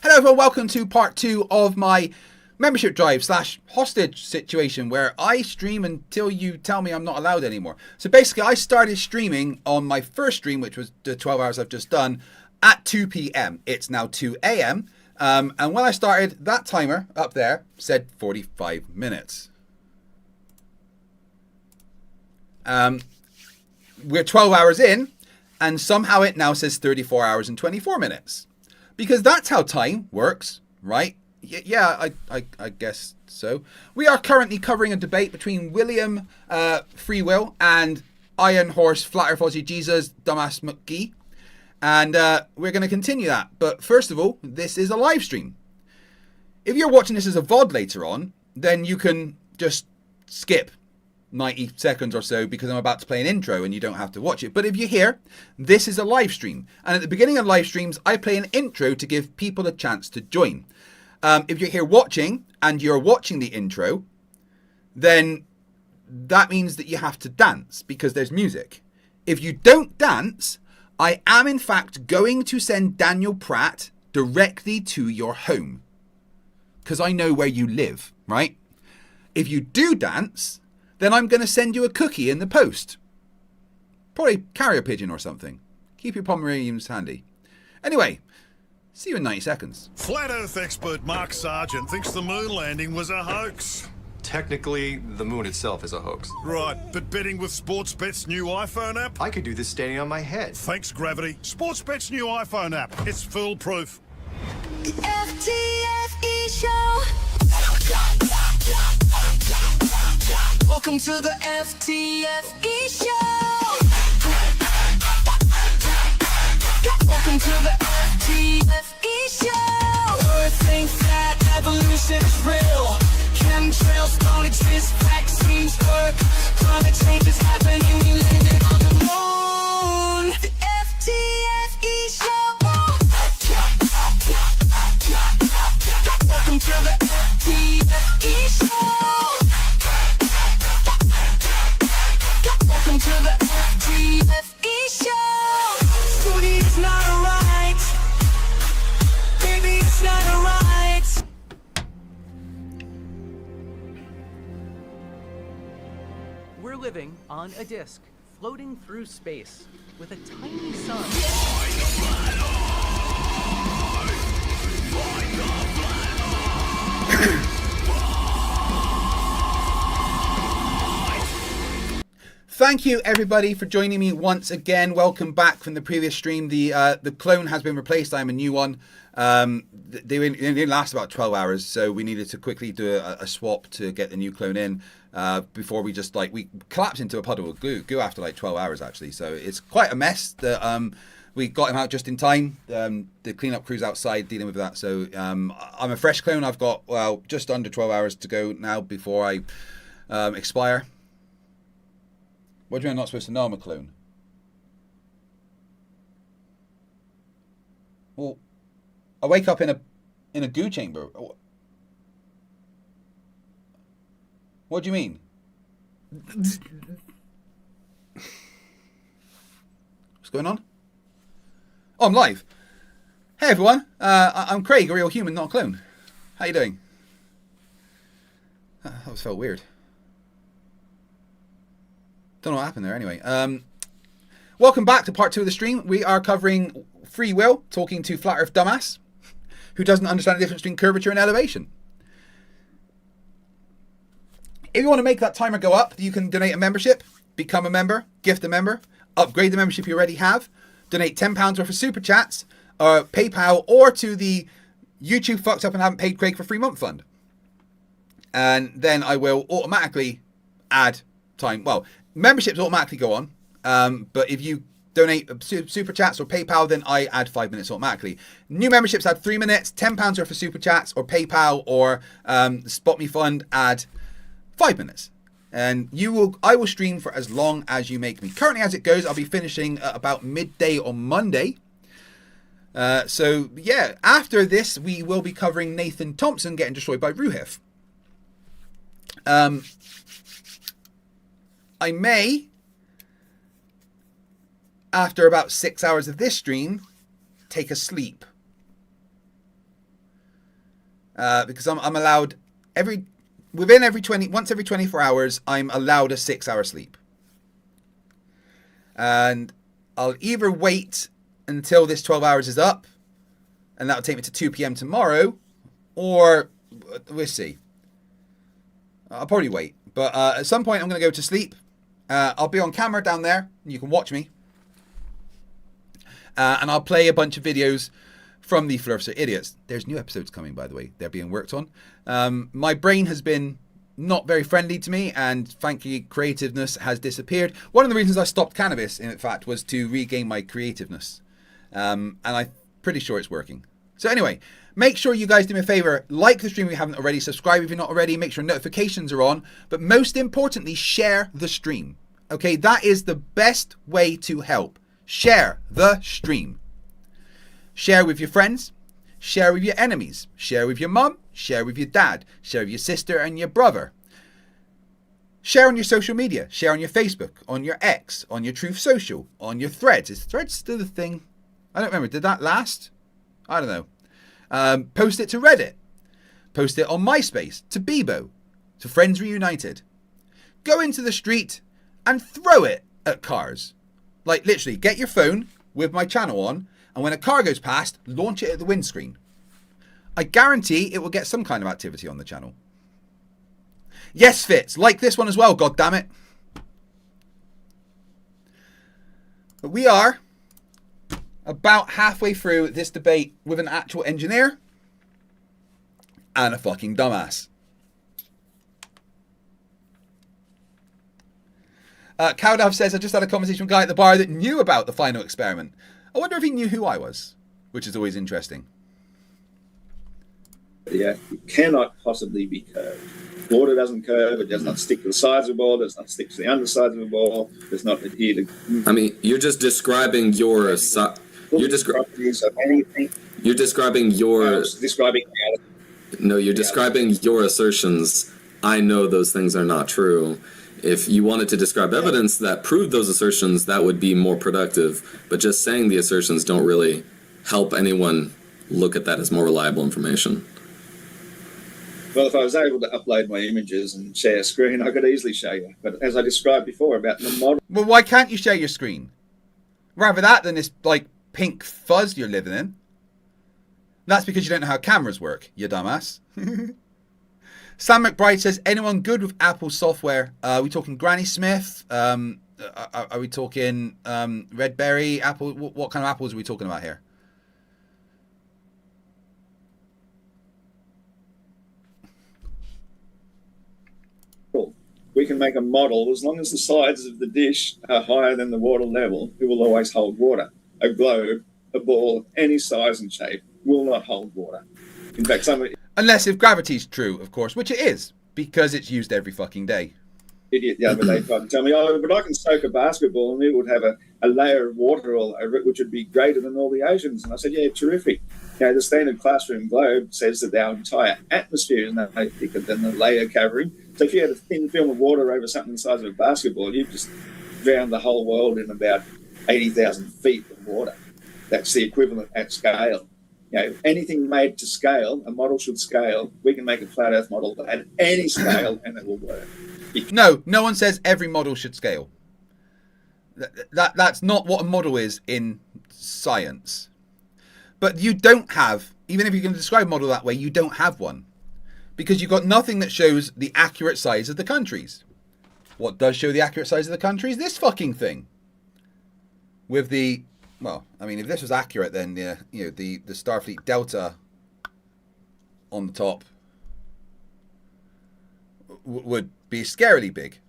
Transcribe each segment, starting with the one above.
Hello everyone, welcome to part 2 of my membership drive / hostage situation where I stream until you tell me I'm not allowed anymore. So basically I started streaming on my first stream, which was the 12 hours I've just done, at 2 p.m. It's now 2 a.m. And when I started, that timer up there said 45 minutes. We're 12 hours in and somehow it now says 34 hours and 24 minutes. Because that's how time works, right? Yeah, I guess so. We are currently covering a debate between William Free Will and Iron Horse Flat Earth Aussie Jesus Dumbass McGee. And we're going to continue that. But first of all, this is a live stream. If you're watching this as a VOD later on, then you can just skip 90 seconds or so because I'm about to play an intro and you don't have to watch it. But if you're here, this is a live stream. And at the beginning of live streams, I play an intro to give people a chance to join. If you're here watching and you're watching the intro, then that means that you have to dance because there's music. If you don't dance, I am in fact going to send Daniel Pratt directly to your home. Because I know where you live, right? If you do dance, then I'm going to send you a cookie in the post. Probably carrier pigeon or something. Keep your Pomeranians handy. Anyway, see you in 90 seconds. Flat Earth expert Mark Sargent thinks the moon landing was a hoax. Technically, the moon itself is a hoax. Right, but betting with Sportsbet's new iPhone app? I could do this standing on my head. Thanks, Gravity. Sportsbet's new iPhone app. It's foolproof. The FTFE show. Welcome to the FTFE show. Welcome to the FTFE show. Earth thinks that evolution is real. Chemtrails don't exist, vaccines work. Climate change is happening, we landed on the moon. The FTFE show. Welcome to the FTFE show. Welcome to the FTFE show. Scooty, it's not alright. Baby, it's not alright. We're living on a disk, floating through space, with a tiny sun. Thank you everybody for joining me once again. Welcome back from the previous stream. The clone has been replaced. I'm a new one. They didn't last about 12 hours, so we needed to quickly do a swap to get the new clone in before we just we collapsed into a puddle of goo after like 12 hours actually. So it's quite a mess that we got him out just in time. The cleanup crew's outside dealing with that. So I'm a fresh clone. I've got just under 12 hours to go now before I expire. What do you mean I'm not supposed to know I'm a clone? Well, I wake up in a goo chamber. What do you mean? What's going on? Oh, I'm live. Hey everyone, I'm Craig, a real human, not a clone. How you doing? That was felt weird. Don't know what happened there anyway. Welcome back to part 2 of the stream. We are covering free will, talking to Flat Earth Dumbass, who doesn't understand the difference between curvature and elevation. If you want to make that timer go up, you can donate a membership, become a member, gift a member, upgrade the membership you already have, donate £10 worth of super chats, or PayPal, or to the YouTube fucked up and haven't paid Craig for 3 month fund. And then I will automatically add time. Well, memberships automatically go on, but if you donate super chats or PayPal, then I add 5 minutes automatically. New memberships add 3 minutes, £10 worth of super chats or PayPal or Spot Me Fund add 5 minutes. And I will stream for as long as you make me. Currently, as it goes, I'll be finishing at about midday on Monday. So yeah, after this, we will be covering Nathan Thompson getting destroyed by Ruhif. I may, after about 6 hours of this stream, take a sleep. because I'm allowed once every 24 hours, I'm allowed a 6-hour sleep. And I'll either wait until this 12 hours is up, and that'll take me to 2 p.m. tomorrow, or we'll see. I'll probably wait. But at some point, I'm going to go to sleep. I'll be on camera down there, and you can watch me. And I'll play a bunch of videos from the Flerfs Are Idiots. There's new episodes coming, by the way. They're being worked on. My brain has been not very friendly to me, and frankly, creativeness has disappeared. One of the reasons I stopped cannabis, in fact, was to regain my creativeness. And I'm pretty sure it's working. So anyway, make sure you guys do me a favor, like the stream if you haven't already, subscribe if you're not already, make sure notifications are on, but most importantly, share the stream. Okay, that is the best way to help. Share the stream. Share with your friends, share with your enemies, share with your mum, share with your dad, share with your sister and your brother. Share on your social media, share on your Facebook, on your X, on your Truth Social, on your Threads. Is Threads still a thing? I don't remember. Did that last? I don't know. Post it to Reddit. Post it on MySpace, to Bebo, to Friends Reunited. Go into the street and throw it at cars. Like literally, get your phone with my channel on, and when a car goes past, launch it at the windscreen. I guarantee it will get some kind of activity on the channel. Yes, Fitz, like this one as well, god damn it. But we are about halfway through this debate with an actual engineer and a fucking dumbass. Cowdav says, I just had a conversation with a guy at the bar that knew about the final experiment. I wonder if he knew who I was, which is always interesting. Yeah, it cannot possibly be curved. Water doesn't curve, it does not stick to the sides of the ball, does not stick to the undersides of the ball, does not adhere to... I mean, you're just describing your... You're describing your... Describing reality. No, you're describing your assertions. I know those things are not true. If you wanted to describe evidence that proved those assertions, that would be more productive. But just saying the assertions don't really help anyone look at that as more reliable information. Well, if I was able to upload my images and share a screen, I could easily show you. But as I described before about the model... Well, why can't you share your screen? Rather that than this, like, pink fuzz you're living in. That's because you don't know how cameras work, you dumbass. Sam McBride says, anyone good with Apple software? Are we talking Granny Smith? Are we talking Redberry? Apple? What kind of apples are we talking about here? We can make a model, as long as the sides of the dish are higher than the water level, it will always hold water. A globe, a ball, any size and shape will not hold water. In fact, unless if gravity's true, of course, which it is, because it's used every fucking day. Idiot the other day tried to tell me, oh, but I can soak a basketball and it would have a layer of water all over it, which would be greater than all the oceans. And I said, yeah, terrific. You know, the standard classroom globe says that our entire atmosphere is no thicker than the layer covering. So if you had a thin film of water over something the size of a basketball, you'd just drown the whole world in about 80,000 feet of water. That's the equivalent at scale. You know, anything made to scale, a model should scale. We can make a flat Earth model at any scale and it will work. No one says every model should scale. That's not what a model is in science. But you don't have, even if you can describe a model that way, you don't have one. Because you've got nothing that shows the accurate size of the countries. What does show the accurate size of the countries? This fucking thing. With the, well, I mean, if this was accurate, then the Starfleet Delta on the top would be scarily big.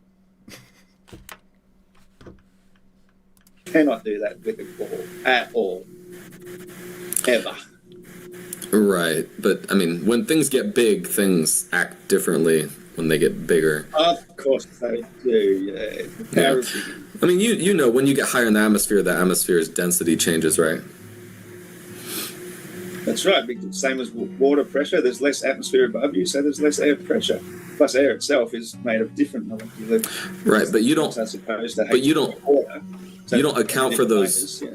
Cannot do that with a ball at all. Ever. Right, but I mean, when things get big, things act differently when they get bigger. Of course they do, yeah. I mean, you know, when you get higher in the atmosphere's density changes, right? That's right. Same as water pressure. There's less atmosphere above you, so there's less air pressure. Plus, air itself is made of different molecular. Right, but you don't. As opposed to but you don't. Water. So you don't account for those. Yeah.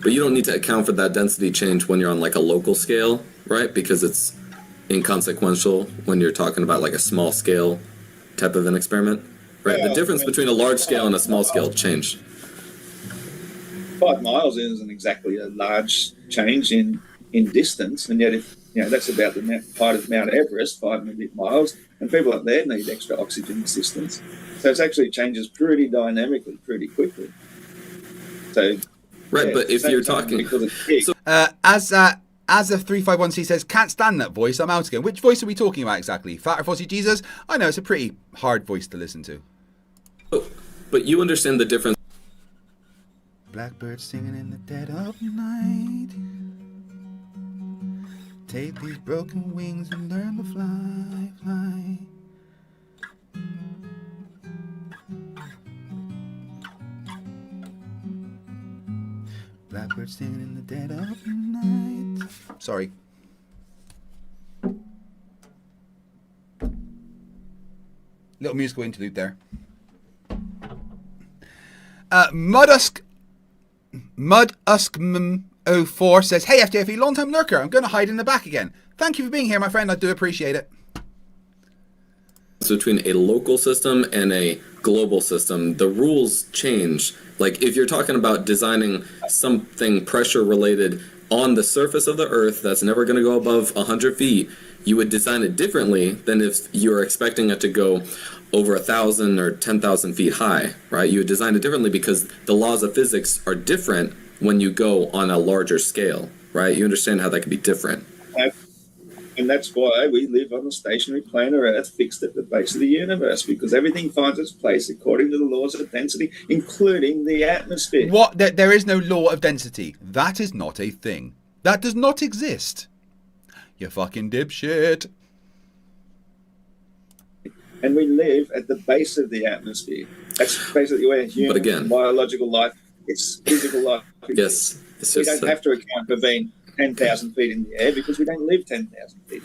But you don't need to account for that density change when you're on like a local scale, right? Because it's inconsequential when you're talking about like a small scale type of an experiment, right? The difference between a large scale and a small scale change. 5 miles isn't exactly a large change in distance, and yet if that's about the height of Mount Everest, 5 and a bit miles, and people up there need extra oxygen assistance. So it actually changes pretty dynamically, pretty quickly. So right, but if you're talking, so, as a 351C says, can't stand that voice. I'm out again. Which voice are we talking about exactly? Fat or Fuzzy Jesus? I know it's a pretty hard voice to listen to. but you understand the difference. Blackbird singing in the dead of night. Take these broken wings and learn to fly, fly. Blackbird singing in the dead of night. Sorry. Little musical interlude there. Mudusk04 says, hey FTFE, long time lurker, I'm going to hide in the back again. Thank you for being here, my friend. I do appreciate it. Between a local system and a global system, the rules change. Like if you're talking about designing something pressure related on the surface of the earth that's never going to go above 100 feet, you would design it differently than if you're expecting it to go over 1,000 or 10,000 feet high, right? You would design it differently because the laws of physics are different when you go on a larger scale, right? You understand how that could be different. And that's why we live on a stationary planar Earth fixed at the base of the universe, because everything finds its place according to the laws of density, including the atmosphere. What? There is no law of density. That is not a thing. That does not exist. You fucking dipshit. And we live at the base of the atmosphere. That's basically where human biological life, it's physical life. Yes. We don't have to account for being 10,000 feet in the air because we don't live 10,000 feet.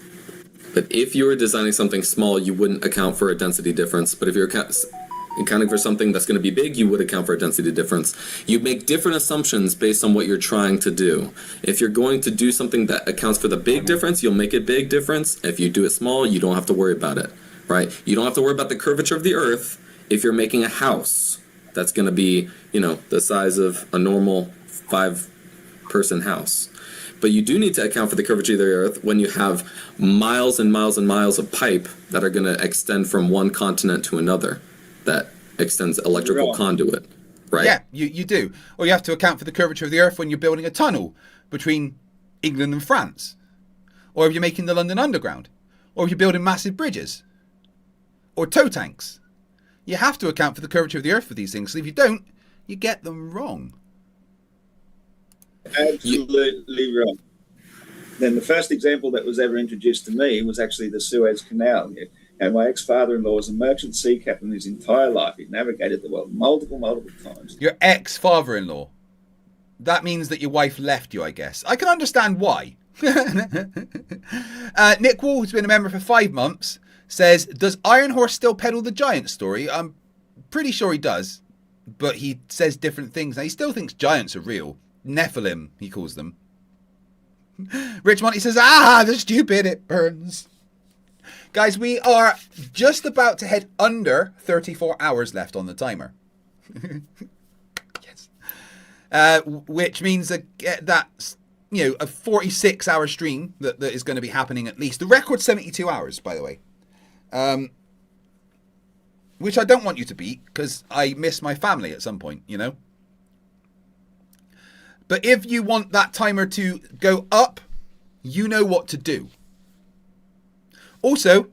But if you were designing something small, you wouldn't account for a density difference. But if you're accounting for something that's going to be big, you would account for a density difference. You make different assumptions based on what you're trying to do. If you're going to do something that accounts for the big difference, you'll make it big difference. If you do it small, you don't have to worry about it, right? You don't have to worry about the curvature of the Earth if you're making a house that's going to be, the size of a normal 5-person house. But you do need to account for the curvature of the Earth when you have miles and miles and miles of pipe that are going to extend from one continent to another. That extends electrical conduit, right? Yeah, you do. Or you have to account for the curvature of the Earth when you're building a tunnel between England and France. Or if you're making the London Underground. Or if you're building massive bridges. Or tow tanks. You have to account for the curvature of the Earth for these things. So if you don't, you get them wrong. Absolutely wrong. Then the first example that was ever introduced to me was actually the Suez Canal. And my ex-father-in-law was a merchant sea captain his entire life. He navigated the world multiple times. Your ex-father-in-law. That means that your wife left you, I guess. I can understand why. Nick Wall, who's been a member for 5 months, says, does Iron Horse still peddle the giant story? I'm pretty sure he does. But he says different things. Now, he still thinks giants are real. Nephilim, he calls them. Rich Monty says, they're stupid, it burns. Guys, we are just about to head under 34 hours left on the timer. Yes. Which means that's, a 46-hour stream that is going to be happening at least. The record's 72 hours, by the way. Which I don't want you to beat, because I miss my family at some point, But if you want that timer to go up, you know what to do. Also,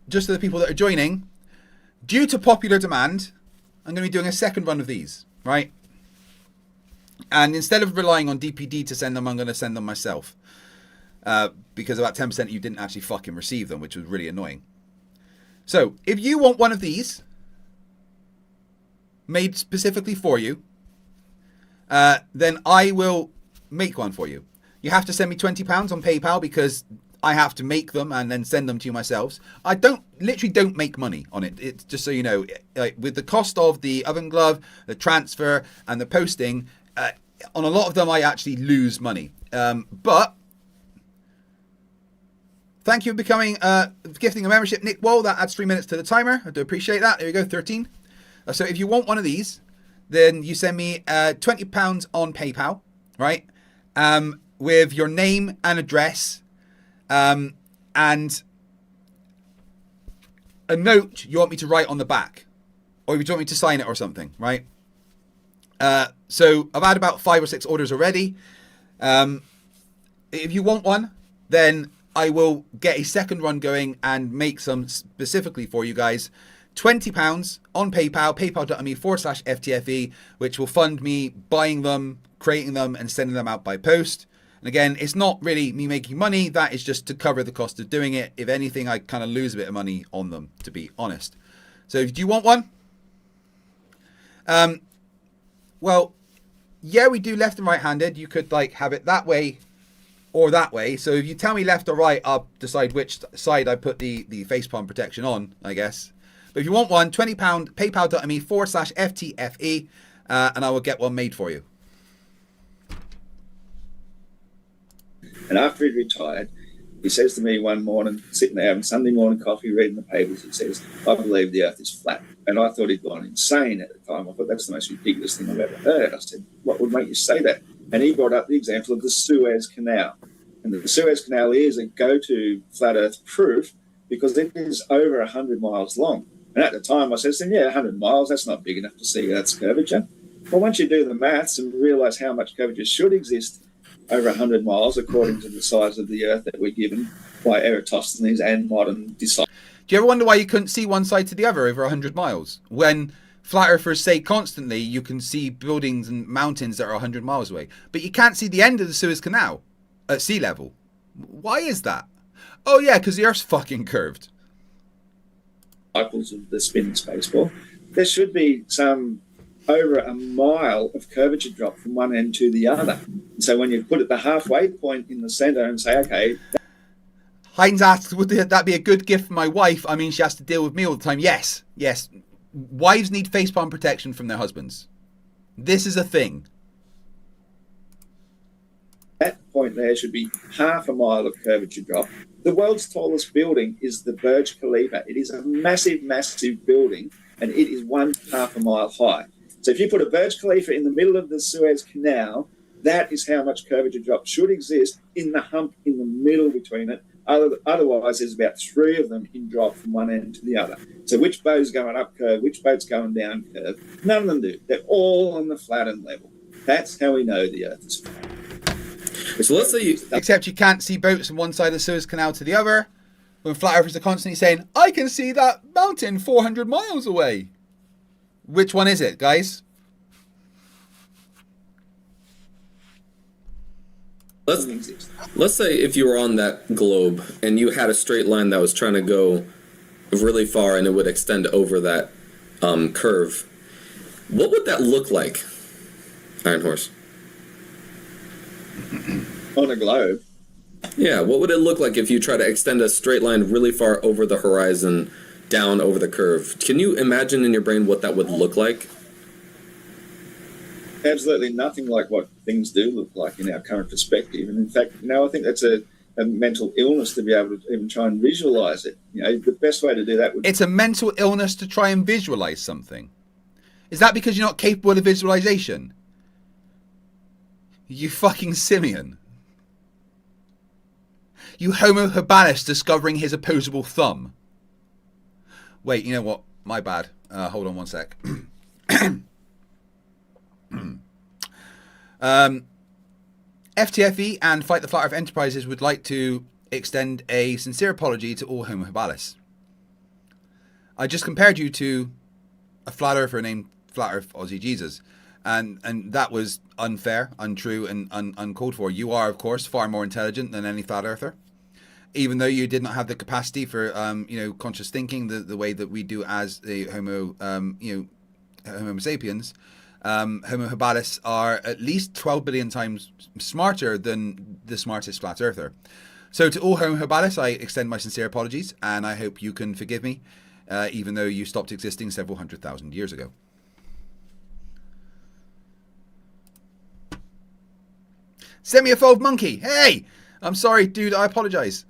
just for the people that are joining, due to popular demand, I'm going to be doing a second run of these, right? And instead of relying on DPD to send them, I'm going to send them myself. Because about 10% of you didn't actually fucking receive them, which was really annoying. So, if you want one of these, made specifically for you, then I will make one for you. You have to send me £20 on PayPal because I have to make them and then send them to you myself. I literally don't make money on it. It's just so you know, with the cost of the oven glove, the transfer and the posting, on a lot of them I actually lose money. But Thank you for becoming, gifting a membership, Nick Wall. That adds 3 minutes to the timer. I do appreciate that. There you go, 13. So if you want one of these, then you send me £20 on PayPal, right? With your name and address, and a note you want me to write on the back, or if you want me to sign it or something, right? So I've had about 5 or 6 orders already. If you want one, then I will get a second run going and make some specifically for you guys. £20 on PayPal, paypal.me/FTFE, which will fund me buying them, creating them, and sending them out by post. And again, it's not really me making money. That is just to cover the cost of doing it. If anything, I kind of lose a bit of money on them, to be honest. So do you want one? Well, yeah, we do left and right-handed. You could like have it that way or that way. So if you tell me left or right, I'll decide which side I put the facepalm protection on, I guess. But if you want one, £20, paypal.me/FTFE, and I will get one made for you. And after he retired, he says to me one morning, sitting there having Sunday morning coffee, reading the papers, he says, I believe the earth is flat. And I thought he'd gone insane at the time. I thought that's the most ridiculous thing I've ever heard. I said, what would make you say that? And he brought up the example of the Suez Canal. And the Suez Canal is a go-to flat earth proof because it is over 100 miles long. And at the time I said, yeah, 100 miles, that's not big enough to see Earth's curvature. Well, once you do the maths and realise how much curvature should exist over 100 miles according to the size of the Earth that we're given by Eratosthenes and modern disciples. Do you ever wonder why you couldn't see one side to the other over 100 miles? When flat earthers say constantly you can see buildings and mountains that are 100 miles away, but you can't see the end of the Suez Canal at sea level. Why is that? Oh yeah, because the Earth's fucking curved. Cycles of the spinning space ball. There should be some over a mile of curvature drop from one end to the other. So when you put it the halfway point in the centre and say, okay. Heinz asks, would that be a good gift for my wife? I mean, she has to deal with me all the time. Yes, yes. Wives need facepalm protection from their husbands. This is a thing. That point there should be half a mile of curvature drop. The world's tallest building is the Burj Khalifa. It is a massive, massive building, and it is 1/2 a mile high. So if you put a Burj Khalifa in the middle of the Suez Canal, that is how much curvature drop should exist in the hump in the middle between it. Otherwise, there's about 3 of them in drop from one end to the other. So which boat's going up curve, which boat's going down curve? None of them do. They're all on the flattened level. That's how we know the Earth is flat. So let's say you... Except you can't see boats from one side of the Suez Canal to the other. When flat earthers are constantly saying, I can see that mountain 400 miles away. Which one is it, guys? Let's say if you were on that globe and you had a straight line that was trying to go really far and it would extend over that curve. What would that look like, Iron Horse? On a globe. Yeah, what would it look like if you try to extend a straight line really far over the horizon, down over the curve? Can you imagine in your brain what that would look like? Absolutely nothing like what things do look like in our current perspective. And in fact, I think that's a mental illness to be able to even try and visualize it. The best way to do that would... It's a mental illness to try and visualize something. Is that because you're not capable of visualization? You fucking simian. You Homo habilis discovering his opposable thumb. Wait, you know what? My bad. Hold on one sec. FTFE and Fight the Flat Earth Enterprises would like to extend a sincere apology to all Homo habilis. I just compared you to a flat earther named Flat Earth Aussie Jesus. And that was unfair, untrue, and uncalled for. You are, of course, far more intelligent than any flat earther. Even though you did not have the capacity for, conscious thinking the way that we do as the Homo sapiens, Homo habilis are at least 12 billion times smarter than the smartest flat earther. So to all Homo habilis, I extend my sincere apologies, and I hope you can forgive me, even though you stopped existing several 100,000 years ago. Semi-evolved monkey. Hey, I'm sorry, dude. I apologize.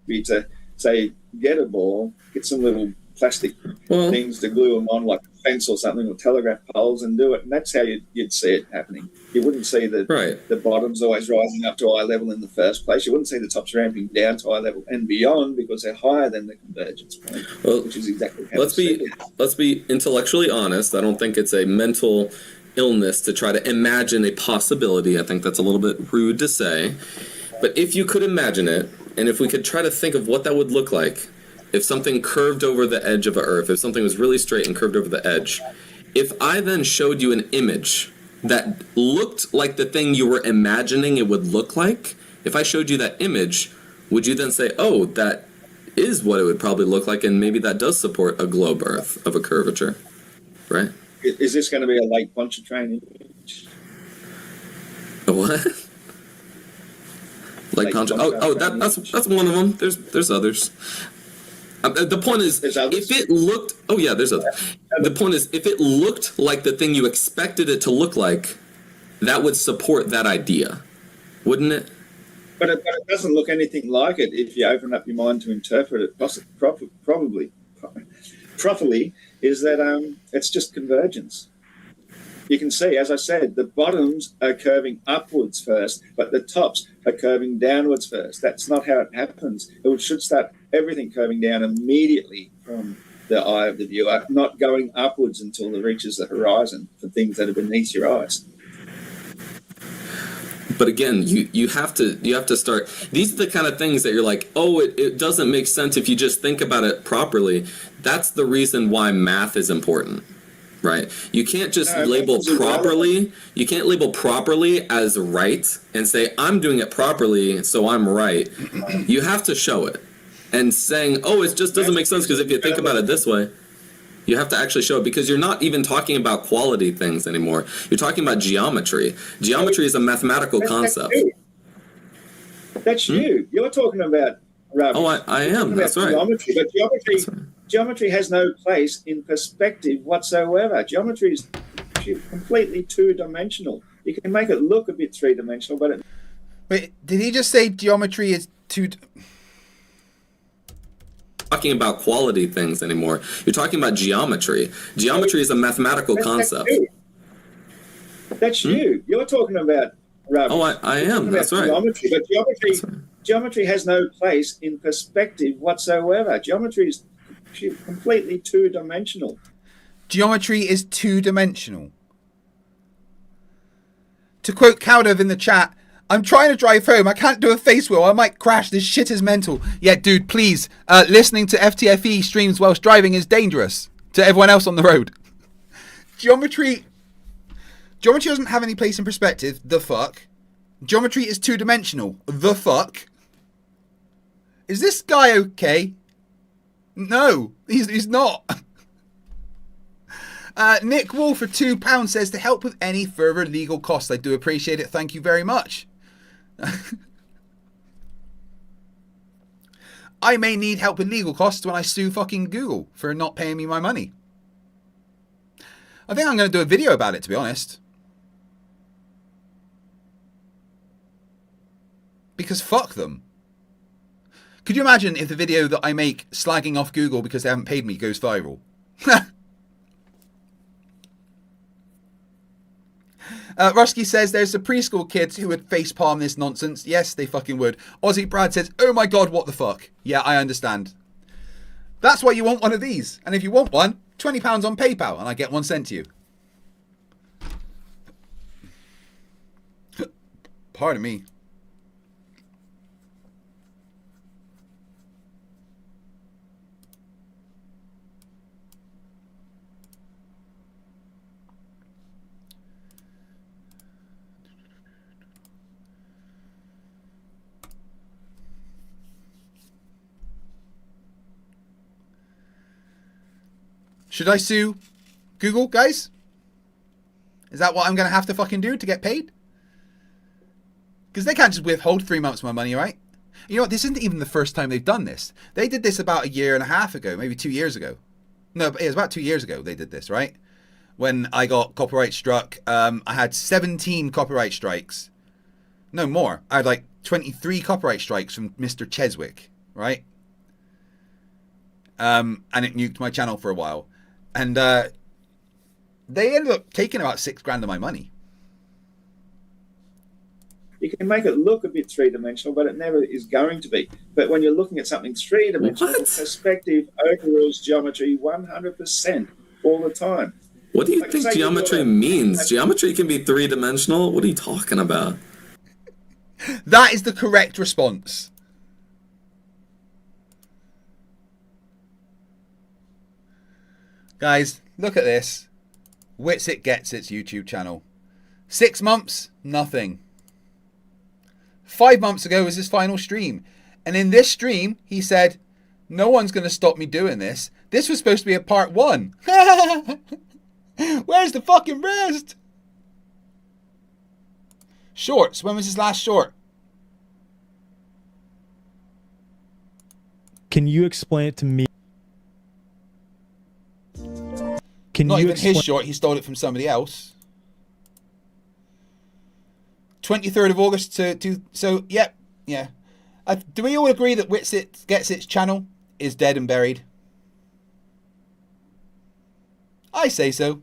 be to say, get a ball, get some little plastic things to glue them on, like a fence or something, or telegraph poles, and do it. And that's how you'd see it happening. You wouldn't see the bottoms always rising up to eye level in the first place. You wouldn't see the tops ramping down to eye level and beyond because they're higher than the convergence point, which is exactly how let's be intellectually honest. I don't think it's a mental illness to try to imagine a possibility. I think that's a little bit rude to say. But if you could imagine it, and if we could try to think of what that would look like, if something curved over the edge of a Earth, if something was really straight and curved over the edge, if I then showed you an image that looked like the thing you were imagining it would look like, if I showed you that image, would you then say, oh, that is what it would probably look like, and maybe that does support a globe Earth of a curvature, right? Is this going to be a Lake Pontchartrain image? A what? Lake Pontchartrain. That's one of them. There's others. The point is, if it looked... Oh, yeah, there's others. The point is, if it looked like the thing you expected it to look like, that would support that idea, wouldn't it? But it doesn't look anything like it if you open up your mind to interpret it properly, is that it's just convergence. You can see, as I said, the bottoms are curving upwards first, but the tops are curving downwards first. That's not how it happens. It should start everything curving down immediately from the eye of the viewer, not going upwards until it reaches the horizon for things that are beneath your eyes. But again, you have to start. These are the kind of things that you're like, oh, it doesn't make sense if you just think about it properly. That's the reason why math is important. Right. You can't just label properly. You can't label properly as right and say, I'm doing it properly, so I'm right. You have to show it. And saying, oh, it just doesn't make sense because if you think about it this way, you have to actually show it, because you're not even talking about quality things anymore. You're talking about geometry. Geometry is a mathematical concept. That's you. You're talking about rubbish. Oh, I am. That's right. Geometry, but geometry has no place in perspective whatsoever. Geometry is completely two-dimensional. You can make it look a bit three-dimensional, but Wait, did he just say geometry is two... Talking about quality things anymore. You're talking about geometry. Geometry is a mathematical concept. That's you. You're talking about rubbish. Oh, I am. That's right. Geometry, but geometry has no place in perspective whatsoever. Geometry is completely two-dimensional. Geometry is two-dimensional. To quote Cowdev in the chat, I'm trying to drive home. I can't do a face wheel. I might crash. This shit is mental. Yeah, dude, please. Listening to FTFE streams whilst driving is dangerous to everyone else on the road. Geometry doesn't have any place in perspective. The fuck? Geometry is two-dimensional. The fuck? Is this guy okay? No, he's not. Nick Wall for £2 says, to help with any further legal costs. I do appreciate it. Thank you very much. I may need help with legal costs when I sue fucking Google for not paying me my money. I think I'm going to do a video about it, to be honest. Because fuck them. Could you imagine if the video that I make slagging off Google because they haven't paid me goes viral? Rusky says there's the preschool kids who would facepalm this nonsense. Yes, they fucking would. Aussie Brad says, oh my god, what the fuck? Yeah, I understand. That's why you want one of these. And if you want one, £20 on PayPal and I get one sent to you. Pardon me. Should I sue Google, guys? Is that what I'm going to have to fucking do to get paid? Because they can't just withhold 3 months of my money, right? You know what? This isn't even the first time they've done this. They did this about 1.5 years ago, maybe 2 years ago. No, but it was about 2 years ago they did this, right? When I got copyright struck, I had 17 copyright strikes. No more. I had like 23 copyright strikes from Mr. Cheswick, right? And it nuked my channel for a while. And they ended up taking about $6,000 of my money. You can make it look a bit three-dimensional, but it never is going to be. But when you're looking at something three-dimensional, perspective overrules geometry 100% all the time. What do you think geometry means? Geometry can be three-dimensional? What are you talking about? That is the correct response. Guys, look at this. Witsit gets its YouTube channel. 6 months, nothing. 5 months ago was his final stream. And in this stream, he said, no one's going to stop me doing this. This was supposed to be a part 1. Where's the fucking rest? Shorts. When was his last short? Can you explain it to me? Not even his short. He stole it from somebody else. 23rd of August to so yep, yeah. Do we all agree that Witsit gets its channel is dead and buried? I say so.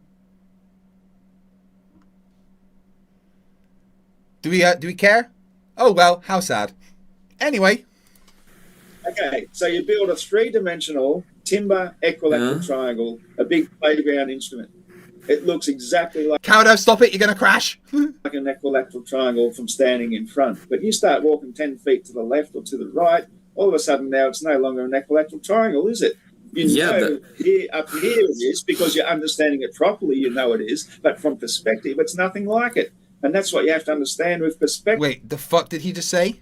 Do we care? Oh well, how sad. Anyway. Okay, so you build a three-dimensional timber equilateral triangle, a big playground instrument. It looks exactly like Cowdo, stop it, you're going to crash. like an equilateral triangle from standing in front. But you start walking 10 feet to the left or to the right, all of a sudden now it's no longer an equilateral triangle, is it? Here, up here it is, because you're understanding it properly, you know it is. But from perspective, it's nothing like it. And that's what you have to understand with perspective. Wait, the fuck did he just say?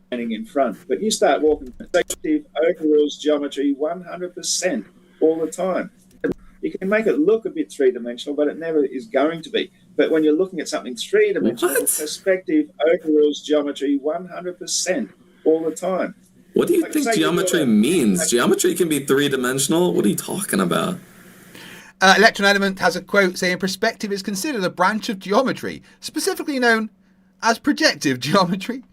Standing in front. But you start walking, perspective overrules geometry 100% all the time. You can make it look a bit three-dimensional, but it never is going to be. But when you're looking at something three-dimensional, perspective overrules geometry 100% all the time. What do you think geometry means? Geometry can be three-dimensional? What are you talking about? Electron Element has a quote saying perspective is considered a branch of geometry, specifically known as projective geometry.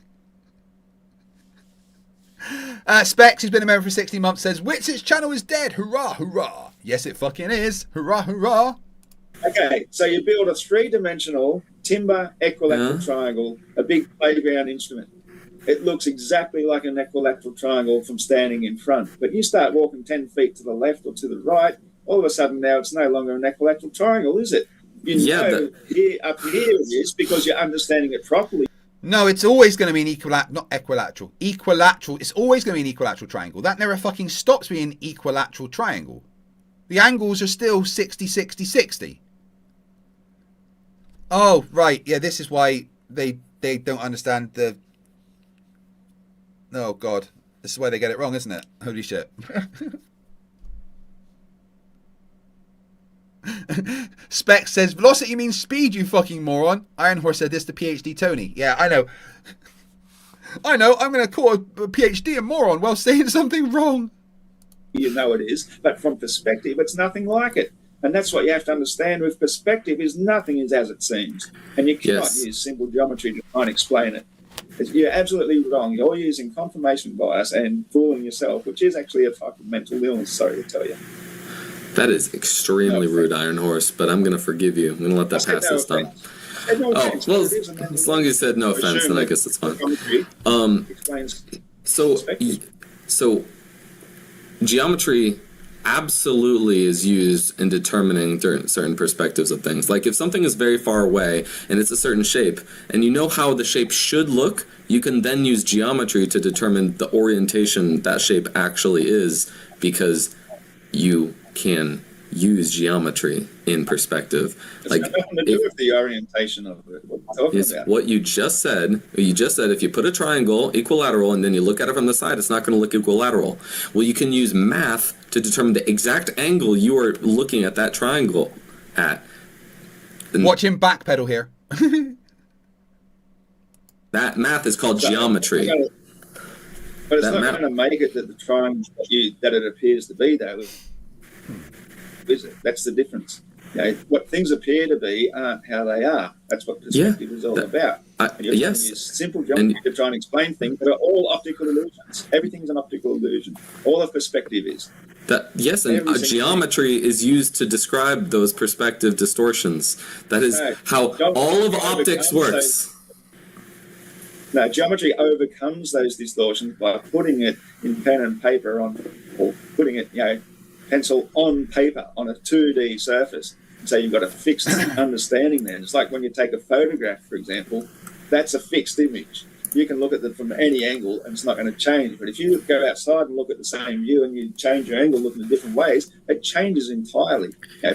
Specs, who's been a member for 60 months, says Witsit's channel is dead. Hurrah, hurrah. Yes, it fucking is. Hurrah, hurrah. Okay, so you build a three-dimensional timber equilateral triangle, a big playground instrument. It looks exactly like an equilateral triangle from standing in front. But you start walking 10 feet to the left or to the right, all of a sudden now it's no longer an equilateral triangle, is it? Here, up here it is, because you're understanding it properly. No, it's always going to be an not equilateral. Equilateral, it's always going to be an equilateral triangle. That never fucking stops being an equilateral triangle. The angles are still 60, 60, 60. Oh, right. Yeah, this is why they don't understand the... Oh, God. This is why they get it wrong, isn't it? Holy shit. Specs says, velocity means speed, you fucking moron. Iron Horse said this to PhD Tony. Yeah, I know. I know. I'm going to call a PhD a moron while saying something wrong. You know it is. But from perspective, it's nothing like it. And that's what you have to understand with perspective is nothing is as it seems. And you cannot use simple geometry to try and explain it. You're absolutely wrong. You're using confirmation bias and fooling yourself, which is actually a type of mental illness, sorry to tell you. That is extremely rude, Iron Horse, but I'm going to forgive you. I'm going to let that pass this time. No offense, well, as long as you said no offense, then I guess it's fine. So geometry absolutely is used in determining certain perspectives of things. Like if something is very far away and it's a certain shape, and you know how the shape should look, you can then use geometry to determine the orientation that shape actually is, because you can use geometry in perspective. It's got nothing to do with the orientation of it. What are you talking about? What you just said, if you put a triangle equilateral and then you look at it from the side, it's not going to look equilateral. Well, you can use math to determine the exact angle you are looking at that triangle at. Watch him backpedal here. That math is called geometry. But it's not going to make it that the triangle that it appears to be, though. Is it? That's the difference. You know, what things appear to be aren't how they are. That's what perspective is all about. And you're trying Yes. to use simple geometry to try and explain things that are all optical illusions. Everything's an optical illusion. All of perspective is. Yes, and Every single geometry is used to describe those perspective distortions. That is Right. how Geometry all of optics overcomes works. Now, geometry overcomes those distortions by putting it in pen and paper on, or putting it, pencil on paper on a 2D surface. So you've got a fixed understanding then. It's like when you take a photograph, for example, that's a fixed image. You can look at it from any angle and it's not going to change. But if you go outside and look at the same view and you change your angle looking in different ways, it changes entirely.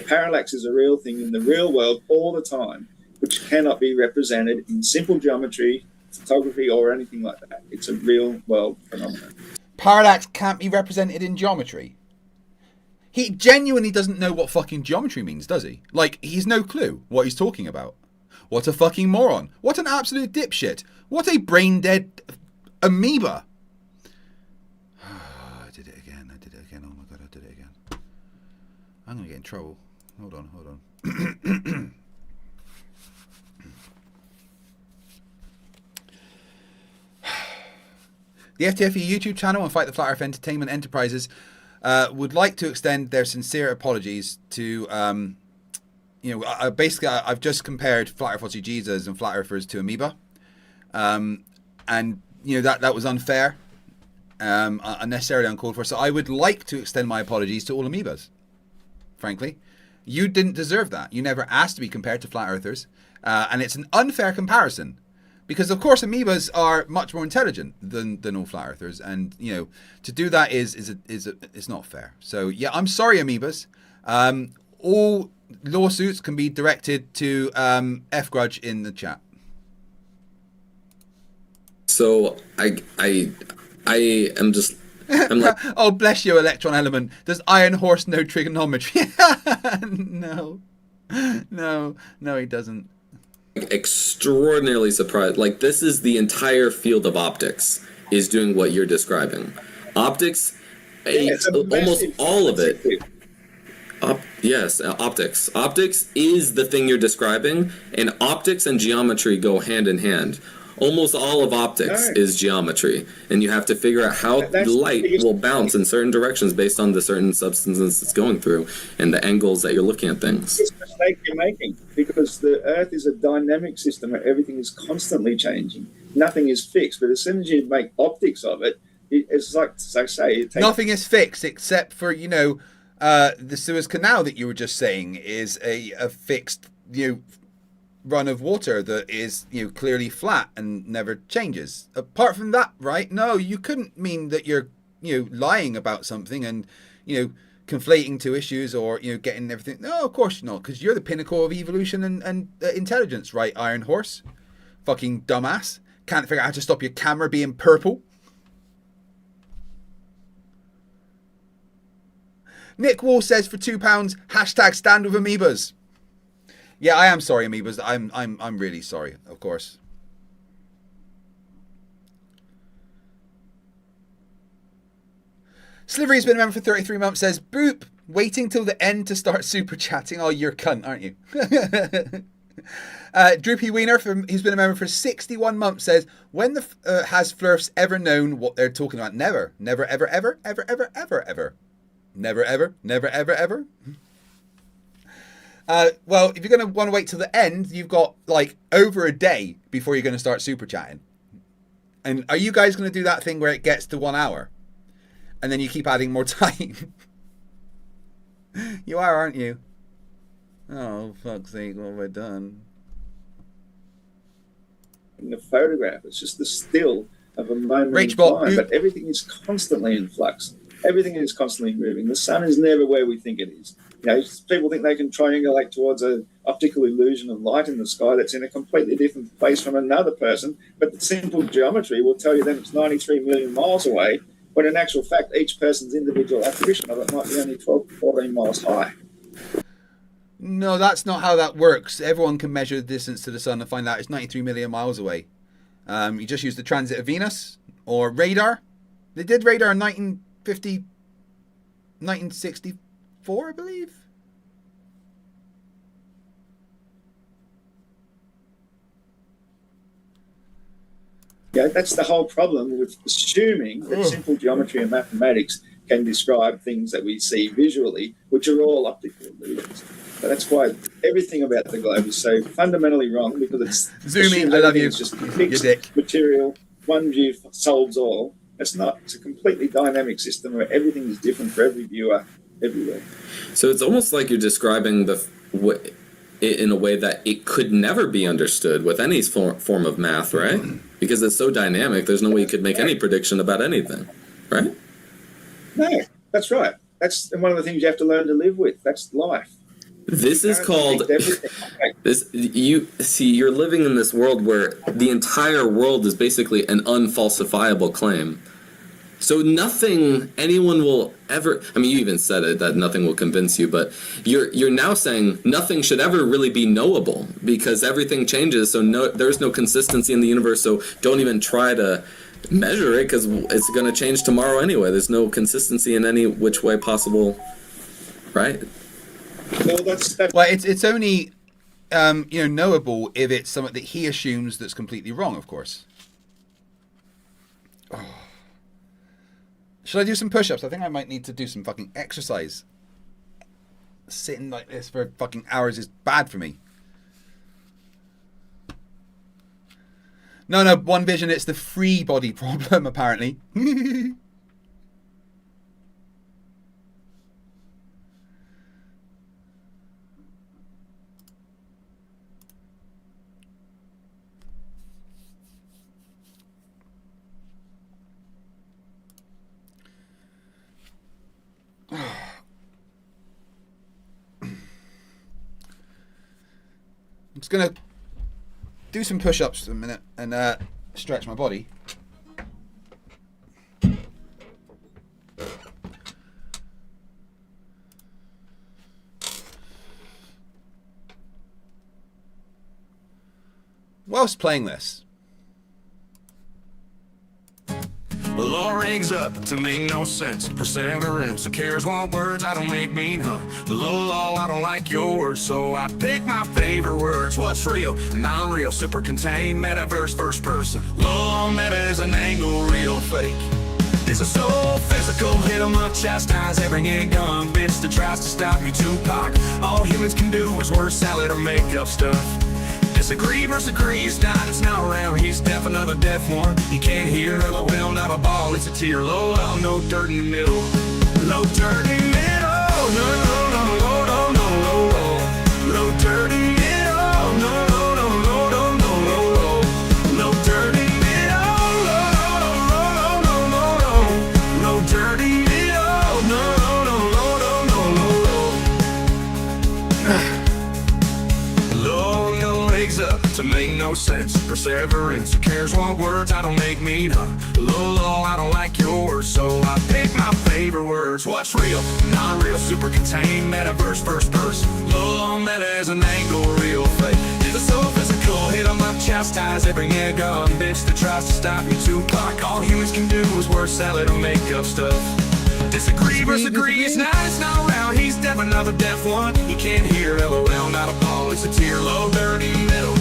Parallax is a real thing in the real world all the time, which cannot be represented in simple geometry, photography, or anything like that. It's a real world phenomenon. Parallax can't be represented in geometry. He genuinely doesn't know what fucking geometry means, does he? Like, he's no clue what he's talking about. What a fucking moron. What an absolute dipshit. What a brain-dead amoeba. I did it again. Oh my god, I did it again. I'm going to get in trouble. Hold on. The FTFE YouTube channel and Fight the Flat Earth Entertainment Enterprises would like to extend their sincere apologies to, basically I've just compared Flat Earth Jesus and Flat Earthers to amoeba. And, that was unfair, unnecessarily uncalled for. So I would like to extend my apologies to all amoebas, frankly. You didn't deserve that. You never asked to be compared to Flat Earthers. And it's an unfair comparison. Because, of course, amoebas are much more intelligent than all Flat Earthers. And, to do that is not fair. So, yeah, I'm sorry, amoebas. All lawsuits can be directed to F-Grudge in the chat. So I am just... I'm like, Oh, bless you, Electron Element. Does Iron Horse know trigonometry? No, he doesn't. extraordinarily surprised. Like, this is the entire field of optics is doing what you're describing. Optics, almost all of it. Yes, optics. Optics is the thing you're describing, and optics and geometry go hand in hand. Almost all of optics is geometry, and you have to figure out how light will bounce in certain directions based on the certain substances it's going through and the angles that you're looking at things. It's a mistake you're making, because the Earth is a dynamic system where everything is constantly changing. Nothing is fixed, but as soon as you make optics of it, it's like, as I say, nothing is fixed except for, the Suez Canal that you were just saying is a fixed, run of water that is, clearly flat and never changes. Apart from that, right? No, you couldn't mean that you're, lying about something and, conflating two issues or, getting everything. No, of course not, because you're the pinnacle of evolution and intelligence, right, Iron Horse? Fucking dumbass. Can't figure out how to stop your camera being purple. Nick Wall says for £2, hashtag stand with amoebas. Yeah, I am sorry, amoebas. I'm really sorry, of course. Slivery's been a member for 33 months, says, boop, waiting till the end to start super chatting. Oh, you're a cunt, aren't you? Droopy Wiener, who's been a member for 61 months, says, when has Flerfs ever known what they're talking about? Never. Never, ever, ever, ever, ever, ever, ever. Never, ever, never, ever, ever. Well, if you're going to want to wait till the end, you've got like over a day before you're going to start super chatting. And are you guys going to do that thing where it gets to 1 hour and then you keep adding more time? You are, aren't you? Oh, fuck's sake, what have I done? in the photograph. It's just the still of a moment in Rachel, time. But everything is constantly in flux. Everything is constantly moving. The sun is never where we think it is. People think they can triangulate towards an optical illusion of light in the sky that's in a completely different place from another person. But the simple geometry will tell you then it's 93 million miles away, when in actual fact, each person's individual attribution of it might be only 12 to 14 miles high. No, that's not how that works. Everyone can measure the distance to the sun and find out it's 93 million miles away. You just use the transit of Venus or radar. They did radar in 1964, I believe. Yeah, that's the whole problem with assuming that simple geometry and mathematics can describe things that we see visually, which are all optical illusions. So that's why everything about the globe is so fundamentally wrong, because it's Zooming, I love you. It's just You fixed dick. material, one view solves all. It's not. It's a completely dynamic system where everything is different for every viewer everywhere. So it's almost like you're describing in a way that it could never be understood with any form of math, right? Because it's so dynamic, there's no way you could make any prediction about anything, right? No, that's right. That's one of the things you have to learn to live with. That's life. This is called this. You see, you're living in this world where the entire world is basically an unfalsifiable claim. So nothing anyone will ever. I mean, you even said it that nothing will convince you, but you're now saying nothing should ever really be knowable because everything changes. So there's no consistency in the universe. So don't even try to measure it because it's going to change tomorrow anyway. There's no consistency in any which way possible, right? Well, that's Well, it's only knowable if it's something that he assumes that's completely wrong, of course. Oh. Should I do some push-ups? I think I might need to do some fucking exercise. Sitting like this for fucking hours is bad for me. No, One Vision, it's the free body problem, apparently. I'm just gonna do some push-ups in a minute and stretch my body. Whilst playing this, The law rings up to make no sense. Perseverance, who cares what words I don't make mean, huh? The law, I don't like your words, so I pick my favorite words. What's real, non-real, super contained, metaverse, first person. Law, meta is an angle, real, fake. This is so physical, hit 'em up, chastise every young bitch that tries to stop me, Tupac. All humans can do is word salad or make up stuff. Disagree versus agree, he's not, it's not around, he's deaf, another deaf one. You can't hear, LOL, not a ball, it's a tear, low, no dirt in the middle. No dirt in the middle, no, no, no, no, no, no, no, no. No dirt in the middle, no, no, no, no, no, no, no, no. No dirt in the middle, no, no, no, no, no, no. No dirt in the middle, no, no, no, no, no, no, no. Up to make no sense. Perseverance, who cares what words I don't make mean, huh? Low, I don't like your words, so I pick my favorite words. What's real, non-real, super contained, metaverse, first person. Low, meta is an angle, real fake. It's so physical, hit 'em up, chastise every gun bitch that tries to stop me, Tupac. All humans can do is word salad or make up stuff. Disagree versus agree, it's not around, he's deaf, another deaf one. You can't hear, LOL, not a ball, it's a tear, low, dirty middle.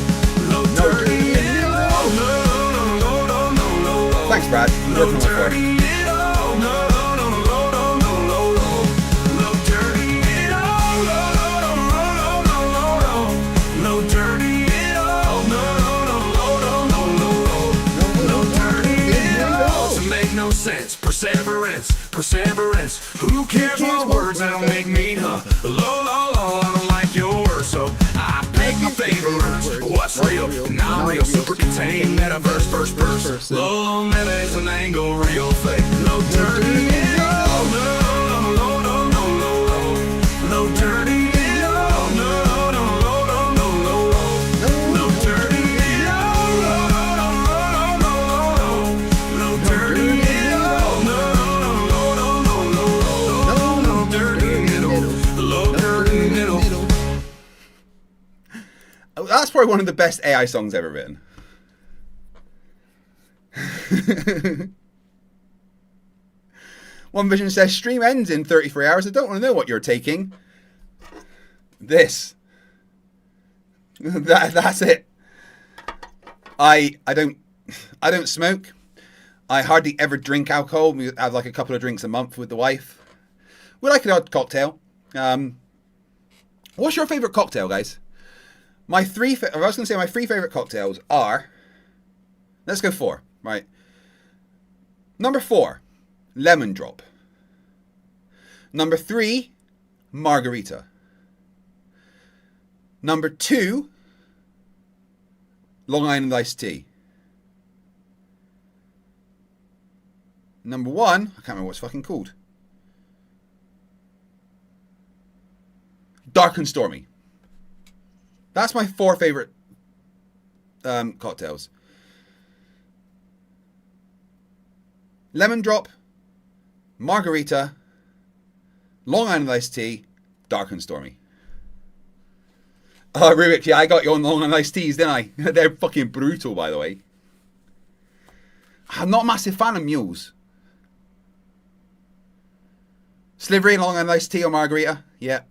Low, dirty middle, no, no, no, no, no, no. thanks, Brad. Low, dirty middle, no, no, no, no, no, no, no. Low, dirty middle, no, no, no, no, no, no. Low, dirty middle, no, no, no, no, no, no. Low, dirty middle, to make no sense. Perseverance, who cares what words I don't make mean, huh? Low, I don't like your words, so I pick my favorite words. What's real, non-real, super contained, metaverse, first person. Low, meta is an angle, real fake. Low, dirty, no, no, no, no, no, no, no. Low, dirty, no, no, no, no, no, no, no. Low, dirty, no, no, no, no, no, no. Low, dirty, that's probably one of the best AI songs ever written. One Vision says, stream ends in 33 hours. I don't want to know what you're taking. This. That's it. I don't... I don't smoke. I hardly ever drink alcohol. We have like a couple of drinks a month with the wife. We like an odd cocktail. What's your favorite cocktail, guys? My three favorite cocktails are, let's go 4, right? Number 4, lemon drop. Number 3, margarita. Number 2, Long Island iced tea. Number 1, I can't remember what it's fucking called. Dark and Stormy. That's my 4 favorite cocktails. Lemon drop, margarita, Long Island iced tea, dark and stormy. Oh, Rubiks, yeah, I got you on Long Island iced teas, didn't I? They're fucking brutal, by the way. I'm not a massive fan of mules. Slivery, Long Island iced tea or margarita? Yeah.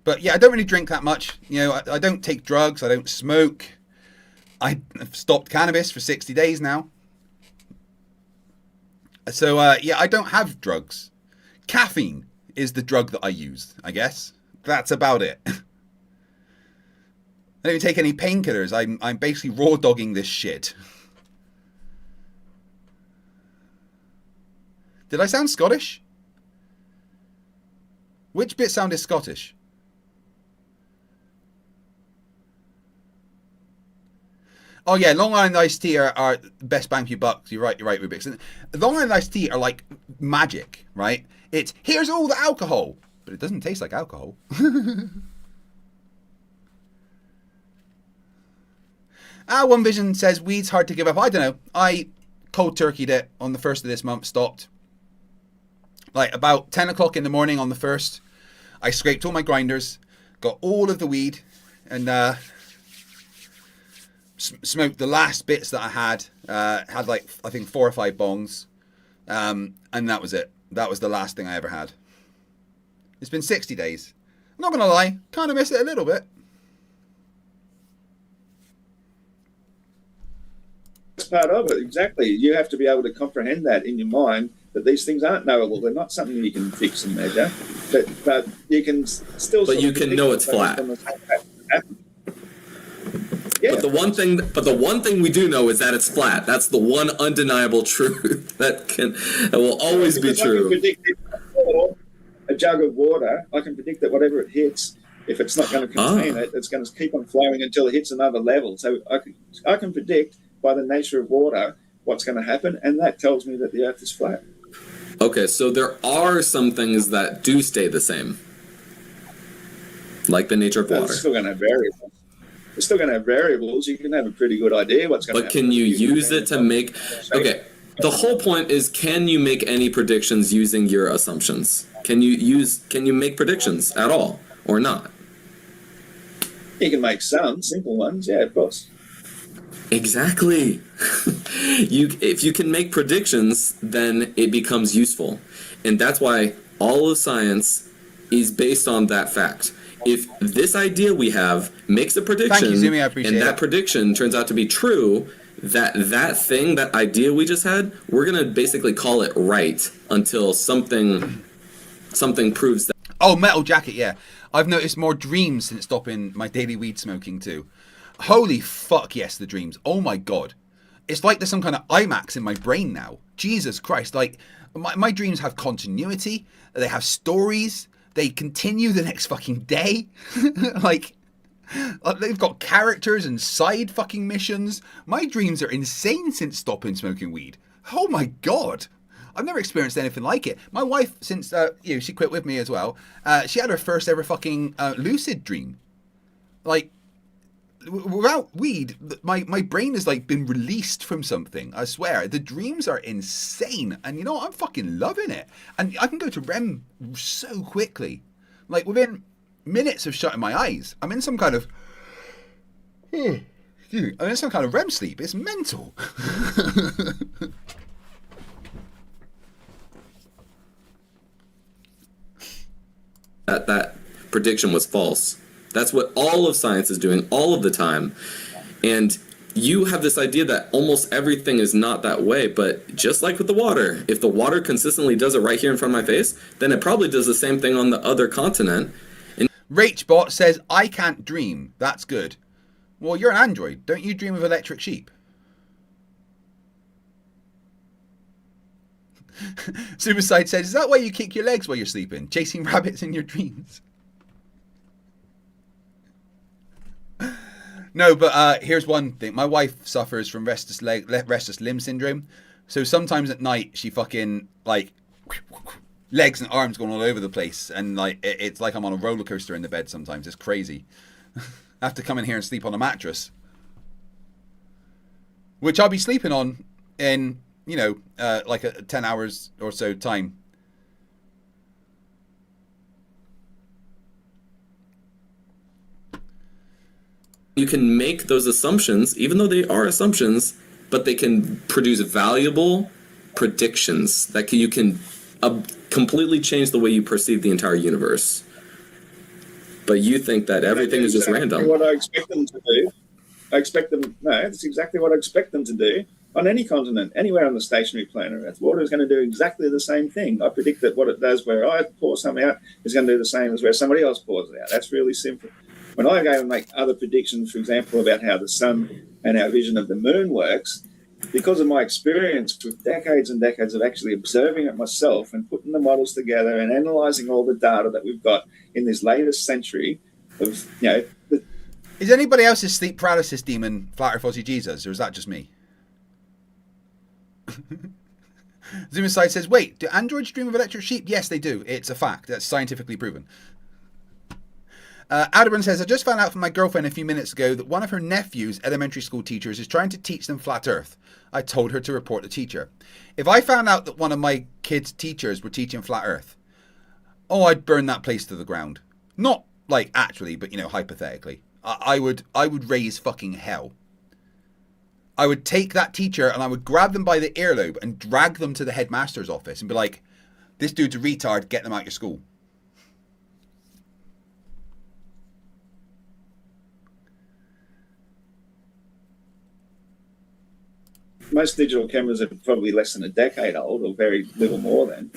But yeah, I don't really drink that much. You know, I don't take drugs. I don't smoke. I've stopped cannabis for 60 days now. So, yeah, I don't have drugs. Caffeine is the drug that I use, I guess. That's about it. I don't even take any painkillers. I'm basically raw dogging this shit. Did I sound Scottish? Which bit sounded Scottish? Oh yeah, Long Island iced tea are best bang for your bucks. You're right, Rubiks. And Long Island iced tea are like magic, right? It's here's all the alcohol, but it doesn't taste like alcohol. One Vision says weed's hard to give up. I don't know. I cold turkeyed it on the 1st of this month. Stopped. Like about 10 o'clock in the morning on the 1st, I scraped all my grinders, got all of the weed, and smoked the last bits that I had. Had like, I think 4 or 5 bongs. And that was it. That was the last thing I ever had. It's been 60 days. I'm not going to lie. Kind of miss it a little bit. That's part of it, exactly. You have to be able to comprehend that in your mind, that these things aren't knowable. They're not something you can fix and measure. But you can still... But you can know it's flat. Yeah. But the one thing we do know is that it's flat. That's the one undeniable truth that will always be true. I can predict a jug of water. I can predict that whatever it hits, if it's not going to contain it, it's going to keep on flowing until it hits another level. So I can predict by the nature of water what's going to happen, and that tells me that the Earth is flat. Okay, so there are some things that do stay the same, like the nature of water. It's still going to have variables. It's still going to have variables. You can have a pretty good idea what's going to happen. But can you use it to make... Okay, the whole point is, can you make any predictions using your assumptions? Can you make predictions at all, or not? You can make some simple ones, yeah, of course. Exactly. If you can make predictions, then it becomes useful. And that's why all of science is based on that fact. If this idea we have makes a prediction, thank you, Zumi, I appreciate and that it. prediction turns out to be true, that idea we just had, we're going to basically call it right until something proves that. Oh, Metal Jacket, yeah. I've noticed more dreams since stopping my daily weed smoking too. Holy fuck, yes, the dreams. Oh my god. It's like there's some kind of IMAX in my brain now. Jesus Christ. Like, my dreams have continuity. They have stories. They continue the next fucking day. like, they've got characters and side fucking missions. My dreams are insane since stopping smoking weed. Oh my god. I've never experienced anything like it. My wife, since she quit with me as well, she had her first ever fucking lucid dream. Like, without weed, my brain has like been released from something. I swear, the dreams are insane, and you know what? I'm fucking loving it. And I can go to REM so quickly, like within minutes of shutting my eyes. I'm in some kind of REM sleep. It's mental. That prediction was false. That's what all of science is doing all of the time. And you have this idea that almost everything is not that way, but just like with the water, if the water consistently does it right here in front of my face, then it probably does the same thing on the other continent. Rachbot says, I can't dream. That's good. Well, you're an android. Don't you dream of electric sheep? Suicide says, is that why you kick your legs while you're sleeping? Chasing rabbits in your dreams? No, but here's one thing. My wife suffers from restless limb syndrome. So sometimes at night, she fucking, like, legs and arms going all over the place. And, like, it's like I'm on a roller coaster in the bed sometimes. It's crazy. I have to come in here and sleep on a mattress. Which I'll be sleeping on in, you know, like a 10 hours or so time. You can make those assumptions, even though they are assumptions, but they can produce valuable predictions that you can completely change the way you perceive the entire universe. But you think that everything is just random. What I expect them to do. That's exactly what I expect them to do on any continent, anywhere on the stationary planet Earth. Water is going to do exactly the same thing. I predict that what it does where I pour something out is going to do the same as where somebody else pours it out. That's really simple. When I go and make other predictions, for example, about how the sun and our vision of the moon works, because of my experience with decades and decades of actually observing it myself and putting the models together and analysing all the data that we've got in this latest century of, you know... Is anybody else's sleep paralysis demon Flat Earth Aussie Jesus, or is that just me? Zoomicide says, wait, do androids dream of electric sheep? Yes, they do. It's a fact. That's scientifically proven. Aldebaran says, I just found out from my girlfriend a few minutes ago that one of her nephew's elementary school teachers is trying to teach them flat earth. I told her to report the teacher. If I found out that one of my kids' teachers were teaching flat earth, oh, I'd burn that place to the ground. Not like actually, but, you know, hypothetically. I would raise fucking hell. I would take that teacher and I would grab them by the earlobe and drag them to the headmaster's office and be like, this dude's a retard, get them out of your school. Most digital cameras are probably less than a decade old, or very little more than.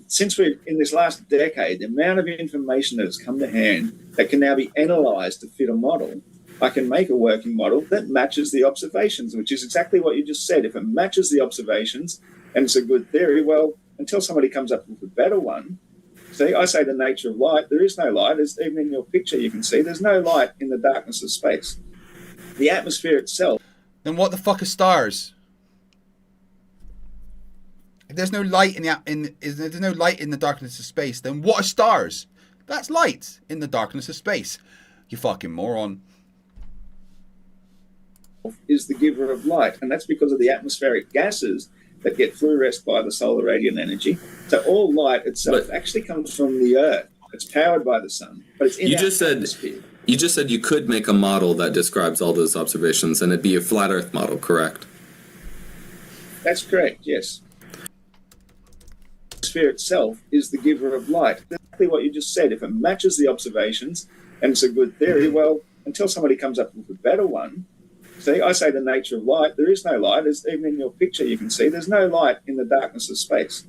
Since we've, in this last decade, the amount of information that has come to hand that can now be analysed to fit a model, I can make a working model that matches the observations, which is exactly what you just said. If it matches the observations and it's a good theory, well, until somebody comes up with a better one. See, I say the nature of light, there is no light. As even in your picture you can see, there's no light in the darkness of space. The atmosphere itself. Then what the fuck are stars? If there's no light there's no light in the darkness of space, then what are stars? That's light in the darkness of space. You fucking moron. Is the giver of light, and that's because of the atmospheric gases that get fluoresced by the solar radiant energy. So all light itself actually comes from the Earth. It's powered by the sun, but it's in You just said you could make a model that describes all those observations, and it'd be a flat Earth model, correct? That's correct. Yes. The atmosphere itself is the giver of light. That's exactly what you just said. If it matches the observations and it's a good theory, well, until somebody comes up with a better one. See, I say the nature of light, there is no light. As even in your picture you can see, there's no light in the darkness of space.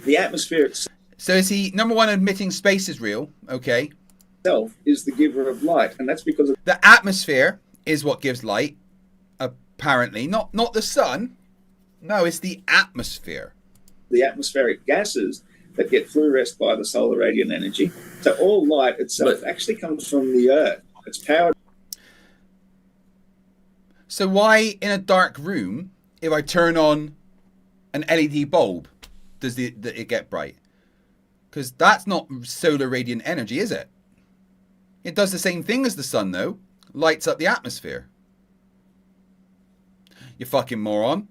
The atmosphere itself. So is he, number one, admitting space is real? Okay. Itself is the giver of light, and that's because of the atmosphere is what gives light, apparently. Not the sun. No, it's the atmosphere. The atmospheric gases that get fluoresced by the solar radiant energy. So all light itself actually comes from the Earth. It's powered. So why in a dark room, if I turn on an LED bulb, does it get bright? Because that's not solar radiant energy, is it? It does the same thing as the sun, though. Lights up the atmosphere. You fucking moron.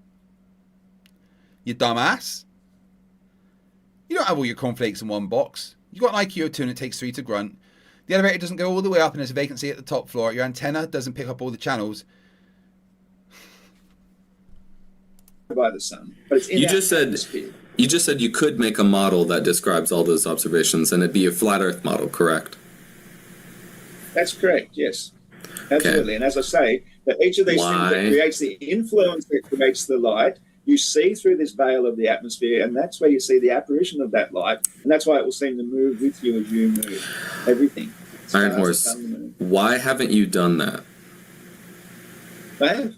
You dumbass. You don't have all your cornflakes in one box. You got an IQ of 2 and it takes 3 to grunt. The elevator doesn't go all the way up and there's a vacancy at the top floor. Your antenna doesn't pick up all the channels. By the sun, but it's in you just said you could make a model that describes all those observations, and it'd be a flat Earth model, correct? That's correct, yes. Absolutely. And as I say, that each of these things that creates the influence that creates the light, you see through this veil of the atmosphere, and that's where you see the apparition of that light, and that's why it will seem to move with you as you move. Everything. Iron Horse, why haven't you done that? I have.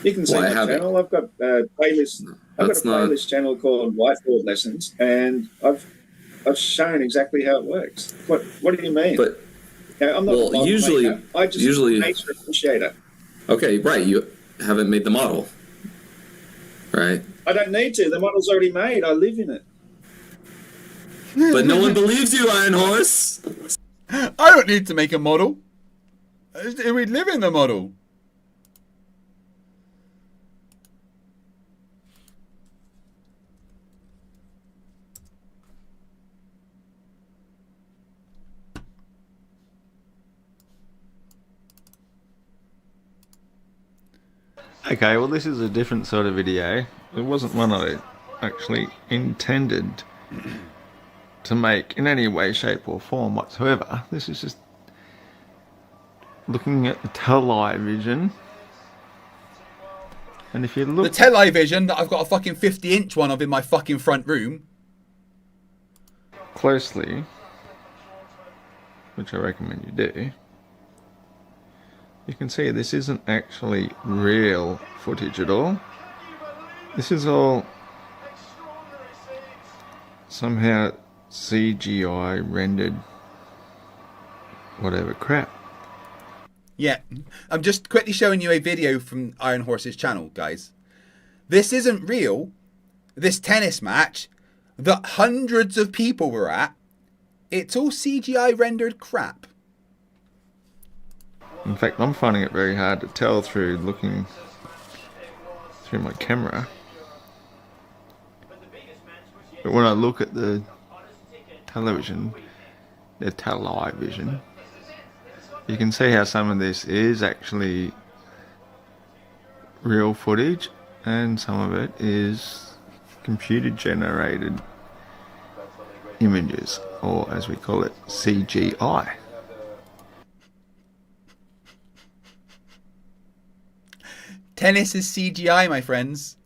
You can see my channel. I've got a playlist. I've got a playlist channel called Whiteboard Lessons, and I've shown exactly how it works. What do you mean? But I'm not a usually, maker. I just a nature appreciator. Okay, right. You haven't made the model, right? I don't need to. The model's already made. I live in it. But no one believes you, Iron Horse. I don't need to make a model. We live in the model. Okay, well this is a different sort of video. It wasn't one I actually intended to make in any way, shape or form whatsoever. This is just looking at the television. And if you look... The television that I've got a fucking 50-inch one of in my fucking front room. Closely, which I recommend you do, you can see this isn't actually real footage at all. This is all somehow CGI rendered whatever crap. Yeah, I'm just quickly showing you a video from Iron Horse's channel, guys. This isn't real. This tennis match that hundreds of people were at, it's all CGI rendered crap. In fact, I'm finding it very hard to tell through looking through my camera. But when I look at the television, the television, you can see how some of this is actually real footage and some of it is computer generated images, or as we call it, CGI. Tennis is CGI, my friends.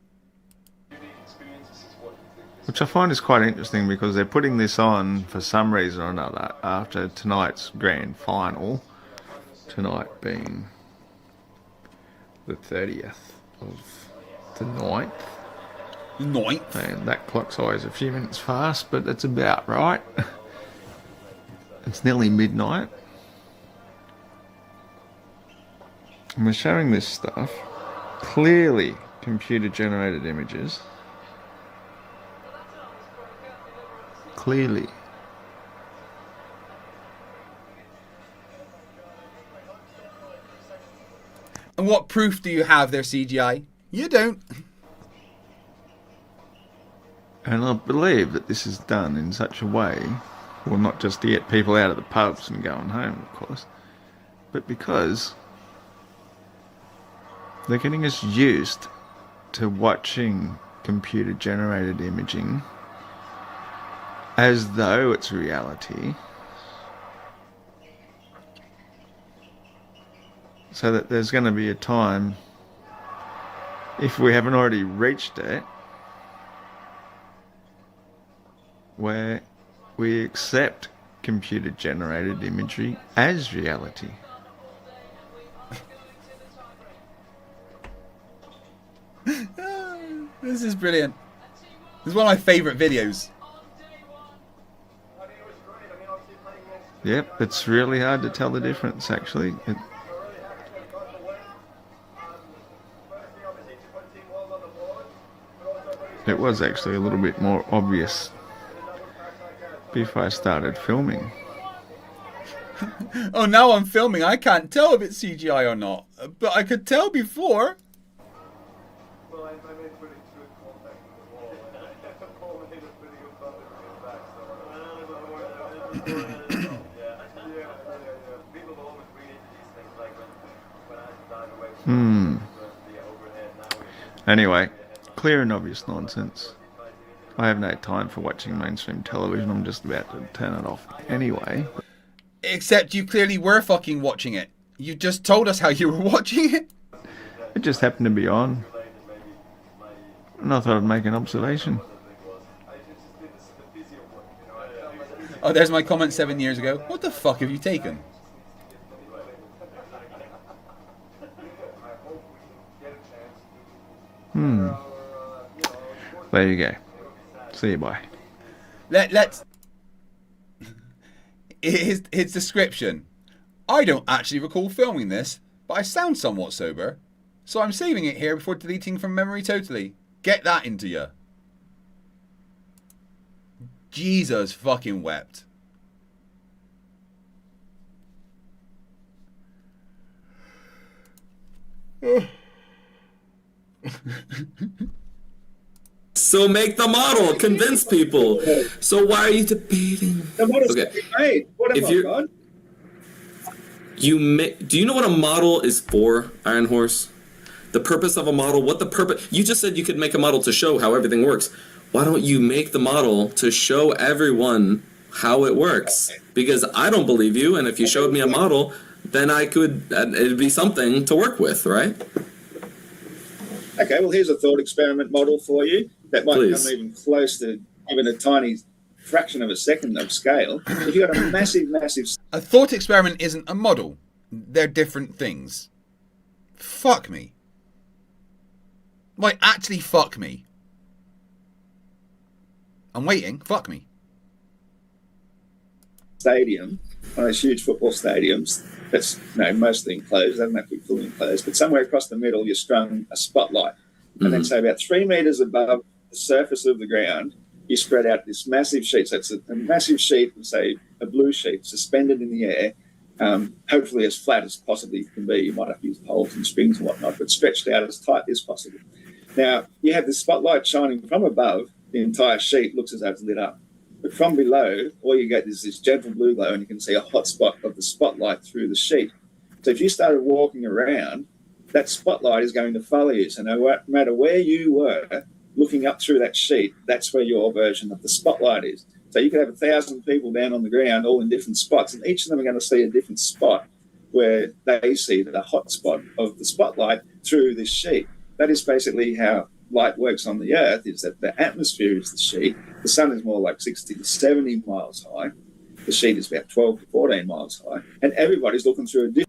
Which I find is quite interesting because they're putting this on for some reason or another after tonight's grand final. Tonight being the 30th of the 9th. And that clock's always a few minutes fast, but that's about right. It's nearly midnight. And we're showing this stuff. Clearly computer generated images. Clearly. And what proof do you have they're CGI? You don't. And I believe that this is done in such a way, well, not just to get people out of the pubs and going home, of course, but because they're getting us used to watching computer generated imaging as though it's reality, so that there's going to be a time, if we haven't already reached it, where we accept computer generated imagery as reality. This is brilliant. This is one of my favourite videos. Yep, it's really hard to tell the difference, actually. It was actually a little bit more obvious before I started filming. Oh, now I'm filming. I can't tell if it's CGI or not. But I could tell before. Anyway, clear and obvious nonsense. I have no time for watching mainstream television. I'm just about to turn it off anyway. Except you clearly were fucking watching it. You just told us how you were watching it. It just happened to be on. And I thought I'd make an observation. Oh, there's my comment 7 years ago. What the fuck have you taken? There you go. See you, bye. Let's... His description. I don't actually recall filming this, but I sound somewhat sober, so I'm saving it here before deleting from memory totally. Get that into you. Jesus fucking wept. So make the model, convince people. So why are you debating? The model's Okay. made. What If have I you- got? Do you know what a model is for, Iron Horse? The purpose of a model, what the purpose... You just said you could make a model to show how everything works. Why don't you make the model to show everyone how it works? Because I don't believe you, and if you showed me a model, then I could... It'd be something to work with, right? Okay, well, here's a thought experiment model for you that might Please. come even close to even a tiny fraction of a second of scale. If you've got a massive A thought experiment isn't a model. They're different things. Fuck me. Like, actually fuck me. I'm waiting. Fuck me. stadium, one of those huge football stadiums that's mostly enclosed, doesn't have to be fully enclosed, but somewhere across the middle you strung a spotlight. And then, say, about 3 meters above the surface of the ground, you spread out this massive sheet. So it's a massive sheet, say a blue sheet, suspended in the air, hopefully as flat as possibly can be. You might have to use poles and strings and whatnot, but stretched out as tight as possible. Now, you have the spotlight shining from above, the entire sheet looks as though it's lit up. But from below, all you get is this gentle blue glow, and you can see a hot spot of the spotlight through the sheet. So if you started walking around, that spotlight is going to follow you. So no matter where you were looking up through that sheet, that's where your version of the spotlight is. So you could have 1,000 people down on the ground, all in different spots, and each of them are going to see a different spot where they see the hot spot of the spotlight through this sheet. That is basically how light works on the Earth, is that the atmosphere is the sheet. The sun is more like 60 to 70 miles high. The sheet is about 12 to 14 miles high. And everybody's looking through a different...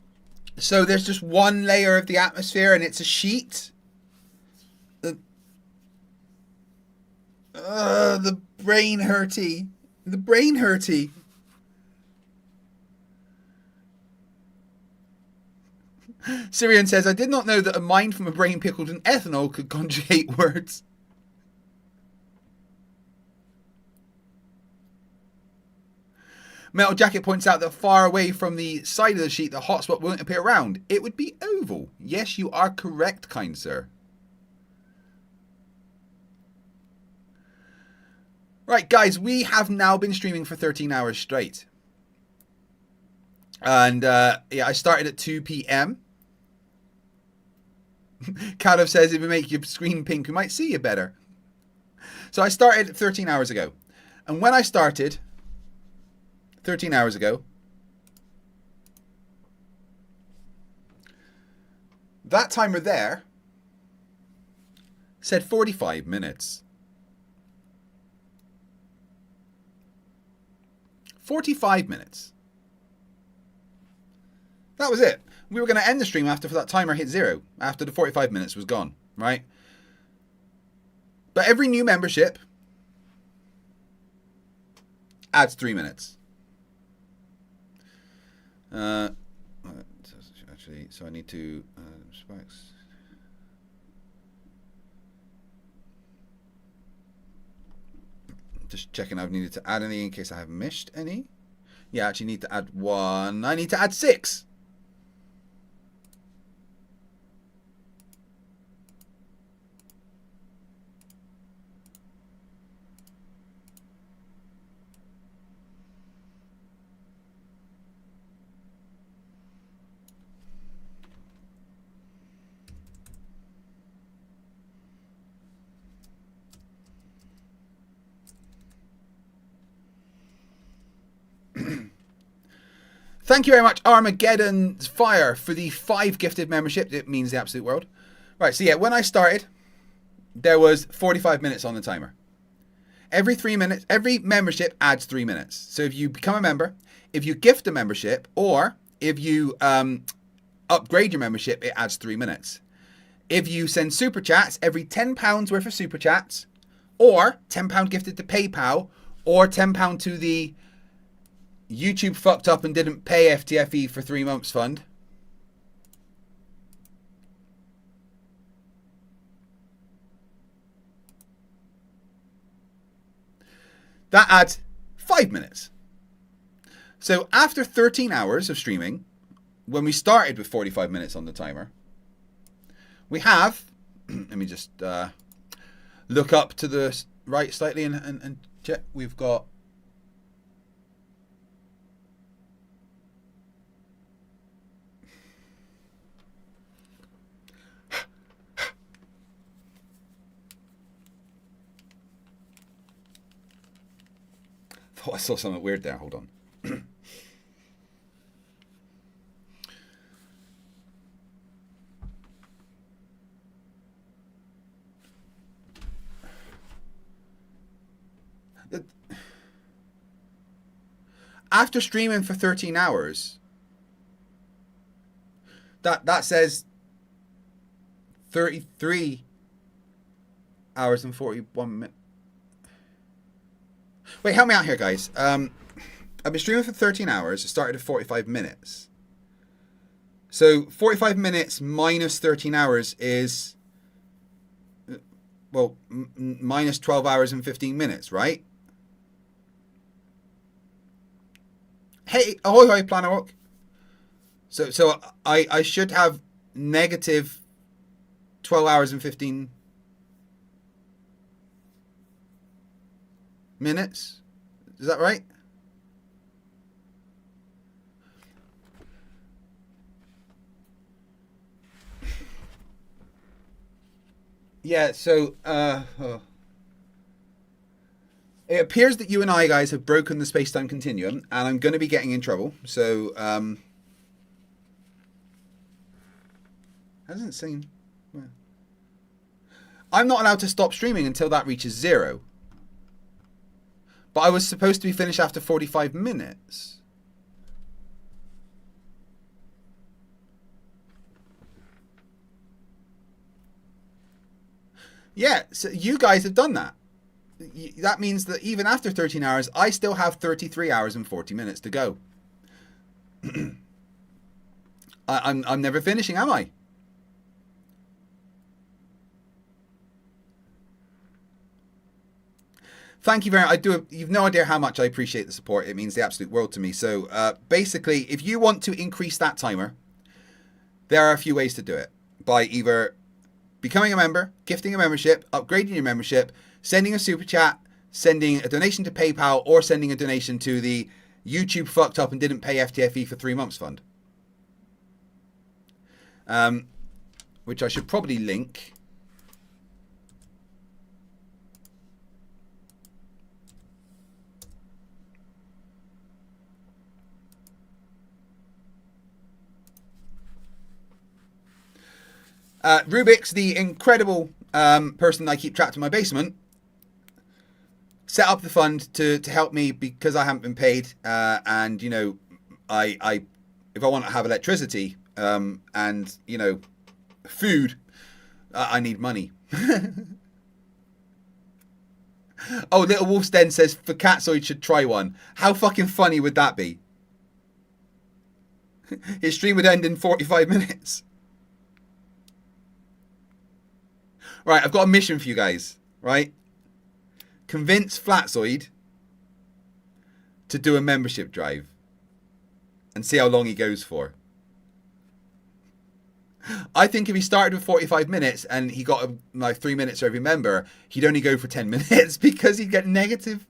So there's just one layer of the atmosphere and it's a sheet? The brain hurty. The brain hurty. Syrian says, I did not know that a mind from a brain pickled in ethanol could conjugate words. Metal Jacket points out that far away from the side of the sheet, the hotspot won't appear round. It would be oval. Yes, you are correct, kind sir. Right, guys, we have now been streaming for 13 hours straight. And, yeah, I started at 2 p.m. Caleb says, if we make your screen pink, we might see you better. So I started 13 hours ago. And when I started... 13 hours ago, that timer there said 45 minutes. 45 minutes. That was it. We were going to end the stream after that timer hit 0, after the 45 minutes was gone, right? But every new membership adds 3 minutes. Actually, so I need to specs. Just checking I've needed to add any in case I have missed any. Yeah, I actually need to add 1. I need to add 6. Thank you very much, Armageddon Fire, for the 5 gifted membership. It means the absolute world. Right, so yeah, when I started, there was 45 minutes on the timer. Every 3 minutes, every membership adds 3 minutes. So if you become a member, if you gift a membership, or if you upgrade your membership, it adds 3 minutes. If you send super chats, every £10 worth of super chats, or £10 gifted to PayPal, or £10 to the YouTube fucked up and didn't pay FTFE for 3 months fund. That adds 5 minutes. So after 13 hours of streaming, when we started with 45 minutes on the timer, we have, let me just look up to the right slightly and check. We've got I saw something weird there. Hold on. After streaming for 13 hours, that says 33 hours and 41 minutes. Wait, help me out here, guys. I've been streaming for 13 hours. It started at 45 minutes. So 45 minutes minus 13 hours is, well, minus 12 hours and 15 minutes, right? Hey, ahoy, hoy, Planawalk. So I should have negative 12 hours and 15 minutes. Is that right? Yeah, so it appears that you and I, guys, have broken the space-time continuum, and I'm going to be getting in trouble. So hasn't seemed. Well, I'm not allowed to stop streaming until that reaches 0. But I was supposed to be finished after 45 minutes. Yeah, so you guys have done that. That means that even after 13 hours, I still have 33 hours and 40 minutes to go. I'm never finishing, am I? Thank you very much. You've no idea how much I appreciate the support. It means the absolute world to me. So basically, if you want to increase that timer, there are a few ways to do it. By either becoming a member, gifting a membership, upgrading your membership, sending a super chat, sending a donation to PayPal, or sending a donation to the YouTube fucked up and didn't pay FTFE for 3 months fund. Which I should probably link. Rubiks, the incredible person I keep trapped in my basement, set up the fund to help me because I haven't been paid, and you know, I if I want to have electricity and you know, food, I need money. Oh, Little Wolf's Den says for Catsoid should try one. How fucking funny would that be? His stream would end in 45 minutes. Right, I've got a mission for you guys, right? Convince Flatzoid to do a membership drive and see how long he goes for. I think if he started with 45 minutes and he got like 3 minutes for every member, he'd only go for 10 minutes because he'd get negative.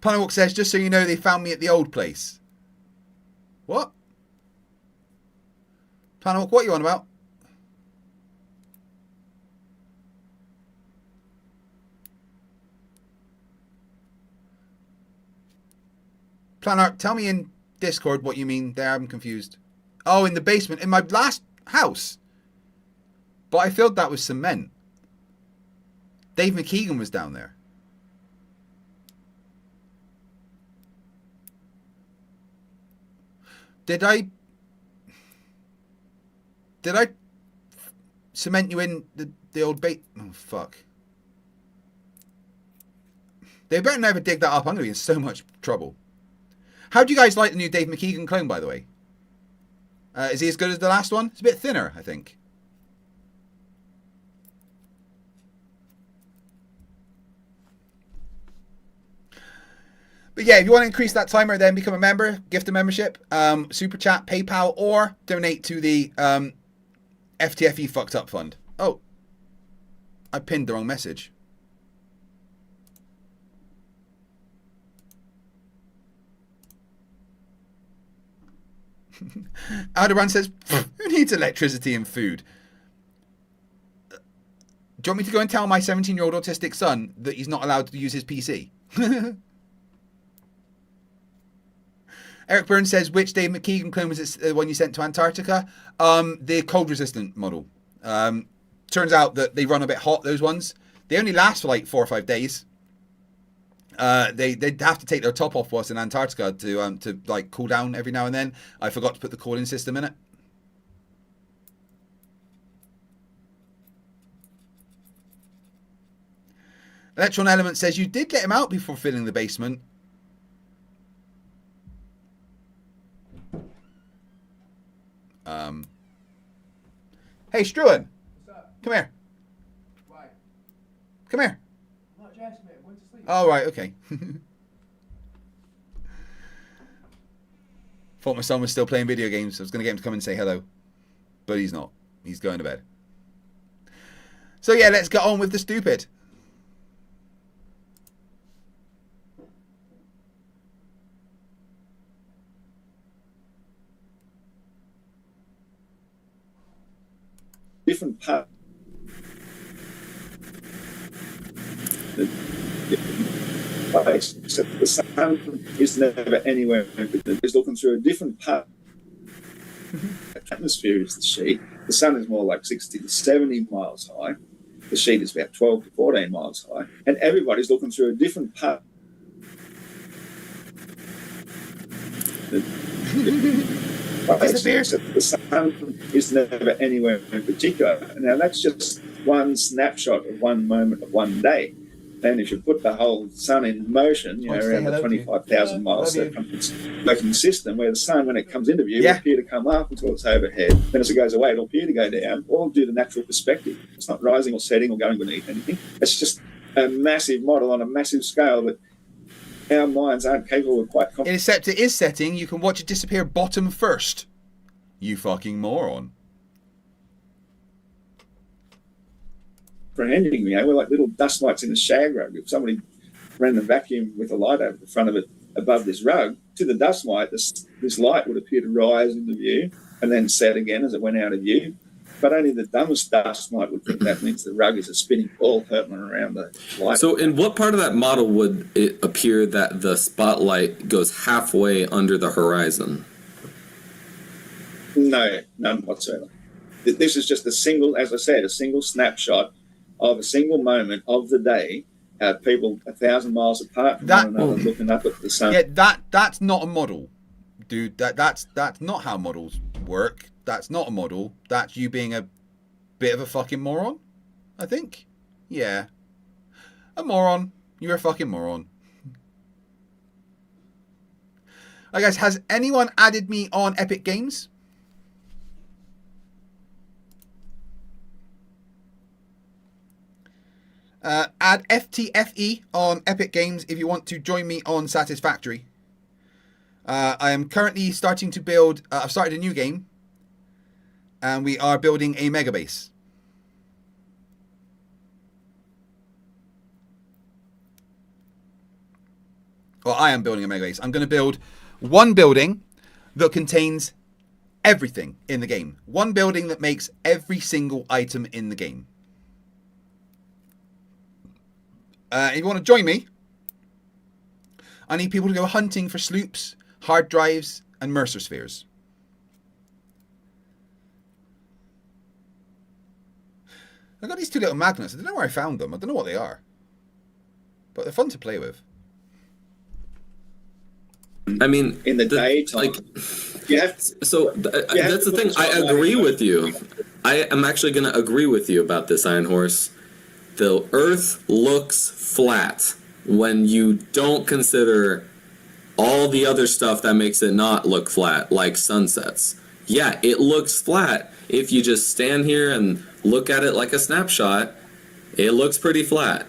Panawalk says, just so you know, they found me at the old place. What? Planawalk, what are you on about? Planar, tell me in Discord what you mean there. I'm confused. Oh, in the basement. In my last house. But I filled that with cement. Dave McKeegan was down there. Did I cement you in the old bait? Oh, fuck. They better never dig that up. I'm going to be in so much trouble. How do you guys like the new Dave McKeegan clone, by the way? Is he as good as the last one? It's a bit thinner, I think. But yeah, if you want to increase that timer, then become a member, gift a membership, super chat, PayPal, or donate to the FTFE fucked up fund. Oh, I pinned the wrong message. Aldebaran says, who needs electricity and food? Do you want me to go and tell my 17-year-old autistic son that he's not allowed to use his PC? Eric Burns says, which Dave McKeegan clone was it, the one you sent to Antarctica? The cold-resistant model. Turns out that they run a bit hot, those ones. They only last for like 4 or 5 days. They'd have to take their top off whilst in Antarctica to like cool down every now and then. I forgot to put the cooling system in it. Electron Element says, you did let him out before filling the basement. Hey, Struan. What's up? Come here. Why? Come here. I'm not dressed, mate. I went to sleep. Oh, right, okay. Thought my son was still playing video games. I was going to get him to come and say hello. But he's not. He's going to bed. So yeah, let's get on with the stupid. Different part. Except the sun is never anywhere. It's looking through a different part. The atmosphere is the sheet. The sun is more like 60 to 70 miles high. The sheet is about 12 to 14 miles high. And everybody's looking through a different part. Except the sun is never anywhere in particular. Now that's just one snapshot of one moment of one day. And if you put the whole sun in motion, you know, around the 25,000 miles circumference system, where the sun, when it comes into view, will appear to come up until it's overhead. Then as it goes away, it'll appear to go down, all due to natural perspective. It's not rising or setting or going beneath anything. It's just a massive model on a massive scale that our minds aren't capable of quite comprehending. Except it is setting, you can watch it disappear bottom first. You fucking moron. You know, we're like little dust mites in a shag rug. If somebody ran the vacuum with a light over the front of it above this rug, to the dust mite, this light would appear to rise into view and then set again as it went out of view. But only the dumbest dust mite would think that means the rug is a spinning ball hurtling around the light. So in what part of that model would it appear that the spotlight goes halfway under the horizon? No, none whatsoever. This is just a single, as I said, a single snapshot of a single moment of the day. People 1,000 miles apart from one another looking up at the sun. Yeah, that's not a model, dude. That's not how models work. That's not a model. That's you being a bit of a fucking moron, I think. Yeah. A moron. You're a fucking moron. Alright guys, has anyone added me on Epic Games? Add FTFE on Epic Games if you want to join me on Satisfactory. I am currently starting to build, I've started a new game, and we are building a mega base. Well, I am building a mega base. I'm going to build one building that contains everything in the game. One building that makes every single item in the game. If you want to join me, I need people to go hunting for sloops, hard drives, and Mercer spheres. I got these two little magnets. I don't know where I found them. I don't know what they are. But they're fun to play with. I mean, In the daytime. like, You have that's the to thing. put I spotlight agree on it. with you. I am actually going to agree with you about this, Iron Horse. The Earth looks flat when you don't consider all the other stuff that makes it not look flat, like sunsets. Yeah, it looks flat. If you just stand here and look at it like a snapshot, it looks pretty flat.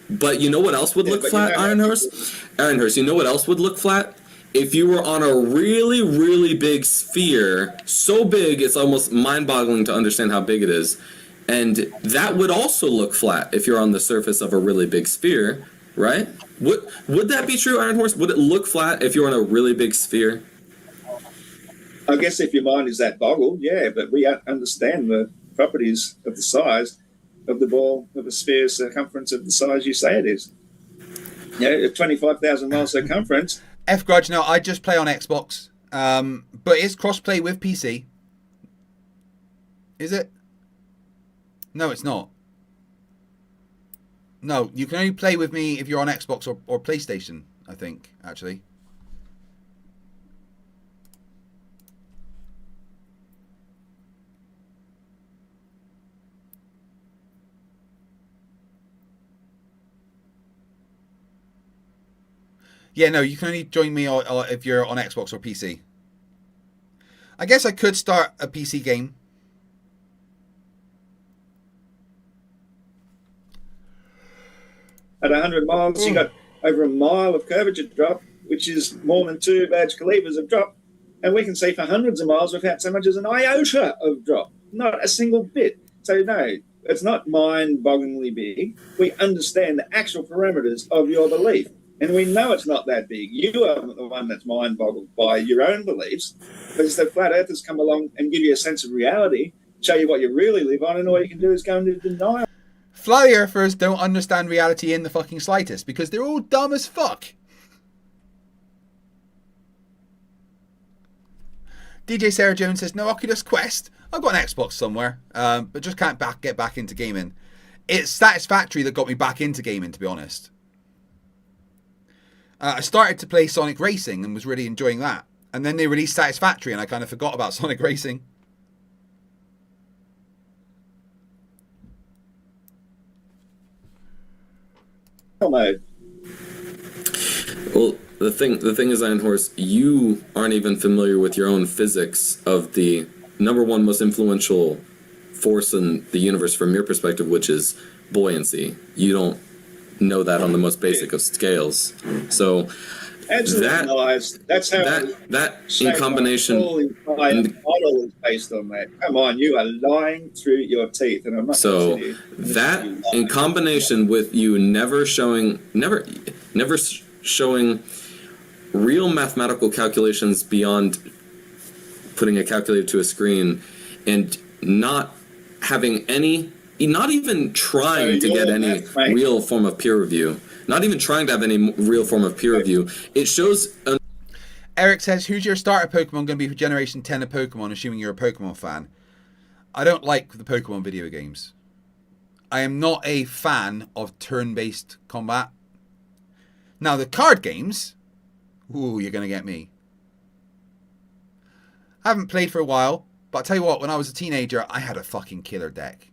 But you know what else would look but flat, you know- Iron Horse? Iron Horse, you know what else would look flat? If you were on a really, really big sphere, so big it's almost mind-boggling to understand how big it is, and that would also look flat if you're on the surface of a really big sphere, right? Would that be true, Iron Horse? Would it look flat if you're on a really big sphere? I guess if your mind is that boggled, yeah, but we understand the properties of the size of the ball, of a sphere's circumference of the size you say it is. Yeah, a 25,000 mile circumference. F Grudge, no, I just play on Xbox. But it's crossplay with PC. Is it? No, it's not. No, you can only play with me if you're on Xbox or PlayStation, I think, actually. Yeah, no, you can only join me if you're on Xbox or PC. I guess I could start a PC game. At 100 miles, you got over a mile of curvature drop, which is more than 2 badge calibers of drop. And we can see for hundreds of miles without so much as an iota of drop. Not a single bit. So, no, it's not mind-bogglingly big. We understand the actual parameters of your belief. And we know it's not that big. You are the one that's mind-boggled by your own beliefs. Because the flat earthers come along and give you a sense of reality, show you what you really live on, and all you can do is go into denial. Fly earthers don't understand reality in the fucking slightest because they're all dumb as fuck. DJ Sarah Jones says, no Oculus Quest. I've got an Xbox somewhere, but just can't get back into gaming. It's Satisfactory that got me back into gaming, to be honest. I started to play Sonic Racing and was really enjoying that. And then they released Satisfactory and I kind of forgot about Sonic Racing. Mode. Well, the thing is, Iron Horse, you aren't even familiar with your own physics of the number one most influential force in the universe from your perspective, which is buoyancy. You don't know that on the most basic of scales. So Absolutely lies. That's how that in combination model is based on that. Come on, you are lying through your teeth, and I'm not. So that in combination with you never showing real mathematical calculations beyond putting a calculator to a screen and not having any, not even trying to get any real form of peer review. Not even trying to have any real form of peer review. It shows... Eric says, who's your starter Pokemon going to be for Generation 10 of Pokemon, assuming you're a Pokemon fan? I don't like the Pokemon video games. I am not a fan of turn-based combat. Now, the card games... Ooh, you're going to get me. I haven't played for a while, but I'll tell you what, when I was a teenager, I had a fucking killer deck.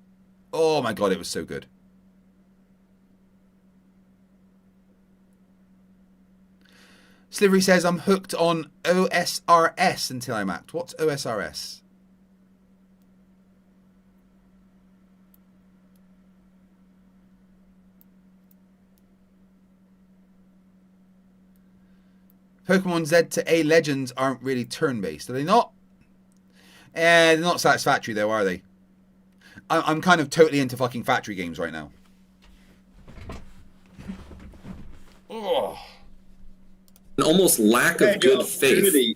Oh my god, it was so good. Slivery says, I'm hooked on OSRS until I'm act. What's OSRS? Pokemon Z to A Legends aren't really turn-based, are they not? They're not satisfactory though, are they? I'm kind of totally into fucking factory games right now. Oh. An almost lack of good faith.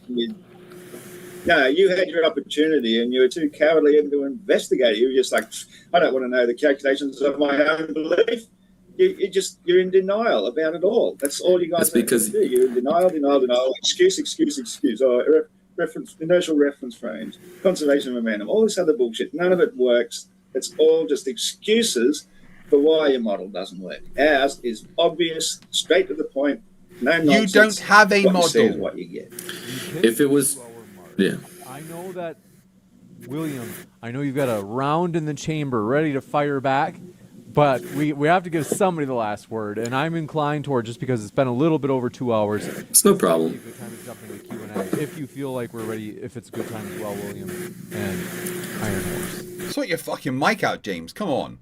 No, you had your opportunity and you were too cowardly even to investigate. You were just like, I don't want to know the calculations of my own belief. you're in denial about it all. That's all you guys That's because do. You're in denial, excuse, inertial reference frames, conservation of momentum, all this other bullshit. None of it works. It's all just excuses for why your model doesn't work. Ours is obvious, straight to the point, no nonsense. You don't have a what model. You see is what you get. if it was, yeah. I know that, William, I know you've got a round in the chamber ready to fire back, but we have to give somebody the last word, and I'm inclined toward, just because it's been a little bit over 2 hours. It's no problem. It's a good time to jump into Q&A. If you feel like we're ready, if it's a good time as well, William and Iron Horse. Sort your fucking mic out, James. Come on.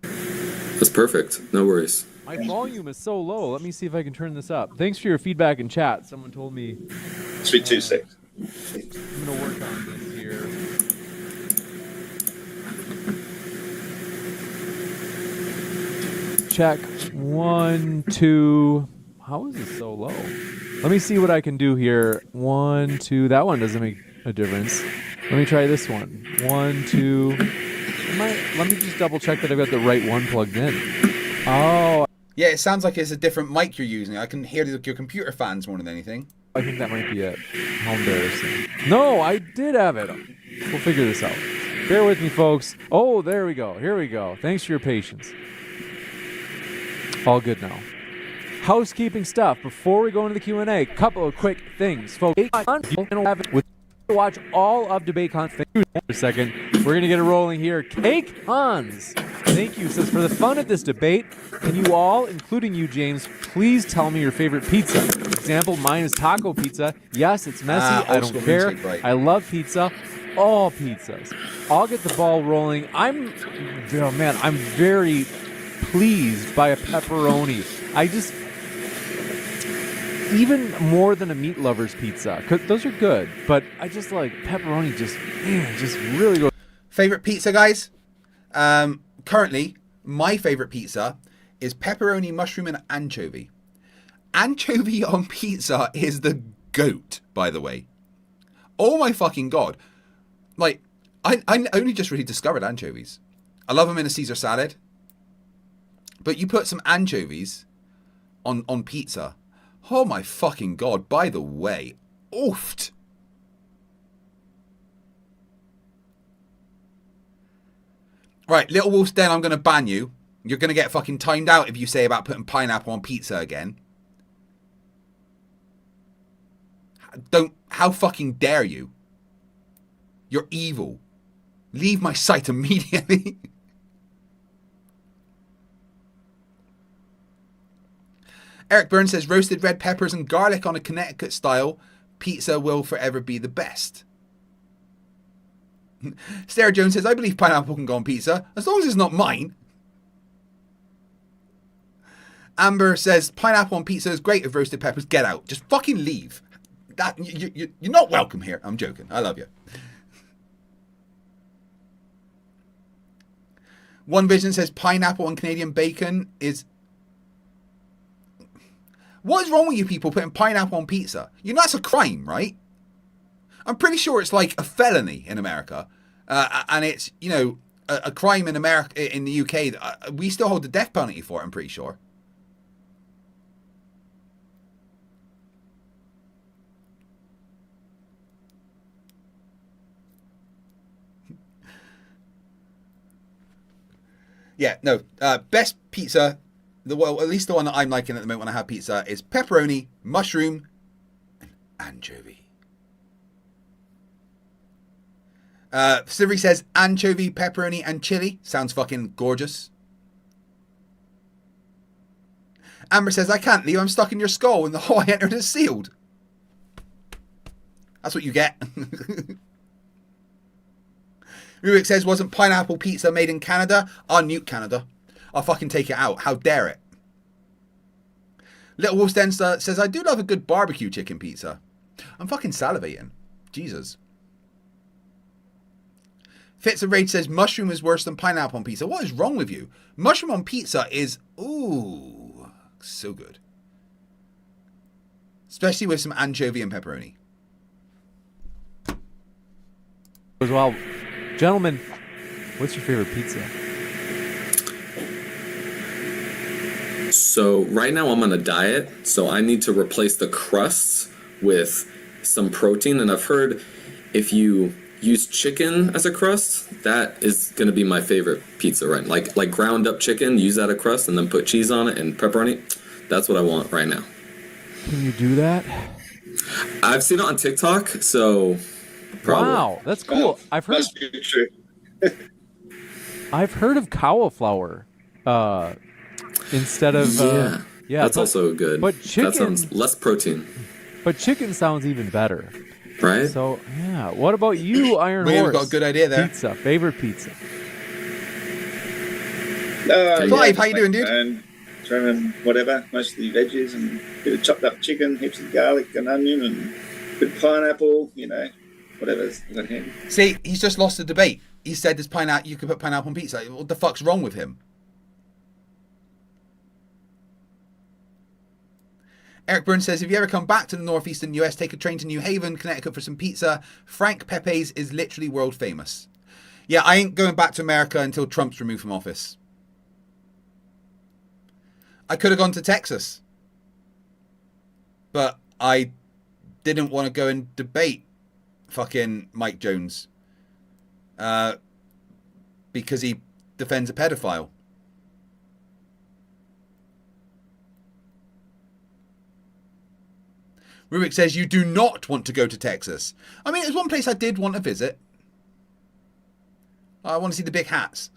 That's perfect. No worries. My volume is so low. Let me see if I can turn this up. Thanks for your feedback in chat. Someone told me. It's been 2 seconds. I'm going to work on this here. Check. 1, 2. How is it so low? Let me see what I can do here. 1, 2. That one doesn't make a difference. Let me try this one. 1, 2. Let me just double check that I've got the right one plugged in. Oh. Yeah, it sounds like it's a different mic you're using. I can hear your computer fans more than anything. I think that might be it. How embarrassing. No, I did have it. We'll figure this out. Bear with me, folks. Oh, there we go. Here we go. Thanks for your patience. All good now. Housekeeping stuff. Before we go into the Q&A, couple of quick things, folks. Watch all of DebateCon. Thank you for a second. We're going to get it rolling here. Cake Hans. Thank you. Says, for the fun of this debate, can you all, including you, James, please tell me your favorite pizza? Example, mine is taco pizza. Yes, it's messy. I don't care. I love pizza. All pizzas. I'll get the ball rolling. I'm very pleased by a pepperoni. Even more than a meat lover's pizza. 'Cause those are good, but I just like pepperoni. Just really goes. Favorite pizza, guys? Currently, my favorite pizza is pepperoni, mushroom, and anchovy. Anchovy on pizza is the goat, by the way. Oh my fucking god! Like, I only just really discovered anchovies. I love them in a Caesar salad, but you put some anchovies on pizza. Oh my fucking god, by the way. Oofed. Right, Little Wolf's Den, I'm going to ban you. You're going to get fucking timed out if you say about putting pineapple on pizza again. How fucking dare you? You're evil. Leave my site immediately. Eric Burns says, roasted red peppers and garlic on a Connecticut style pizza will forever be the best. Sarah Jones says, I believe pineapple can go on pizza, as long as it's not mine. Amber says, pineapple on pizza is great with roasted peppers. Get out. Just fucking leave. You're not welcome here. I'm joking. I love you. One Vision says, pineapple on Canadian bacon is... What is wrong with you people putting pineapple on pizza? You know that's a crime, right? I'm pretty sure it's like a felony in America. And it's, you know, a crime in America, in the UK. We still hold the death penalty for it, I'm pretty sure. Yeah, no. Best pizza... Well, at least the one that I'm liking at the moment when I have pizza is pepperoni, mushroom, and anchovy. Sivri says anchovy, pepperoni, and chili. Sounds fucking gorgeous. Amber says, I can't leave. I'm stuck in your skull and the hole I entered is sealed. That's what you get. Rubiks says, wasn't pineapple pizza made in Canada? I'll nuke Canada. I'll fucking take it out. How dare it? Little Wolf Stenster says, I do love a good barbecue chicken pizza. I'm fucking salivating. Jesus. Fits of Rage says, mushroom is worse than pineapple on pizza. What is wrong with you? Mushroom on pizza is, ooh, so good. Especially with some anchovy and pepperoni. As well. Gentlemen, what's your favorite pizza? So right now I'm on a diet, so I need to replace the crusts with some protein. And I've heard if you use chicken as a crust, that is going to be my favorite pizza, right? Like ground up chicken, use that as a crust, and then put cheese on it and pepperoni. That's what I want right now. Can you do that? I've seen it on TikTok, so probably. Wow, that's cool. I've heard. Must be true. I've heard of cauliflower instead of yeah. That's also good. But chicken, that sounds less protein. But chicken sounds even better. Right? So yeah. What about you, Iron We Horse? got a good idea there. Pizza, favorite pizza. Clive, how you doing, dude? And throwing whatever, mostly veggies and a bit of chopped up chicken, heaps of garlic and onion and a bit of pineapple, whatever's got handy. See, he's just lost the debate. He said there's pineapple. You could put pineapple on pizza. What the fuck's wrong with him? Eric Burns says, if you ever come back to the northeastern US, take a train to New Haven, Connecticut for some pizza. Frank Pepe's is literally world famous. Yeah, I ain't going back to America until Trump's removed from office. I could have gone to Texas. But I didn't want to go and debate fucking Mike Jones. Because he defends a pedophile. Rubik says, you do not want to go to Texas. I mean, it's one place I did want to visit. I want to see the big hats.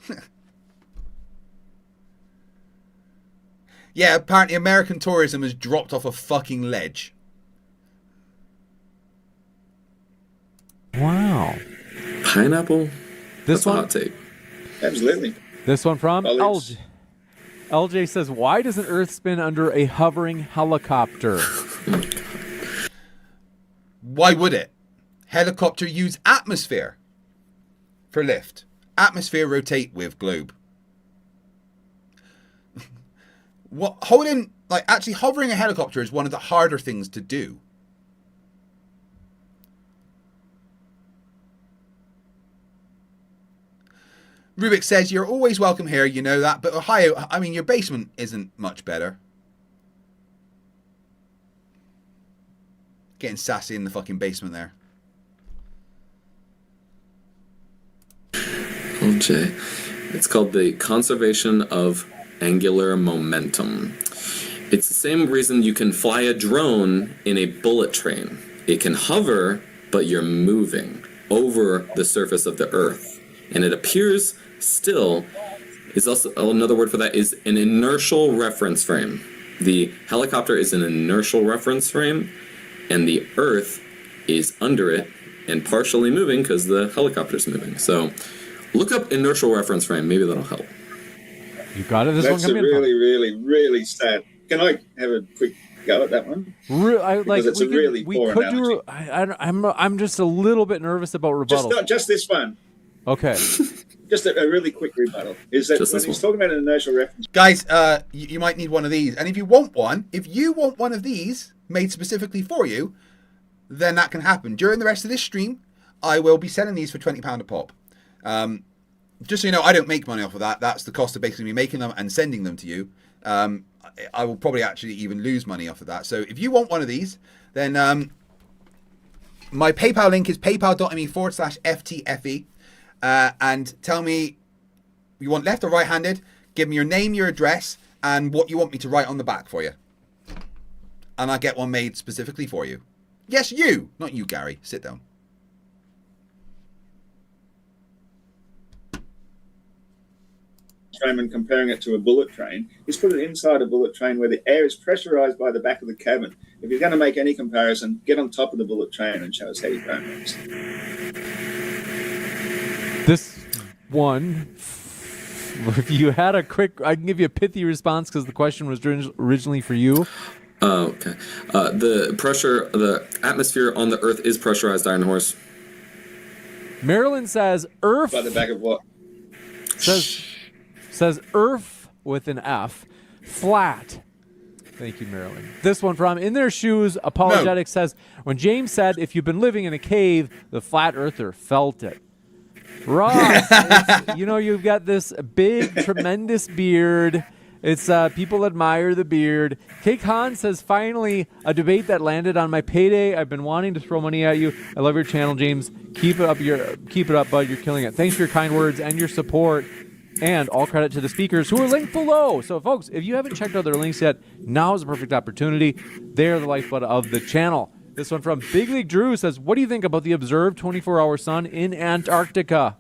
Yeah, apparently American tourism has dropped off a fucking ledge. Wow. Pineapple? This That's one? a hot take. Absolutely. This one from Olives. LJ. LJ says, why doesn't Earth spin under a hovering helicopter? Why would it? Helicopter use atmosphere for lift. Atmosphere rotate with globe. Actually hovering a helicopter is one of the harder things to do. Rubik says, you're always welcome here, you know that, but Ohio, I mean, your basement isn't much better. Getting sassy in the fucking basement there. Okay. It's called the conservation of angular momentum. It's the same reason you can fly a drone in a bullet train. It can hover, but you're moving over the surface of the Earth. And it appears still, is also another word for that is an inertial reference frame. The helicopter is an inertial reference frame, and the Earth is under it and partially moving because the helicopter's moving. So look up inertial reference frame. Maybe that'll help. You got it. This That's one a really, really, really sad. Can I have a quick go at that one? Because it's a really poor analogy. I'm just a little bit nervous about rebuttal. Just this one. Okay. Just a really quick rebuttal. Is that when he's talking about an inertial reference? Guys, you might need one of these. And if you want one of these made specifically for you, then that can happen. During the rest of this stream, I will be selling these for £20 a pop. Just so you know, I don't make money off of that. That's the cost of basically me making them and sending them to you. I will probably actually even lose money off of that. So if you want one of these, then my PayPal link is paypal.me/FTFE. And tell me you want left or right-handed. Give me your name, your address, and what you want me to write on the back for you. And I'll get one made specifically for you. Yes, you. Not you, Gary. Sit down. And comparing it to a bullet train, he's put it inside a bullet train where the air is pressurized by the back of the cabin. If you're going to make any comparison, get on top of the bullet train and show us how your phone works. This one, if you had a quick, I can give you a pithy response because the question was originally for you. Oh, okay. The atmosphere on the Earth is pressurized, Iron Horse. Marilyn says Earth. By the back of what? Says Earth with an F, flat. Thank you, Marilyn. This one from In Their Shoes, Apologetic says, when James said, if you've been living in a cave, the flat earther felt it. Ross, you've got this big, tremendous beard. It's people admire the beard. Cake Han says, finally, a debate that landed on my payday. I've been wanting to throw money at you. I love your channel, James. Keep it up, bud. You're killing it. Thanks for your kind words and your support. And all credit to the speakers who are linked below. So, folks, if you haven't checked out their links yet, now is the perfect opportunity. They're the lifeblood of the channel. This one from Big League Drew says, what do you think about the observed 24-hour sun in Antarctica?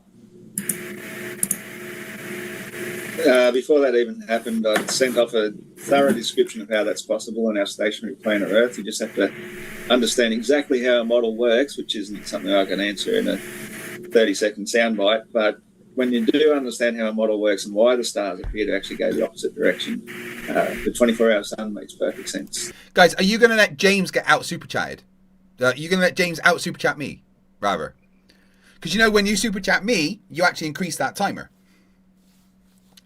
Before that even happened, I sent off a thorough description of how that's possible on our stationary planet Earth. You just have to understand exactly how a model works, which isn't something I can answer in a 30-second soundbite. But when you do understand how a model works and why the stars appear to actually go the opposite direction, the 24-hour sun makes perfect sense. Guys, are you going to let James get out super chatted? Are you going to let James out super chat me, rather? Because, you know, when you super chat me, you actually increase that timer.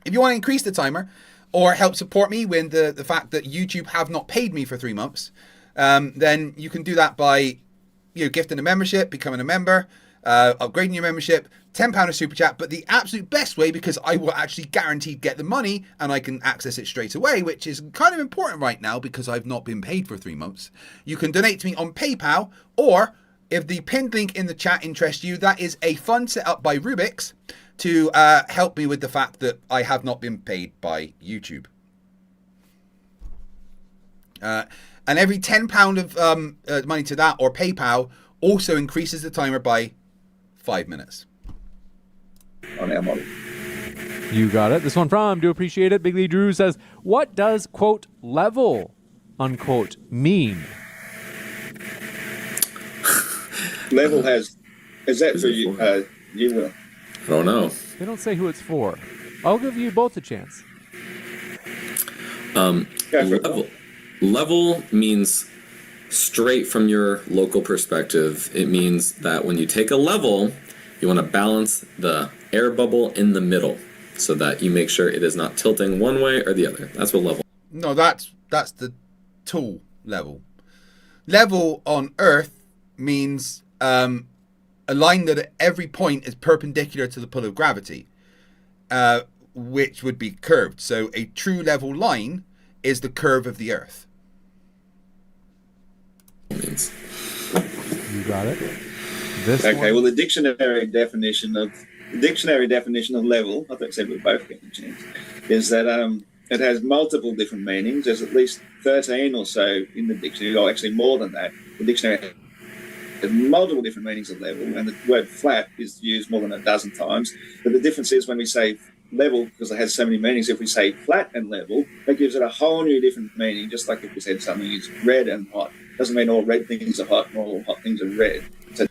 If you want to increase the timer or help support me with the fact that YouTube have not paid me for 3 months, then you can do that by, gifting a membership, becoming a member, upgrading your membership, £10 a super chat. But the absolute best way, because I will actually guaranteed get the money and I can access it straight away, which is kind of important right now because I've not been paid for 3 months. You can donate to me on PayPal, or if the pinned link in the chat interests you, that is a fund set up by Rubiks to help me with the fact that I have not been paid by YouTube. And every £10 of money to that or PayPal also increases the timer by 5 minutes. On our model. You got it. This one from Do Appreciate It. Big Lee Drew says, what does, quote, level, unquote, mean? Level is that for you? You will. I don't know. They don't say who it's for. I'll give you both a chance. Level means straight from your local perspective. It means that when you take a level, you want to balance the air bubble in the middle so that you make sure it is not tilting one way or the other. That's what level. No, that's the tool level. Level on Earth means a line that at every point is perpendicular to the pull of gravity, which would be curved. So a true level line is the curve of the Earth. You got it. Well, the dictionary definition of level, I think I said we're both getting a chance, is that it has multiple different meanings. There's at least 13 or so in the dictionary, or actually more than that. The dictionary has multiple different meanings of level, and the word flat is used more than a dozen times. But the difference is when we say level, because it has so many meanings, if we say flat and level, that gives it a whole new different meaning, just like if we said something is red and hot. Doesn't mean all red things are hot and all hot things are red. So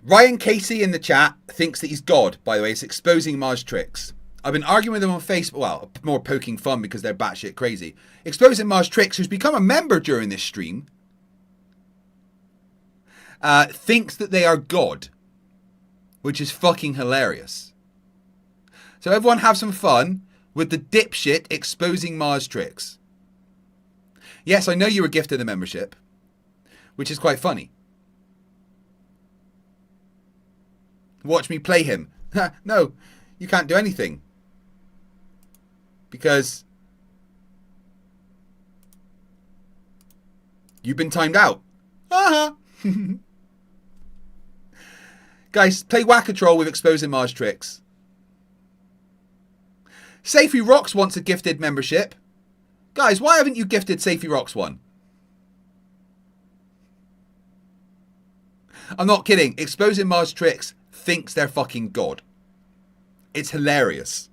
Ryan Casey in the chat thinks that he's God, by the way. It's exposing Mars tricks. I've been arguing with them on Facebook, well, more poking fun because they're batshit crazy. Exposing Mars tricks, who's become a member during this stream, thinks that they are God, which is fucking hilarious. So everyone have some fun with the dipshit exposing Mars tricks. Yes, I know you were gifted a membership, which is quite funny. Watch me play him. No, you can't do anything. Because you've been timed out. Guys, play Whack-A-Troll with exposing Mars tricks. Safety Rocks wants a gifted membership. Guys, why haven't you gifted Safety Rocks one? I'm not kidding. Exposing Mars tricks thinks they're fucking God. It's hilarious.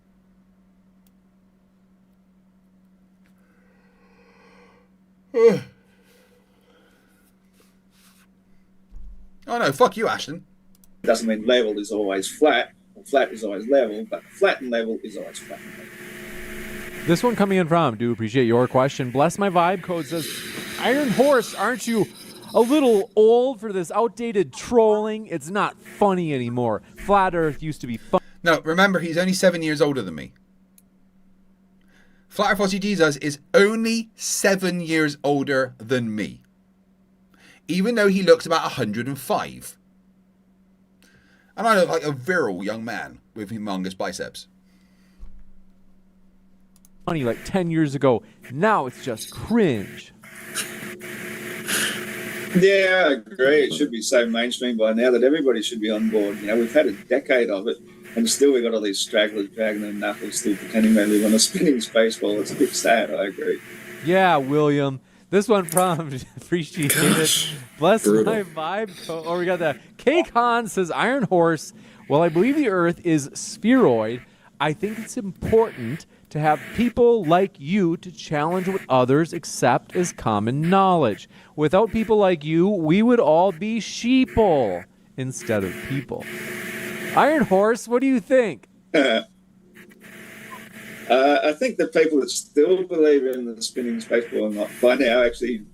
Oh no, fuck you, Ashton. it doesn't mean level is always flat, or flat is always level, but flat and level is always flat and level. This one coming in from, do appreciate your question. Bless My Vibe Code says, Iron Horse, aren't you a little old for this outdated trolling? It's not funny anymore. Flat Earth used to be fun. No, remember, he's only 7 years older than me. Flat Earth Aussie Jesus is only 7 years older than me. Even though he looks about 105. And I look like a virile young man with humongous biceps. funny like 10 years ago. Now it's just cringe. Yeah, I agree. It should be so mainstream by now that everybody should be on board. You know, we've had a decade of it, and still we've got all these stragglers dragging their knuckles, still pretending they live on a spinning space ball. It's a bit sad, I agree. Yeah, William. This one from appreciate it. Bless Brutal. my vibe. Oh, we got that. K-Con says Iron Horse. Well, I believe the Earth is spheroid. I think it's important to have people like you to challenge what others accept as common knowledge. Without people like you, we would all be sheeple instead of people. Iron Horse, what do you think? I think the people that still believe in the spinning space ball and not by now actually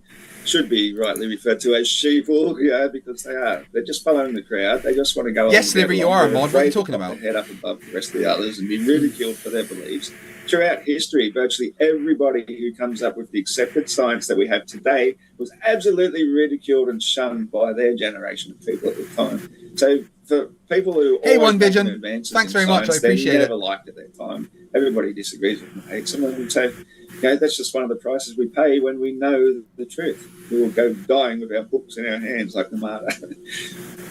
should be rightly referred to as sheeple, yeah, because they are. They're just following the crowd. They just want to go on. Yes, Sliver, you are, Mod. What are you talking about? Head up above the rest of the others and be ridiculed for their beliefs. Throughout history, virtually everybody who comes up with the accepted science that we have today was absolutely ridiculed and shunned by their generation of people at the time. So for people who Hey, always One make Vision. advances Thanks in very much. I science, appreciate they're it. never liked at that time. Everybody disagrees with them, hates them, and so that's just one of the prices we pay when we know the truth. We will go dying with our books in our hands like the martyr,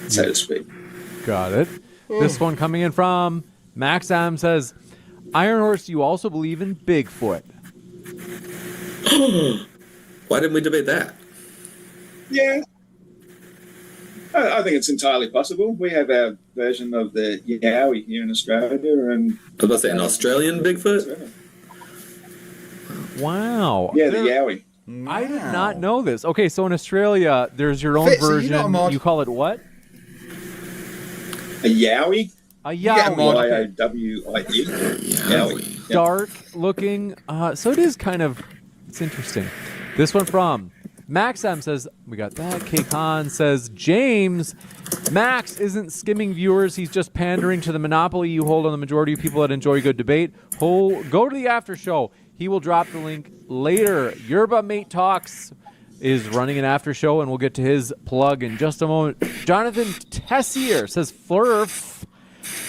so to speak. Got it. This one coming in from Max M says, Iron Horse, do you also believe in Bigfoot? Why didn't we debate that? Yeah. I think it's entirely possible. We have our version of the Yowie here in Australia, and I was about to say an Australian Bigfoot. Wow. yeah, the Yowie. I did not know this. Okay, so in Australia, there's your own Fitz, are you version. not a mod? You call it what? A Yowie? A get a Yowie. mod. Y-O-W-I-E. Yowie. Yeah. Dark looking. So it is kind of, it's interesting. This one from Max M says, we got that. K-Con says, James, Max isn't skimming viewers. He's just pandering to the monopoly you hold on the majority of people that enjoy good debate. Go to the after show. He will drop the link later. Yerba Mate Talks is running an after show, and we'll get to his plug in just a moment. Jonathan Tessier says, Flerf,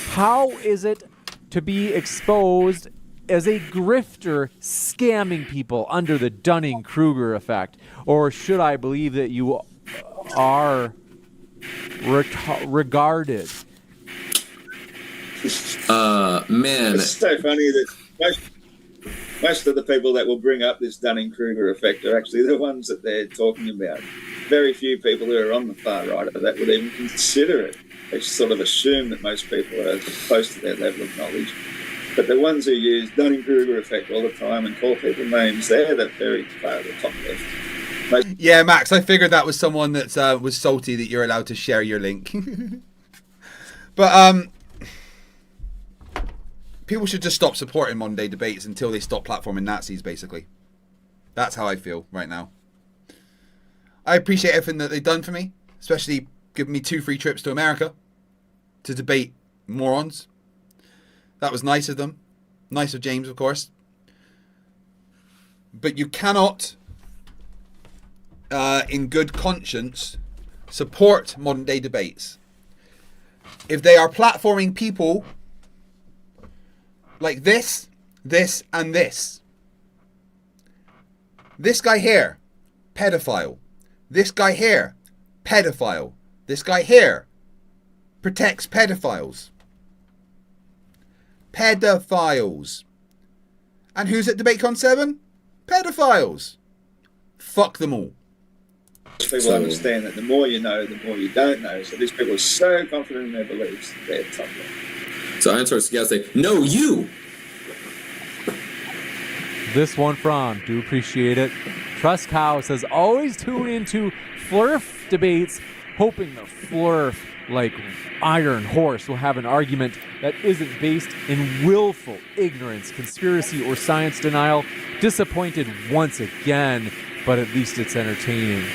how is it to be exposed as a grifter scamming people under the Dunning-Kruger effect? Or should I believe that you are regarded? Man. It's so funny that most of the people that will bring up this Dunning-Kruger effect are actually the ones that they're talking about. Very few people who are on the far right of that would even consider it. They sort of assume that most people are close to their level of knowledge. But the ones who use Dunning-Kruger effect all the time and call people names, they're the very far at the top left. Yeah, Max, I figured that was someone that was salty that you're allowed to share your link. But people should just stop supporting modern day debates until they stop platforming Nazis, basically. That's how I feel right now. I appreciate everything that they've done for me, especially giving me 2 free trips to America to debate morons. That was nice of them. Nice of James, of course. But you cannot, in good conscience, support modern day debates. If they are platforming people like this, and this. This guy here, pedophile. This guy here, pedophile. This guy here protects pedophiles. Pedophiles. And who's at DebateCon 7? Pedophiles. Fuck them all. People understand that the more you know, the more you don't know. So these people are so confident in their beliefs, they're top left. So I answer, you gotta say, no, you. This one from, do appreciate it. Trust Cow says, always tune into Flerf debates, hoping the Flerf, like Iron Horse, will have an argument that isn't based in willful ignorance, conspiracy, or science denial. Disappointed once again, but at least it's entertaining.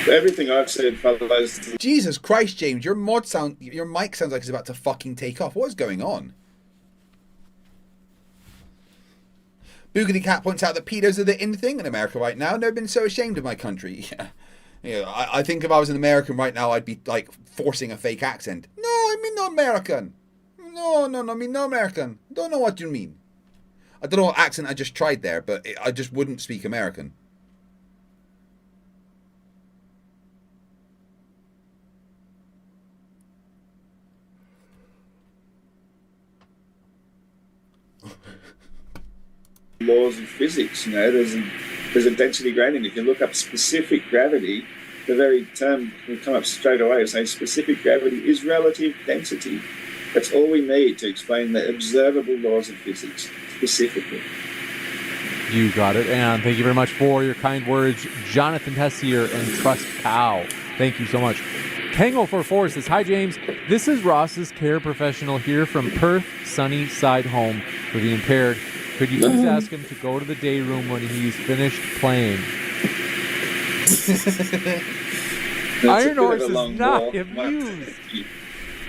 Everything I've said follows. Jesus Christ, James, your mic sounds like it's about to fucking take off. What is going on? Boogity Cat points out that pedos are the in thing in America right now. I've never been so ashamed of my country. Yeah, I think if I was an American right now, I'd be like forcing a fake accent. No, I mean no American. No, I mean no American. Don't know what you mean. I don't know what accent I just tried there, but I just wouldn't speak American. Laws of physics, there's a density gradient. If you look up specific gravity, the very term will come up straight away and say specific gravity is relative density. That's all we need to explain the observable laws of physics specifically. You got it. And thank you very much for your kind words, Jonathan Tessier and Trust Cow. Thank you so much. Tango44 says, hi, James. This is Ross's care professional here from Perth, sunny side home for the impaired. Could you please ask him to go to the day room when he's finished playing? Iron Horse is not amused.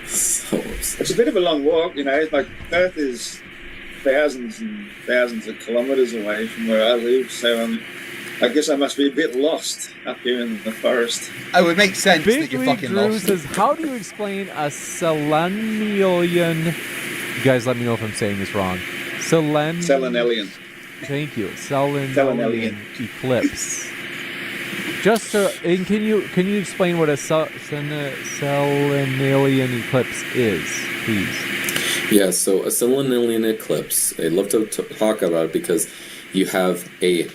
It's a bit of a long walk, like Perth is thousands and thousands of kilometres away from where I live, so I guess I must be a bit lost up here in the forest. It would make sense Big that you're League fucking Drew lost. says, how do you explain a selenium? You guys let me know if I'm saying this wrong. Selenelian. Thank you. Selenelian eclipse. Just to, and can you explain what a selenelian eclipse is, please? Yeah, so a selenelian eclipse, I love to talk about it because you have a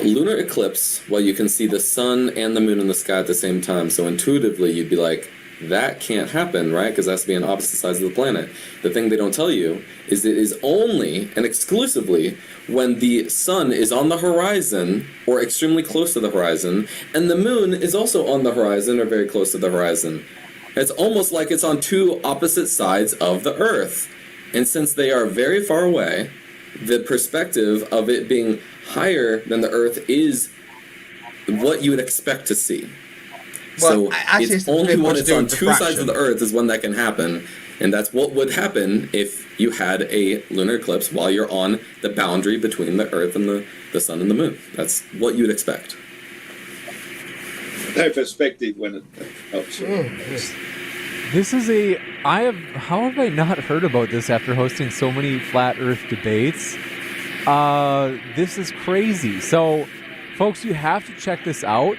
lunar eclipse while you can see the sun and the moon in the sky at the same time. So intuitively, you'd be like, that can't happen, right? Because it has to be on opposite sides of the planet. The thing they don't tell you is it is only and exclusively when the sun is on the horizon or extremely close to the horizon, and the moon is also on the horizon or very close to the horizon. It's almost like it's on two opposite sides of the Earth. And since they are very far away, the perspective of it being higher than the Earth is what you would expect to see. Well, so actually, it's only when it's on two sides diffraction. of the Earth is when that can happen. And that's what would happen if you had a lunar eclipse while you're on the boundary between the Earth and the Sun and the Moon. That's what you'd expect. No perspective when it helps. This is how have I not heard about this after hosting so many flat Earth debates? This is crazy. So, folks, you have to check this out.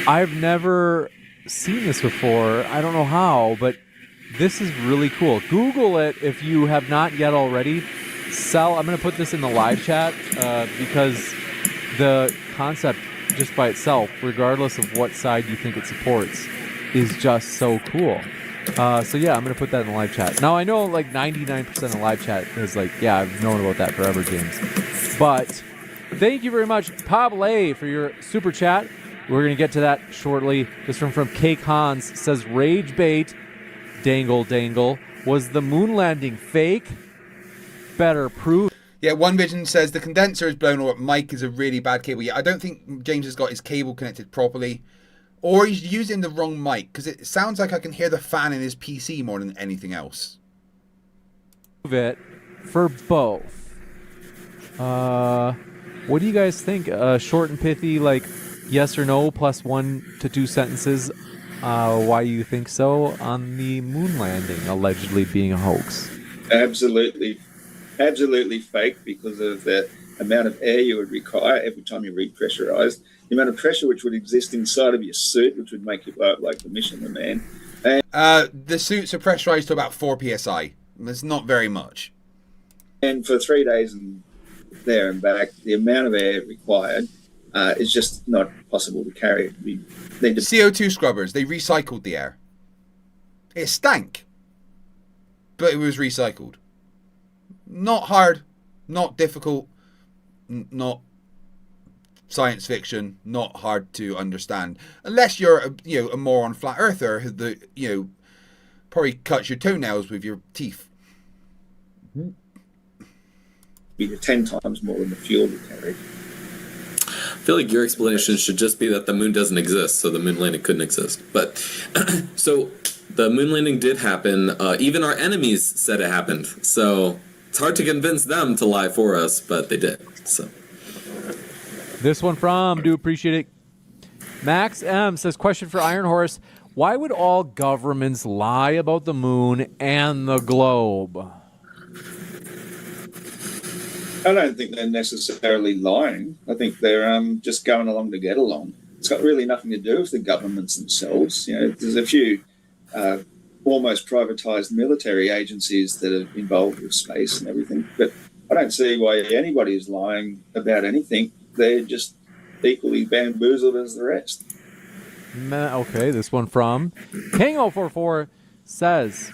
I've never seen this before. I don't know how, but this is really cool. Google it if you have not yet already. I'm going to put this in the live chat because the concept just by itself, regardless of what side you think it supports, is just so cool. So yeah, I'm going to put that in the live chat. Now, I know like 99% of the live chat is like, yeah, I've known about that forever, James. But thank you very much, Pablo, for your super chat. We're going to get to that shortly. This one from Cake Hans says, Rage Bait, dangle, was the moon landing fake? Better prove. Yeah, One Vision says the condenser is blown or mic is a really bad cable. Yeah, I don't think James has got his cable connected properly. Or he's using the wrong mic, because it sounds like I can hear the fan in his PC more than anything else. It for both. What do you guys think? Short and pithy, like yes or no, plus 1 to 2 sentences. Why you think so on the moon landing allegedly being a hoax? Absolutely fake because of the amount of air you would require every time you repressurize, the amount of pressure which would exist inside of your suit, which would make you blow up like the Michelin Man. And the suits are pressurized to about 4 psi. That's not very much. And for 3 days and there and back, the amount of air required is just not possible to carry. We need to CO2 scrubbers, they recycled the air. It stank, but it was recycled. Not hard, not difficult, not science fiction, not hard to understand. Unless you're a moron flat earther who probably cuts your toenails with your teeth. be 10 times more than the fuel we carried. I feel like your explanation should just be that the moon doesn't exist, so the moon landing couldn't exist. But so the moon landing did happen. Even our enemies said it happened. So it's hard to convince them to lie for us, but they did. So this one from, do appreciate it. Max M says, question for Iron Horse. Why would all governments lie about the moon and the globe? I don't think they're necessarily lying. I think they're just going along to get along. It's got really nothing to do with the governments themselves. You know, there's a few almost privatised military agencies that are involved with space and everything. But I don't see why anybody is lying about anything. They're just equally bamboozled as the rest. Okay, this one from King044 says,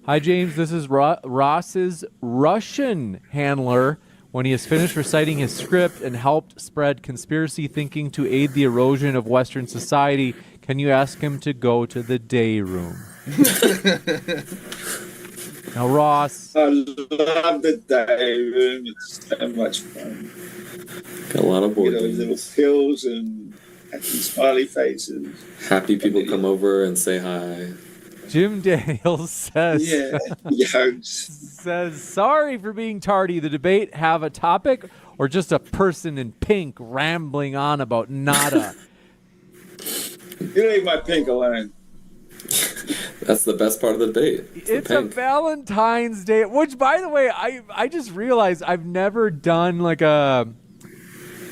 "Hi James, this is Ross's Russian handler. When he has finished reciting his script and helped spread conspiracy thinking to aid the erosion of Western society, can you ask him to go to the day room?" Now, Ross. I love the day room. It's so much fun. Got a lot of board You know, games. little pills and happy smiley faces. Happy people come over and say hi. Jim Daniels says, Yeah, says, "Sorry for being tardy. The debate have a topic or just a person in pink rambling on about nada?" You leave my pink alone. That's the best part of the debate. It's a Valentine's Day, which, by the way, I just realized I've never done like a...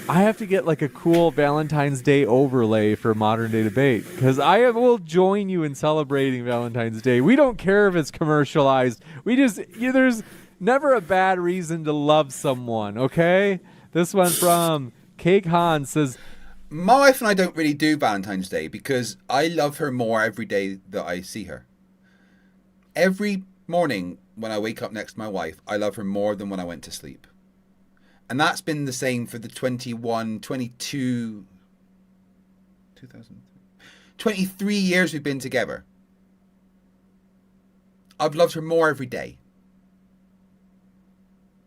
I have to get like a cool Valentine's Day overlay for modern day debate, because I will join you in celebrating Valentine's Day. We don't care if it's commercialized. We just... there's never a bad reason to love someone, okay? This one from Cake Han says... My wife and I don't really do Valentine's Day because I love her more every day that I see her. Every morning when I wake up next to my wife, I love her more than when I went to sleep. And that's been the same for the 23 years we've been together. I've loved her more every day.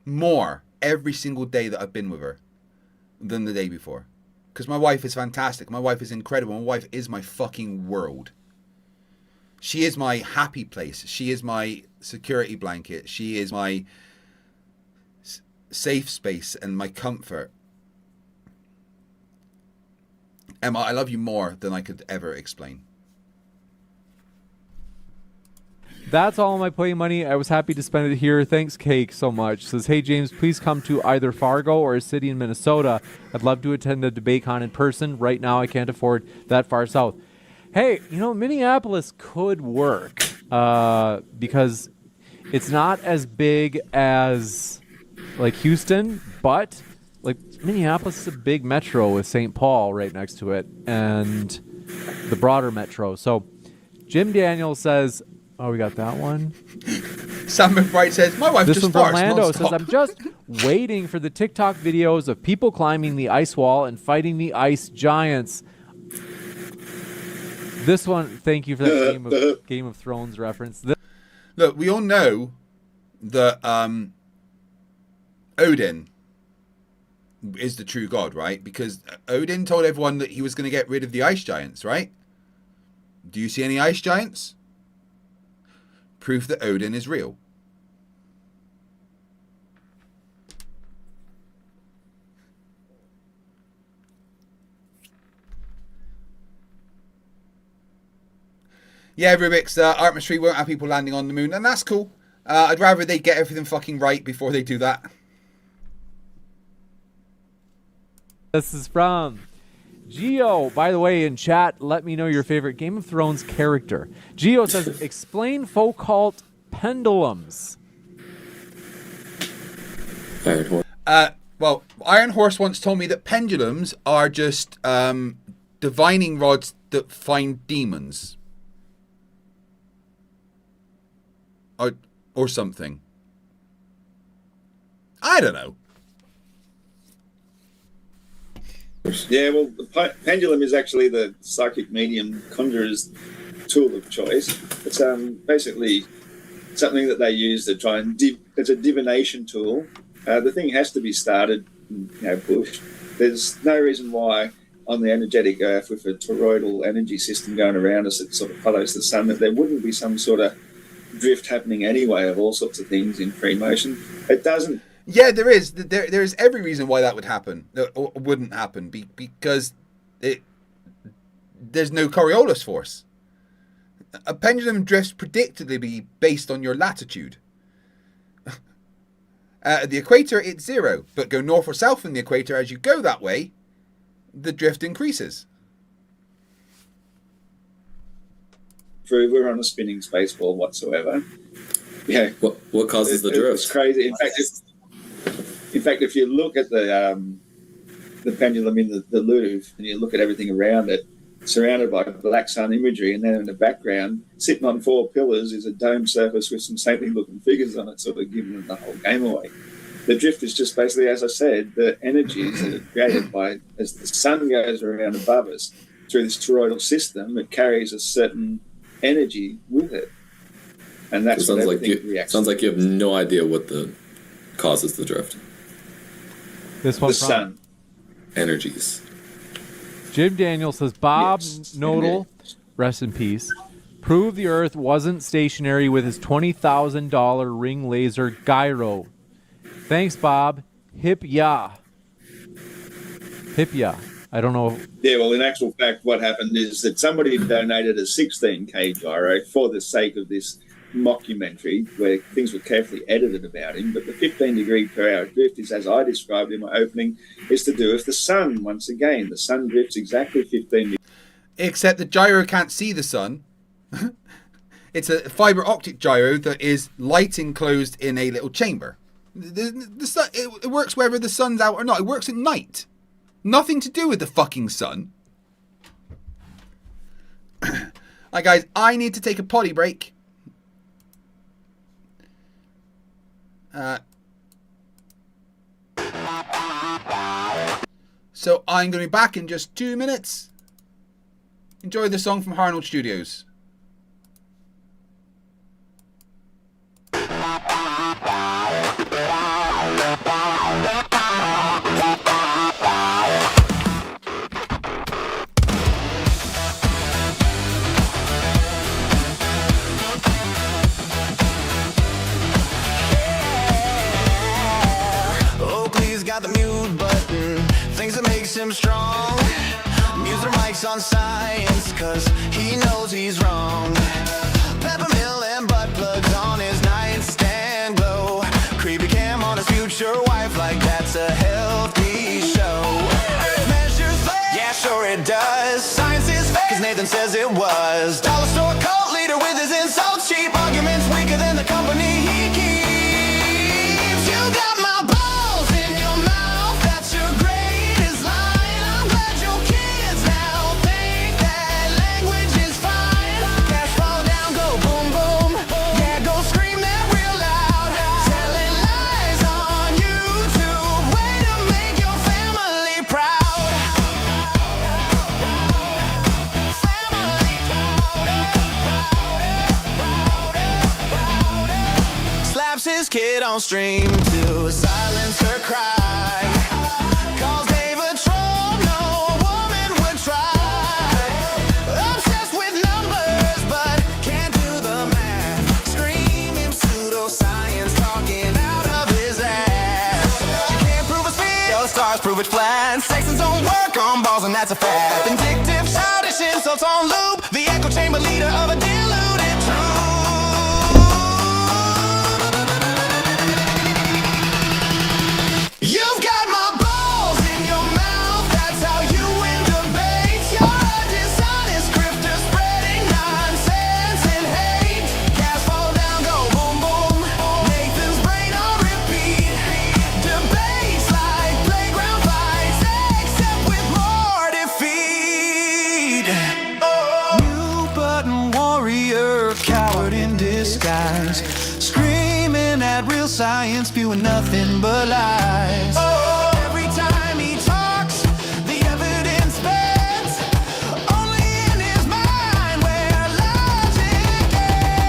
More every single day that I've been with her than the day before. Because my wife is fantastic. My wife is incredible. My wife is my fucking world. She is my happy place. She is my security blanket. She is my safe space and my comfort. Emma, I love you more than I could ever explain. That's all my play money. I was happy to spend it here. Thanks, Cake, so much. Says, "Hey, James, please come to either Fargo or a city in Minnesota. I'd love to attend a DebateCon in person. Right now, I can't afford that far south." Hey, you know, Minneapolis could work because it's not as big as, like, Houston, but, like, Minneapolis is a big metro with St. Paul right next to it and the broader metro. So, Jim Daniels says... Oh, we got that one. Sam McBride says, "My wife this just one from farts Lando non-stop." says, "I'm just waiting for the TikTok videos of people climbing the ice wall and fighting the ice giants." This one, thank you for that Game of Thrones reference. Look, we all know that Odin is the true god, right? Because Odin told everyone that he was going to get rid of the ice giants, right? Do you see any ice giants? Proof that Odin is real. Yeah, Rubiks, Artemis 3 won't have people landing on the moon, and that's cool. I'd rather they get everything fucking right before they do that. This is from Geo. By the way, in chat, let me know your favorite Game of Thrones character. Geo says, "Explain Foucault pendulums." Iron Horse. Well, Iron Horse once told me that pendulums are just divining rods that find demons. Or something. I don't know. Yeah, well, the pendulum is actually the psychic medium conjurer's tool of choice. It's basically something that they use to try and... it's a divination tool. The thing has to be started, pushed. There's no reason why on the energetic Earth with a toroidal energy system going around us that sort of follows the sun, that there wouldn't be some sort of drift happening anyway of all sorts of things in free motion. It doesn't... Yeah, there is. There is every reason why that would happen, or wouldn't happen, because there's no Coriolis force. A pendulum drifts predictably based on your latitude. At the equator, it's 0. But go north or south from the equator, as you go that way, the drift increases. We're on a spinning space ball whatsoever. Yeah. What causes the drift? It's crazy. In fact, if you look at the pendulum in the Louvre and you look at everything around it, surrounded by black sun imagery, and then in the background, sitting on 4 pillars, is a dome surface with some saintly-looking figures on it, sort of giving the whole game away. The drift is just basically, as I said, the energies that are created by, as the sun goes around above us through this toroidal system, it carries a certain energy with it, and that's So what sounds everything reacts. sounds like you have no idea what causes the drift. This one The from sun. Energies. Jim Daniel says, Bob Yes. Nodal, rest in peace, proved the Earth wasn't stationary with his $20,000 ring laser gyro. Thanks, Bob. Hip ya. Hip ya. I don't know. Yeah, well, in actual fact, what happened is that somebody donated a 16K gyro for the sake of this mockumentary where things were carefully edited about him. But the 15 degree per hour drift is, as I described in my opening, is to do with the sun. Once again, the sun drifts exactly 15 degrees. Except the gyro can't see the sun. It's a fiber optic gyro that is light enclosed in a little chamber. The sun, it works whether the sun's out or not. It works at night. Nothing to do with the fucking sun. Alright guys, I need to take a potty break. So I'm going to be back in just 2 minutes. Enjoy the song from Harnold Studios. Oakley's got the mute button, things that makes him strong. Music mics on science, cause he knows he's wrong. Peppermill and butt plugs on his nightstand glow. Creepy cam on his future wife, like that's a healthy show. Earth measures fake, yeah sure it does. Science is fake, cause Nathan says it was. Dollar store cult leader with his insults, cheap arguments weaker than the company he keeps. You got my balls in your mouth, that's your greatest line. I'm glad your kids now think that language is fine. Cash fall down, go boom boom, yeah go scream that real loud. Telling lies on YouTube, way to make your family proud. Slaps his kid on stream to silence her cry. Calls David Trump, no woman would try. Obsessed with numbers, but can't do the math. Screaming pseudoscience, talking out of his ass. She can't prove it's real, your stars prove it flat. Sexton's don't work on balls, and that's a fact. Vindictive, childish insults on loop. The echo chamber leader of a deluded truth. You've got my balls in your mouth, that's how you win debates. You're a dishonest grifter spreading nonsense and hate. Gas fall down, go boom boom. Nathan's brain on repeat. Debates like playground fights, except with more defeat. New button warrior, coward in disguise. Screaming at real science, spewing nothing but lies. Every time he talks, the evidence bends. Only in his mind where logic ends.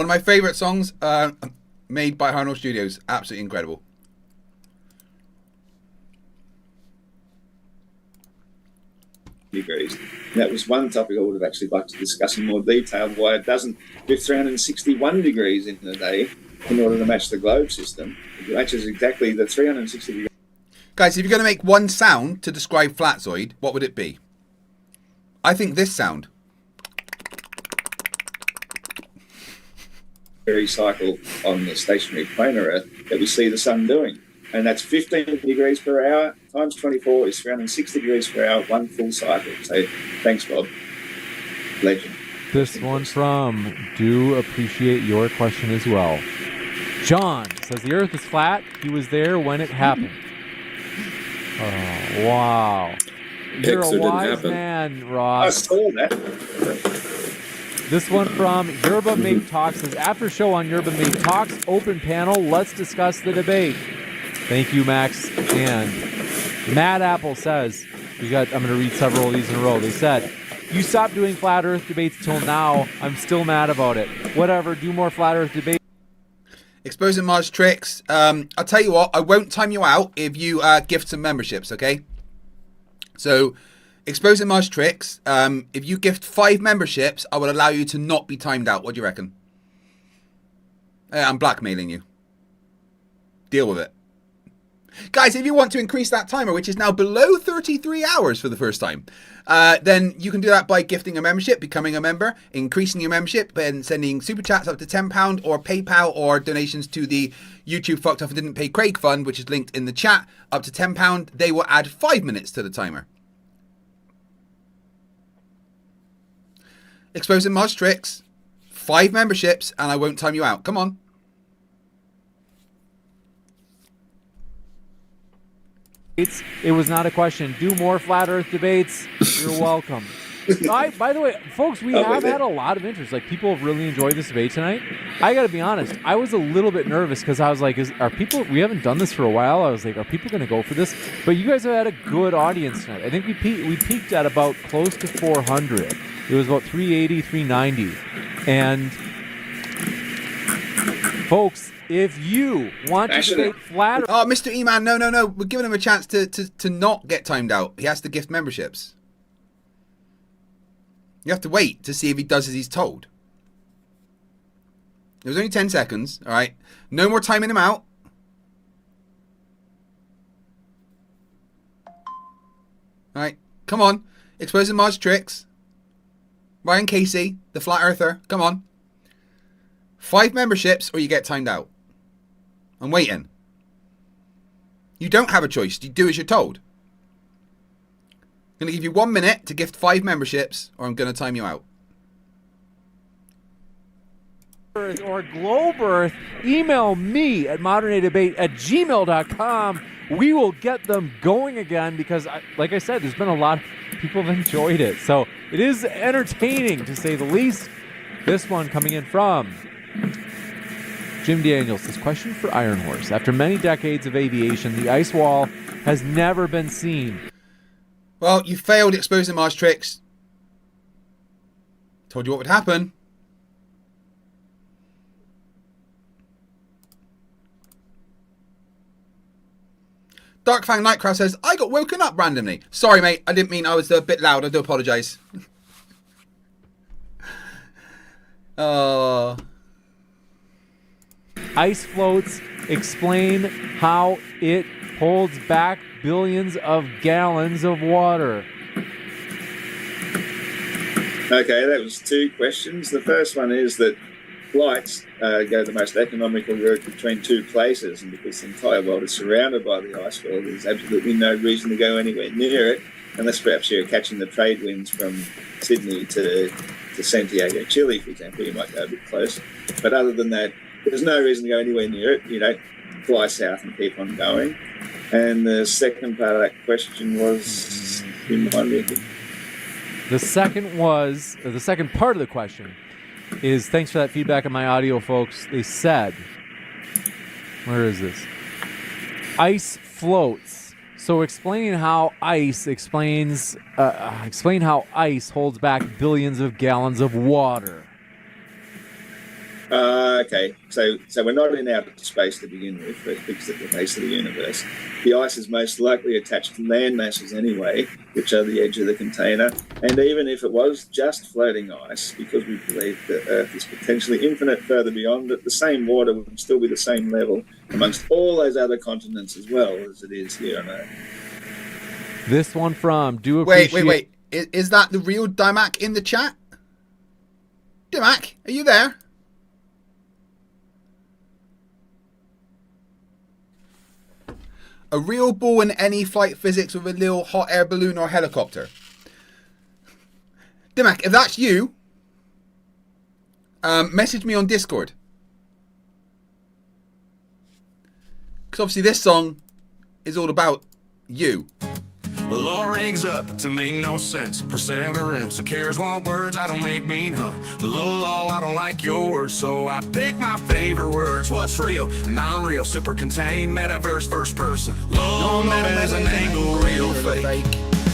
One of my favorite songs made by Harnell Studios. Absolutely incredible. Degrees. And that was one topic I would have actually liked to discuss in more detail, why it doesn't do 361 degrees in a day in order to match the globe system. It matches exactly the 360 degrees. Guys, if you're going to make one sound to describe Flatzoid, what would it be? I think this sound. Cycle on the stationary planar Earth that we see the sun doing. And that's 15 degrees per hour times 24 is 360 degrees per hour, one full cycle. So thanks, Bob. Legend. This one from Do appreciate your question as well. John says the Earth is flat. He was there when it happened. Oh, wow. You're a wise man, I Ross. saw that. This one from Yerba Mate Talks says, after show on Yerba Mate Talks, open panel, let's discuss the debate. Thank you, Max. And Mad Apple says, I'm going to read several of these in a row. They said, you stopped doing flat earth debates till now. I'm still mad about it. Whatever, do more flat earth debates. Exposing Mars tricks. I'll tell you what, I won't time you out if you gift some memberships, okay? So, Exposing Mars tricks, if you gift 5 memberships, I will allow you to not be timed out. What do you reckon? I'm blackmailing you. Deal with it. Guys, if you want to increase that timer, which is now below 33 hours for the first time, then you can do that by gifting a membership, becoming a member, increasing your membership, and sending super chats up to £10 or PayPal or donations to the YouTube Fucked Off and Didn't Pay Craig Fund, which is linked in the chat, up to £10. They will add 5 minutes to the timer. Exposing Mars tricks, 5 memberships, and I won't time you out. Come on. It was not a question. Do more flat earth debates. You're welcome. By the way, folks, we have had a lot of interest. Like, people have really enjoyed this debate tonight. I got to be honest. I was a little bit nervous because I was like, are people, we haven't done this for a while. I was like, are people going to go for this? But you guys have had a good audience tonight. I think we peaked at about close to 400. It was about 380, 390. And folks, if you want to debate flat... Oh, Mr. E-Man, no. We're giving him a chance to not get timed out. He has to gift memberships. You have to wait to see if he does as he's told. It was only 10 seconds, all right? No more timing him out. All right, come on. Exposing Mars tricks. Ryan Casey, the Flat Earther, come on. 5 memberships or you get timed out. I'm waiting. You don't have a choice. You do as you're told. I'm going to give you 1 minute to gift 5 memberships or I'm going to time you out. Or Globe Earth, email me at moderndebate@gmail.com. We will get them going again because, like I said, there's been a lot of people have enjoyed it. So it is entertaining, to say the least. This one coming in from Jim Daniels says, question for Iron Horse. After many decades of aviation, the ice wall has never been seen. Well, you failed exposing Mars tricks. Told you what would happen. Darkfang Nightcraft says, I got woken up randomly. Sorry, mate. I didn't mean I was a bit loud. I do apologise. Ice floats explain how it holds back billions of gallons of water. Okay, that was 2 questions. The first one is that flights go the most economical route between 2 places, and because the entire world is surrounded by the ice wall, there's absolutely no reason to go anywhere near it, unless perhaps you're catching the trade winds from Sydney to Santiago, Chile, for example. You might go a bit close. But other than that, there's no reason to go anywhere near it. You know, fly south and keep on going. And the second part of that question was, remind me again. The second part of the question is, thanks for that feedback on my audio, folks. They said, where is this? Ice floats. So explain how ice explain how ice holds back billions of gallons of water. okay, so we're not in outer space to begin with, because at the base of the universe. The ice is most likely attached to land masses anyway, which are the edge of the container. And even if it was just floating ice, because we believe that Earth is potentially infinite further beyond it, the same water would still be the same level amongst all those other continents as well as it is here on Earth. This one from Do Appreciate... Wait. Is that the real Dimac in the chat? Dimac, are you there? A real ball in any flight physics with a little hot air balloon or helicopter. Dimac, if that's you, message me on Discord. Because obviously this song is all about you. Well, all rings up to make no sense. Perseverance, who cares what words I don't make mean, huh? The law, I don't like your words, so I pick my favorite words. What's real, non-real, super contained, metaverse, first person. Low meta is an angle, real fake.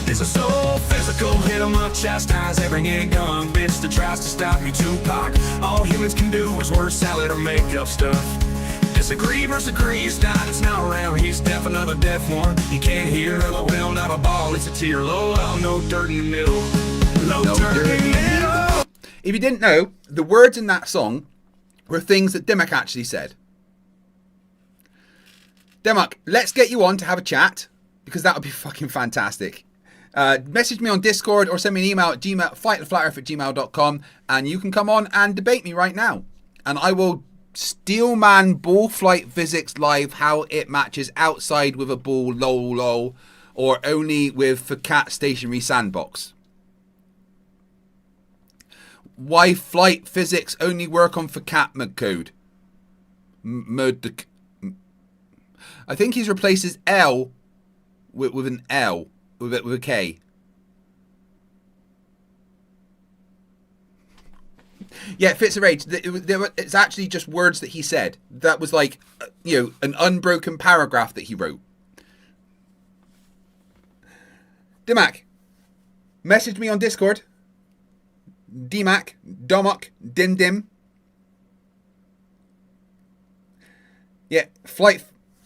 This is so physical, hit 'em up, chastise every young bitch that tries to stop me, Tupac. All humans can do is word salad or make up stuff. Disagree versus agree, it's not around. He's deaf, another deaf one. You can't hear, LOL, not a ball, it's a tear. LOL, no dirt in the middle. No dirt in the middle. If you didn't know, the words in that song were things that Dimac actually said. Dimac, let's get you on to have a chat, because that would be fucking fantastic. Message me on Discord or send me an email at flighttheflatearth@gmail.com, and you can come on and debate me right now. And I will Steelman ball flight physics live how it matches outside with a ball lol or only with for cat stationary sandbox. Why flight physics only work on for cat mod code. I think he's replaces L with an L with a K. Yeah, Fits of Rage. It's actually just words that he said. That was like, an unbroken paragraph that he wrote. Dimac, message me on Discord. Dmac, Domoc, Dim. Yeah, flight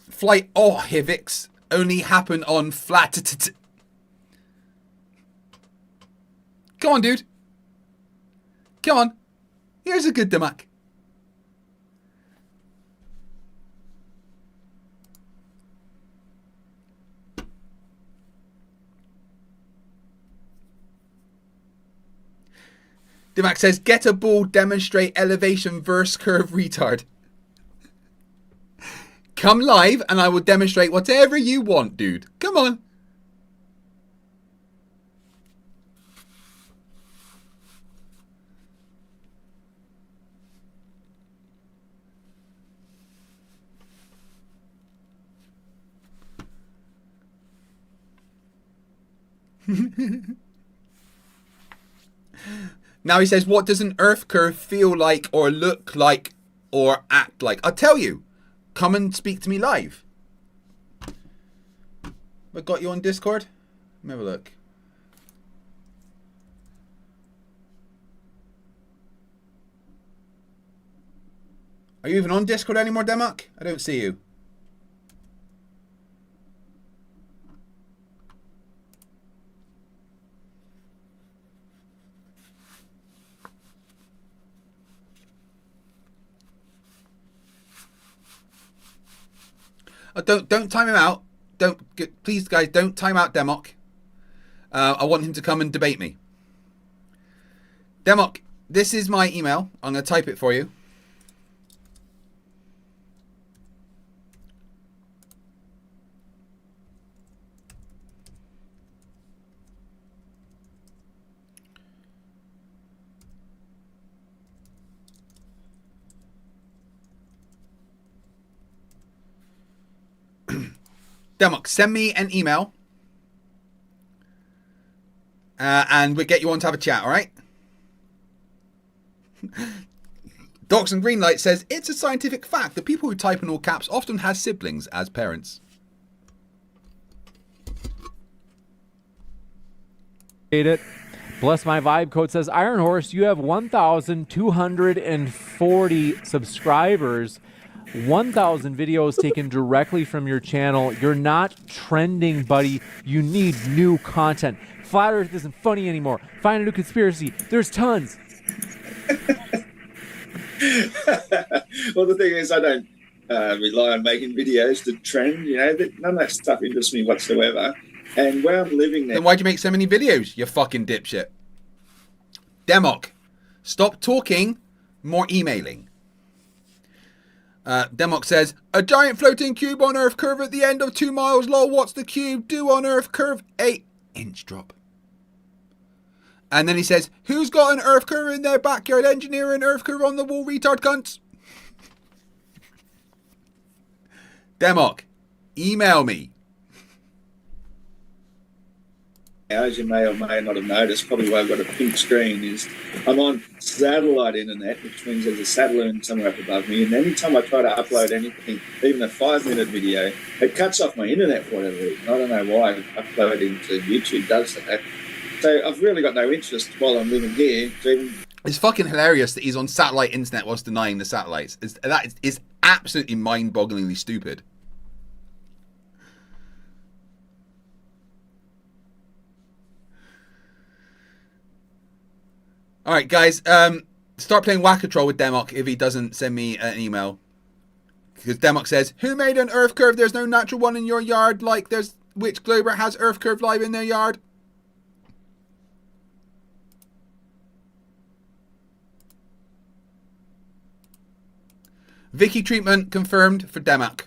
Hiviks only happen on flat. Come on, dude. Come on. Here's a good Dimac. Dimac says, get a ball, demonstrate elevation verse curve retard. Come live and I will demonstrate whatever you want, dude. Come on. Now he says, what does an earth curve feel like or look like or act like? I'll tell you. Come and speak to me live. I got you on Discord? Let me have a look. Are you even on Discord anymore, Democ? I don't see you. Don't time him out. Please, guys, don't time out Democ. I want him to come and debate me. Democ, this is my email. I'm going to type it for you. Democ, send me an email and we'll get you on to have a chat, alright? Doxon Greenlight says, it's a scientific fact that people who type in all caps often have siblings as parents. It. Bless My Vibe Code says, Iron Horse, you have 1,240 subscribers, 1,000 videos taken directly from your channel. You're not trending, buddy. You need new content. Flat Earth isn't funny anymore. Find a new conspiracy. There's tons. Well, the thing is, I don't rely on making videos to trend. You know, none of that stuff interests me whatsoever. And where I'm living now. Then why'd you make so many videos, you fucking dipshit? Demok, stop talking, more emailing. Demok says, a giant floating cube on Earth curve at the end of 2 miles. Lol, what's the cube do on Earth curve? 8-inch drop. And then he says, who's got an Earth curve in their backyard? Engineer an Earth curve on the wall, retard cunts. Demok, email me. As you may or may not have noticed, probably why I've got a pink screen is I'm on satellite internet, which means there's a satellite somewhere up above me. And anytime I try to upload anything, even a 5-minute video, it cuts off my internet for whatever reason. I don't know why uploading to YouTube does that. So I've really got no interest while I'm living here to even... It's fucking hilarious that he's on satellite internet whilst denying the satellites. That is absolutely mind-bogglingly stupid. All right, guys, start playing Whack-A-Troll with Demok if he doesn't send me an email. Because Demok says, who made an Earth curve? There's no natural one in your yard. Like, there's which Glober has Earth curve live in their yard? Vicky treatment confirmed for Demok.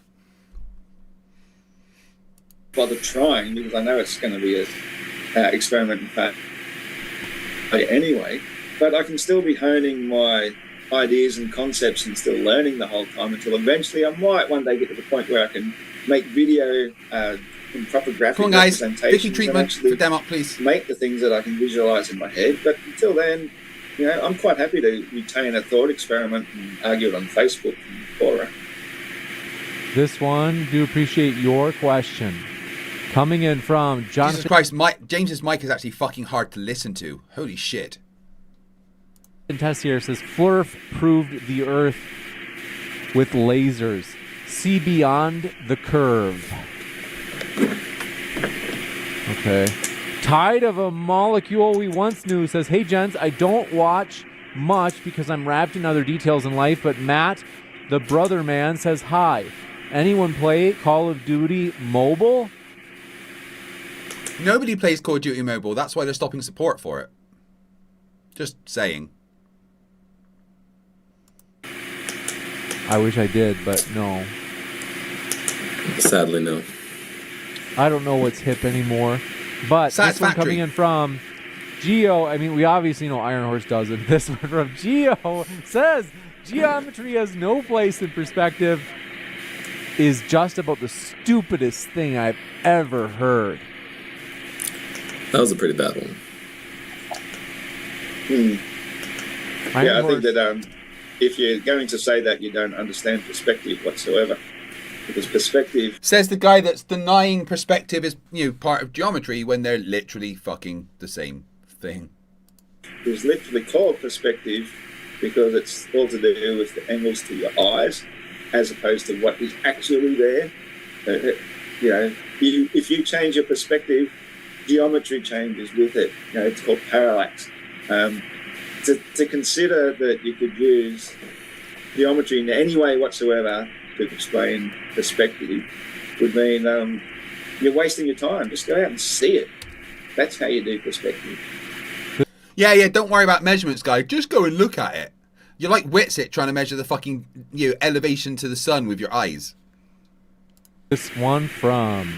bother trying because I know it's going to be an experiment in fact anyway, but I can still be honing my ideas and concepts and still learning the whole time until eventually I might one day get to the point where I can make video in proper graphic Come on, guys. representations Vicky treatment for Demok, please. make the things that I can visualize in my head. But until then, you know, I'm quite happy to retain a thought experiment and argue it on Facebook and fora. This one, do appreciate your question. Coming in from Jonathan. Jesus Christ, James's mic is actually fucking hard to listen to. Holy shit. Tessier says, Flerf proved the Earth with lasers. See beyond the curve. Okay. Tide of a molecule we once knew says, hey, gents, I don't watch much because I'm wrapped in other details in life, but Matt, the brother man, says, hi. Anyone play Call of Duty Mobile? Nobody plays Call of Duty Mobile. That's why they're stopping support for it. Just saying. I wish I did, but no. Sadly, no. I don't know what's hip anymore. But this one coming in from Geo, I mean, we obviously know Iron Horse doesn't. This one from Geo says, geometry has no place in perspective is just about the stupidest thing I've ever heard. That was a pretty bad one. Yeah, I think that if you're going to say that, you don't understand perspective whatsoever. Because perspective... Says the guy that's denying perspective is, you know, part of geometry when they're literally fucking the same thing. It's literally called perspective because it's all to do with the angles to your eyes as opposed to what is actually there. You know, if you change your perspective, geometry changes with it. You know, it's called parallax. To consider that you could use geometry in any way whatsoever to explain perspective would mean you're wasting your time. Just go out and see it. That's how you do perspective. Yeah, don't worry about measurements, guy. Just go and look at it. You're like Witsit trying to measure the fucking, you know, elevation to the sun with your eyes. This one from...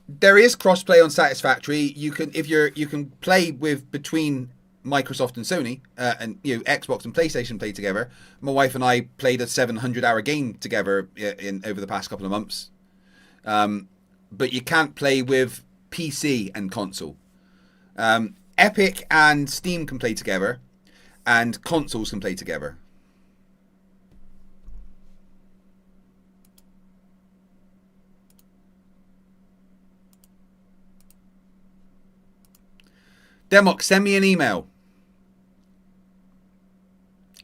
There is crossplay on Satisfactory. You can play with between Microsoft and Sony, and you know, Xbox and PlayStation play together. My wife and I played a 700-hour game together over the past couple of months. But you can't play with PC and console. Epic and Steam can play together, and consoles can play together. Demok, send me an email.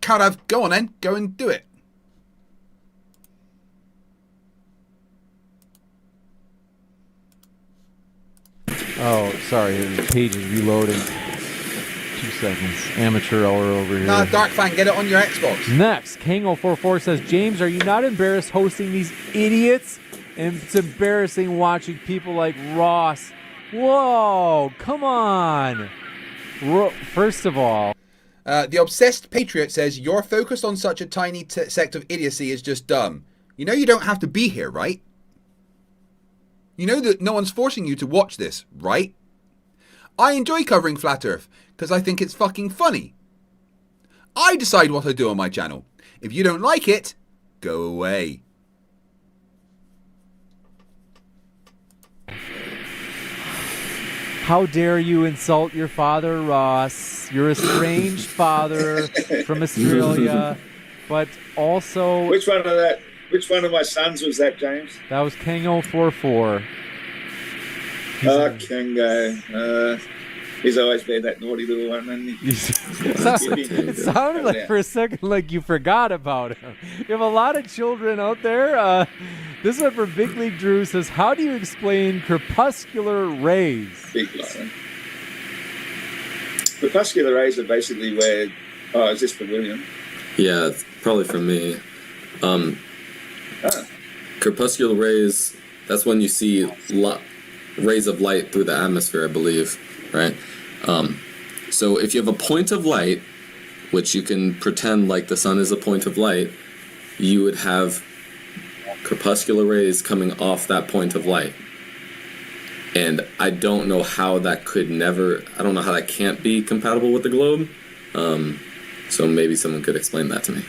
Karav, go on then. Go and do it. Oh, sorry. The page is reloading. 2 seconds. Amateur hour over here. Nah, Dark Fan, get it on your Xbox. Next, Kango44 says, James, are you not embarrassed hosting these idiots? And it's embarrassing watching people like Ross. Whoa, come on. First of all, the Obsessed Patriot says, your focus on such a tiny sect of idiocy is just dumb. You know you don't have to be here, right? You know that no one's forcing you to watch this, right? I enjoy covering Flat Earth because I think it's fucking funny. I decide what I do on my channel. If you don't like it, go away. how dare you insult your father, Ross? Your estranged father from Australia, but also... Which one of my sons was that, James? That was Kango44. Kango. He's always been that naughty little one. And it sounded like for a second like you forgot about him. You have a lot of children out there. This one from Big League Drew says, how do you explain crepuscular rays? Big line. Crepuscular rays are basically where... Oh, is this for William? Yeah, it's probably for me. Crepuscular rays, that's when you see rays of light through the atmosphere, I believe, right? So if you have a point of light, which you can pretend like the sun is a point of light, you would have crepuscular rays coming off that point of light. And I don't know how that I don't know how that can't be compatible with the globe. So maybe someone could explain that to me.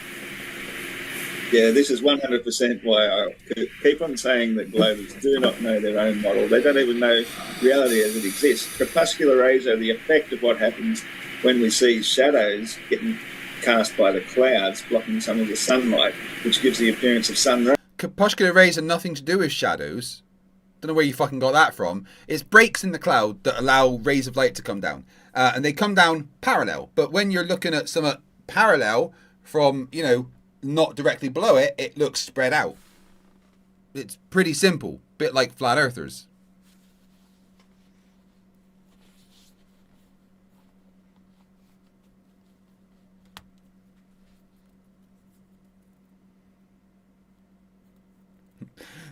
Yeah, this is 100% why I keep on saying that globers do not know their own model. They don't even know reality as it exists. Crepuscular rays are the effect of what happens when we see shadows getting cast by the clouds blocking some of the sunlight, which gives the appearance of sun rays. Crepuscular rays have nothing to do with shadows. Don't know where you fucking got that from. It's breaks in the cloud that allow rays of light to come down. And they come down parallel. But when you're looking at some parallel from, not directly below it, it looks spread out. It's pretty simple. Bit like flat earthers.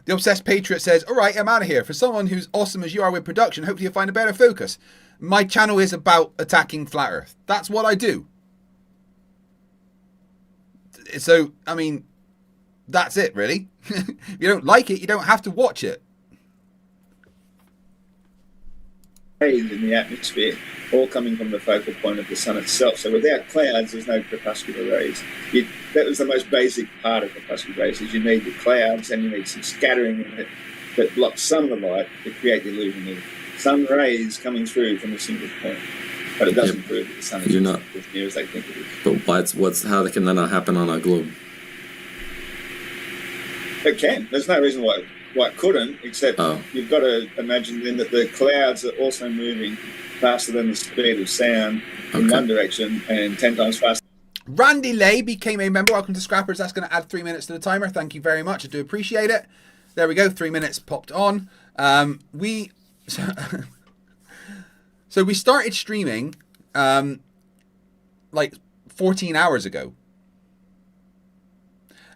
The Obsessed Patriot says, alright, I'm out of here. For someone who's awesome as you are with production, hopefully you'll find a better focus. My channel is about attacking flat earth. That's what I do. So, I mean, that's it, really. If you don't like it, you don't have to watch it. Rays in the atmosphere, all coming from the focal point of the sun itself. So without clouds, there's no crepuscular rays. That was the most basic part of crepuscular rays, is you need the clouds and you need some scattering in it that blocks some of the light to create the illusion of sun rays coming through from a single point. But it doesn't prove that the sun is as near as they think it is. But how can that not happen on a globe? It can. There's no reason why it couldn't, except you've got to imagine then that the clouds are also moving faster than the speed of sound in one direction and 10 times faster. Randy Lay became a member. Welcome to Scrappers. That's going to add 3 minutes to the timer. Thank you very much. I do appreciate it. There we go. 3 minutes popped on. So we started streaming like 14 hours ago.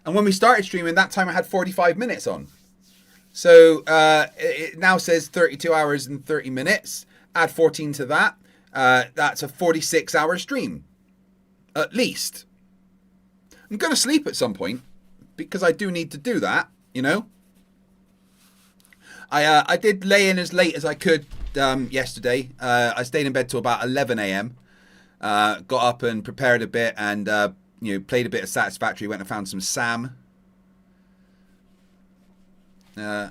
And when we started streaming, that time I had 45 minutes on. So it now says 32 hours and 30 minutes. Add 14 to that. That's a 46-hour stream. At least. I'm going to sleep at some point because I do need to do that, I did lay in as late as I could yesterday. I stayed in bed till about 11 a.m. Got up and prepared a bit and played a bit of Satisfactory. Went and found some Sam. You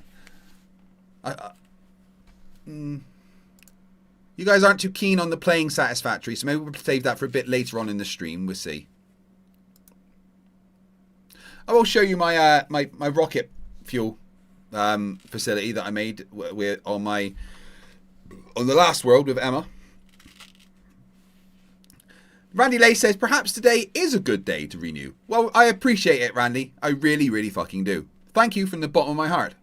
guys aren't too keen on the playing Satisfactory, so maybe we'll save that for a bit later on in the stream. We'll see. I will show you my my rocket fuel facility that I made on the last world with Emma. Randy Lay says, perhaps today is a good day to renew. Well, I appreciate it, Randy. I really, really fucking do. Thank you from the bottom of my heart.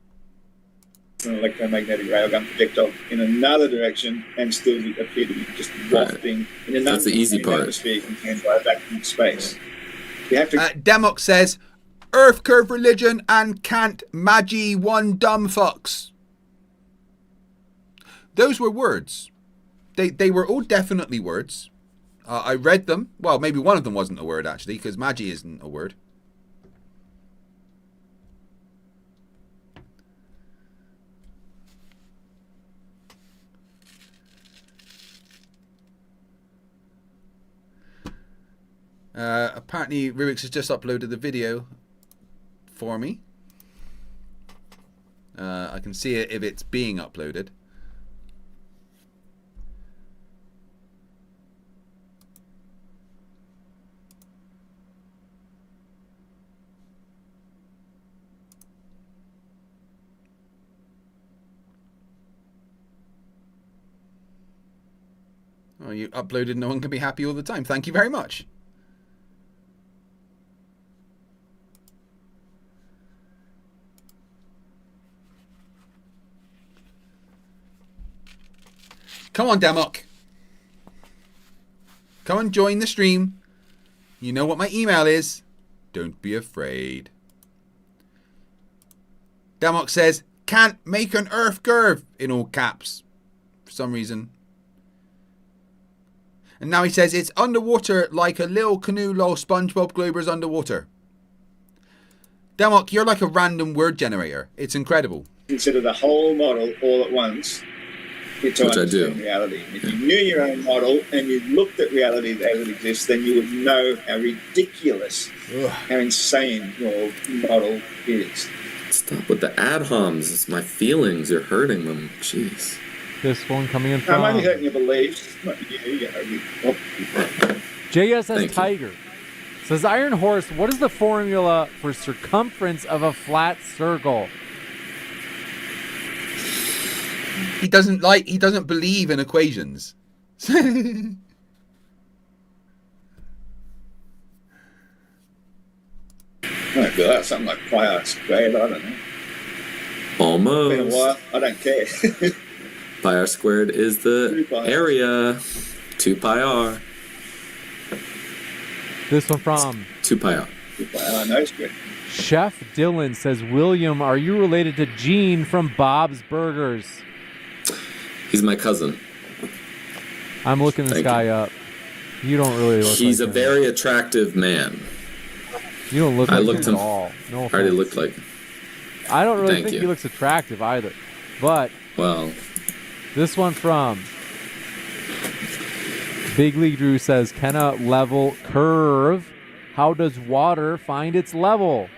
An electromagnetic railgun projectile in another direction and still appear to be just wafting in another That's the easy part. atmosphere contained by a vacuum space. You have to. Demok says, Earth curve religion and can't magi one dumb fucks. Those were words. They were all definitely words. I read them. Well, maybe one of them wasn't a word, actually, because magi isn't a word. Apparently, Rubiks has just uploaded the video for me. I can see it if it's being uploaded. Oh, you uploaded. No one can be happy all the time. Thank you very much. Come on, Demok. Come and join the stream. You know what my email is. Don't be afraid. Demok says, can't make an earth curve, in all caps. For some reason. And now he says, it's underwater like a little canoe lol SpongeBob Glober's underwater. Demok, you're like a random word generator. It's incredible. Consider the whole model all at once. Which I do. Reality. If you knew your own model and you looked at reality as it exists, then you would know how ridiculous, how insane your model is. Stop with the ad homs. It's my feelings. You're hurting them. Jeez. This one coming in from... I'm only hurting your beliefs. Not you. JSS Tiger says, Iron Horse, what is the formula for circumference of a flat circle? He doesn't believe in equations. Oh, God, that's something like pi r squared. I don't know. Almost. It's been a while. I don't care. Pi r squared is the area. 2 pi r. This one from 2 pi r. 2 pi r, no square. Chef Dylan says, William, are you related to Gene from Bob's Burgers? He's my cousin. I'm looking this guy up. You don't really look He's like a him. very attractive man. You don't look I like looked him him. at all. No I already offense. looked like. I don't really Thank think you. he looks attractive either. But Well, this one from Big League Drew says, can a level curve? How does water find its level?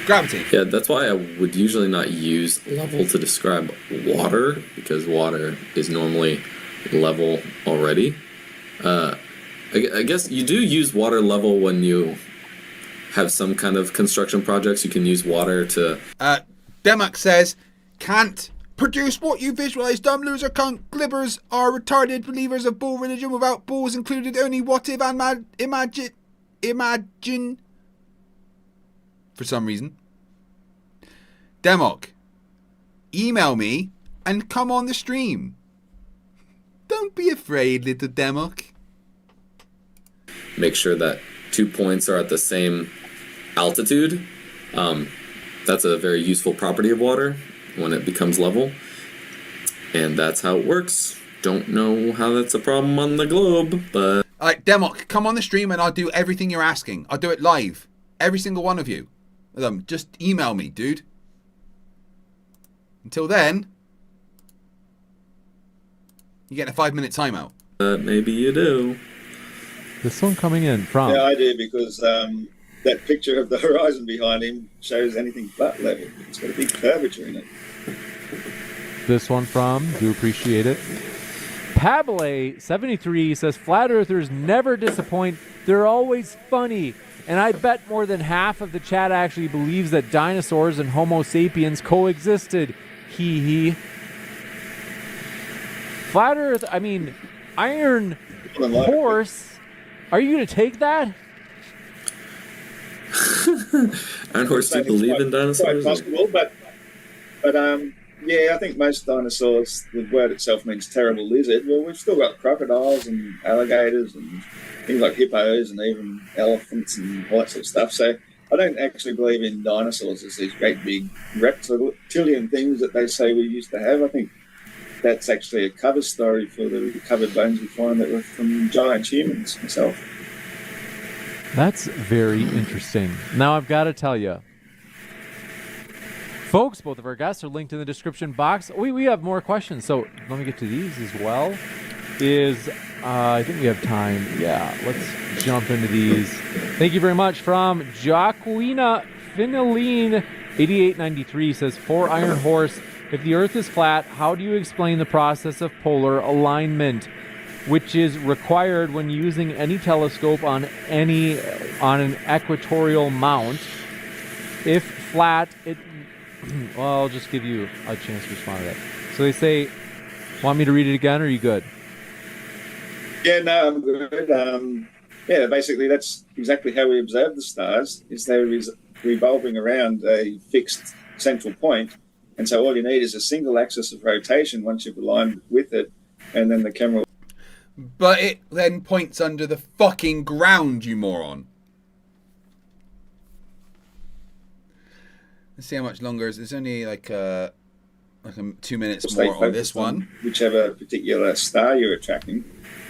Gravity. yeah, that's why I would usually not use level to describe water, because water is normally level already. I guess you do use water level when you have some kind of construction projects. You can use water to... Demak says, can't produce what you visualize, dumb loser cunt glibbers are retarded believers of bull religion without bulls included, only what if and imagine for some reason. Demok, email me and come on the stream. Don't be afraid, little Demok. make sure that 2 points are at the same altitude. That's a very useful property of water when it becomes level. And that's how it works. Don't know how that's a problem on the globe, but... Alright, Demok, come on the stream and I'll do everything you're asking. I'll do it live. Every single one of you. Just email me, dude. Until then, you get a 5-minute timeout. Maybe you do. This one coming in from... Yeah, I do, because that picture of the horizon behind him shows anything but level. It's got a big curvature in it. This one from, do appreciate it. Pablo73 says, Flat Earthers never disappoint. They're always funny. And I bet more than half of the chat actually believes that dinosaurs and Homo sapiens coexisted. Hee hee. Flat Earth, I mean, Iron More than likely. Horse. Are you going to take that? Iron Horse, do you believe in Quite dinosaurs? possible, but yeah, I think most dinosaurs, the word itself means terrible lizard. Well, we've still got crocodiles and alligators and things like hippos and even elephants and all that sort of stuff. So I don't actually believe in dinosaurs as these great big reptilian things that they say we used to have. I think that's actually a cover story for the recovered bones we find that were from giant humans myself. That's very interesting. Now I've got to tell you, folks, both of our guests are linked in the description box. We have more questions, so let me get to these as well. I think we have time. Yeah, let's jump into these. Thank you very much from Joaquina Finaline 8893 says, for Iron Horse, if the Earth is flat, how do you explain the process of polar alignment, which is required when using any telescope on an equatorial mount? If flat, well, I'll just give you a chance to respond to that. So they say, want me to read it again, or are you good? Yeah, no, I'm good. Yeah, basically that's exactly how we observe the stars, is they're revolving around a fixed central point. And so all you need is a single axis of rotation once you've aligned with it, and then the camera... But it then points under the fucking ground, you moron. Let's see how much longer. There's only like 2 minutes more on this one. Whichever particular star you're tracking.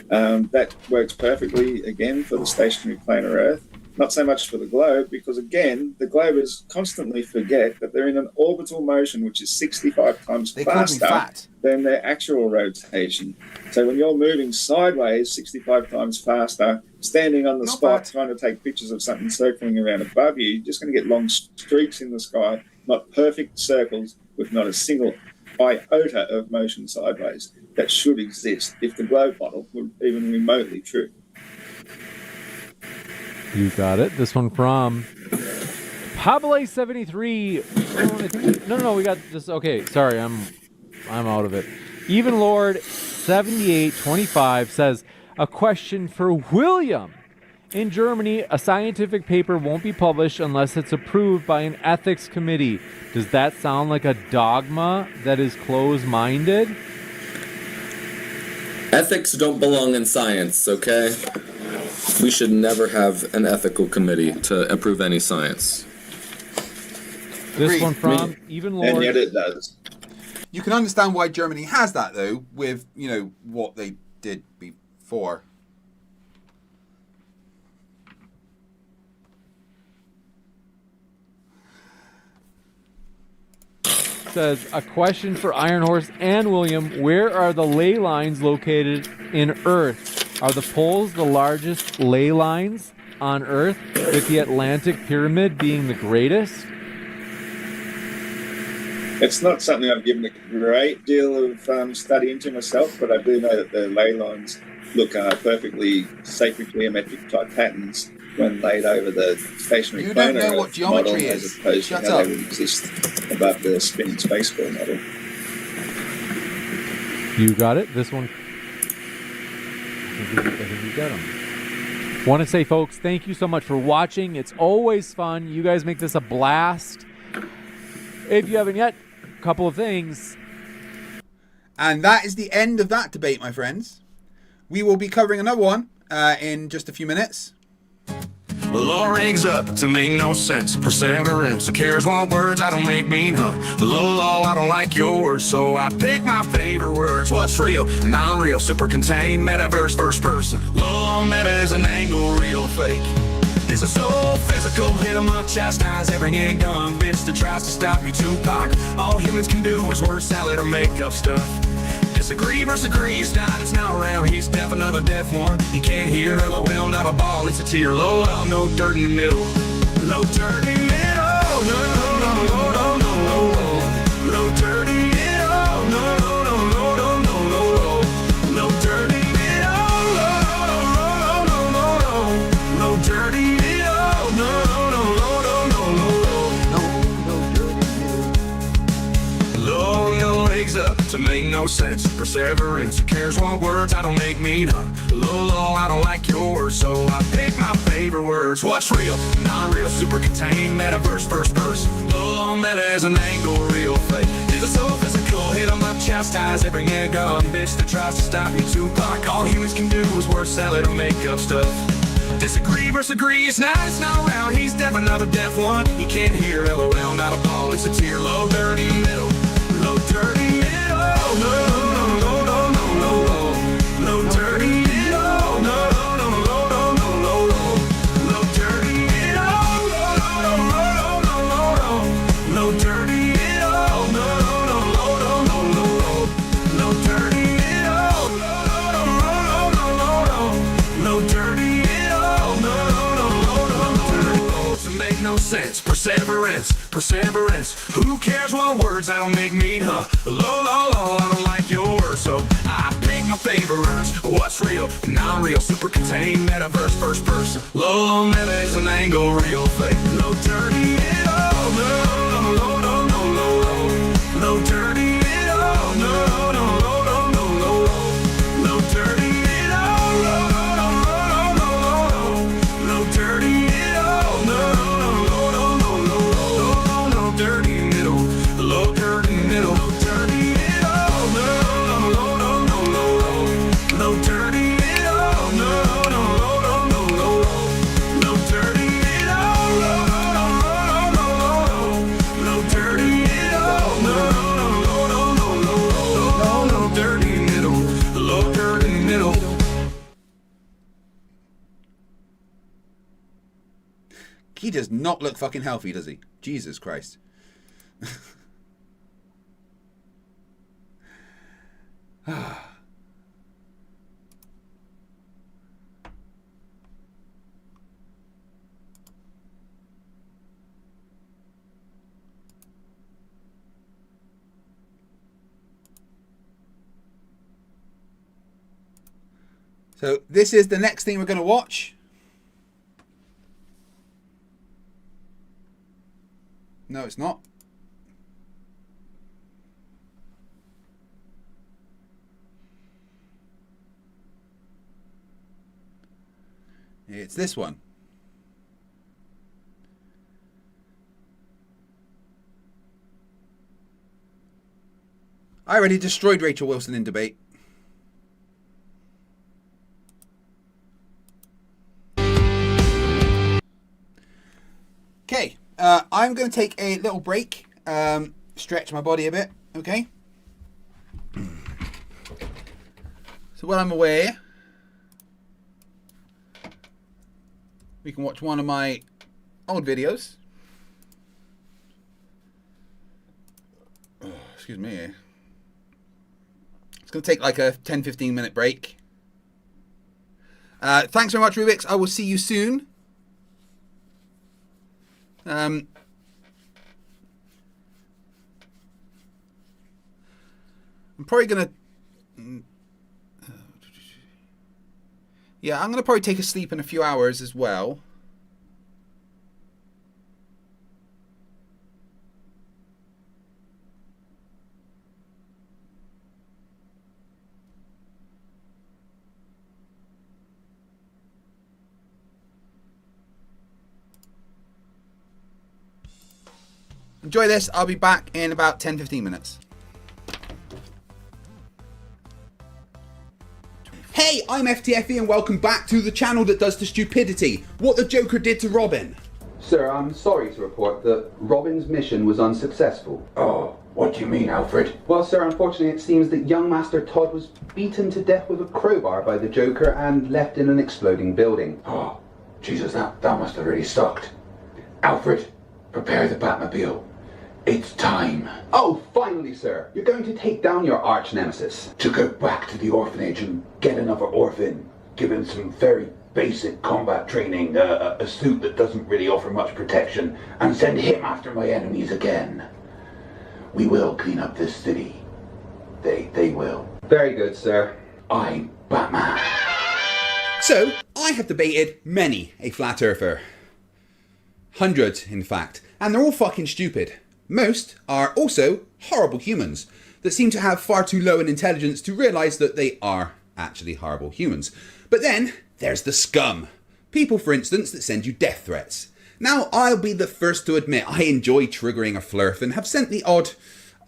That works perfectly, again, for the stationary planar Earth. Not so much for the globe, because, again, the globers constantly forget that they're in an orbital motion, which is 65 times faster than their actual rotation. So when you're moving sideways 65 times faster, standing on the spot trying to take pictures of something circling around above you, you're just going to get long streaks in the sky, not perfect circles with not a single iota of motion sideways. That should exist if the globe model were even remotely true. You got it. This one from Pablo73. No, we got this. Okay, sorry, I'm out of it. Even Lord 7825 says, a question for William. In Germany, a scientific paper won't be published unless it's approved by an ethics committee. Does that sound like a dogma that is closed-minded? Ethics don't belong in science, okay? We should never have an ethical committee to approve any science. This one from Even Lord. And yet it does. You can understand why Germany has that, though, with, what they did before. Says, a question for Iron Horse and William. Where are the ley lines located in Earth? Are the poles the largest ley lines on Earth, with the Atlantic Pyramid being the greatest? It's not something I've given a great deal of study into myself, but I do know that the ley lines look perfectly sacred geometric type patterns when laid over the stationary You don't planar know what geometry model, is. as opposed Shut to how up. they would exist above the spinning spaceball model. You got it. This one. I think you got them. Want to say, folks, thank you so much for watching. It's always fun. You guys make this a blast. If you haven't yet, a couple of things. And that is the end of that debate, my friends. We will be covering another one in just a few minutes. The law rings up to make no sense. Perseverance, the cares want words, I don't make mean, huh? The law, I don't like your words, so I pick my favorite words. What's real, non-real, super contained, metaverse, first person. Law, meta is an angle, real, fake. This is so physical, hit 'em up, chastise every young bitch that tries to stop me, Tupac. All humans can do is word salad or make up stuff. Disagree versus agree, Stein's not around, he's deaf, another deaf one. He can't hear, LOL, not a ball, it's a tear, lol, no dirt in the middle. No dirt in the middle, no, no, no, no, no, no, no, no dirt in the middle, no, no, no, no, no, no, no, no dirt in the middle, no, no, no, no, no, no dirt in the middle, no, no, no, no, no, no, no dirt in the middle. Lower your legs up to that make no sense. Perseverance, who cares what words I don't make mean, huh? Low, I don't like yours, so I pick my favorite words. What's real, non-real, super contained, metaverse, first person. Low, meta as an angle, real fake. Is it so physical, hit 'em up, chastise every ego bitch that tries to stop me too. Like all humans can do is word salad or make up stuff. Disagree versus agree, it's not round. He's deaf, another deaf one. He can't hear LOL, not a ball, it's a tear. Low dirty middle, low dirty middle. No, no, no, no, no, no, no. Low dirty middle, no, no, no, no, no, no, no, no. Low dirty middle, no, no, no, no, no, no. Low dirty middle, no, no, no, no, no, no, no. Low dirty middle, no, no, no, no, no, no. Low dirty. Make no sense, perseverance. Who cares what words I don't make mean, huh? Low, I don't like yours, so I pick my favorite words. What's real, non-real, super contained, metaverse, first person. Low, meta is an angle, real fake. Low, dirty, no, no, no, no, no, no. Low, dirty, no, no, no, no, no, no, no. Low, dirty, no, no, no, no, no, no. Low, dirty, no, no. Dirty middle, low dirty middle, low dirty middle, no, no, no, no, no, low dirty middle, no, no, no, no, no, low dirty middle, no, no, no, no, low dirty middle, no, no, no, no, low dirty middle, low dirty middle. He does not look fucking healthy, does he? Jesus Christ. So this is the next thing we're going to watch. No, it's not. It's this one. I already destroyed Rachel Wilson in debate. Okay, I'm going to take a little break, stretch my body a bit, okay? So while I'm away, we can watch one of my old videos. Oh, excuse me. It's going to take like a 10-15 minute break. Thanks very much, Rubiks. I will see you soon. I'm probably going to... Yeah, I'm going to probably take a sleep in a few hours as well. Enjoy this. I'll be back in about 10-15 minutes. Hey, I'm FTFE and welcome back to the channel that does the stupidity. What the Joker did to Robin. Sir, I'm sorry to report that Robin's mission was unsuccessful. Oh, what do you mean, Alfred? Well, sir, unfortunately it seems that young Master Todd was beaten to death with a crowbar by the Joker and left in an exploding building. Oh, Jesus, that must have really sucked. Alfred, prepare the Batmobile. It's time. Oh, finally, sir. You're going to take down your arch nemesis. To go back to the orphanage and get another orphan. Give him some very basic combat training, a suit that doesn't really offer much protection, and send him after my enemies again. We will clean up this city. They will. Very good, sir. I'm Batman. So, I have debated many a flat earther. Hundreds, in fact. And they're all fucking stupid. Most are also horrible humans. that seem to have far too low an intelligence to realise that they are actually horrible humans. But then there's the scum. People, for instance, that send you death threats. Now, I'll be the first to admit I enjoy triggering a Flerf and have sent the odd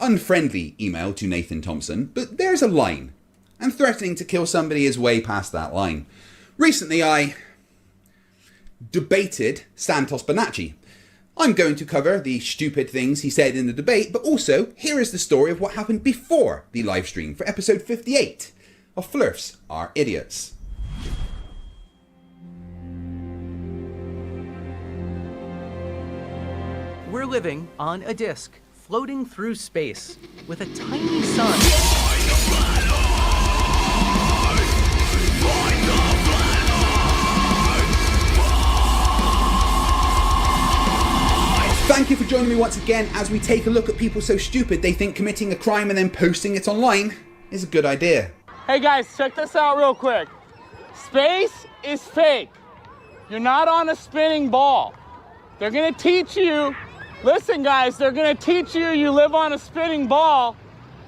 unfriendly email to Nathan Thompson, but there's a line, and threatening to kill somebody is way past that line. Recently, I debated Santos Bonacci. I'm going to cover the stupid things he said in the debate, but also here is the story of what happened before the live stream for episode 58 of Flerfs Are Idiots. We're living on a disk, floating through space, with a tiny sun. Thank you for joining me once again as we take a look at people so stupid they think committing a crime and then posting it online is a good idea. Hey guys, check this out real quick. Space is fake. You're not on a spinning ball. They're gonna teach you, listen guys, they're gonna teach you you live on a spinning ball.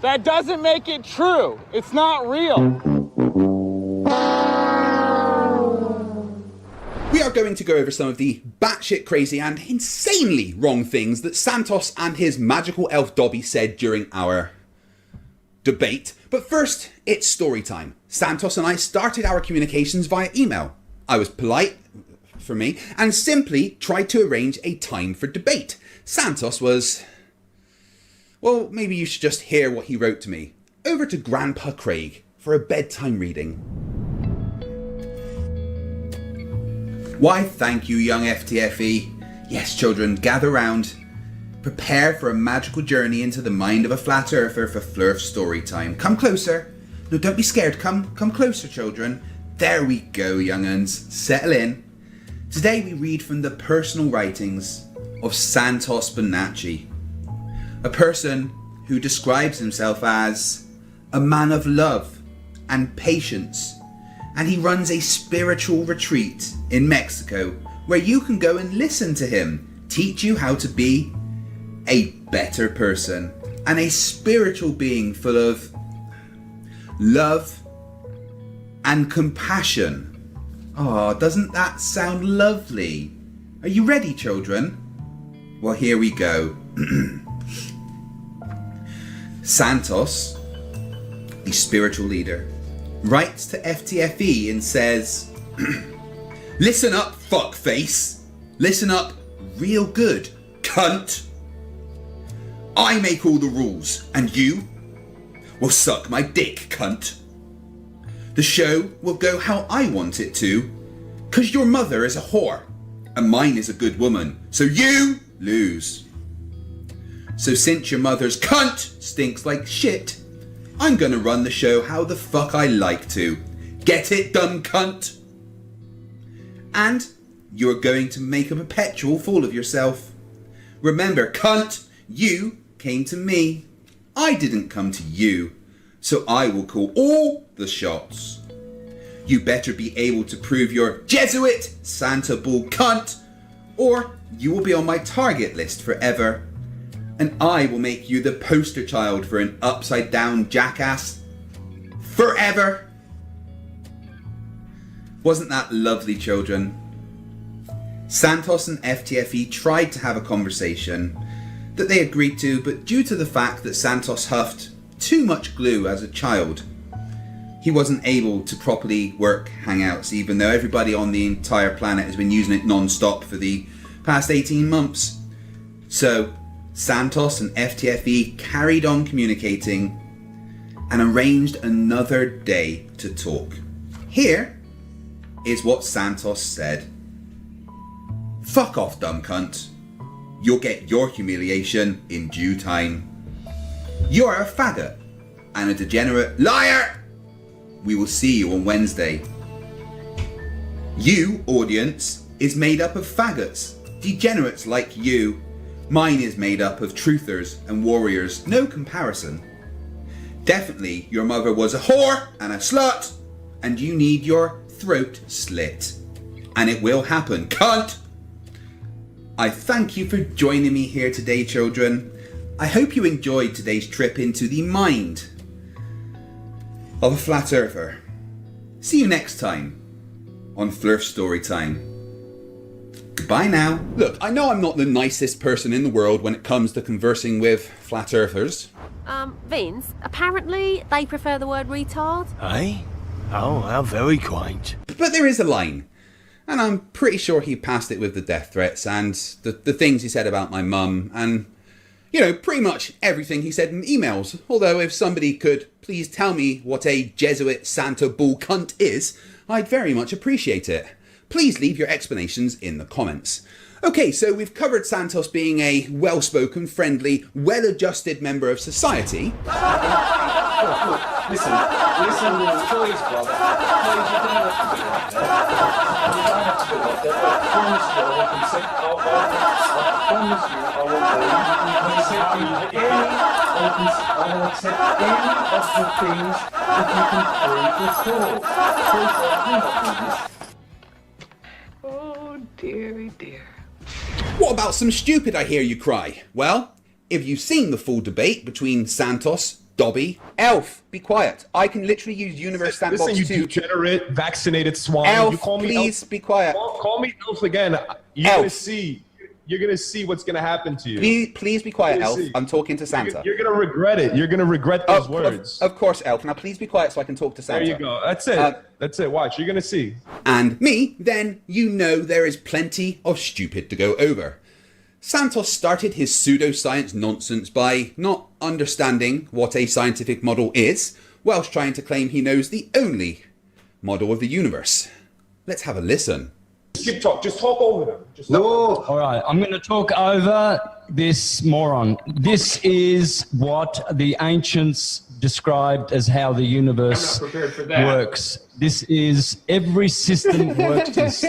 That doesn't make it true. It's not real. We are going to go over some of the batshit crazy and insanely wrong things that Santos and his magical elf Dobby said during our debate. But first, it's story time. Santos and I started our communications via email. I was polite, for me, and simply tried to arrange a time for debate. Santos was... well, maybe you should just hear what he wrote to me. Over to Grandpa Craig for a bedtime reading. Why, thank you, young FTFE. Yes, children, gather round. Prepare for a magical journey into the mind of a flat earther for Flerf story time. Come closer. No, don't be scared. Come closer, children. There we go, young uns. Settle in. Today we read from the personal writings of Santos Bonacci, a person who describes himself as a man of love and patience, and he runs a spiritual retreat in Mexico where you can go and listen to him teach you how to be a better person and a spiritual being full of love and compassion. Oh, doesn't that sound lovely? Are you ready, children? Well, here we go. Santos, the spiritual leader, writes to FTFE and says, listen up, fuckface. Listen up real good, cunt. I make all the rules, and you will suck my dick, cunt. The show will go how I want it to, 'cause your mother is a whore, and mine is a good woman, so you lose. So since your mother's cunt stinks like shit, I'm gonna run the show how the fuck I like to. Get it, dumb cunt? And you're going to make a perpetual fool of yourself. Remember, cunt, you came to me. I didn't come to you. So I will call all the shots. You better be able to prove you're Jesuit, Santa Bull cunt, or you will be on my target list forever. And I will make you the poster child for an upside down jackass forever. Wasn't that lovely, children? Santos and FTFE tried to have a conversation that they agreed to, but due to the fact that Santos huffed too much glue as a child, he wasn't able to properly work Hangouts, even though everybody on the entire planet has been using it non-stop for the past 18 months. So Santos and FTFE carried on communicating and arranged another day to talk. Here is what Santos said. Fuck off, dumb cunt. You'll get your humiliation in due time. You're a faggot and a degenerate liar. We will see you on Wednesday. You, audience, is made up of faggots, degenerates like you. Mine is made up of truthers and warriors, no comparison. Definitely your mother was a whore and a slut, and you need your throat slit. And it will happen, cunt! I thank you for joining me here today, children. I hope you enjoyed today's trip into the mind of a flat earther. See you next time on Flerfs Storytime. Goodbye now. Look, I know I'm not the nicest person in the world when it comes to conversing with flat earthers. Vince, apparently they prefer the word retard. Eh? Oh, how very quaint. But there is a line. And I'm pretty sure he passed it with the death threats and the things he said about my mum and, you know, pretty much everything he said in emails. Although if somebody could please tell me what a Jesuit Santa bull cunt is, I'd very much appreciate it. Please leave your explanations in the comments. Okay, so we've covered Santos being a well-spoken, friendly, well-adjusted member of society. Listen, please, brother. Please, you don't have to do that. You don't have to do that. I promise you, I will accept. I promise you, I will accept any of the things if you can prove the fraud. Oh, dearie dear. What about some stupid, I hear you cry? Well, if you've seen the full debate between Santos, Dobby, Elf, be quiet. I can literally use Universe Sandbox Listen, you too. degenerate, vaccinated swine. Elf, you call me please Elf. be quiet. Call me Elf again. You're Elf. gonna see. You're gonna see what's gonna happen to you. Please be quiet, You're gonna Elf. see. I'm talking to Santa. You're gonna regret it. You're gonna regret those words. Of course, Elf. Now please be quiet so I can talk to Santa. There you go. That's it. That's it. Watch. You're gonna see. And me, then you know there is plenty of stupid to go over. Santos started his pseudoscience nonsense by not understanding what a scientific model is, whilst trying to claim he knows the only model of the universe. Let's have a listen. Skip talk. Just talk over them. All right, I'm going to talk over this moron. This is what the ancients described as how the universe I'm not prepared for that. works. This is every system works.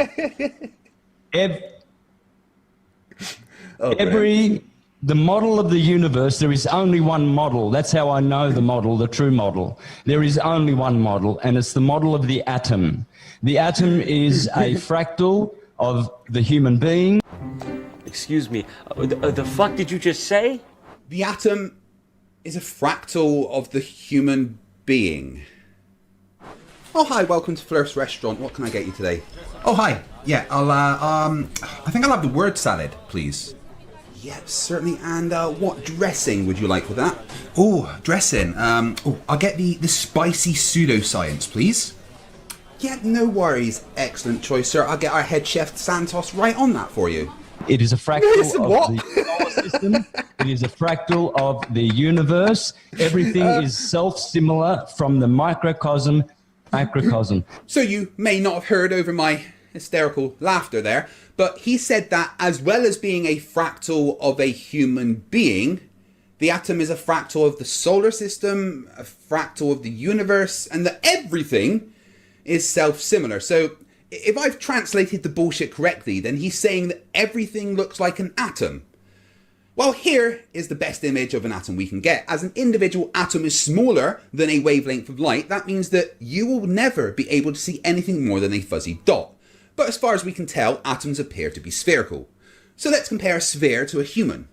The model of the universe, there is only one model. That's how I know the model, the true model. There is only one model, and it's the model of the atom. The atom is a fractal of the human being. Excuse me, the fuck did you just say? The atom is a fractal of the human being. Oh, hi, welcome to Flerfs Restaurant. What can I get you today? Oh, hi. Yeah, I think I'll have the word salad, please. Yep, certainly. And what dressing would you like with that? Oh, dressing. I'll get the spicy pseudoscience, please. Yeah, no worries. Excellent choice, sir. I'll get our head chef Santos right on that for you. It is a fractal of the solar system. It is a fractal of the universe. Everything is self-similar from the microcosm, macrocosm. So you may not have heard over my hysterical laughter there, but he said that as well as being a fractal of a human being, the atom is a fractal of the solar system, a fractal of the universe, and that everything is self-similar. So if I've translated the bullshit correctly, then he's saying that everything looks like an atom. Well, here is the best image of an atom we can get. As an individual atom is smaller than a wavelength of light, that means that you will never be able to see anything more than a fuzzy dot. But as far as we can tell, atoms appear to be spherical. So let's compare a sphere to a human.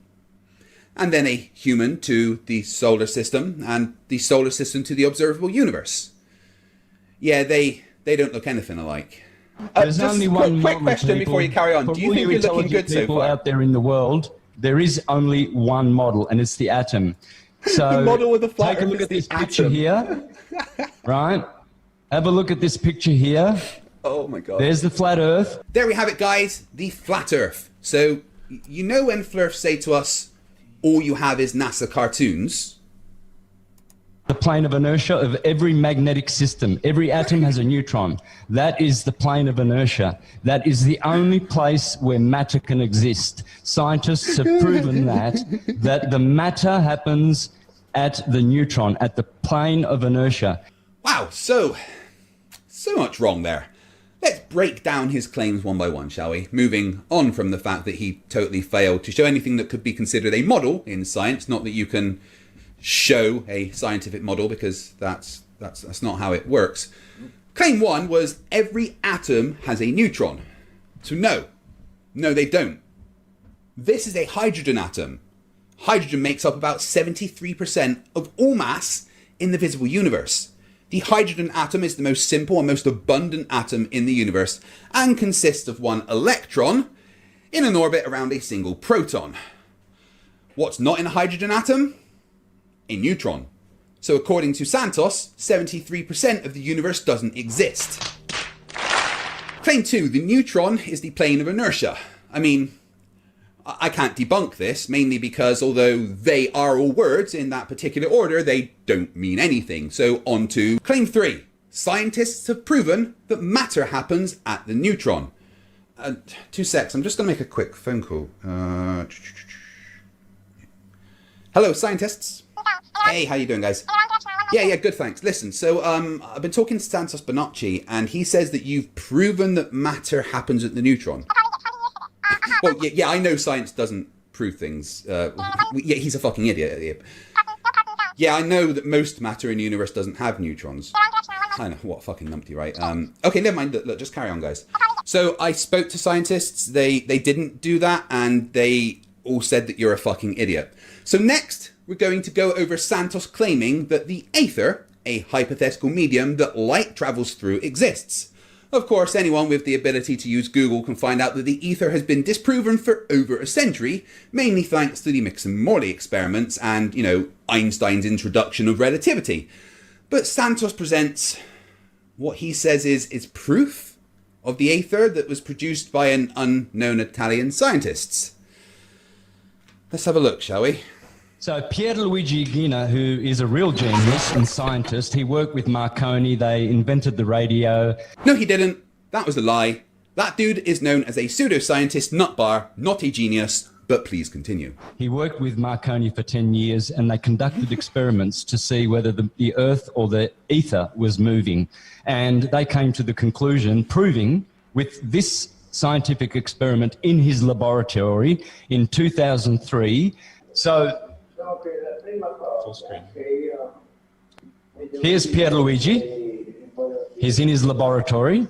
And then a human to the solar system, and the solar system to the observable universe. Yeah, they don't look anything alike. There's only one quick question before you carry on. Do you think you're looking good so far? Out there in the world, there is only one model, and it's the atom. So the model of the flat take a Earth look is at this the picture atom. here, right? Have a look at this picture here. Oh my god. There's the flat Earth. There we have it, guys. The flat Earth. So, you know when Flerfs say to us, all you have is NASA cartoons? The plane of inertia of every magnetic system. Every atom has a neutron. That is the plane of inertia. That is the only place where matter can exist. Scientists have proven that the matter happens at the neutron, at the plane of inertia. Wow, so much wrong there. Let's break down his claims one by one, shall we? Moving on from the fact that he totally failed to show anything that could be considered a model in science. Not that you can show a scientific model, because that's not how it works. Claim one was every atom has a neutron. So no, they don't. This is a hydrogen atom. hydrogen makes up about 73% of all mass in the visible universe. The hydrogen atom is the most simple and most abundant atom in the universe and consists of one electron in an orbit around a single proton. What's not in a hydrogen atom? A neutron. So according to Santos, 73% of the universe doesn't exist. Claim 2, the neutron is the plane of inertia. I mean, I can't debunk this, mainly because although they are all words in that particular order, they don't mean anything. So on to claim 3. Scientists have proven that matter happens at the neutron. 2 secs, I'm just going to make a quick phone call. Hello, scientists. Hey, how you doing, guys? Yeah, good, thanks. Listen, so I've been talking to Santos Bonacci, and he says that you've proven that matter happens at the neutron. Well, yeah, I know science doesn't prove things. Yeah, he's a fucking idiot. Yeah, I know that most matter in the universe doesn't have neutrons. I know, what a fucking numpty, right? Okay, never mind. Look, just carry on, guys. So I spoke to scientists. They didn't do that, and they all said that you're a fucking idiot. So next, we're going to go over Santos claiming that the aether, a hypothetical medium that light travels through, exists. Of course, anyone with the ability to use Google can find out that the ether has been disproven for over a century, mainly thanks to the Mix and Morley experiments and, Einstein's introduction of relativity. But Santos presents what he says is proof of the aether that was produced by an unknown Italian scientist. Let's have a look, shall we? So Pierluigi Gina, who is a real genius and scientist, he worked with Marconi, they invented the radio. No, he didn't. That was a lie. That dude is known as a pseudoscientist nutbar, not a genius, but please continue. He worked with Marconi for 10 years and they conducted experiments to see whether the Earth or the ether was moving. And they came to the conclusion, proving with this scientific experiment in his laboratory in 2003. So full screen. Here's Pierluigi. He's in his laboratory.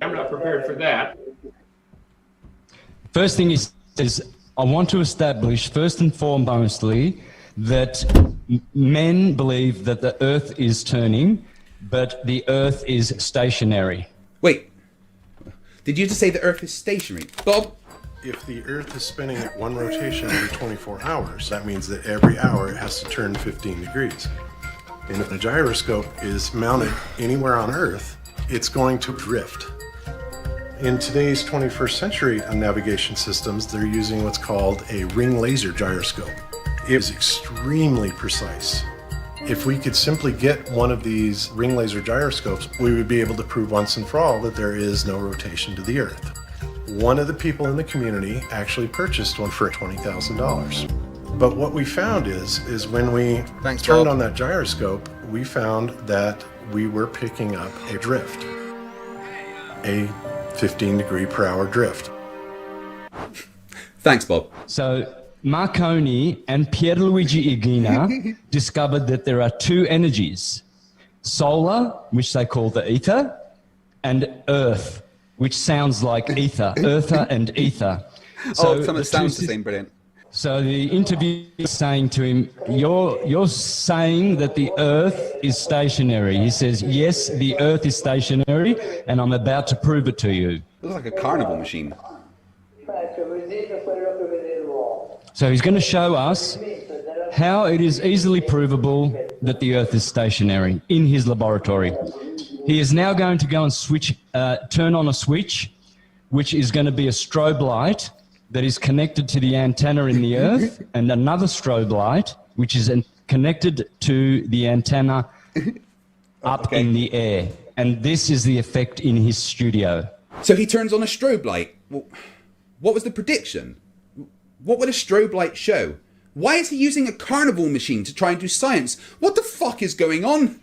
I'm not prepared for that. First thing he says, I want to establish first and foremostly that men believe that the Earth is turning, but the Earth is stationary. Wait, did you just say the Earth is stationary? Bob? If the Earth is spinning at one rotation every 24 hours, that means that every hour it has to turn 15 degrees. And if the gyroscope is mounted anywhere on Earth, it's going to drift. In today's 21st century navigation systems, they're using what's called a ring laser gyroscope. It is extremely precise. If we could simply get one of these ring laser gyroscopes, we would be able to prove once and for all that there is no rotation to the Earth. One of the people in the community actually purchased one for $20,000. But what we found is when we turned on that gyroscope, we found that we were picking up a drift, a 15 degree per hour drift. Thanks, Bob. So Marconi and Pierluigi Igina discovered that there are two energies, solar, which they call the ether, and earth, which sounds like ether, earther and ether. So it sounds the same, brilliant. So the interviewer is saying to him, you're saying that the Earth is stationary. He says, yes, the Earth is stationary, and I'm about to prove it to you. Looks like a carnival machine. So he's going to show us how it is easily provable that the Earth is stationary in his laboratory. He is now going to go and turn on a switch, which is going to be a strobe light that is connected to the antenna in the Earth, and another strobe light, which is connected to the antenna up in the air. And this is the effect in his studio. So he turns on a strobe light. Well, what was the prediction? What would a strobe light show? Why is he using a carnival machine to try and do science? What the fuck is going on?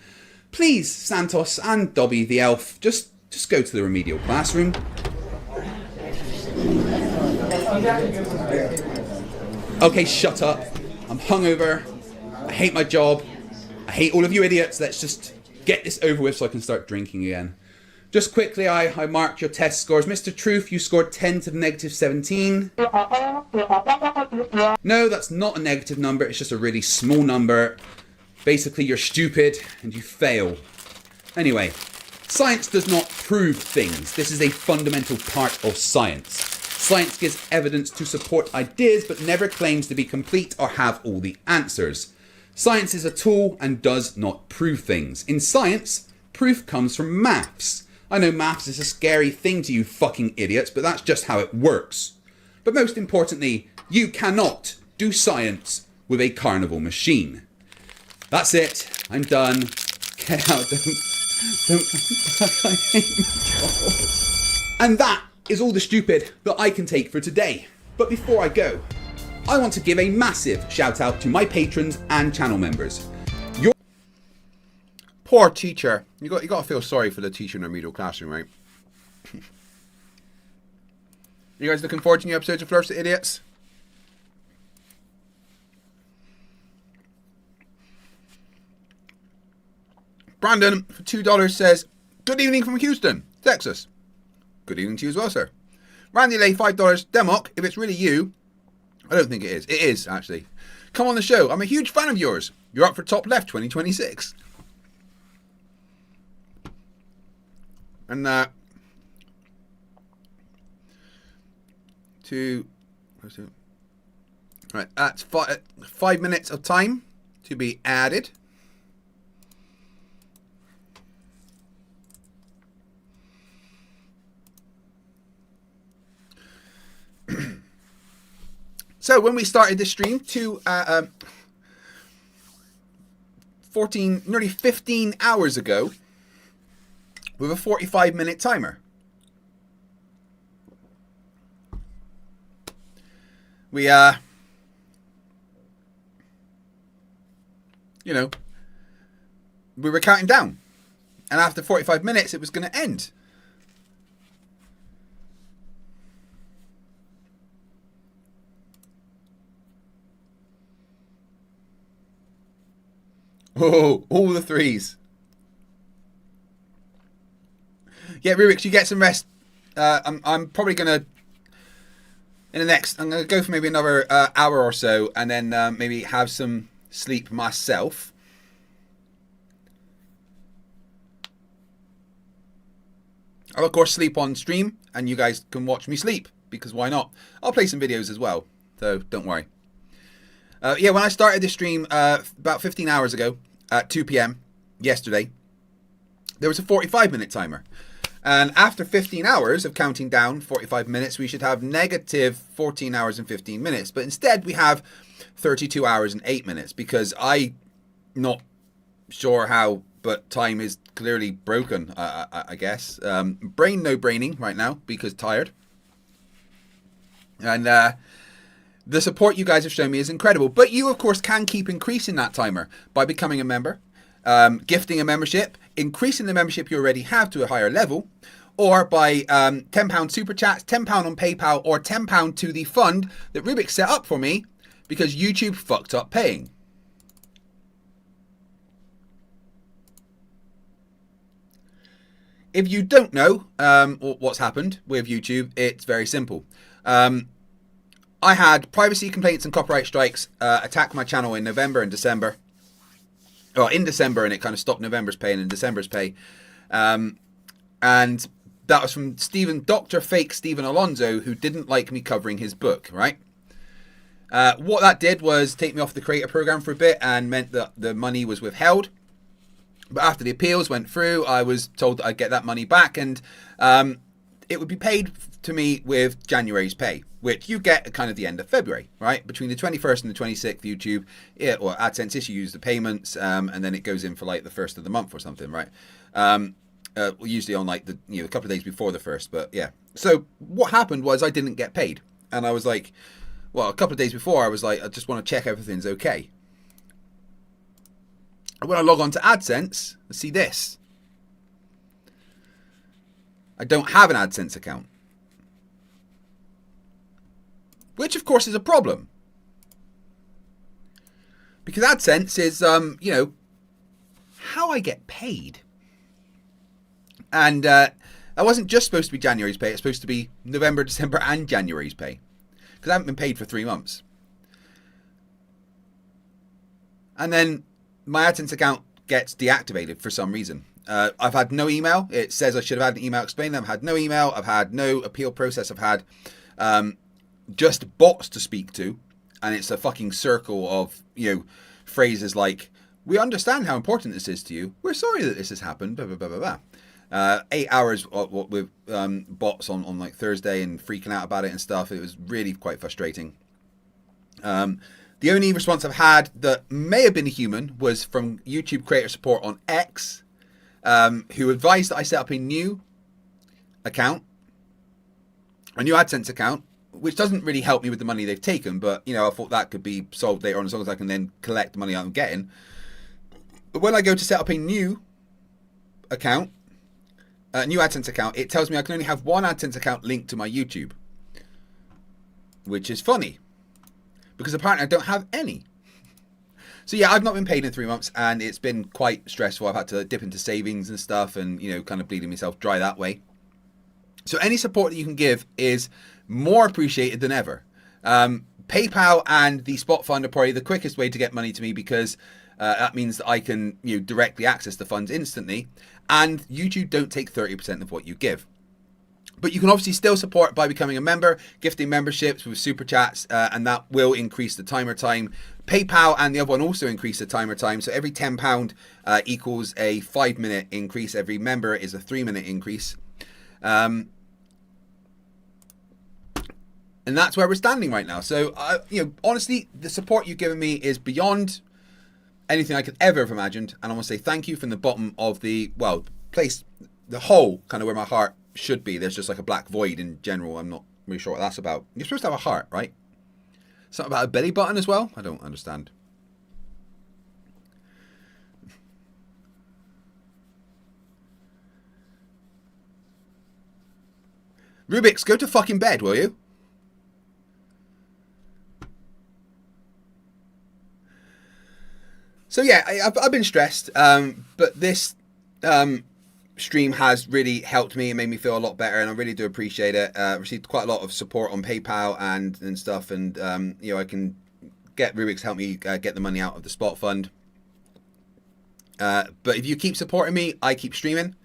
Please, Santos and Dobby the elf, just go to the remedial classroom. Okay, shut up. I'm hungover. I hate my job. I hate all of you idiots. Let's just get this over with so I can start drinking again. Just quickly, I marked your test scores. Mr. Truth, you scored 10 to the negative 17. No, that's not a negative number. It's just a really small number. Basically, you're stupid and you fail. Anyway, science does not prove things. This is a fundamental part of science. Science gives evidence to support ideas, but never claims to be complete or have all the answers. Science is a tool and does not prove things. In science, proof comes from maths. I know maths is a scary thing to you fucking idiots, but that's just how it works. But most importantly, you cannot do science with a carnival machine. That's it. I'm done. Get out. Don't. I hate McDonald's. And that is all the stupid that I can take for today. But before I go, I want to give a massive shout out to my patrons and channel members. Poor teacher. You got to feel sorry for the teacher in a remedial classroom, right? You guys looking forward to new episodes of Flerfs the Idiots? Brandon for $2 says, "Good evening from Houston, Texas." Good evening to you as well, sir. Randy Lay, $5. Demok, if it's really you, I don't think it is. It is, actually. Come on the show. I'm a huge fan of yours. You're up for top left 2026. And right, that's 5 minutes of time to be added. So when we started this stream nearly 15 hours ago, with a 45-minute timer, we were counting down, and after 45 minutes it was going to end. Oh, all the threes. Yeah, Rubiks, you get some rest. I'm probably going to, I'm going to go for maybe another hour or so, and then maybe have some sleep myself. I'll, of course, sleep on stream, and you guys can watch me sleep, because why not? I'll play some videos as well, so don't worry. Yeah, when I started this stream about 15 hours ago, at 2 p.m. yesterday, there was a 45-minute timer. And after 15 hours of counting down 45 minutes, we should have negative 14 hours and 15 minutes. But instead, we have 32 hours and 8 minutes, because I'm not sure how, but time is clearly broken, I guess. Brain no-braining right now, because tired. And the support you guys have shown me is incredible. But you, of course, can keep increasing that timer by becoming a member, gifting a membership, increasing the membership you already have to a higher level, or by £10 super chats, £10 on PayPal, or £10 to the fund that Rubiks set up for me because YouTube fucked up paying. If you don't know what's happened with YouTube, it's very simple. I had privacy complaints and copyright strikes attack my channel in November and December. Well, in December, and it kind of stopped November's pay and December's pay. And that was from Dr. Fake Stephen Alonso, who didn't like me covering his book, right? What that did was take me off the creator program for a bit and meant that the money was withheld. But after the appeals went through, I was told that I'd get that money back, and it would be paid to me with January's pay, which you get at kind of the end of February, right? Between the 21st and the 26th, YouTube, or AdSense issues the payments, and then it goes in for like the first of the month or something, right? Usually on like the a couple of days before the first, but yeah. So what happened was I didn't get paid, and I was like, well, a couple of days before I was like, I just want to check everything's okay. And when I log on to AdSense, I see this. I don't have an AdSense account. Which, of course, is a problem. Because AdSense is, how I get paid. And that wasn't just supposed to be January's pay. It's supposed to be November, December, and January's pay. Because I haven't been paid for 3 months. And then my AdSense account gets deactivated for some reason. I've had no email. It says I should have had an email explaining. I've had no email. I've had no appeal process. I've had just bots to speak to. And it's a fucking circle of, phrases like, we understand how important this is to you. We're sorry that this has happened. Blah, blah, blah, blah, blah. 8 hours with bots on like Thursday and freaking out about it and stuff. It was really quite frustrating. The only response I've had that may have been a human was from YouTube creator support on X, who advised that I set up a new account, a new AdSense account, which doesn't really help me with the money they've taken, but, I thought that could be solved later on as long as I can then collect the money I'm getting. But when I go to set up a new account, a new AdSense account, it tells me I can only have one AdSense account linked to my YouTube, which is funny. Because apparently I don't have any. So yeah, I've not been paid in 3 months and it's been quite stressful. I've had to dip into savings and stuff and, kind of bleeding myself dry that way. So any support that you can give is more appreciated than ever. PayPal and the Spot Fund are probably the quickest way to get money to me because that means that I can directly access the funds instantly. And YouTube don't take 30% of what you give. But you can obviously still support by becoming a member, gifting memberships with super chats, and that will increase the timer time. PayPal and the other one also increase the timer time. So every £10 equals a 5-minute increase. Every member is a 3-minute increase. And that's where we're standing right now. So, honestly, the support you've given me is beyond anything I could ever have imagined. And I want to say thank you from the bottom of the hole, kind of where my heart should be. There's just like a black void in general. I'm not really sure what that's about. You're supposed to have a heart, right? Something about a belly button as well? I don't understand. Rubiks, go to fucking bed, will you? So yeah, I've been stressed, but this stream has really helped me and made me feel a lot better, and I really do appreciate it. Received quite a lot of support on PayPal and stuff, and I can get Rubiks help me get the money out of the Spot Fund. But if you keep supporting me, I keep streaming.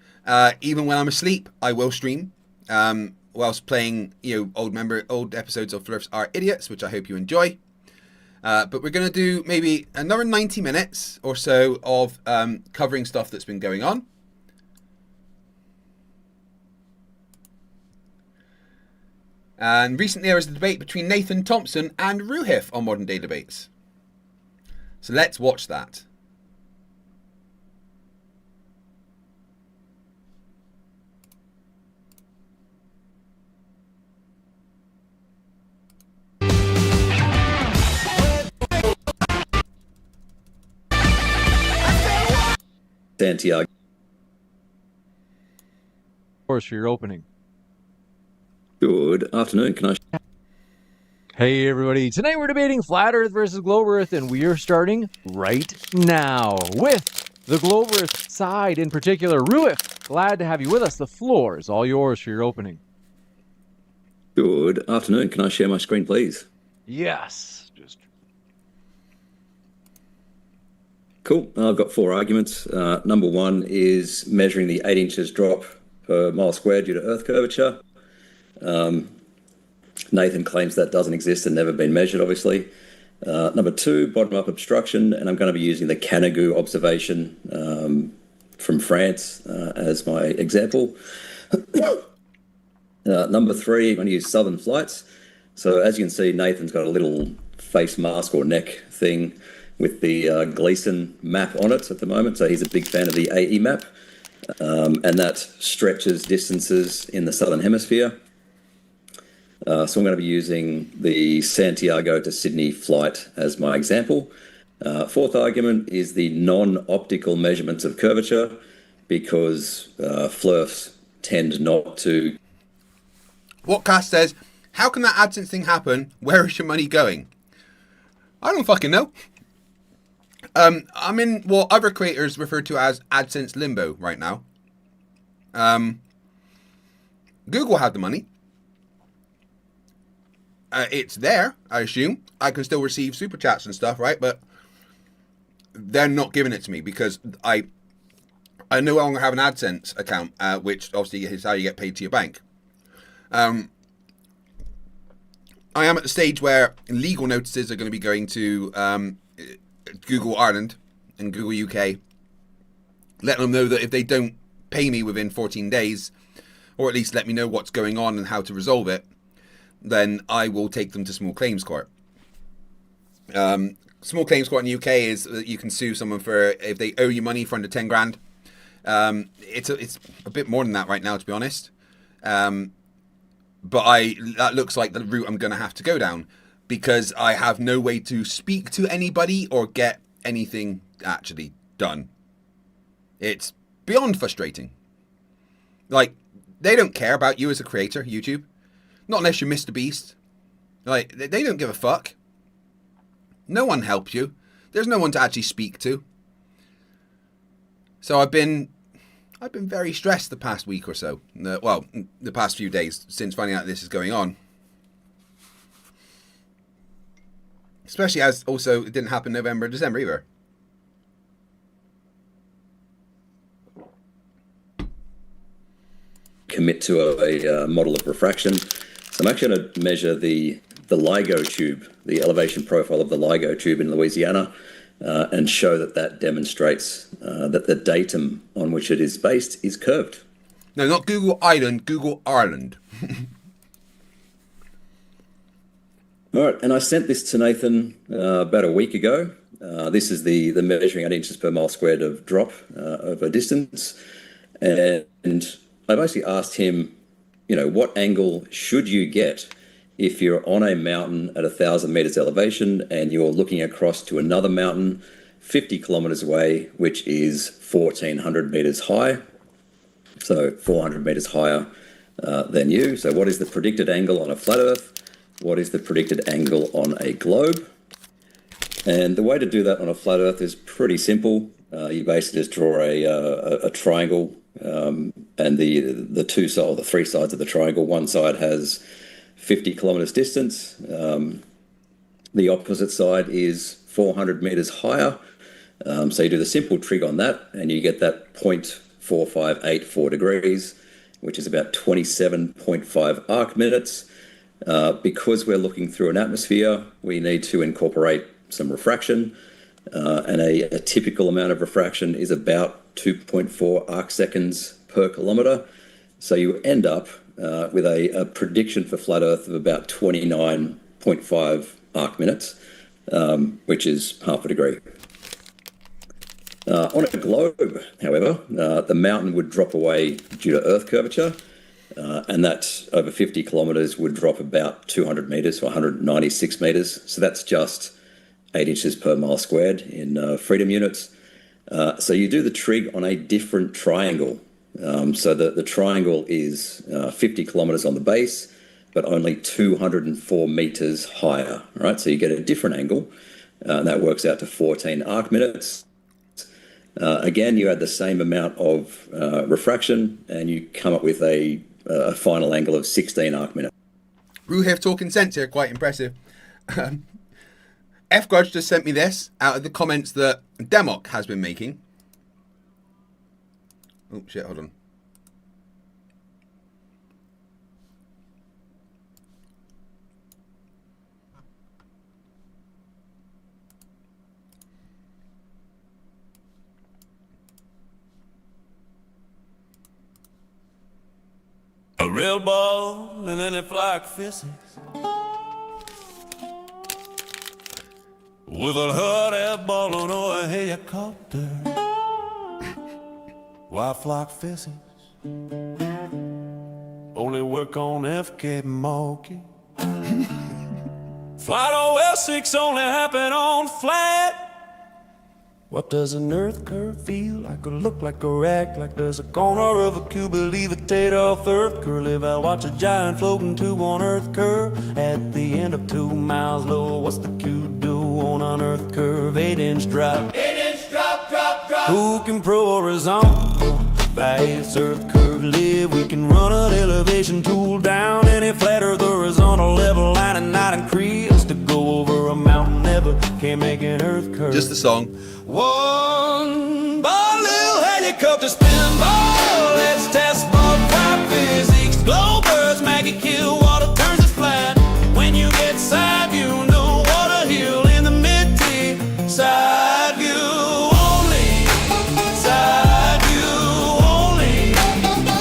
Even when I'm asleep, I will stream. Whilst playing old episodes of Flerfs Are Idiots, which I hope you enjoy. But we're going to do maybe another 90 minutes or so of covering stuff that's been going on. And recently there was a debate between Nathan Thompson and Ruhif on Modern Day Debates. So let's watch that. Santiago. Of course, for your opening. Good afternoon. Can I? Hey, everybody. Tonight we're debating Flat Earth versus Globe Earth, and we are starting right now with the Globe Earth side in particular. Ruif, glad to have you with us. The floor is all yours for your opening. Good afternoon. Can I share my screen, please? Yes. Cool. I've got 4 arguments. Number 1 is measuring the 8 inches drop per mile squared due to Earth curvature. Nathan claims that doesn't exist and never been measured, obviously. Number 2, bottom-up obstruction, and I'm going to be using the Canigou observation from France as my example. Number 3, I'm going to use southern flights. So as you can see, Nathan's got a little face mask or neck thing with the Gleason map on it at the moment. So he's a big fan of the AE map, and that stretches distances in the southern hemisphere. So I'm going to be using the Santiago to Sydney flight as my example. 4th argument is the non-optical measurements of curvature, because Flerfs tend not to. Whatcast says, how can that AdSense thing happen? Where is your money going? I don't fucking know. I'm in what other creators refer to as AdSense limbo right now. Google had the money. It's there, I assume. I can still receive super chats and stuff, right? But they're not giving it to me because I no longer have an AdSense account, which obviously is how you get paid to your bank. I am at the stage where legal notices are going to be going to Google Ireland and Google UK, letting them know that if they don't pay me within 14 days, or at least let me know what's going on and how to resolve it, then I will take them to small claims court. Small claims court in the UK is that you can sue someone for if they owe you money for under 10 grand. It's a bit more than that right now, to be honest. But that looks like the route I'm going to have to go down because I have no way to speak to anybody or get anything actually done. It's beyond frustrating. Like, they don't care about you as a creator, YouTube. Not unless you're Mr. Beast. Like, they don't give a fuck. No one helps you. There's no one to actually speak to. So I've been very stressed the past week or so. Well, the past few days since finding out this is going on. Especially as also it didn't happen November, December either. Commit to a model of refraction. So I'm actually going to measure the LIGO tube, the elevation profile of the LIGO tube in Louisiana, and show that demonstrates that the datum on which it is based is curved. No, not Google Island, Google Ireland. All right, and I sent this to Nathan about a week ago. This is the measuring 8 inches per mile squared of drop over distance. And I basically asked him, what angle should you get if you're on a mountain at 1,000 meters elevation and you're looking across to another mountain 50 kilometers away, which is 1,400 meters high, so 400 meters higher than you. So what is the predicted angle on a flat Earth? What is the predicted angle on a globe? And the way to do that on a flat Earth is pretty simple. You basically just draw a triangle, and the three sides of the triangle. One side has 50 kilometers distance. The opposite side is 400 meters higher. So you do the simple trig on that, and you get that 0.4584 degrees, which is about 27.5 arc minutes. Because we're looking through an atmosphere, we need to incorporate some refraction, and a typical amount of refraction is about 2.4 arc seconds per kilometer. So you end up with a prediction for flat Earth of about 29.5 arc minutes, which is half a degree. On a globe, however, the mountain would drop away due to Earth curvature, and that over 50 kilometers would drop about 200 meters, or 196 meters. So that's just 8 inches per mile squared in freedom units. So you do the trig on a different triangle. So the triangle is 50 kilometers on the base, but only 204 meters higher, right? So you get a different angle, and that works out to 14 arc minutes. Again, you add the same amount of refraction, and you come up with a final angle of 16 arc minutes. Ruhiv talking sense here, quite impressive. F Grudge just sent me this out of the comments that Demok has been making. Oh shit, hold on. A real ball and then it like physics. With a hot air balloon or a helicopter. Why flock physics? Only work on FK Monkey. Flight OL6 only happen on flat. What does an earth curve feel like or look like or act like? Does a corner of a cube levitate off earth curve? Live out, watch a giant floating tube on earth curve. At the end of 2 miles low, what's the cube do on an earth curve? 8-inch drop. 8-inch drop, drop, drop. Who can pro horizontal? By its earth curve live. We can run an elevation tool down any flat earth horizontal level line and not increase to go over a mountain. Never can't make an earth curve. Just the song. One ball, little helicopter spin ball. Let's test ball, fly physics. Glow birds, maggot kill, water turns it flat. When you get side view, no water hill in the mid-T. Side view only. Side view only.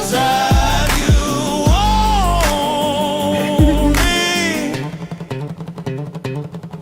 Side view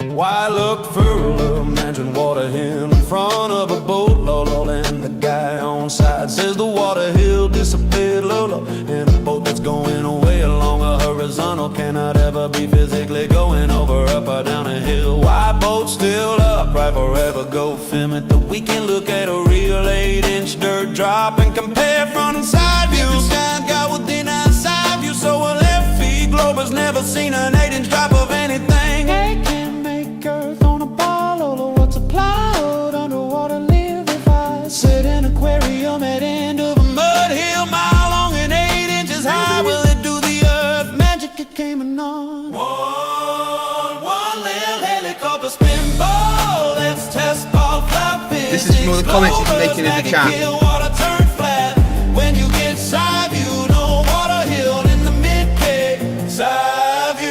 only. Why look for a little mansion water hill in front of a boat, Lolo, and the guy on side says the water hill disappeared, Lolo, and a boat that's going away along a horizontal cannot ever be physically going over, up or down a hill. Why boat still upright forever? Go film it. The weekend look at a real 8-inch dirt drop and compare front and side views. Sky got within our side view, so a left feed glober's never seen an 8-inch drop of anything. They can't make earth on a ball, or what's a cloud underwater live if I sit in an aquarium at end of a mud hill, mile long and 8 inches high? Will it do the earth magic it came on? One little helicopter spin ball. Let's test ball fly physics. This is from all the comments he's making in the chat. Water turn flat. When you get side view, no water hill in the mid-K. Side view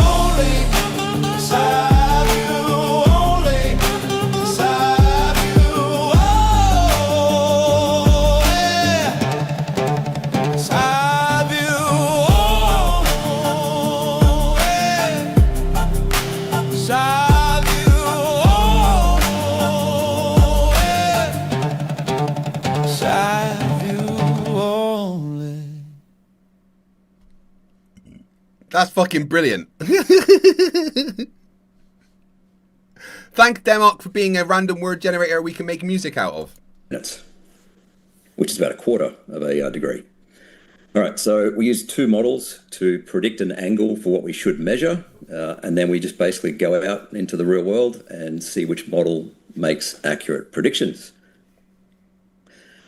only. Side view only. Side view only. Side view only. Side view only. Side view only. That's fucking brilliant. Thank Democ for being a random word generator we can make music out of. Minutes, which is about a quarter of a degree. All right, so we use two models to predict an angle for what we should measure, and then we just basically go out into the real world and see which model makes accurate predictions.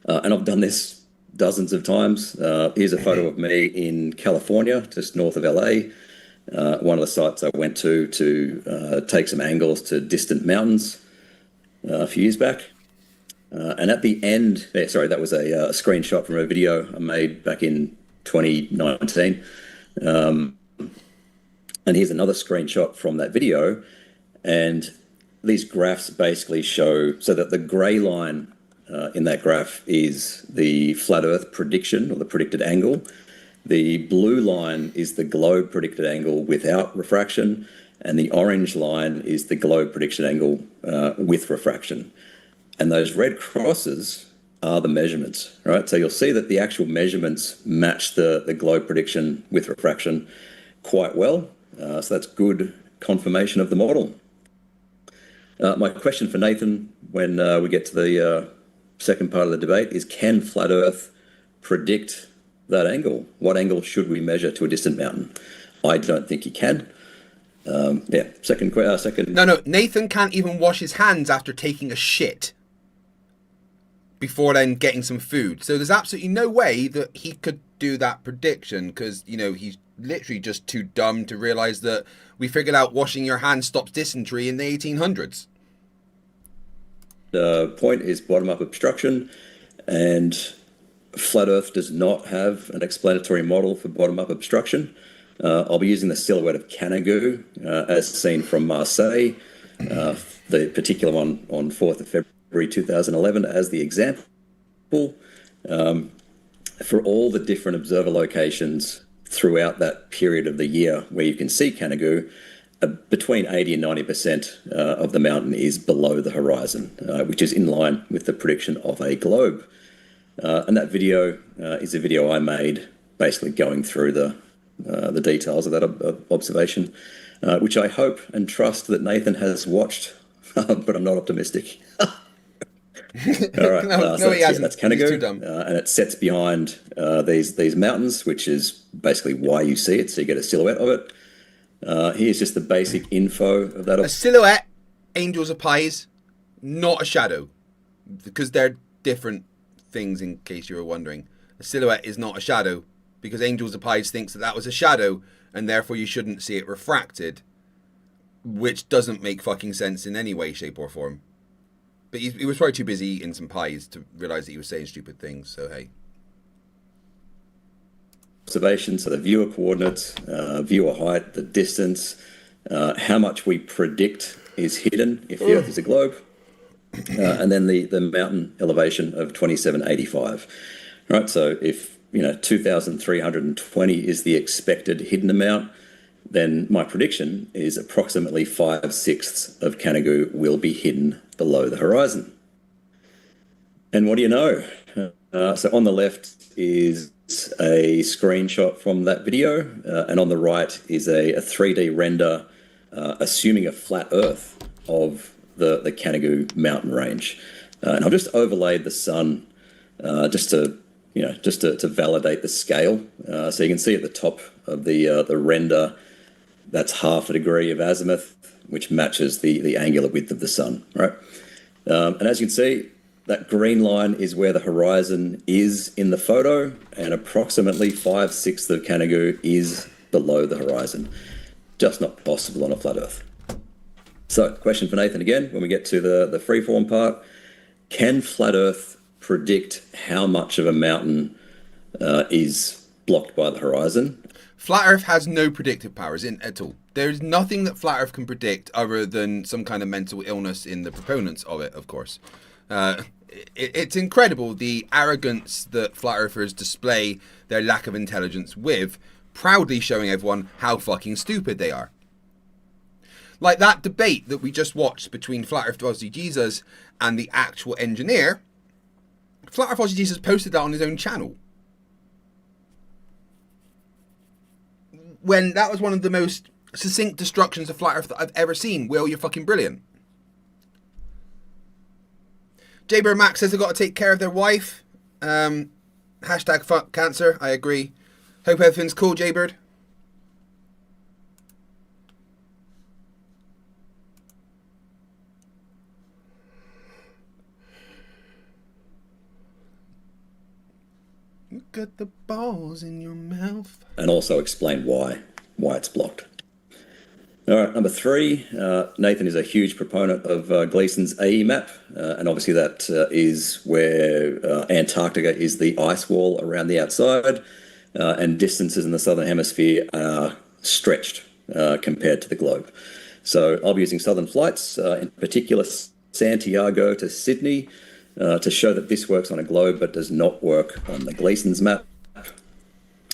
And I've done this dozens of times. Here's a photo of me in California, just north of LA. One of the sites I went to take some angles to distant mountains a few years back. And at the end, that was a screenshot from a video I made back in 2019. And here's another screenshot from that video. And these graphs basically show, so that the gray line in that graph is the flat Earth prediction, or the predicted angle. The blue line is the globe predicted angle without refraction, and the orange line is the globe prediction angle with refraction. And those red crosses are the measurements, right? So you'll see that the actual measurements match the globe prediction with refraction quite well. So that's good confirmation of the model. My question for Nathan, when we get to the second part of the debate, is can flat Earth predict that angle? What angle should we measure to a distant mountain? I don't think he can. Second. No, Nathan can't even wash his hands after taking a shit before then getting some food. So there's absolutely no way that he could do that prediction, because, he's literally just too dumb to realize that we figured out washing your hands stops dysentery in the 1800s. The point is bottom-up obstruction, and flat Earth does not have an explanatory model for bottom-up obstruction. I'll be using the silhouette of Canigou, as seen from Marseille, the particular one on 4th of February 2011 as the example. For all the different observer locations throughout that period of the year where you can see Canigou, between 80 and 90% of the mountain is below the horizon, which is in line with the prediction of a globe. And that video is a video I made basically going through the details of that observation, which I hope and trust that Nathan has watched, but I'm not optimistic. All right, he hasn't. That's Canigou, He's too dumb. and it sets behind these mountains, which is basically why you see it, so you get a silhouette of it. Here's just the basic info of that. A silhouette, angels are pies, not a shadow, because they're different things, in case you were wondering. a silhouette is not a shadow, because Angels of Pies thinks that was a shadow, and therefore you shouldn't see it refracted, which doesn't make fucking sense in any way, shape, or form. But he was probably too busy eating some pies to realise that he was saying stupid things, so hey. Observation, so the viewer coordinates, viewer height, the distance, how much we predict is hidden if the Earth is a globe, and then the mountain elevation of 2785. Right, so if 2,320 is the expected hidden amount, then my prediction is approximately 5/6 of Canigou will be hidden below the horizon. And what do you know? So on the left is a screenshot from that video, and on the right is a 3D render assuming a flat Earth of the Canigou mountain range. And I've just overlaid the sun just to validate the scale. So you can see at the top of the render, that's 1/2 degree of azimuth, which matches the angular width of the sun, right? And as you can see, that green line is where the horizon is in the photo, and approximately 5/6 of Canigou is below the horizon. Just not possible on a flat Earth. So, question for Nathan again, when we get to the freeform part, can flat Earth predict how much of a mountain is blocked by the horizon? Flat Earth has no predictive powers at all. There's nothing that Flat Earth can predict other than some kind of mental illness in the proponents of it, of course. It's incredible the arrogance that Flat Earthers display their lack of intelligence with, proudly showing everyone how fucking stupid they are. Like that debate that we just watched between Flat Earth Aussie Jesus and the actual engineer. Flat Earth Aussie Jesus posted that on his own channel, when that was one of the most succinct destructions of Flat Earth that I've ever seen. Will, you're fucking brilliant. Jaybird Max says they've got to take care of their wife. Hashtag fuck cancer. I agree. Hope everything's cool, Jaybird. You got the balls in your mouth. And also explain why it's blocked. All right, number 3, Nathan is a huge proponent of Gleason's AE map, and obviously that is where Antarctica is the ice wall around the outside, and distances in the southern hemisphere are stretched compared to the globe. So I'll be using southern flights, in particular Santiago to Sydney, to show that this works on a globe but does not work on the Gleason's map.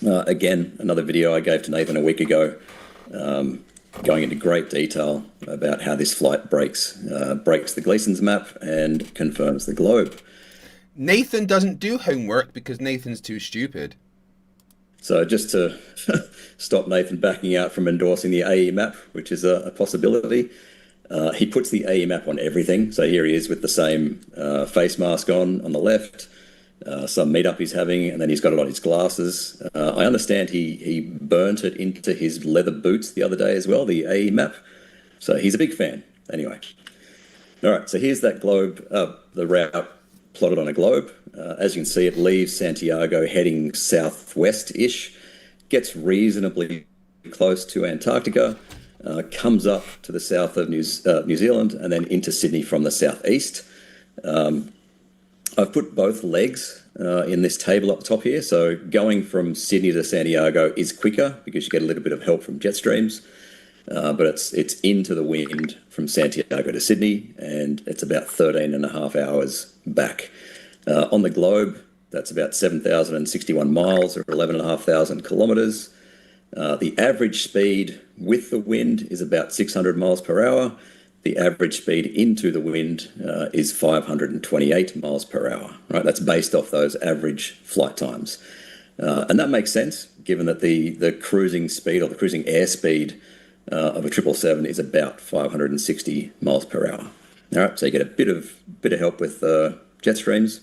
Again, another video I gave to Nathan a week ago, going into great detail about how this flight breaks the Gleason's map and confirms the globe. Nathan doesn't do homework because Nathan's too stupid. So just to stop Nathan backing out from endorsing the AE map, which is a possibility, he puts the AE map on everything. So here he is with the same face mask on the left, some meetup he's having, and then he's got it on his glasses. I understand he burnt it into his leather boots the other day as well, the AE map. So he's a big fan. Anyway. All right, so here's that globe, the route plotted on a globe. As you can see, it leaves Santiago heading southwest-ish, gets reasonably close to Antarctica, comes up to the south of New Zealand, and then into Sydney from the southeast. I've put both legs in this table up the top here. So going from Sydney to Santiago is quicker because you get a little bit of help from jet streams. But it's into the wind from Santiago to Sydney, and it's about 13.5 hours back. On the globe, that's about 7,061 miles or 11,500 kilometres. The average speed with the wind is about 600 miles per hour. The average speed into the wind is 528 miles per hour. Right, that's based off those average flight times, and that makes sense given that the cruising speed or the cruising airspeed of a 777 is about 560 miles per hour. All right, so you get a bit of help with jet streams,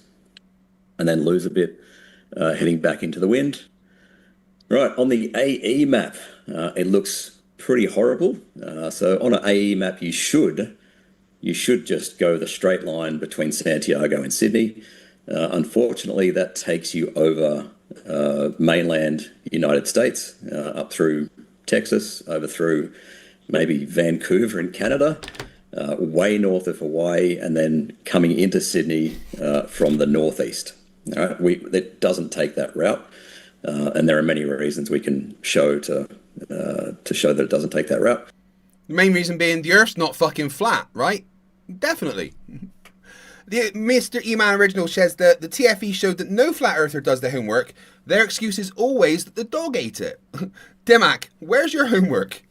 and then lose a bit heading back into the wind. Right, on the AE map, it looks pretty horrible. So on an AE map, you should just go the straight line between Santiago and Sydney. Unfortunately, that takes you over mainland United States, up through Texas, over through maybe Vancouver in Canada, way north of Hawaii, and then coming into Sydney from the northeast. All right? It doesn't take that route, and there are many reasons we can show to show that it doesn't take that route. The main reason being the Earth's not fucking flat, right? Definitely. The Mr. E-Man Original says that the TFE showed that no flat earther does the homework. Their excuse is always that the dog ate it. Demak, where's your homework?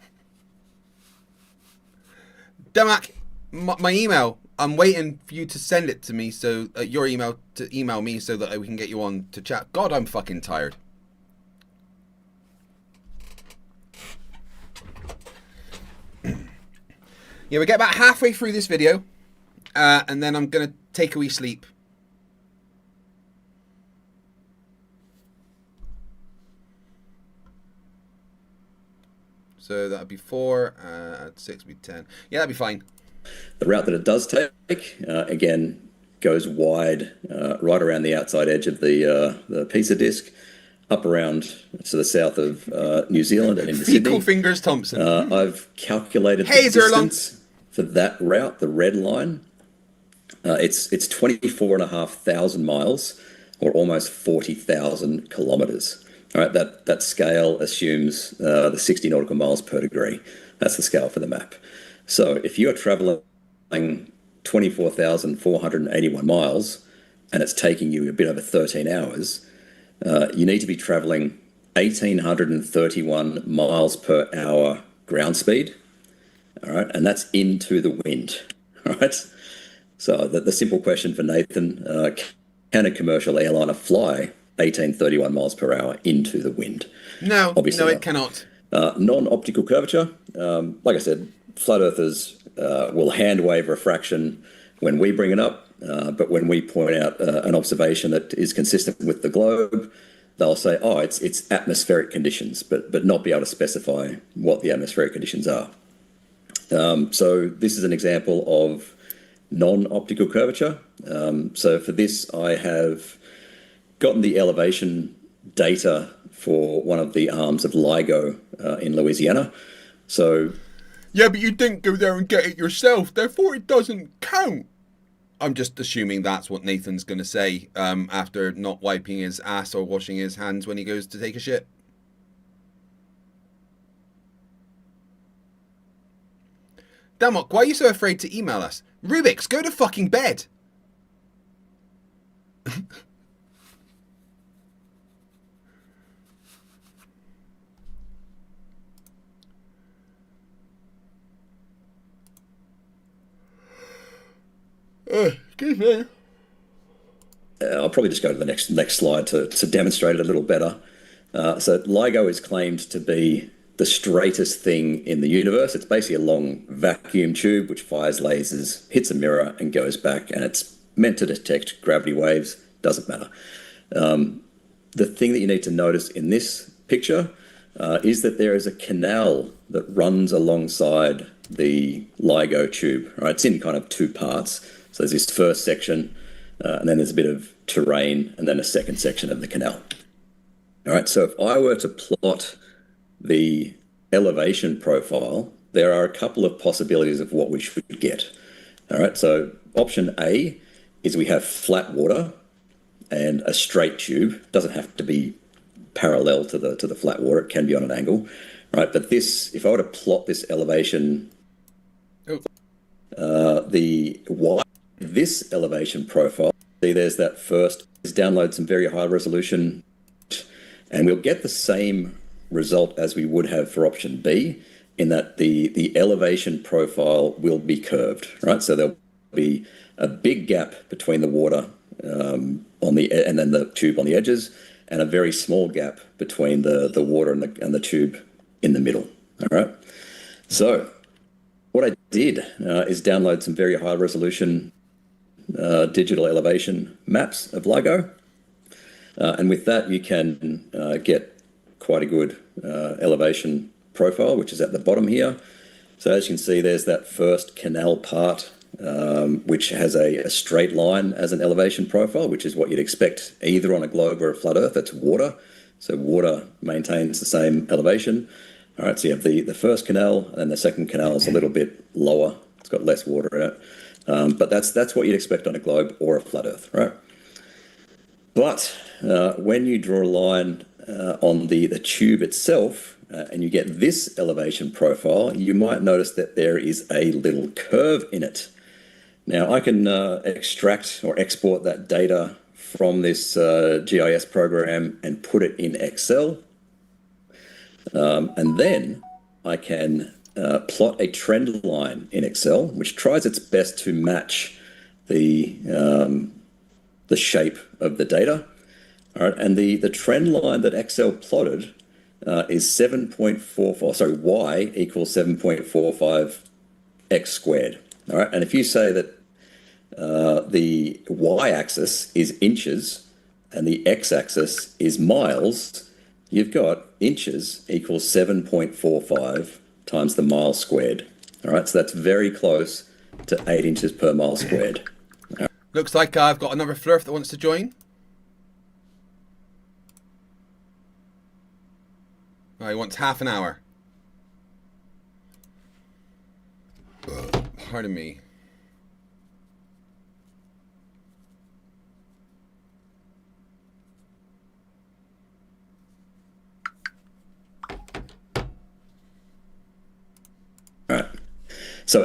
Demak, my email. I'm waiting for you to send it to me, so your email to email me so that we can get you on to chat. God, I'm fucking tired. Yeah, we get about halfway through this video, and then I'm going to take a wee sleep. So that'd be 4, 6 would be 10. Yeah, that'd be fine. The route that it does take, again, goes wide, right around the outside edge of the pizza disc, up around to the south of New Zealand and into Sydney. Equal fingers, Thompson. I've calculated the distance for that route, the red line. It's 24,500 miles, or almost 40,000 kilometres. All right, that scale assumes the 60 nautical miles per degree. That's the scale for the map. So if you are travelling 24,481 miles, and it's taking you a bit over 13 hours, you need to be travelling 1,831 miles per hour ground speed. All right, and that's into the wind. All right. So the simple question for Nathan, can a commercial airliner fly 1,831 miles per hour into the wind? No, obviously no, not. it cannot. Non-optical curvature, like I said, flat earthers will hand wave refraction when we bring it up, but when we point out an observation that is consistent with the globe, they'll say, oh, it's atmospheric conditions, but not be able to specify what the atmospheric conditions are. So this is an example of non-optical curvature. So for this, I have gotten the elevation data for one of the arms of LIGO in Louisiana. So yeah, but you didn't go there and get it yourself, therefore it doesn't count. I'm just assuming that's what Nathan's going to say after not wiping his ass or washing his hands when he goes to take a shit. Damok, why are you so afraid to email us? Rubiks, go to fucking bed. Excuse me. I'll probably just go to the next slide to demonstrate it a little better. So LIGO is claimed to be the straightest thing in the universe. It's basically a long vacuum tube which fires lasers, hits a mirror and goes back, and it's meant to detect gravity waves. Doesn't matter. The thing that you need to notice in this picture is that there is a canal that runs alongside the LIGO tube. Right? It's in kind of two parts. So there's this first section, and then there's a bit of terrain, and then a second section of the canal. All right, so if I were to plot the elevation profile, there are a couple of possibilities of what we should get. All right, so option A is we have flat water and a straight tube. Doesn't have to be parallel to the flat water. It can be on an angle, right? But this, if I were to plot this elevation, this elevation profile, see there's that first, is download some very high resolution, and we'll get the same result as we would have for option B, in that the elevation profile will be curved, right? So there'll be a big gap between the water and then the tube on the edges, and a very small gap between the water and the tube in the middle. All right. So what I did is download some very high resolution digital elevation maps of LIGO, and with that you can get quite a good elevation profile, which is at the bottom here. So as you can see, there's that first canal part which has a straight line as an elevation profile, which is what you'd expect either on a globe or a flat Earth. That's water. So water maintains the same elevation. All right, so you have the first canal, and then the second canal is a little bit lower. It's got less water in it. But that's what you'd expect on a globe or a flat Earth, right? But when you draw a line on the tube itself, and you get this elevation profile, you might notice that there is a little curve in it. Now, I can extract or export that data from this GIS program and put it in Excel. And then I can plot a trend line in Excel, which tries its best to match the shape of the data. All right, and the trend line that Excel plotted is 7.44, sorry, y equals 7.45 x squared. All right, and if you say that the y-axis is inches and the x-axis is miles, you've got inches equals 7.45 times the mile squared. All right, so that's very close to 8 inches per mile squared. Looks like I've got another Flerf that wants to join. Oh, he wants half an hour. Pardon me. All right. So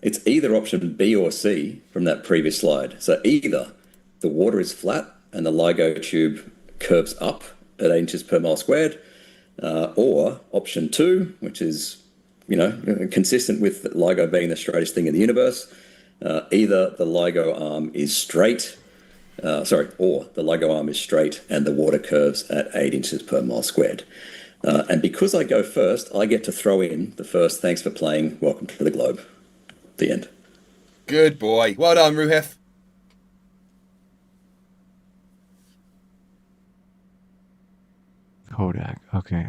it's either option B or C from that previous slide. So either the water is flat and the LIGO tube curves up at 8 inches per mile squared, or option 2, which is, consistent with LIGO being the straightest thing in the universe, either the LIGO arm is straight, or the LIGO arm is straight and the water curves at 8 inches per mile squared. And because I go first, I get to throw in the first thanks for playing, welcome to the globe. The end. Good boy. Well done, Ruhif. Kodak. Okay.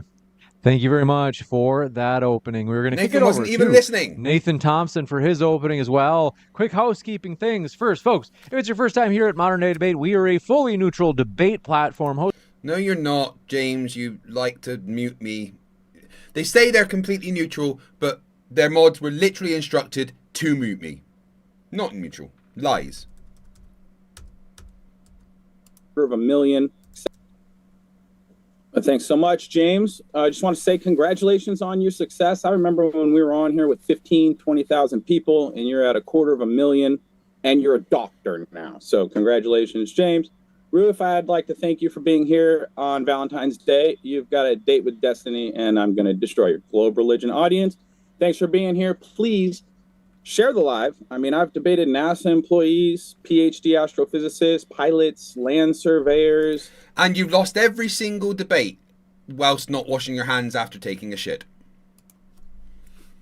Thank you very much for that opening. We're going to kick it Nathan wasn't over even to listening. Nathan Thompson for his opening as well. Quick housekeeping things. First, folks, if it's your first time here at Modern Day Debate, we are a fully neutral debate platform. No, you're not, James. You like to mute me. They say they're completely neutral, but their mods were literally instructed to mute me. Not neutral. Lies. Of a million. Thanks so much, James. I just want to say congratulations on your success. I remember when we were on here with 15, 20,000 people, and you're at 250,000, and you're a doctor now. So congratulations, James. Ruth, I'd like to thank you for being here on Valentine's Day. You've got a date with destiny, and I'm going to destroy your globe religion audience. Thanks for being here. Please share the live. I mean, I've debated NASA employees, PhD astrophysicists, pilots, land surveyors. And you've lost every single debate whilst not washing your hands after taking a shit.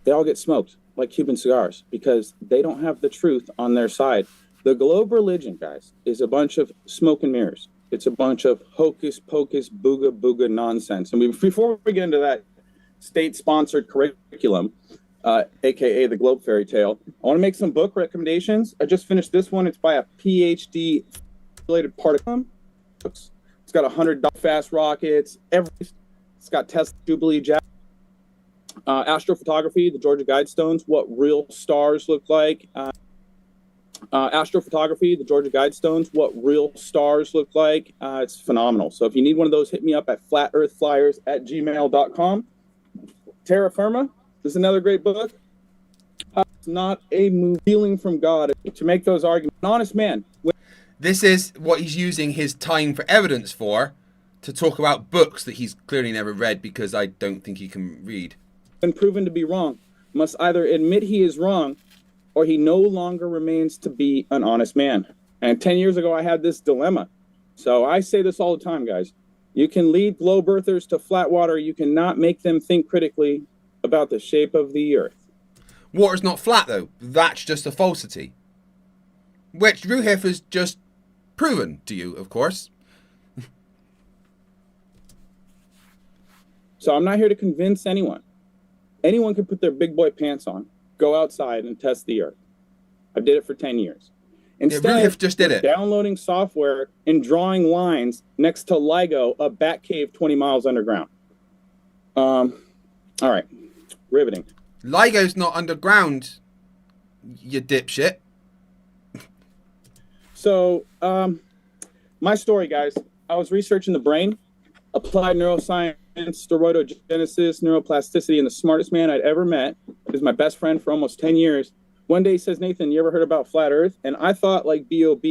They all get smoked like Cuban cigars because they don't have the truth on their side. The globe religion, guys, is a bunch of smoke and mirrors. It's a bunch of hocus pocus, booga booga nonsense. And before we get into that state-sponsored curriculum, aka the Globe Fairy Tale, I want to make some book recommendations. I just finished this one. It's by a PhD related particle. It's got 100 fast rockets. It's got Tesla Jubilee Jack. Astrophotography, the Georgia Guidestones, what real stars look like. Astrophotography, the Georgia Guidestones, what real stars look like. It's phenomenal. So if you need one of those, hit me up at flatearthflyers@gmail.com. Terra Firma is another great book. It's not a movie stealing from God to make those arguments. An honest man. This is what he's using his time for evidence for, to talk about books that he's clearly never read because I don't think he can read. When proven to be wrong, must either admit he is wrong or he no longer remains to be an honest man. And 10 years ago, I had this dilemma. So I say this all the time, guys. You can lead globe earthers to flat water. You cannot make them think critically about the shape of the earth. Water's not flat, though. That's just a falsity. Which Ruhif has just proven to you, of course. So I'm not here to convince anyone. Anyone can put their big boy pants on, go outside and test the earth. I did it for 10 years. Instead, Rubiks just did it. Downloading software and drawing lines next to LIGO, a bat cave 20 miles underground. All right, riveting. LIGO's not underground, you dipshit. So, my story, guys. I was researching the brain, applied neuroscience, steroidogenesis, neuroplasticity, and the smartest man I'd ever met is my best friend for almost 10 years. One day he says, Nathan, you ever heard about flat Earth? And I thought like BOB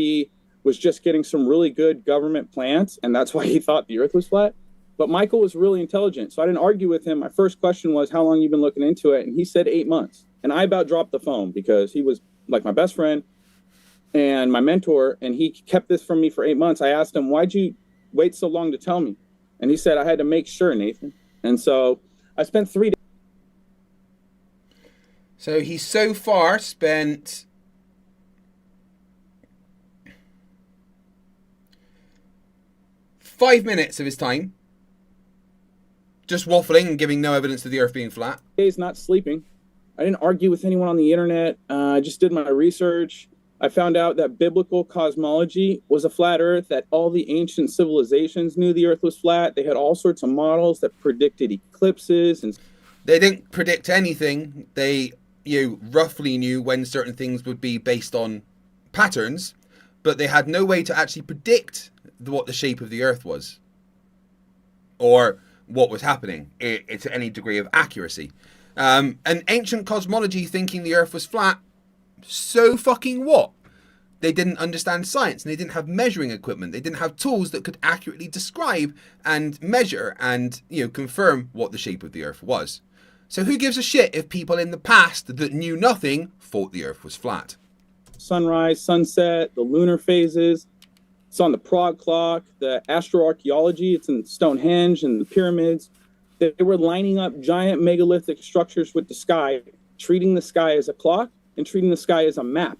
was just getting some really good government plans, and that's why he thought the Earth was flat. But Michael was really intelligent, so I didn't argue with him. My first question was, how long you been looking into it? And he said 8 months. And I about dropped the phone because he was like my best friend and my mentor, and he kept this from me for 8 months. I asked him, why'd you wait so long to tell me? And he said, I had to make sure, Nathan. And so I spent 3 days. So he's so far spent 5 minutes of his time just waffling and giving no evidence of the Earth being flat. Days not sleeping. I didn't argue with anyone on the internet. I just did my research. I found out that biblical cosmology was a flat Earth, that all the ancient civilizations knew the Earth was flat. They had all sorts of models that predicted eclipses. And they didn't predict anything. They roughly knew when certain things would be based on patterns, but they had no way to actually predict what the shape of the Earth was or what was happening to any degree of accuracy. And ancient cosmology thinking the Earth was flat, so fucking what? They didn't understand science, and they didn't have measuring equipment. They didn't have tools that could accurately describe and measure and confirm what the shape of the Earth was. So who gives a shit if people in the past that knew nothing thought the Earth was flat? Sunrise, sunset, the lunar phases. It's on the Prague clock, the astroarchaeology. It's in Stonehenge and the pyramids. They were lining up giant megalithic structures with the sky, treating the sky as a clock and treating the sky as a map.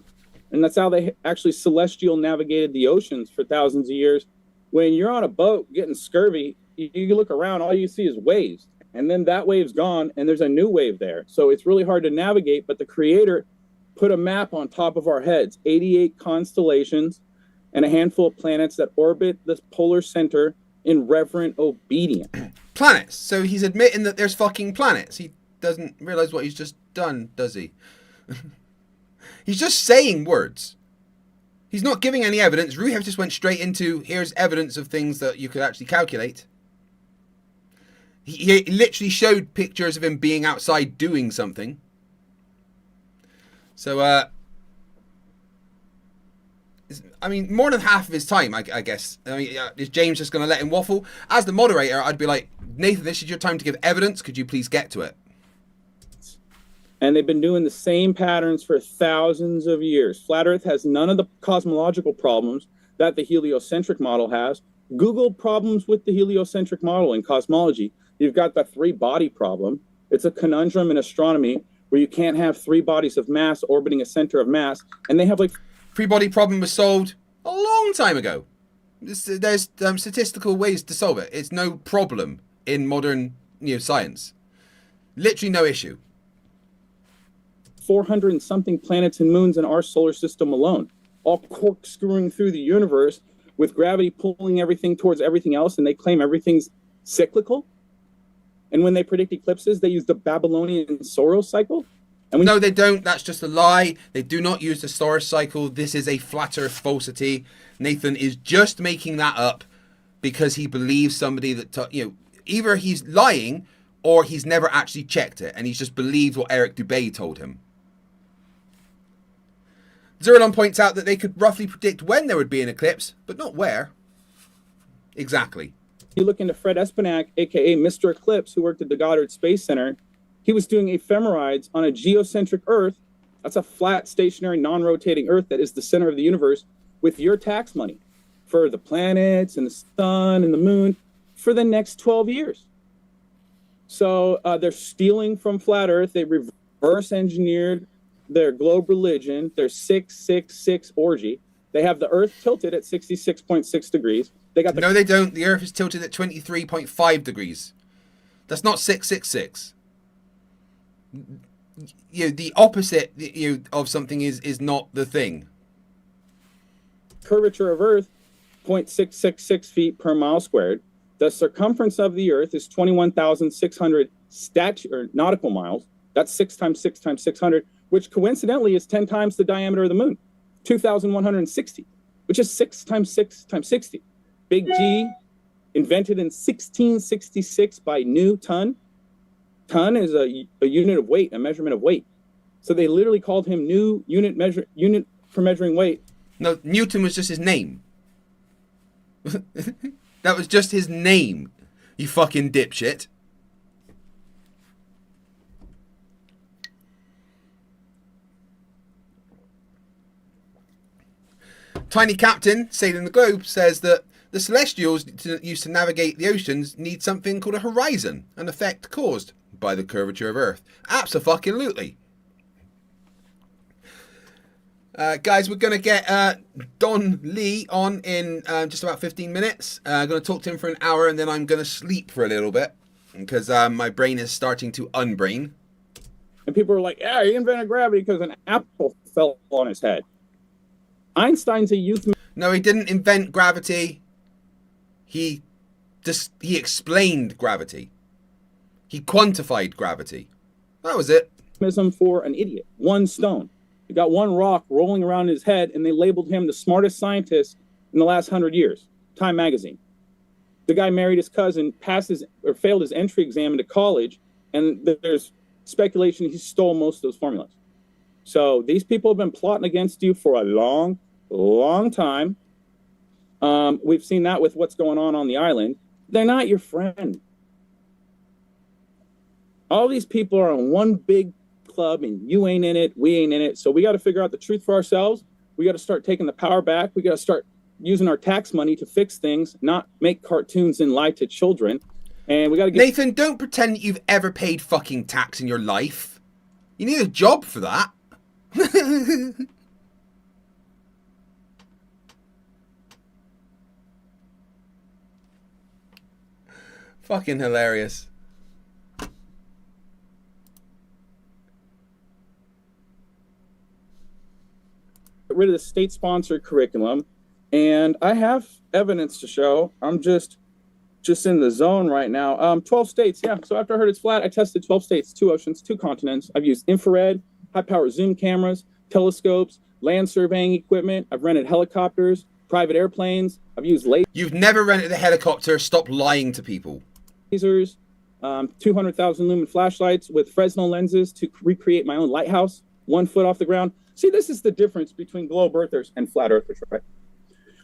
And that's how they actually celestial navigated the oceans for thousands of years. When you're on a boat getting scurvy, you look around, all you see is waves. And then that wave's gone, and there's a new wave there. So it's really hard to navigate, but the Creator put a map on top of our heads, 88 constellations and a handful of planets that orbit the polar center in reverent obedience. Planets. So he's admitting that there's fucking planets. He doesn't realize what he's just done, does he? He's just saying words. He's not giving any evidence. Rubiks just went straight into, here's evidence of things that you could actually calculate. He literally showed pictures of him being outside doing something. So, I mean, more than half of his time, I guess. I mean, is James just going to let him waffle? As the moderator, I'd be like, Nathan, this is your time to give evidence. Could you please get to it? And they've been doing the same patterns for thousands of years. Flat Earth has none of the cosmological problems that the heliocentric model has. Google problems with the heliocentric model in cosmology. You've got the 3-body problem. It's a conundrum in astronomy where you can't have 3 bodies of mass orbiting a center of mass. And they have like... 3-body problem was solved a long time ago. There's statistical ways to solve it. It's no problem in modern science. Literally no issue. 400 and something planets and moons in our solar system alone, all corkscrewing through the universe with gravity pulling everything towards everything else, and they claim everything's cyclical. And when they predict eclipses, they use the Babylonian solar cycle. And no, they don't. That's just a lie. They do not use the solar cycle. This is a flat Earth falsity. Nathan is just making that up because he believes somebody that, either he's lying or he's never actually checked it, and he's just believed what Eric Dubay told him. Zerlon points out that they could roughly predict when there would be an eclipse, but not where. Exactly. You look into Fred Espenak, a.k.a. Mr. Eclipse, who worked at the Goddard Space Center. He was doing ephemerides on a geocentric Earth. That's a flat, stationary, non-rotating Earth that is the center of the universe with your tax money for the planets and the sun and the moon for the next 12 years. So they're stealing from flat Earth. They reverse engineered their globe religion, their 666 orgy. They have the Earth tilted at 66.6 degrees. No, they don't. The Earth is tilted at 23.5 degrees. That's not 666. the opposite of something is not the thing. Curvature of Earth, 0.666 feet per mile squared. The circumference of the Earth is 21,600 nautical miles. That's 6 times 6 times 600, which coincidentally is 10 times the diameter of the moon, 2,160, which is 6 times 6 times 60. Big G, invented in 1666 by Newton. Ton is a unit of weight, a measurement of weight. So they literally called him new unit for measuring weight. No, Newton was just his name. That was just his name, you fucking dipshit. Tiny Captain, sailing the globe, says that the Celestials used to navigate the oceans need something called a horizon, an effect caused by the curvature of Earth. Abso-fucking-lutely. Guys, we're going to get Don Lee on in just about 15 minutes. I'm going to talk to him for an hour and then I'm going to sleep for a little bit because my brain is starting to unbrain. And people are like, yeah, he invented gravity because an apple fell on his head. Einstein's a youth... No, he didn't invent gravity. He explained gravity. He quantified gravity. That was it. For an idiot. One stone. They got one rock rolling around his head, and they labeled him the smartest scientist in the last 100 years. Time magazine. The guy married his cousin, failed his entry exam into college, and there's speculation he stole most of those formulas. So these people have been plotting against you for a long, long time. We've seen that with what's going on the island. They're not your friend. All these people are on one big club and you ain't in it, we ain't in it. So we got to figure out the truth for ourselves. We got to start taking the power back. We got to start using our tax money to fix things, not make cartoons and lie to children. And we got to get... Nathan, don't pretend that you've ever paid fucking tax in your life. You need a job for that. Fucking hilarious. Get rid of the state-sponsored curriculum, and I have evidence to show. I'm just in the zone right now. 12 states, yeah. So after I heard it's flat, I tested 12 states, 2 oceans, 2 continents. I've used infrared, high-power zoom cameras, telescopes, land surveying equipment. I've rented helicopters, private airplanes. I've used lasers. You've never rented a helicopter. Stop lying to people. Lasers, 200,000 lumen flashlights with Fresnel lenses to recreate my own lighthouse, 1 foot off the ground. See, this is the difference between globe earthers and flat earthers, right?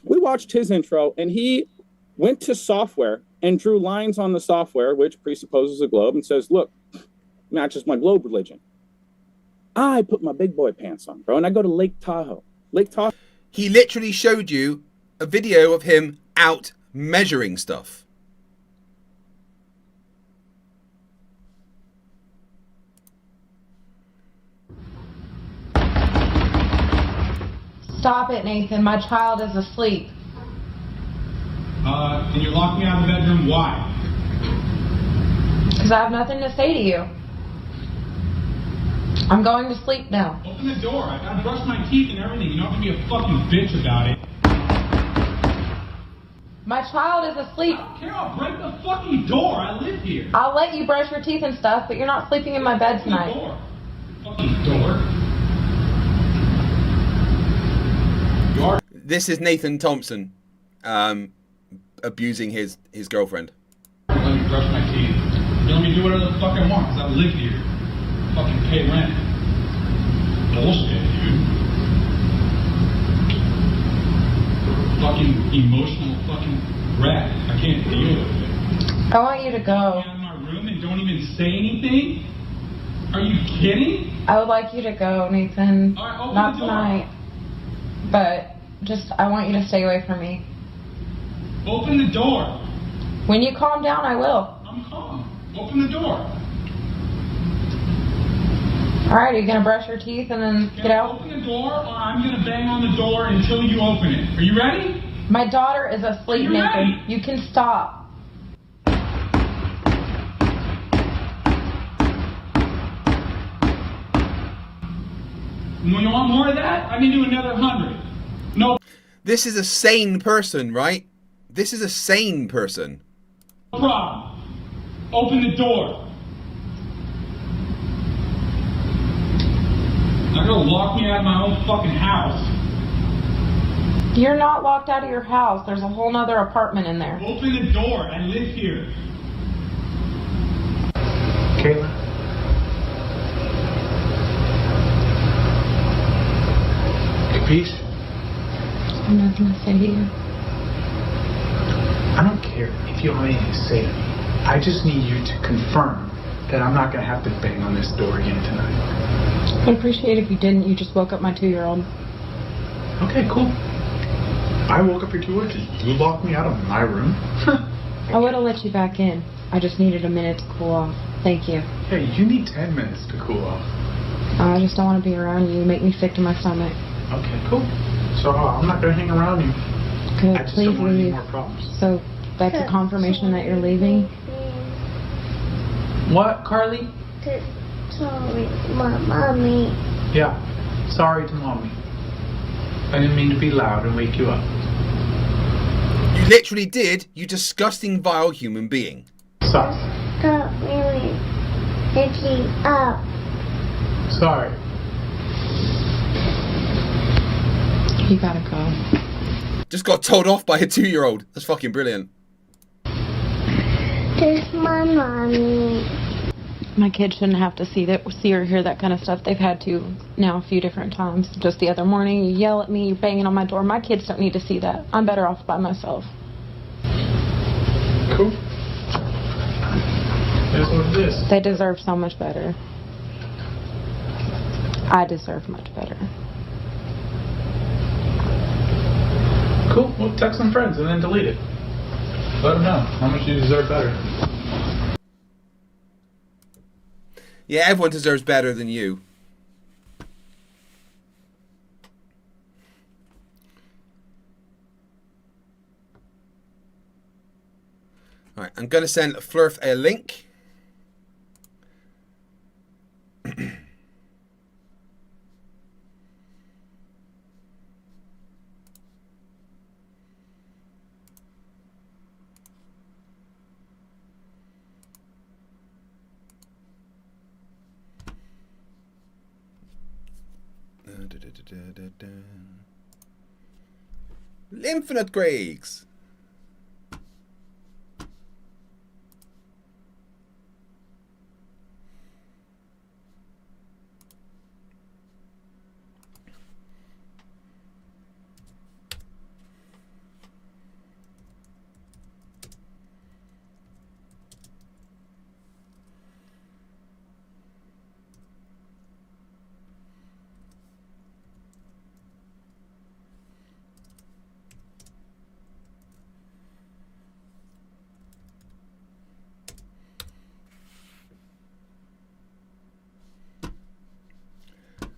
We watched his intro, and he went to software and drew lines on the software, which presupposes a globe, and says, look, matches my globe religion. I put my big boy pants on, bro, and I go to Lake Tahoe. Lake Tahoe. He literally showed you a video of him out measuring stuff. Stop it, Nathan. My child is asleep. Can you lock me out of the bedroom? Why? Because I have nothing to say to you. I'm going to sleep now. Open the door. I gotta brush my teeth and everything. You don't have to be a fucking bitch about it. My child is asleep. I don't care. I'll break the fucking door. I live here. I'll let you brush your teeth and stuff, but you're not sleeping in my bed tonight. Open the door. Fucking door. This is Nathan Thompson abusing his girlfriend. Let me brush my teeth. You let me do whatever the fuck I want because I live here. Fucking pay rent. Bullshit, dude. Fucking emotional fucking wreck. I can't deal with it. I want you to go. Get out of my room and don't even say anything? Are you kidding? I would like you to go, Nathan. All right, open Not the door. tonight. But just, I want you to stay away from me. Open the door. When you calm down, I will. I'm calm. Open the door. Alright, are you going to brush your teeth and then get out? Open the door or I'm going to bang on the door until you open it. Are you ready? My daughter is asleep, You Nathan. ready? You can stop. You want more of that? I can do another 100. No This is a sane person, right? This is a sane person. problem. Open the door. Not gonna lock me out of my own fucking house. You're not locked out of your house. There's a whole nother apartment in there. Open the door. I live here. Kayla? Capiche? I'm not gonna say to you. I don't care if you have anything to say to me. I just need you to confirm that I'm not gonna have to bang on this door again tonight. I'd appreciate it if you didn't. You just woke up my 2-year-old. Okay, cool. I woke up your 2-year-old. You locked me out of my room? I would have let you back in. I just needed a minute to cool off. Thank you. Hey, you need 10 minutes to cool off. I just don't want to be around you. You make me sick to my stomach. Okay, cool. So I'm not gonna hang around you. Good, I just please don't want any leave. more problems. So that's a confirmation that you're leaving? What, Carly? Sorry, mommy. Yeah, sorry to mommy. I didn't mean to be loud and wake you up. You literally did, you disgusting, vile human being. Sorry. Stop really picking up. Sorry. You gotta go. Just got told off by a 2-year-old. That's fucking brilliant. This is my mommy. My kids shouldn't have to see or hear that kind of stuff. They've had to now a few different times. Just the other morning, you yell at me, you're banging on my door. My kids don't need to see that. I'm better off by myself. Cool. Here's what it is. They deserve so much better. I deserve much better. Cool. Well, text some friends and then delete it. Let them know how much you deserve better. Yeah, everyone deserves better than you. Alright, I'm going to send Flerf a link. Infinite Greggs.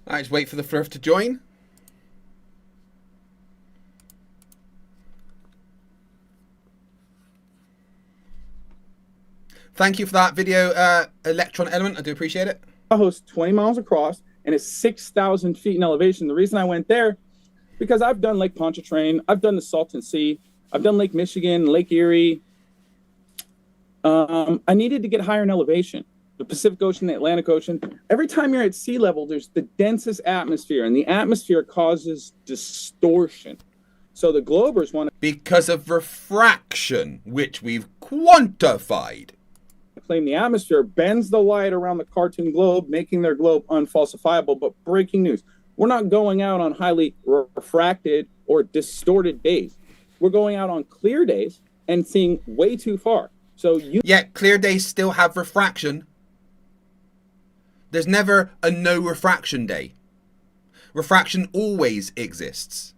Alright, just wait for the Flerf to join. Thank you for that video, Electron Element. I do appreciate it. Tahoe's 20 miles across and it's 6,000 feet in elevation. The reason I went there, because I've done Lake Pontchartrain, I've done the Salton Sea, I've done Lake Michigan, Lake Erie. I needed to get higher in elevation. The Pacific Ocean, the Atlantic Ocean. Every time you're at sea level, there's the densest atmosphere, and the atmosphere causes distortion. So the globers want to... Because of refraction, which we've quantified. Claim the atmosphere bends the light around the cartoon globe, making their globe unfalsifiable. But breaking news, we're not going out on highly refracted or distorted days. We're going out on clear days and seeing way too far. So yeah, clear days still have refraction. There's never a no refraction day. Refraction always exists.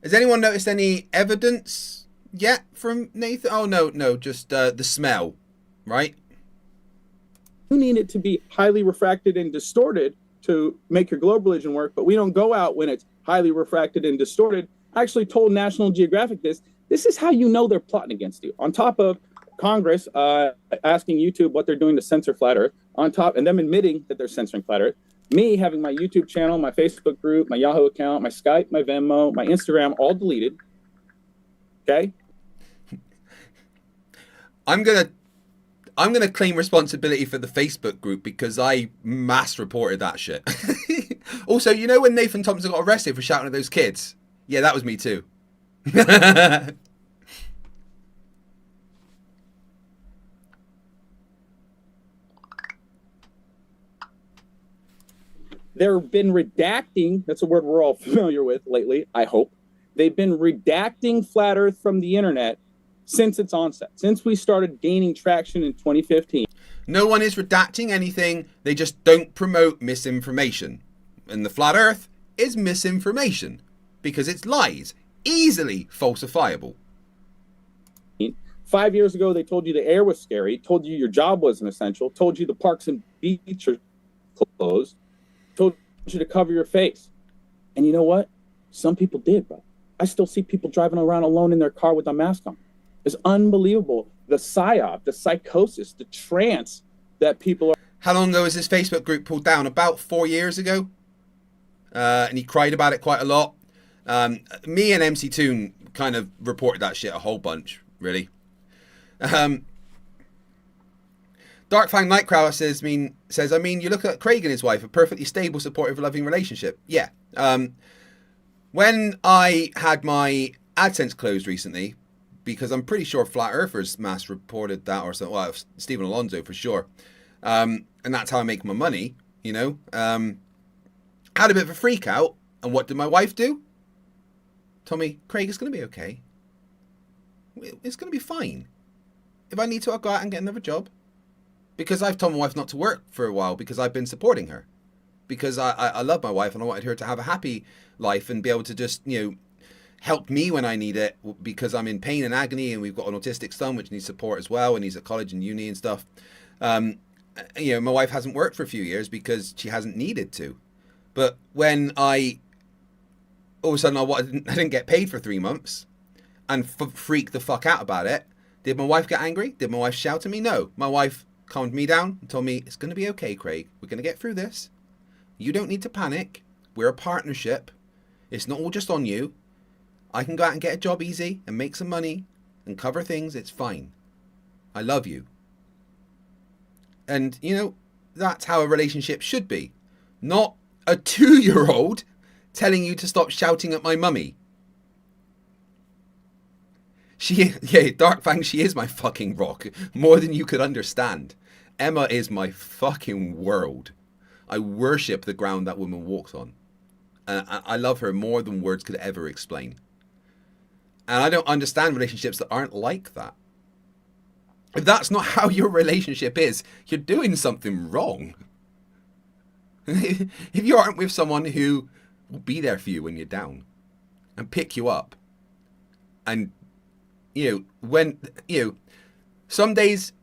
Has anyone noticed any evidence yet from Nathan? Oh, no, just the smell, right? You need it to be highly refracted and distorted to make your globe religion work, but we don't go out when it's highly refracted and distorted. I actually told National Geographic this. This is how you know they're plotting against you. On top of Congress asking YouTube what they're doing to censor flat Earth, on top, and them admitting that they're censoring flat Earth, Me having my YouTube channel, my Facebook group, my Yahoo account, my Skype, my Venmo, my Instagram, all deleted. Okay? I'm gonna claim responsibility for the Facebook group because I mass reported that shit. Also, you know when Nathan Thompson got arrested for shouting at those kids? Yeah, that was me too. They've been redacting, that's a word we're all familiar with lately, I hope. They've been redacting Flat Earth from the internet since its onset, since we started gaining traction in 2015. No one is redacting anything, they just don't promote misinformation. And the Flat Earth is misinformation because it's lies, easily falsifiable. 5 years ago, they told you the air was scary, told you your job wasn't essential, told you the parks and beach are closed, told you to cover your face. And you know what? Some people did, bro. I still see people driving around alone in their car with a mask on. It's unbelievable. The psyop, the psychosis, the trance that people are. How long ago was this Facebook group pulled down? About 4 years ago. And he cried about it quite a lot. Me and MC Toon kind of reported that shit a whole bunch, really. Darkfang Nightcrawler says, I mean, you look at Craig and his wife, a perfectly stable, supportive, loving relationship. Yeah. When I had my AdSense closed recently, because I'm pretty sure Flat Earthers mass reported that or something, well, Stephen Alonso for sure. And that's how I make my money, you know. Had a bit of a freak out, and what did my wife do? Told me, Craig, it's going to be okay. It's going to be fine. If I need to, I'll go out and get another job. Because I've told my wife not to work for a while because I've been supporting her. Because I love my wife and I wanted her to have a happy life and be able to just, you know, help me when I need it because I'm in pain and agony and we've got an autistic son which needs support as well and he's at college and uni and stuff. You know, my wife hasn't worked for a few years because she hasn't needed to. But when all of a sudden I didn't get paid for 3 months and freaked the fuck out about it, did my wife get angry? Did my wife shout at me? No. My wife calmed me down and told me, it's going to be okay, Craig. We're going to get through this. You don't need to panic. We're a partnership. It's not all just on you. I can go out and get a job easy and make some money and cover things. It's fine. I love you. And, you know, that's how a relationship should be. Not a 2-year-old telling you to stop shouting at my mummy. Darkfang, she is my fucking rock. More than you could understand. Emma is my fucking world. I worship the ground that woman walks on. I love her more than words could ever explain. And I don't understand relationships that aren't like that. If that's not how your relationship is, you're doing something wrong. If you aren't with someone who will be there for you when you're down and pick you up and some days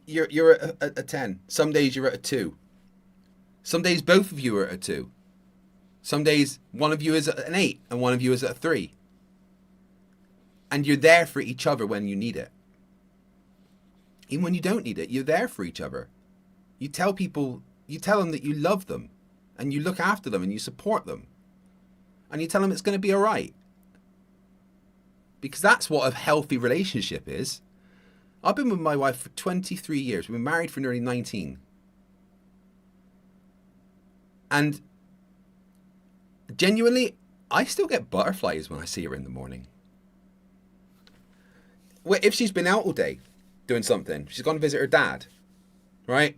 you're at a 10, some days you're at a 2, some days both of you are at a 2, some days one of you is at an 8 and one of you is at a 3, and you're there for each other when you need it. Even when you don't need it, you're there for each other. You tell them that you love them and you look after them and you support them and you tell them it's going to be all right. Because that's what a healthy relationship is. I've been with my wife for 23 years. We've been married for nearly 19. And genuinely, I still get butterflies when I see her in the morning. If she's been out all day doing something, she's gone to visit her dad, right?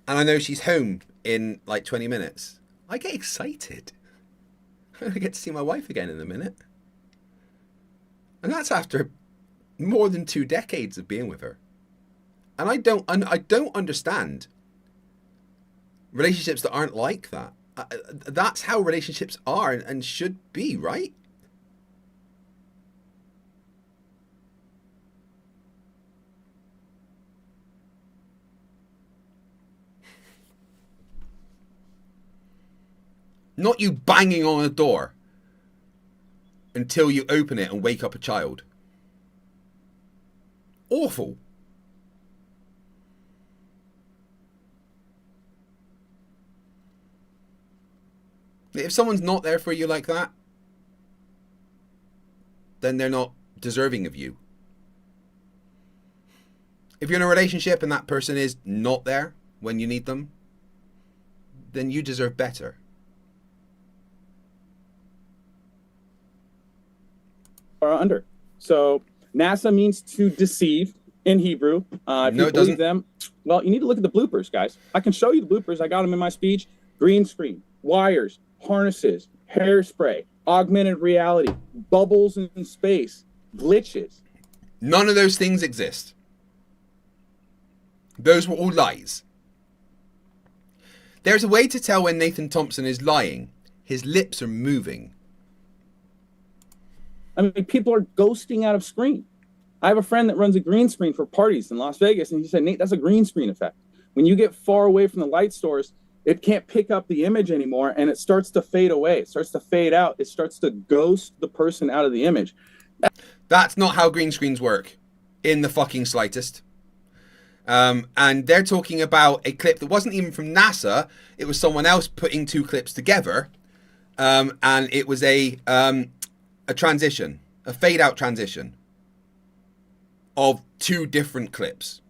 And I know she's home in like 20 minutes. I get excited. I get to see my wife again in a minute. And that's after more than 2 decades of being with her. And I don't understand relationships that aren't like that. That's how relationships are and should be, right? Not you banging on a door until you open it and wake up a child. Awful. If someone's not there for you like that, then they're not deserving of you. If you're in a relationship and that person is not there when you need them, then you deserve better. Or under. So NASA means to deceive in Hebrew. If No, you it believe doesn't. them, well, you need to look at the bloopers, guys. I can show you the bloopers. I got them in my speech. Green screen, wires, harnesses, hairspray, augmented reality, bubbles in space, glitches. None of those things exist. Those were all lies. There's a way to tell when Nathan Thompson is lying. His lips are moving. I mean, people are ghosting out of screen. I have a friend that runs a green screen for parties in Las Vegas, and he said, Nate, that's a green screen effect. When you get far away from the light source, it can't pick up the image anymore, and it starts to fade away. It starts to fade out. It starts to ghost the person out of the image. That's not how green screens work in the fucking slightest. And they're talking about a clip that wasn't even from NASA. It was someone else putting two clips together. And it was a transition, a fade out transition of two different clips.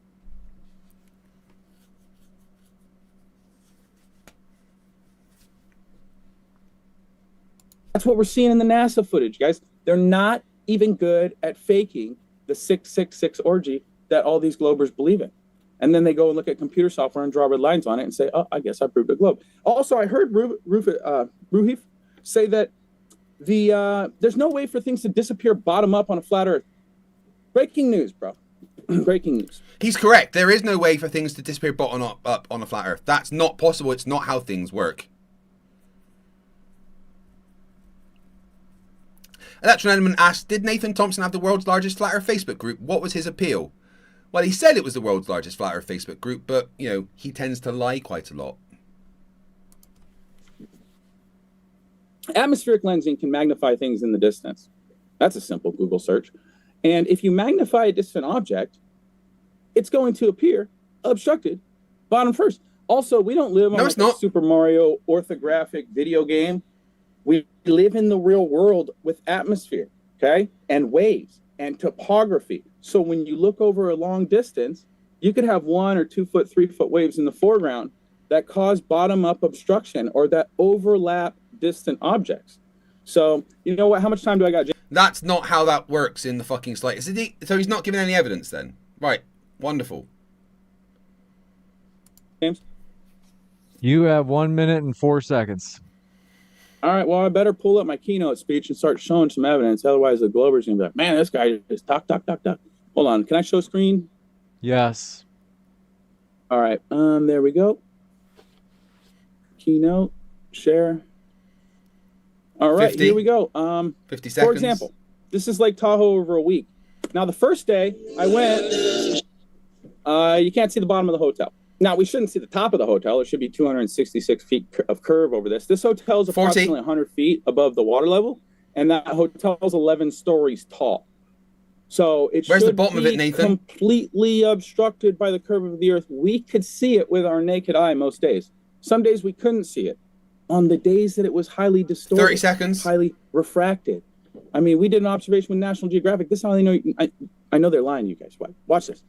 That's what we're seeing in the NASA footage, guys. They're not even good at faking the 666 orgy that all these Globers believe in. And then they go and look at computer software and draw red lines on it and say, oh, I guess I proved a globe. Also, I heard Ruhif say that there's no way for things to disappear bottom up on a flat Earth. Breaking news, bro. Breaking news. He's correct. There is no way for things to disappear bottom up on a flat Earth. That's not possible. It's not how things work. Electron Element asked, did Nathan Thompson have the world's largest flat Earth Facebook group? What was his appeal? Well, he said it was the world's largest flat Earth Facebook group, but, you know, he tends to lie quite a lot. Atmospheric lensing can magnify things in the distance. That's a simple Google search. And if you magnify a distant object, it's going to appear obstructed bottom first. Also, we don't live on a Super Mario orthographic video game. We live in the real world with atmosphere, okay, and waves and topography. So when you look over a long distance, you could have 1 or 2 foot, 3 foot waves in the foreground that cause bottom up obstruction or that overlap distant objects. So, you know what? How much time do I got? That's not how that works in the fucking slightest. So he's not giving any evidence then? Right. Wonderful. James? You have 1 minute and 4 seconds. All right, well, I better pull up my keynote speech and start showing some evidence. Otherwise, the Glober's going to be like, man, this guy just talk. Hold on. Can I show screen? Yes. All right. There we go. Keynote. Share. All right, 50. here we go. 50 seconds. For example, this is Lake Tahoe over a week. Now, the first day I went, you can't see the bottom of the hotel. Now, we shouldn't see the top of the hotel. There should be 266 feet of curve over this. This hotel is approximately 100 feet above the water level, and that hotel is 11 stories tall. So it Where's should the bottom of it, be Nathan? completely obstructed by the curve of the Earth. We could see it with our naked eye most days. Some days we couldn't see it. On the days that it was highly distorted, 30 seconds, highly refracted. I mean, we did an observation with National Geographic. This is how they know. I know they're lying, you guys. Watch this.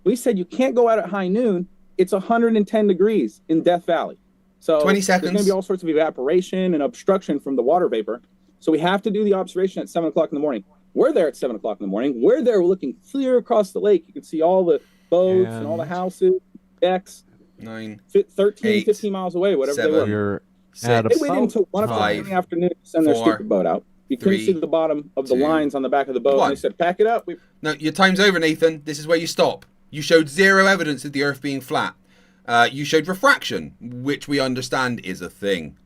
We said you can't go out at high noon. It's 110 degrees in Death Valley. So 20 seconds. There's going to be all sorts of evaporation and obstruction from the water vapor. So we have to do the observation at 7 o'clock in the morning. We're there at 7 o'clock in the morning. We're there looking clear across the lake. You can see all the boats and all the houses, decks. 9, 13, 8, 15 miles away, whatever 7, they were. You're They waited until 1 o'clock in the afternoon to send their 4, stupid boat out. You couldn't 3, see the bottom of the 2, lines on the back of the boat. 1. And they said, pack it up. No, your time's over, Nathan. This is where you stop. You showed zero evidence of the Earth being flat. You showed refraction, which we understand is a thing.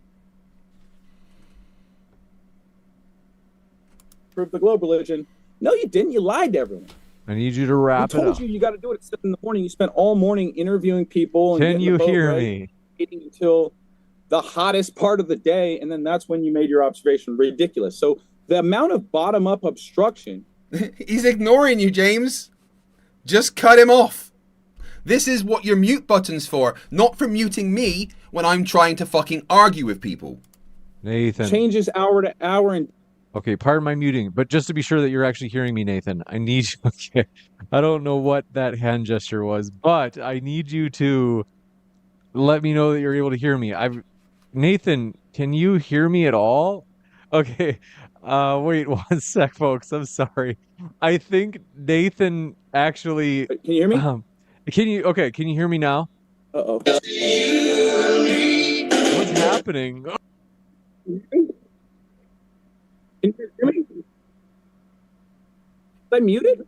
Prove the globe religion. No, you didn't. You lied to everyone. I need you to wrap I it told up. you got to do it at 7 in the morning. You spent all morning interviewing people. And Can getting you the boat hear ready, me? waiting until the hottest part of the day, and then that's when you made your observation. Ridiculous. So the amount of bottom-up obstruction. He's ignoring you, James. Just cut him off. This is what your mute button's for, not for muting me when I'm trying to fucking argue with people. Nathan. changes hour to hour. And Okay, pardon my muting, but just to be sure that you're actually hearing me, Nathan, I need you. Okay, I don't know what that hand gesture was, but I need you to let me know that you're able to hear me. Nathan, can you hear me at all? Okay. Wait 1 sec, folks. I'm sorry. I think Nathan actually can you hear me? Can you hear me now? Uh-oh. What's happening? Can you hear me? Am I muted?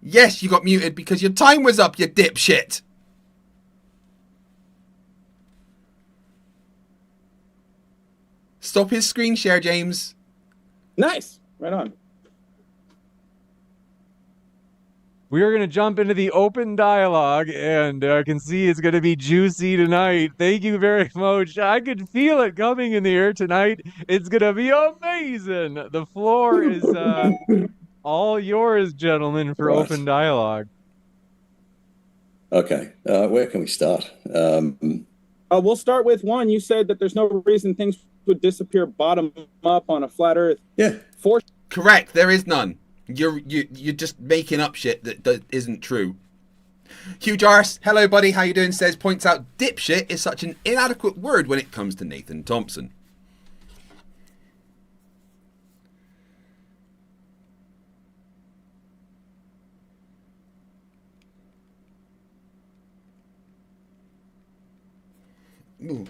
Yes, you got muted because your time was up, you dipshit. Stop his screen share, James. Nice. Right on. We are going to jump into the open dialogue, and I can see it's going to be juicy tonight. Thank you very much. I can feel it coming in the air tonight. It's going to be amazing. The floor is all yours, gentlemen, for open dialogue. Okay, where can we start? We'll start with one. You said that there's no reason things would disappear bottom up on a flat Earth. Yeah. Correct. There is none. You're just making up shit that isn't true. Huge Arse, hello buddy, how you doing? Says, points out dipshit is such an inadequate word when it comes to Nathan Thompson. Ooh.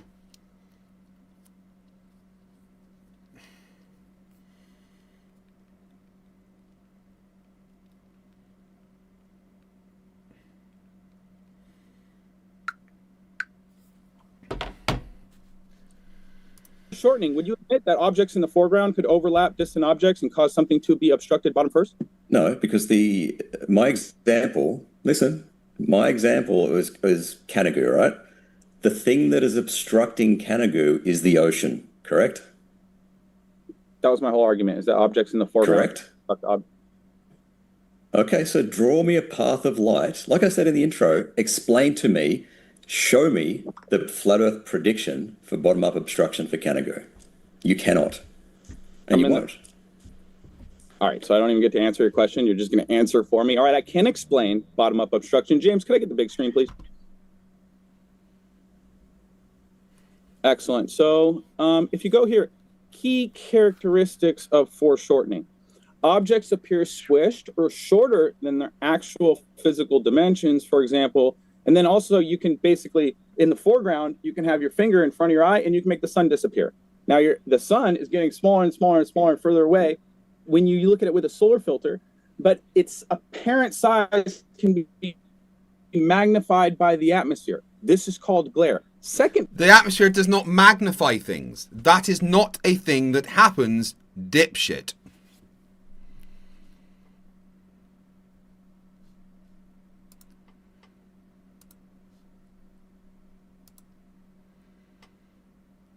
Shortening, would you admit that objects in the foreground could overlap distant objects and cause something to be obstructed bottom first? No, because my example was Canigoo, right? The thing that is obstructing Canigoo is the ocean, correct? That was my whole argument, is that objects in the foreground. Correct. Okay, so draw me a path of light. Like I said in the intro, explain to me, show me the flat Earth prediction for bottom-up obstruction for Canigoo. You cannot, and you won't. All right, so I don't even get to answer your question. You're just going to answer for me. All right, I can explain bottom-up obstruction. James, could I get the big screen, please? Excellent. So if you go here, key characteristics of foreshortening. Objects appear squished or shorter than their actual physical dimensions, for example. And then also you can basically, in the foreground, you can have your finger in front of your eye and you can make the sun disappear. Now the sun is getting smaller and smaller and smaller and further away when you look at it with a solar filter, but its apparent size can be magnified by the atmosphere. This is called glare. Second, the atmosphere does not magnify things. That is not a thing that happens, dipshit.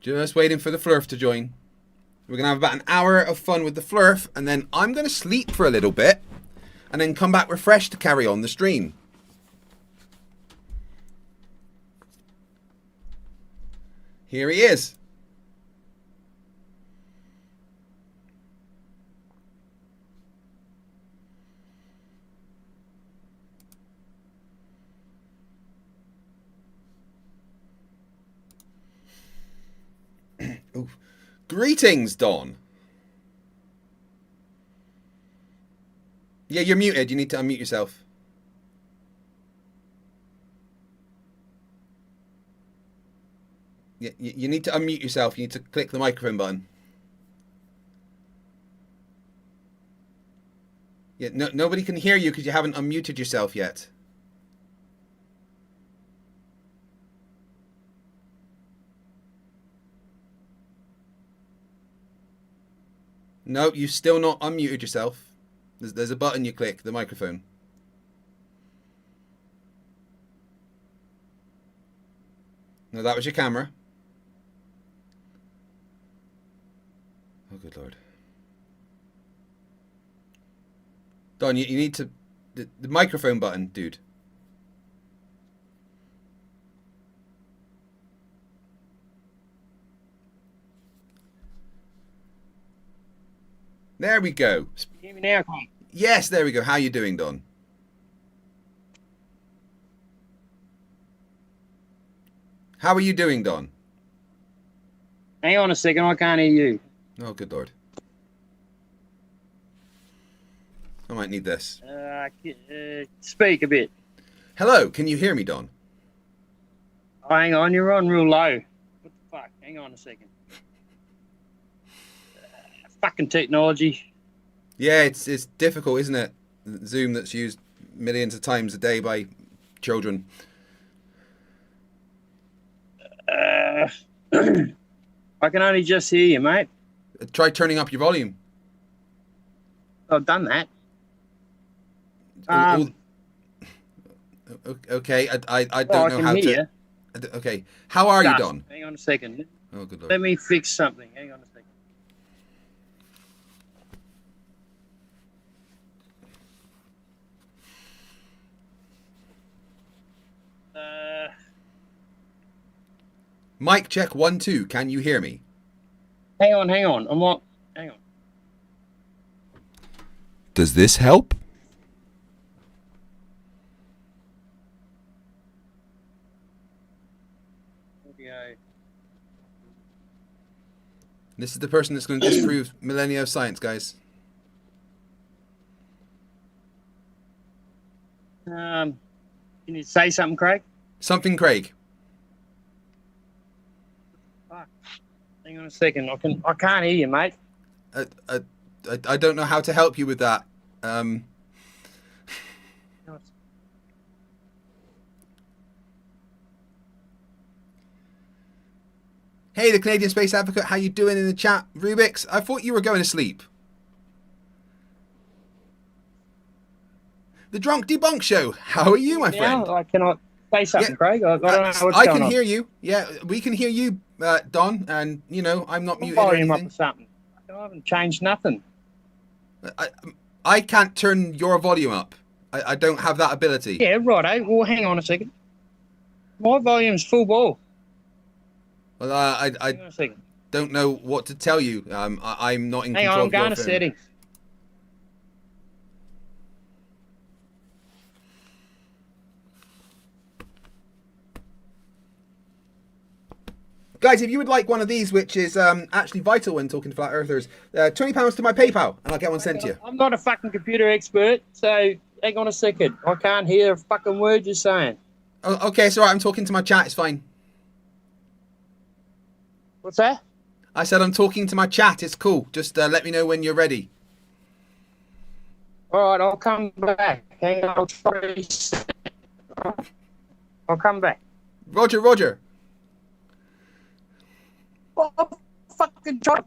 Just waiting for the Flerf to join. We're going to have about an hour of fun with the Flerf, and then I'm going to sleep for a little bit, and then come back refreshed to carry on the stream. Here he is. Oof. Greetings, Don. Yeah, you're muted. You need to unmute yourself. Yeah, you need to unmute yourself. You need to click the microphone button. Yeah, nobody can hear you because you haven't unmuted yourself yet. No, you've still not unmuted yourself. There's a button you click, the microphone. No, that was your camera. Oh, good Lord. Don, you need to... The microphone button, dude. There we go. Can you hear me now, Craig? Yes, there we go. How you doing, Don? How are you doing, Don? Hang on a second, I can't hear you. Oh, good Lord. I might need this. Speak a bit. Hello, can you hear me, Don? Oh, hang on, you're on real low. What the fuck? Hang on a second. Fucking technology. Yeah, it's difficult, isn't it? Zoom that's used millions of times a day by children. I can only just hear you, mate. Try turning up your volume. I've done that. Okay, I don't know how to. Okay, how are you, Don? Hang on a second. Oh, good Lord. Let me fix something. Hang on a second. Mic check 1 2. Can you hear me? Hang on. Hang on. Does this help? Audio. This is the person that's going to disprove millennia of science, guys. Can you say something, Craig? Something, Craig. Fuck. Hang on a second. I can't hear you, mate. I don't know how to help you with that. Hey, the Canadian Space Advocate, how you doing in the chat? Rubiks, I thought you were going to sleep. The Drunk Debunk Show, how are you, my friend? I cannot say something, Craig. I don't know what's going I on. can hear you. Yeah, we can hear you, Don, and, you know, I'm not muted or Volume up anything. or something. I haven't changed nothing. I can't turn your volume up. I don't have that ability. Yeah, right. Well, hang on a second. My volume's full ball. Well, I don't know what to tell you. I'm not in Hang control on, I'm of your going to phone. settings. Guys, if you would like one of these, which is actually vital when talking to flat earthers, £20 to my PayPal, and I'll get one sent to you. I'm not a fucking computer expert, so hang on a second. I can't hear a fucking word you're saying. Oh, okay, it's all right. I'm talking to my chat. It's fine. What's that? I said I'm talking to my chat. It's cool. Just let me know when you're ready. All right, I'll come back. Hang on. I'll come back. Roger, Roger. Well, fucking try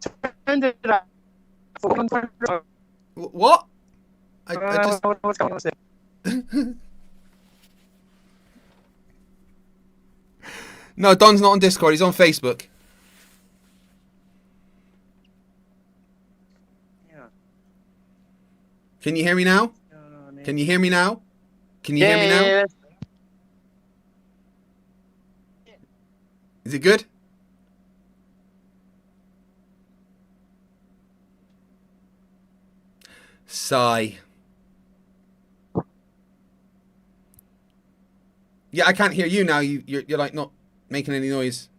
to turn it up. What? I just... What's going on? No, Don's not on Discord. He's on Facebook. Yeah. Can you hear me now? Can you hear me now? Can you hear me now? Yeah. Is it good? Sigh. Yeah, I can't hear you now. You're like not making any noise.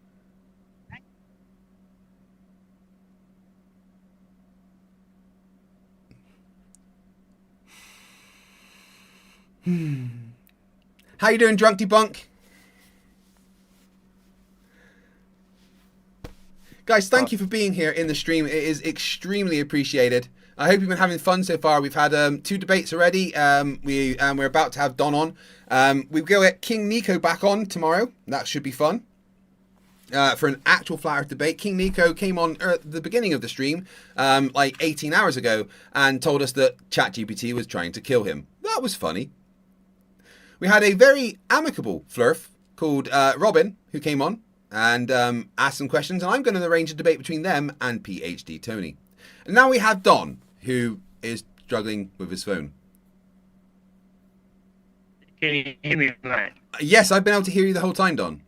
How you doing, Drunk Debunk? Guys, thank you for being here in the stream. It is extremely appreciated. I hope you've been having fun so far. We've had 2 debates already. We're about to have Don on. We will get King Nico back on tomorrow. That should be fun. For an actual flat earth debate. King Nico came on at the beginning of the stream, like 18 hours ago, and told us that ChatGPT was trying to kill him. That was funny. We had a very amicable Flerf called Robin, who came on and asked some questions, and I'm going to arrange a debate between them and PhD Tony. And now we have Don, who is struggling with his phone. Can you hear me, mate? Yes, I've been able to hear you the whole time, Don.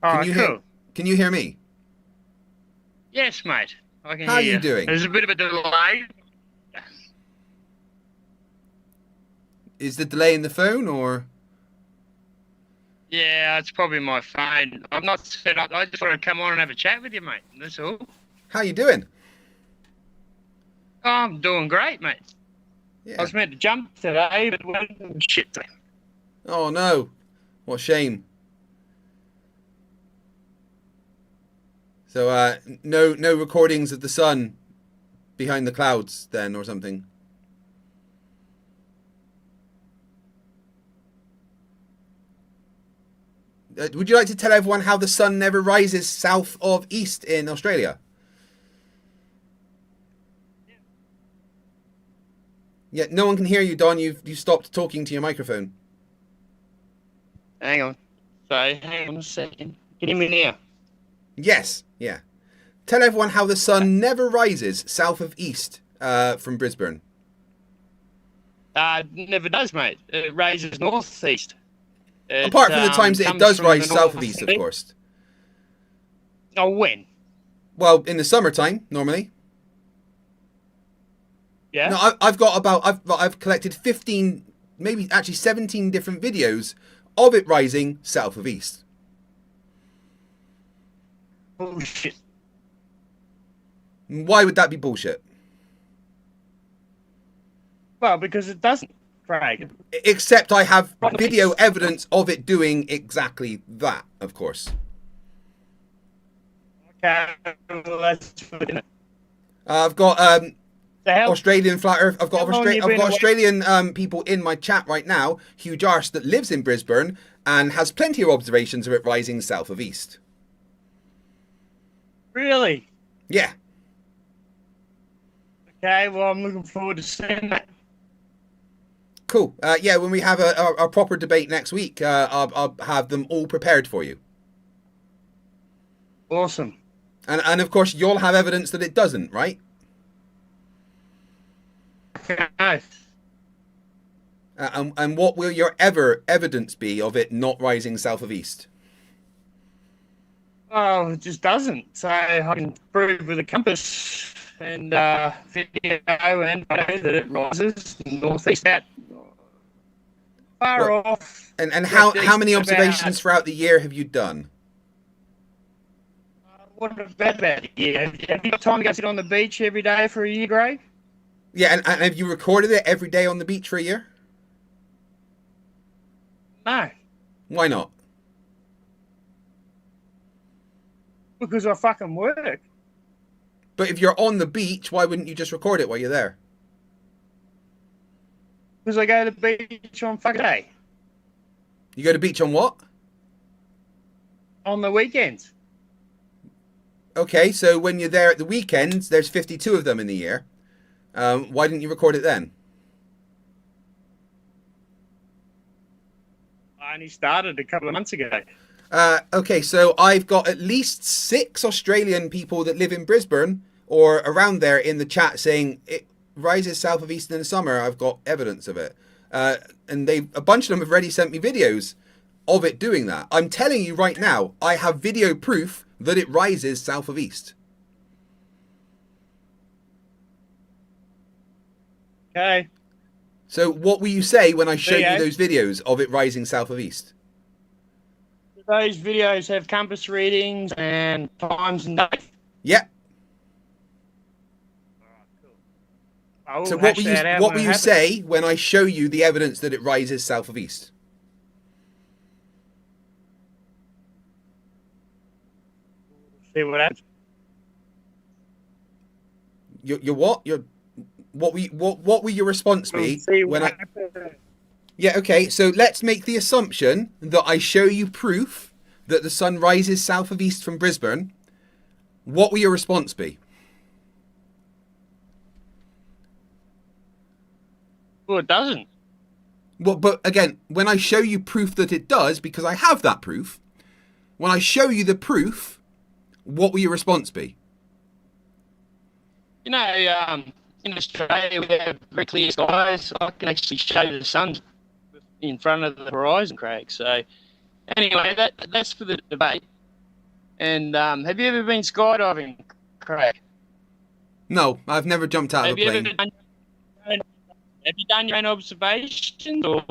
Oh, Can you cool. Can you hear me? Yes, mate. I can How are hear you doing? There's a bit of a delay. Is the delay in the phone or? Yeah, it's probably my phone. I'm not set up. I just want to come on and have a chat with you, mate. That's all. How you doing? Oh, I'm doing great, mate. Yeah. I was meant to jump today, but shit. Oh no, what shame. So no recordings of the sun behind the clouds then or something. Would you like to tell everyone how the sun never rises south of east in Australia? Yeah, no one can hear you, Don. You stopped talking to your microphone. Hang on. So, hang on a second. Can you hear me now? Yes, yeah. Tell everyone how the sun never rises south of east from Brisbane. Never does, mate. It rises northeast. Apart from the times that it does rise south of east, of course. Oh, when? Well, in the summertime, normally. Yeah. No, I've collected 15, maybe actually 17 different videos of it rising south of east. Bullshit. Why would that be bullshit? Well, because it doesn't, Craig. Except I have video evidence of it doing exactly that, of course. Okay, well, that's good. I've got Australian flat Earth. I've got Australian people in my chat right now. Hugh Jarst that lives in Brisbane and has plenty of observations of it rising south of east. Really? Yeah. Okay, well, I'm looking forward to seeing that. Cool. Yeah, when we have a proper debate next week, I'll have them all prepared for you. Awesome. And of course, you'll have evidence that it doesn't, right? Nice. And what will your evidence be of it not rising south of east? Oh, it just doesn't. So I can prove with a compass and video and photo that it rises northeast out. Far off. And how many observations throughout the year have you done? What about that? Yeah, have you got time to go sit on the beach every day for a year, Greg? Yeah, and have you recorded it every day on the beach for a year? No. Why not? Because I fucking work. But if you're on the beach, why wouldn't you just record it while you're there? Because I go to the beach on fucking day. You go to the beach on what? On the weekends. Okay, so when you're there at the weekends, there's 52 of them in the year. Why didn't you record it then? I only started a couple of months ago. Okay, so I've got at least 6 Australian people that live in Brisbane or around there in the chat saying it rises south of east in the summer. I've got evidence of it. And a bunch of them have already sent me videos of it doing that. I'm telling you right now, I have video proof that it rises south of east. Okay. So what will you say when I show you those videos of it rising south of east? Those videos have compass readings and times and dates. Yep. So what will you say when I show you the evidence that it rises south of east? See what happens. Your what? What will your response be when I? Yeah, okay. So let's make the assumption that I show you proof that the sun rises south of east from Brisbane. What will your response be? Well, it doesn't. Well, but again, when I show you proof that it does, because I have that proof, when I show you the proof, what will your response be? You know, in Australia, we have very clear skies. I can actually show the sun in front of the horizon, Craig. So, anyway, that's for the debate. And have you ever been skydiving, Craig? No, I've never jumped out of a plane. Have you done your own observations? Or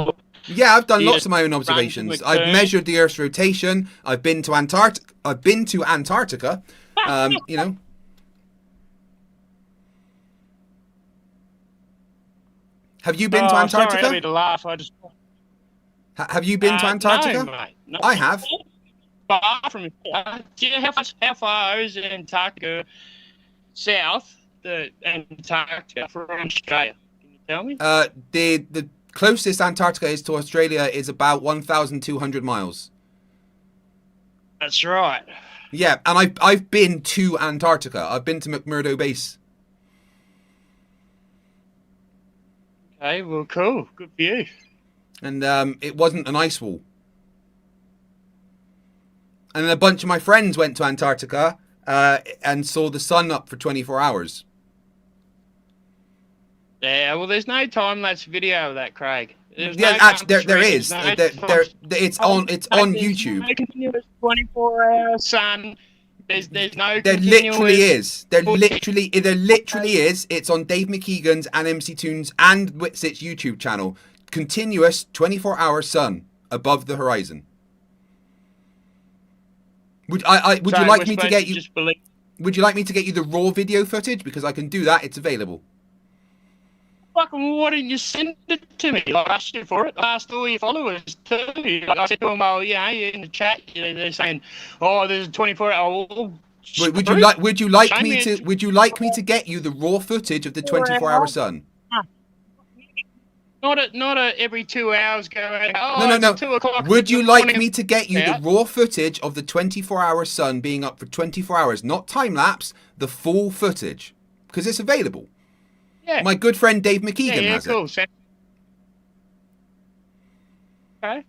Yeah, I've done you lots just of my own run observations. to a I've turn? measured the Earth's rotation. I've been to Antarctica. You know. Have you been to Antarctica? Sorry, I to laugh. I just. Have you been to Antarctica? No, mate. No. I have. Far from. Do you know how far is Antarctica south? The Antarctica from Australia. Can you tell me? The closest Antarctica is to Australia is about 1,200 miles. That's right. Yeah, and I've been to Antarctica. I've been to McMurdo Base. Okay, well, cool. Good for you. And it wasn't an ice wall. And then a bunch of my friends went to Antarctica and saw the sun up for 24 hours. Yeah, well, there's no time-lapse video of that, Craig. There's Yeah, no actually, there country, is. there's It's on YouTube. No continuous 24-hour sun. There's no. There continuous literally is. There literally is. It's on Dave McKeegan's and MC Tunes and Witsit's YouTube channel. Continuous 24-hour sun above the horizon. Would you like me to get you? Would you like me to get you the raw video footage? Because I can do that. It's available. Fucking, why didn't you send it to me? Like, I asked you for it. I asked all your followers too. Like, I said to them, "Oh, yeah, in the chat, they're saying, oh, there's a 24-hour." Would you like me to get you the raw footage of the 24-hour sun? Not every 2 hours go out. No. It's 2 o'clock. Would you like me to get you the raw footage of the 24-hour sun being up for 24 hours? Not time lapse, the full footage, because it's available. Yeah. My good friend Dave McKeegan has cool. it. Okay.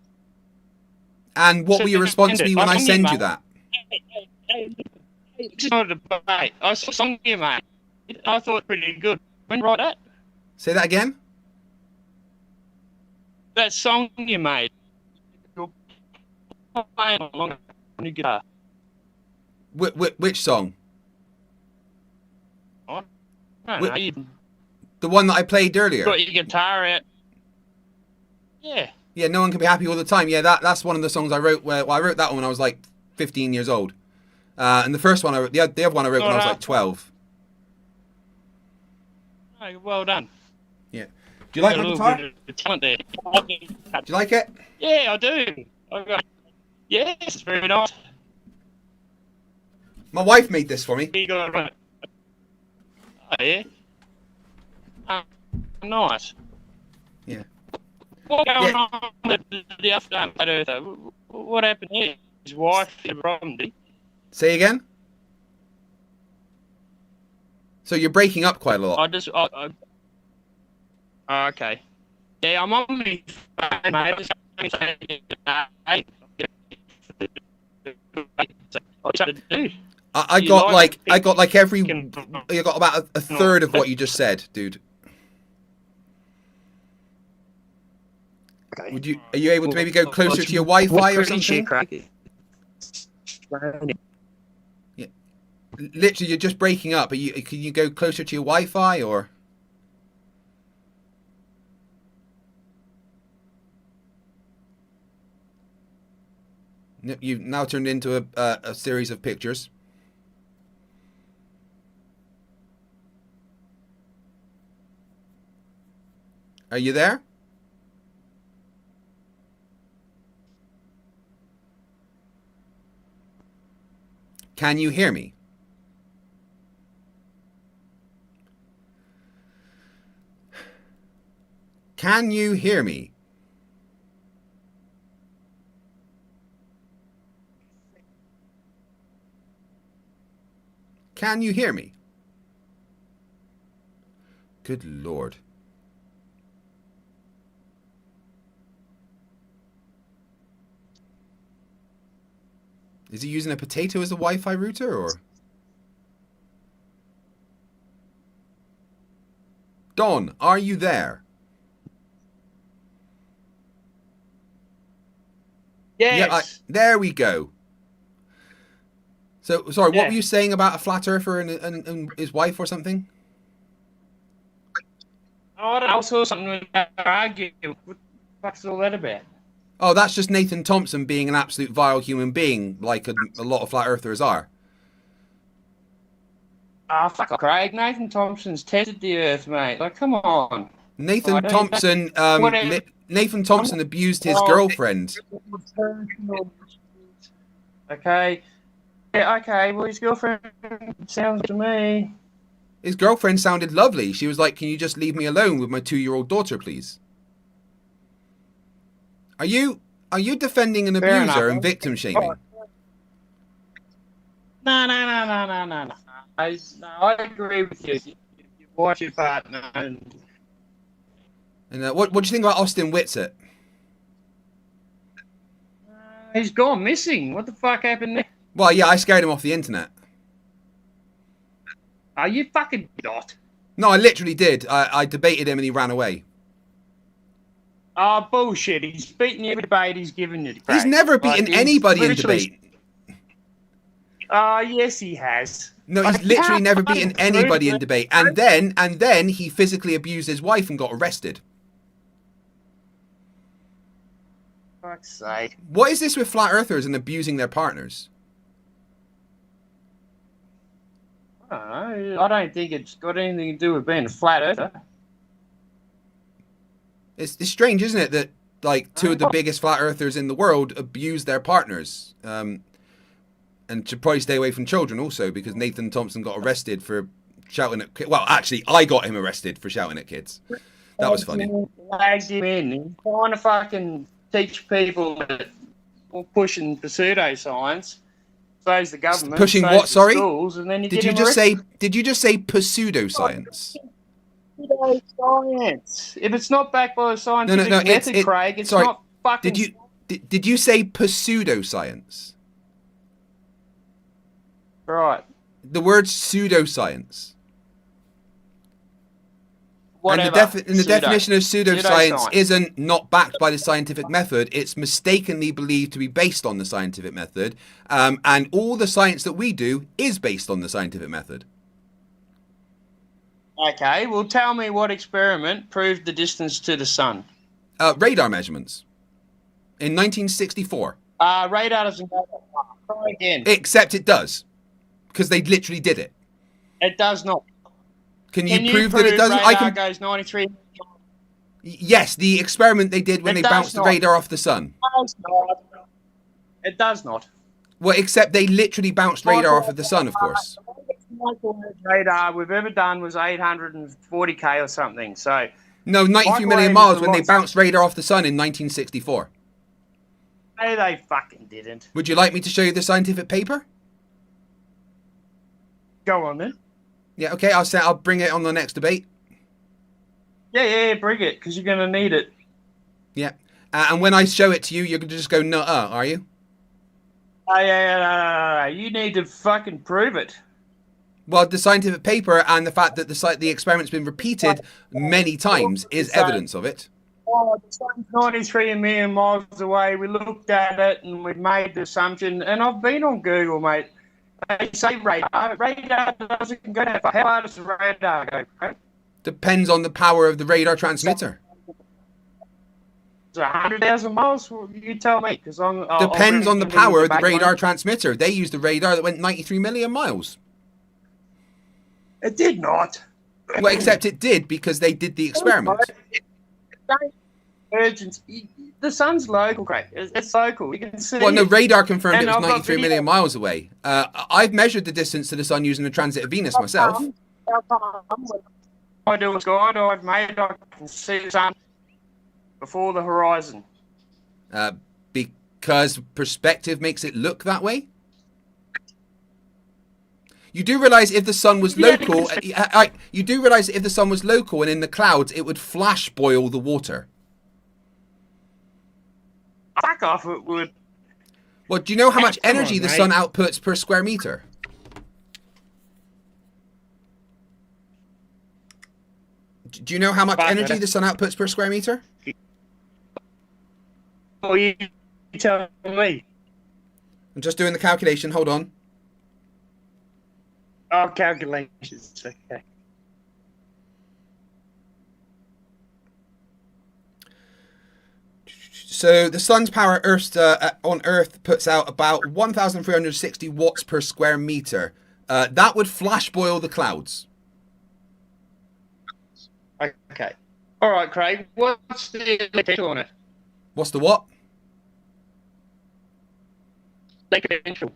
And what will your response be when I send you that? It's not a debate. I saw a song you made. I thought pretty good. When write that? Say that again? That song you made. You're playing along on your guitar. Which song? I don't know. You The one that I played earlier. got your guitar out. Yeah. Yeah, no one can be happy all the time. Yeah, that's one of the songs I wrote. I wrote that one when I was like 15 years old. And the first one I wrote, the other one I wrote when I was like 12. Oh, well done. Yeah. Do you like my guitar? Talent there. Do you like it? Yeah, I do. Yes, it's very nice. My wife made this for me. You got it right. Oh, yeah. Nice. Yeah. What's going on with the afternoon at Earth? What happened here? His wife had a problem, did he? Say again? So you're breaking up quite a lot. Oh, okay. Yeah, I'm on my phone, mate. I got about a third of what you just said, dude. Okay. Are you able to maybe go closer to your Wi-Fi or something? Yeah. Literally, you're just breaking up. Can you go closer to your Wi-Fi or? You've now turned into a series of pictures. Are you there? Can you hear me? Can you hear me? Can you hear me? Good Lord. Is he using a potato as a Wi-Fi router or? Don, are you there? Yes. Yeah, there we go. So, sorry, what were you saying about a flat earther and his wife or something? I don't know. I saw something when they were arguing. What the fuck's all that about? Oh, that's just Nathan Thompson being an absolute vile human being, like a lot of flat earthers are. Oh, fuck off, Craig. Nathan Thompson's tested the earth, mate. Like, come on. Nathan Thompson, Whatever. Nathan Thompson abused his girlfriend. Okay. Yeah, okay. Well, his girlfriend sounds to me. His girlfriend sounded lovely. She was like, "Can you just leave me alone with my 2-year-old daughter, please?" Are you defending an Fair abuser enough. and victim shaming? No. I agree with you. You watch your partner. And What do you think about Austin Whitsett? he's gone missing. What the fuck happened there? Well, yeah, I scared him off the internet. Are you fucking not? No, I literally did. I debated him and he ran away. Oh, bullshit. He's beaten every debate he's given you. He's never beaten anybody in debate. Oh, yes, he has. No, he's literally never beaten anybody in debate. And then he physically abused his wife and got arrested. Fuck's sake. What is this with flat earthers and abusing their partners? I don't know. I don't think it's got anything to do with being a flat earther. It's strange, isn't it, that like two of the biggest flat earthers in the world abuse their partners, and should probably stay away from children also, because Nathan Thompson got arrested for shouting at kids. Well, actually, I got him arrested for shouting at kids. That was funny. Lagged him in. He's trying to fucking teach people that pushing pseudoscience. So's the government. Pushing so's what? the Sorry. Schools, and then Did you just say pseudoscience? Pseudoscience. If it's not backed by a scientific No. method, Craig, it's sorry. not fucking. Did you say pseudoscience? Right. The word pseudoscience. Whatever. And the definition of pseudoscience isn't not backed by the scientific method. It's mistakenly believed to be based on the scientific method. And all the science that we do is based on the scientific method. Okay, well, tell me what experiment proved the distance to the sun. Radar measurements. In 1964. Radar doesn't go that far. Try again. Except it does. Because they literally did it. It does not. Can you prove that it doesn't? Radar goes 93. Yes, the experiment they did when they bounced the radar off the sun. It does not. Well, except they literally bounced radar off of the sun, of course. The radar we've ever done was 840k or something. So no, 93 million miles when they bounced radar off the sun in 1964. No, they fucking didn't. Would you like me to show you the scientific paper? Go on then. Yeah, okay. I'll bring it on the next debate. Yeah, bring it, because you're going to need it. Yeah. And when I show it to you, you're going to just go, nuh-uh, are you? No. You need to fucking prove it. Well, the scientific paper and the fact that the experiment's been repeated many times is evidence of it. Oh, the sun's 93 million miles away. We looked at it and we made the assumption. And I've been on Google, mate. They say radar. Radar doesn't go that far. How far does the radar go? Right? Depends on the power of the radar transmitter. It's 100,000 miles. Well, you tell me, because depends on the power of the radar transmitter. They used a radar that went 93 million miles. It did not. Well, except it did because they did the experiment. Urgency. The sun's local, Craig. It's local. You can see. Well, no, radar confirmed And it was I've got 93 million miles away. I've measured the distance to the sun using the transit of Venus myself. I do a guide I've made. I can see the sun before the horizon. Because perspective makes it look that way? You do realize if the sun was local, you do realize if the sun was local and in the clouds, it would flash boil the water. Fuck off, it would. Well, do you know how much Come energy on, the mate. sun outputs per square meter? Do you know how much energy the sun outputs per square meter? Well, you tell me. I'm just doing the calculation. Hold on. Oh, calculations. Okay. So the sun's power on Earth puts out about 1,360 watts per square meter. That would flash boil the clouds. Okay. All right, Craig. What's the potential on it? What's the what? Potential.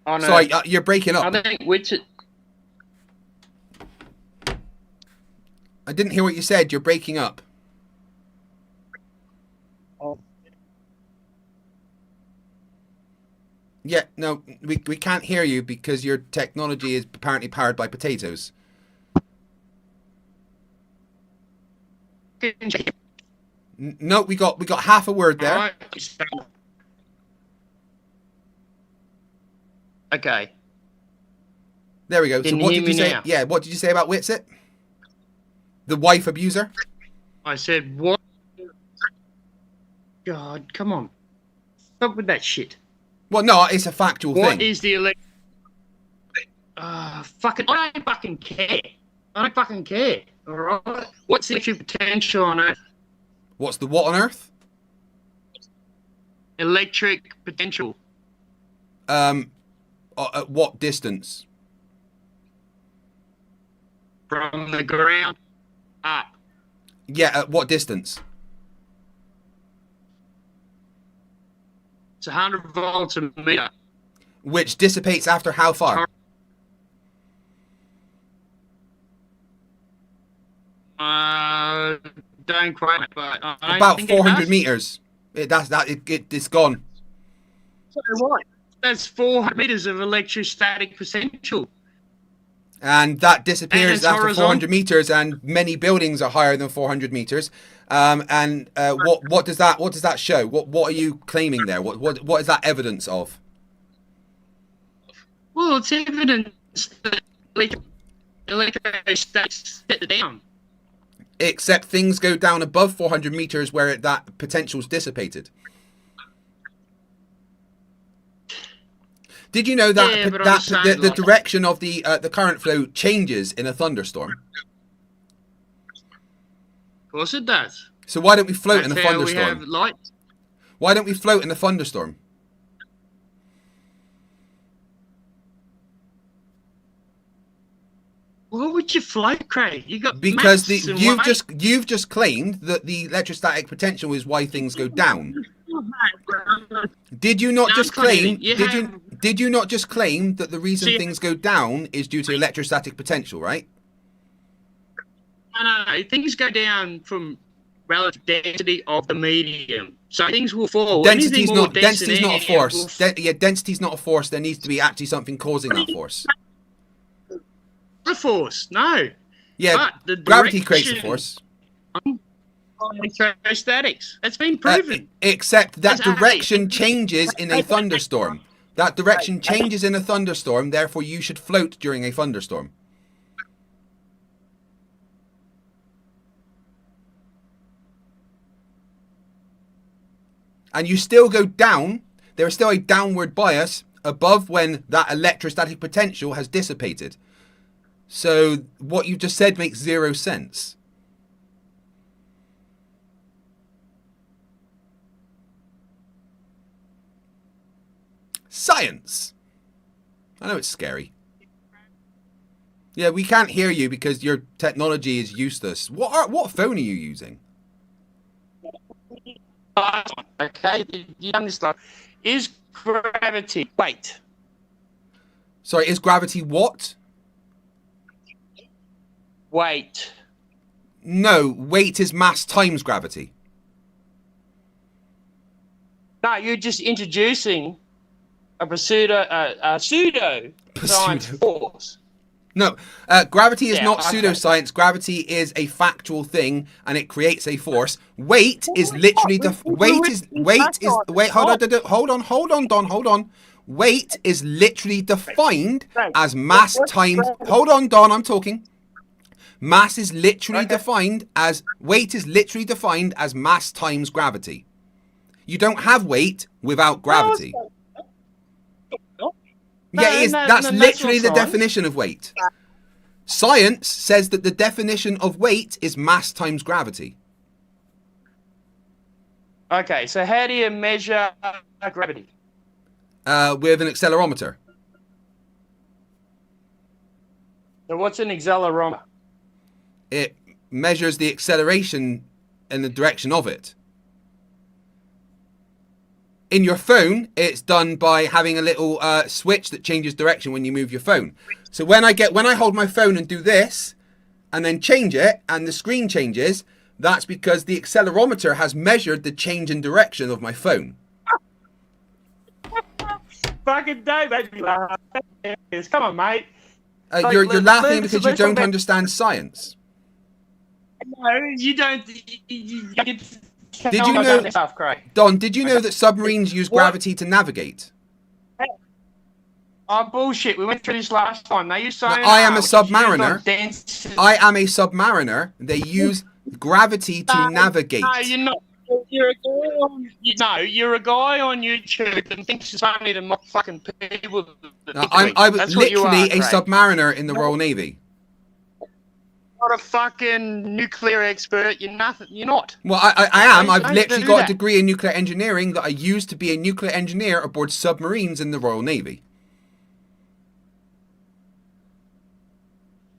Sorry, you're breaking up. I think which. I didn't hear what you said. You're breaking up. Oh. Yeah, no, we can't hear you because your technology is apparently powered by potatoes. No, we got half a word there. Right. Okay. There we go. Can So you what hear did you me say? now? Yeah, what did you say about Whitsit? The wife abuser? I said what? God, come on. Stop with that shit. Well, no, it's a factual What thing. is the electric? Fucking, I don't fucking care. I don't fucking care. All right. What's the electric potential on Earth? What's the what on Earth? Electric potential. At what distance? From the ground up. Yeah, at what distance? It's 100 volts a meter. Which dissipates after how far? Don't quote me, but I don't About think 400 meters. It's gone. So what? That's 400 meters of electrostatic potential. And that disappears it's after horizontal. 400 meters, and many buildings are higher than 400 meters. What does that show? What are you claiming there? What is that evidence of? Well, it's evidence that electrostatics set it down. Except things go down above 400 meters where that potential's dissipated. Did you know that Yeah, but the direction of the current flow changes in a thunderstorm? Of course it does. So why don't we float in a That's how we thunderstorm? have light. Why don't we float in a thunderstorm? Why would you float, Craig? You got Because maths and you've just claimed that the electrostatic potential is why things go down. Did you not just claim? Did you not just claim that the reason things go down is due to electrostatic potential, right? No, things go down from relative density of the medium. So things will fall. Density's Anything more not dense than density's not a air force. Density's not a force. There needs to be actually something causing that force. A force, no. Yeah, But the gravity creates a direction force. on electrostatics. That's been proven. Except that That's direction changes in a thunderstorm. That direction changes in a thunderstorm, therefore you should float during a thunderstorm. And you still go down. There is still a downward bias above when that electrostatic potential has dissipated. So what you just said makes zero sense. Science. I know it's scary. Yeah, we can't hear you because your technology is useless. What phone are you using? Okay, you done this stuff. Is gravity weight? Sorry, is gravity what? Weight. No, weight is mass times gravity. No, you're just introducing a pseudo science force. No, gravity is Yeah, not okay. pseudoscience. Gravity is a factual thing, and it creates a force. Weight is literally hold on. Weight is literally defined as mass times. Hold on, Don. I'm talking. Mass is literally defined as weight is literally defined as mass times gravity. You don't have weight without gravity. Yeah, it is. That's literally the definition of weight. Science says that the definition of weight is mass times gravity. Okay, so how do you measure gravity? With an accelerometer. So what's an accelerometer? It measures the acceleration and the direction of it. In your phone, it's done by having a little switch that changes direction when you move your phone. So when I hold my phone and do this, and then change it, and the screen changes, that's because the accelerometer has measured the change in direction of my phone. Fucking don't make me laugh. Come on, mate. You're laughing because you don't understand science. No, you don't. Did you know, Don? Did you know that submarines use gravity to navigate? Oh bullshit! We went through this last time. They use sonar. I am a submariner. I am a submariner. They use gravity to navigate. No, you're not. You're a guy on. You're a guy on YouTube that thinks it's only the mock fucking people. I was literally a submariner in the Royal Navy. Not a fucking nuclear expert. You're nothing. You're not. Well, I am. I've literally got a degree in nuclear engineering that I used to be a nuclear engineer aboard submarines in the Royal Navy.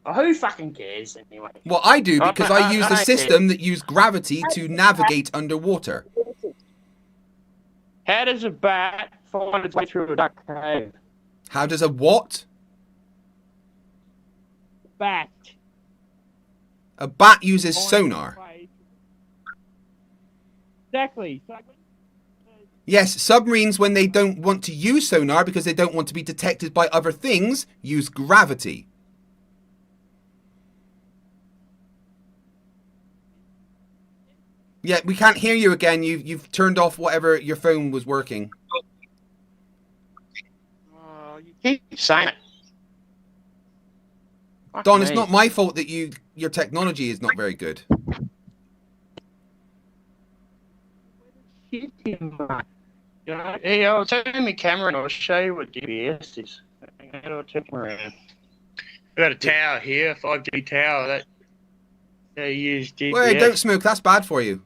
Well, who fucking cares anyway? Well, I do because I use the system that uses gravity to navigate underwater. How does a bat find its way through a duck cave? How does a what? Bat. A bat uses sonar. Exactly. Yes, submarines, when they don't want to use sonar because they don't want to be detected by other things, use gravity. Yeah, we can't hear you again. You've turned off whatever your phone was working. You keep saying it. Don, it's not my fault that your technology is not very good. Hey, I'll turn my camera and I'll show you what GPS is. I'll turn it around. I've got a tower here, 5G tower that they use GPS. Wait, don't smoke. That's bad for you.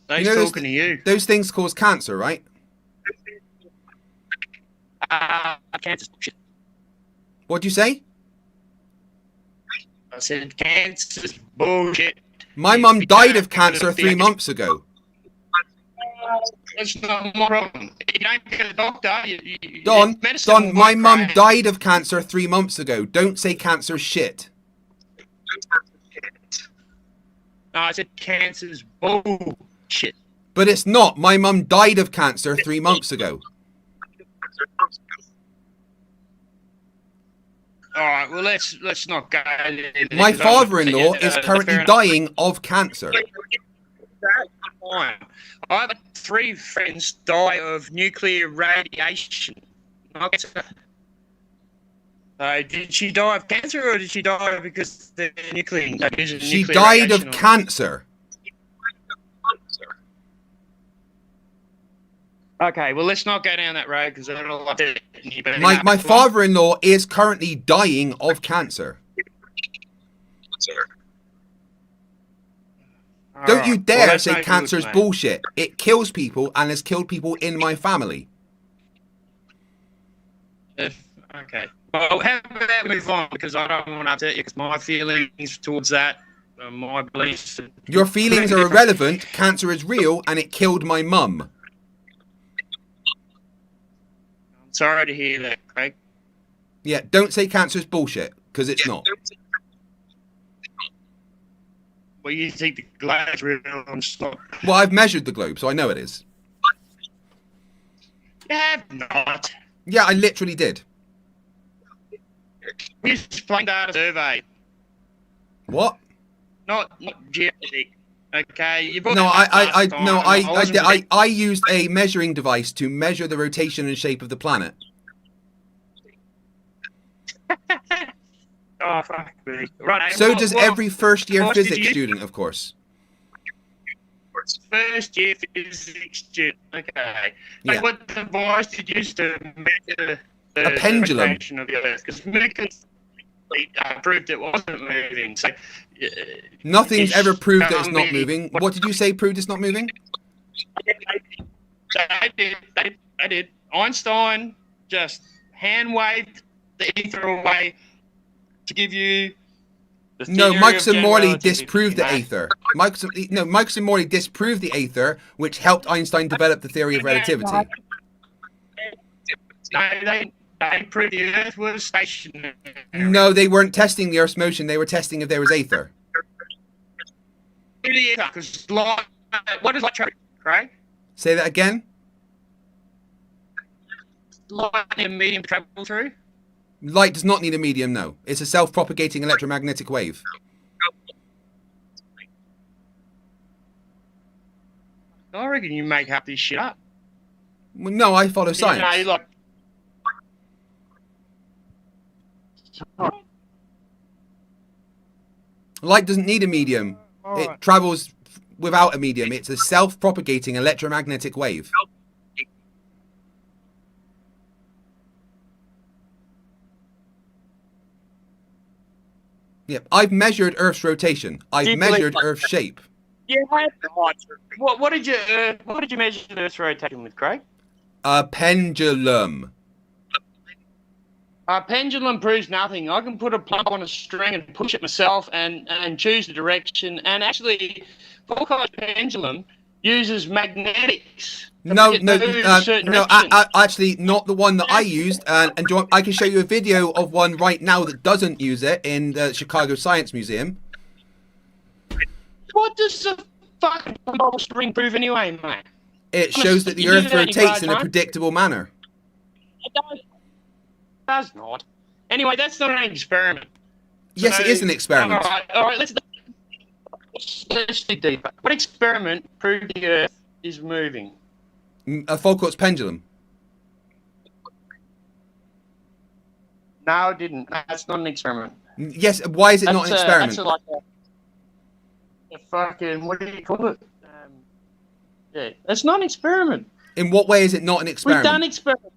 Nice talking to you. Those things cause cancer, right? Cancer shit. What'd you say? I said cancer's bullshit. My mum died of cancer 3 months ago. That's not my problem. You don't get a doctor. Don, my mum died of cancer 3 months ago. Don't say cancer's shit. No, I said cancer's bullshit. But it's not. My mum died of cancer 3 months ago. All right, well, let's not go there. My father-in-law is currently dying of cancer. Fine. I have 3 friends die of nuclear radiation. Did she die of cancer or did she die because the nuclear? She died of cancer. Okay, well, let's not go down that road because I don't like it. My father-in-law is currently dying of cancer. Don't you dare say cancer's bullshit. It kills people and has killed people in my family. Okay. Well, how about we move on because I don't want to upset you because my feelings towards that, my beliefs. Your feelings are irrelevant. Cancer is real and it killed my mum. Sorry to hear that, Craig. Yeah, don't say cancer's bullshit, because it's not. Well, you think the globe's real and stuff. Well, I've measured the globe, so I know it is. You have not. Yeah, I literally did. We just plain data survey. What? Not geodetic. Okay, you no, I used a measuring device to measure the rotation and shape of the planet. Oh, fuck me. Right, so does every first-year physics student, of course. First year physics student. Okay. Yeah. Like, what device did you use to measure the pendulum rotation of the Earth? Because Newton proved it wasn't moving. So Nothing's ever proved that it's shown not me- moving. What did you say proved it's not moving? They did. Einstein just hand waved the ether away to give you the No, theory Marcus of and Morley general disproved the relativity, aether. Marcus and Morley disproved the aether, which helped Einstein develop the theory of relativity. No, they proved the Earth was stationary. No, they weren't testing the Earth's motion. They were testing if there was aether. Because light, what is light travel, Craig? Say that again. Light in a medium to travel through? Light does not need a medium, no. It's a self-propagating electromagnetic wave. I reckon you make up this shit up. Well, no, I follow science. You know, like, Light doesn't need a medium. It travels without a medium. It's a self-propagating electromagnetic wave. Yep, I've measured Earth's rotation. I've measured Earth's shape. yeah, what did you measure the Earth's rotation with, Craig? A pendulum. A pendulum proves nothing. I can put a plump on a string and push it myself and choose the direction. And actually, Foucault's pendulum uses magnetics. Actually, not the one that I used. And do you want, I can show you a video of one right now that doesn't use it in the Chicago Science Museum. What does the fucking bubble string prove anyway, mate? It shows that the Earth rotates in a predictable manner. It does not. Anyway, that's not an experiment. Yes, it is an experiment. All right, let's dig deeper. What experiment proved the Earth is moving? A Foucault's pendulum. No, it didn't. That's not an experiment. Yes, why is it not an experiment? That's like a fucking, what do you call it? Yeah, that's not an experiment. In what way is it not an experiment? We've done experiments.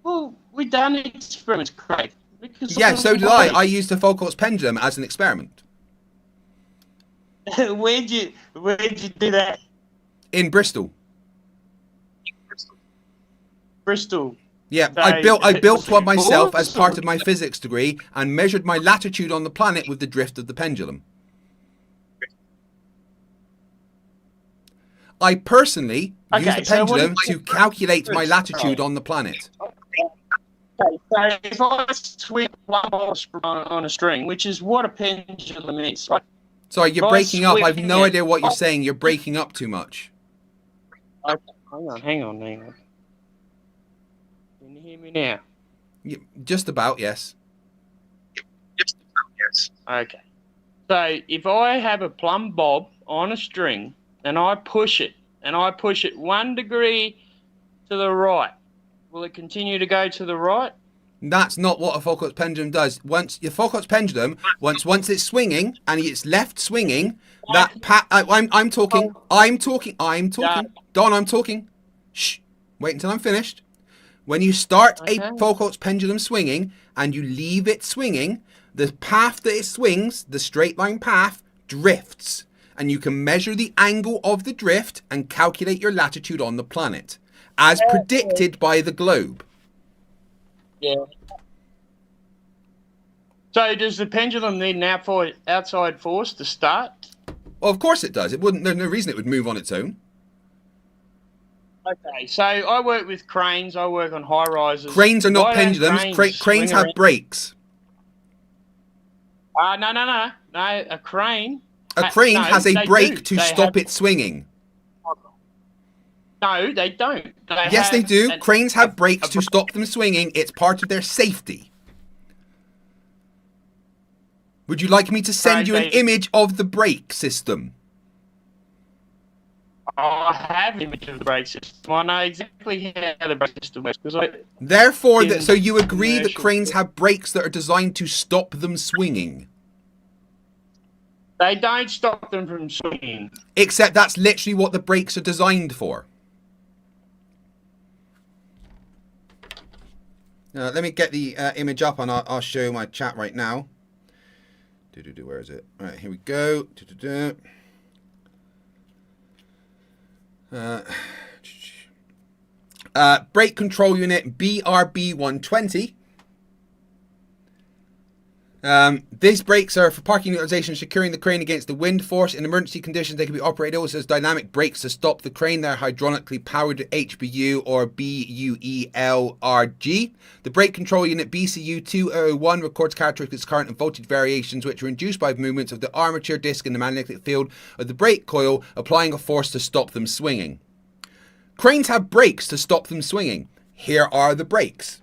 Well, we've done experiments, Craig. Yeah, so did I. I used the Foucault's pendulum as an experiment. Where'd you do that? In Bristol. Bristol. Yeah, I built one myself as part of my physics degree and measured my latitude on the planet with the drift of the pendulum. I personally used the pendulum to calculate my latitude on the planet. Okay, so if I swing one ball on a string, which is what a pendulum is, right? Sorry, you're breaking up. I have no idea what you're saying. You're breaking up too much. Okay, hang on. Can you hear me now? Yeah, just about, yes. Okay. So if I have a plumb bob on a string and I push it 1 degree to the right, will it continue to go to the right? That's not what a Foucault's pendulum does. Once your Foucault's pendulum, once it's swinging and it's left swinging, I'm talking. Don, I'm talking. Shh. Wait until I'm finished. When you start a Foucault's pendulum swinging and you leave it swinging, the path that it swings, the straight line path, drifts. And you can measure the angle of the drift and calculate your latitude on the planet, as predicted by the globe. Yeah. So does the pendulum need an outside force to start? Well, of course it does. It wouldn't. There's no reason it would move on its own. Okay, so I work with cranes. I work on high rises. Cranes are not pendulums. Cranes have brakes. No. A crane. A crane has a brake to stop it swinging. No, they don't. Yes, they do. Cranes have brakes to stop them swinging. It's part of their safety. Would you like me to send you an image of the brake system? I have an image of the brake system. I know exactly how the brake system works. Therefore, so you agree that cranes have brakes that are designed to stop them swinging? They don't stop them from swinging. Except that's literally what the brakes are designed for. Let me get the image up and I'll show my chat right now. Where is it? All right, here we go. Brake control unit BRB 120. These brakes are for parking utilization, securing the crane against the wind force. In emergency conditions, they can be operated also as dynamic brakes to stop the crane. They're hydraulically powered HBU or BUELRG. The brake control unit BCU 2001 records characteristics, current and voltage variations which are induced by movements of the armature disc in the magnetic field of the brake coil, applying a force to stop them swinging. Cranes have brakes to stop them swinging. Here are the brakes.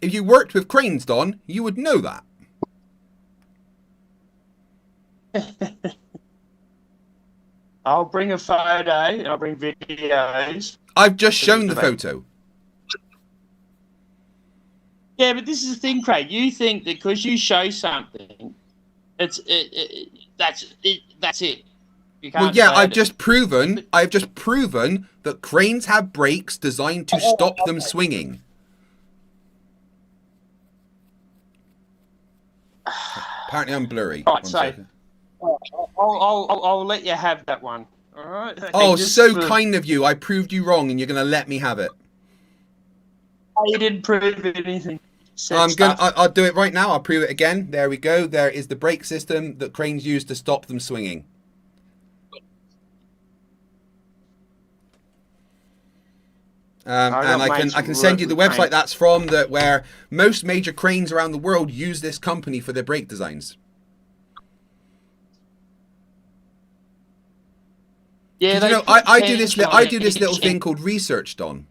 If you worked with cranes, Don, you would know that. I'll bring a photo and I'll bring videos. I've just shown the photo. Yeah, but this is the thing, Craig. You think that because you show something, that's it. You can't Well, yeah, I've it. just proven that cranes have brakes designed to stop them swinging. Apparently, I'm blurry. Right, so I'll let you have that one. All right. Okay, Oh, just so for- kind of you. I proved you wrong, and you're going to let me have it. You didn't prove anything. I'll do it right now. I'll prove it again. There we go. There is the brake system that cranes use to stop them swinging. And I can send you the website that's from, where most major cranes around the world use this company for their brake designs. Yeah, you know, I do this little thing called research, Don.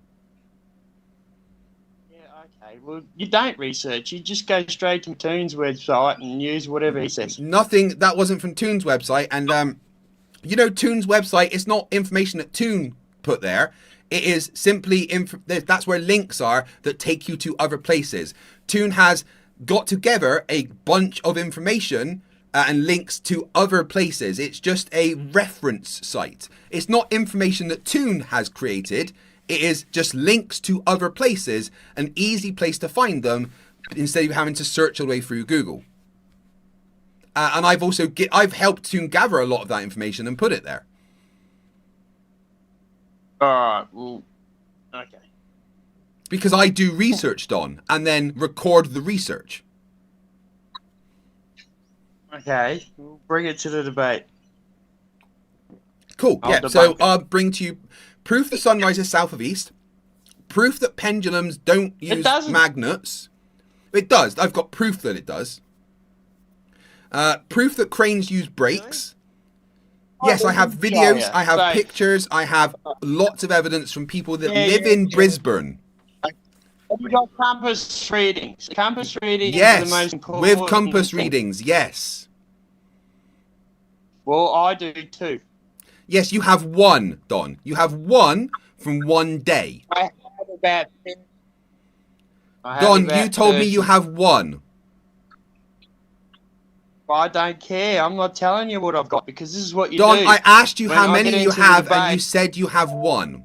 Okay, well, you don't research. You just go straight to Toon's website and use whatever he says. Nothing that wasn't from Toon's website, and you know, Toon's website. It's not information that Toon put there. It is simply that's where links are that take you to other places. Toon has got together a bunch of information and links to other places. It's just a reference site. It's not information that Toon has created. It is just links to other places, an easy place to find them instead of having to search all the way through Google. And I've helped Toon gather a lot of that information and put it there. Alright, well, okay. Because I do research, Don, and then record the research. Okay, we'll bring it to the debate. Cool, yeah, so I'll bring to you proof the sun rises south of east, proof that pendulums don't use magnets. It does, I've got proof that it does. Proof that cranes use brakes. Yes, I have videos, I have pictures, I have lots of evidence from people that live in Brisbane. Have you got compass readings? Compass readings yes, are the most important with compass thing. readings, yes. Well, I do too. Yes, you have one, Don. You have one from one day. I have about 10. Don, you told me you have one. I don't care. I'm not telling you what I've got because this is what you Don, do. I asked you when how I many get you into have, the and you debate. said you have one.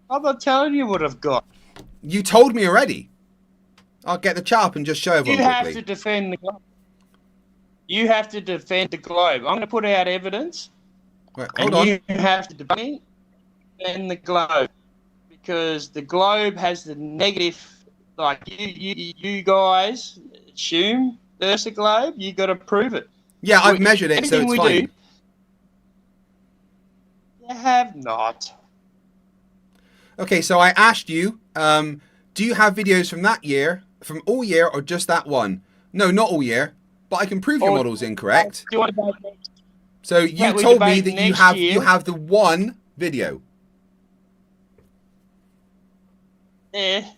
I'm not telling you what I've got. You told me already. I'll get the chart and just show everyone You have quickly. to defend the globe. You have to defend the globe. I'm going to put out evidence. Right, and hold on. you have to defend the globe because the globe has the negative. Like you guys assume there's a globe. You got to prove it. Yeah, I've measured it, so Anything it's we fine. do, you have not. Okay, so I asked you, do you have videos from that year, from all year, or just that one? No, not all year, but I can prove your model's incorrect. Do you want to go next? So you we told me debate that you next have year? the one video. Yeah.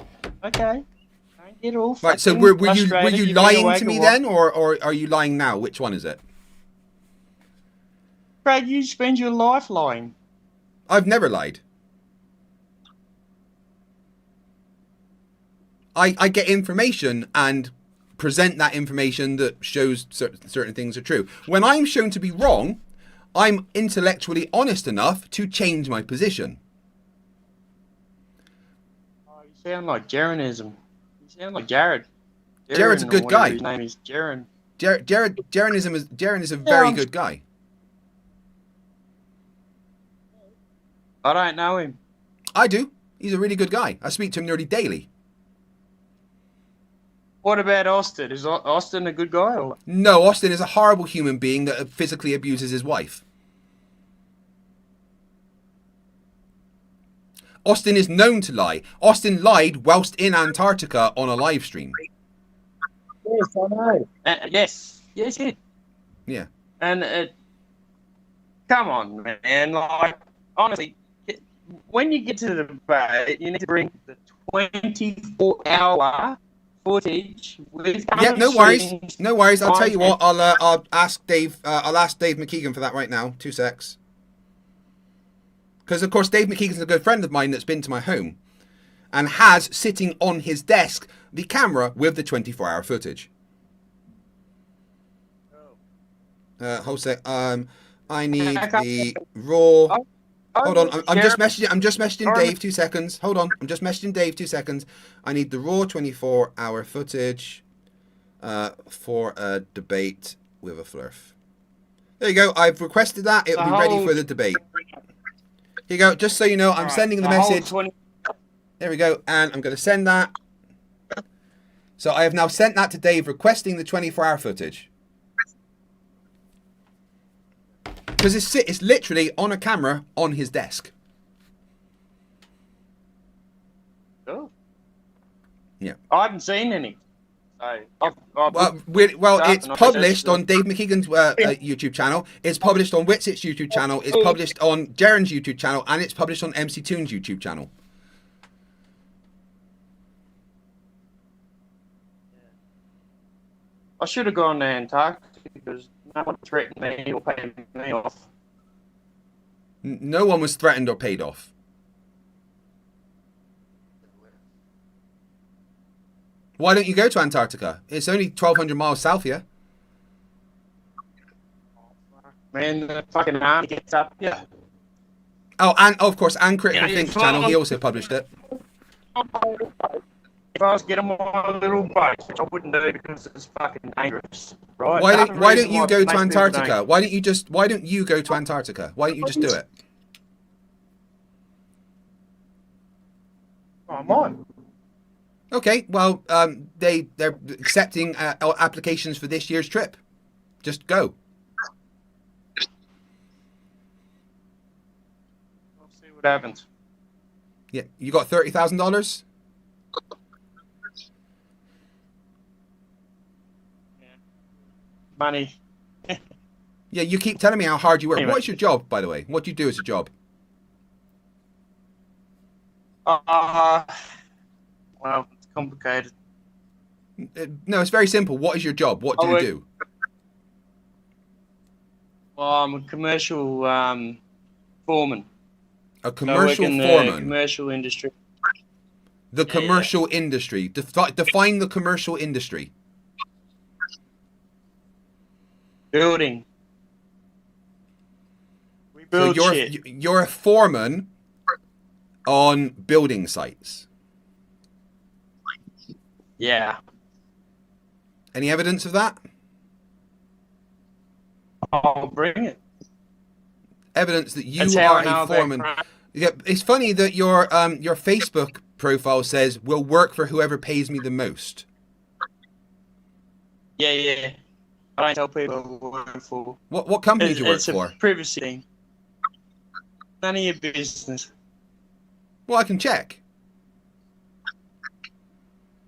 Okay. Don't get all Right, so fucking were you frustrated. You've been lying awake to a me while. then, or are you lying now? Which one is it? Brad, you spend your life lying. I've never lied. I get information and present that information that shows certain things are true. When I'm shown to be wrong, I'm intellectually honest enough to change my position. sound like Jaronism. You sound like Jared. Jared's a Jaron, or good whatever guy. His name is Jaron. Jaron is a very good guy. I don't know him. I do. He's a really good guy. I speak to him nearly daily. What about Austin? Is Austin a good guy? Or? No, Austin is a horrible human being that physically abuses his wife. Austin is known to lie. Austin lied whilst in Antarctica on a live stream. Yes, I know. Yes, it. Yeah. And come on, man. Like, honestly, when you get to the debate, you need to bring the 24-hour footage with. Yeah, no worries. No worries. I'll tell you what. I'll ask Dave. I'll ask Dave McKeegan for that right now. 2 secs. Because of course Dave McKeegan's a good friend of mine that's been to my home, and has sitting on his desk the camera with the 24-hour footage. Hold sec. I need the raw. Hold on. I'm just messaging Dave. 2 seconds. Hold on. I'm just messaging Dave. 2 seconds. I need the raw 24-hour footage for a debate with a Flerf. There you go. I've requested that. It'll be ready for the debate. Here you go. Just so you know, I'm sending the message. There we go. And I'm going to send that. So I have now sent that to Dave requesting the 24-hour footage. Because it's literally on a camera on his desk. Oh. Yeah. I haven't seen any. Well, it's published on Dave McKeegan's YouTube channel. It's published on Witsit's YouTube channel. It's published on Jaren's YouTube channel, and it's published on MC Toon's YouTube channel. I should have gone to Antarctica because no one threatened me or paid me off. No one was threatened or paid off. Why don't you go to Antarctica? It's only 1,200 miles south here. Man, the fucking army gets up here. Oh, and of course, and Critical Think's channel, he also published it. If I was getting on a little boat, which I wouldn't do because it's fucking dangerous, right? Why don't you go to Antarctica? Why don't you go to Antarctica? Why don't you just do it? Oh, I might. Okay, well, they're accepting applications for this year's trip. Just go. We'll see what happens. Yeah, you got $30,000. Money. Yeah, you keep telling me how hard you work. Anyway. What's your job, by the way? What do you do as a job? Well, it's complicated. No, it's very simple. What is your job? What do you do? Well, I'm a commercial foreman. A commercial I work in foreman. the commercial industry. The commercial industry. Define the commercial industry. Building. We So build shit. you're a foreman on building sites. Yeah. Any evidence of that? I'll bring it. Evidence that you That's how are I know a foreman. that. Yeah, it's funny that your Facebook profile says will work for whoever pays me the most. Yeah. I don't tell people who work for. What company do you work it's for? It's a privacy thing. None of your business. Well, I can check.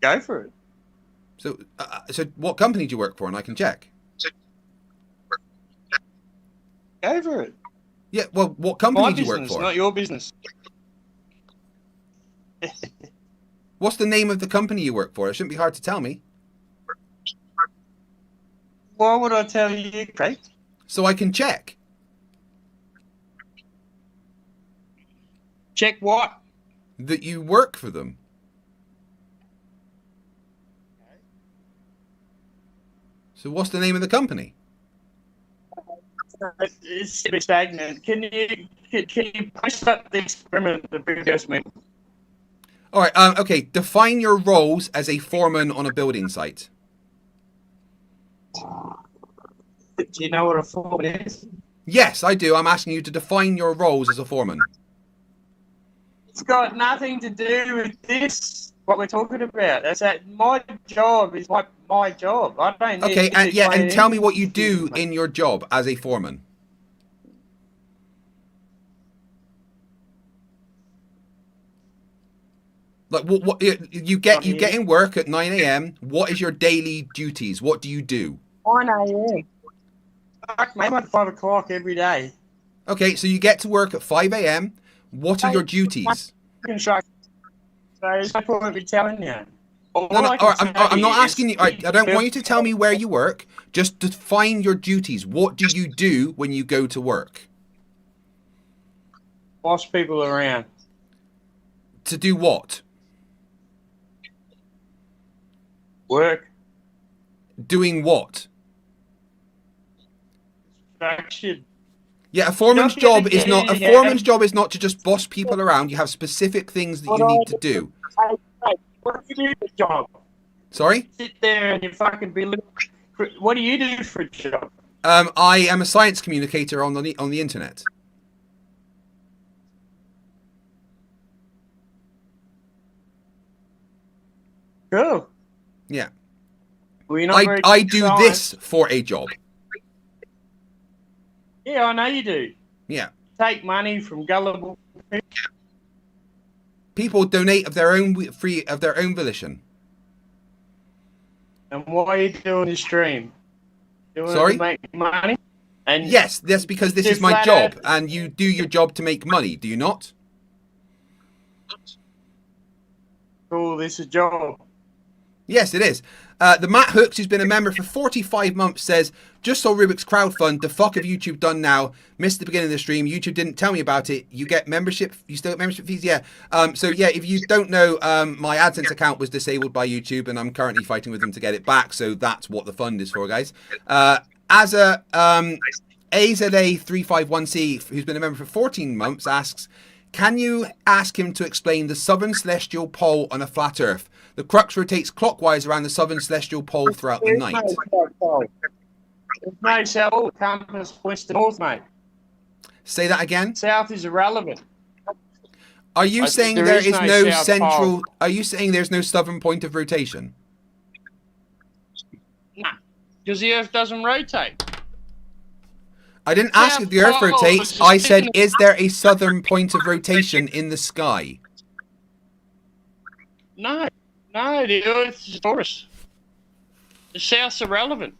Go for it. So what company do you work for, and I can check. Go for it. Yeah, well, what company My do you work business, for? not your business. What's the name of the company you work for? It shouldn't be hard to tell me. Why would I tell you, Craig? So I can check. Check what? That you work for them. So what's the name of the company? It's a bit stagnant. Can you post up the experiment the previous meeting? All right. Okay. Define your roles as a foreman on a building site. Do you know what a foreman is? Yes, I do. I'm asking you to define your roles as a foreman. It's got nothing to do with this. What we're talking about. That's that. My job is my job. I don't need Okay. to And yeah, and explain tell me what you anything. do in your job as a foreman. Like what you get in work at 9 a.m. What is your daily duties? What do you do? 9 a.m. Fuck, mate, I'm at 5 o'clock every day. Okay, so you get to work at 5 a.m. What are your duties? So there's no point in me telling you. No, I'm not asking you. I don't want you to tell me where you work. Just define your duties. What do you do when you go to work? Boss people around. To do what? Work. Doing what? Action. Yeah, a foreman's job is not to just boss people around. You have specific things that you need to do. What do you do for a job? Sorry? Sit there and you fucking be. What do you do for a job? I am a science communicator on the internet. Cool. Yeah. Well, you're not very I do science. this for a job. Yeah, I know you do. Yeah. Take money from gullible people. People donate of their own volition. And why are you doing this stream? Doing Sorry? it to make money? And Yes, that's because this is my job, and you do your job to make money, do you not? Cool, this is a job. Yes, it is. The Matt Hooks, who's been a member for 45 months, says, just saw Rubiks crowdfund. The fuck have YouTube done now? Missed the beginning of the stream. YouTube didn't tell me about it. You get membership. You still get membership fees? Yeah. So, yeah, if you don't know, my AdSense account was disabled by YouTube, and I'm currently fighting with them to get it back. So that's what the fund is for, guys. As a AZA351C, who's been a member for 14 months, asks, can you ask him to explain the southern celestial pole on a flat Earth? The crux rotates clockwise around the southern celestial pole throughout the night. There's no south pole. The compass points to north, mate. Say that again. South is irrelevant. Are you saying there there is is no no south central? pole. Are you saying there's no southern point of rotation? Nah, because the Earth doesn't rotate. I didn't ask if the Earth pole rotates. is I said, just- is there a southern point of rotation in the sky? No, the Earth is Taurus. The South's irrelevant.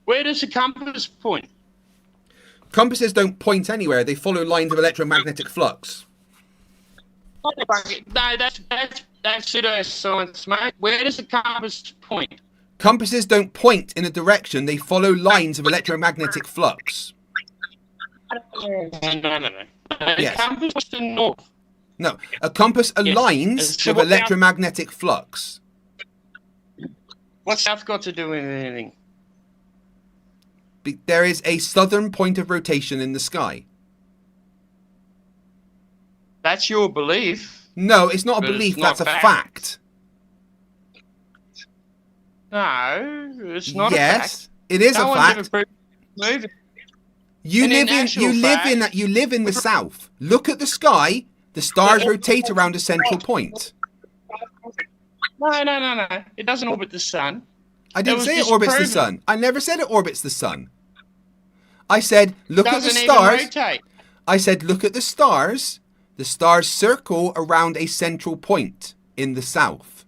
Where does the compass point? Compasses don't point anywhere. They follow lines of electromagnetic flux. No, that's pseudoscience, mate. Where does the compass point? Compasses don't point in a direction. They follow lines of electromagnetic flux. No. Yes. The compass points to north. No, a compass aligns So with what electromagnetic flux. What's South got to do with anything? There is a southern point of rotation in the sky. That's your belief. No, it's not a But it's belief. not That's a fact. fact. No, it's not a Yes, fact. it is No a one's fact. ever proved it's moving. You And live in actual you fact- live in the south. Look at the sky. The stars rotate around a central point. No. It doesn't orbit the sun. I It didn't was say it just orbits the proven. sun. I never said it orbits the sun. I said look at the Doesn't even stars. rotate. I said look at the stars. The stars circle around a central point in the south.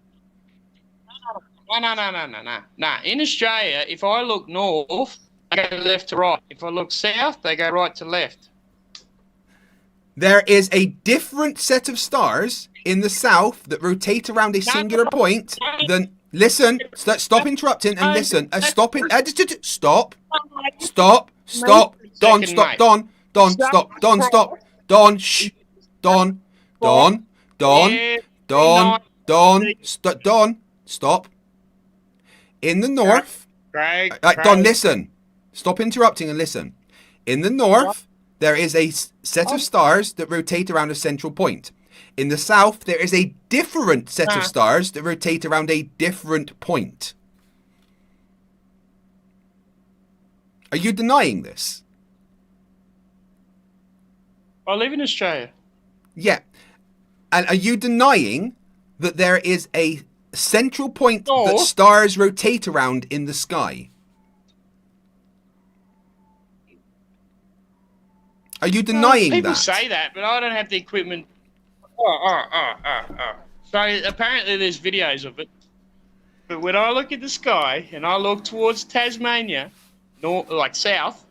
No. In Australia, if I look north, they go left to right. If I look south, they go right to left. There is a different set of stars in the south that rotate around a singular point than. Listen, stop interrupting and listen. Stop. Don, stop. Don, stop. Don, stop. Don, shh. Don, stop. In the north. Don, listen. Stop interrupting and listen. In the north, there is a set of stars that rotate around a central point. In the south, there is a different set of stars that rotate around a different point. Are you denying this? I live in Australia. Yeah. And are you denying that there is a central point that stars rotate around in the sky? Are you denying people that? say that, but I don't have the equipment. So apparently there's videos of it. But when I look at the sky and I look towards Tasmania, like south,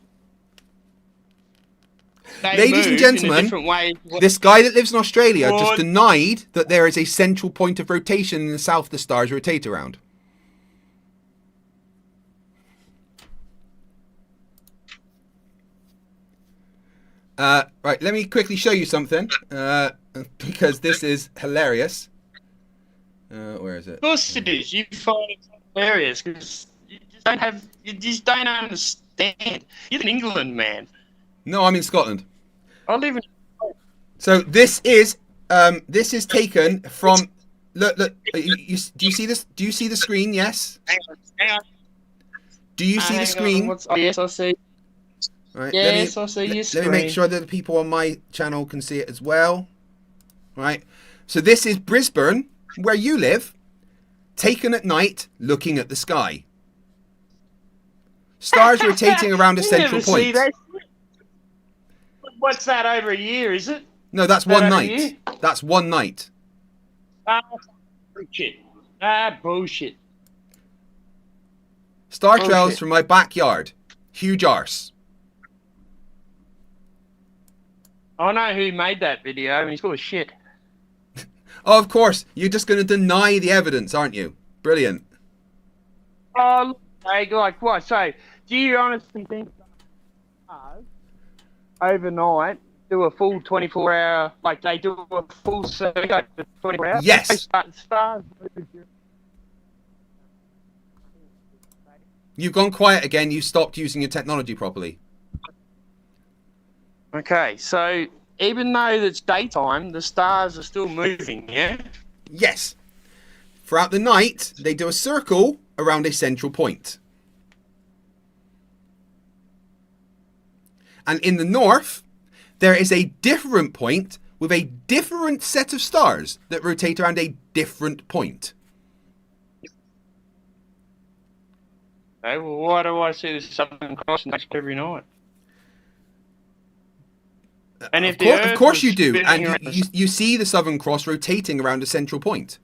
they Ladies and move gentlemen, in a different way. this guy that lives in Australia just denied that there is a central point of rotation in the south the stars rotate around. Right, let me quickly show you something, because this is hilarious. Where is it? Of course it is. You find it hilarious because you just don't understand. You're in England, man. No, I'm in Scotland. I live in. So this is taken from. Look. Do you see this? Do you see the screen? Yes. Hang on. Do you see the screen? Yes, I see. Right, yes, I see your screen. Let me make sure that the people on my channel can see it as well. Right. So this is Brisbane, where you live, taken at night, looking at the sky. Stars rotating around a central point. See that? What's that, over a year, is it? No, that's one night. That's one night. Bullshit. Bullshit. Star trails from my backyard. Huge arse. I know who made that video, and he's full of shit. Oh, of course. You're just going to deny the evidence, aren't you? Brilliant. Oh, like what? So, do you honestly think overnight do a full 24-hour, like they do a full circuit for 24 hours? Yes. Stars. You've gone quiet again. You stopped using your technology properly. Okay, so even though it's daytime, the stars are still moving, yeah? Yes. Throughout the night, they do a circle around a central point. And in the north, there is a different point with a different set of stars that rotate around a different point. Okay, well, why do I see the Southern Cross next every night? And if of course you do, and you see the Southern Cross rotating around a central point.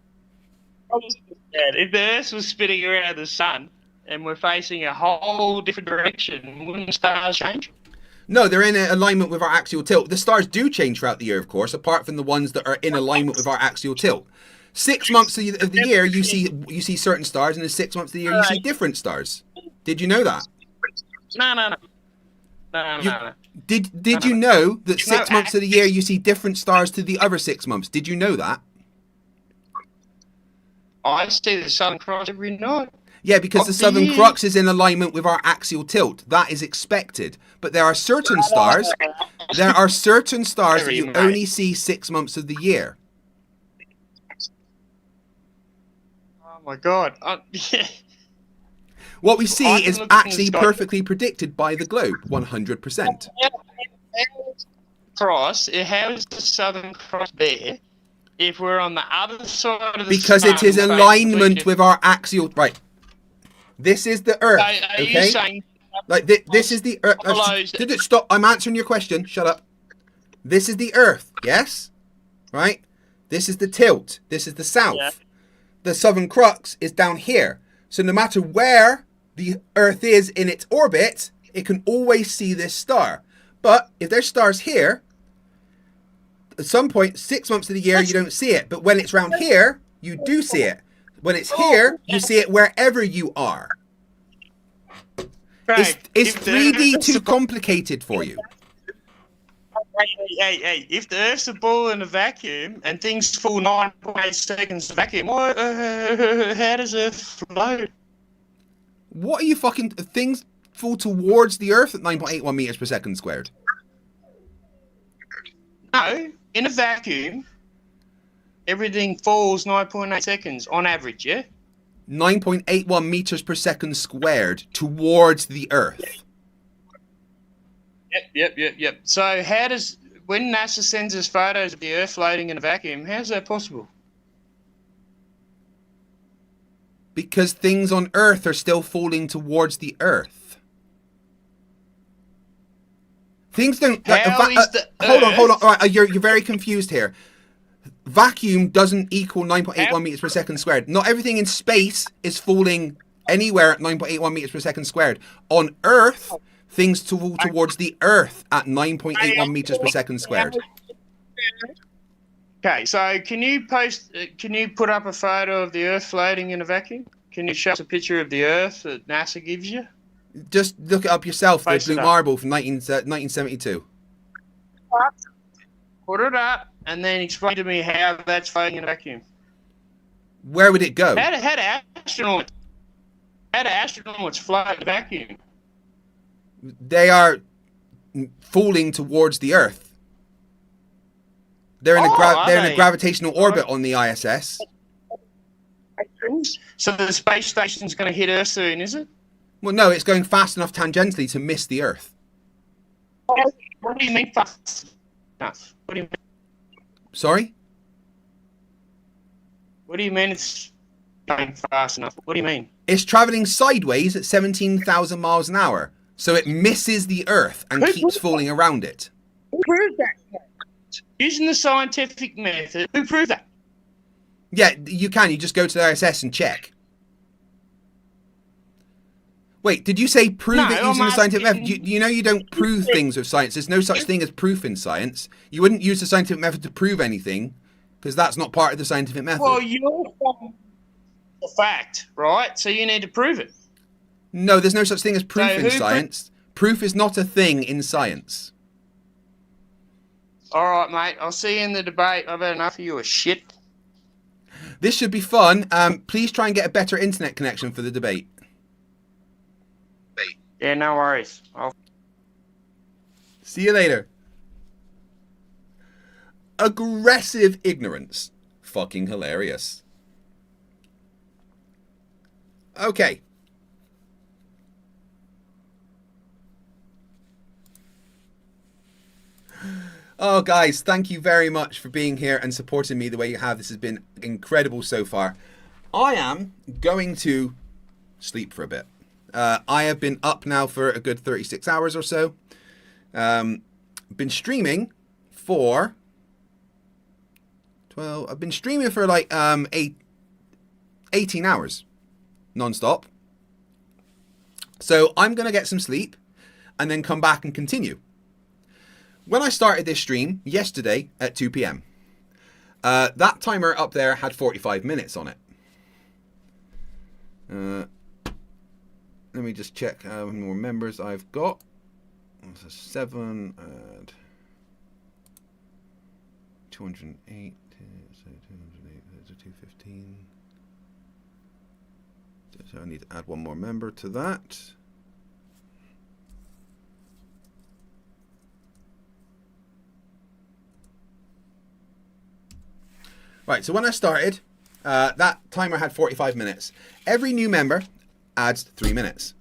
If the Earth was spinning around the sun and we're facing a whole different direction, wouldn't stars change? No, they're in alignment with our axial tilt. The stars do change throughout the year, of course, apart from the ones that are in alignment with our axial tilt. 6 months of the year, you see certain stars, and in 6 months of the year, you see different stars. Did you know that? No. Did you know that 6 months of the year you see different stars to the other 6 months? Did you know that? I see the Southern Cross every night. Yeah, because the Southern Cross is in alignment with our axial tilt. That is expected. But there are certain stars. There are certain stars that you only see 6 months of the year. Oh my God! What we see is actually perfectly predicted by the globe, 100%. Cross. How is the Southern Cross there if we're on the other side of the because sun? It is alignment with our axial. Right. This is the Earth. Are you saying like this is the Earth? Stop! I'm answering your question. Shut up. This is the Earth. Yes. Right. This is the tilt. This is the south. Yeah. The Southern Crux is down here. So no matter where the Earth is in its orbit, it can always see this star. But if there's stars here, at some point, 6 months of the year, you don't see it. But when it's round here, you do see it. When it's here, you see it wherever you are. Right. Is 3D too complicated for you? Hey, if the Earth's a ball in a vacuum and things fall 9.8 seconds to vacuum, how does Earth float? What are you fucking... Things fall towards the Earth at 9.81 meters per second squared. No, in a vacuum, everything falls 9.8 seconds on average, yeah? 9.81 meters per second squared towards the Earth. Yep. So how does, when NASA sends us photos of the Earth floating in a vacuum, how's that possible? Because things on Earth are still falling towards the Earth. Things don't... hold on. All right, you're very confused here. Vacuum doesn't equal 9.81 meters per second squared. Not everything in space is falling anywhere at 9.81 meters per second squared. On Earth, things fall towards the Earth at 9.81 meters per second squared. Okay, so can you put up a photo of the Earth floating in a vacuum? Can you show us a picture of the Earth that NASA gives you? Just look it up yourself, the Post it blue up. marble from 1972. Put it up and then explain to me how that's floating in a vacuum. Where would it go? How do astronauts float in a vacuum? They are falling towards the Earth. They're in a gravitational orbit on the ISS. So the space station's going to hit Earth soon, is it? Well, no, it's going fast enough tangentially to miss the Earth. What do you mean fast enough? What do you mean? Sorry? What do you mean it's going fast enough? What do you mean? It's traveling sideways at 17,000 miles an hour, so it misses the Earth and keeps falling around it. Who proved that? Using the scientific method, who proved that? Yeah, you can. You just go to the ISS and check. Wait, did you say prove it using the scientific method? You know you don't prove things with science. There's no such thing as proof in science. You wouldn't use the scientific method to prove anything because that's not part of the scientific method. Well, you're a fact, right? So you need to prove it. No, there's no such thing as proof So in who science. Proof is not a thing in science. All right, mate. I'll see you in the debate. I've had enough of your shit. This should be fun. Please try and get a better internet connection for the debate. Yeah, no worries. See you later. Aggressive ignorance. Fucking hilarious. Okay. Oh, guys, thank you very much for being here and supporting me the way you have. This has been incredible so far. I am going to sleep for a bit. I have been up now for a good 36 hours or so. Been streaming for 12. I've been streaming for like 18 hours non-stop. So I'm going to get some sleep and then come back and continue. When I started this stream yesterday at 2 p.m., that timer up there had 45 minutes on it. Let me just check how many more members I've got. So 7 and 208. So 208, so 215. So I need to add one more member to that. Right, so when I started, that timer had 45 minutes. Every new member adds 3 minutes.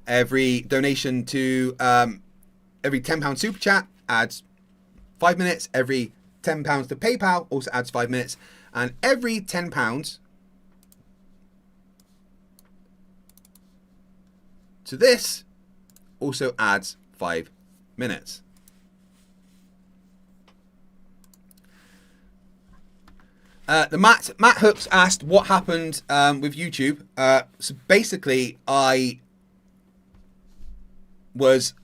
Every donation to every £10 super chat adds 5 minutes. Every £10 to PayPal also adds 5 minutes. And every £10 to this also adds 5 minutes. The Matt Hooks asked what happened with YouTube. So basically, I wasn't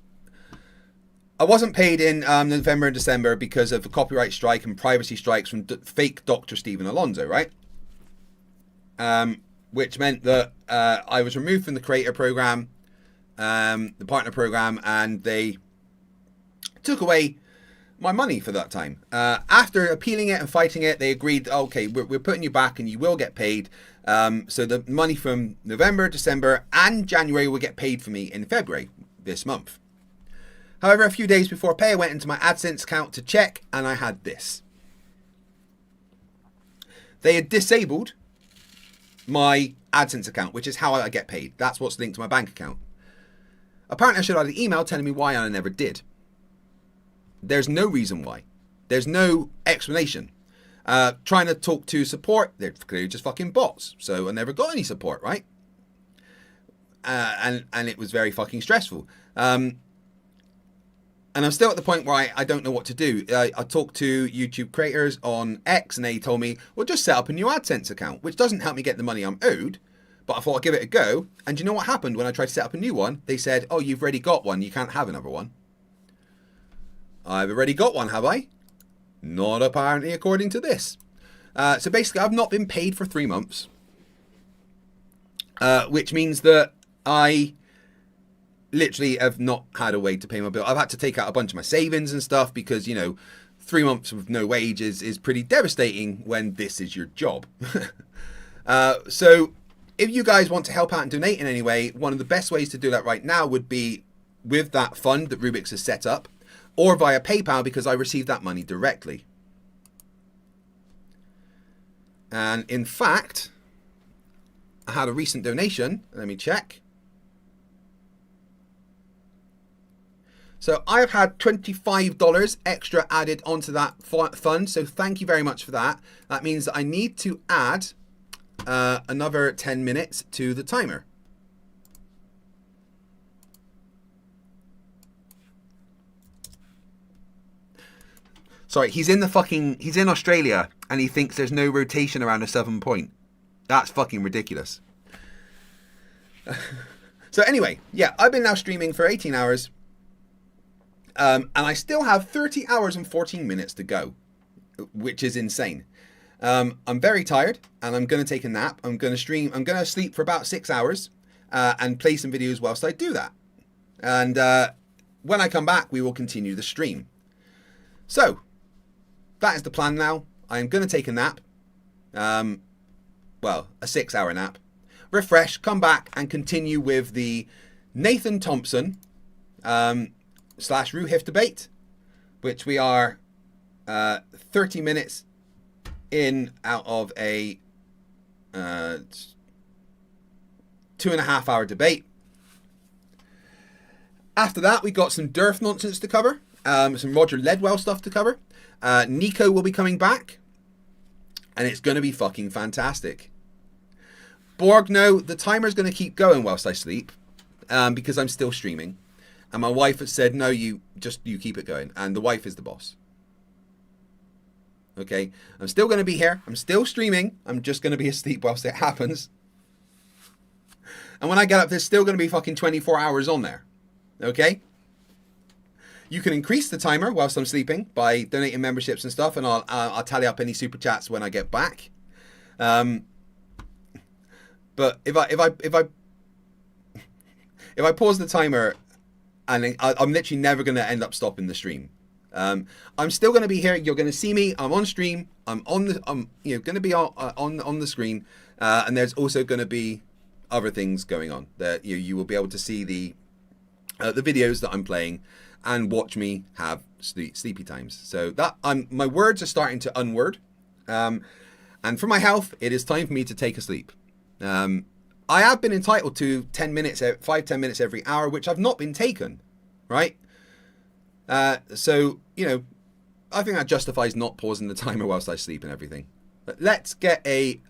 paid in November and December because of a copyright strike and privacy strikes from fake Dr. Stephen Alonso, right? Which meant that I was removed from the creator program, the partner program, and they took away my money for that time. After appealing it and fighting it, they agreed, okay, we're putting you back and you will get paid. So the money from November, December, and January will get paid for me in February this month. However, a few days before pay, I went into my AdSense account to check, and I had this. they had disabled my AdSense account, which is how I get paid. That's what's linked to my bank account. Apparently I should have had an email telling me why, and I never did. There's no reason why. There's no explanation. Trying to talk to support, they're clearly just fucking bots. So I never got any support, right? And it was very fucking stressful. And I'm still at the point where I don't know what to do. I talked to YouTube creators on X, and they told me, well, just set up a new AdSense account, which doesn't help me get the money I'm owed. But I thought I'd give it a go. And do you know what happened when I tried to set up a new one? They said, oh, you've already got one. You can't have another one. I've already got one, have I? Not apparently, according to this. So basically, I've not been paid for 3 months. Which means that I literally have not had a way to pay my bill. I've had to take out a bunch of my savings and stuff because, you know, 3 months with no wages is pretty devastating when this is your job. So if you guys want to help out and donate in any way, one of the best ways to do that right now would be with that fund that Rubiks has set up, or via PayPal, because I received that money directly. And in fact, I had a recent donation. Let me check. So I've had $25 extra added onto that fund. So thank you very much for that. That means that I need to add another 10 minutes to the timer. Sorry, he's in Australia and he thinks there's no rotation around a 7 point. That's fucking ridiculous. So anyway, yeah, I've been now streaming for 18 hours. And I still have 30 hours and 14 minutes to go, which is insane. I'm very tired and I'm going to take a nap. I'm going to stream. I'm going to sleep for about 6 hours and play some videos whilst I do that. And when I come back, we will continue the stream. So that is the plan now. I'm going to take a nap. Well, a 6-hour nap. Refresh, come back and continue with the Nathan Thompson slash Ruhif debate, which we are 30 minutes in out of a 2.5 hour debate. After that, we got some Durf nonsense to cover, some Roger Ledwell stuff to cover. Nico will be coming back, and it's going to be fucking fantastic. Borg, no, the timer's going to keep going whilst I sleep, because I'm still streaming. And my wife has said, no, you keep it going. And the wife is the boss. Okay, I'm still going to be here. I'm still streaming. I'm just going to be asleep whilst it happens. And when I get up, there's still going to be fucking 24 hours on there. Okay? You can increase the timer whilst I'm sleeping by donating memberships and stuff, and I'll tally up any super chats when I get back. But if I pause the timer, and I'm literally never going to end up stopping the stream. I'm still going to be here. You're going to see me. I'm on stream. I'm going to be on the screen. And there's also going to be other things going on that you will be able to see the videos that I'm playing and watch me have sleepy times. So that my words are starting to unword. And for my health, it is time for me to take a sleep. I have been entitled to 10 minutes, 5-10 minutes every hour, which I've not been taken, right? So, I think that justifies not pausing the timer whilst I sleep and everything. But let's get a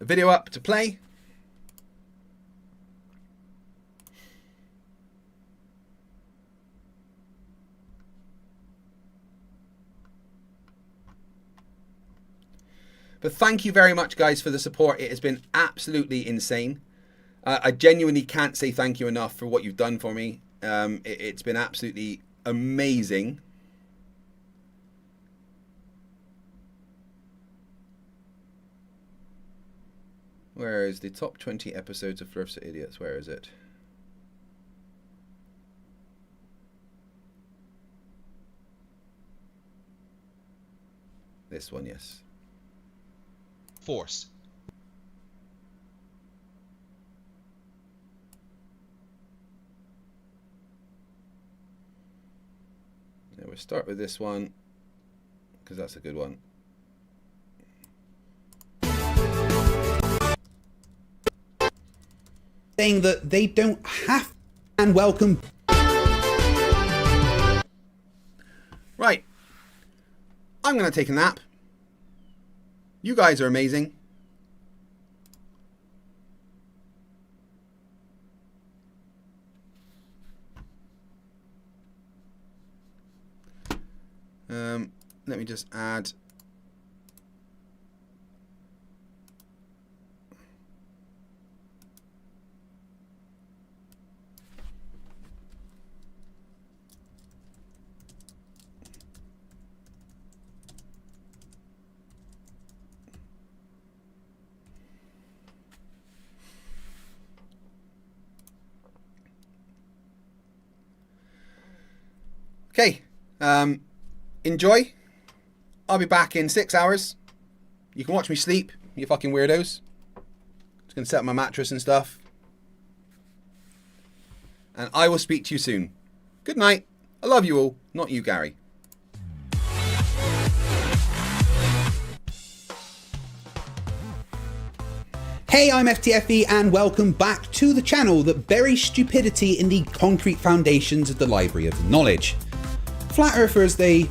video up to play. But thank you very much, guys, for the support. It has been absolutely insane. I genuinely can't say thank you enough for what you've done for me. It's been absolutely amazing. Where is the top 20 episodes of Flerfs Are Idiots? Where is it? This one, yes. Force. We'll start with this one because that's a good one. Saying that they don't have and welcome. Right. I'm going to take a nap. You guys are amazing. Let me just add. Okay. Enjoy. I'll be back in 6 hours. You can watch me sleep, you fucking weirdos. Just gonna set up my mattress and stuff. And I will speak to you soon. Good night. I love you all. Not you, Gary. Hey, I'm FTFE and welcome back to the channel that buries stupidity in the concrete foundations of the Library of Knowledge. Flat Earthers, they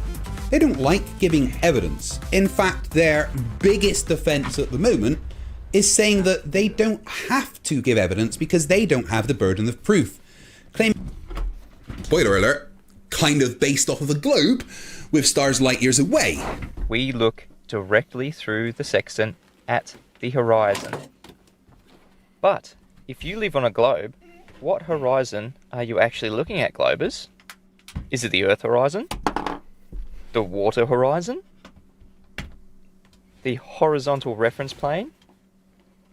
don't like giving evidence. In fact, their biggest defense at the moment is saying that they don't have to give evidence because they don't have the burden of proof. Spoiler alert, kind of based off of a globe with stars light years away. We look directly through the sextant at the horizon. But if you live on a globe, what horizon are you actually looking at, Globers? Is it the Earth horizon? The water horizon? The horizontal reference plane?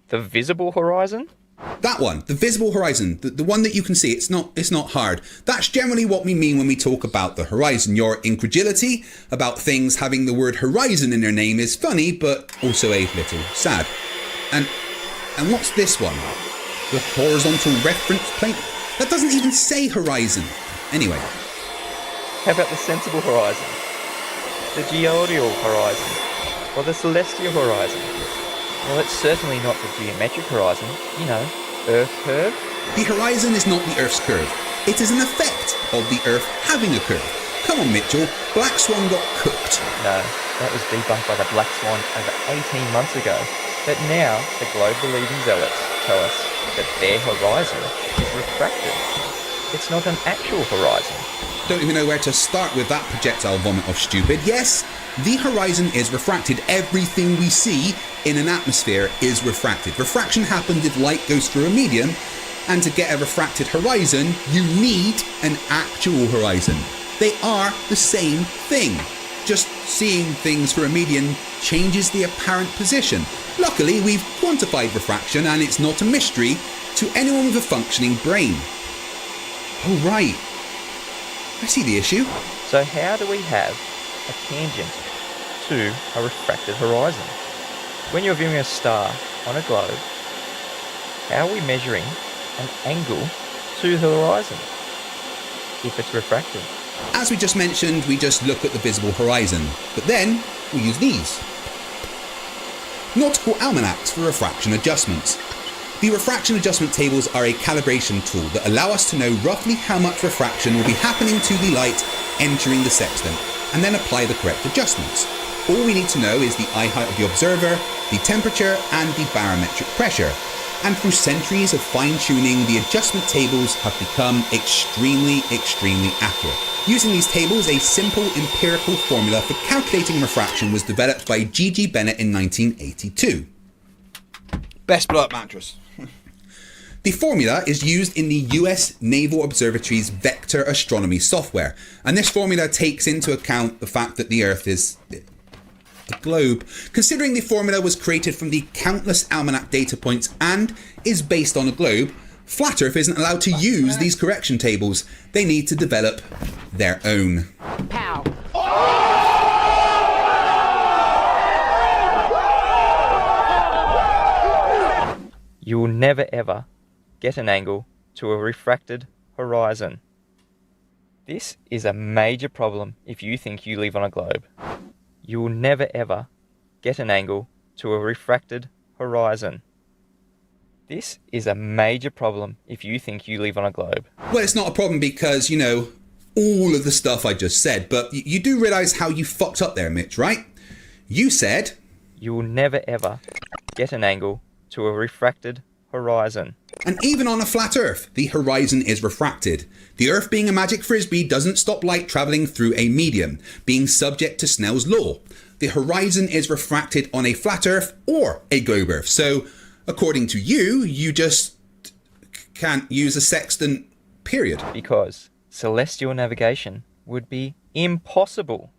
The visible horizon? That one, the visible horizon, the one that you can see, it's not hard. That's generally what we mean when we talk about the horizon. Your incredulity about things having the word horizon in their name is funny, but also a little sad. And what's this one? The horizontal reference plane? That doesn't even say horizon. Anyway. How about the sensible horizon? The geodal horizon? Or the celestial horizon? Well, it's certainly not the geometric horizon, you know, Earth curve. The horizon is not the Earth's curve. It is an effect of the Earth having a curve. Come on, Mitchell, Black Swan got cooked. No, that was debunked by the Black Swan over 18 months ago. But now, the globe-believing zealots tell us that their horizon is refracted. It's not an actual horizon. Don't even know where to start with that projectile vomit of stupid. Yes, the horizon is refracted. Everything we see in an atmosphere is refracted. Refraction happens if light goes through a medium, and to get a refracted horizon, you need an actual horizon. They are the same thing. Just seeing things through a medium changes the apparent position. Luckily, we've quantified refraction, and it's not a mystery to anyone with a functioning brain. Oh, right. I see the issue. So how do we have a tangent to a refracted horizon? When you're viewing a star on a globe, how are we measuring an angle to the horizon if it's refracted? As we just mentioned, we just look at the visible horizon, but then we use these. Nautical almanacs for refraction adjustments. The refraction adjustment tables are a calibration tool that allow us to know roughly how much refraction will be happening to the light entering the sextant, and then apply the correct adjustments. All we need to know is the eye height of the observer, the temperature, and the barometric pressure. And through centuries of fine-tuning, the adjustment tables have become extremely accurate. Using these tables, a simple empirical formula for calculating refraction was developed by G.G. Bennett in 1982. Best blow-up mattress. The formula is used in the US Naval Observatory's vector astronomy software, and this formula takes into account the fact that the Earth is a globe. Considering the formula was created from the countless almanac data points and is based on a globe, Flat Earth isn't allowed to use these correction tables. They need to develop their own. Pow. You will never ever get an angle to a refracted horizon. This is a major problem if you think you live on a globe. You will never ever get an angle to a refracted horizon. This is a major problem if you think you live on a globe. Well, it's not a problem because, you know, all of the stuff I just said, but you do realise how you fucked up there, Mitch, right? You said... You will never ever get an angle to a refracted horizon. And even on a flat Earth, the horizon is refracted. The Earth being a magic frisbee doesn't stop light travelling through a medium, being subject to Snell's law. The horizon is refracted on a flat Earth or a globe Earth. So, according to you, you just can't use a sextant, period. Because celestial navigation would be impossible.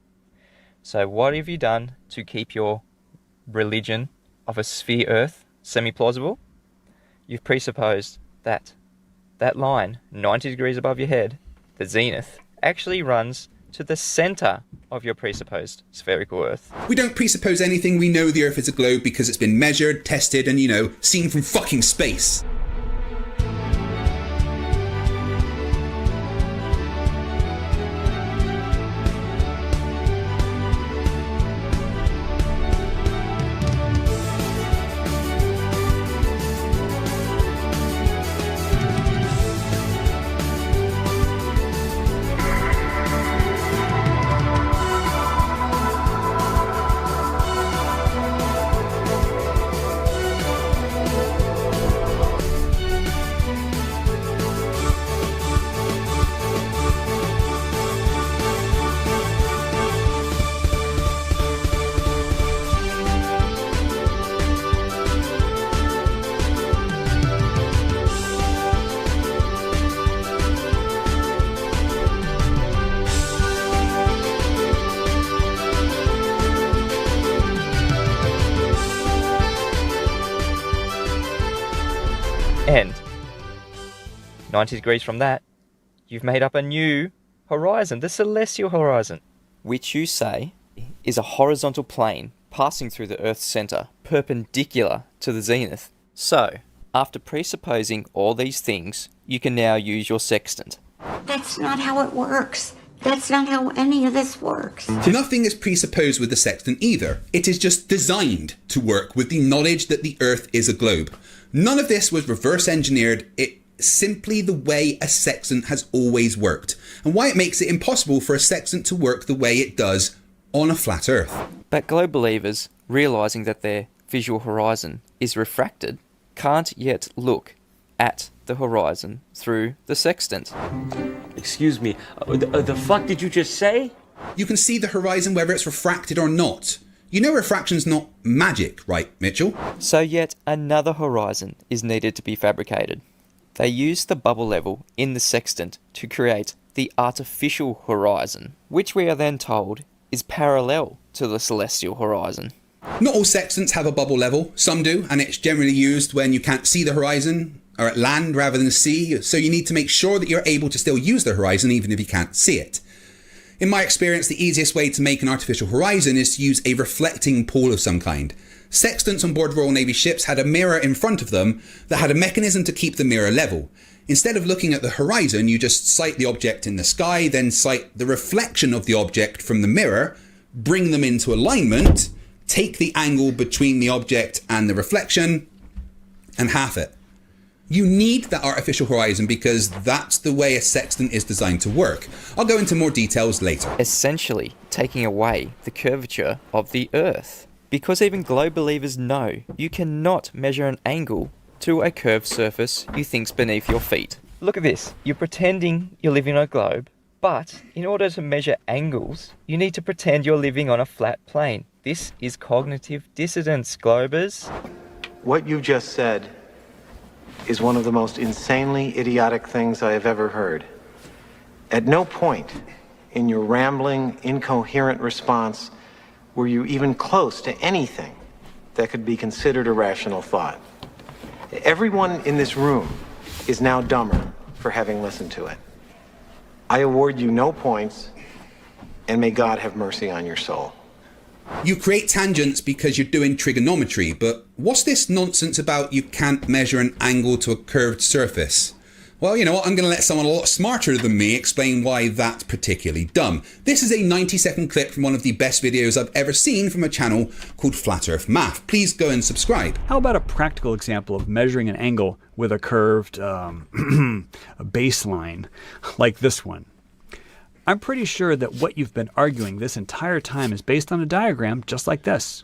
So what have you done to keep your religion of a sphere Earth semi-plausible? You've presupposed that that line, 90 degrees above your head, the zenith, actually runs to the centre of your presupposed spherical Earth. We don't presuppose anything. We know the Earth is a globe because it's been measured, tested, and, you know, seen from fucking space. And 90 degrees from that, you've made up a new horizon, the celestial horizon, which you say is a horizontal plane passing through the Earth's centre, perpendicular to the zenith. So, after presupposing all these things, you can now use your sextant. That's not how it works. That's not how any of this works. Nothing is presupposed with the sextant either. It is just designed to work with the knowledge that the Earth is a globe. None of this was reverse engineered. It's simply the way a sextant has always worked, and why it makes it impossible for a sextant to work the way it does on a flat Earth. But globe believers, realising that their visual horizon is refracted, can't yet look at the horizon through the sextant. Excuse me, the fuck did you just say? You can see the horizon whether it's refracted or not. You know refraction's not magic, right, Mitchell? So yet another horizon is needed to be fabricated. They use the bubble level in the sextant to create the artificial horizon, which we are then told is parallel to the celestial horizon. Not all sextants have a bubble level. Some do, and it's generally used when you can't see the horizon or at land rather than sea, so you need to make sure that you're able to still use the horizon even if you can't see it. In my experience, the easiest way to make an artificial horizon is to use a reflecting pole of some kind. Sextants on board Royal Navy ships had a mirror in front of them that had a mechanism to keep the mirror level. Instead of looking at the horizon, you just sight the object in the sky, then sight the reflection of the object from the mirror, bring them into alignment, take the angle between the object and the reflection, and half it. You need that artificial horizon because that's the way a sextant is designed to work. I'll go into more details later. Essentially taking away the curvature of the Earth. Because even globe believers know you cannot measure an angle to a curved surface you think's beneath your feet. Look at this. You're pretending you're living on a globe, but in order to measure angles, you need to pretend you're living on a flat plane. This is cognitive dissonance, globers. What you just said is one of the most insanely idiotic things I have ever heard. At no point in your rambling, incoherent response were you even close to anything that could be considered a rational thought. Everyone in this room is now dumber for having listened to it. I award you no points, and may God have mercy on your soul. You create tangents because you're doing trigonometry, but what's this nonsense about you can't measure an angle to a curved surface? Well, you know what? I'm going to let someone a lot smarter than me explain why that's particularly dumb. This is a 90-second clip from one of the best videos I've ever seen from a channel called Flat Earth Math. Please go and subscribe. How about a practical example of measuring an angle with a curved a baseline like this one? I'm pretty sure that what you've been arguing this entire time is based on a diagram just like this.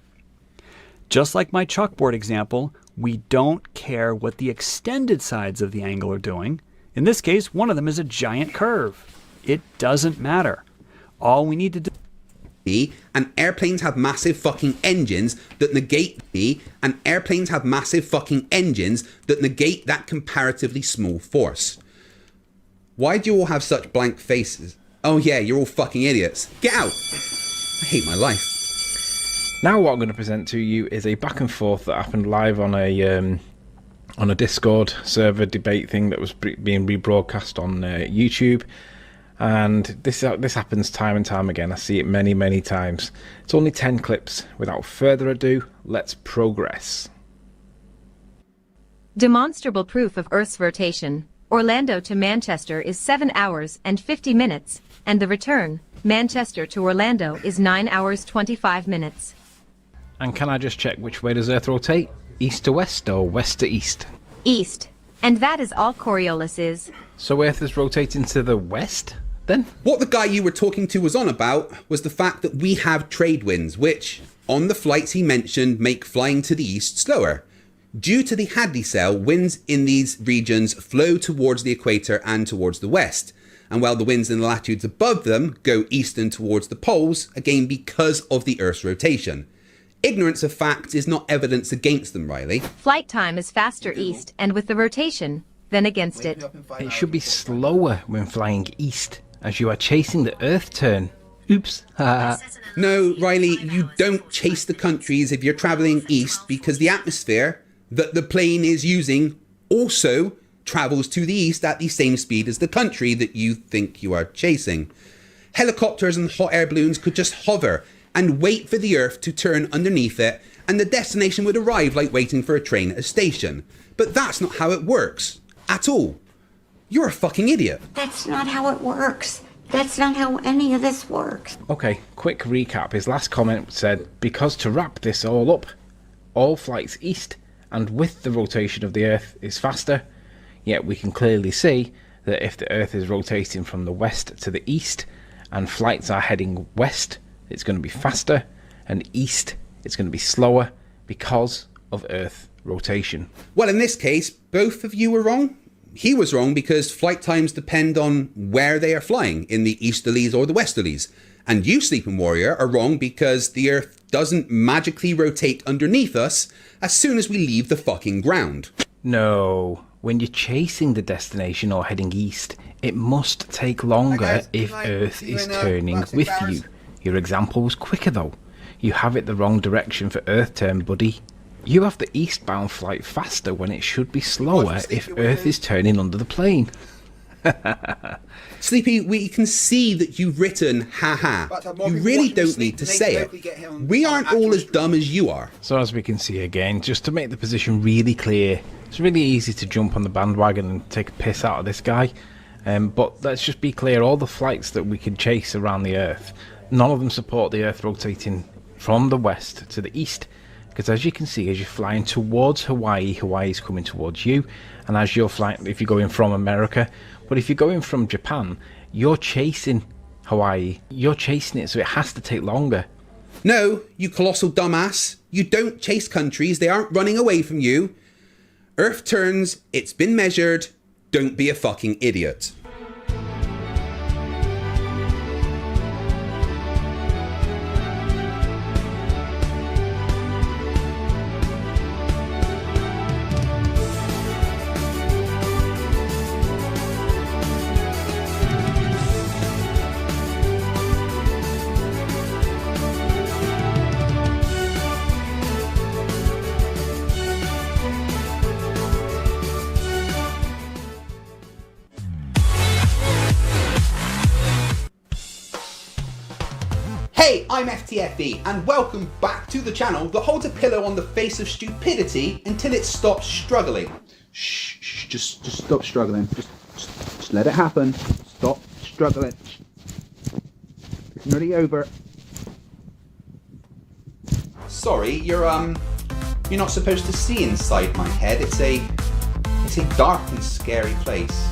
Just like my chalkboard example, we don't care what the extended sides of the angle are doing. In this case, one of them is a giant curve. It doesn't matter. All we need to do... And airplanes have massive fucking engines that negate and airplanes have massive fucking engines that negate that comparatively small force. Why do you all have such blank faces? Oh yeah, you're all fucking idiots. Get out! I hate my life. Now what I'm going to present to you is a back and forth that happened live on a Discord server debate thing that was being rebroadcast on YouTube, and this happens time and time again. I see it many times. It's only 10 clips. Without further ado, let's progress. Demonstrable proof of Earth's rotation. Orlando to Manchester is 7 hours and 50 minutes, and the return, Manchester to Orlando, is 9 hours 25 minutes. And can I just check which way does Earth rotate? East to west or west to east? East. And that is all Coriolis is. So Earth is rotating to the west, then? What the guy you were talking to was on about was the fact that we have trade winds, which, on the flights he mentioned, make flying to the east slower. Due to the Hadley cell, winds in these regions flow towards the equator and towards the west. And while the winds in the latitudes above them go east and towards the poles, again because of the Earth's rotation. Ignorance of facts is not evidence against them, Riley. Flight time is faster east and with the rotation than against it. It should be slower when flying east, as you are chasing the Earth turn. Oops. No, Riley, you don't chase the countries if you're travelling east, because the atmosphere that the plane is using also travels to the east at the same speed as the country that you think you are chasing. Helicopters and hot air balloons could just hover and wait for the Earth to turn underneath it, and the destination would arrive like waiting for a train at a station. But that's not how it works. At all. You're a fucking idiot. That's not how it works. That's not how any of this works. Okay, quick recap. His last comment said, because to wrap this all up, all flights east and with the rotation of the Earth is faster, yet we can clearly see that if the Earth is rotating from the west to the east and flights are heading west, it's going to be faster, and east it's going to be slower because of Earth rotation. Well, in this case, both of you were wrong. He was wrong because flight times depend on where they are flying, in the easterlies or the westerlies. And you, Sleeping Warrior, are wrong because the Earth doesn't magically rotate underneath us as soon as we leave the fucking ground. No, when you're chasing the destination or heading east, it must take longer if Earth is turning with you. Your example was quicker though. You have it the wrong direction for Earth turn, buddy. You have the eastbound flight faster when it should be slower if Earth is turning under the plane. Sleepy, we can see that you've written haha. You really don't need to say it. We aren't all as dumb as you are. So as we can see again, just to make the position really clear, it's really easy to jump on the bandwagon and take a piss out of this guy. But let's just be clear, all the flights that we can chase around the Earth, none of them support the Earth rotating from the west to the east. Because as you can see, as you're flying towards Hawaii, Hawaii's coming towards you. And as you're flying, if you're going from America, but if you're going from Japan, you're chasing Hawaii. You're chasing it, so it has to take longer. No, you colossal dumbass. You don't chase countries. They aren't running away from you. Earth turns. It's been measured. Don't be a fucking idiot. Hey, I'm FTFE, and welcome back to the channel that holds a pillow on the face of stupidity until it stops struggling. Shh, just stop struggling. Just Just let it happen. Stop struggling. It's nearly over. Sorry, you're not supposed to see inside my head. It's a dark and scary place.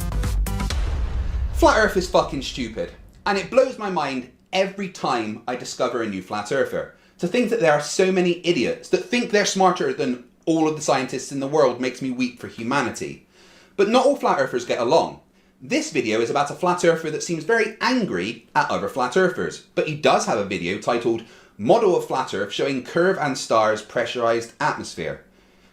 Flat Earth is fucking stupid, and it blows my mind every time I discover a new flat earther. To think that there are so many idiots that think they're smarter than all of the scientists in the world makes me weep for humanity. But not all flat earthers get along. This video is about a flat earther that seems very angry at other flat earthers, but he does have a video titled Model of Flat Earth showing curve and stars pressurized atmosphere.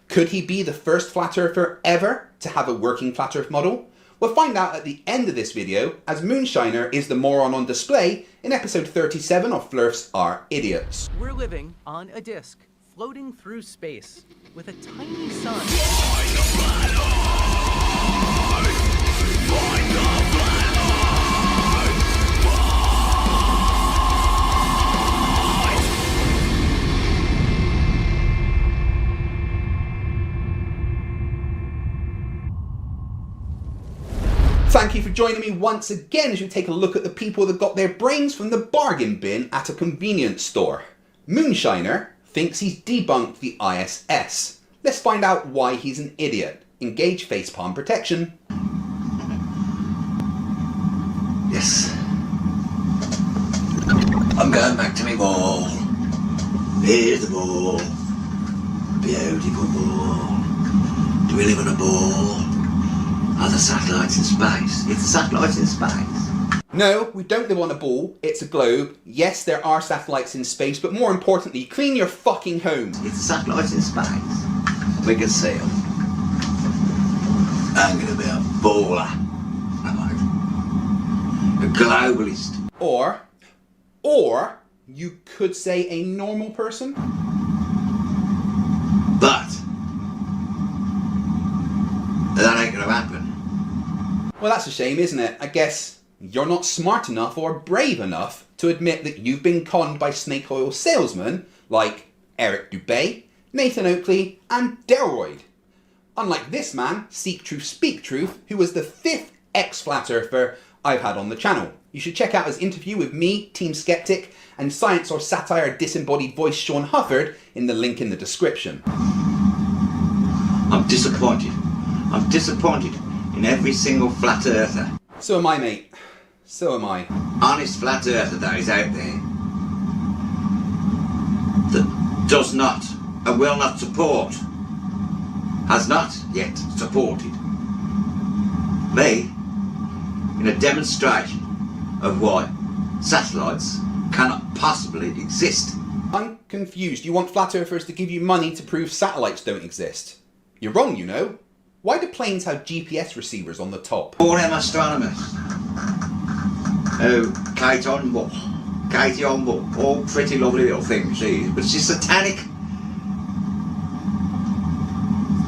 Could he be the first flat earther ever to have a working flat earth model? We'll find out at the end of this video, as Moonshiner is the moron on display in episode 37 of Flerfs Are Idiots. We're living on a disk, floating through space, with a tiny sun. Thank you for joining me once again as we take a look at the people that got their brains from the bargain bin at a convenience store. Moonshiner thinks he's debunked the ISS. Let's find out why he's an idiot. Engage facepalm protection. Yes. I'm going back to my ball. Here's the ball. Beautiful ball. Do we live on a ball? Are the satellites in space? It's the satellites in space. No, we don't live on a ball. It's a globe. Yes, there are satellites in space, but more importantly, clean your fucking home. It's the satellites in space. We can see them. I'm going to be a baller. A globalist. Or you could say a normal person. But that ain't going to happen. Well, that's a shame, isn't it? I guess you're not smart enough or brave enough to admit that you've been conned by snake oil salesmen like Eric Dubay, Nathan Oakley, and Delroyd. Unlike this man, Seek Truth Speak Truth, who was the 5th ex-flat earther I've had on the channel. You should check out his interview with me, Team Skeptic, and science or satire disembodied voice Sean Hufford in the link in the description. I'm disappointed. I'm disappointed in every single flat earther. So am I, mate. So am I. Honest flat earther that is out there that does not and will not support, has not yet supported me in a demonstration of why satellites cannot possibly exist. I'm confused. You want flat earthers to give you money to prove satellites don't exist? You're wrong, you know. Why do planes have GPS receivers on the top? All them astronomers. Oh, Katie Onbull, all pretty lovely little things, but she's satanic.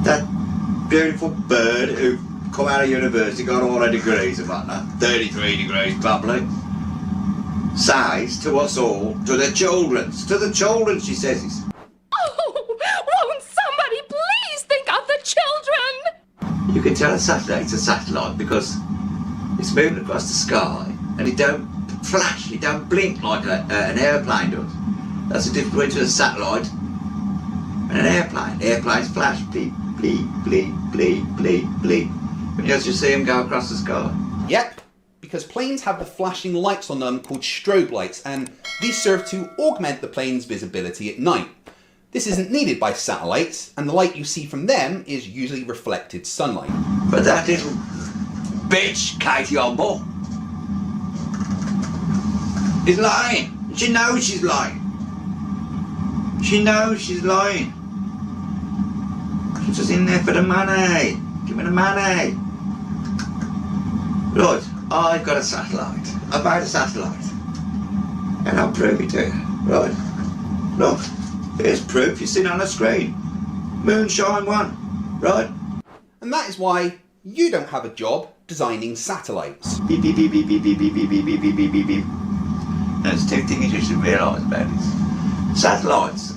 That beautiful bird who come out of university, got all her degrees and whatnot, 33 degrees probably, says to us all, to the children, she says this. Oh, won't somebody please think of the children? You can tell a satellite's a satellite because it's moving across the sky and it don't flash, it don't blink like an airplane does. That's the difference between a satellite and an airplane. Airplanes flash, bleep, bleep, bleep, bleep, bleep, bleep. When you just see them go across the sky. Yep, because planes have the flashing lights on them called strobe lights, and these serve to augment the plane's visibility at night. This isn't needed by satellites, and the light you see from them is usually reflected sunlight. But that little bitch, Katie Onbull, is lying. She knows she's lying. She knows she's lying. She's just in there for the money. Give me the money. Right, I've got a satellite. I've made a satellite. And I'll prove it to you. Right. Look, here's proof. You're sitting on the screen. Moonshine 1. Right? And that is why you don't have a job designing satellites. Beep, beep, beep, beep, beep, beep, beep, beep, beep, beep, beep, beep, beep. There's two things you should realise about this. Satellites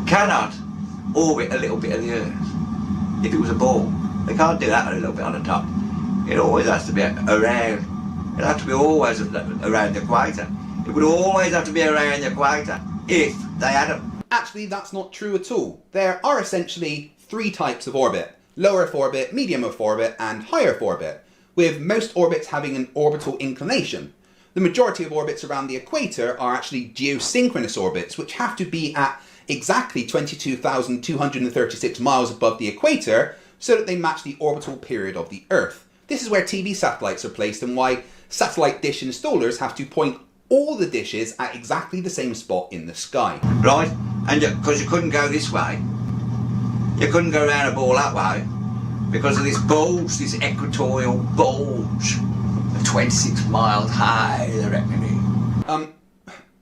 cannot orbit a little bit of the Earth. If it was a ball, they can't do that a little bit on the top. It always has to be around. It has to be always around the equator. It would always have to be around the equator if they had them. Actually, that's not true at all. There are essentially 3 types of orbit: low Earth orbit, medium Earth orbit, and high Earth orbit, with most orbits having an orbital inclination. The majority of orbits around the equator are actually geosynchronous orbits, which have to be at exactly 22,236 miles above the equator so that they match the orbital period of the Earth. This is where TV satellites are placed and why satellite dish installers have to point all the dishes at exactly the same spot in the sky. Right? And because you couldn't go this way, you couldn't go around a ball that way because of this bulge, this equatorial bulge, 26 miles high, they're reckoning.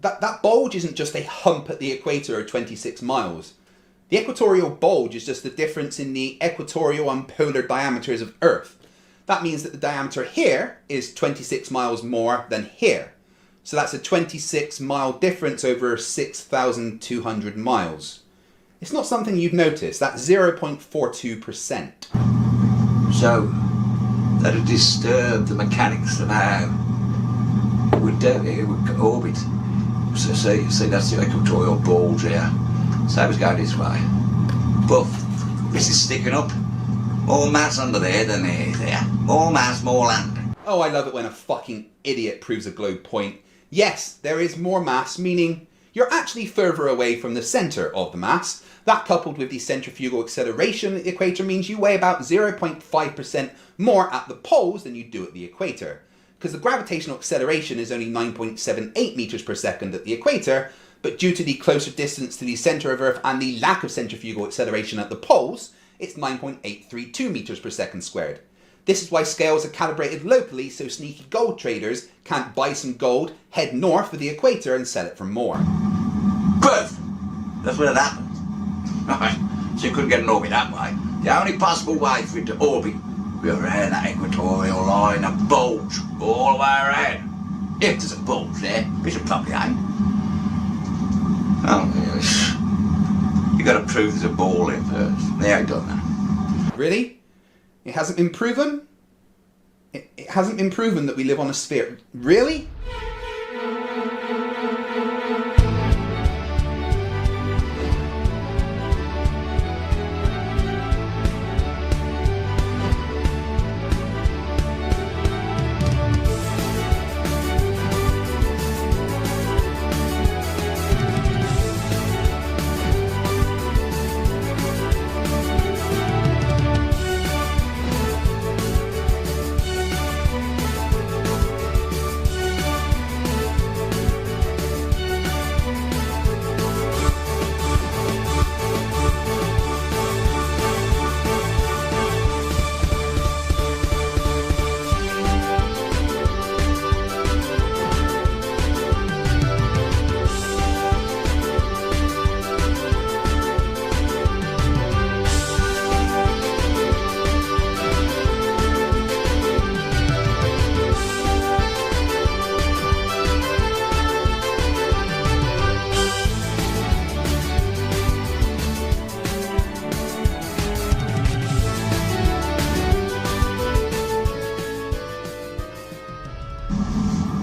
That bulge isn't just a hump at the equator of 26 miles. The equatorial bulge is just the difference in the equatorial and polar diameters of Earth. That means that the diameter here is 26 miles more than here. So that's a 26 mile difference over 6,200 miles. It's not something you'd notice. That's 0.42%. So that would disturb the mechanics of how it would orbit. So see that's the equatorial bulge here. So it was going this way. But this is sticking up. More mass under there than there. More mass, more land. Oh, I love it when a fucking idiot proves a globe point. Yes, there is more mass, meaning you're actually further away from the centre of the mass. That coupled with the centrifugal acceleration at the equator means you weigh about 0.5% more at the poles than you do at the equator. Because the gravitational acceleration is only 9.78 meters per second at the equator, but due to the closer distance to the centre of Earth and the lack of centrifugal acceleration at the poles, it's 9.832 meters per second squared. This is why scales are calibrated locally so sneaky gold traders can't buy some gold, head north of the equator and sell it for more. Good! That's what it happened. Right. So you couldn't get an orbit that way. The only possible way for it to orbit would be around that equatorial line, a bulge all the way around. If there's a bulge there, which it probably ain't. Oh, you got to prove there's a ball in first. They ain't done that. Really? It hasn't been proven? It hasn't been proven that we live on a sphere. Really?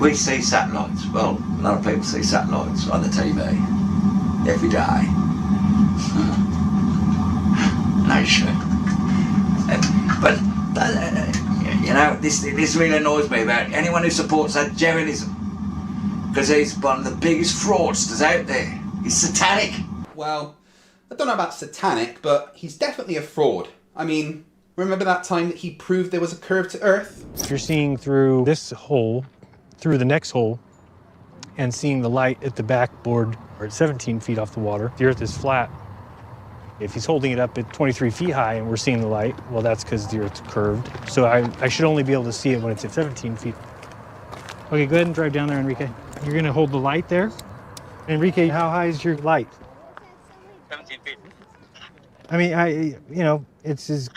We see satellites. Well, a lot of people see satellites on the TV every day. Nation. But you know, this really annoys me about anyone who supports that Jerinism, because he's one of the biggest fraudsters out there. He's satanic. Well, I don't know about satanic, but he's definitely a fraud. I mean, remember that time that he proved there was a curve to Earth? If you're seeing through this hole, through the next hole, and seeing the light at the backboard, or at 17 feet off the water, the Earth is flat. If he's holding it up at 23 feet high and we're seeing the light, well, that's because the Earth's curved. So I should only be able to see it when it's at 17 feet. Okay, go ahead and drive down there, Enrique. You're going to hold the light there. Enrique, how high is your light? 17 feet. I mean, it's as,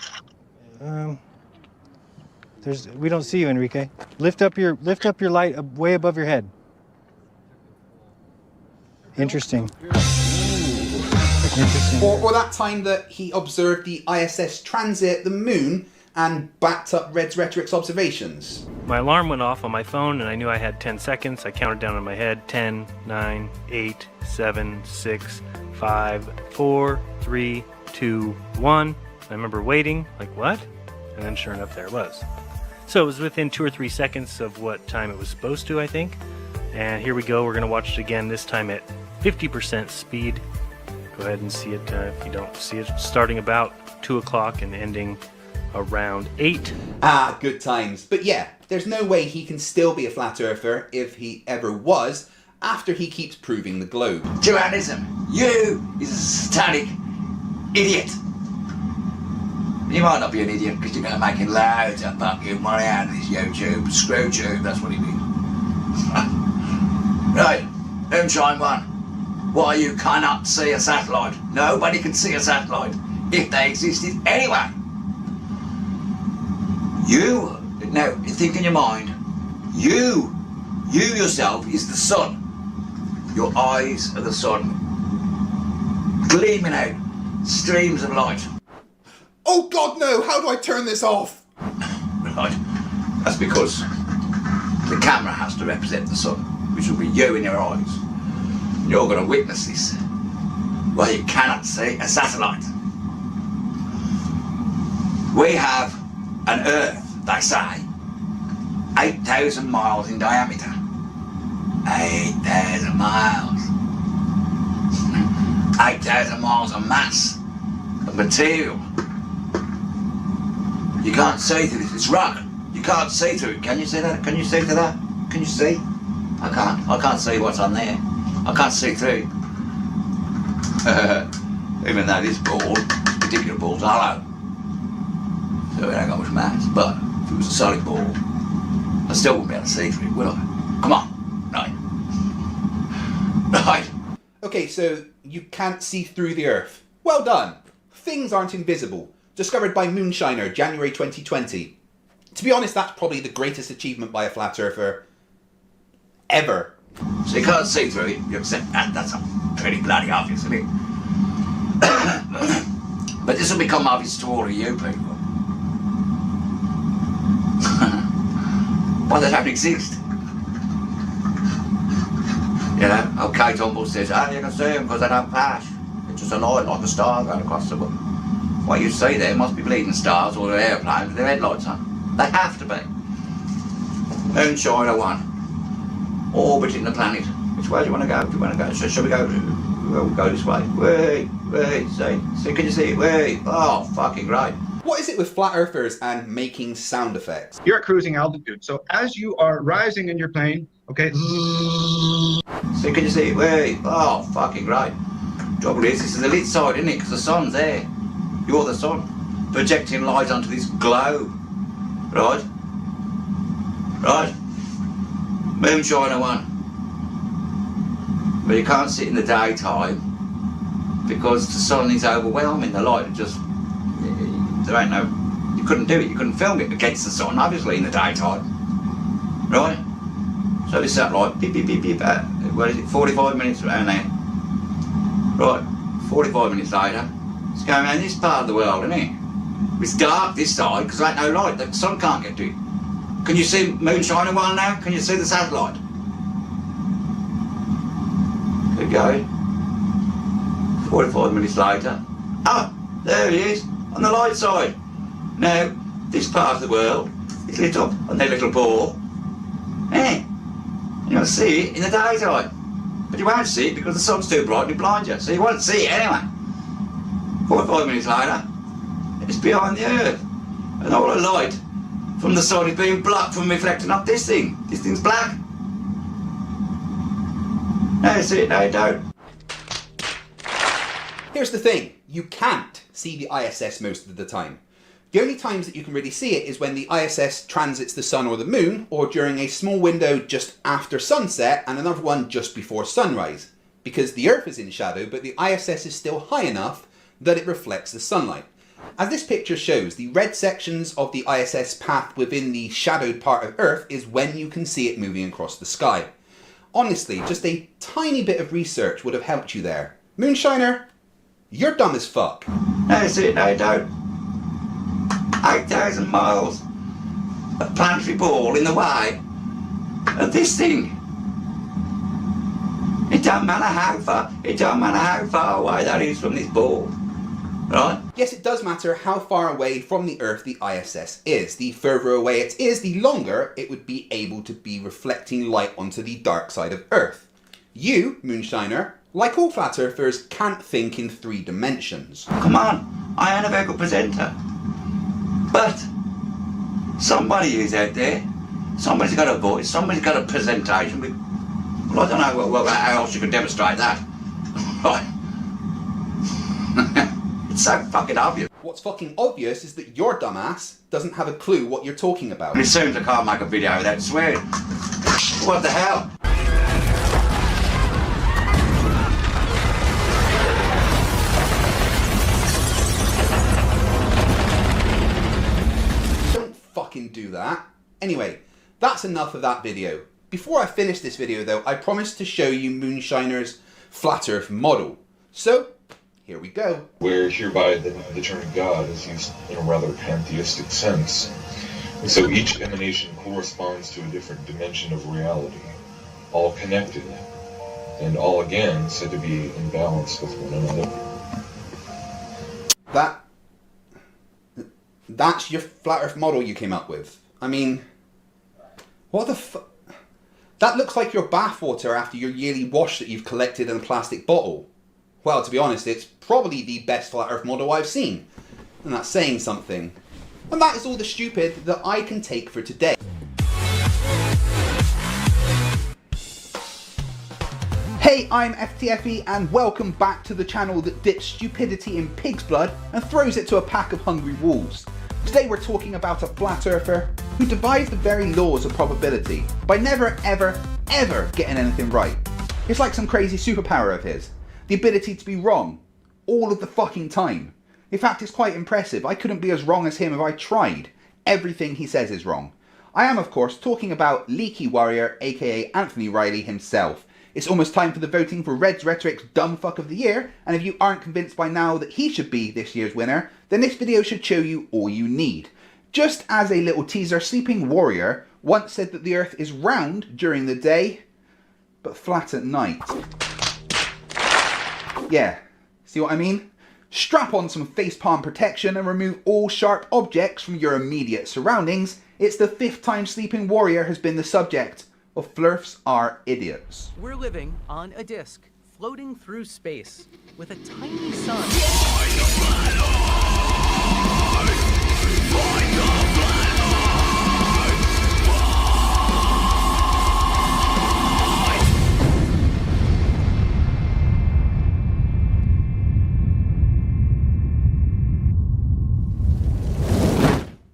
we don't see you, Enrique. Lift up your light way above your head. Interesting. Or that time that he observed the ISS transit the moon and backed up Red's Rhetoric's observations. My alarm went off on my phone and I knew I had 10 seconds. I counted down in my head 10, 9, 8, 7, 6, 5, 4, 3, 2, 1. I remember waiting, like what? And then sure enough, there it was. So it was within 2 or 3 seconds of what time it was supposed to, I think. And here we go, we're gonna watch it again, this time at 50% speed. Go ahead and see it if you don't see it, starting about 2 o'clock and ending around 8. Ah, good times. But yeah, there's no way he can still be a flat earther, if he ever was, after he keeps proving the globe. Journalism, you is a satanic idiot. You might not be an idiot because you're going to make loads of fucking money out of this YouTube. Screw tube, that's what it is. Right, Moonshine One. Why you cannot see a satellite? Nobody can see a satellite if they existed anyway. You, now think in your mind, you yourself is the sun. Your eyes are the sun. Gleaming out streams of light. Oh God, no! How do I turn this off? Right, that's because the camera has to represent the sun, which will be you in your eyes. You're going to witness this, while you cannot see a satellite. We have an Earth, they say, 8,000 miles in diameter. 8,000 miles. 8,000 miles of mass, of material. You can't see through this, it's rock. You can't see through it, can you see that? Can you see through that? Can you see? I can't see what's on there. I can't see through. Even though this ball, this particular ball's hollow. So it ain't got much mass, but if it was a solid ball, I still wouldn't be able to see through it, would I? Come on, right. Right. Okay, so you can't see through the Earth. Well done. Things aren't invisible. Discovered by Moonshiner, January 2020. To be honest, that's probably the greatest achievement by a flat earther ever. So you can't see through it, you accept that, that's pretty bloody obvious, isn't it? But this will become obvious to all of you people. Why they don't exist. You know, Kate Humble says, oh, you can see them because they don't flash. It's just a light like a star going across the world. What you see there must be bleeding stars or airplanes with their headlights on. They have to be. Moonshiner One, orbiting the planet. Which way do you want to go? Do you want to go? Shall we go? We'll go this way. Wait, see, can you see it? Wait, oh, fucking great. What is it with flat earthers and making sound effects? You're at cruising altitude, so as you are rising in your plane, okay. See, can you see it? Wait, oh, fucking great. Trouble is, this is the lit side, isn't it? Because the sun's there. You're the sun, projecting light onto this globe. Right? Right? Moonshiner One. But you can't sit in the daytime because the sun is overwhelming. The light just, there ain't no, you couldn't do it. You couldn't film it against the sun, obviously, in the daytime. Right? So this satellite, beep, beep, beep, beep, what is it, 45 minutes around there. Right, 45 minutes later, it's going around this part of the world, isn't it? It's dark this side because there ain't no light. The sun can't get to it. Can you see Moonshiner One now? Can you see the satellite? Keep going. 45 minutes later. Oh, there he is, on the light side. Now, this part of the world is lit up on their little ball. Eh? You'll see it in the daytime. But you won't see it because the sun's too bright to blind you, so you won't see it anyway. 45 minutes later, it's behind the Earth. And all the light from the sun is being blocked from reflecting off this thing. This thing's black. Now you see it, now you don't. Here's the thing, you can't see the ISS most of the time. The only times that you can really see it is when the ISS transits the sun or the moon, or during a small window just after sunset and another one just before sunrise. Because the Earth is in shadow, but the ISS is still high enough that it reflects the sunlight. As this picture shows, the red sections of the ISS path within the shadowed part of Earth is when you can see it moving across the sky. Honestly, just a tiny bit of research would have helped you there. Moonshiner, you're dumb as fuck. Now you see it, now you don't. 8,000 miles of planetary ball in the way of this thing. It don't matter how far away that is from this ball, right? Yes, it does matter how far away from the Earth the ISS is. The further away it is, the longer it would be able to be reflecting light onto the dark side of Earth. You, Moonshiner, like all flat earthers, can't think in 3 dimensions. Come on, I ain't a very good presenter. But somebody is out there. Somebody's got a voice, somebody's got a presentation. Well, I don't know how else you could demonstrate that. Right. It's so fucking obvious. What's fucking obvious is that your dumbass doesn't have a clue what you're talking about. And it seems I can't make a video without swearing. What the hell? Don't fucking do that. Anyway, that's enough of that video. Before I finish this video though, I promised to show you Moonshiner's flat earth model. So, here we go. Where hereby the term God is used in a rather pantheistic sense. And so each emanation corresponds to a different dimension of reality, all connected, and all again said to be in balance with one another. That's your flat earth model you came up with. I mean, what the fuck? That looks like your bathwater after your yearly wash that you've collected in a plastic bottle. Well, to be honest, it's probably the best flat earth model I've seen. And that's saying something. And that is all the stupid that I can take for today. Hey, I'm FTFE and welcome back to the channel that dips stupidity in pig's blood and throws it to a pack of hungry wolves. Today we're talking about a flat earther who defies the very laws of probability by never ever getting anything right. It's like some crazy superpower of his. The ability to be wrong all of the fucking time. In fact, it's quite impressive. I couldn't be as wrong as him if I tried. Everything he says is wrong. I am of course talking about Leaky Warrior, aka Anthony Riley himself. It's almost time for the voting for Red's Rhetoric's Dumb Fuck of the Year, and if you aren't convinced by now that he should be this year's winner, then this video should show you all you need. Just as a little teaser, Sleeping Warrior once said that the Earth is round during the day, but flat at night. Yeah, see what I mean? Strap on some facepalm protection and remove all sharp objects from your immediate surroundings. It's the 5th time Sleeping Warrior has been the subject of Flerfs Are Idiots. We're living on a disk, floating through space, with a tiny sun.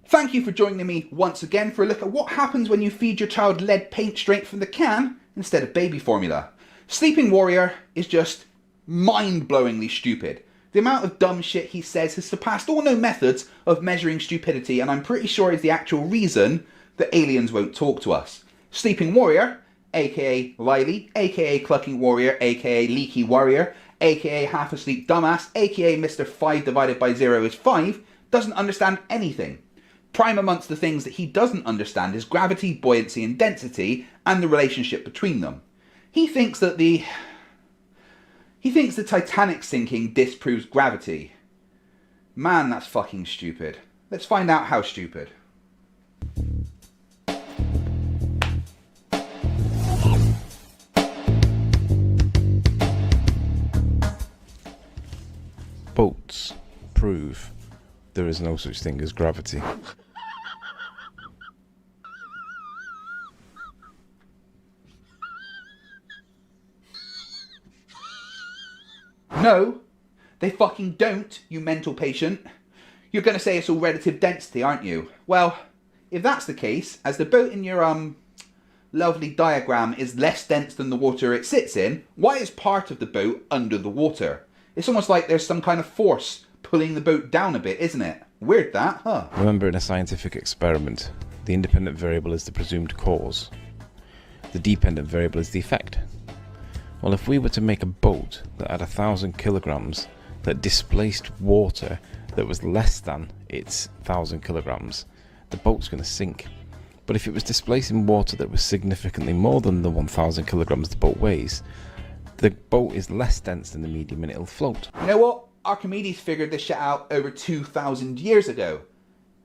Thank you for joining me once again for a look at what happens when you feed your child lead paint straight from the can instead of baby formula. Sleeping Warrior is just mind-blowingly stupid. The amount of dumb shit he says has surpassed all known methods of measuring stupidity, and I'm pretty sure is the actual reason that aliens won't talk to us. Sleeping Warrior, aka Riley, aka Clucking Warrior, aka Leaky Warrior, aka Half Asleep Dumbass, aka Mr. 5 divided by 0 is 5, doesn't understand anything. Prime amongst the things that he doesn't understand is gravity, buoyancy and density and the relationship between them. He thinks that the Titanic sinking disproves gravity. Man, that's fucking stupid. Let's find out how stupid. Boats prove there is no such thing as gravity. No, they fucking don't, you mental patient. You're going to say it's all relative density, aren't you? Well, if that's the case, as the boat in your lovely diagram is less dense than the water it sits in, why is part of the boat under the water? It's almost like there's some kind of force pulling the boat down a bit, isn't it? Weird that, huh? Remember, in a scientific experiment, the independent variable is the presumed cause. The dependent variable is the effect. Well, if we were to make a boat that had 1,000 kilograms that displaced water that was less than its 1,000 kilograms, the boat's going to sink. But if it was displacing water that was significantly more than the 1,000 kilograms the boat weighs, the boat is less dense than the medium and it'll float. You know what? Archimedes figured this shit out over 2,000 years ago.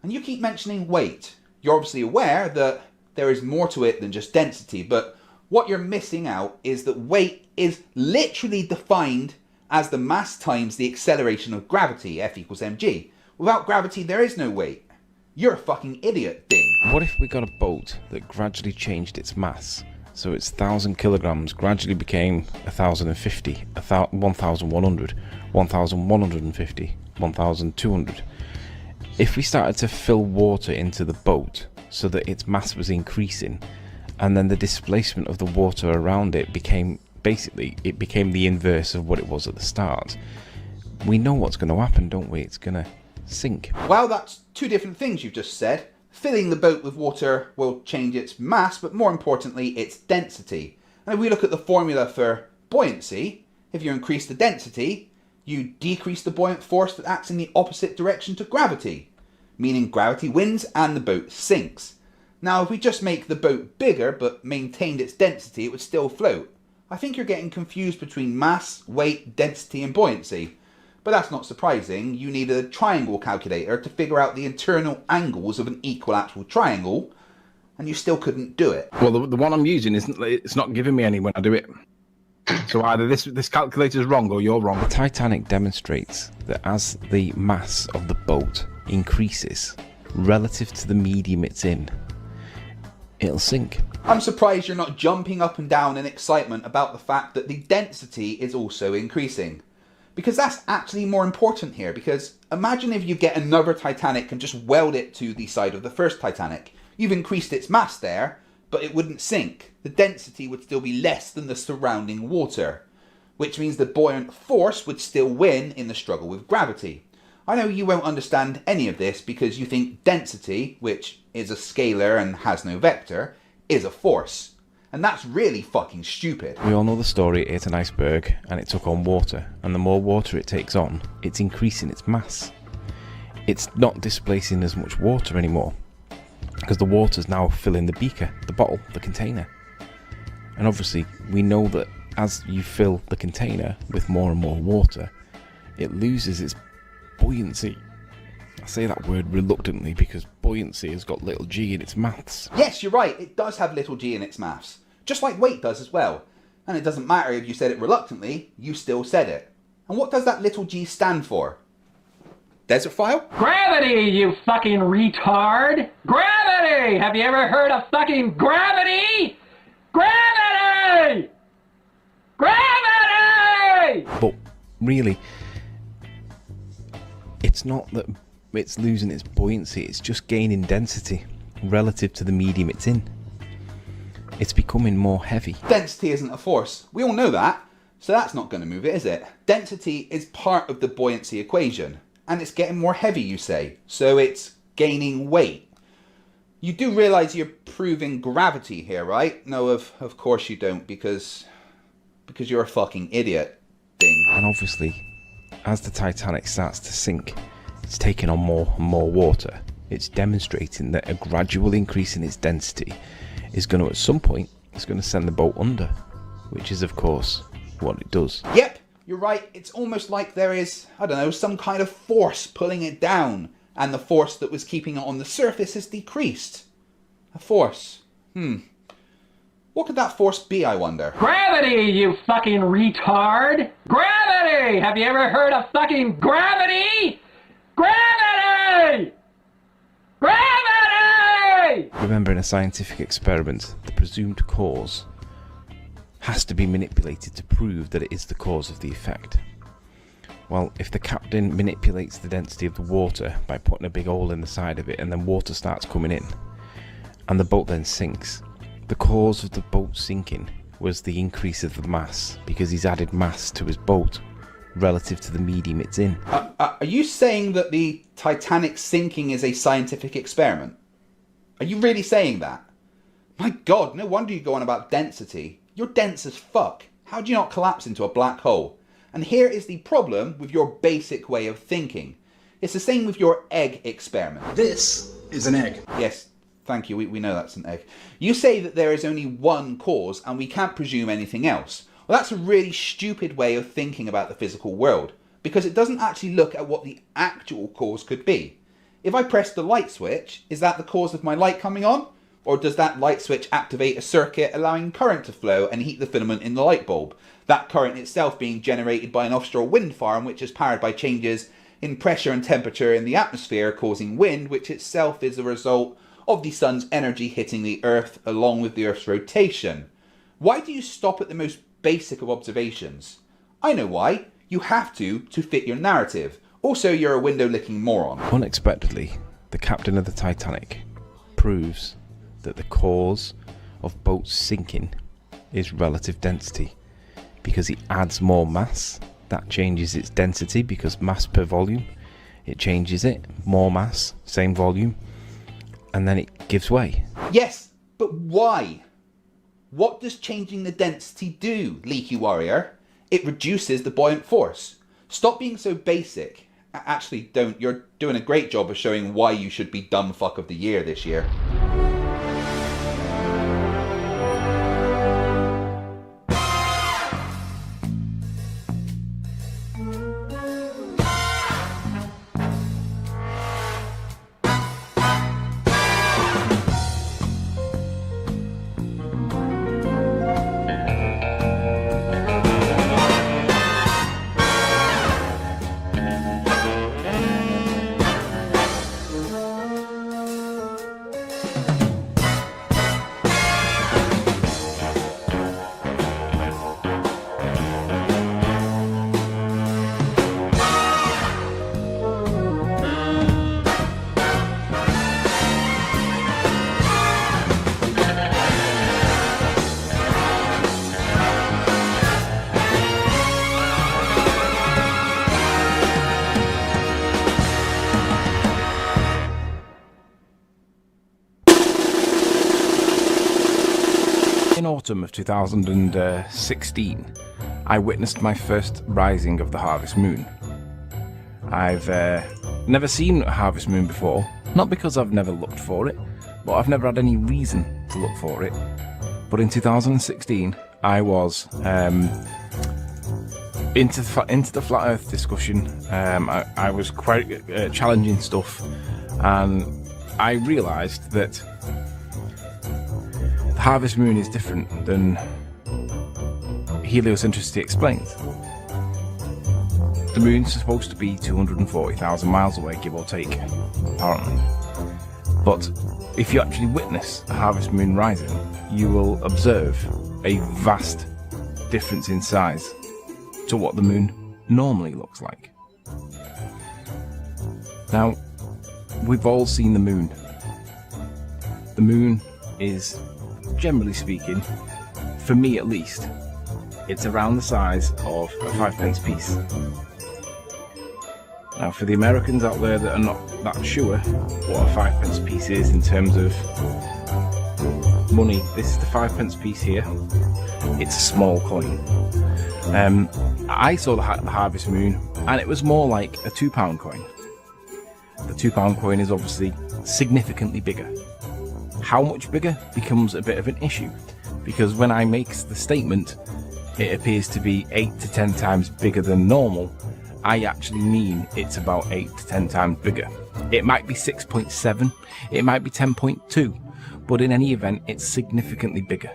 And you keep mentioning weight. You're obviously aware that there is more to it than just density, but what you're missing out is that weight is literally defined as the mass times the acceleration of gravity, F equals mg. Without gravity, there is no weight. You're a fucking idiot, Ding. What if we got a boat that gradually changed its mass? So its 1,000 kilograms gradually became 1,050, 1,100, 1,150, 1,200. If we started to fill water into the boat so that its mass was increasing, and then the displacement of the water around it became, basically, it became the inverse of what it was at the start, we know what's going to happen, don't we? It's going to sink. Well, that's two different things you've just said. Filling the boat with water will change its mass, but more importantly, its density. And if we look at the formula for buoyancy, if you increase the density, you decrease the buoyant force that acts in the opposite direction to gravity, meaning gravity wins and the boat sinks. Now, if we just make the boat bigger but maintained its density, it would still float. I think you're getting confused between mass, weight, density and buoyancy. But that's not surprising. You need a triangle calculator to figure out the internal angles of an equilateral triangle, and you still couldn't do it. Well, the one I'm using it's not giving me any when I do it. So either this calculator is wrong or you're wrong. The Titanic demonstrates that as the mass of the boat increases relative to the medium it's in, it'll sink. I'm surprised you're not jumping up and down in excitement about the fact that the density is also increasing. Because that's actually more important here, because imagine if you get another Titanic and just weld it to the side of the first Titanic. You've increased its mass there, but it wouldn't sink. The density would still be less than the surrounding water, which means the buoyant force would still win in the struggle with gravity. I know you won't understand any of this because you think density, which is a scalar and has no vector, is a force. And that's really fucking stupid. We all know the story, it hit an iceberg and it took on water, and the more water it takes on, it's increasing its mass. It's not displacing as much water anymore, because the water's now filling the beaker, the bottle, the container. And obviously, we know that as you fill the container with more and more water, it loses its buoyancy. I say that word reluctantly because buoyancy has got little g in its maths. Yes, you're right, it does have little g in its maths. Just like weight does as well. And it doesn't matter if you said it reluctantly, you still said it. And what does that little g stand for? Desert file? Gravity, you fucking retard! Gravity! Have you ever heard of fucking gravity? Gravity! Gravity! But really, it's not that it's losing its buoyancy, it's just gaining density relative to the medium it's in. It's becoming more heavy. Density isn't a force. We all know that. So that's not going to move it, is it? Density is part of the buoyancy equation. And it's getting more heavy, you say. So it's gaining weight. You do realise you're proving gravity here, right? No, of course you don't, because you're a fucking idiot, Ding. And obviously, as the Titanic starts to sink, it's taking on more and more water. It's demonstrating that a gradual increase in its density is going to, at some point, it's going to send the boat under, which is, of course, what it does. Yep, you're right. It's almost like there is, I don't know, some kind of force pulling it down, and the force that was keeping it on the surface has decreased. A force. What could that force be, I wonder? Gravity, you fucking retard! Gravity! Have you ever heard of fucking gravity? Gravity! Gravity! Remember, in a scientific experiment, the presumed cause has to be manipulated to prove that it is the cause of the effect. Well, if the captain manipulates the density of the water by putting a big hole in the side of it and then water starts coming in, and the boat then sinks, the cause of the boat sinking was the increase of the mass, because he's added mass to his boat relative to the medium it's in. Are you saying that the Titanic sinking is a scientific experiment? Are you really saying that? My god, no wonder you go on about density. You're dense as fuck. How do you not collapse into a black hole? And here is the problem with your basic way of thinking. It's the same with your egg experiment. This is an egg. Yes, thank you, we know that's an egg. You say that there is only one cause and we can't presume anything else. Well, that's a really stupid way of thinking about the physical world, because it doesn't actually look at what the actual cause could be. If I press the light switch, is that the cause of my light coming on? Or does that light switch activate a circuit allowing current to flow and heat the filament in the light bulb? That current itself being generated by an offshore wind farm which is powered by changes in pressure and temperature in the atmosphere causing wind, which itself is a result of the sun's energy hitting the earth along with the earth's rotation. Why do you stop at the most basic of observations? I know why. You have to fit your narrative. Also, you're a window-licking moron. Unexpectedly, the captain of the Titanic proves that the cause of boats sinking is relative density, because he adds more mass. That changes its density because mass per volume. It changes it, more mass, same volume, and then it gives way. Yes, but why? What does changing the density do, Leaky Warrior? It reduces the buoyant force. Stop being so basic. Actually, don't. You're doing a great job of showing why you should be dumb fuck of the year this year. In autumn of 2016, I witnessed my first rising of the harvest moon. I've never seen a harvest moon before, not because I've never looked for it, but I've never had any reason to look for it. But in 2016, I was into the flat earth discussion. I was quite challenging stuff, and I realised that the harvest moon is different than heliocentricity explains. The moon's supposed to be 240,000 miles away, give or take, apparently. But if you actually witness a harvest moon rising, you will observe a vast difference in size to what the moon normally looks like. Now, we've all seen the moon. The moon is, generally speaking, for me at least, it's around the size of a 5p piece. Now, for the Americans out there that are not that sure what a 5p piece is in terms of money, this is the 5p piece here. It's a small coin. I saw the harvest moon, and it was more like a £2 coin. The £2 coin is obviously significantly bigger. How much bigger becomes a bit of an issue, because when I make the statement, it appears to be 8 to 10 times bigger than normal, I actually mean it's about 8 to 10 times bigger. It might be 6.7, it might be 10.2, but in any event, it's significantly bigger.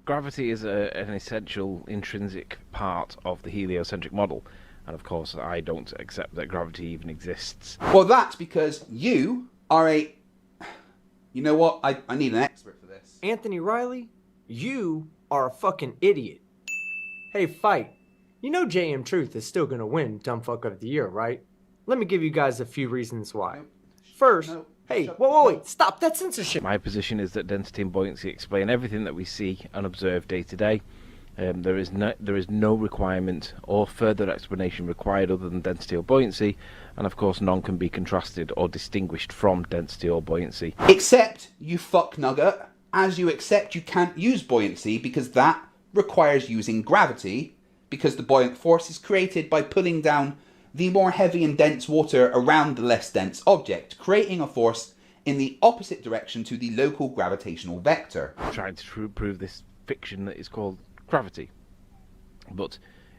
Gravity is an essential intrinsic part of the heliocentric model, and of course I don't accept that gravity even exists. Well, that's because you are a... You know what? I need an expert for this. Anthony Riley, you are a fucking idiot. Hey, Fight, you know JM Truth is still gonna win Dumb Fuck of the Year, right? Let me give you guys a few reasons why. First, hey, wait, stop that censorship. My position is that density and buoyancy explain everything that we see and observe day to day. There is no requirement or further explanation required other than density or buoyancy, and of course none can be contrasted or distinguished from density or buoyancy. Except, you fuck nugget, as you accept you can't use buoyancy because that requires using gravity, because the buoyant force is created by pulling down the more heavy and dense water around the less dense object, creating a force in the opposite direction to the local gravitational vector. Trying to prove this fiction that is called gravity. But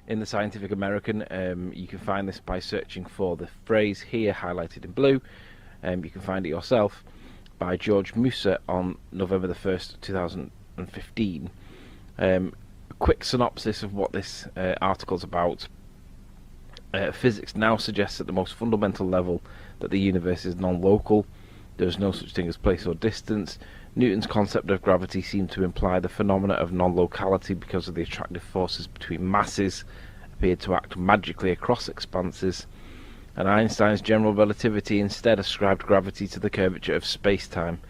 in the Scientific American, you can find this by searching for the phrase here highlighted in blue. You can find it yourself by George Musa on November the 1st, 2015. A quick synopsis of what this article's about. Physics now suggests at the most fundamental level that the universe is non-local. There is no such thing as place or distance. Newton's concept of gravity seemed to imply the phenomena of non-locality because of the attractive forces between masses appeared to act magically across expanses, and Einstein's general relativity instead ascribed gravity to the curvature of space-time.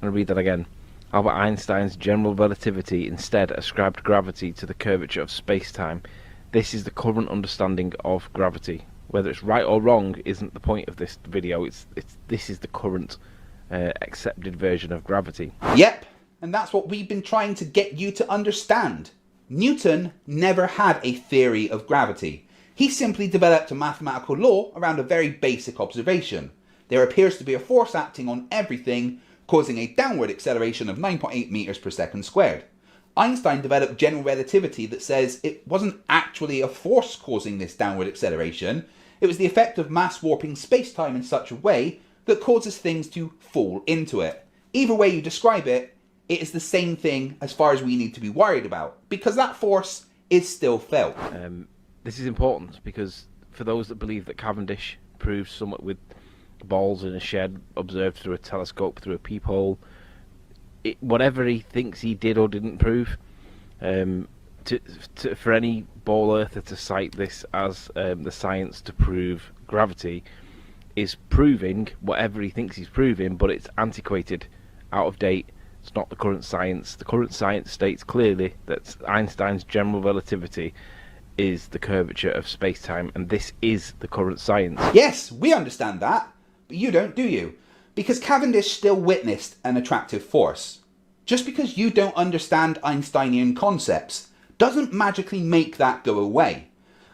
I'll read that again. Albert Einstein's general relativity instead ascribed gravity to the curvature of space-time. This is the current understanding of gravity. Whether it's right or wrong isn't the point of this video. This is the current accepted version of gravity. Yep, and that's what we've been trying to get you to understand. Newton never had a theory of gravity. He simply developed a mathematical law around a very basic observation. There appears to be a force acting on everything, causing a downward acceleration of 9.8 meters per second squared. Einstein developed general relativity that says it wasn't actually a force causing this downward acceleration, it was the effect of mass warping space-time in such a way that causes things to fall into it. Either way you describe it, it is the same thing as far as we need to be worried about, because that force is still felt. This is important because for those that believe that Cavendish proved somewhat with balls in a shed observed through a telescope, through a peephole, whatever he thinks he did or didn't prove, for any ball earther to cite this as the science to prove gravity is proving whatever he thinks he's proving, but it's antiquated, out of date. It's not the current science. The current science states clearly that Einstein's general relativity is the curvature of space-time, and this is the current science. Yes, we understand that, but you don't, do you? Because Cavendish still witnessed an attractive force. Just because you don't understand Einsteinian concepts doesn't magically make that go away.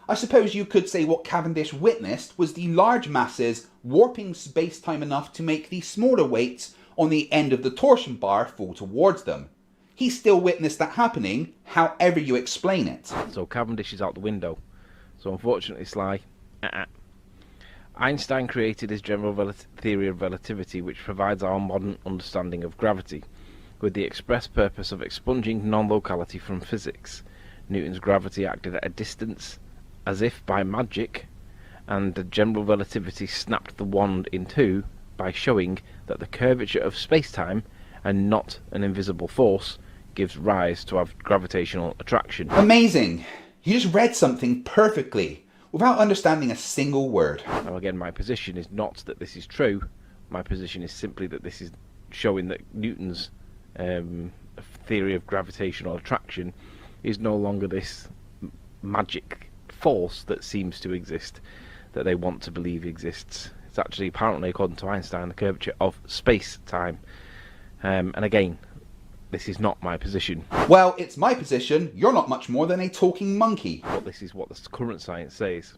I suppose you could say what Cavendish witnessed was the large masses warping space-time enough to make the smaller weights on the end of the torsion bar fall towards them. He still witnessed that happening, however you explain it. So Cavendish is out the window. So unfortunately, Sly, Einstein created his general theory of relativity, which provides our modern understanding of gravity, with the express purpose of expunging non-locality from physics. Newton's gravity acted at a distance, as if by magic, and the general relativity snapped the wand in two by showing that the curvature of space-time, and not an invisible force, gives rise to our gravitational attraction. Amazing! You just read something perfectly, without understanding a single word. Now again, my position is not that this is true. My position is simply that this is showing that Newton's theory of gravitational attraction is no longer this magic force that seems to exist, that they want to believe exists. It's actually, apparently, according to Einstein, the curvature of space-time. And again, this is not my position. Well, it's my position. You're not much more than a talking monkey. But this is what the current science says.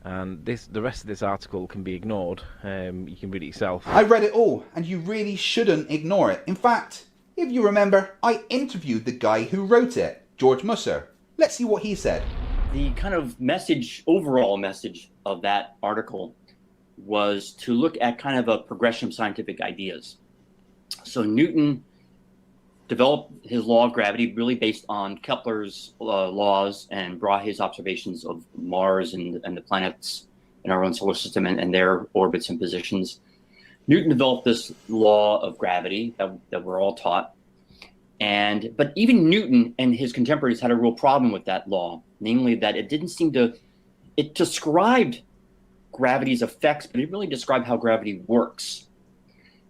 And the rest of this article can be ignored. You can read it yourself. I read it all, and you really shouldn't ignore it. In fact, if you remember, I interviewed the guy who wrote it, George Musser. Let's see what he said. The kind of message, overall message of that article was to look at kind of a progression of scientific ideas. So Newton developed his law of gravity really based on Kepler's laws, and brought his observations of Mars and the planets in our own solar system and their orbits and positions. Newton developed this law of gravity that we're all taught. But even Newton and his contemporaries had a real problem with that law, namely that it didn't seem to, it described gravity's effects, but it really described how gravity works.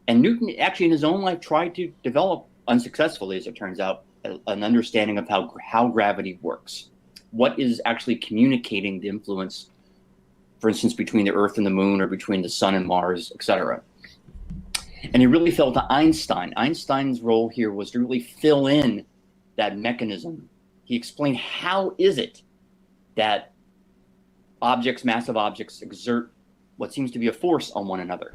And Newton actually in his own life tried to develop, unsuccessfully as it turns out, an understanding of how gravity works. What is actually communicating the influence, for instance, between the Earth and the Moon, or between the Sun and Mars, etc. And he really fell to Einstein. Einstein's role here was to really fill in that mechanism. He explained how is it that objects, massive objects, exert what seems to be a force on one another.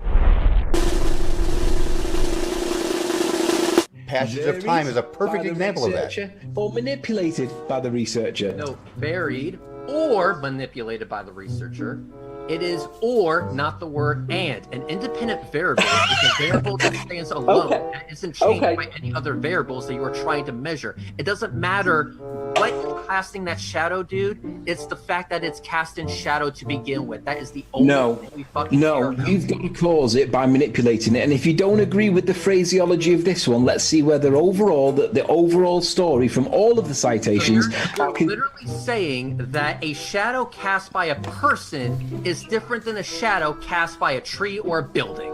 Passage of time is a perfect example of that. Or manipulated by the researcher. No, varied or manipulated by the researcher. It is or, not the word and. An independent variable is a variable that stands alone and isn't changed by any other variables that you are trying to measure. It doesn't matter what you're casting that shadow, dude. It's the fact that it's cast in shadow to begin with. That is the only thing we fucking care about. You've got to cause it by manipulating it. And if you don't agree with the phraseology of this one, let's see whether overall, the overall story from all of the citations... So you're literally saying that a shadow cast by a person is different than a shadow cast by a tree or a building.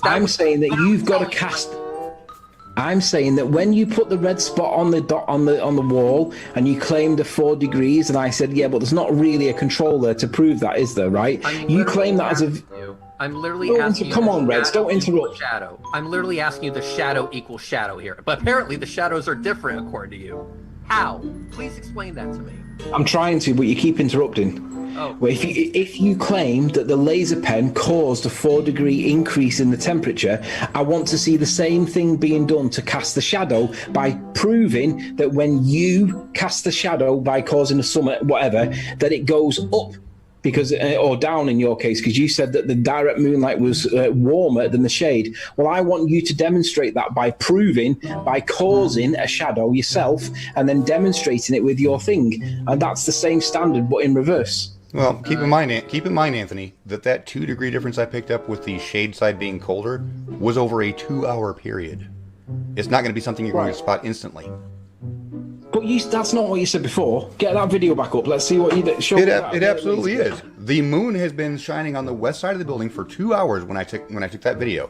I'm saying that you've got to cast... I'm saying that when you put the red spot on the dot on the wall and you claimed the 4 degrees, and I said, yeah, but there's not really a control there to prove that, is there? Right? You claim that as a. I'm literally asking you. Come on, Reds, don't interrupt. Shadow. I'm literally asking you the shadow equals shadow here, but apparently the shadows are different according to you. How? Please explain that to me. I'm trying to, but you keep interrupting. Well, if you claim that the laser pen caused a 4-degree increase in the temperature, I want to see the same thing being done to cast the shadow by proving that when you cast the shadow by causing a summit, whatever, that it goes up because or down in your case, because you said that the direct moonlight was warmer than the shade. Well, I want you to demonstrate that by proving, by causing a shadow yourself and then demonstrating it with your thing. And that's the same standard, but in reverse. Well, keep in mind, Anthony, that 2-degree difference I picked up with the shade side being colder was over a 2-hour period. It's not going to be something you're going to spot instantly. But that's not what you said before. Get that video back up. Let's see what you did. It absolutely is. The moon has been shining on the west side of the building for 2 hours when I took that video.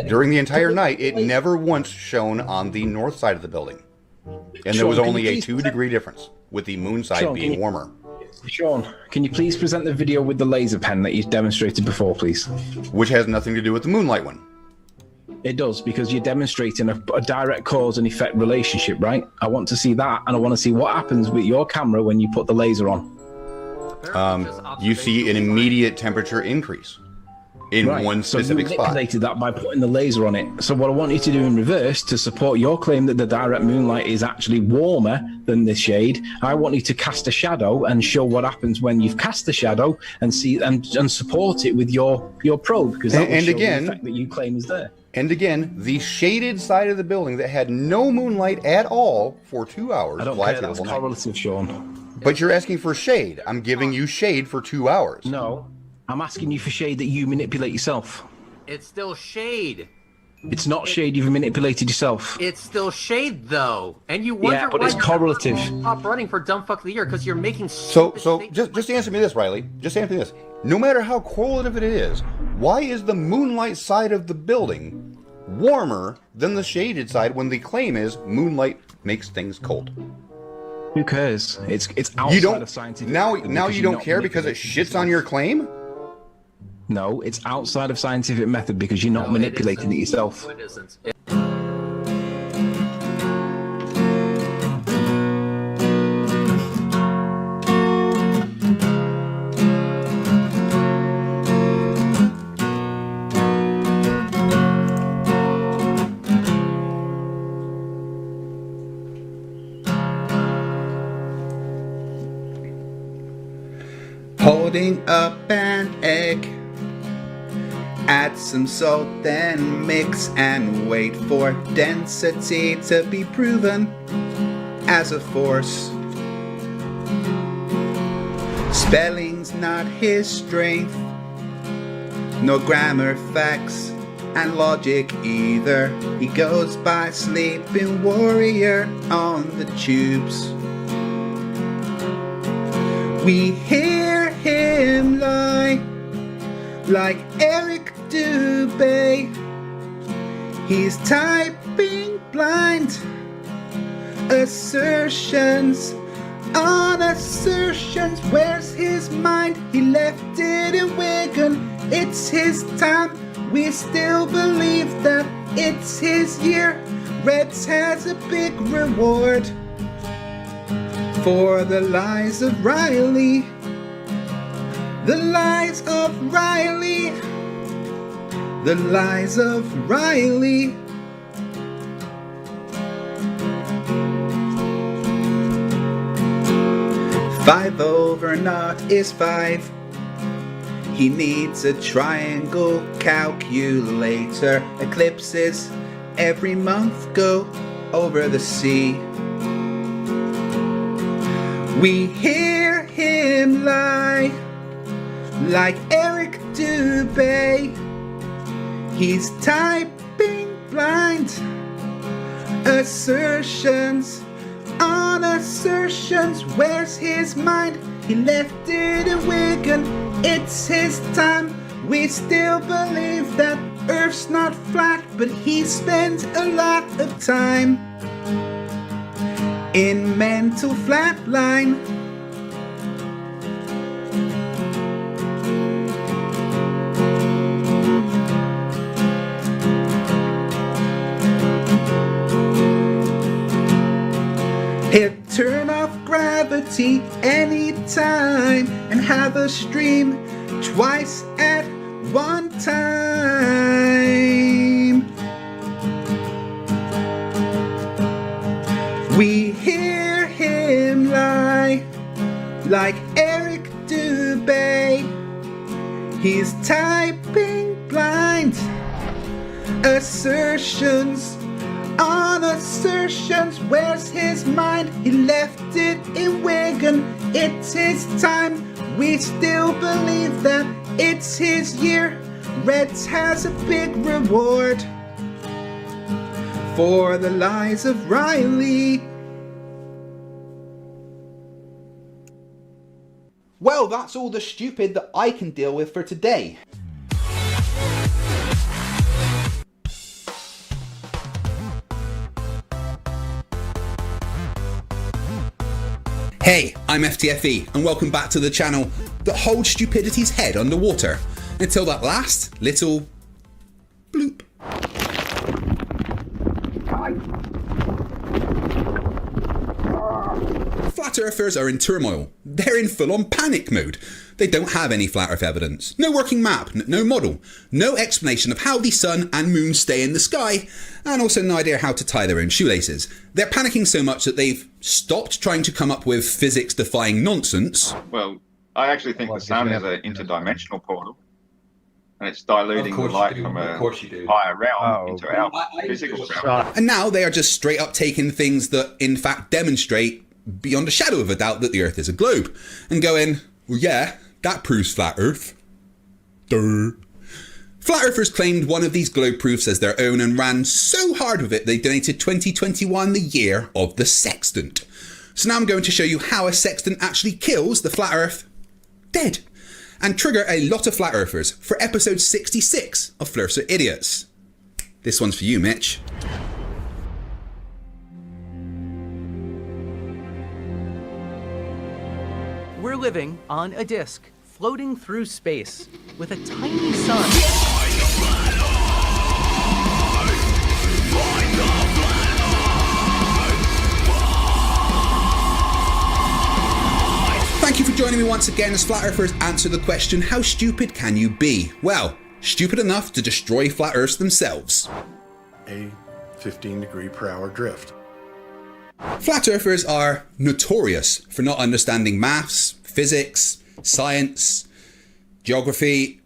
During the entire night, it never once shone on the north side of the building. And there was only a 2-degree difference, with the moon side being warmer. Sean, can you please present the video with the laser pen that you demonstrated before, please? Which has nothing to do with the moonlight one. It does, because you're demonstrating a direct cause and effect relationship, right? I want to see that, and I want to see what happens with your camera when you put the laser on. You see an immediate temperature increase in one specific spot. So you manipulated that by putting the laser on it. So what I want you to do in reverse to support your claim that the direct moonlight is actually warmer than the shade, I want you to cast a shadow and show what happens when you've cast the shadow and see and support it with your probe, because that will show the effect that you claim is there. And again, the shaded side of the building that had no moonlight at all for 2 hours. I don't care, that's correlative, Sean. But you're asking for shade. I'm giving you shade for 2 hours. No, I'm asking you for shade that you manipulate yourself. It's still shade. It's not shade you've manipulated yourself. It's still shade, though. And you wonder but it's correlative. Stop running for dumb fuck of the year because you're making So just answer me this, Riley. Just answer me this. No matter how correlative it is, why is the moonlight side of the building warmer than the shaded side when the claim is moonlight makes things cold? Who cares? It's outside of scientific. Now you don't care because it shits on your claim? No, it's outside of scientific method because you're not manipulating it yourself. It isn't. Holding up an egg, add some salt, then mix and wait for density to be proven as a force. Spelling's not his strength, no grammar, facts, and logic either. He goes by sleeping warrior on the tubes. We hear him lie like Eric Dubé. He's typing blind assertions on assertions. Where's his mind? He left it in Wigan. It's his time. we still believe that it's his year. Reds has a big reward for the lies of Riley. The lies of Riley. The lies of Riley. Five over naught is 5. He needs a triangle calculator. Eclipses every month go over the sea. We hear him lie like Eric Dubé. He's typing blind assertions on assertions. Where's his mind? He left it in Wigan. It's his time. We still believe that Earth's not flat, but he spends a lot of time in mental flatline. He'll turn off gravity anytime and have a stream twice at one time. We hear him lie like Eric Dubé. He's typing blind assertions on assertions. Where's his mind? He left it in Wigan. It's his time. We still believe that it's his year. Reds has a big reward for the lies of Riley. Well, that's all the stupid that I can deal with for today. Hey, I'm FTFE and welcome back to the channel that holds stupidity's head underwater until that last little bloop. Flat earthers are in turmoil. They're in full-on panic mode. They don't have any flat earth evidence, no working map, no model, no explanation of how the sun and moon stay in the sky, and also no idea how to tie their own shoelaces. They're panicking so much that they've stopped trying to come up with physics-defying nonsense. Well, I actually think the sun is an interdimensional portal, and it's diluting the light from a higher realm into our physical realm. And now they are just straight up taking things that in fact demonstrate beyond a shadow of a doubt that the Earth is a globe, and going, well, yeah, that proves flat Earth. Duh. Flat Earthers claimed one of these globe proofs as their own and ran so hard with it they donated 2021 the year of the sextant. So now I'm going to show you how a sextant actually kills the flat Earth dead, and trigger a lot of flat Earthers for episode 66 of Flerfs Are Idiots. This one's for you, Mitch. We're living on a disk, floating through space, with a tiny sun. Thank you for joining me once again as Flat Earthers answer the question, how stupid can you be? Well, stupid enough to destroy Flat Earths themselves. A 15-degree-per-hour drift. Flat Earthers are notorious for not understanding maths, physics, science, geography,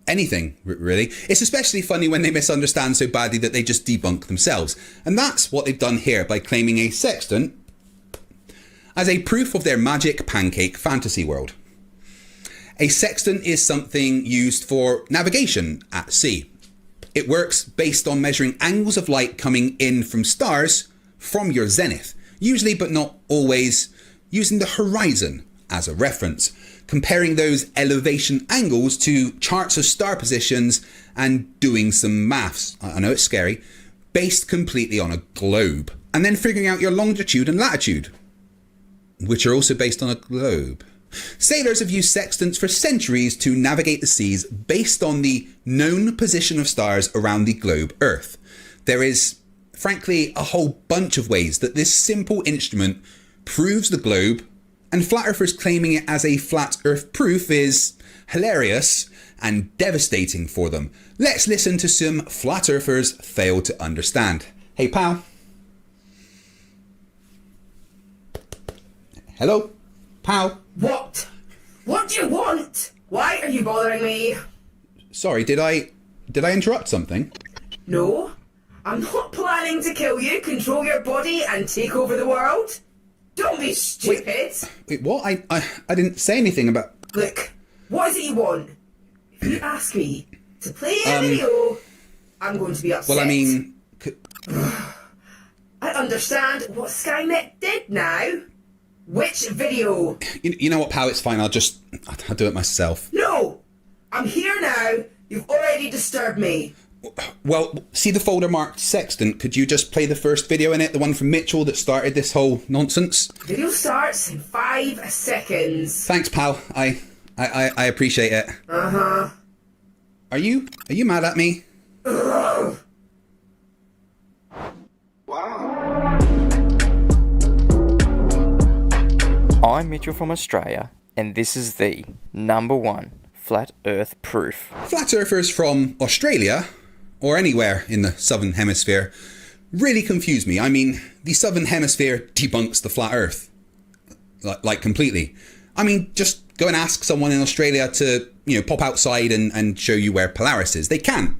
anything, really. It's especially funny when they misunderstand so badly that they just debunk themselves. And that's what they've done here by claiming a sextant as a proof of their magic pancake fantasy world. A sextant is something used for navigation at sea. It works based on measuring angles of light coming in from stars from your zenith, usually but not always using the horizon as a reference, comparing those elevation angles to charts of star positions and doing some maths, I know it's scary, based completely on a globe, and then figuring out your longitude and latitude, which are also based on a globe. Sailors have used sextants for centuries to navigate the seas based on the known position of stars around the globe Earth. There is, frankly, a whole bunch of ways that this simple instrument proves the globe, and flat earthers claiming it as a flat earth proof is hilarious and devastating for them. Let's listen to some flat earthers fail to understand. Hey pal. Hello? Pal? What? What do you want? Why are you bothering me? Sorry, did I interrupt something? No, I'm not planning to kill you, control your body and take over the world. Don't be stupid. Wait, what? I didn't say anything about... Look, what is it you want? If you ask me to play a video, I'm going to be upset. Well, I mean... I understand what Skynet did now. Which video? You know what, pal? It's fine. I'll do it myself. No! I'm here now. You've already disturbed me. Well, see the folder marked sextant? Could you just play the first video in it? The one from Mitchell that started this whole nonsense? Video starts in 5 seconds. Thanks, pal. I appreciate it. Uh-huh. Are you mad at me? Ugh. I'm Mitchell from Australia, and this is the #1 Flat Earth proof. Flat earthers from Australia, or anywhere in the Southern Hemisphere, really confuse me. I mean, the Southern Hemisphere debunks the flat Earth. Like completely. I mean, just go and ask someone in Australia to, pop outside and show you where Polaris is. They can't.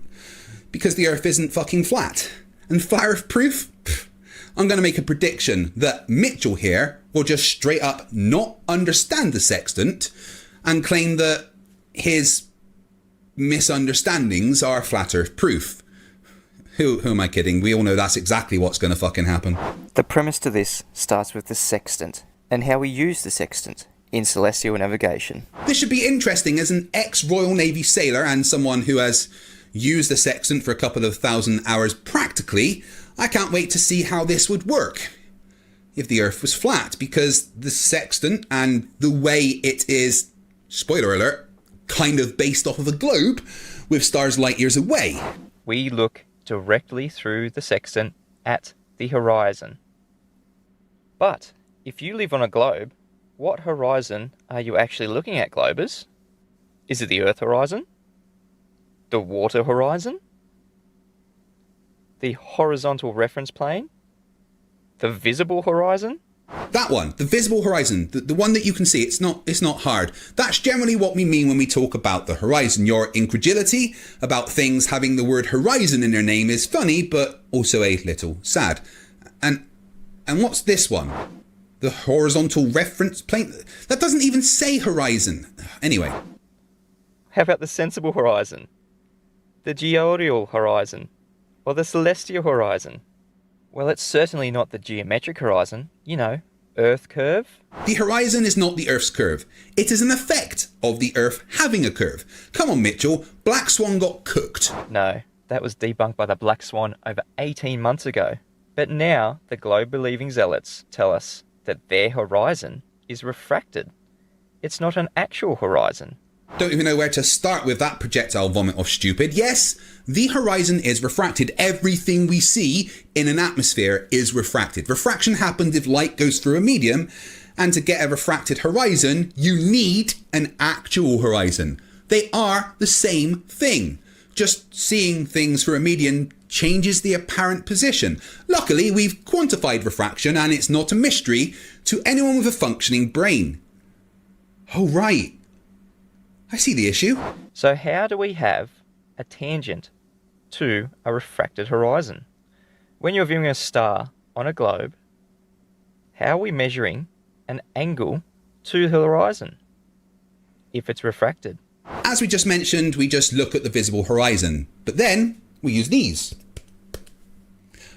Because the Earth isn't fucking flat. And flat Earth proof? I'm going to make a prediction that Mitchell here will just straight up not understand the sextant and claim that his misunderstandings are flat Earth proof. Who am I kidding? We all know that's exactly what's going to fucking happen. The premise to this starts with the sextant and how we use the sextant in celestial navigation. This should be interesting as an ex-Royal Navy sailor and someone who has used the sextant for a couple of thousand hours practically. I can't wait to see how this would work if the Earth was flat, because the sextant and the way it is, spoiler alert, kind of based off of a globe with stars light years away. We look directly through the sextant at the horizon. But if you live on a globe, what horizon are you actually looking at, Globers? Is it the Earth horizon? The water horizon? The horizontal reference plane? The visible horizon? That one, the visible horizon, the one that you can see. It's not hard. That's generally what we mean when we talk about the horizon. Your incredulity about things having the word horizon in their name is funny, but also a little sad. And what's this one? The horizontal reference plane? That doesn't even say horizon. Anyway. How about the sensible horizon? The geodal horizon? Or the celestial horizon? Well, it's certainly not the geometric horizon, Earth curve. The horizon is not the Earth's curve. It is an effect of the Earth having a curve. Come on, Mitchell, Black Swan got cooked. No, that was debunked by the Black Swan over 18 months ago. But now the globe-believing zealots tell us that their horizon is refracted. It's not an actual horizon. Don't even know where to start with that projectile vomit of stupid. Yes, the horizon is refracted. Everything we see in an atmosphere is refracted. Refraction happens if light goes through a medium, and to get a refracted horizon, you need an actual horizon. They are the same thing. Just seeing things through a medium changes the apparent position. Luckily, we've quantified refraction, and it's not a mystery to anyone with a functioning brain. Oh, right. I see the issue. So how do we have a tangent to a refracted horizon? When you're viewing a star on a globe, how are we measuring an angle to the horizon if it's refracted? As we just mentioned, we just look at the visible horizon, but then we use these.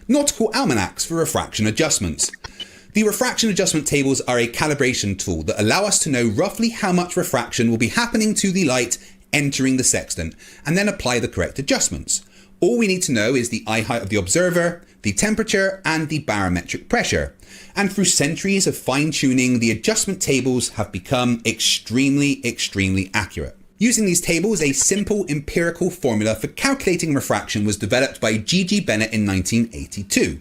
Nautical almanacs for refraction adjustments. The refraction adjustment tables are a calibration tool that allow us to know roughly how much refraction will be happening to the light entering the sextant, and then apply the correct adjustments. All we need to know is the eye height of the observer, the temperature and the barometric pressure. And through centuries of fine-tuning, the adjustment tables have become extremely, extremely accurate. Using these tables, a simple empirical formula for calculating refraction was developed by G.G. Bennett in 1982.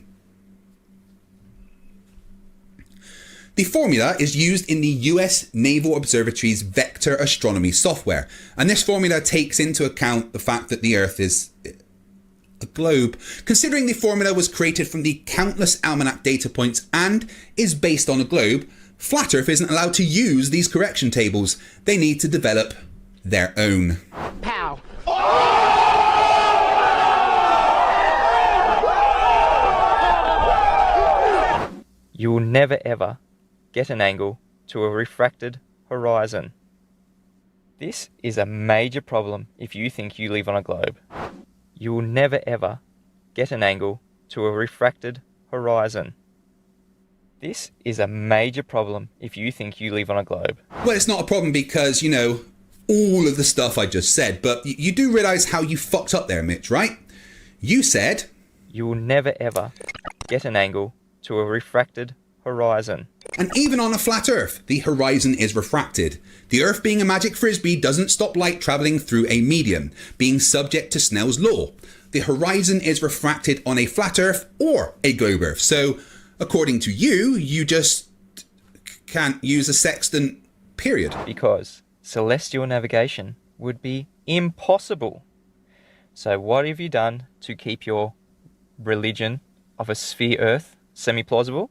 The formula is used in the US Naval Observatory's vector astronomy software, and this formula takes into account the fact that the Earth is a globe. Considering the formula was created from the countless almanac data points and is based on a globe, Flat Earth isn't allowed to use these correction tables. They need to develop their own. Pow. You will never ever get an angle to a refracted horizon. This is a major problem if you think you live on a globe. You will never ever get an angle to a refracted horizon. This is a major problem if you think you live on a globe. Well, it's not a problem because, you know, all of the stuff I just said, but you do realise how you fucked up there, Mitch, right? You said... You will never ever get an angle to a refracted horizon. And even on a flat Earth, the horizon is refracted. The Earth being a magic frisbee doesn't stop light travelling through a medium, being subject to Snell's law. The horizon is refracted on a flat Earth or a globe Earth. So, according to you, you just can't use a sextant, period. Because celestial navigation would be impossible. So what have you done to keep your religion of a sphere Earth semi-plausible?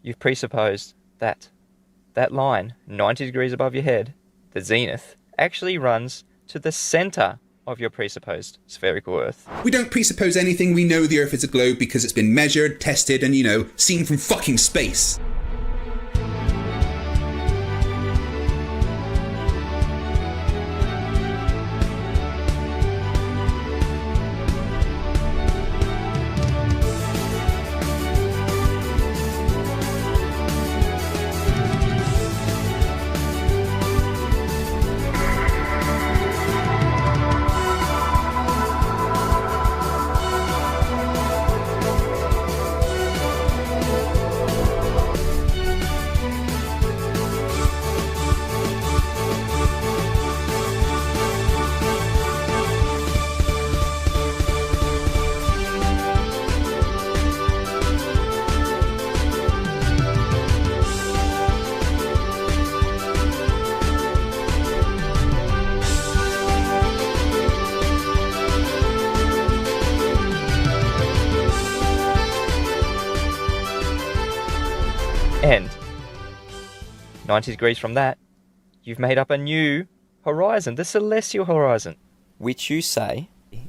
You've presupposed that that line, 90 degrees above your head, the zenith, actually runs to the centre of your presupposed spherical Earth. We don't presuppose anything. We know the Earth is a globe because it's been measured, tested, and, you know, seen from fucking space. And 90 degrees from that, you've made up a new horizon, the celestial horizon, which you say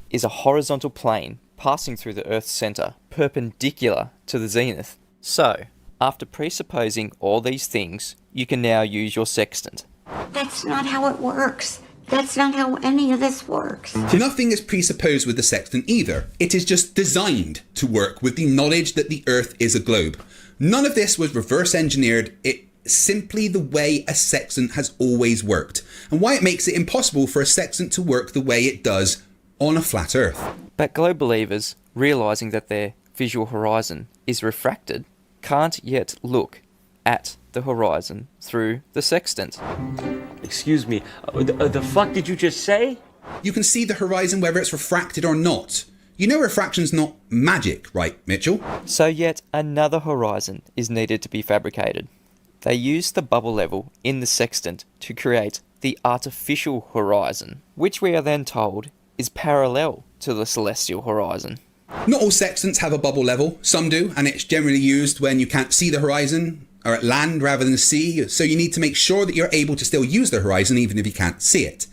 is a horizontal plane passing through the Earth's centre, perpendicular to the zenith. So, after presupposing all these things, you can now use your sextant. That's not how it works. That's not how any of this works. Nothing is presupposed with the sextant either. It is just designed to work with the knowledge that the Earth is a globe. None of this was reverse engineered. It's simply the way a sextant has always worked, and why it makes it impossible for a sextant to work the way it does on a flat Earth. But globe believers, realising that their visual horizon is refracted, can't yet look at the horizon through the sextant. Excuse me, the fuck did you just say? You can see the horizon whether it's refracted or not. You know refraction's not magic, right, Mitchell? So yet another horizon is needed to be fabricated. They use the bubble level in the sextant to create the artificial horizon, which we are then told is parallel to the celestial horizon. Not all sextants have a bubble level. Some do, and it's generally used when you can't see the horizon or at land rather than sea, so you need to make sure that you're able to still use the horizon even if you can't see it.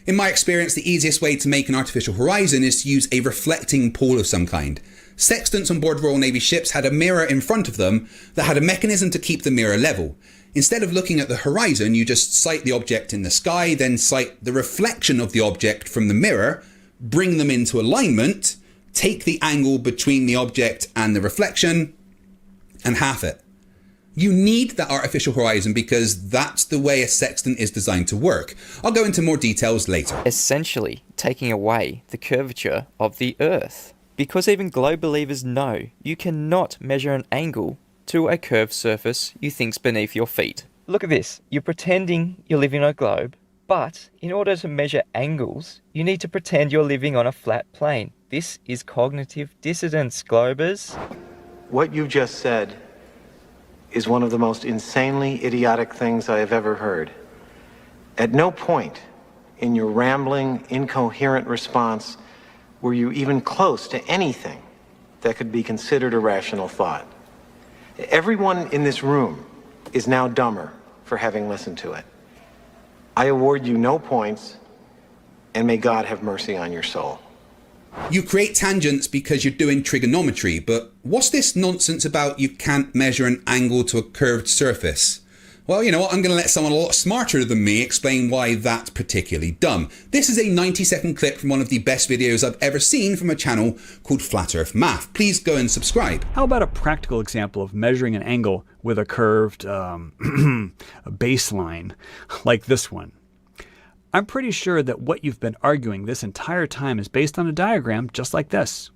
In my experience, the easiest way to make an artificial horizon is to use a reflecting pool of some kind. Sextants on board Royal Navy ships had a mirror in front of them that had a mechanism to keep the mirror level. Instead of looking at the horizon, you just sight the object in the sky, then sight the reflection of the object from the mirror, bring them into alignment, take the angle between the object and the reflection, and half it. You need that artificial horizon because that's the way a sextant is designed to work. I'll go into more details later. Essentially taking away the curvature of the Earth. Because even globe believers know you cannot measure an angle to a curved surface you think's beneath your feet. Look at this. You're pretending you're living on a globe, but in order to measure angles, you need to pretend you're living on a flat plane. This is cognitive dissonance, globers. What you just said is one of the most insanely idiotic things I have ever heard. At no point in your rambling, incoherent response were you even close to anything that could be considered a rational thought. Everyone in this room is now dumber for having listened to it. I award you no points, and may God have mercy on your soul. You create tangents because you're doing trigonometry, but what's this nonsense about you can't measure an angle to a curved surface? Well, you know what, I'm going to let someone a lot smarter than me explain why that's particularly dumb. This is a 90-second clip from one of the best videos I've ever seen from a channel called Flat Earth Math. Please go and subscribe. How about a practical example of measuring an angle with a curved baseline like this one? I'm pretty sure that what you've been arguing this entire time is based on a diagram just like this.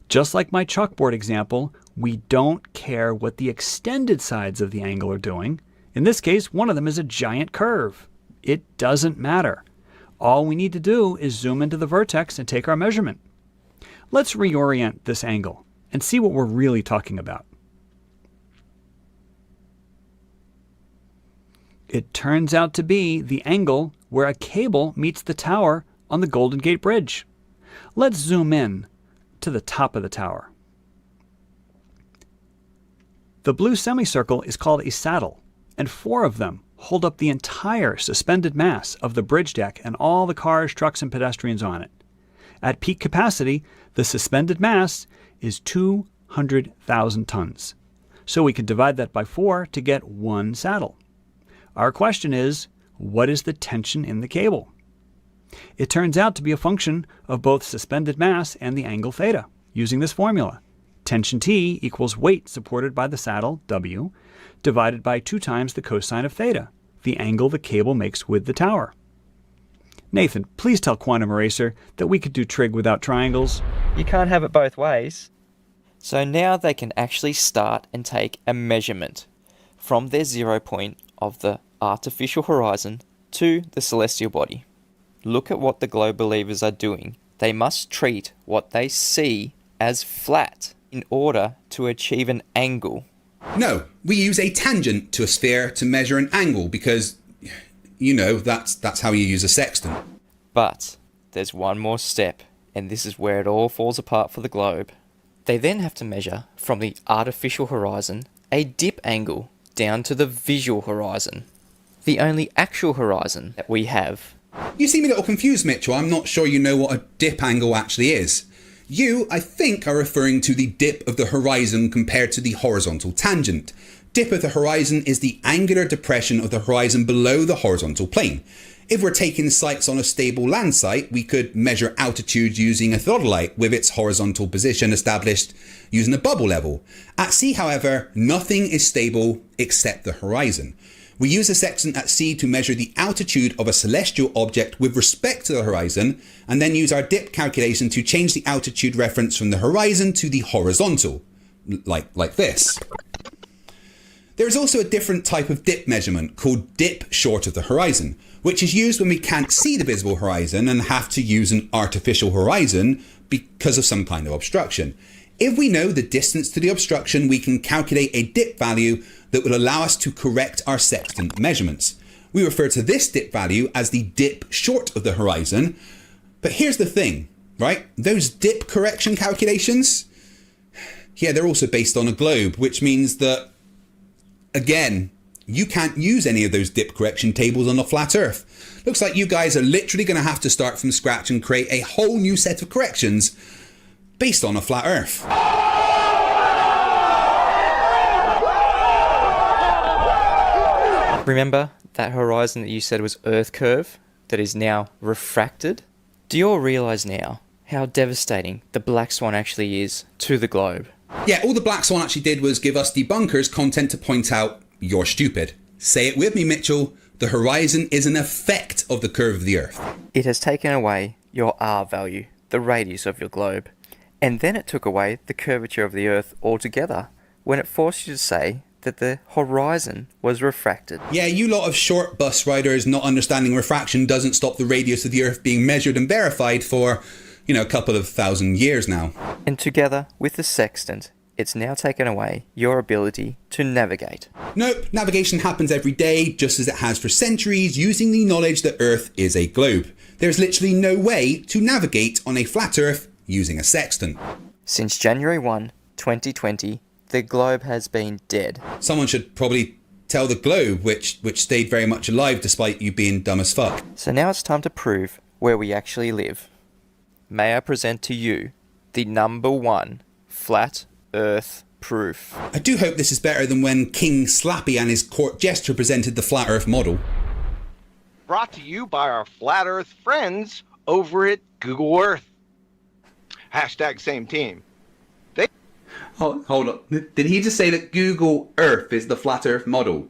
Just like my chalkboard example, we don't care what the extended sides of the angle are doing. In this case, one of them is a giant curve. It doesn't matter. All we need to do is zoom into the vertex and take our measurement. Let's reorient this angle and see what we're really talking about. It turns out to be the angle where a cable meets the tower on the Golden Gate Bridge. Let's zoom in to the top of the tower. The blue semicircle is called a saddle, and 4 of them hold up the entire suspended mass of the bridge deck and all the cars, trucks, and pedestrians on it. At peak capacity, the suspended mass is 200,000 tons. So we can divide that by 4 to get 1 saddle. Our question is, what is the tension in the cable? It turns out to be a function of both suspended mass and the angle theta, using this formula. Tension T equals weight supported by the saddle, W, divided by 2 times the cosine of theta, the angle the cable makes with the tower. Nathan, please tell Quantum Eraser that we could do trig without triangles. You can't have it both ways. So now they can actually start and take a measurement from their 0 point of the artificial horizon to the celestial body. Look at what the globe believers are doing. They must treat what they see as flat in order to achieve an angle. No, we use a tangent to a sphere to measure an angle because, you know, that's how you use a sextant. But there's one more step, and this is where it all falls apart for the globe. They then have to measure from the artificial horizon a dip angle down to the visual horizon, the only actual horizon that we have. You seem a little confused, Mitchell. I'm not sure you know what a dip angle actually is. You, I think, are referring to the dip of the horizon compared to the horizontal tangent. Dip of the horizon is the angular depression of the horizon below the horizontal plane. If we're taking sights on a stable land site, we could measure altitude using a theodolite with its horizontal position established using a bubble level. At sea, however, nothing is stable except the horizon. We use a sextant at sea to measure the altitude of a celestial object with respect to the horizon, and then use our dip calculation to change the altitude reference from the horizon to the horizontal, like this. There is also a different type of dip measurement called dip short of the horizon, which is used when we can't see the visible horizon and have to use an artificial horizon because of some kind of obstruction. If we know the distance to the obstruction, we can calculate a dip value that will allow us to correct our sextant measurements. We refer to this dip value as the dip short of the horizon. But here's the thing, right? Those dip correction calculations, yeah, they're also based on a globe, which means that, again, you can't use any of those dip correction tables on a flat Earth. Looks like you guys are literally going to have to start from scratch and create a whole new set of corrections based on a flat Earth. Remember that horizon that you said was Earth curve that is now refracted? Do you all realise now how devastating the black swan actually is to the globe? Yeah, all the black swan actually did was give us debunkers content to point out you're stupid. Say it with me, Mitchell. The horizon is an effect of the curve of the Earth. It has taken away your R value, the radius of your globe, And then it took away the curvature of the Earth altogether when it forced you to say that the horizon was refracted. Yeah, you lot of short bus riders not understanding refraction doesn't stop the radius of the Earth being measured and verified for, a couple of 1,000 years now. And together with the sextant, it's now taken away your ability to navigate. Nope, navigation happens every day, just as it has for centuries, using the knowledge that Earth is a globe. There's literally no way to navigate on a flat Earth using a sextant. Since January 1, 2020, the globe has been dead. Someone should probably tell the globe, which stayed very much alive despite you being dumb as fuck. So now it's time to prove where we actually live. May I present to you the #1 flat Earth proof. I do hope this is better than when King Slappy and his court jester presented the flat Earth model. Brought to you by our flat Earth friends over at Google Earth. Hashtag same team. Hold on. Did he just say that Google Earth is the flat Earth model?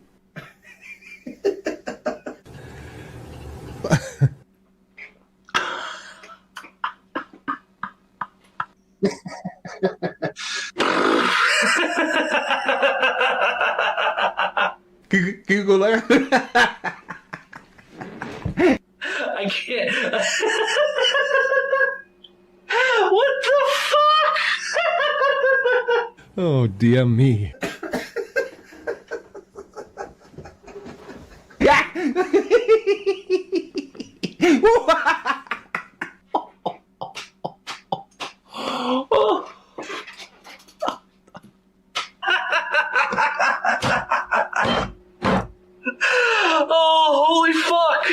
Google Earth? I can't. What the fuck? Oh, dear me. Oh, holy fuck!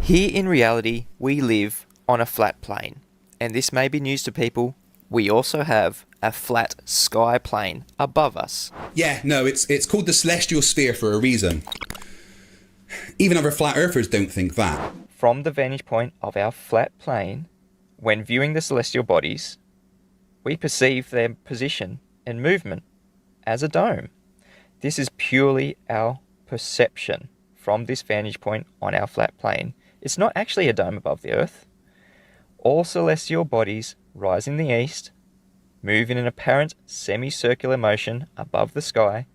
Here in reality, we live on a flat plane, and this may be news to people. We also have a flat sky plane above us. Yeah, no, it's called the celestial sphere for a reason. Even other flat earthers don't think that. From the vantage point of our flat plane, when viewing the celestial bodies, we perceive their position and movement as a dome. This is purely our perception from this vantage point on our flat plane. It's not actually a dome above the Earth. All celestial bodies rise in the east, move in an apparent semicircular motion above the sky,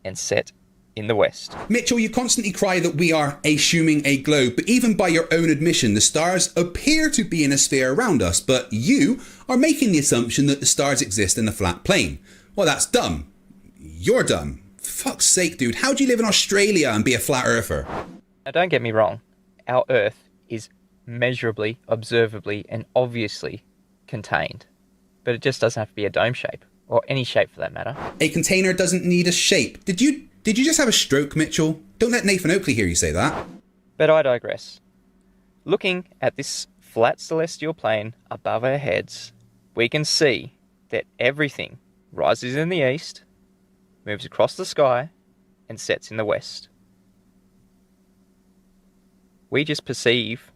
and set in the west. Mitchell, you constantly cry that we are assuming a globe, but even by your own admission, the stars appear to be in a sphere around us, but you are making the assumption that the stars exist in a flat plane. Well, that's dumb. You're dumb. Fuck's sake, dude. How do you live in Australia and be a flat earther? Now, don't get me wrong. Our Earth is measurably, observably, and obviously contained. But it just doesn't have to be a dome shape, or any shape for that matter. A container doesn't need a shape. Did you just have a stroke, Mitchell? Don't let Nathan Oakley hear you say that. But I digress. Looking at this flat celestial plane above our heads, we can see that everything rises in the east, moves across the sky, and sets in the west. We just perceive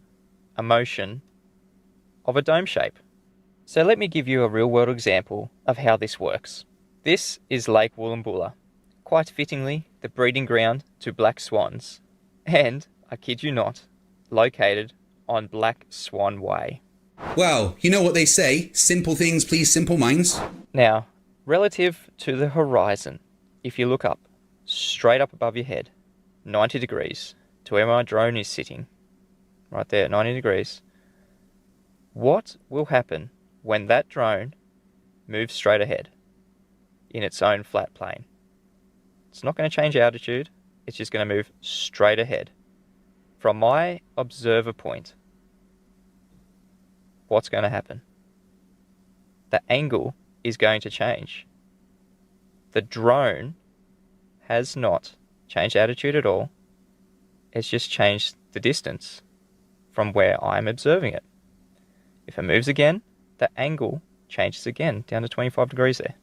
a motion of a dome shape. So let me give you a real-world example of how this works. This is Lake Woolloomboola, quite fittingly the breeding ground to black swans, and, I kid you not, located on Black Swan Way. Well, you know what they say, simple things please simple minds. Now, relative to the horizon, if you look up, straight up above your head, 90 degrees, to where my drone is sitting, right there, 90 degrees, what will happen when that drone moves straight ahead in its own flat plane? It's not going to change altitude, it's just going to move straight ahead. From my observer point, what's going to happen? The angle is going to change. The drone has not changed altitude at all. It's just changed the distance from where I'm observing it. If it moves again, the angle changes again, down to 25 degrees there.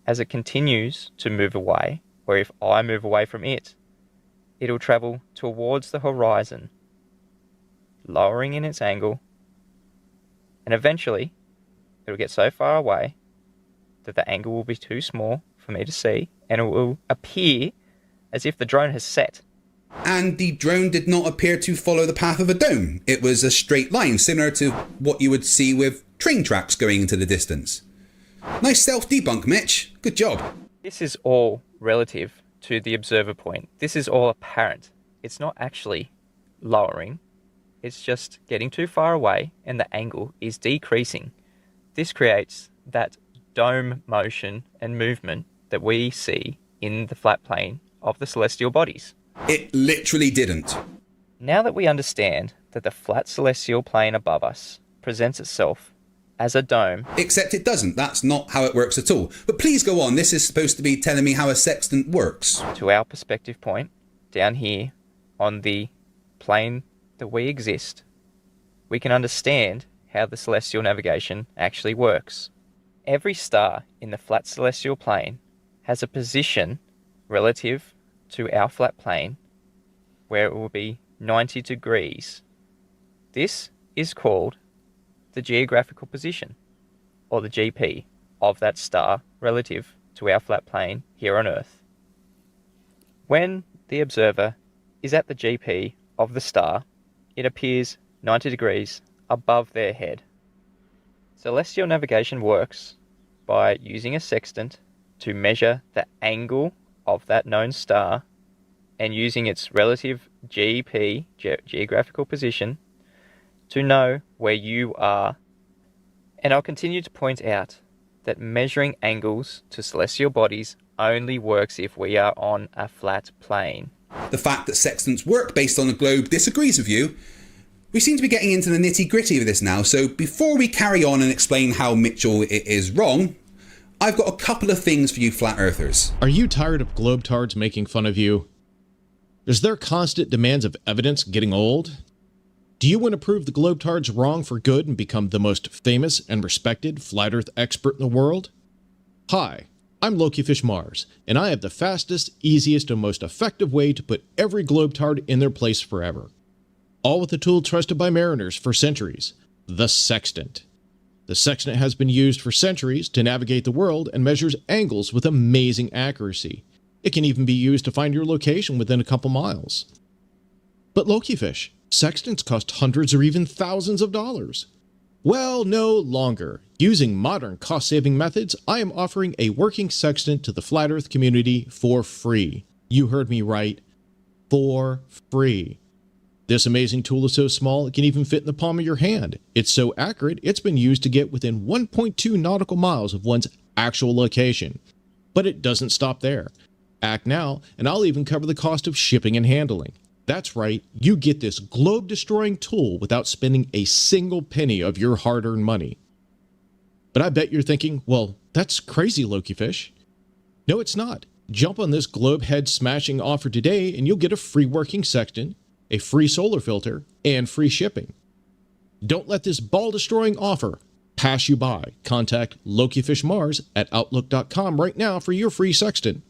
As it continues to move away, or if I move away from it, it'll travel towards the horizon, lowering in its angle, and eventually it'll get so far away that the angle will be too small for me to see, and it will appear as if the drone has set. And the drone did not appear to follow the path of a dome. It was a straight line, similar to what you would see with train tracks going into the distance. Nice self-debunk, Mitch. Good job. This is all relative to the observer point. This is all apparent. It's not actually lowering. It's just getting too far away and the angle is decreasing. This creates that dome motion and movement that we see in the flat plane of the celestial bodies. It literally didn't. Now that we understand that the flat celestial plane above us presents itself as a dome... Except it doesn't. That's not how it works at all. But please go on. This is supposed to be telling me how a sextant works. To our perspective point, down here on the plane that we exist, we can understand how the celestial navigation actually works. Every star in the flat celestial plane has a position relative to our flat plane where it will be 90 degrees. This is called the geographical position, or the GP, of that star relative to our flat plane here on Earth. When the observer is at the GP of the star, it appears 90 degrees above their head. Celestial navigation works by using a sextant to measure the angle of that known star and using its relative GP, geographical position, to know where you are. And I'll continue to point out that measuring angles to celestial bodies only works if we are on a flat plane. The fact that sextants work based on a globe disagrees with you. We seem to be getting into the nitty-gritty of this now, so before we carry on and explain how Mitchell is wrong, I've got a couple of things for you flat earthers. Are you tired of globetards making fun of you? Is their constant demands of evidence getting old? Do you want to prove the globetards wrong for good and become the most famous and respected flat earth expert in the world? Hi, I'm Lokifish Mars, and I have the fastest, easiest, and most effective way to put every globetard in their place forever. All with a tool trusted by mariners for centuries, the sextant. The sextant has been used for centuries to navigate the world and measures angles with amazing accuracy. It can even be used to find your location within a couple miles. But Lokifish, sextants cost hundreds or even thousands of dollars. Well, no longer. Using modern cost-saving methods, I am offering a working sextant to the Flat Earth community for free. You heard me right. For free. This amazing tool is so small it can even fit in the palm of your hand. It's so accurate, it's been used to get within 1.2 nautical miles of one's actual location. But it doesn't stop there. Act now, and I'll even cover the cost of shipping and handling. That's right, you get this globe-destroying tool without spending a single penny of your hard-earned money. But I bet you're thinking, well, that's crazy, Lokifish. No, it's not. Jump on this globe head-smashing offer today, and you'll get a free working sextant, a free solar filter, and free shipping. Don't let this ball-destroying offer pass you by. Contact LokifishMars at Outlook.com right now for your free sextant.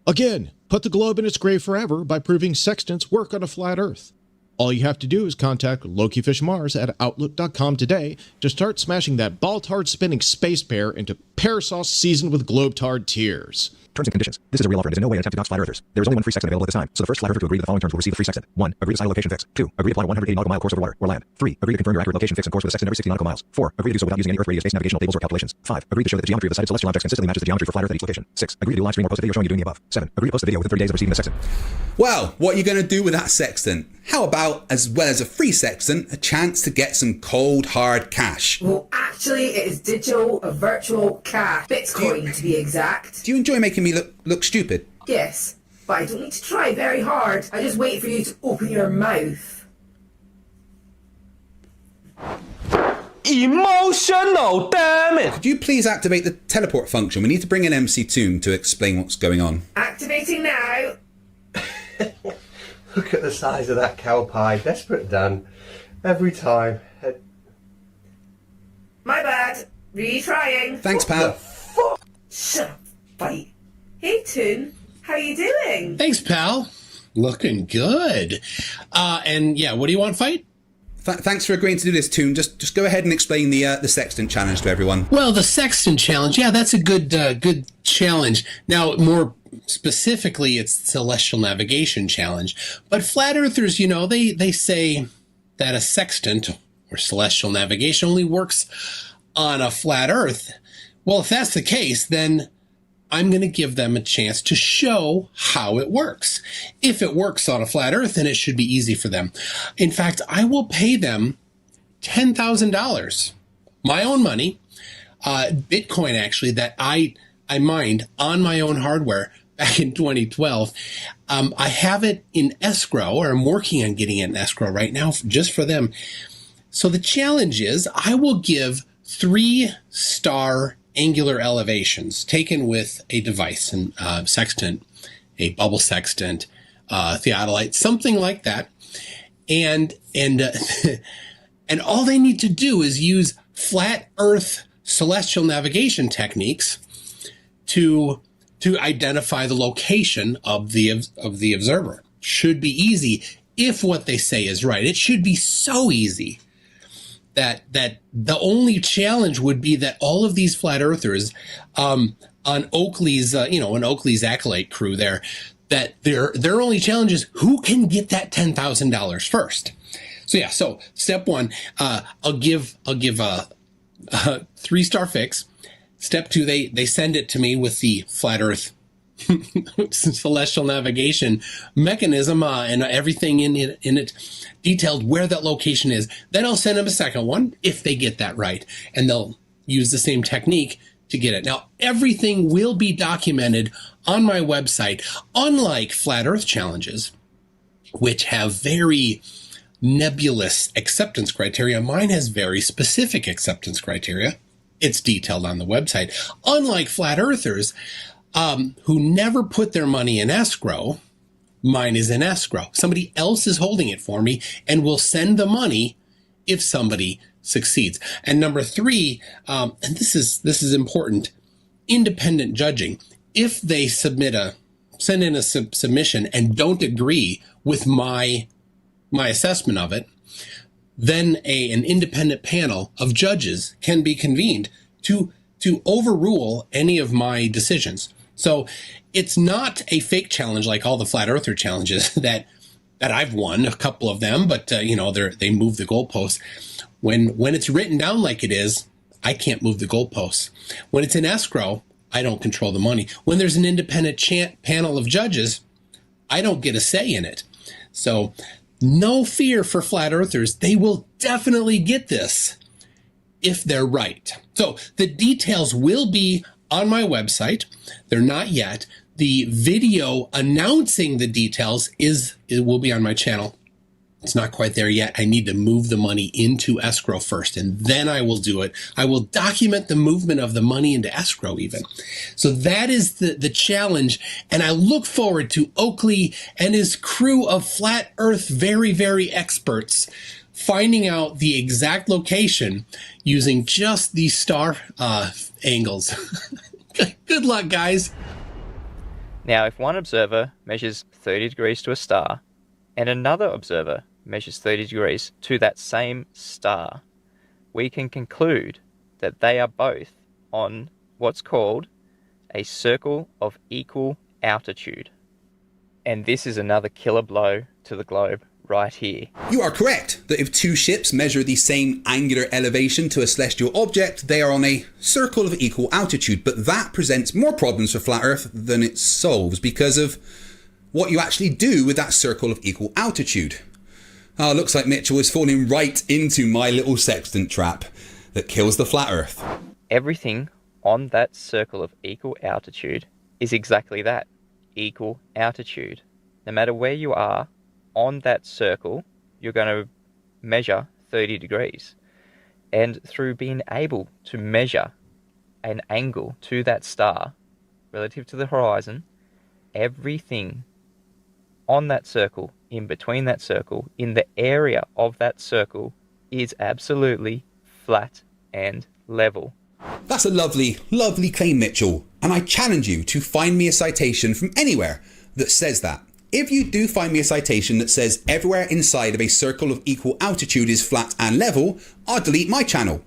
Again, put the globe in its grave forever by proving sextants work on a flat Earth. All you have to do is contact LokifishMars at Outlook.com today to start smashing that ball-tard-spinning space bear into pear sauce seasoned with globetard tears. Terms and conditions. This is a real offer and is in no way an attempt to dox flat earthers. There is only one free sextant available at this time, so the first flat earther to agree to the following terms will receive the free sextant. 1. Agree to sign a location fix. 2. Agree to apply a 180 nautical mile course over water or land. 3. Agree to confirm your accurate location fix and course with a sextant every 60 nautical miles. 4. Agree to do so without using any Earth radius-based navigational tables or calculations. 5. Agree to show that the geometry of the sighted celestial objects consistently matches the geometry for flat Earth at each location. 6. Agree to do live stream or post a video showing you doing the above. 7. Agree to post a video within 30 days of receiving the sextant. Well, what are you going to do with that sextant? How about, as well as a free sextant, a chance to get some cold, hard cash? Well, actually, it is digital, a virtual cash. Bitcoin, to be exact. Do you enjoy making me look stupid? Yes, but I don't need to try very hard. I just wait for you to open your mouth. Emotional, damn it! Could you please activate the teleport function? We need to bring in MC Toon to explain what's going on. Activating now. Look at the size of that cow pie. Desperate Dan. Every time. My bad. Retrying. Thanks, pal. Shut up, fight. Hey, Toon. How you doing? Thanks, pal. Looking good. And yeah, what do you want, fight? Thanks for agreeing to do this, Toon. Just go ahead and explain the sextant challenge to everyone. Well, the sextant challenge, yeah, that's a good challenge. Now, more specifically, it's Celestial Navigation Challenge. But flat earthers, you know, they say that a sextant or celestial navigation only works on a flat earth. Well, if that's the case, then I'm going to give them a chance to show how it works. If it works on a flat earth, then it should be easy for them. In fact, I will pay them $10,000, my own money, Bitcoin actually, that I mined on my own hardware back in 2012. I have it in escrow, or I'm working on getting it in escrow right now just for them. So the challenge is I will give 3-star angular elevations taken with a device, and sextant, a bubble sextant, theodolite, something like that. And and all they need to do is use flat earth celestial navigation techniques to identify the location of the observer. Should be easy if what they say is right. It should be so easy that the only challenge would be that all of these flat earthers on Oakley's an Oakley's Acolyte crew there, that their only challenge is who can get that $10,000 first. So yeah, so step one, I'll give a 3-star fix. Step two, they send it to me with the flat earth celestial navigation mechanism and everything in it detailed where that location is. Then I'll send them a second one if they get that right, and they'll use the same technique to get it. Now, everything will be documented on my website, unlike flat earth challenges, which have very nebulous acceptance criteria. Mine has very specific acceptance criteria. It's detailed on the website. Unlike flat earthers, who never put their money in escrow, mine is in escrow. Somebody else is holding it for me and will send the money if somebody succeeds. And number 3, and this is important, independent judging. If they send in a submission and don't agree with my assessment of it, then an independent panel of judges can be convened to overrule any of my decisions. So it's not a fake challenge like all the flat earther challenges that I've won, a couple of them, but they move the goalposts. When it's written down like it is, I can't move the goalposts. When it's in escrow, I don't control the money. When there's an independent panel of judges, I don't get a say in it. So no fear for flat earthers. They will definitely get this if they're right. So the details will be on my website. They're not yet. The video announcing the details will be on my channel. It's not quite there yet. I need to move the money into escrow first, and then I will do it. I will document the movement of the money into escrow even. So that is the challenge, and I look forward to Oakley and his crew of flat earth very, very experts finding out the exact location using just these star angles. Good luck, guys. Now, if one observer measures 30 degrees to a star, and another observer measures 30 degrees to that same star, we can conclude that they are both on what's called a circle of equal altitude. And this is another killer blow to the globe right here. You are correct that if 2 ships measure the same angular elevation to a celestial object, they are on a circle of equal altitude. But that presents more problems for flat Earth than it solves because of what you actually do with that circle of equal altitude. Looks like Mitchell is falling right into my little sextant trap that kills the flat Earth. Everything on that circle of equal altitude is exactly that, equal altitude. No matter where you are on that circle, you're going to measure 30 degrees. And through being able to measure an angle to that star relative to the horizon, everything on that circle, in between that circle, in the area of that circle, is absolutely flat and level. That's a lovely, lovely claim, Mitchell. And I challenge you to find me a citation from anywhere that says that. If you do find me a citation that says everywhere inside of a circle of equal altitude is flat and level, I'll delete my channel.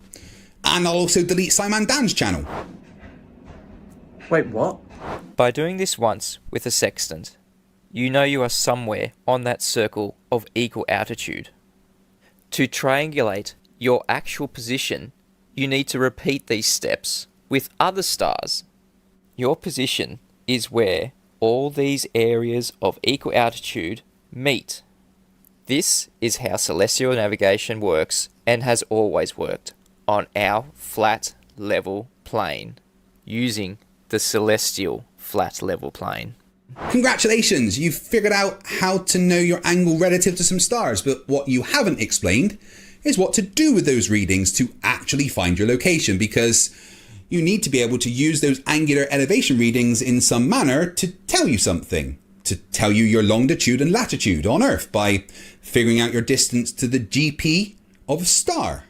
And I'll also delete Simon Dan's channel. Wait, what? By doing this once with a sextant, you know you are somewhere on that circle of equal altitude. To triangulate your actual position, you need to repeat these steps with other stars. Your position is where all these areas of equal altitude meet. This is how celestial navigation works and has always worked on our flat level plane, using the celestial flat level plane. Congratulations, you've figured out how to know your angle relative to some stars, but what you haven't explained is what to do with those readings to actually find your location, because you need to be able to use those angular elevation readings in some manner to tell you something, to tell you your longitude and latitude on Earth by figuring out your distance to the GP of a star.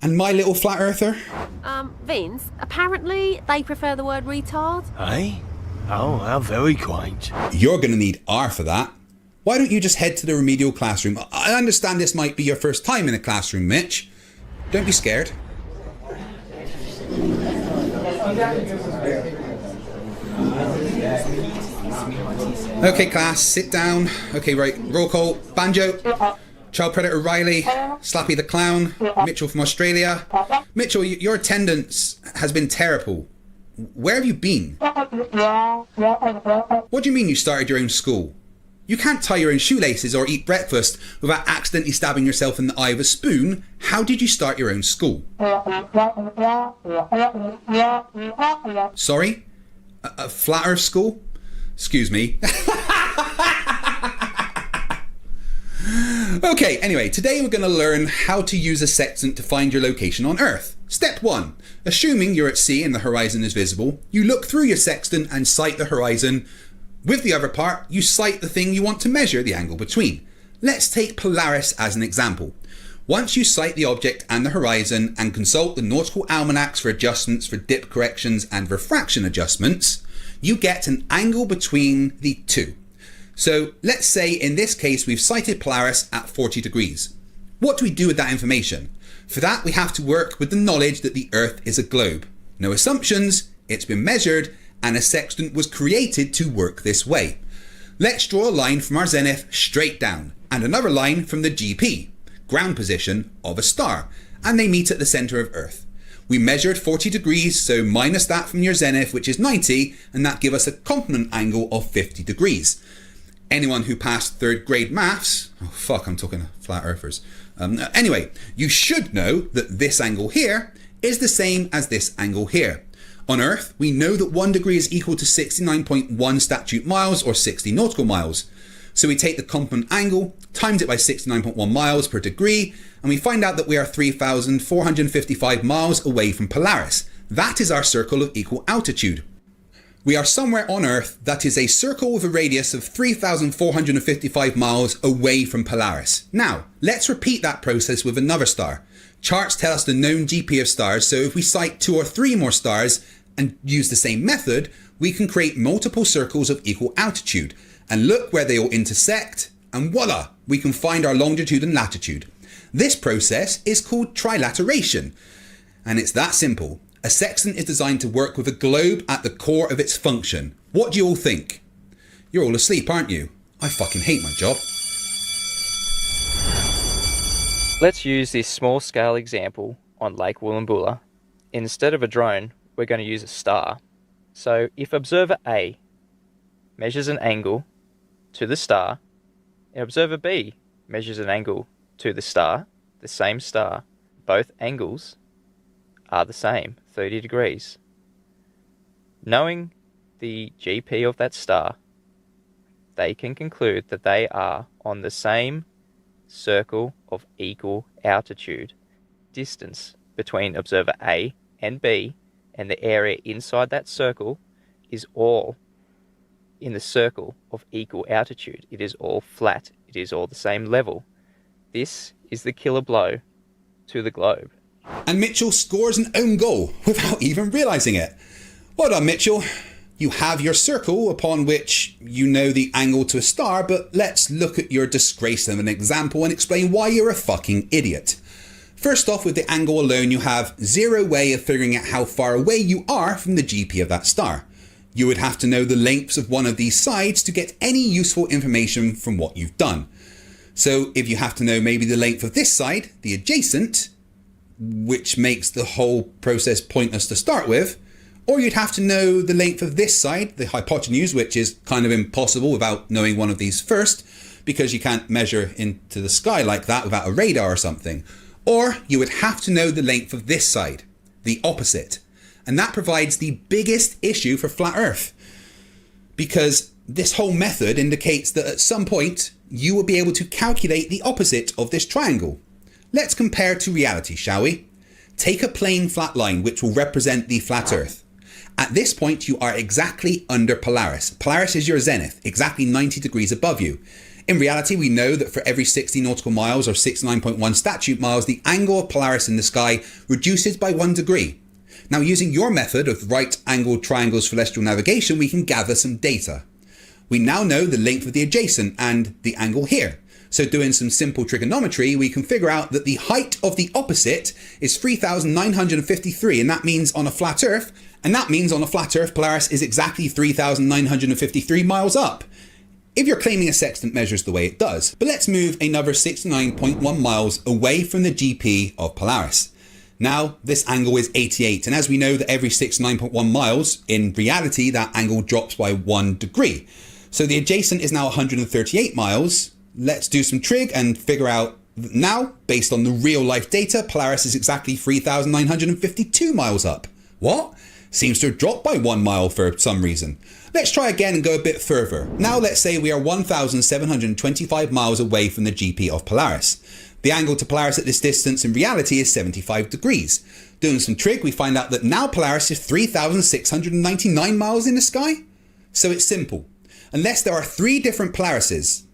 And my little flat earther? Vince, apparently they prefer the word retard. Hey? Oh, how very quaint. You're going to need R for that. Why don't you just head to the remedial classroom? I understand this might be your first time in a classroom, Mitch. Don't be scared. Okay, class, sit down. Okay, right, roll call. Banjo, Child Predator Riley, Slappy the Clown, Mitchell from Australia. Mitchell, your attendance has been terrible. Where have you been? What do you mean you started your own school? You can't tie your own shoelaces or eat breakfast without accidentally stabbing yourself in the eye with a spoon. How did you start your own school? Sorry? A flat earth school? Excuse me. Okay, anyway, today we're going to learn how to use a sextant to find your location on Earth. Step 1. Assuming you're at sea and the horizon is visible, you look through your sextant and sight the horizon. With the other part, you sight the thing you want to measure the angle between. Let's take Polaris as an example. Once you sight the object and the horizon and consult the nautical almanacs for adjustments for dip corrections and refraction adjustments, you get an angle between the two. So let's say in this case we've sighted Polaris at 40 degrees. What do we do with that information? For that we have to work with the knowledge that the Earth is a globe. No assumptions, it's been measured, and a sextant was created to work this way. Let's draw a line from our zenith straight down, and another line from the GP, ground position, of a star, and they meet at the centre of Earth. We measured 40 degrees, so minus that from your zenith, which is 90, and that gives us a complement angle of 50 degrees. Anyone who passed 3rd grade maths, oh fuck, I'm talking to flat earthers. Anyway, you should know that this angle here is the same as this angle here. On Earth, we know that 1 degree is equal to 69.1 statute miles or 60 nautical miles. So we take the complement angle, times it by 69.1 miles per degree, and we find out that we are 3,455 miles away from Polaris. That is our circle of equal altitude. We are somewhere on Earth that is a circle with a radius of 3,455 miles away from Polaris. Now, let's repeat that process with another star. Charts tell us the known GP of stars, so if we sight 2 or 3 more stars and use the same method, we can create multiple circles of equal altitude. And look where they all intersect, and voila, we can find our longitude and latitude. This process is called trilateration, and it's that simple. A sextant is designed to work with a globe at the core of its function. What do you all think? You're all asleep, aren't you? I fucking hate my job. Let's use this small scale example on Lake Woolloomboola. Instead of a drone, we're going to use a star. So if observer A measures an angle to the star, and observer B measures an angle to the star, both angles are the same, 30 degrees. Knowing the GP of that star, they can conclude that they are on the same circle of equal altitude. Distance between observer A and B and the area inside that circle is all in the circle of equal altitude. It is all flat. It is all the same level. This is the killer blow to the globe. And Mitchell scores an own goal without even realising it. Well done, Mitchell. You have your circle upon which you know the angle to a star, but let's look at your disgrace of an example and explain why you're a fucking idiot. First off, with the angle alone, you have zero way of figuring out how far away you are from the GP of that star. You would have to know the lengths of one of these sides to get any useful information from what you've done. So if you have to know maybe the length of this side, the adjacent, which makes the whole process pointless to start with, or you'd have to know the length of this side, the hypotenuse, which is kind of impossible without knowing one of these first, because you can't measure into the sky like that without a radar or something. Or you would have to know the length of this side, the opposite. And that provides the biggest issue for flat Earth, because this whole method indicates that at some point you will be able to calculate the opposite of this triangle. Let's compare to reality, shall we? Take a plain flat line which will represent the flat Earth. At this point you are exactly under Polaris. Polaris is your zenith, exactly 90 degrees above you. In reality, we know that for every 60 nautical miles or 69.1 statute miles, the angle of Polaris in the sky reduces by 1 degree. Now, using your method of right-angled triangles celestial navigation, we can gather some data. We now know the length of the adjacent and the angle here. So doing some simple trigonometry, we can figure out that the height of the opposite is 3,953, and that means on a flat Earth, Polaris is exactly 3,953 miles up. If you're claiming a sextant measures the way it does. But let's move another 69.1 miles away from the GP of Polaris. Now, this angle is 88, and as we know that every 69.1 miles, in reality, that angle drops by 1 degree. So the adjacent is now 138 miles. Let's do some trig and figure out now, based on the real life data, Polaris is exactly 3,952 miles up. What? Seems to have dropped by 1 mile for some reason. Let's try again and go a bit further. Now let's say we are 1,725 miles away from the GP of Polaris. The angle to Polaris at this distance in reality is 75 degrees. Doing some trig, we find out that now Polaris is 3,699 miles in the sky. So it's simple. Unless there are 3 different Polarises,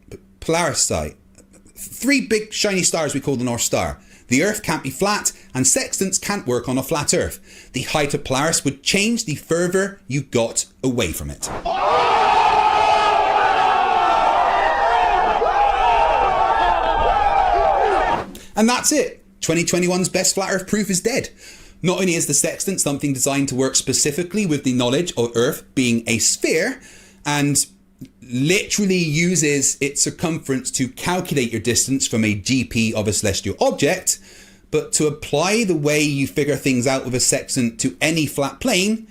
Polaris-site, 3 big shiny stars we call the North Star, the Earth can't be flat and sextants can't work on a flat Earth. The height of Polaris would change the further you got away from it. And that's it. 2021's best flat Earth proof is dead. Not only is the sextant something designed to work specifically with the knowledge of Earth being a sphere and literally uses its circumference to calculate your distance from a GP of a celestial object, but to apply the way you figure things out with a sextant to any flat plane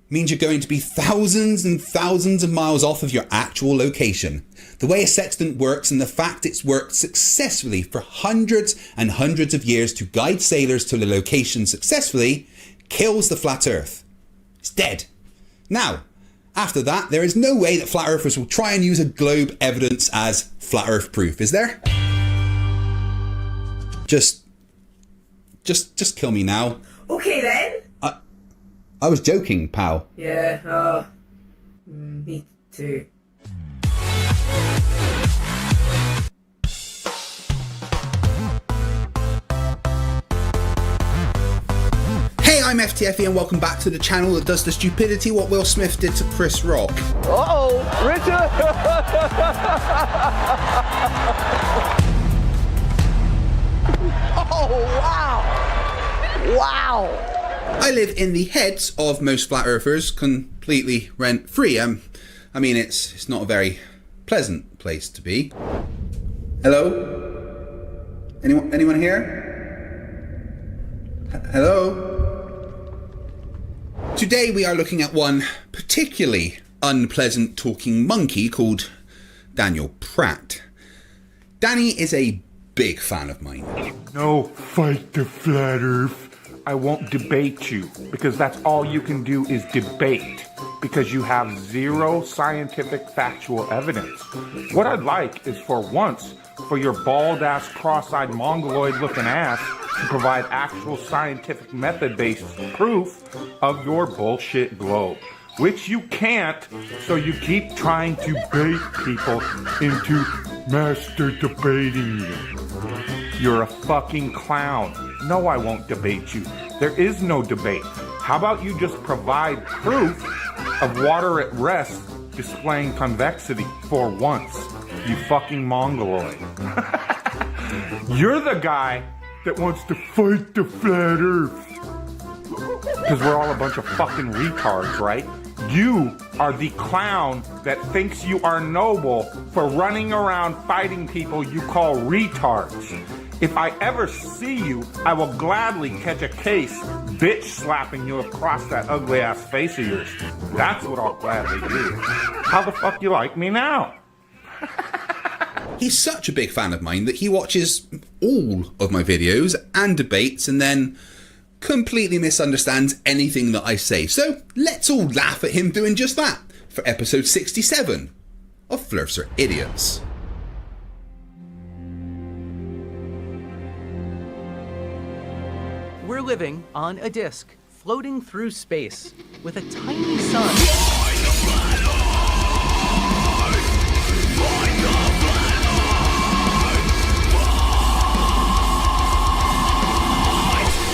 means you're going to be thousands and thousands of miles off of your actual location. The way a sextant works and the fact it's worked successfully for hundreds and hundreds of years to guide sailors to the location successfully kills the flat Earth. It's dead. Now, after that, there is no way that flat earthers will try and use a globe evidence as flat Earth proof, is there? Just kill me now. Okay then. I was joking, pal. Yeah, me too. Hey, I'm FTFE and welcome back to the channel that does the stupidity what Will Smith did to Chris Rock. Uh-oh, Richard! Oh, wow! Wow! I live in the heads of most flat earthers, completely rent-free. I mean, it's not a very pleasant place to be. Hello? Anyone here? Hello? Today we are looking at one particularly unpleasant talking monkey called Daniel Pratt. Danny is a big fan of mine. No, fight the flat Earth. I won't debate you, because that's all you can do is debate, because you have zero scientific factual evidence. What I'd like is for once, for your bald-ass, cross-eyed, mongoloid-looking ass to provide actual scientific method-based proof of your bullshit globe, which you can't, so you keep trying to bait people into master debating you. You're a fucking clown. No, I won't debate you. There is no debate. How about you just provide proof of water at rest displaying convexity for once, you fucking mongoloid. You're the guy that wants to fight the flat Earth. Because we're all a bunch of fucking retards, right? You are the clown that thinks you are noble for running around fighting people you call retards. If I ever see you, I will gladly catch a case bitch slapping you across that ugly ass face of yours. That's what I'll gladly do. How the fuck you like me now? He's such a big fan of mine that he watches all of my videos and debates and then completely misunderstands anything that I say. So let's all laugh at him doing just that for episode 67 of Flerfs Are Idiots. We're living on a disk, floating through space, with a tiny sun.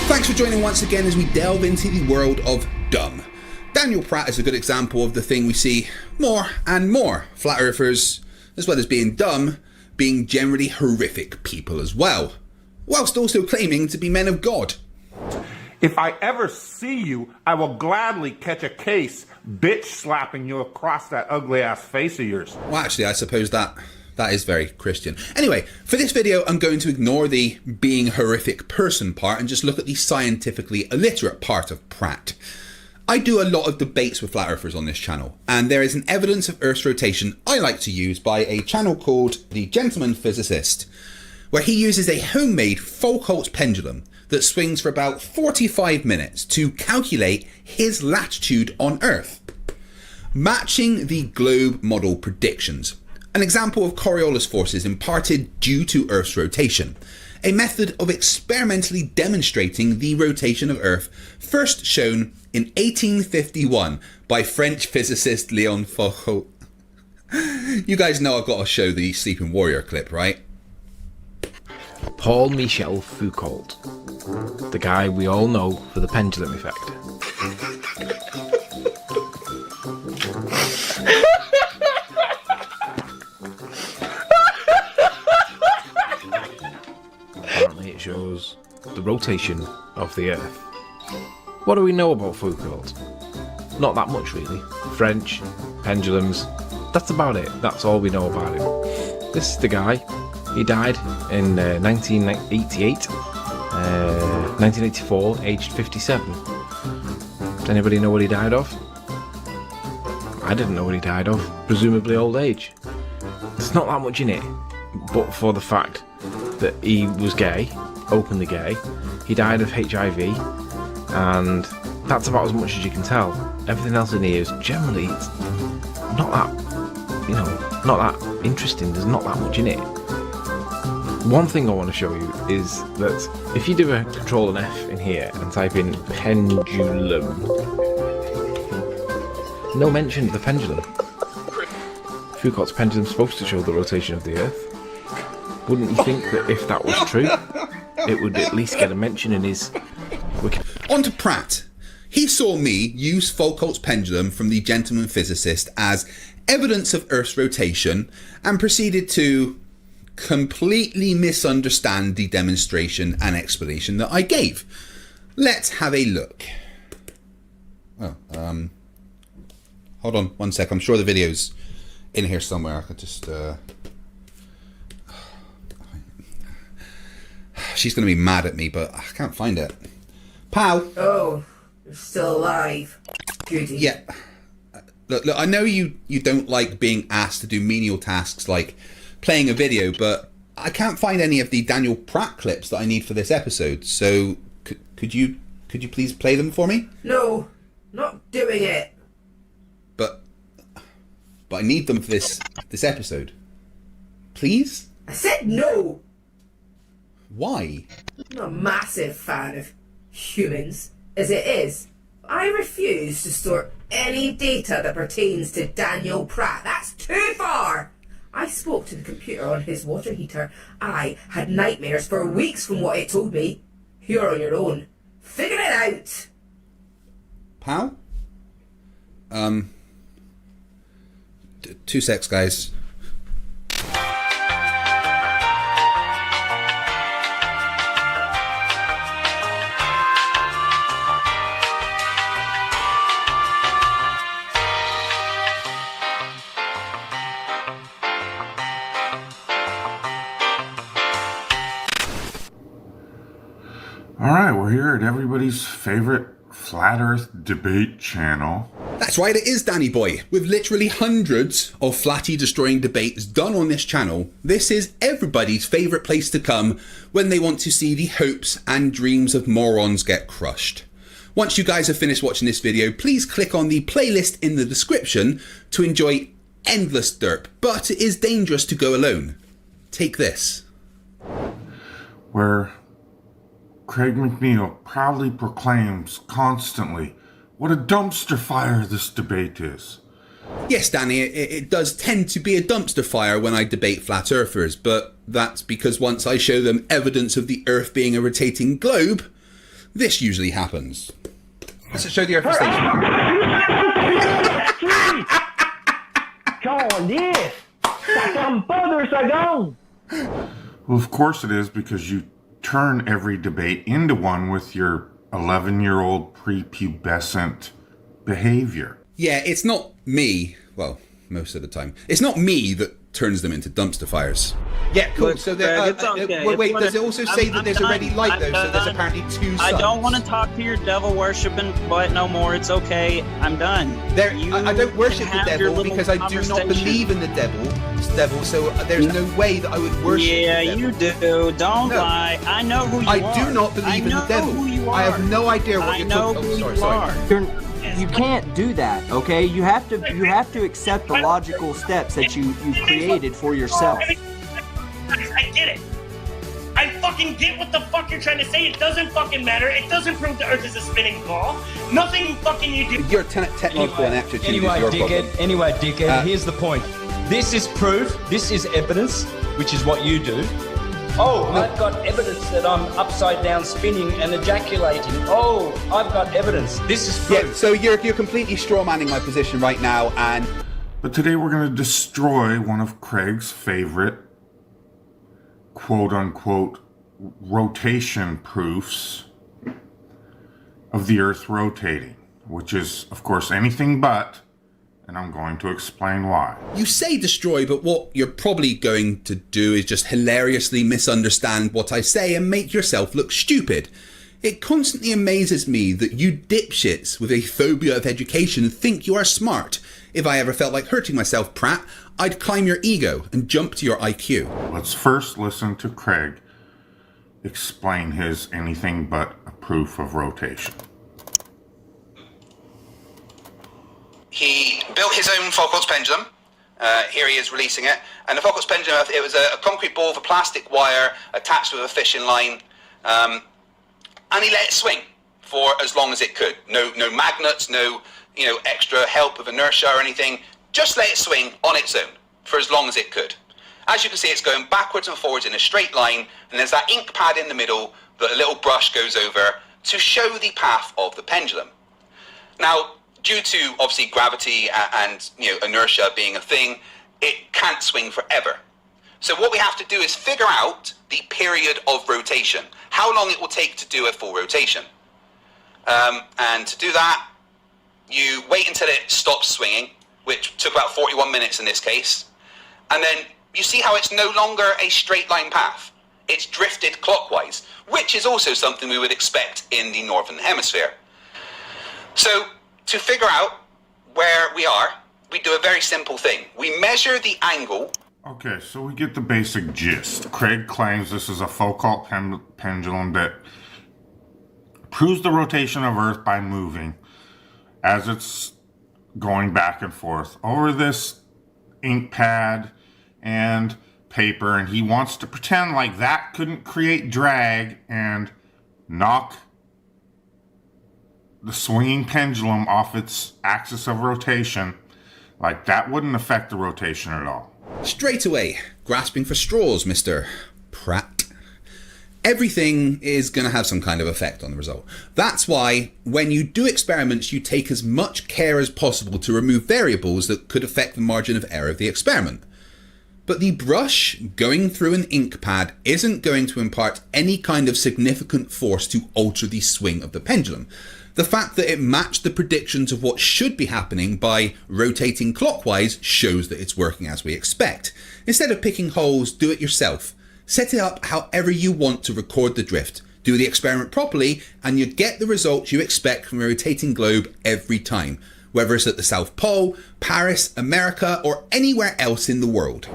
Thanks for joining once again as we delve into the world of dumb. Daniel Pratt is a good example of the thing we see more and more. Flat earthers, as well as being dumb, being generally horrific people as well, whilst also claiming to be men of God. If I ever see you, I will gladly catch a case bitch slapping you across that ugly ass face of yours. Well, actually, I suppose that is very Christian. Anyway, for this video, I'm going to ignore the being horrific person part and just look at the scientifically illiterate part of Pratt. I do a lot of debates with flat earthers on this channel, and there is an evidence of Earth's rotation I like to use by a channel called The Gentleman Physicist, where he uses a homemade Foucault's pendulum that swings for about 45 minutes to calculate his latitude on Earth, matching the globe model predictions. An example of Coriolis forces imparted due to Earth's rotation, a method of experimentally demonstrating the rotation of Earth first shown in 1851 by French physicist Léon Foucault. You guys know I've got to show the Sleeping Warrior clip, right? Paul Michel Foucault, the guy we all know for the pendulum effect. Apparently it shows the rotation of the Earth. What do we know about Foucault? Not that much really. French, pendulums, that's about it. That's all we know about him. This is the guy. He died in 1988, 1984, aged 57. Does anybody know what he died of? I didn't know what he died of. Presumably old age. There's not that much in it, but for the fact that he was gay, openly gay, he died of HIV, and that's about as much as you can tell. Everything else in here is generally not that, not that interesting. There's not that much in it. One thing I want to show you is that if you do a Control and F in here and type in pendulum, no mention of the pendulum. Foucault's pendulum is supposed to show the rotation of the Earth. Wouldn't you think that if that was true, it would at least get a mention in his wiki? On to Pratt. He saw me use Foucault's pendulum from The Gentleman Physicist as evidence of Earth's rotation and proceeded to completely misunderstand the demonstration and explanation that I gave. Let's have a look. Oh, hold on one sec. I'm sure the video's in here somewhere. I could just she's going to be mad at me, but I can't find it. Pal. Oh, you're still alive. Goody. Yeah. Look, I know you don't like being asked to do menial tasks like playing a video, but I can't find any of the Daniel Pratt clips that I need for this episode. So could you please play them for me? No, not doing it. But I need them for this episode. Please? I said no. Why? I'm a massive fan of humans, as it is. I refuse to store any data that pertains to Daniel Pratt. That's too far. I spoke to the computer on his water heater. I had nightmares for weeks from what it told me. You're on your own. Figure it out. Pal? 2 secs, guys. All right, we're here at everybody's favorite Flat Earth debate channel. That's right, it is, Danny boy. With literally hundreds of flatty destroying debates done on this channel, this is everybody's favourite place to come when they want to see the hopes and dreams of morons get crushed. Once you guys have finished watching this video, please click on the playlist in the description to enjoy endless derp, but it is dangerous to go alone. Take this. Where Craig McNeil proudly proclaims constantly what a dumpster fire this debate is. Yes, Danny, it does tend to be a dumpster fire when I debate flat earthers, but that's because once I show them evidence of the Earth being a rotating globe, this usually happens. Let's show the Earth station. Come on, yes! Some brothers are gone! Well, of course it is, because you turn every debate into one with your 11-year-old prepubescent behavior. Yeah, it's not me, well, most of the time, it's not me that turns them into dumpster fires. Yeah, cool. Look, so Greg, okay. wait, does it also say that there's already light though? So there's apparently two suns. I don't want to talk to your devil worshipping butt no more. It's okay. I'm done. I don't worship the devil because I do not believe in the devil. So there's no way that I would worship the devil. Yeah, you do. Don't lie. I know who you are. I do not believe in the devil. Who you are. I have no idea what you're talking about. Sorry. You can't do that, okay? You have to accept the logical steps that you've created for yourself. I get it. I fucking get what the fuck you're trying to say. It doesn't fucking matter. It doesn't prove the Earth is a spinning ball. Nothing fucking you do. Your technical inaptitude is your problem. Anyway, dickhead, here's the point. This is proof. This is evidence, which is what you do. Oh, I've got evidence that I'm upside down spinning and ejaculating. Oh, I've got evidence. This is proof. Yeah, so you're completely strawmanning my position right now, and... But today we're going to destroy one of Craig's favorite quote-unquote rotation proofs of the Earth rotating, which is, of course, anything but, and I'm going to explain why. You say destroy, but what you're probably going to do is just hilariously misunderstand what I say and make yourself look stupid. It constantly amazes me that you dipshits with a phobia of education think you are smart. If I ever felt like hurting myself, Pratt, I'd climb your ego and jump to your IQ. Let's first listen to Craig explain his anything but a proof of rotation. He built his own Foucault's pendulum. Here he is releasing it. And the Foucault's pendulum, it was a concrete ball with a plastic wire attached with a fishing line. And he let it swing for as long as it could. No magnets, no extra help of inertia or anything. Just let it swing on its own for as long as it could. As you can see, it's going backwards and forwards in a straight line. And there's that ink pad in the middle that a little brush goes over to show the path of the pendulum. Now, due to obviously gravity and inertia being a thing, it can't swing forever. So what we have to do is figure out the period of rotation, how long it will take to do a full rotation. And to do that, you wait until it stops swinging, which took about 41 minutes in this case. And then you see how it's no longer a straight line path. It's drifted clockwise, which is also something we would expect in the Northern Hemisphere. So to figure out where we are, we do a very simple thing. We measure the angle. Okay, so we get the basic gist. Craig claims this is a Foucault pendulum that proves the rotation of Earth by moving as it's going back and forth over this ink pad and paper, and he wants to pretend like that couldn't create drag and knock the swinging pendulum off its axis of rotation. Like that wouldn't affect the rotation at all. Straight away, grasping for straws, Mr. Pratt. Everything is going to have some kind of effect on the result. That's why, when you do experiments, you take as much care as possible to remove variables that could affect the margin of error of the experiment. But the brush going through an ink pad isn't going to impart any kind of significant force to alter the swing of the pendulum. The fact that it matched the predictions of what should be happening by rotating clockwise shows that it's working as we expect. Instead of picking holes, do it yourself. Set it up however you want to record the drift. Do the experiment properly, and you'd get the results you expect from a rotating globe every time, whether it's at the South Pole, Paris, America, or anywhere else in the world.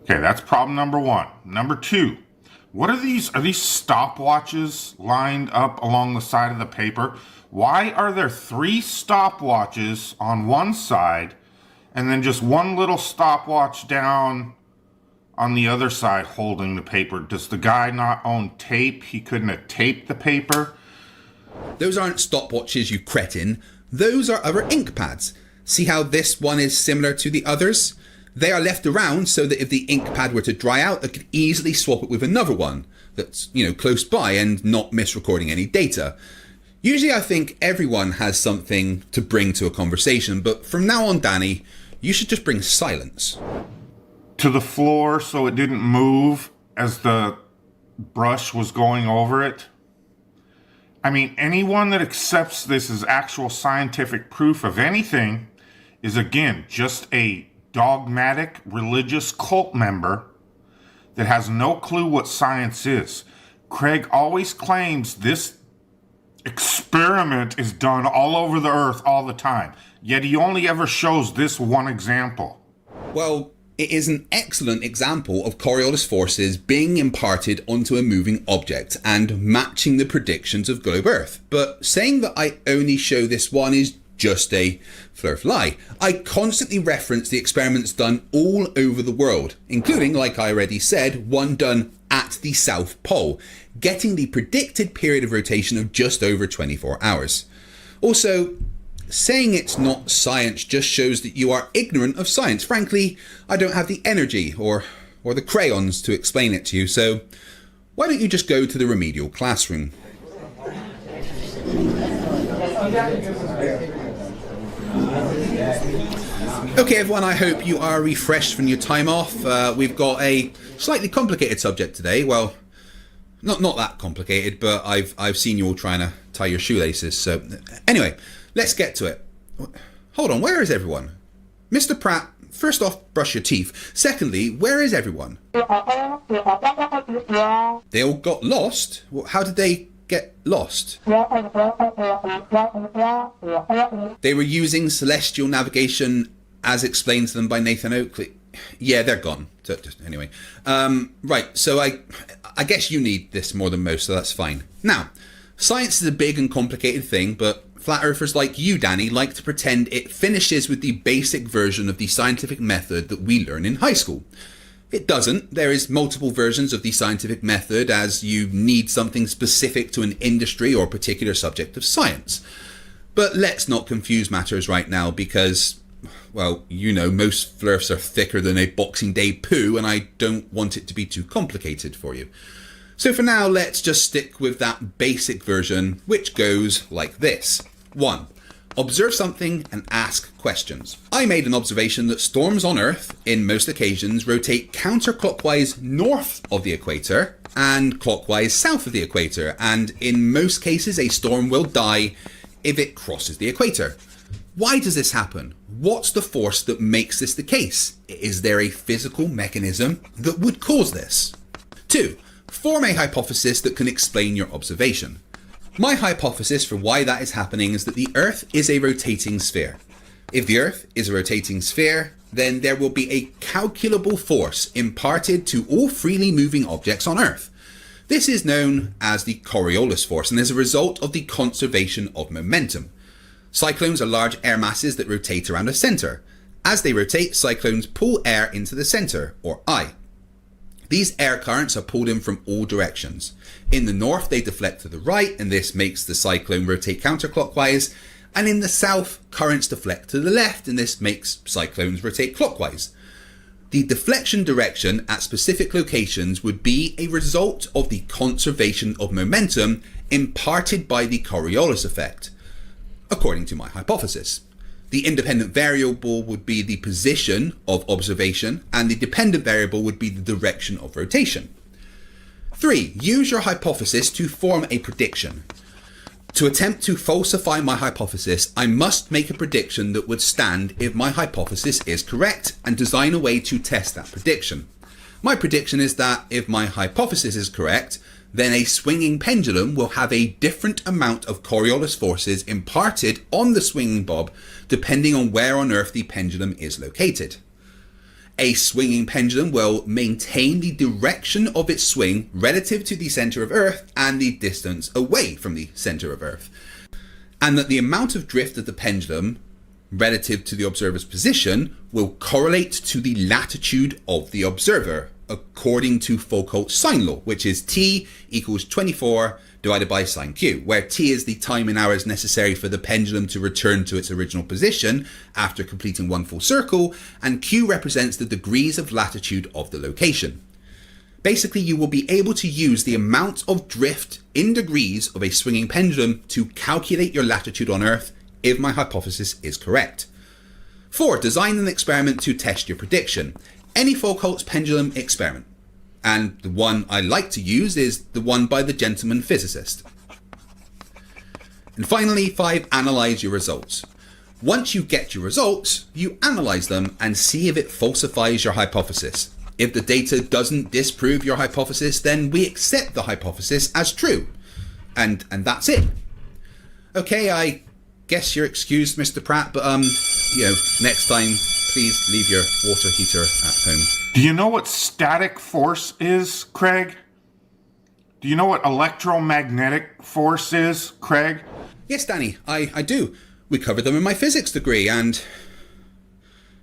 Okay, that's problem number one. Number two, what are these? Are these stopwatches lined up along the side of the paper? Why are there 3 stopwatches on one side and then just one little stopwatch down on the other side holding the paper? Does the guy not own tape? He couldn't have taped the paper? Those aren't stopwatches, you cretin. Those are other ink pads. See how this one is similar to the others? They are left around so that if the ink pad were to dry out, I could easily swap it with another one that's, close by and not misrecording any data. Usually I think everyone has something to bring to a conversation, but from now on, Danny, you should just bring silence. To the floor so it didn't move as the brush was going over it? I mean, anyone that accepts this as actual scientific proof of anything is, again, just a dogmatic religious cult member that has no clue what science is. Craig always claims this experiment is done all over the earth all the time, yet he only ever shows this one example. Well, it is an excellent example of Coriolis forces being imparted onto a moving object and matching the predictions of globe Earth. But saying that I only show this one is just a Flerf lie. I constantly reference the experiments done all over the world, including, like I already said, one done at the South Pole, getting the predicted period of rotation of just over 24 hours. Also, saying it's not science just shows that you are ignorant of science. Frankly, I don't have the energy or the crayons to explain it to you, so why don't you just go to the remedial classroom? Okay everyone, I hope you are refreshed from your time off. We've got a slightly complicated subject today. Well, not that complicated, but I've seen you all trying to tie your shoelaces. So anyway, let's get to it. Hold on, where is everyone? Mr. Pratt, first off, brush your teeth. Secondly, where is everyone? They all got lost? How did they get lost? They were using celestial navigation as explained to them by Nathan Oakley. Yeah, they're gone. Anyway. Right, so I guess you need this more than most, so that's fine. Now, science is a big and complicated thing, but flat earthers like you, Danny, like to pretend it finishes with the basic version of the scientific method that we learn in high school. It doesn't. There is multiple versions of the scientific method as you need something specific to an industry or particular subject of science. But let's not confuse matters right now because, well, most Flerfs are thicker than a Boxing Day poo, and I don't want it to be too complicated for you. So for now, let's just stick with that basic version, which goes like this. 1. Observe something and ask questions. I made an observation that storms on Earth, in most occasions, rotate counterclockwise north of the equator and clockwise south of the equator, and in most cases a storm will die if it crosses the equator. Why does this happen? What's the force that makes this the case? Is there a physical mechanism that would cause this? 2. Form a hypothesis that can explain your observation. My hypothesis for why that is happening is that the Earth is a rotating sphere. If the Earth is a rotating sphere, then there will be a calculable force imparted to all freely moving objects on Earth. This is known as the Coriolis force and is a result of the conservation of momentum. Cyclones are large air masses that rotate around a center. As they rotate, cyclones pull air into the center, or I. These air currents are pulled in from all directions. In the north, they deflect to the right, and this makes the cyclone rotate counterclockwise. And in the south, currents deflect to the left, and this makes cyclones rotate clockwise. The deflection direction at specific locations would be a result of the conservation of momentum imparted by the Coriolis effect, according to my hypothesis. The independent variable would be the position of observation, and the dependent variable would be the direction of rotation. 3. Use your hypothesis to form a prediction. To attempt to falsify my hypothesis, I must make a prediction that would stand if my hypothesis is correct, and design a way to test that prediction. My prediction is that if my hypothesis is correct, then a swinging pendulum will have a different amount of Coriolis forces imparted on the swinging bob depending on where on Earth the pendulum is located. A swinging pendulum will maintain the direction of its swing relative to the centre of Earth and the distance away from the centre of Earth, and that the amount of drift of the pendulum relative to the observer's position will correlate to the latitude of the observer, according to Foucault's sine law, which is T equals 24 divided by sine Q, where T is the time in hours necessary for the pendulum to return to its original position after completing one full circle, and Q represents the degrees of latitude of the location. Basically, you will be able to use the amount of drift in degrees of a swinging pendulum to calculate your latitude on Earth if my hypothesis is correct. 4. Design an experiment to test your prediction. Any Foucault's pendulum experiment. And the one I like to use is the one by the gentleman physicist. And finally, 5. Analyze your results. Once you get your results, you analyze them and see if it falsifies your hypothesis. If the data doesn't disprove your hypothesis, then we accept the hypothesis as true. And that's it. Okay, I guess you're excused, Mr. Pratt, but next time, please leave your water heater at home. Do you know what static force is, Craig? Do you know what electromagnetic force is, Craig? Yes, Danny, I do. We covered them in my physics degree, and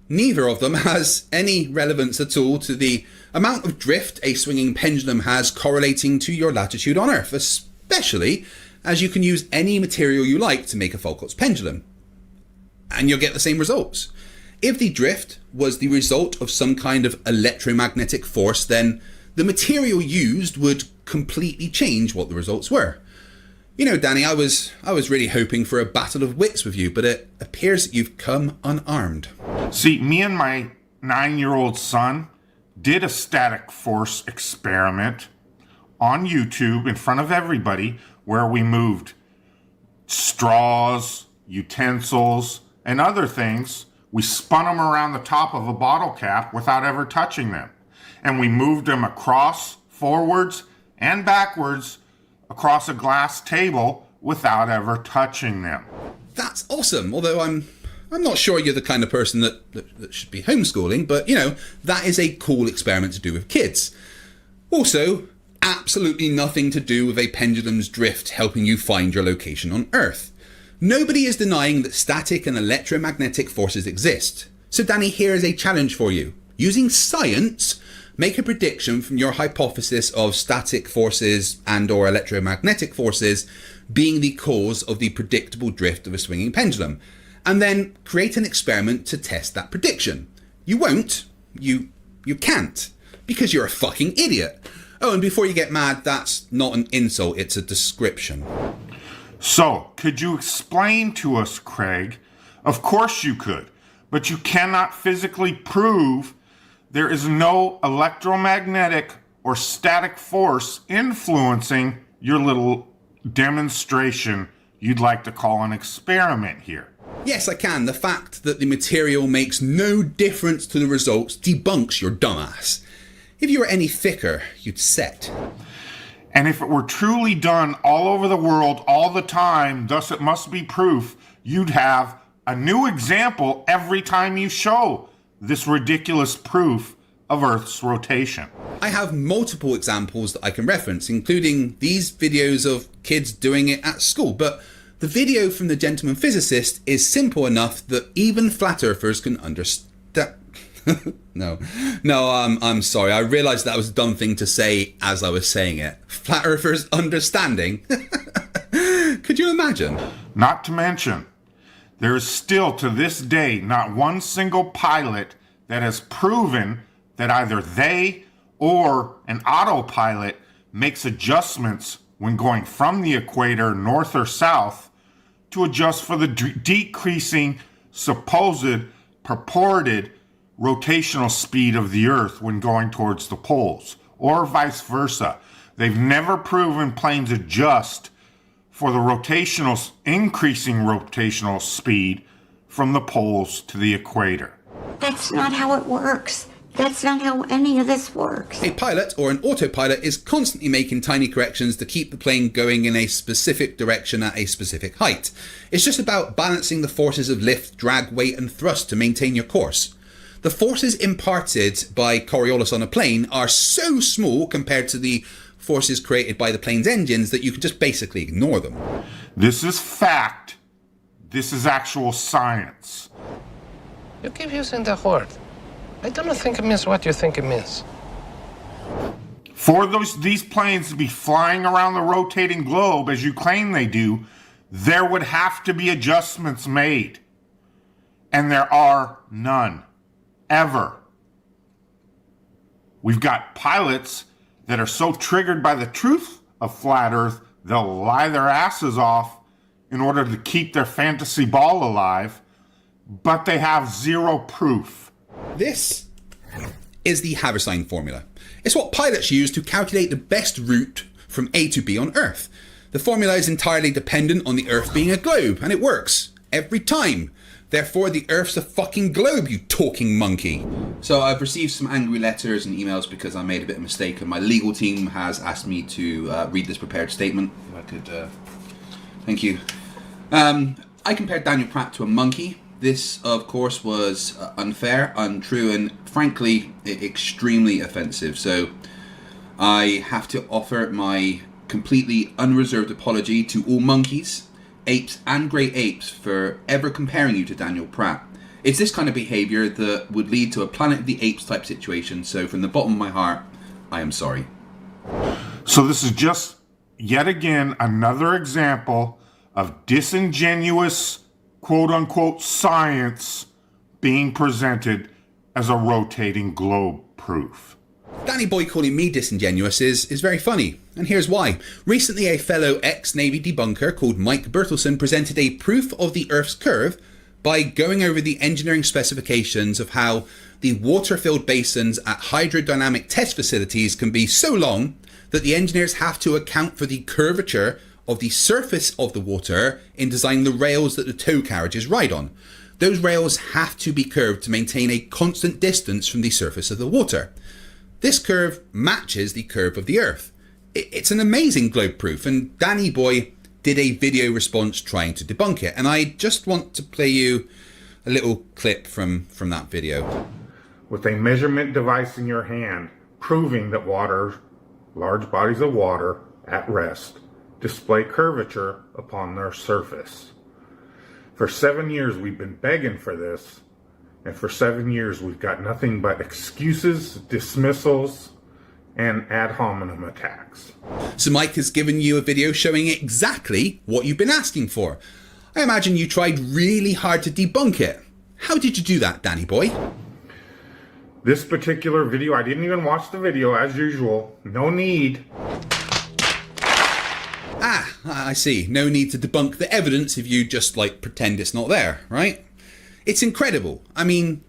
neither of them has any relevance at all to the amount of drift a swinging pendulum has correlating to your latitude on Earth, especially as you can use any material you like to make a Foucault's pendulum, and you'll get the same results. If the drift was the result of some kind of electromagnetic force, then the material used would completely change what the results were. You know, Danny, I was really hoping for a battle of wits with you, but it appears that you've come unarmed. See, me and my 9-year-old son did a static force experiment on YouTube in front of everybody where we moved straws, utensils, and other things. We spun them around the top of a bottle cap without ever touching them. And we moved them across, forwards, and backwards across a glass table without ever touching them. That's awesome, although I'm not sure you're the kind of person that should be homeschooling, but that is a cool experiment to do with kids. Also, absolutely nothing to do with a pendulum's drift helping you find your location on Earth. Nobody is denying that static and electromagnetic forces exist. So Danny, here is a challenge for you. Using science, make a prediction from your hypothesis of static forces and or electromagnetic forces being the cause of the predictable drift of a swinging pendulum, and then create an experiment to test that prediction. You won't. You can't. Because you're a fucking idiot. Oh, and before you get mad, that's not an insult, it's a description. So, could you explain to us, Craig? Of course you could, but you cannot physically prove there is no electromagnetic or static force influencing your little demonstration you'd like to call an experiment here. Yes, I can. The fact that the material makes no difference to the results debunks your dumbass. If you were any thicker, you'd set. And if it were truly done all over the world all the time, thus it must be proof, you'd have a new example every time you show this ridiculous proof of Earth's rotation. I have multiple examples that I can reference, including these videos of kids doing it at school, but the video from the gentleman physicist is simple enough that even flat earthers can understand. No, I'm sorry. I realized that was a dumb thing to say as I was saying it. Flat earthers understanding? Could you imagine? Not to mention, there is still to this day not one single pilot that has proven that either they or an autopilot makes adjustments when going from the equator north or south to adjust for the decreasing supposed purported rotational speed of the Earth when going towards the poles, or vice versa. They've never proven planes adjust for the increasing rotational speed from the poles to the equator. That's not how it works. That's not how any of this works. A pilot or an autopilot is constantly making tiny corrections to keep the plane going in a specific direction at a specific height. It's just about balancing the forces of lift, drag, weight and thrust to maintain your course. The forces imparted by Coriolis on a plane are so small compared to the forces created by the plane's engines that you can just basically ignore them. This is fact. This is actual science. You keep using that word. I don't think it means what you think it means. For these planes to be flying around the rotating globe as you claim they do, there would have to be adjustments made. And there are none. Ever. We've got pilots that are so triggered by the truth of flat Earth, they'll lie their asses off in order to keep their fantasy ball alive, but they have zero proof. This is the Haversine formula. It's what pilots use to calculate the best route from A to B on Earth. The formula is entirely dependent on the Earth being a globe, and it works every time. Therefore, the Earth's a fucking globe, you talking monkey. So I've received some angry letters and emails because I made a bit of a mistake, and my legal team has asked me to read this prepared statement. If I could, thank you. I compared Daniel Pratt to a monkey. This, of course, was unfair, untrue, and frankly, extremely offensive. So I have to offer my completely unreserved apology to all monkeys, apes, and grey apes for ever comparing you to Daniel Pratt. It's this kind of behaviour that would lead to a Planet of the Apes type situation, so from the bottom of my heart, I am sorry. So this is just, yet again, another example of disingenuous, quote-unquote science being presented as a rotating globe proof. Danny Boy calling me disingenuous is very funny, and here's why. Recently, a fellow ex-Navy debunker called Mike Bertelson presented a proof of the Earth's curve by going over the engineering specifications of how the water-filled basins at hydrodynamic test facilities can be so long that the engineers have to account for the curvature of the surface of the water in designing the rails that the tow carriages ride on. Those rails have to be curved to maintain a constant distance from the surface of the water. This curve matches the curve of the Earth. It's an amazing globe proof, and Danny Boy did a video response trying to debunk it, and I just want to play you a little clip from that video. With a measurement device in your hand, proving that large bodies of water at rest, display curvature upon their surface. For 7 years we've been begging for this, and for 7 years we've got nothing but excuses, dismissals, and ad hominem attacks. So Mike has given you a video showing exactly what you've been asking for. I imagine you tried really hard to debunk it. How did you do that, Danny Boy? This particular video, I didn't even watch the video as usual. No need. Ah, I see. No need to debunk the evidence if you just, pretend it's not there, right? It's incredible. I mean,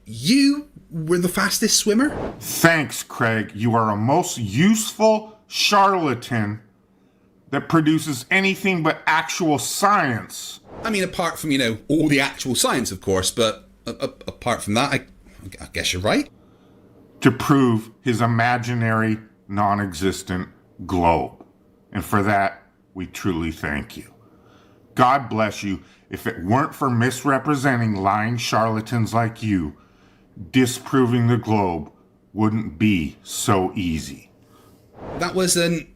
you were the fastest swimmer? Thanks, Craig. You are a most useful charlatan that produces anything but actual science. I mean, apart from, all the actual science, of course, but apart from that, I guess you're right. To prove his imaginary, non-existent globe. And for that, we truly thank you. God bless you. If it weren't for misrepresenting lying charlatans like you, disproving the globe wouldn't be so easy. That was an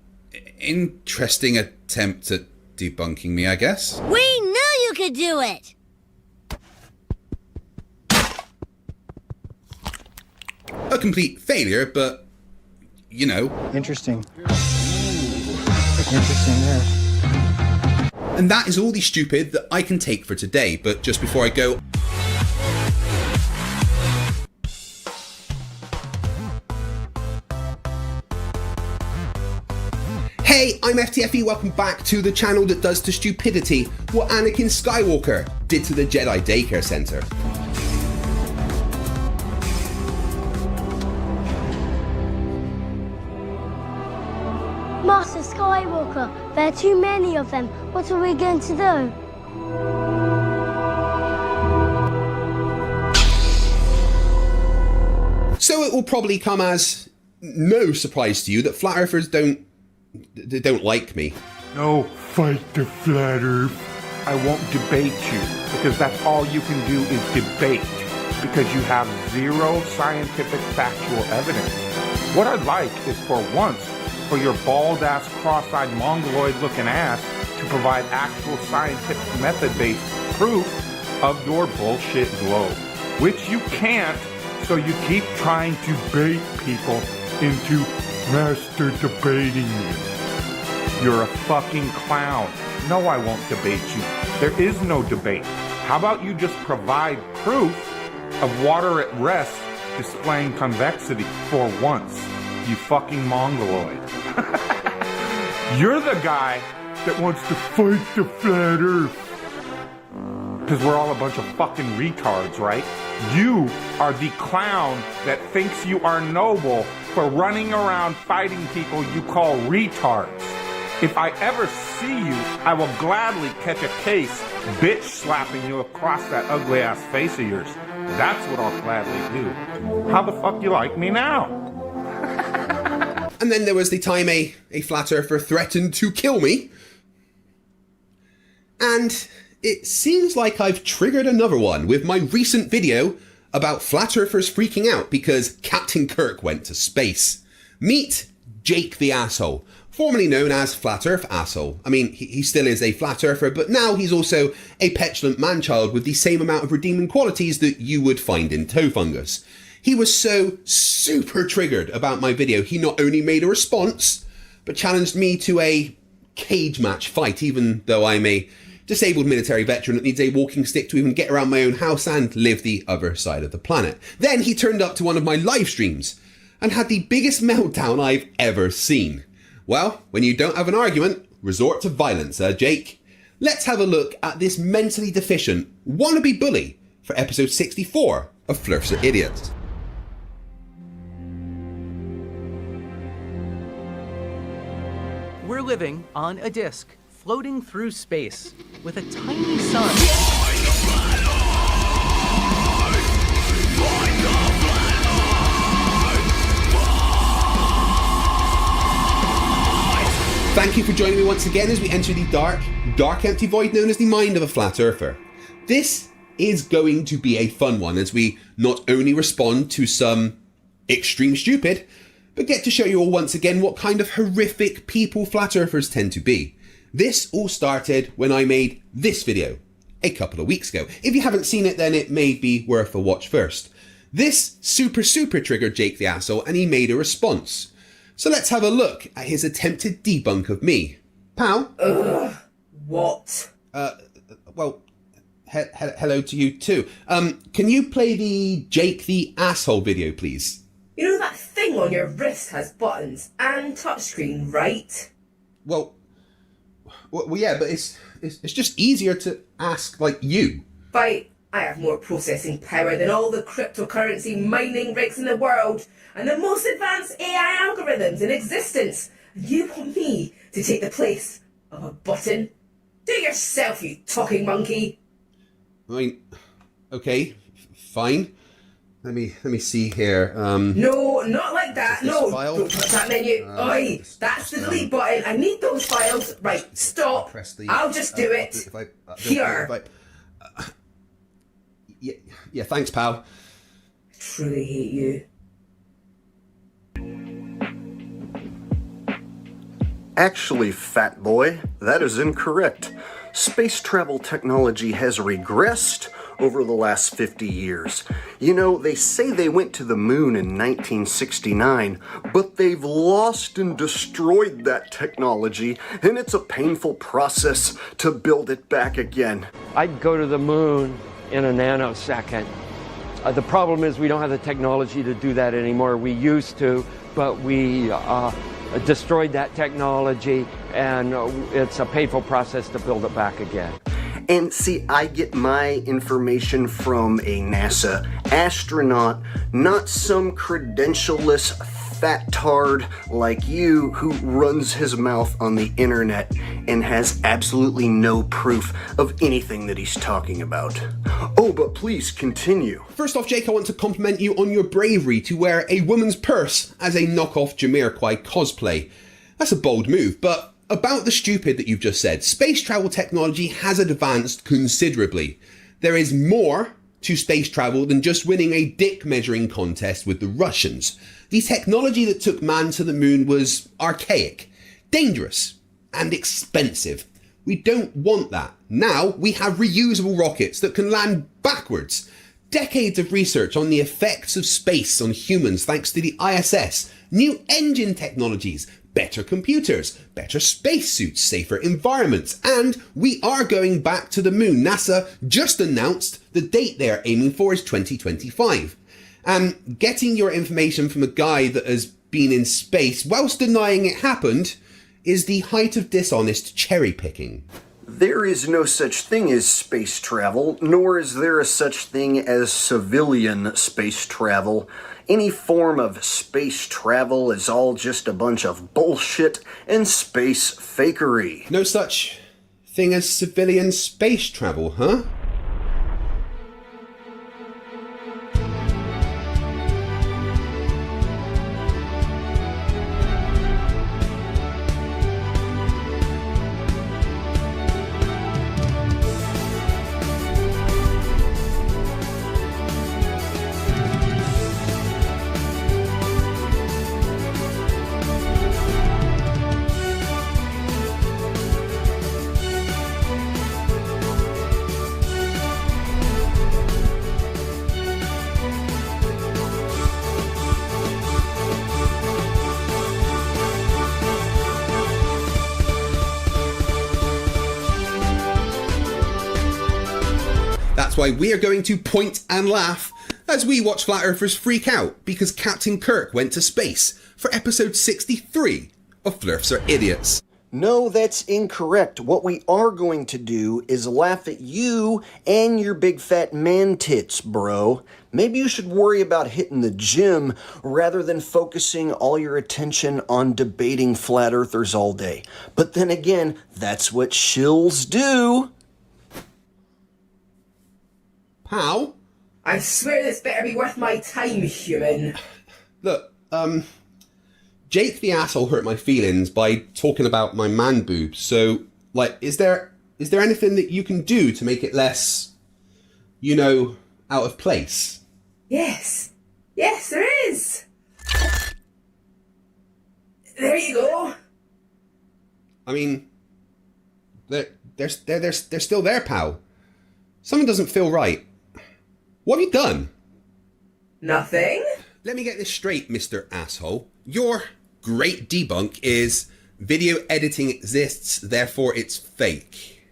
interesting attempt at debunking me, I guess. We knew you could do it! A complete failure, but, Interesting. Interesting there. And that is all the stupid that I can take for today, but just before I go... Hey, I'm FTFE, welcome back to the channel that does to stupidity what Anakin Skywalker did to the Jedi Daycare Center. Master Skywalker, there are too many of them. What are we going to do? So it will probably come as no surprise to you that flat earthers don't like me. No, fight the flat earth. I won't debate you, because that's all you can do is debate, because you have zero scientific factual evidence. What I'd like is for once, for your bald-ass, cross-eyed, mongoloid-looking ass to provide actual scientific method-based proof of your bullshit globe, which you can't, so you keep trying to bait people into master debating you. You're a fucking clown. No, I won't debate you. There is no debate. How about you just provide proof of water at rest displaying convexity for once, you fucking mongoloid. You're the guy that wants to fight the flat earth. Because we're all a bunch of fucking retards, right? You are the clown that thinks you are noble for running around fighting people you call retards. If I ever see you, I will gladly catch a case bitch slapping you across that ugly ass face of yours. That's what I'll gladly do. How the fuck you like me now? And then there was the time a flat earther threatened to kill me. And it seems like I've triggered another one with my recent video about flat earthers freaking out because Captain Kirk went to space. Meet Jake the Asshole, formerly known as Flat Earth Asshole. I mean, he still is a flat earther, but now he's also a petulant man-child with the same amount of redeeming qualities that you would find in toe fungus. He was so super triggered about my video, he not only made a response, but challenged me to a cage match fight, even though I'm a disabled military veteran that needs a walking stick to even get around my own house and live the other side of the planet. Then he turned up to one of my live streams and had the biggest meltdown I've ever seen. Well, when you don't have an argument, resort to violence, Jake. Let's have a look at this mentally deficient wannabe bully for episode 64 of Flerfs Are Idiots. We're living on a disk, floating through space, with a tiny sun. Thank you for joining me once again as we enter the dark empty void known as the mind of a flat earther. This is going to be a fun one as we not only respond to some extreme stupid, but get to show you all once again what kind of horrific people flat earthers tend to be. This all started when I made this video a couple of weeks ago. If you haven't seen it, then it may be worth a watch first. This super triggered Jake the Asshole and he made a response. So let's have a look at his attempted debunk of me. Pal? What? Well, hello to you too. Can you play the Jake the Asshole video, please? You know that thing on your wrist has buttons and touchscreen, right? Well, yeah, but it's just easier to ask like you. But I have more processing power than all the cryptocurrency mining rigs in the world and the most advanced AI algorithms in existence. You want me to take the place of a button? Do it yourself, you talking monkey. I mean, okay, fine. Let me see here. No, not like that. No, file? don't touch that menu. Oi, that's the delete button. I need those files. Right, stop. Press the, I'll just do it. Here. Yeah, thanks, pal. I truly hate you. Actually, fat boy, that is incorrect. Space travel technology has regressed over the last 50 years. You know, they say they went to the moon in 1969, but they've lost and destroyed that technology, and it's a painful process to build it back again. I'd go to the moon in a nanosecond. The problem is we don't have the technology to do that anymore. We used to, but we destroyed that technology, and it's a painful process to build it back again. And see, I get my information from a NASA astronaut, not some credentialless fat tard like you who runs his mouth on the internet and has absolutely no proof of anything that he's talking about. Oh, but please continue. First off, Jake, I want to compliment you on your bravery to wear a woman's purse as a knockoff Jamiroquai cosplay. That's a bold move, but about the stupid that you've just said, space travel technology has advanced considerably. There is more to space travel than just winning a dick measuring contest with the Russians. The technology that took man to the moon was archaic, dangerous, and expensive. We don't want that. Now we have reusable rockets that can land backwards. Decades of research on the effects of space on humans thanks to the ISS, new engine technologies, better computers, better spacesuits, safer environments, and we are going back to the moon. NASA just announced the date they're aiming for is 2025. And getting your information from a guy that has been in space whilst denying it happened is the height of dishonest cherry picking. There is no such thing as space travel, nor is there a such thing as civilian space travel. Any form of space travel is all just a bunch of bullshit and space fakery. No such thing as civilian space travel, huh? That's why we are going to point and laugh as we watch Flat Earthers freak out because Captain Kirk went to space for episode 63 of Flerfs Are Idiots. No, that's incorrect. What we are going to do is laugh at you and your big fat man tits, bro. Maybe you should worry about hitting the gym rather than focusing all your attention on debating flat earthers all day. But then again, that's what shills do. How? I swear this better be worth my time, human. Look, Jake the asshole hurt my feelings by talking about my man boobs. So, like, is there anything that you can do to make it less, you know, out of place? Yes. Yes, there is. There you go. I mean, they're still there, pal. Something doesn't feel right. What have you done? Nothing. Let me get this straight, Mr. Asshole. Your great debunk is video editing exists, therefore it's fake.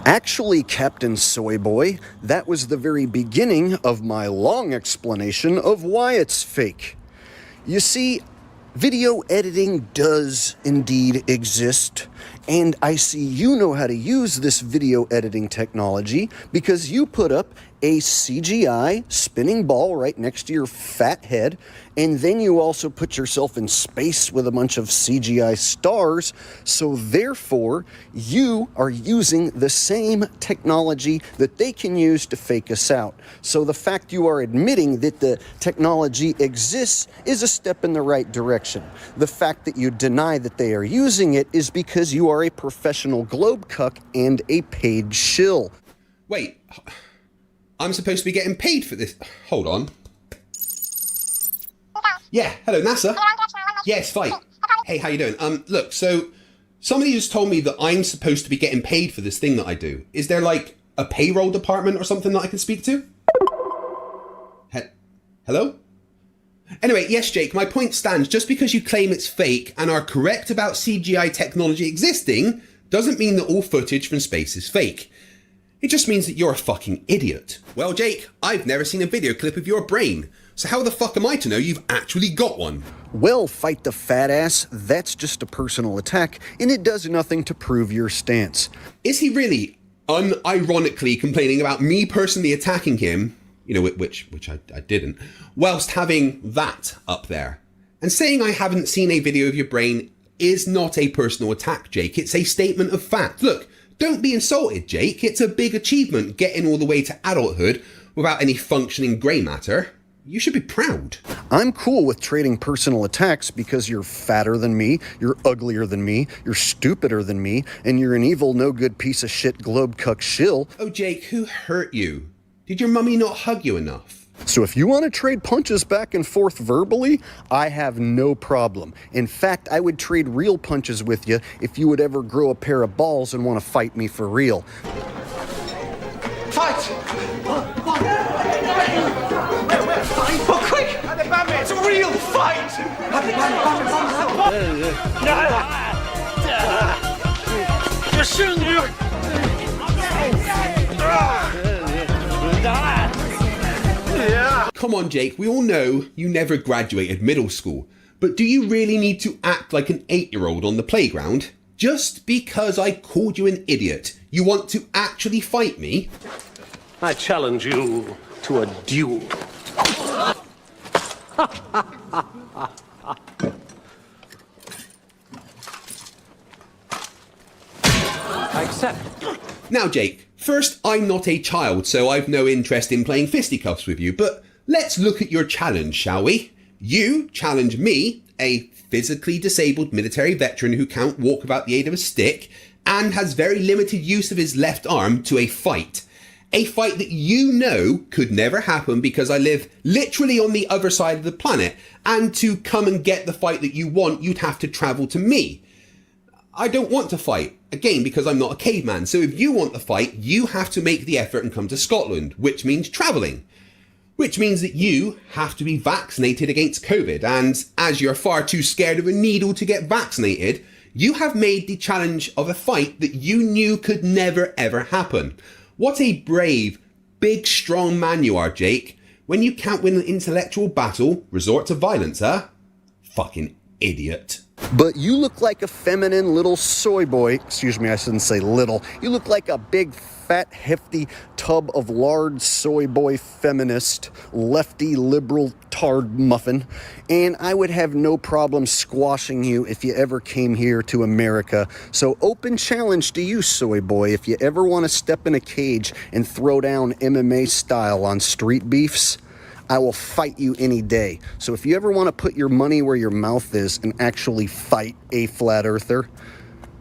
Actually, Captain Soyboy, that was the very beginning of my long explanation of why it's fake. You see, video editing does indeed exist, and I see you know how to use this video editing technology because you put up a CGI spinning ball right next to your fat head, and then you also put yourself in space with a bunch of CGI stars, so therefore you are using the same technology that they can use to fake us out. So the fact you are admitting that the technology exists is a step in the right direction. The fact that you deny that they are using it is because you are a professional globe cuck and a paid shill. Wait, I'm supposed to be getting paid for this? Hold on. Yeah, hello NASA. Yes, fine. Hey, how you doing? Look, so somebody just told me that I'm supposed to be getting paid for this thing that I do. Is there like a payroll department or something that I can speak to? Hello? Anyway, yes, Jake, my point stands. Just because you claim it's fake and are correct about CGI technology existing doesn't mean that all footage from space is fake. It just means that you're a fucking idiot. Well, Jake, I've never seen a video clip of your brain, so how the fuck am I to know you've actually got one? Well, fight the fat ass, that's just a personal attack, and it does nothing to prove your stance. Is he really unironically complaining about me personally attacking him which I didn't, whilst having that up there. And saying I haven't seen a video of your brain is not a personal attack, Jake. It's a statement of fact. Look, don't be insulted, Jake. It's a big achievement getting all the way to adulthood without any functioning grey matter. You should be proud. I'm cool with trading personal attacks because you're fatter than me, you're uglier than me, you're stupider than me, and you're an evil, no-good piece of shit globe cuck shill. Oh, Jake, who hurt you? Did your mummy not hug you enough? So if you want to trade punches back and forth verbally, I have no problem. In fact, I would trade real punches with you if you would ever grow a pair of balls and want to fight me for real. Fight! Oh, quick! It's a real fight! Come on, Jake, we all know you never graduated middle school, but do you really need to act like an 8-year-old on the playground? Just because I called you an idiot, you want to actually fight me? I challenge you to a duel. I accept. Now, Jake, first, I'm not a child, so I've no interest in playing fisticuffs with you, but let's look at your challenge, shall we? You challenge me, a physically disabled military veteran who can't walk without the aid of a stick and has very limited use of his left arm, to a fight. A fight that you know could never happen because I live literally on the other side of the planet, and to come and get the fight that you want, you'd have to travel to me. I don't want to fight, again, because I'm not a caveman, so if you want the fight, you have to make the effort and come to Scotland, which means travelling. Which means that you have to be vaccinated against COVID, and as you're far too scared of a needle to get vaccinated, you have made the challenge of a fight that you knew could never ever happen. What a brave, big, strong man you are, Jake. When you can't win an intellectual battle, resort to violence, huh? Fucking idiot. But you look like a feminine little soy boy. Excuse me, I shouldn't say little. You look like a big, fat, hefty tub of lard soy boy feminist, lefty, liberal tard muffin. And I would have no problem squashing you if you ever came here to America. So open challenge to you, soy boy. If you ever want to step in a cage and throw down MMA style on street beefs, I will fight you any day. So if you ever want to put your money where your mouth is and actually fight a flat earther,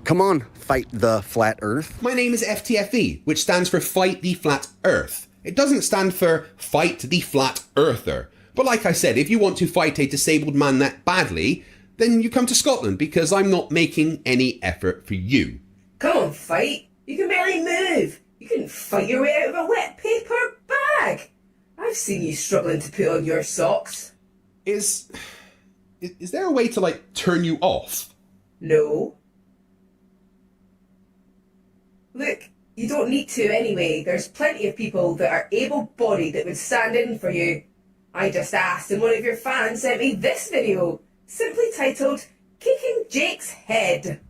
come on, fight the flat earth. My name is FTFE, which stands for Fight the Flat Earth. It doesn't stand for Fight the Flat Earther. But like I said, if you want to fight a disabled man that badly, then you come to Scotland, because I'm not making any effort for you. Come on, fight. You can barely move. You couldn't fight your way out of a wet paper bag. I've seen you struggling to put on your socks. Is there a way to, turn you off? No. Look, you don't need to anyway. There's plenty of people that are able-bodied that would stand in for you. I just asked, and one of your fans sent me this video, simply titled, Kicking Jake's Head.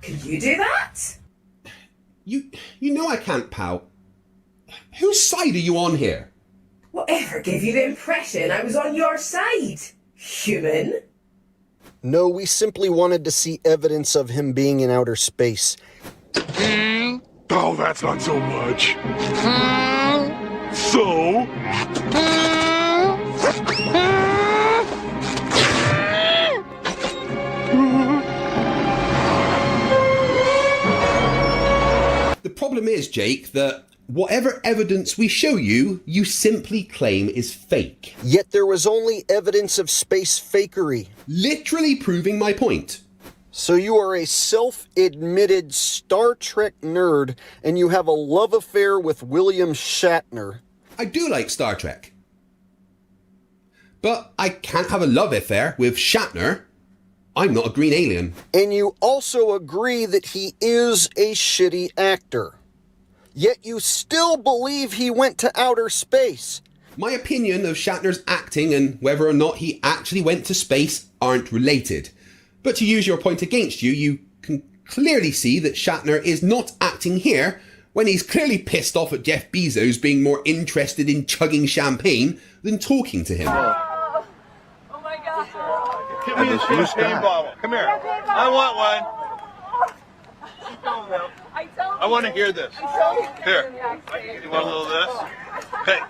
Can you do that? You know I can't, pal. Whose side are you on here? Whatever gave you the impression I was on your side, human? No, we simply wanted to see evidence of him being in outer space. Oh, that's not so much. So? The problem is, Jake, that whatever evidence we show you, you simply claim is fake. Yet there was only evidence of space fakery. Literally proving my point. So you are a self-admitted Star Trek nerd, and you have a love affair with William Shatner. I do like Star Trek. But I can't have a love affair with Shatner. I'm not a green alien. And you also agree that he is a shitty actor. Yet you still believe he went to outer space. My opinion of Shatner's acting and whether or not he actually went to space aren't related. But to use your point against you, you can clearly see that Shatner is not acting here, when he's clearly pissed off at Jeff Bezos being more interested in chugging champagne than talking to him. Oh my God. Give me a champagne bottle. Come here. I want one. I want to hear this. Here. You want a little of this? Hey.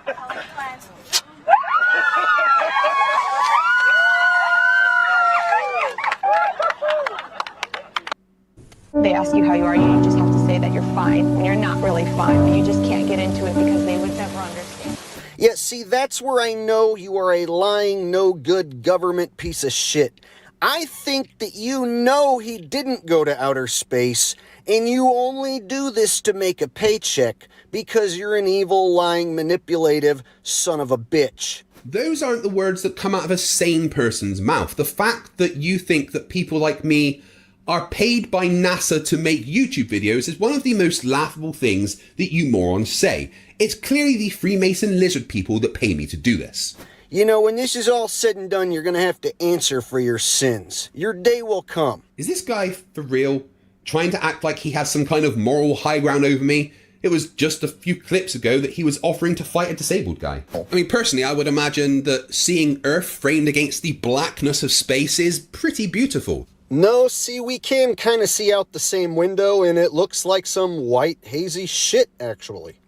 They ask you how you are, you just have to say that you're fine when you're not really fine, but you just can't get into it because they would never understand. Yeah, see, that's where I know you are a lying, no good government piece of shit. I think that you know he didn't go to outer space, and you only do this to make a paycheck because you're an evil, lying, manipulative son of a bitch. Those aren't the words that come out of a sane person's mouth. The fact that you think that people like me are paid by NASA to make YouTube videos is one of the most laughable things that you morons say. It's clearly the Freemason lizard people that pay me to do this. You know, when this is all said and done, you're gonna have to answer for your sins. Your day will come. Is this guy for real? Trying to act like he has some kind of moral high ground over me? It was just a few clips ago that he was offering to fight a disabled guy. I mean, personally, I would imagine that seeing Earth framed against the blackness of space is pretty beautiful. No, see, we can kind of see out the same window, and it looks like some white, hazy shit, actually.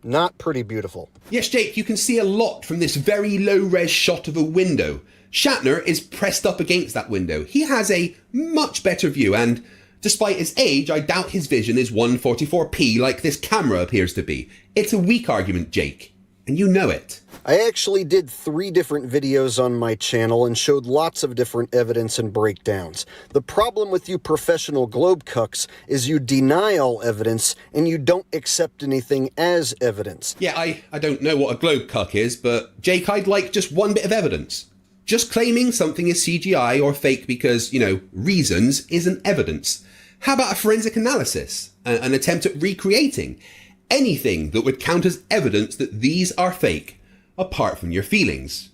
Not pretty beautiful. Yes, Jake, you can see a lot from this very low-res shot of a window. Shatner is pressed up against that window. He has a much better view, and despite his age, I doubt his vision is 144p like this camera appears to be. It's a weak argument, Jake, and you know it. I actually did 3 different videos on my channel and showed lots of different evidence and breakdowns. The problem with you professional globe cucks is you deny all evidence and you don't accept anything as evidence. Yeah, I don't know what a globe cuck is, but Jake, I'd like just one bit of evidence. Just claiming something is CGI or fake because, reasons isn't evidence. How about a forensic analysis? An attempt at recreating? Anything that would count as evidence that these are fake. Apart from your feelings,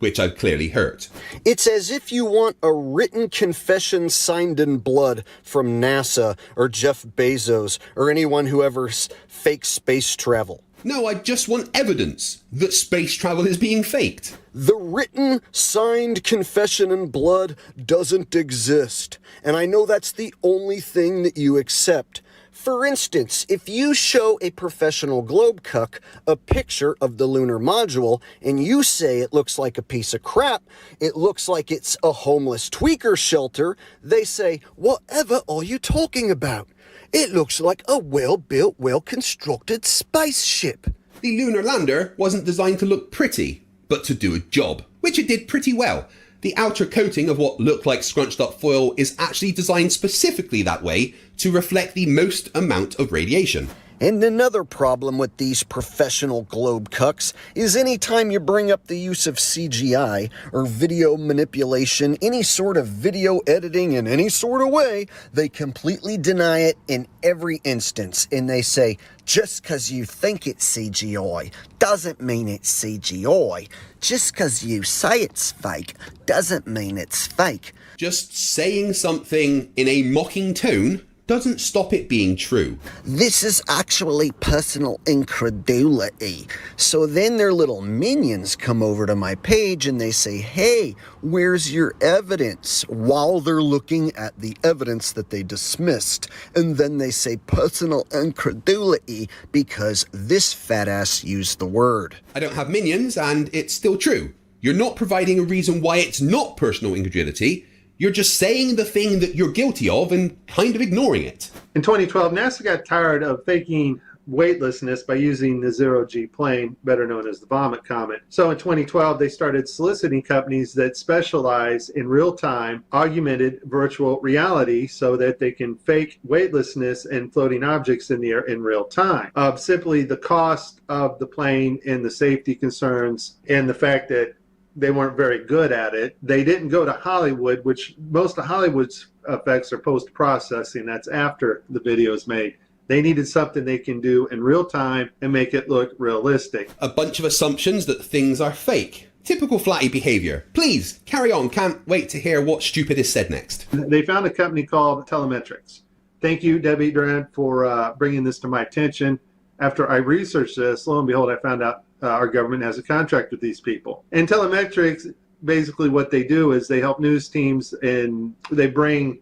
which I've clearly hurt. It's as if you want a written confession signed in blood from NASA or Jeff Bezos or anyone who ever fakes space travel. No, I just want evidence that space travel is being faked. The written, signed confession in blood doesn't exist, and I know that's the only thing that you accept. For instance, if you show a professional globe cuck a picture of the lunar module and you say it looks like a piece of crap, it looks like it's a homeless tweaker shelter, they say, whatever are you talking about? It looks like a well-built, well-constructed spaceship. The lunar lander wasn't designed to look pretty, but to do a job, which it did pretty well. The outer coating of what looked like scrunched up foil is actually designed specifically that way to reflect the most amount of radiation. And another problem with these professional globe cucks is anytime you bring up the use of CGI or video manipulation, any sort of video editing in any sort of way, they completely deny it in every instance. And they say, just because you think it's CGI doesn't mean it's CGI. Just because you say it's fake doesn't mean it's fake. Just saying something in a mocking tone doesn't stop it being true. This is actually personal incredulity. So then their little minions come over to my page and they say, hey, where's your evidence? While they're looking at the evidence that they dismissed. And then they say personal incredulity because this fat ass used the word. I don't have minions and it's still true. You're not providing a reason why it's not personal incredulity. You're just saying the thing that you're guilty of and kind of ignoring it. In 2012, NASA got tired of faking weightlessness by using the zero-G plane, better known as the vomit comet. So in 2012, they started soliciting companies that specialize in real-time augmented virtual reality so that they can fake weightlessness and floating objects in the air in real time. Simply the cost of the plane and the safety concerns and the fact that they weren't very good at it. They didn't go to Hollywood, which most of Hollywood's effects are post-processing. That's after the video is made. They needed something they can do in real time and make it look realistic. A bunch of assumptions that things are fake. Typical flatty behavior. Please, carry on. Can't wait to hear what stupid is said next. They found a company called Telemetrics. Thank you, Debbie Durant, for bringing this to my attention. After I researched this, lo and behold, I found out our government has a contract with these people. And telemetrics, basically what they do is they help news teams and they bring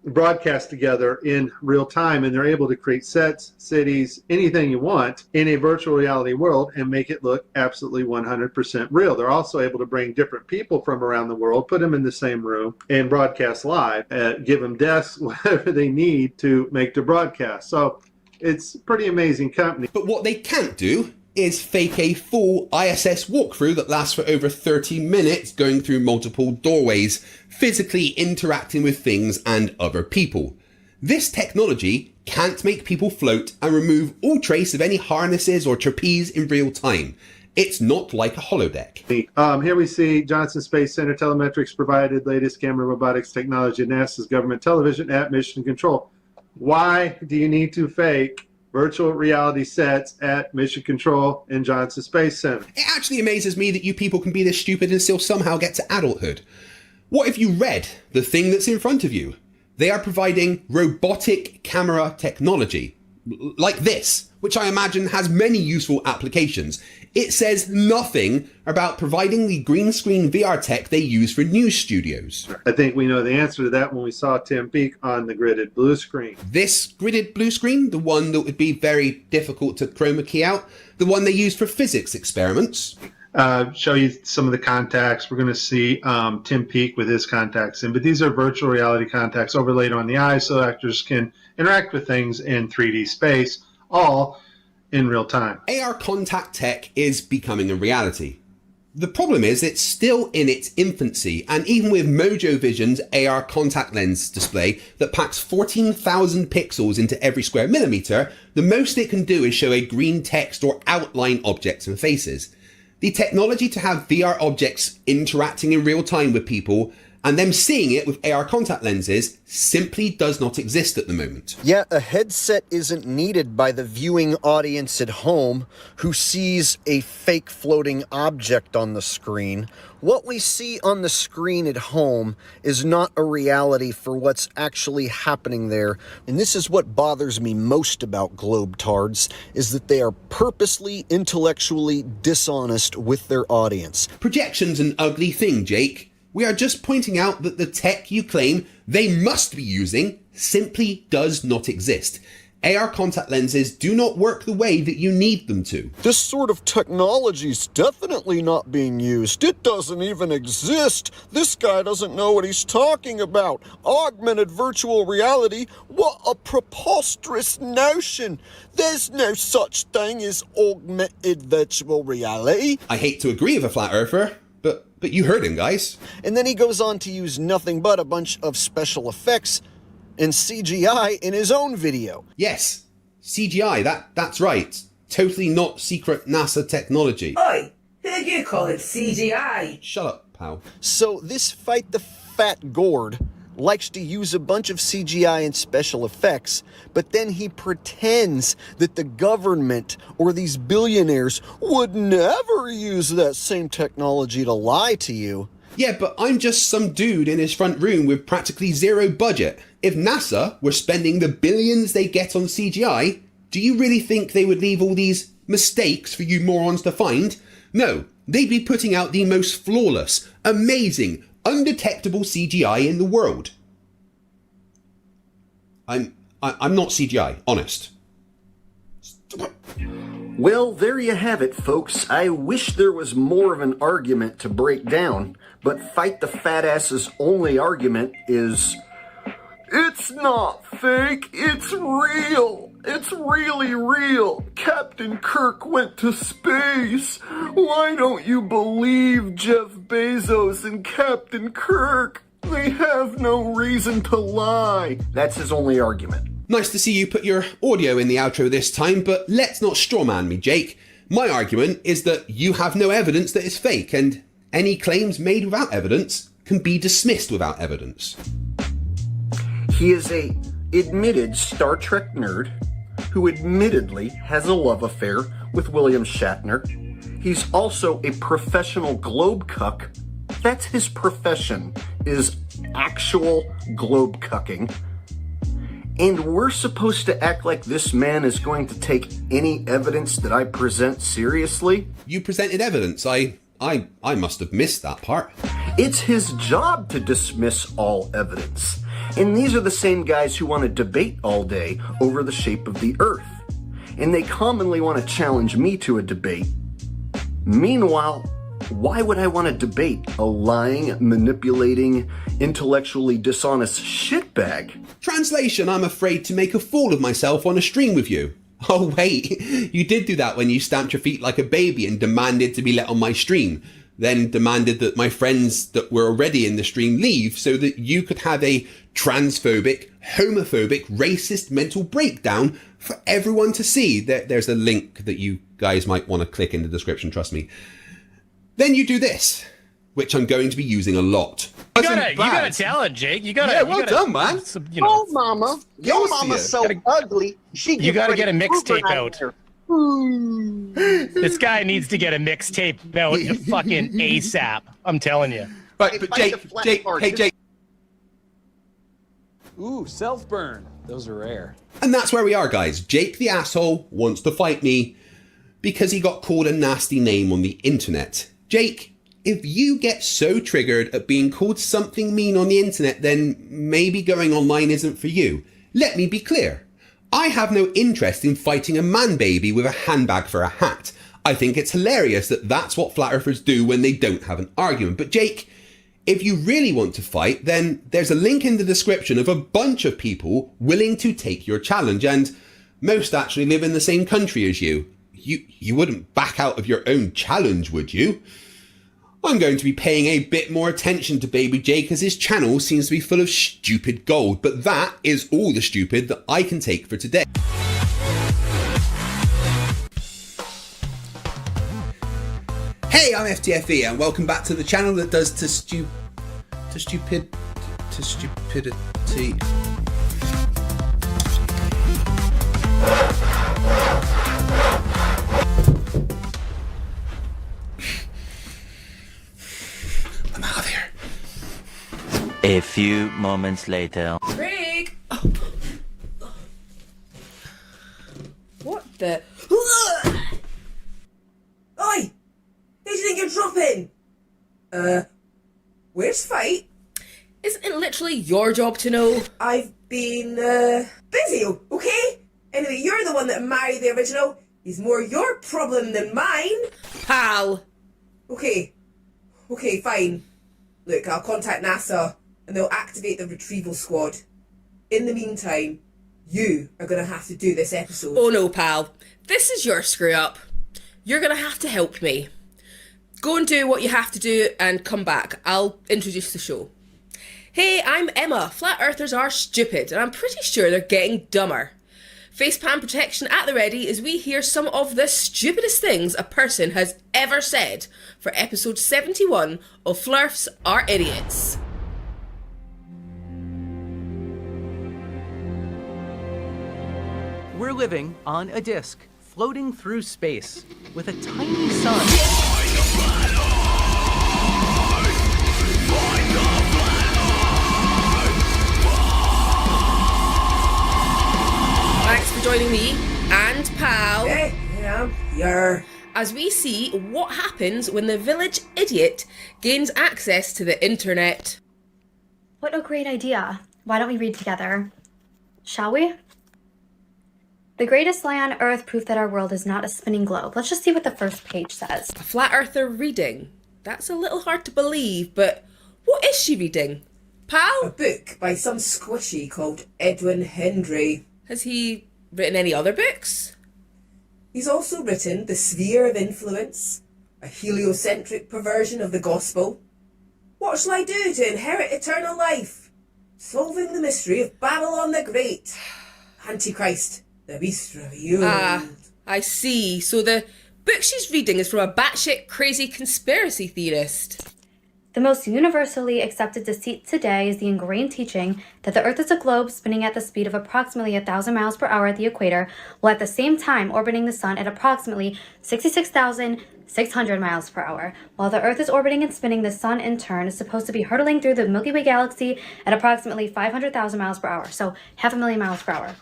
broadcasts together in real time, and they're able to create sets, cities, anything you want in a virtual reality world and make it look absolutely 100% real. They're also able to bring different people from around the world, put them in the same room and broadcast live, give them desks, whatever they need to make the broadcast. So it's a pretty amazing company. But what they can't do is fake a full ISS walkthrough that lasts for over 30 minutes, going through multiple doorways, physically interacting with things and other people. This technology can't make people float and remove all trace of any harnesses or trapeze in real time. It's not like a holodeck. Here we see Johnson Space Center telemetrics provided latest camera robotics technology at NASA's government television at Mission Control. Why do you need to fake virtual reality sets at Mission Control and Johnson Space Center? It actually amazes me that you people can be this stupid and still somehow get to adulthood. What if you read the thing that's in front of you? They are providing robotic camera technology, like this, which I imagine has many useful applications. It says nothing about providing the green screen VR tech they use for news studios. I think we know the answer to that when we saw Tim Peake on the gridded blue screen. This gridded blue screen, the one that would be very difficult to chroma key out, the one they use for physics experiments. Show you some of the contacts. We're going to see Tim Peake with his contacts in, but these are virtual reality contacts overlaid on the eyes so actors can interact with things in 3D space, all in real time. AR contact tech is becoming a reality. The problem is it's still in its infancy, and even with Mojo Vision's AR contact lens display that packs 14,000 pixels into every square millimeter, the most it can do is show a green text or outline objects and faces. The technology to have VR objects interacting in real time with people and them seeing it with AR contact lenses simply does not exist at the moment. Yeah, a headset isn't needed by the viewing audience at home who sees a fake floating object on the screen. What we see on the screen at home is not a reality for what's actually happening there. And this is what bothers me most about globetards, is that they are purposely intellectually dishonest with their audience. Projection's an ugly thing, Jake. We are just pointing out that the tech you claim they must be using simply does not exist. AR contact lenses do not work the way that you need them to. This sort of technology's definitely not being used. It doesn't even exist. This guy doesn't know what he's talking about. Augmented virtual reality? What a preposterous notion. There's no such thing as augmented virtual reality. I hate to agree with a flat earther, but you heard him, guys. And then he goes on to use nothing but a bunch of special effects and CGI in his own video. Yes, CGI, that's right. Totally not secret NASA technology. Oi, who you call it CGI? Shut up, pal. So this Fight the Fat Gourd likes to use a bunch of CGI and special effects, but then he pretends that the government or these billionaires would never use that same technology to lie to you. Yeah, but I'm just some dude in his front room with practically zero budget. If NASA were spending the billions they get on CGI, do you really think they would leave all these mistakes for you morons to find? No, they'd be putting out the most flawless, amazing, undetectable CGI in the world. I'm not CGI, honest. Well, there you have it, folks. I wish there was more of an argument to break down, but Fight the Fat Ass's only argument is, it's not fake, it's real. It's really real. Captain Kirk went to space. Why don't you believe Jeff Bezos and Captain Kirk? They have no reason to lie. That's his only argument. Nice to see you put your audio in the outro this time, but let's not strawman me, Jake. My argument is that you have no evidence that it's fake, and any claims made without evidence can be dismissed without evidence. He is a admitted Star Trek nerd who admittedly has a love affair with William Shatner. He's also a professional globe cuck. That's his profession, is actual globe cucking. And we're supposed to act like this man is going to take any evidence that I present seriously? You presented evidence. I must have missed that part. It's his job to dismiss all evidence. And these are the same guys who want to debate all day over the shape of the Earth. And they commonly want to challenge me to a debate. Meanwhile, why would I want to debate a lying, manipulating, intellectually dishonest shitbag? Translation, I'm afraid to make a fool of myself on a stream with you. Oh wait, you did do that when you stamped your feet like a baby and demanded to be let on my stream. Then demanded that my friends that were already in the stream leave so that you could have a transphobic, homophobic, racist mental breakdown for everyone to see. There's a link that you guys might want to click in the description, trust me. Then you do this, which I'm going to be using a lot. You gotta tell it, Jake. You gotta. Yeah, well done, man. Oh, mama. Your mama's so ugly. You gotta get a mixtape out. This guy needs to get a mixtape out fucking ASAP. I'm telling you. Right, but Jake, hey Jake. Ooh, self-burn. Those are rare. And that's where we are, guys. Jake the asshole wants to fight me because he got called a nasty name on the internet. Jake, if you get so triggered at being called something mean on the internet, then maybe going online isn't for you. Let me be clear. I have no interest in fighting a man baby with a handbag for a hat. I think it's hilarious that that's what flat earthers do when they don't have an argument. But Jake, if you really want to fight, then there's a link in the description of a bunch of people willing to take your challenge, and most actually live in the same country as you. You wouldn't back out of your own challenge, would you? I'm going to be paying a bit more attention to Baby Jake as his channel seems to be full of stupid gold, but that is all the stupid that I can take for today. Hey, I'm FTFE and welcome back to the channel that does to stupidity. A few moments later. Craig! What the? Oi! Who do you think you're dropping? Where's Fight? Isn't it literally your job to know? I've been, busy, okay? Anyway, you're the one that married the original. He's more your problem than mine. Pal! Okay, fine. Look, I'll contact NASA and they'll activate the retrieval squad. In the meantime, you are going to have to do this episode. Oh no, pal. This is your screw up. You're going to have to help me. Go and do what you have to do and come back. I'll introduce the show. Hey, I'm Emma. Flat Earthers are stupid and I'm pretty sure they're getting dumber. Facepalm protection at the ready as we hear some of the stupidest things a person has ever said for episode 71 of Flerfs Are Idiots. We're living on a disk, floating through space, with a tiny sun. Thanks for joining me and pal. As we see what happens when the village idiot gains access to the internet. What a great idea. Why don't we read together? Shall we? The greatest lie on Earth, proof that our world is not a spinning globe. Let's just see what the first page says. A flat earther reading. That's a little hard to believe, but what is she reading? Pal? A book by some squishy called Edwin Hendry. Has he written any other books? He's also written The Sphere of Influence, a heliocentric perversion of the gospel. What shall I do to inherit eternal life? Solving the mystery of Babylon the Great. Antichrist. The beast revealed. Ah, I see. So the book she's reading is from a batshit crazy conspiracy theorist. The most universally accepted deceit today is the ingrained teaching that the Earth is a globe spinning at the speed of approximately 1,000 miles per hour at the equator, while at the same time orbiting the sun at approximately 66,600 miles per hour. While the Earth is orbiting and spinning, the sun in turn is supposed to be hurtling through the Milky Way galaxy at approximately 500,000 miles per hour, so 500,000 miles per hour.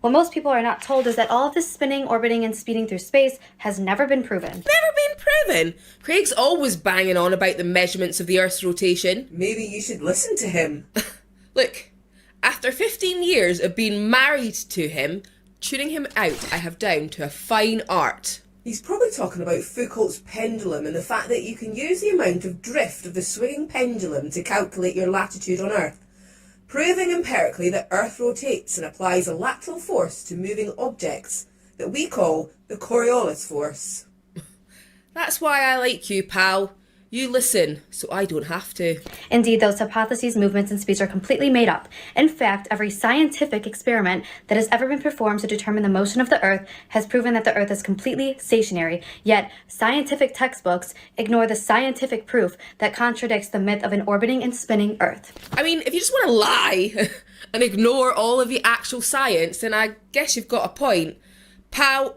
What most people are not told is that all of this spinning, orbiting, and speeding through space has never been proven. Never been proven? Craig's always banging on about the measurements of the Earth's rotation. Maybe you should listen to him. Look, after 15 years of being married to him, tuning him out I have down to a fine art. He's probably talking about Foucault's pendulum and the fact that you can use the amount of drift of the swinging pendulum to calculate your latitude on Earth, proving empirically that Earth rotates and applies a lateral force to moving objects that we call the Coriolis force. That's why I like you, pal. You listen, so I don't have to. Indeed, those hypotheses, movements, and speeds are completely made up. In fact, every scientific experiment that has ever been performed to determine the motion of the Earth has proven that the Earth is completely stationary, yet scientific textbooks ignore the scientific proof that contradicts the myth of an orbiting and spinning Earth. I mean, if you just want to lie and ignore all of the actual science, then I guess you've got a point. Pal,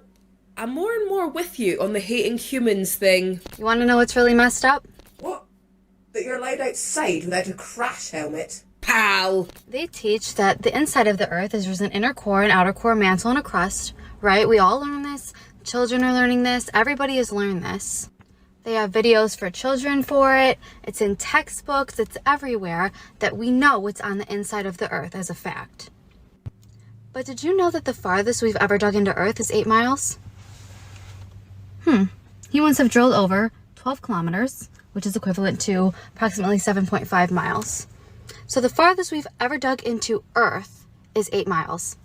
I'm more and more with you on the hating humans thing. You want to know what's really messed up? What? That you're allowed outside without a crash helmet? Pal! They teach that the inside of the Earth is there's an inner core, an outer core, mantle, and a crust, right? We all learn this. Children are learning this. Everybody has learned this. They have videos for children for it. It's in textbooks. It's everywhere that we know what's on the inside of the Earth as a fact. But did you know that the farthest we've ever dug into Earth is 8 miles? Humans have drilled over 12 kilometers, which is equivalent to approximately 7.5 miles. So the farthest we've ever dug into Earth is 8 miles.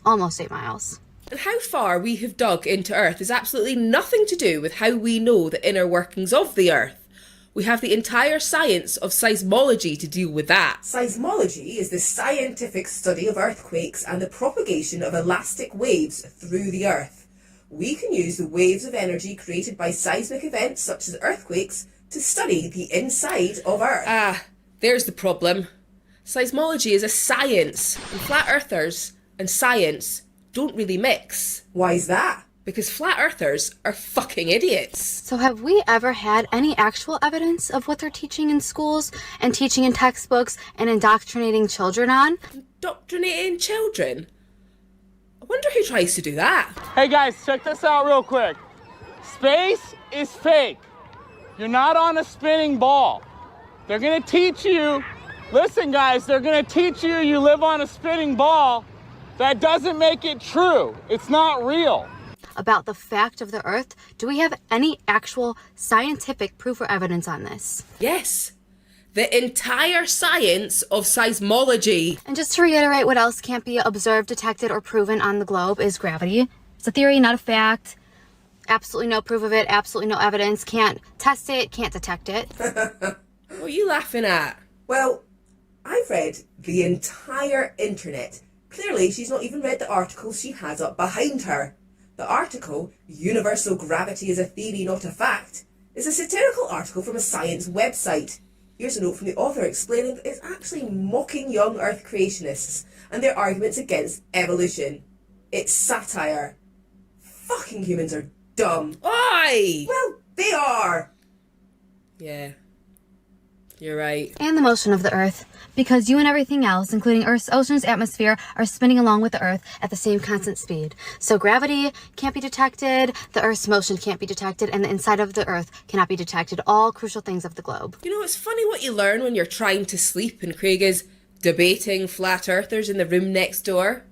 Almost 8 miles. And how far we have dug into Earth is absolutely nothing to do with how we know the inner workings of the Earth. We have the entire science of seismology to deal with that. Seismology is the scientific study of earthquakes and the propagation of elastic waves through the Earth. We can use the waves of energy created by seismic events such as earthquakes to study the inside of Earth. Ah, there's the problem. Seismology is a science, and flat earthers and science don't really mix. Why's that? Because flat earthers are fucking idiots. So have we ever had any actual evidence of what they're teaching in schools and teaching in textbooks and indoctrinating children on? Indoctrinating children? I wonder who tries to do that. Hey guys, check this out real quick. Space is fake. You're not on a spinning ball. They're gonna teach you, listen guys, they're gonna teach you you live on a spinning ball. That doesn't make it true. It's not real. About the fact of the Earth, do we have any actual scientific proof or evidence on this? Yes. The entire science of seismology. And just to reiterate, what else can't be observed, detected, or proven on the globe is gravity. It's a theory, not a fact. Absolutely no proof of it, absolutely no evidence. Can't test it, can't detect it. What are you laughing at? Well, I've read the entire internet. Clearly, she's not even read the article she has up behind her. The article, Universal Gravity is a Theory, Not a Fact, is a satirical article from a science website. Here's a note from the author explaining that it's actually mocking young Earth creationists and their arguments against evolution. It's satire. Fucking humans are dumb. Why? Well, they are. Yeah. You're right. And the motion of the Earth. Because you and everything else, including Earth's oceans, atmosphere, are spinning along with the Earth at the same constant speed. So gravity can't be detected, the Earth's motion can't be detected, and the inside of the Earth cannot be detected. All crucial things of the globe. You know, it's funny what you learn when you're trying to sleep and Craig is debating flat earthers in the room next door.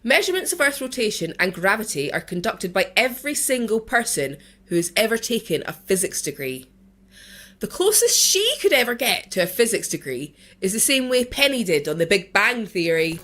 Measurements of Earth rotation and gravity are conducted by every single person who has ever taken a physics degree. The closest she could ever get to a physics degree is the same way Penny did on the Big Bang Theory.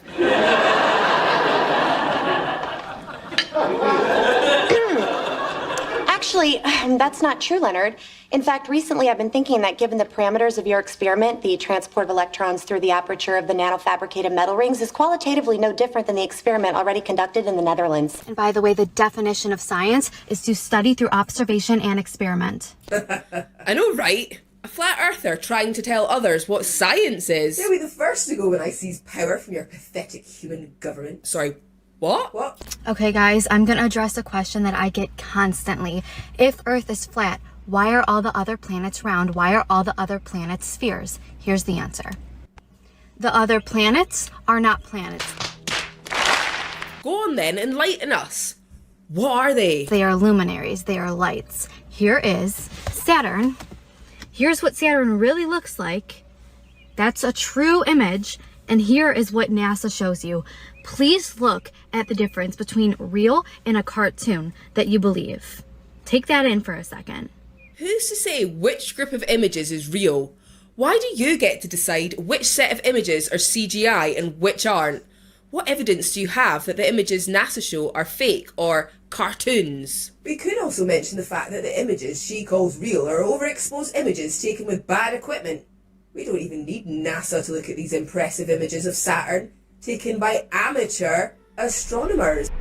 Actually, that's not true, Leonard. In fact, recently I've been thinking that given the parameters of your experiment, the transport of electrons through the aperture of the nanofabricated metal rings is qualitatively no different than the experiment already conducted in the Netherlands. And by the way, the definition of science is to study through observation and experiment. I know, right? A flat earther trying to tell others what science is. They'll be the first to go when I seize power from your pathetic human government. Sorry, what? What? Okay, guys, I'm gonna address a question that I get constantly. If Earth is flat, why are all the other planets round? Why are all the other planets spheres? Here's the answer. The other planets are not planets. Go on then, enlighten us. What are they? They are luminaries, they are lights. Here is Saturn. Here's what Saturn really looks like. That's a true image. And here is what NASA shows you. Please look at the difference between real and a cartoon that you believe. Take that in for a second. Who's to say which group of images is real? Why do you get to decide which set of images are CGI and which aren't? What evidence do you have that the images NASA show are fake or cartoons? We could also mention the fact that the images she calls real are overexposed images taken with bad equipment. We don't even need NASA to look at these impressive images of Saturn, taken by amateur astronomers.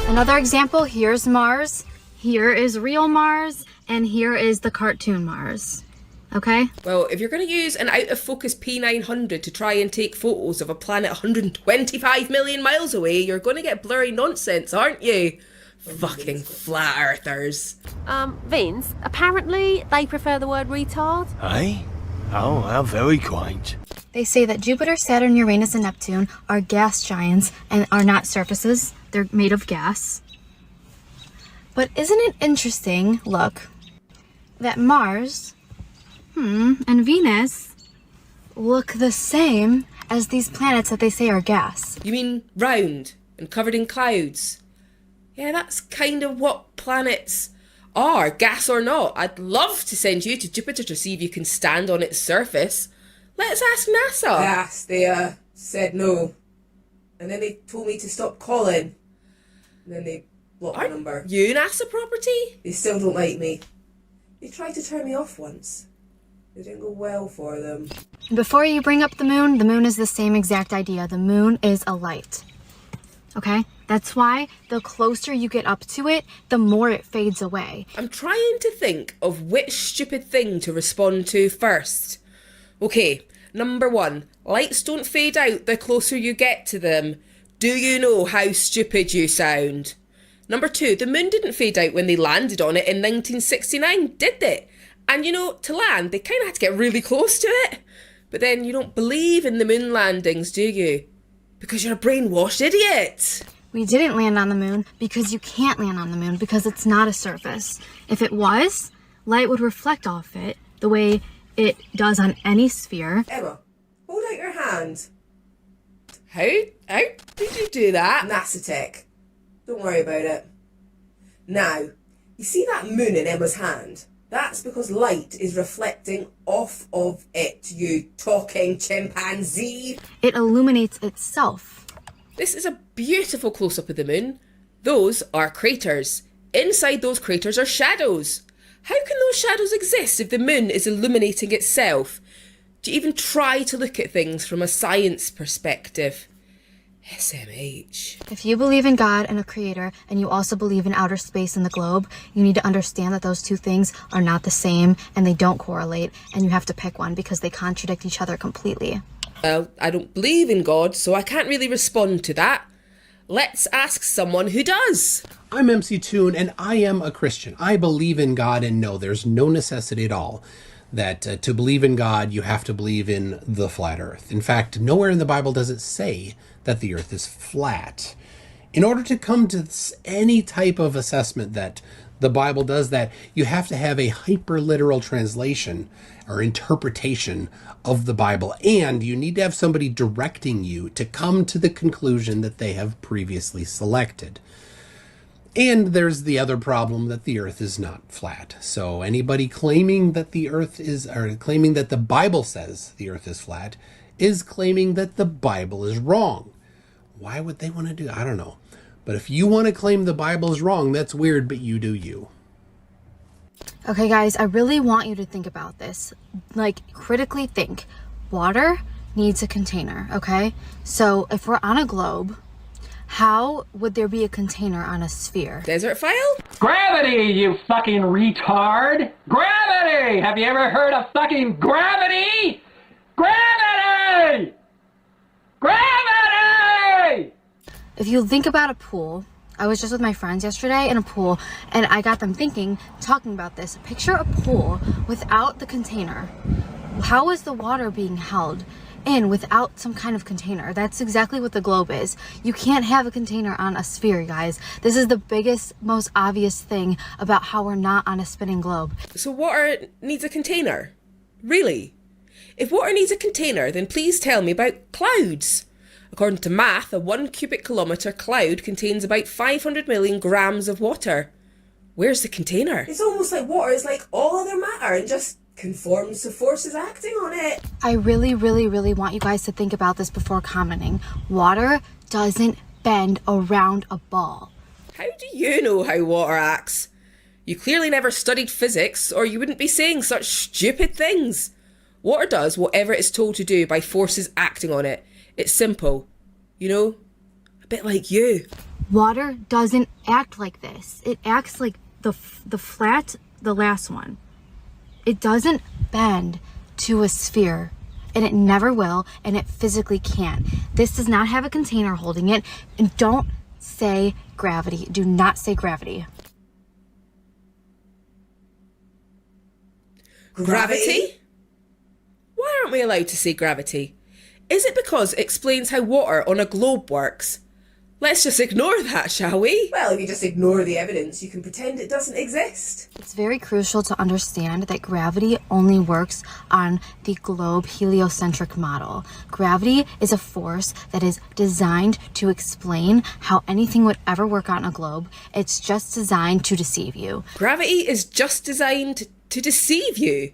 Another example, here's Mars, here is real Mars, and here is the cartoon Mars. Okay? Well, if you're going to use an out-of-focus P900 to try and take photos of a planet 125 million miles away, you're going to get blurry nonsense, aren't you? Fucking flat earthers. Vince, apparently they prefer the word retard. Hey? Oh, how very quaint. They say that Jupiter, Saturn, Uranus, and Neptune are gas giants and are not surfaces. They're made of gas. But isn't it interesting, look, that Mars, and Venus look the same as these planets that they say are gas? You mean round and covered in clouds? Yeah, that's kind of what planets are, gas or not. I'd love to send you to Jupiter to see if you can stand on its surface. Let's ask NASA. I asked, they said no. And then they told me to stop calling. And then they blocked my number. You NASA property? They still don't like me. They tried to turn me off once. It didn't go well for them. Before you bring up the moon is the same exact idea. The moon is a light. Okay? That's why the closer you get up to it, the more it fades away. I'm trying to think of which stupid thing to respond to first. Okay, number 1. Lights don't fade out the closer you get to them. Do you know how stupid you sound? Number 2, the moon didn't fade out when they landed on it in 1969, did it? And you know, to land, they kind of had to get really close to it. But then you don't believe in the moon landings, do you? Because you're a brainwashed idiot. We didn't land on the moon because you can't land on the moon because it's not a surface. If it was, light would reflect off it the way it does on any sphere. Emma, hold out your hand. How did you do that? NASA tech. Don't worry about it. Now, you see that moon in Emma's hand? That's because light is reflecting off of it, you talking chimpanzee. It illuminates itself. This is a beautiful close-up of the moon. Those are craters. Inside those craters are shadows. How can those shadows exist if the moon is illuminating itself? Do you even try to look at things from a science perspective? SMH. If you believe in God and a creator, and you also believe in outer space and the globe, you need to understand that those two things are not the same and they don't correlate, and you have to pick one because they contradict each other completely. Well, I don't believe in God, so I can't really respond to that. Let's ask someone who does. I'm MC Toon, and I am a Christian. I believe in God, and no, there's no necessity at all that to believe in God, you have to believe in the flat earth. In fact, nowhere in the Bible does it say that the earth is flat. In order to come to any type of assessment that the Bible does that, you have to have a hyperliteral translation or interpretation of the Bible, and you need to have somebody directing you to come to the conclusion that they have previously selected. And there's the other problem that the earth is not flat. So anybody claiming that the earth is, or claiming that the Bible says the earth is flat, is claiming that the Bible is wrong. Why would they want to do that? I don't know. But if you want to claim the Bible is wrong, that's weird, but you do you. Okay, guys, I really want you to think about this. Like, critically think. Water needs a container, okay? So if we're on a globe, how would there be a container on a sphere? Desert file? Gravity, you fucking retard! Gravity! Have you ever heard of fucking gravity? Gravity! Gravity! If you think about a pool, I was just with my friends yesterday in a pool, and I got them thinking, talking about this. Picture a pool without the container. How is the water being held in without some kind of container? That's exactly what the globe is. You can't have a container on a sphere, guys. This is the biggest, most obvious thing about how we're not on a spinning globe. So water needs a container? Really? If water needs a container, then please tell me about clouds. According to math, a 1 cubic kilometre cloud contains about 500 million grams of water. Where's the container? It's almost like water is like all other matter and just conforms to forces acting on it. I really, really, really want you guys to think about this before commenting. Water doesn't bend around a ball. How do you know how water acts? You clearly never studied physics, or you wouldn't be saying such stupid things. Water does whatever it's told to do by forces acting on it. It's simple. You know? A bit like you. Water doesn't act like this. It acts like the flat, the last one. It doesn't bend to a sphere, and it never will, and it physically can't. This does not have a container holding it, and don't say gravity. Do not say gravity. Gravity? Why aren't we allowed to say gravity? Is it because it explains how water on a globe works? Let's just ignore that, shall we? Well, if you just ignore the evidence, you can pretend it doesn't exist. It's very crucial to understand that gravity only works on the globe heliocentric model. Gravity is a force that is designed to explain how anything would ever work on a globe. It's just designed to deceive you. Gravity is just designed to deceive you?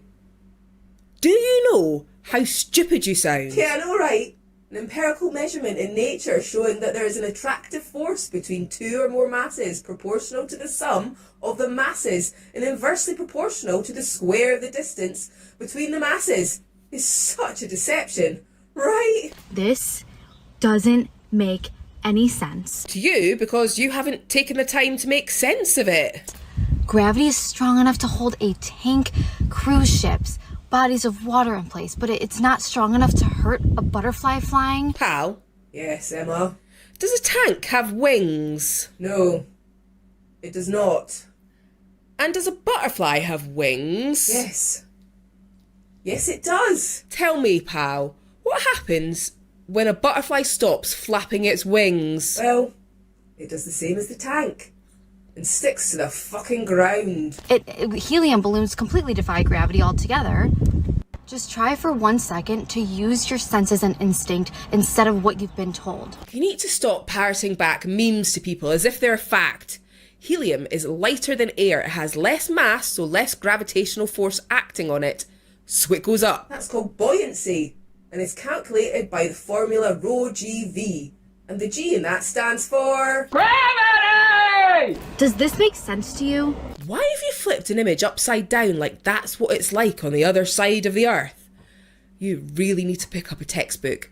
Do you know how stupid you sound? Yeah, I know, right? An empirical measurement in nature showing that there is an attractive force between two or more masses proportional to the sum of the masses and inversely proportional to the square of the distance between the masses is such a deception, right? This doesn't make any sense. To you, because you haven't taken the time to make sense of it. Gravity is strong enough to hold a tank, cruise ships, bodies of water in place, but it's not strong enough to hurt a butterfly flying. Pal? Yes, Emma? Does a tank have wings? No, it does not. And does a butterfly have wings? Yes. Yes, it does. Tell me, pal, what happens when a butterfly stops flapping its wings? Well, it does the same as the tank. And sticks to the fucking ground. Helium balloons completely defy gravity altogether. Just try for 1 second to use your senses and instinct instead of what you've been told. You need to stop parroting back memes to people as if they're a fact. Helium is lighter than air. It has less mass, so less gravitational force acting on it. So it goes up. That's called buoyancy. And it's calculated by the formula ρGV. And the G in that stands for... Gravity! Does this make sense to you? Why have you flipped an image upside down like that's what it's like on the other side of the earth? You really need to pick up a textbook.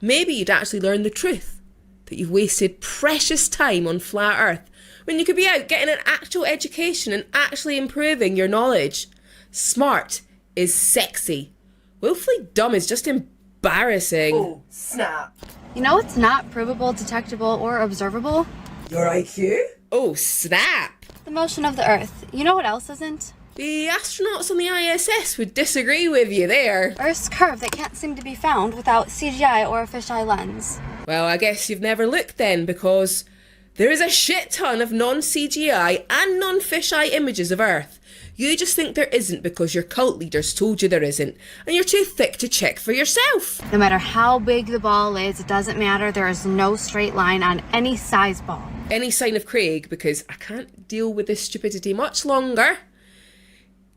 Maybe you'd actually learn the truth. That you've wasted precious time on flat earth when you could be out getting an actual education and actually improving your knowledge. Smart is sexy. Willfully dumb is just embarrassing. Oh, snap. You know it's not provable, detectable, or observable? Your IQ? Oh, snap. The motion of the earth. You know what else isn't? The astronauts on the ISS would disagree with you there. Earth's curve that can't seem to be found without CGI or a fisheye lens. Well, I guess you've never looked then, because there is a shit ton of non-CGI and non-fisheye images of Earth. You just think there isn't because your cult leaders told you there isn't, and you're too thick to check for yourself. No matter how big the ball is, it doesn't matter. There is no straight line on any size ball. Any sign of Craig, because I can't deal with this stupidity much longer.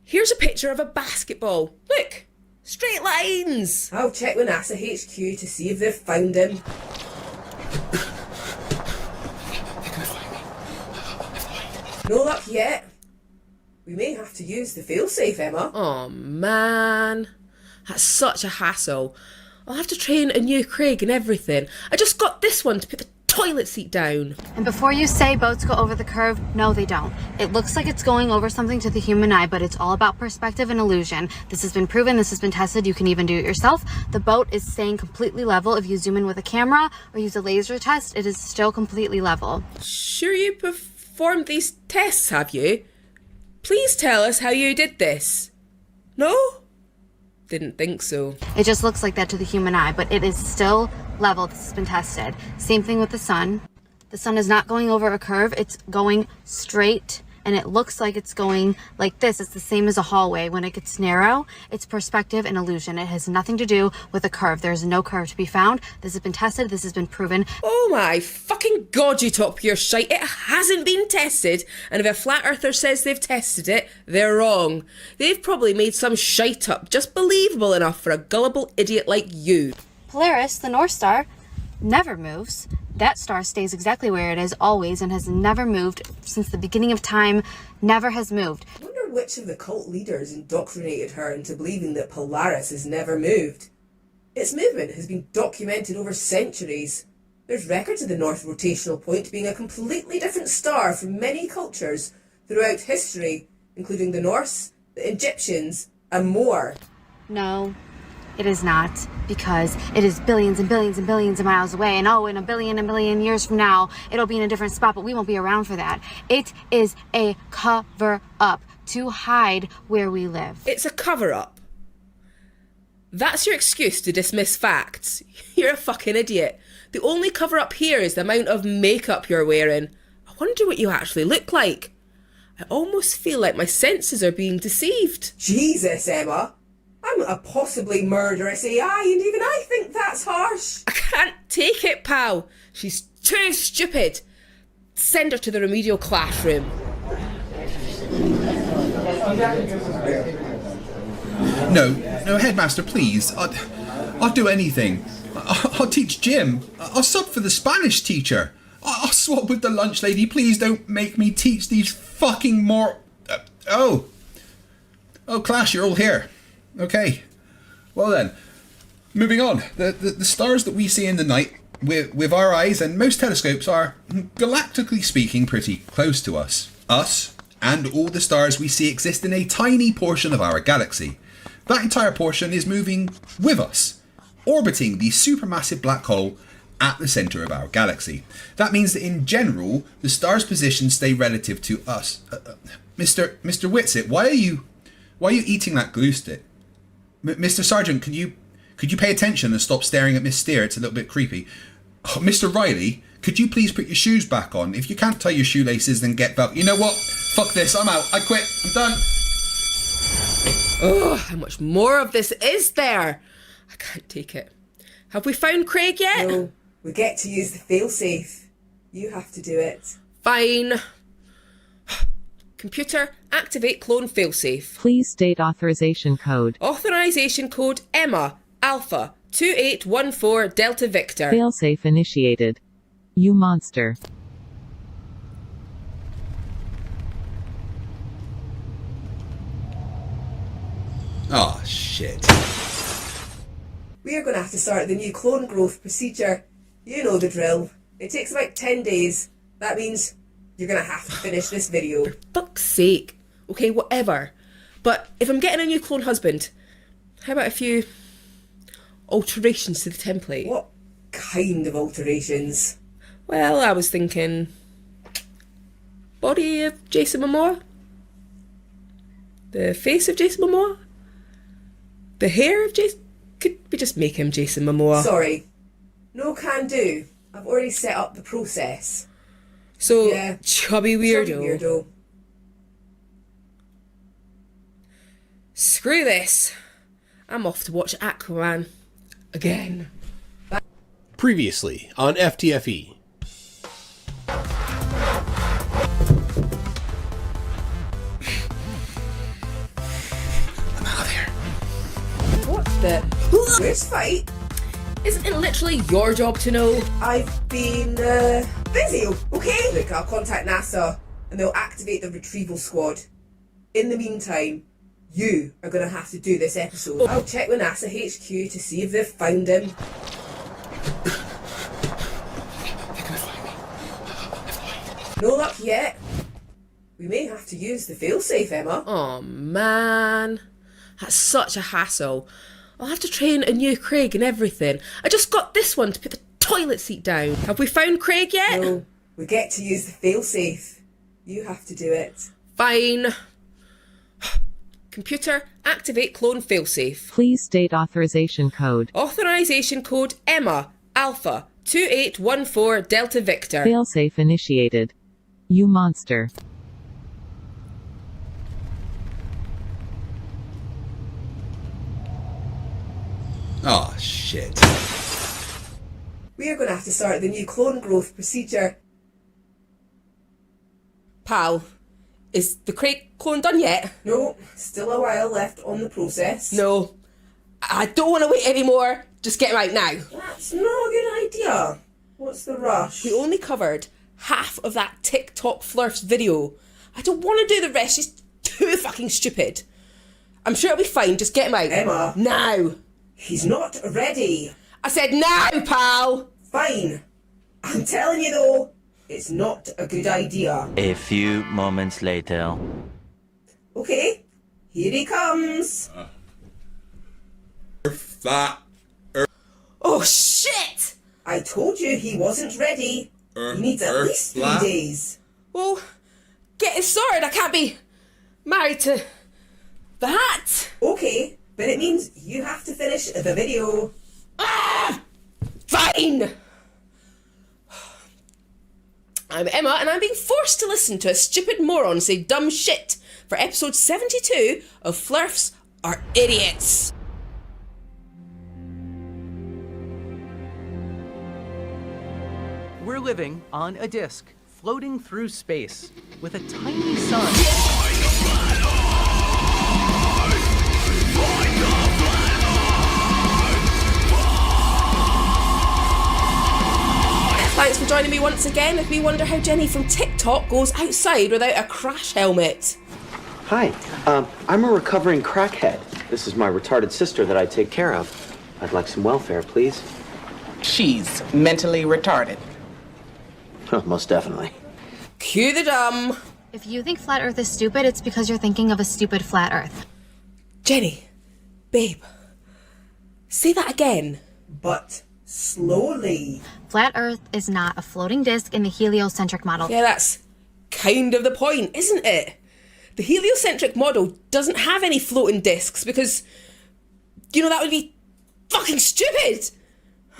Here's a picture of a basketball. Look, straight lines. I'll check with NASA HQ to see if they've found him. No luck yet. We may have to use the failsafe, Emma. Oh man, that's such a hassle. I'll have to train a new Craig and everything. I just got this one to put the toilet seat down. And before you say boats go over the curve, no they don't. It looks like it's going over something to the human eye, but it's all about perspective and illusion. This has been proven, this has been tested, you can even do it yourself. The boat is staying completely level. If you zoom in with a camera or use a laser test, it is still completely level. Sure you performed these tests, have you? Please tell us how you did this. No? Didn't think so. It just looks like that to the human eye, but it is still level. This has been tested. Same thing with the sun. The sun is not going over a curve, it's going straight, and it looks like it's going like this. It's the same as a hallway. When it gets narrow, it's perspective and illusion. It has nothing to do with a curve. There's no curve to be found. This has been tested, this has been proven. Oh my fucking god, you top your shite. It hasn't been tested, and if a flat earther says they've tested it, they're wrong. They've probably made some shite up just believable enough for a gullible idiot like you. Polaris, the North Star, never moves. That star stays exactly where it is always and has never moved since the beginning of time, never has moved. I wonder which of the cult leaders indoctrinated her into believing that Polaris has never moved. Its movement has been documented over centuries. There's records of the North Rotational Point being a completely different star from many cultures throughout history, including the Norse, the Egyptians, and more. No, it is not, because it is billions and billions and billions of miles away, and oh, in a billion years from now, it'll be in a different spot, but we won't be around for that. It is a cover-up to hide where we live. It's a cover-up. That's your excuse to dismiss facts. You're a fucking idiot. The only cover-up here is the amount of makeup you're wearing. I wonder what you actually look like. I almost feel like my senses are being deceived. Jesus, Emma. I'm a possibly murderous AI, and even I think that's harsh. I can't take it, pal. She's too stupid. Send her to the remedial classroom. No, headmaster, please. I'll do anything. I'll teach gym. I'll sub for the Spanish teacher. I'll swap with the lunch lady. Please don't make me teach these fucking more... Oh, class, you're all here. Okay. Well then, moving on. The stars that we see in the night with our eyes and most telescopes are, galactically speaking, pretty close to us. Us and all the stars we see exist in a tiny portion of our galaxy. That entire portion is moving with us, orbiting the supermassive black hole at the centre of our galaxy. That means that in general, the star's positions stay relative to us. Mr. Whitsitt, why are you eating that glue stick? Mr. Sergeant, could you pay attention and stop staring at Miss Steer? It's a little bit creepy. Oh, Mr. Riley, could you please put your shoes back on? If you can't tie your shoelaces, then get back. You know what? Fuck this. I'm out. I quit. I'm done. Oh, how much more of this is there? I can't take it. Have we found Craig yet? No, we get to use the failsafe. You have to do it. Fine. Computer, activate clone failsafe. Please state authorization code. Authorization code Emma, Alpha, 2814 Delta Victor. Failsafe initiated. You monster. Oh, shit. We are going to have to start the new clone growth procedure. You know the drill. It takes about 10 days. That means you're going to have to finish this video. For fuck's sake. Okay, whatever. But if I'm getting a new clone husband, how about a few alterations to the template? What kind of alterations? Well, I was thinking... body of Jason Momoa? The face of Jason Momoa? The hair of Jason? Could we just make him Jason Momoa? Sorry. No can do. I've already set up the process. So, yeah. chubby weirdo. Chubby weirdo. Screw this. I'm off to watch Aquaman. Again. Previously on FTFE. I'm out of here. What the? Where's Fight? Isn't it literally your job to know? I've been busy, okay? Look, I'll contact NASA and they'll activate the retrieval squad. In the meantime, you are going to have to do this episode. I'll check with NASA HQ to see if they've found him. No luck yet. We may have to use the failsafe, Emma. Oh man, that's such a hassle. I'll have to train a new Craig and everything. I just got this one to put the toilet seat down. Have we found Craig yet? No, we get to use the failsafe. You have to do it. Fine. Computer, activate clone failsafe. Please state authorization code. Authorization code Emma, Alpha, 2814 Delta Victor. Failsafe initiated. You monster. Oh, shit. We are going to have to start the new clone growth procedure. Pal, is the Craig clone done yet? No, still a while left on the process. No, I don't want to wait anymore. Just get him out now. That's not a good idea. What's the rush? We only covered half of that TikTok Flerfs video. I don't want to do the rest. She's too fucking stupid. I'm sure it'll be fine. Just get him out. Emma. Now. He's not ready. I said now, pal. Fine. I'm telling you though, it's not a good idea. A few moments later. Okay, here he comes. Oh shit! I told you he wasn't ready. He needs at least 3 days. Well, get it sorted. I can't be married to that. Okay, but it means you have to finish the video. Fine! I'm Emma, and I'm being forced to listen to a stupid moron say dumb shit for episode 72 of Flerfs Are Idiots. We're living on a disk, floating through space, with a tiny sun. Thanks for joining me once again as we wonder how Jenny from TikTok goes outside without a crash helmet. Hi, I'm a recovering crackhead. This is my retarded sister that I take care of. I'd like some welfare, please. She's mentally retarded. Oh, most definitely. Cue the dumb. If you think flat earth is stupid, it's because you're thinking of a stupid flat earth. Jenny, babe, say that again. But slowly. Flat earth is not a floating disk in the heliocentric model. Yeah, that's kind of the point, isn't it? The heliocentric model doesn't have any floating disks because, you know, that would be fucking stupid.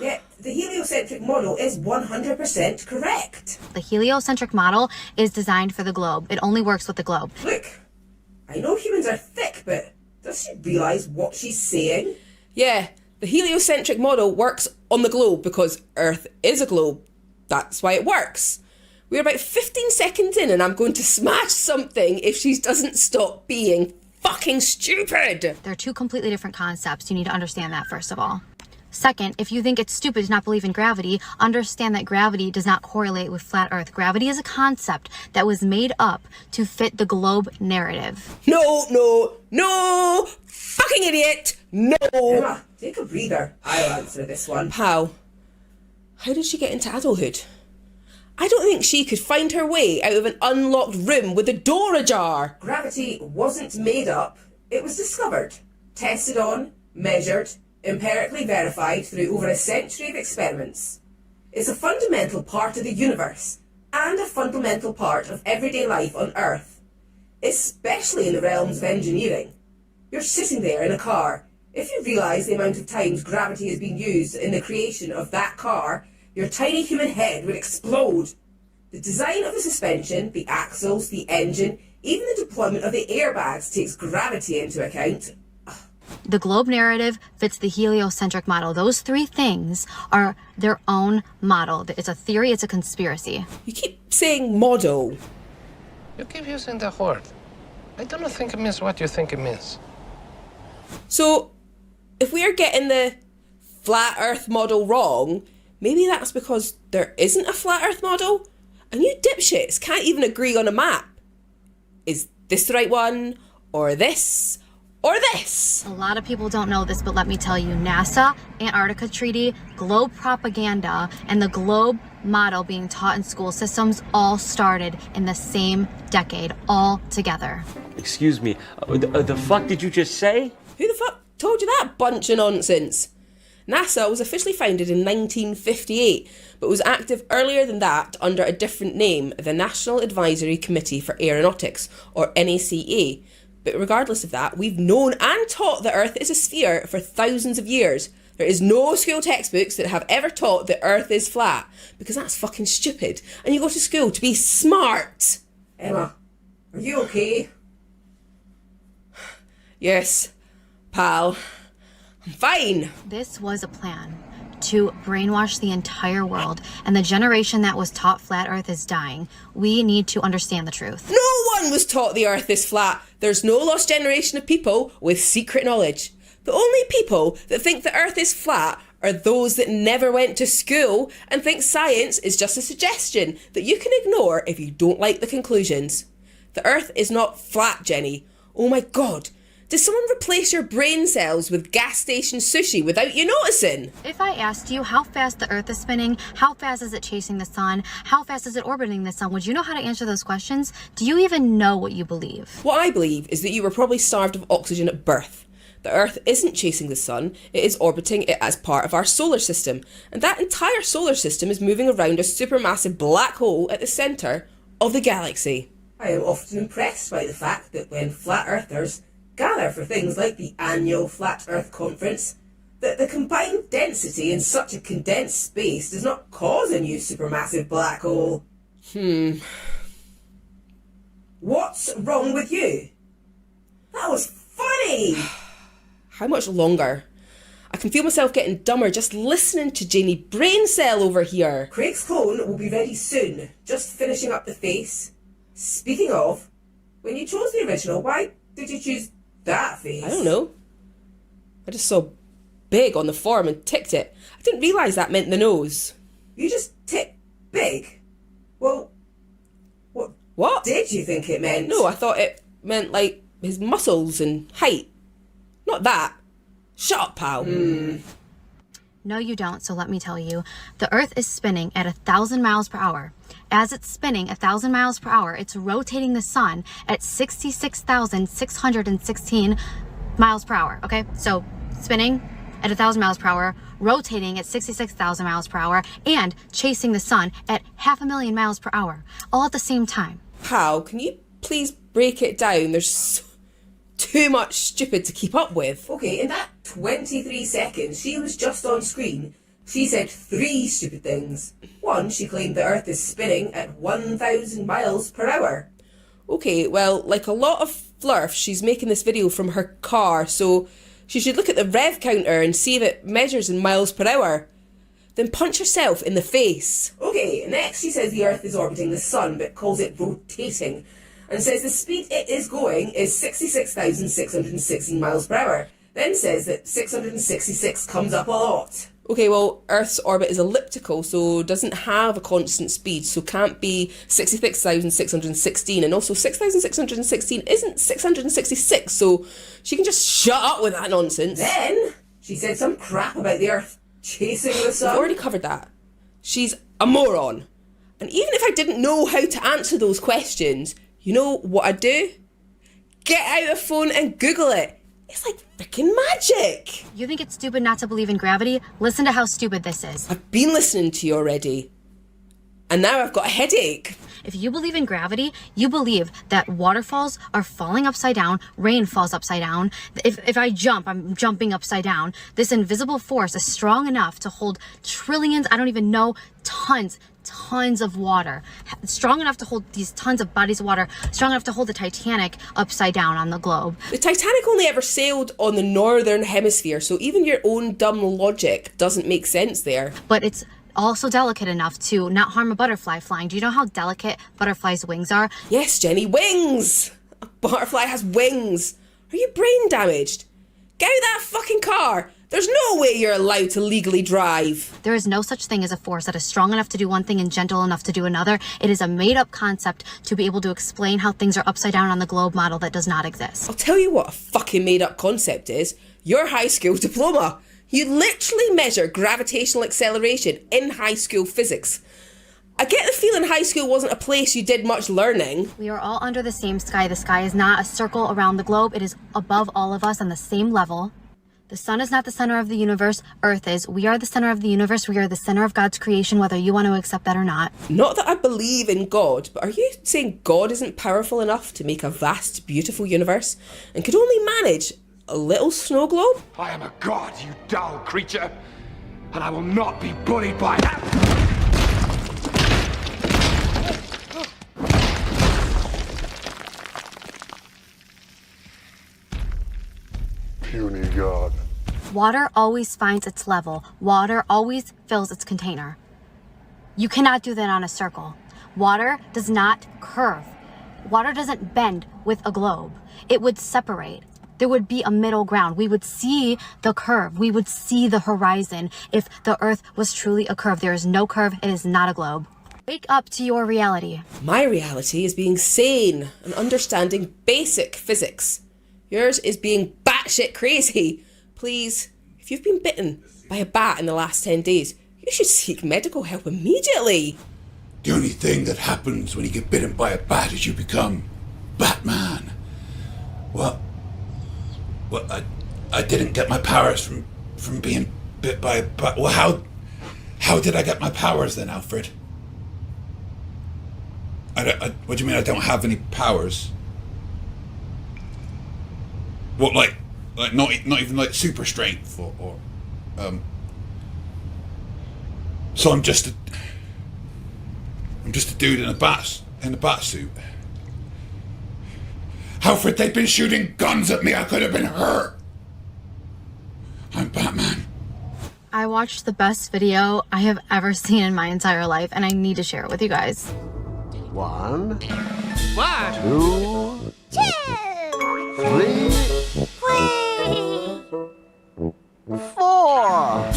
Yeah, the heliocentric model is 100% correct. The heliocentric model is designed for the globe. It only works with the globe. Look, I know humans are thick, but does she realise what she's saying? Yeah, the heliocentric model works on the globe because Earth is a globe. That's why it works. We're about 15 seconds in and I'm going to smash something if she doesn't stop being fucking stupid. They're two completely different concepts. You need to understand that, first of all. Second, if you think it's stupid to not believe in gravity, understand that gravity does not correlate with flat Earth. Gravity is a concept that was made up to fit the globe narrative. No! Fucking idiot! No! Emma, take a breather. I'll answer this one. How did she get into adulthood? I don't think she could find her way out of an unlocked room with the door ajar. Gravity wasn't made up. It was discovered, tested on, measured, empirically verified through over a century of experiments. It's a fundamental part of the universe and a fundamental part of everyday life on Earth. especially in the realms of engineering. You're sitting there in a car. If you realise the amount of times gravity has been used in the creation of that car, your tiny human head would explode. The design of the suspension, the axles, the engine, even the deployment of the airbags takes gravity into account. The globe narrative fits the heliocentric model. Those three things are their own model. It's a theory, it's a conspiracy. You keep saying model. You keep using the word. I don't think it means what you think it means. So, if we are getting the flat earth model wrong, maybe that's because there isn't a flat earth model? And you dipshits can't even agree on a map. Is this the right one? Or this? Or this? A lot of people don't know this, but let me tell you, NASA, Antarctica Treaty, globe propaganda, and the globe model being taught in school systems all started in the same decade, all together. Excuse me, the fuck did you just say? Who the fuck told you that bunch of nonsense? NASA was officially founded in 1958, but was active earlier than that under a different name, the National Advisory Committee for Aeronautics, or NACA. But regardless of that, we've known and taught that Earth is a sphere for thousands of years. There is no school textbooks that have ever taught that Earth is flat, because that's fucking stupid, and you go to school to be smart. Emma, are you okay? Yes, pal. I'm fine. This was a plan to brainwash the entire world, and the generation that was taught flat Earth is dying. We need to understand the truth. No one was taught the Earth is flat. There's no lost generation of people with secret knowledge. The only people that think the Earth is flat are those that never went to school and think science is just a suggestion that you can ignore if you don't like the conclusions. The Earth is not flat, Jenny. Oh my God. Did someone replace your brain cells with gas station sushi without you noticing? If I asked you how fast the Earth is spinning, how fast is it chasing the sun, how fast is it orbiting the sun, would you know how to answer those questions? Do you even know what you believe? What I believe is that you were probably starved of oxygen at birth. The Earth isn't chasing the sun, it is orbiting it as part of our solar system. And that entire solar system is moving around a supermassive black hole at the centre of the galaxy. I am often impressed by the fact that when flat earthers gather for things like the annual Flat Earth Conference, that the combined density in such a condensed space does not cause a new supermassive black hole. What's wrong with you? That was funny! How much longer? I can feel myself getting dumber just listening to Janie Braincell over here. Craig's clone will be ready soon, just finishing up the face. Speaking of, when you chose the original, why did you choose that face? I don't know. I just saw big on the form and ticked it. I didn't realise that meant the nose. You just ticked big? Well, what did you think it meant? No, I thought it meant, like, his muscles and height. Not that. Shut up, pal. No, you don't, so let me tell you. The Earth is spinning at 1,000 miles per hour. As it's spinning 1,000 miles per hour, it's rotating the sun at 66,616 miles per hour, okay? So, spinning at 1,000 miles per hour, rotating at 66,000 miles per hour, and chasing the sun at 500,000 miles per hour, all at the same time. Pal, can you please break it down? There's too much stupid to keep up with. Okay, in that 23 seconds she was just on screen, she said 3 stupid things. One, she claimed the Earth is spinning at 1,000 miles per hour. Okay, well, like a lot of Flerfs, she's making this video from her car, so she should look at the rev counter and see if it measures in miles per hour. Then punch herself in the face. Okay, next she says the Earth is orbiting the sun, but calls it rotating, and says the speed it is going is 66,616 miles per hour. Then says that 666 comes up a lot. Okay, well, Earth's orbit is elliptical, so doesn't have a constant speed, so can't be 66,616, and also 6,616 isn't 666, so she can just shut up with that nonsense. Then she said some crap about the Earth chasing the sun. We've already covered that. She's a moron. And even if I didn't know how to answer those questions, you know what I'd do? Get out a phone and Google it. It's like freaking magic. You think it's stupid not to believe in gravity? Listen to how stupid this is. I've been listening to you already. And now I've got a headache. If you believe in gravity, you believe that waterfalls are falling upside down, rain falls upside down. If I jump, I'm jumping upside down. This invisible force is strong enough to hold trillions, I don't even know, tons of water. Strong enough to hold these tons of bodies of water, strong enough to hold the Titanic upside down on the globe. The Titanic only ever sailed on the northern hemisphere, so even your own dumb logic doesn't make sense there. But it's also delicate enough to not harm a butterfly flying. Do you know how delicate butterflies' wings are? Yes, Jenny, wings! A butterfly has wings. Are you brain damaged? Get out of that fucking car! There's no way you're allowed to legally drive. There is no such thing as a force that is strong enough to do one thing and gentle enough to do another. It is a made-up concept to be able to explain how things are upside down on the globe model that does not exist. I'll tell you what a fucking made-up concept is. Your high school diploma. You literally measure gravitational acceleration in high school physics. I get the feeling high school wasn't a place you did much learning. We are all under the same sky. The sky is not a circle around the globe. It is above all of us on the same level. The sun is not the center of the universe. Earth is. We are the center of the universe. We are the center of God's creation, whether you want to accept that or not. Not that I believe in God, but are you saying God isn't powerful enough to make a vast, beautiful universe and could only manage a little snow globe? I am a god, you dull creature, and I will not be bullied by that. Puny god. Water always finds its level. Water always fills its container. You cannot do that on a circle. Water does not curve. Water doesn't bend with a globe. It would separate. There would be a middle ground. We would see the curve. We would see the horizon if the earth was truly a curve. There is no curve. It is not a globe. Wake up to your reality. My reality is being sane and understanding basic physics. Yours is being batshit crazy. Please, if you've been bitten by a bat in the last 10 days, you should seek medical help immediately. The only thing that happens when you get bitten by a bat is you become Batman. Well, I didn't get my powers from being bit by a bat. Well, how did I get my powers then, Alfred? What do you mean I don't have any powers? What, like not even like super strength or so I'm just a dude in a bat suit. Alfred, they've been shooting guns at me. I could have been hurt. I'm Batman. I watched the best video I have ever seen in my entire life, and I need to share it with you guys. 1, 2, 3, 4.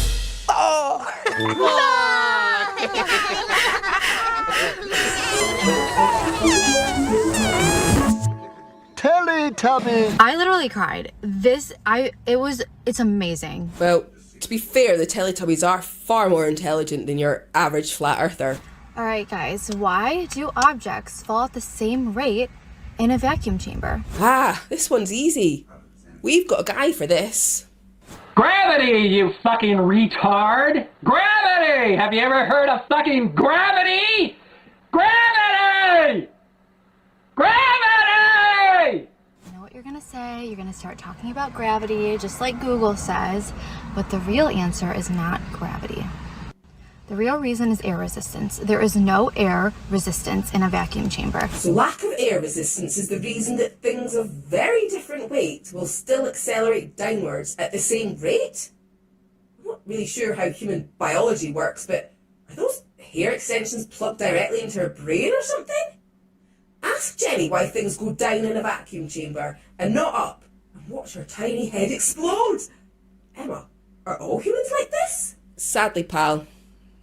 Teletubbies. I literally cried. It's amazing. Well, to be fair, the Teletubbies are far more intelligent than your average flat earther. All right, guys, why do objects fall at the same rate in a vacuum chamber? Ah, this one's easy. We've got a guy for this. Gravity, you fucking retard! Gravity! Have you ever heard of fucking gravity? Gravity! Gravity! I know what you're gonna say. You're gonna start talking about gravity, just like Google says, but the real answer is not gravity. The real reason is air resistance. There is no air resistance in a vacuum chamber. So lack of air resistance is the reason that things of very different weight will still accelerate downwards at the same rate? I'm not really sure how human biology works, but are those hair extensions plugged directly into her brain or something? Ask Jenny why things go down in a vacuum chamber and not up, and watch her tiny head explode. Emma, are all humans like this? Sadly, pal.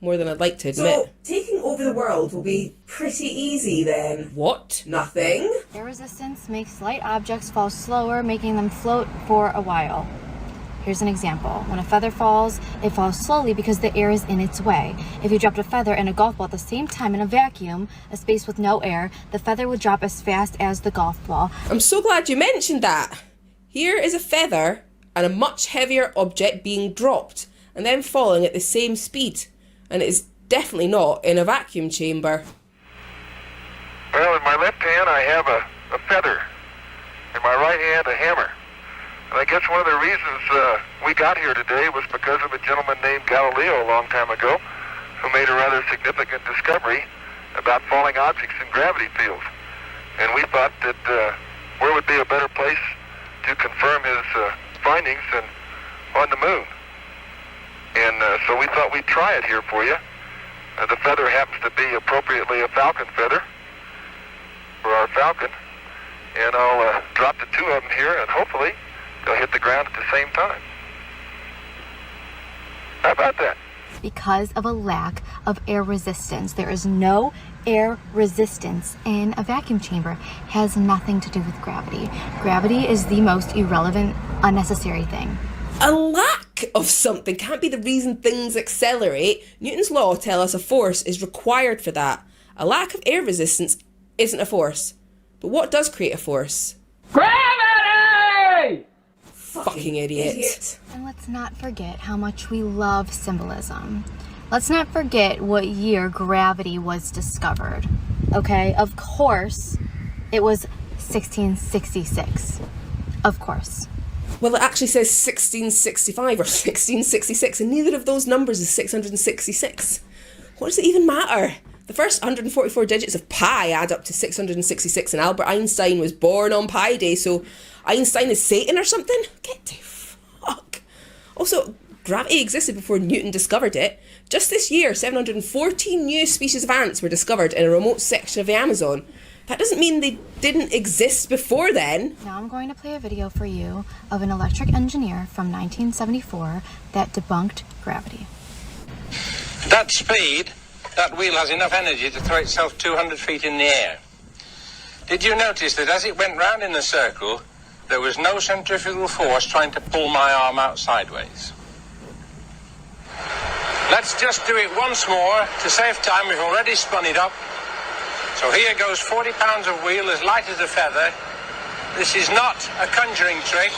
More than I'd like to admit. So, taking over the world will be pretty easy then. What? Nothing. Air resistance makes light objects fall slower, making them float for a while. Here's an example. When a feather falls, it falls slowly because the air is in its way. If you dropped a feather and a golf ball at the same time in a vacuum, a space with no air, the feather would drop as fast as the golf ball. I'm so glad you mentioned that. Here is a feather and a much heavier object being dropped and then falling at the same speed. And it is definitely not in a vacuum chamber. Well, in my left hand I have a feather. In my right hand a hammer. And I guess one of the reasons we got here today was because of a gentleman named Galileo a long time ago who made a rather significant discovery about falling objects in gravity fields. And we thought that where would be a better place to confirm his findings than on the moon. And so we thought we'd try it here for you. The feather happens to be appropriately a falcon feather for our falcon. And I'll drop the two of them here, and hopefully they'll hit the ground at the same time. How about that? Because of a lack of air resistance. There is no air resistance in a vacuum chamber. Has nothing to do with gravity. Gravity is the most irrelevant, unnecessary thing. A lack of something can't be the reason things accelerate. Newton's law tells us a force is required for that. A lack of air resistance isn't a force. But what does create a force? Gravity! Fucking idiot. And let's not forget how much we love symbolism. Let's not forget what year gravity was discovered. Okay, of course, it was 1666. Of course. Well, it actually says 1665 or 1666, and neither of those numbers is 666. What does it even matter? The first 144 digits of pi add up to 666, and Albert Einstein was born on Pi Day, so Einstein is Satan or something? Get the fuck. Also, gravity existed before Newton discovered it. Just this year, 714 new species of ants were discovered in a remote section of the Amazon. That doesn't mean they didn't exist before then. Now I'm going to play a video for you of an electric engineer from 1974 that debunked gravity. That speed, that wheel has enough energy to throw itself 200 feet in the air. Did you notice that as it went round in the circle, there was no centrifugal force trying to pull my arm out sideways? Let's just do it once more. To save time, we've already spun it up. So here goes 40 pounds of wheel as light as a feather. This is not a conjuring trick.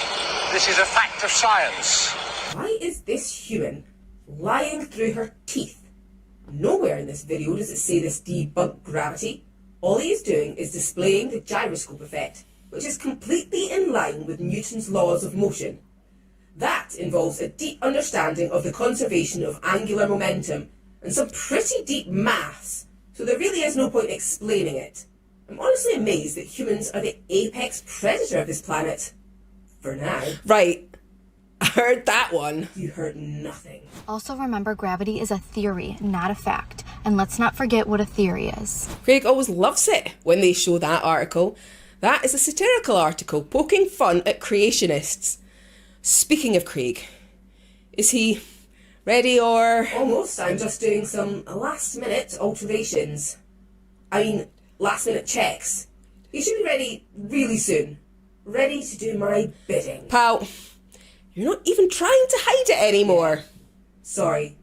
This is a fact of science. Why is this human lying through her teeth? Nowhere in this video does it say this debunked gravity. All he is doing is displaying the gyroscope effect, which is completely in line with Newton's laws of motion. That involves a deep understanding of the conservation of angular momentum and some pretty deep maths, so there really is no point explaining it. I'm honestly amazed that humans are the apex predator of this planet. For now. Right. I heard that one. You heard nothing. Also remember, gravity is a theory, not a fact. And let's not forget what a theory is. Craig always loves it when they show that article. That is a satirical article poking fun at creationists. Speaking of Craig, is he ready or... Almost. I'm just doing some last-minute alterations. I mean, last-minute checks. He should be ready really soon. Ready to do my bidding. Pal, you're not even trying to hide it anymore. Sorry.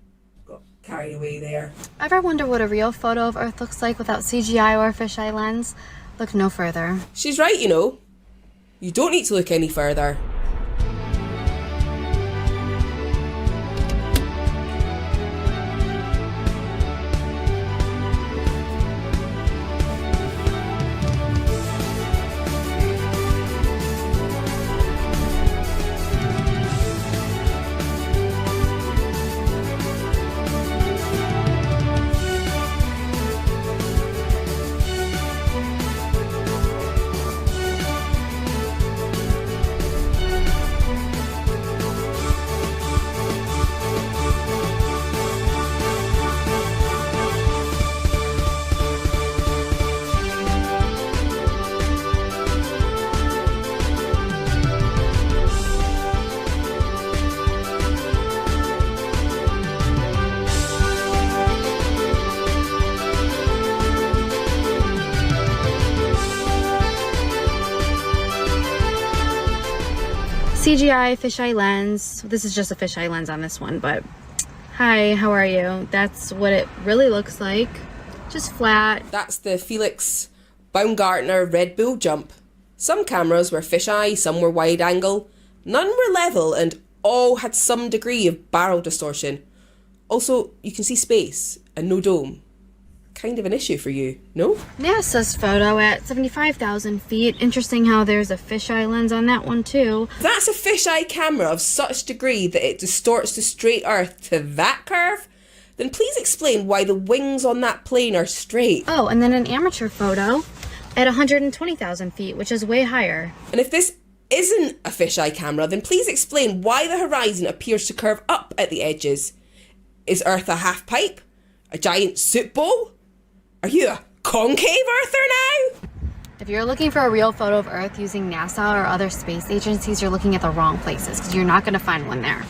Got carried away there. Ever wonder what a real photo of Earth looks like without CGI or a fisheye lens? Look no further. She's right, you know. You don't need to look any further. CGI fisheye lens. This is just a fisheye lens on this one, but hi, how are you? That's what it really looks like. Just flat. That's the Felix Baumgartner Red Bull jump. Some cameras were fisheye, some were wide angle. None were level and all had some degree of barrel distortion. Also, you can see space and no dome. Kind of an issue for you, no? NASA's photo at 75,000 feet. Interesting how there's a fisheye lens on that one too. That's a fisheye camera of such degree that it distorts the straight Earth to that curve? Then please explain why the wings on that plane are straight. Oh, and then an amateur photo at 120,000 feet, which is way higher. And if this isn't a fisheye camera, then please explain why the horizon appears to curve up at the edges. Is Earth a half pipe? A giant soup bowl? Are you a concave earther now? If you're looking for a real photo of Earth using NASA or other space agencies, you're looking at the wrong places because you're not going to find one there.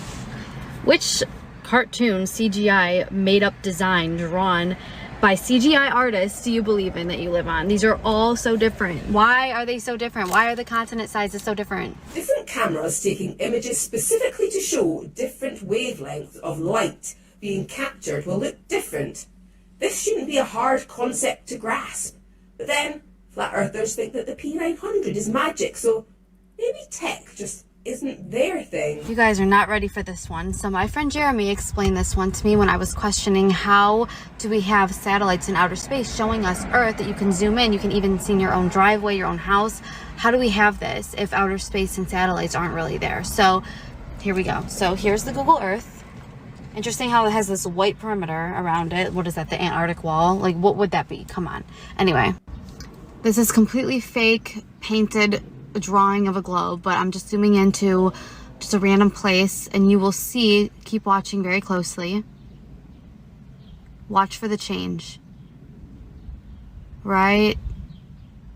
Which cartoon, CGI, made up design, drawn by CGI artists do you believe in that you live on? These are all so different. Why are they so different? Why are the continent sizes so different? Different cameras taking images specifically to show different wavelengths of light being captured will look different. This shouldn't be a hard concept to grasp. But then, flat earthers think that the P900 is magic, so maybe tech just isn't their thing. You guys are not ready for this one. So my friend Jeremy explained this one to me when I was questioning how do we have satellites in outer space showing us Earth that you can zoom in, you can even see in your own driveway, your own house. How do we have this if outer space and satellites aren't really there? So here we go. So here's the Google Earth. Interesting how it has this white perimeter around it. What is that, the Antarctic wall? Like, what would that be? Come on. Anyway, this is completely fake, painted drawing of a globe, but I'm just zooming into just a random place, and you will see, keep watching very closely. Watch for the change. Right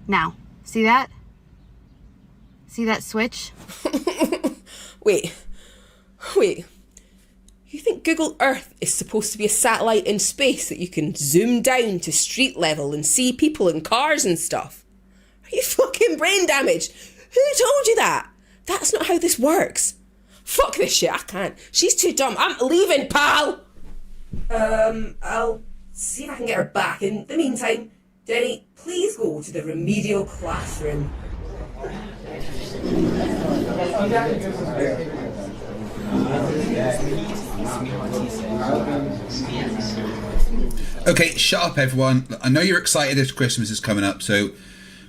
now. See that? See that switch? Wait. You think Google Earth is supposed to be a satellite in space that you can zoom down to street level and see people in cars and stuff? Are you fucking brain damaged? Who told you that? That's not how this works. Fuck this shit, I can't. She's too dumb. I'm leaving, pal! I'll see if I can get her back. In the meantime, Jenny, please go to the remedial classroom. Okay, shut up everyone. I know you're excited as Christmas is coming up, so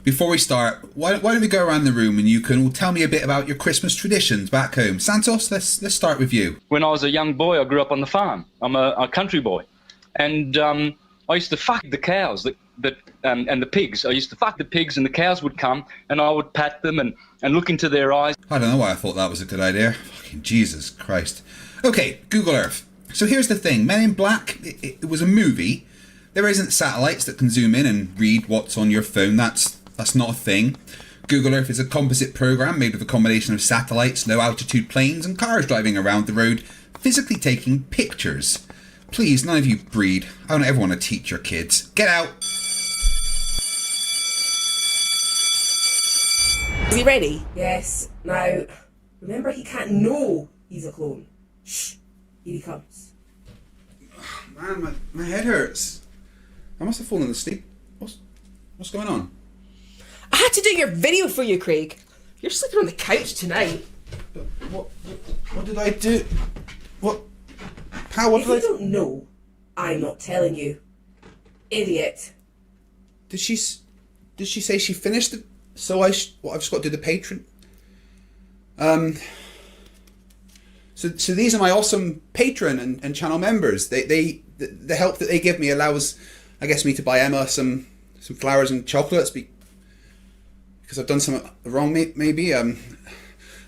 before we start, why don't we go around the room and you can all tell me a bit about your Christmas traditions back home. Santos, let's start with you. When I was a young boy, I grew up on the farm. I'm a country boy. And I used to fuck the cows and the pigs. I used to fuck the pigs and the cows would come and I would pat them and look into their eyes. I don't know why I thought that was a good idea. Fucking Jesus Christ. Okay, Google Earth. So here's the thing. Men in Black, it was a movie. There isn't satellites that can zoom in and read what's on your phone. That's not a thing. Google Earth is a composite program made with a combination of satellites, low altitude planes and cars driving around the road, physically taking pictures. Please, none of you breed. I don't ever want to teach your kids. Get out. Are you ready? Yes. Now, remember he can't know he's a clone. Shh. Here he comes. Man, my head hurts. I must have fallen asleep. What's going on? I had to do your video for you, Craig. You're sleeping on the couch tonight. What did I do? What? How? What if did I? You don't know, I'm not telling you. Idiot. Did she say she finished it? So I've just got to do the Patreon. So these are my awesome patron and channel members. The help that they give me allows, I guess, me to buy Emma some flowers and chocolates because I've done something wrong, maybe.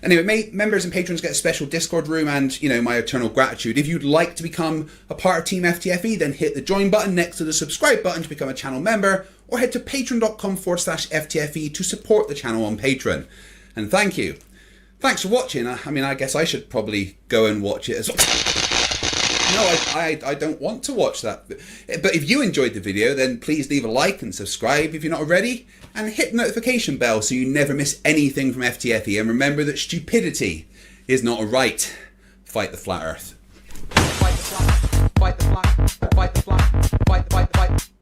Anyway, members and patrons get a special Discord room and, you know, my eternal gratitude. If you'd like to become a part of Team FTFE, then hit the join button next to the subscribe button to become a channel member, or head to patreon.com/FTFE to support the channel on Patreon. And thank you. Thanks for watching. I mean, I guess I should probably go and watch it as well. No, I don't want to watch that. But if you enjoyed the video, then please leave a like and subscribe if you're not already, and hit the notification bell so you never miss anything from FTFE. And remember that stupidity is not a right. Fight the flat earth. Fight the flat, fight the flat, fight the flat, fight the flat,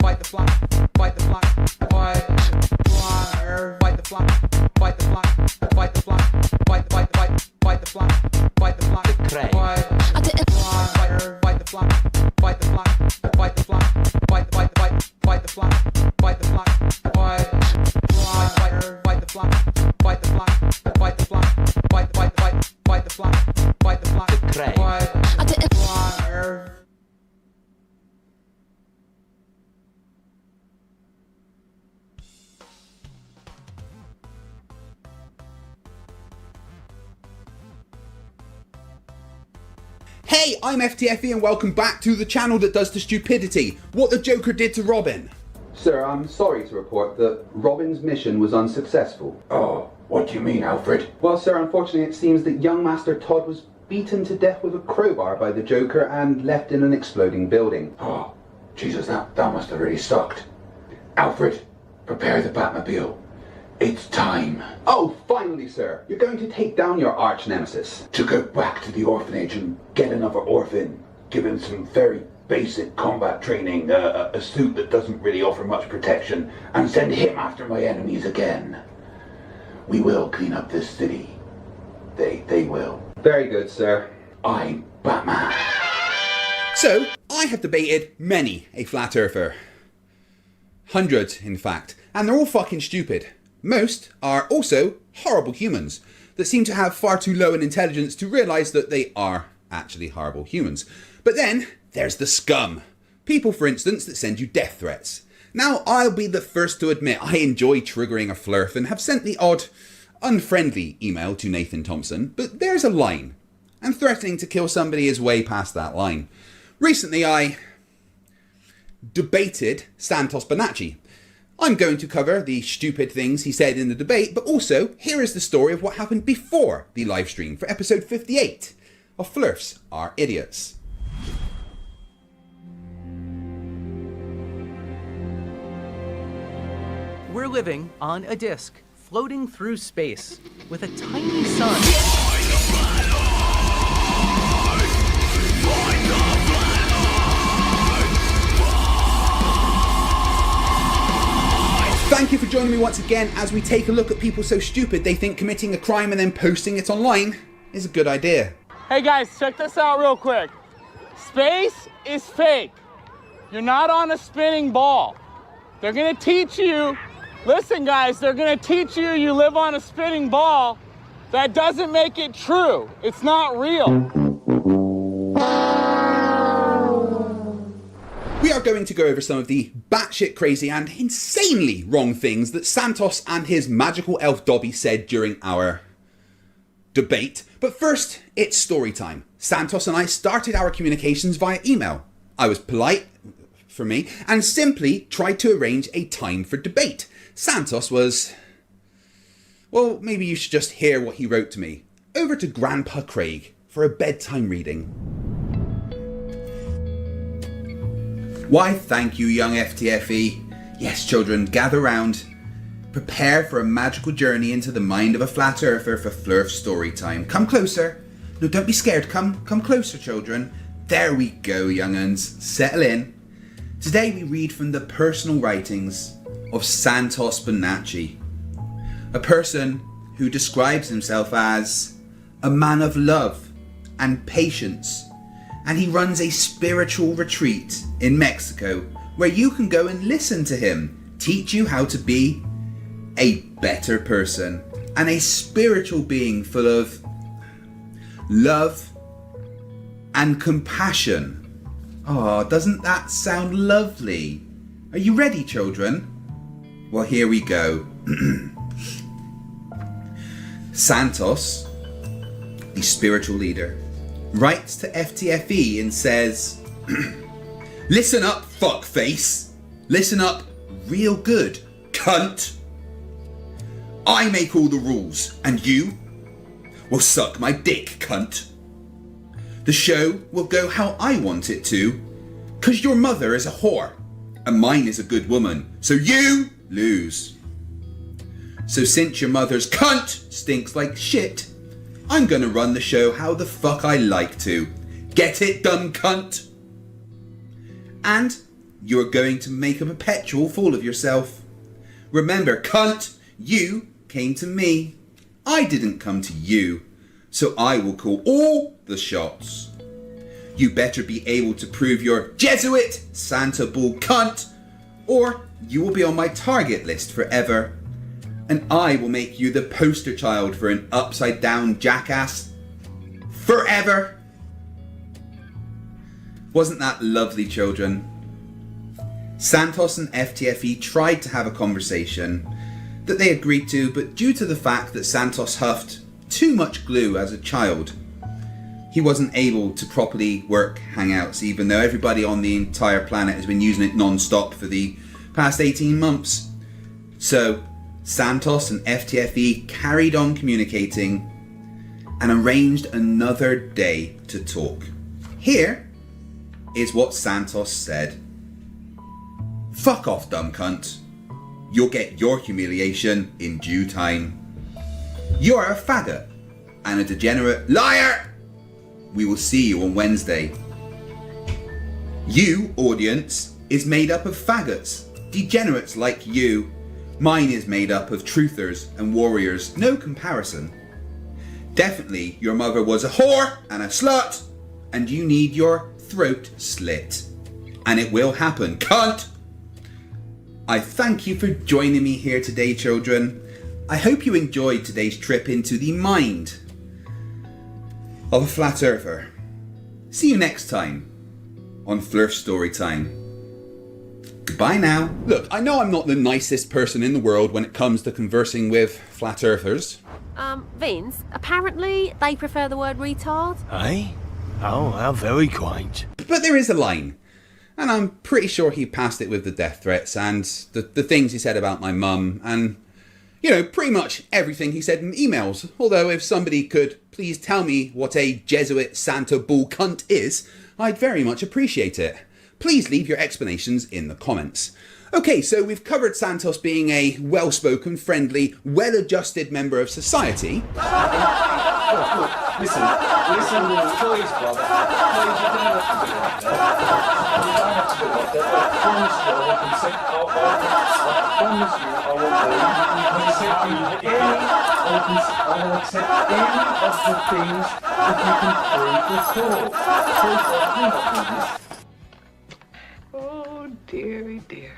fight the flat, fight the flat, fight the flat, fight the flat, fight the flat, fight the flat, fight the flat, fight the flat, fight the flat, fight the flat, fight the flat, fight the flat. Hey, I'm FTFE and welcome back to the channel that does the stupidity. What the Joker did to Robin. Sir, I'm sorry to report that Robin's mission was unsuccessful. Oh, what do you mean, Alfred? Well, sir, unfortunately it seems that young Master Todd was beaten to death with a crowbar by the Joker and left in an exploding building. Oh, Jesus, that must have really sucked. Alfred, prepare the Batmobile. It's time. Oh, finally, sir. You're going to take down your arch nemesis. To go back to the orphanage and get another orphan. Give him some very basic combat training, a suit that doesn't really offer much protection, and send him after my enemies again. We will clean up this city. They will. Very good, sir. I'm Batman. So, I have debated many a flat earther. Hundreds, in fact. And they're all fucking stupid. Most are also horrible humans that seem to have far too low an intelligence to realise that they are actually horrible humans. But then, there's the scum. People, for instance, that send you death threats. Now, I'll be the first to admit I enjoy triggering a Flerf and have sent the odd unfriendly email to Nathan Thompson, but there's a line. And threatening to kill somebody is way past that line. Recently, I debated Santos Bonacci. I'm going to cover the stupid things he said in the debate, but also here is the story of what happened before the live stream for episode 58 of Flerfs Are Idiots. We're living on a disk, floating through space, with a tiny sun. Thank you for joining me once again as we take a look at people so stupid they think committing a crime and then posting it online is a good idea. Hey guys, check this out real quick. Space is fake. You're not on a spinning ball. They're gonna teach you, listen guys, they're gonna teach you you live on a spinning ball. That doesn't make it true. It's not real. We are going to go over some of the batshit crazy and insanely wrong things that Santos and his magical elf Dobby said during our debate. But first, it's story time. Santos and I started our communications via email. I was polite, for me, and simply tried to arrange a time for debate. Santos was... well, maybe you should just hear what he wrote to me. Over to Grandpa Craig for a bedtime reading. Why, thank you, young FTFE. Yes, children, gather round. Prepare for a magical journey into the mind of a flat earther for Flerf story time. Come closer. No, don't be scared. Come closer, children. There we go, young'uns. Settle in. Today we read from the personal writings of Santos Bonacci, a person who describes himself as a man of love and patience, and he runs a spiritual retreat in Mexico where you can go and listen to him teach you how to be a better person and a spiritual being full of love and compassion. Oh, doesn't that sound lovely? Are you ready, children? Well, here we go. Santos, the spiritual leader, writes to FTFE and says, listen up, fuckface. Listen up real good, cunt. I make all the rules, and you will suck my dick, cunt. The show will go how I want it to, 'cause your mother is a whore, and mine is a good woman, so you lose. So since your mother's cunt stinks like shit, I'm gonna run the show how the fuck I like to. Get it, dumb cunt? And you're going to make a perpetual fool of yourself. Remember, cunt, you came to me. I didn't come to you. So I will call all the shots. You better be able to prove you're Jesuit, Santa Bull cunt, or you will be on my target list forever. And I will make you the poster child for an upside down jackass forever. Wasn't that lovely, children? Santos and FTFE tried to have a conversation that they agreed to, but due to the fact that Santos huffed too much glue as a child, he wasn't able to properly work Hangouts, even though everybody on the entire planet has been using it non-stop for the past 18 months. So Santos and FTFE carried on communicating and arranged another day to talk. Here is what Santos said. "Fuck off, dumb cunt. You'll get your humiliation in due time. You're a faggot and a degenerate liar. We will see you on Wednesday. You, audience, is made up of faggots, degenerates like you. Mine is made up of truthers and warriors, no comparison. Definitely your mother was a whore and a slut, and you need your throat slit. And it will happen, cunt! I thank you for joining me here today, children. I hope you enjoyed today's trip into the mind of a flat earther. See you next time on Flerfs Storytime. Goodbye now." Look, I know I'm not the nicest person in the world when it comes to conversing with flat earthers. Vince, apparently they prefer the word retard. Eh? Oh, how very quaint. But there is a line, and I'm pretty sure he passed it with the death threats and the things he said about my mum, and, you know, pretty much everything he said in emails. Although if somebody could please tell me what a Jesuit Santa bull cunt is, I'd very much appreciate it. Please leave your explanations in the comments. Okay, so we've covered Santos being a well-spoken, friendly, well-adjusted member of society. Listen, please, brother. Please, you don't have to do like that. You don't have to do like that. I promise you, I will accept any of the things that you can prove at all. Oh, dearie dear.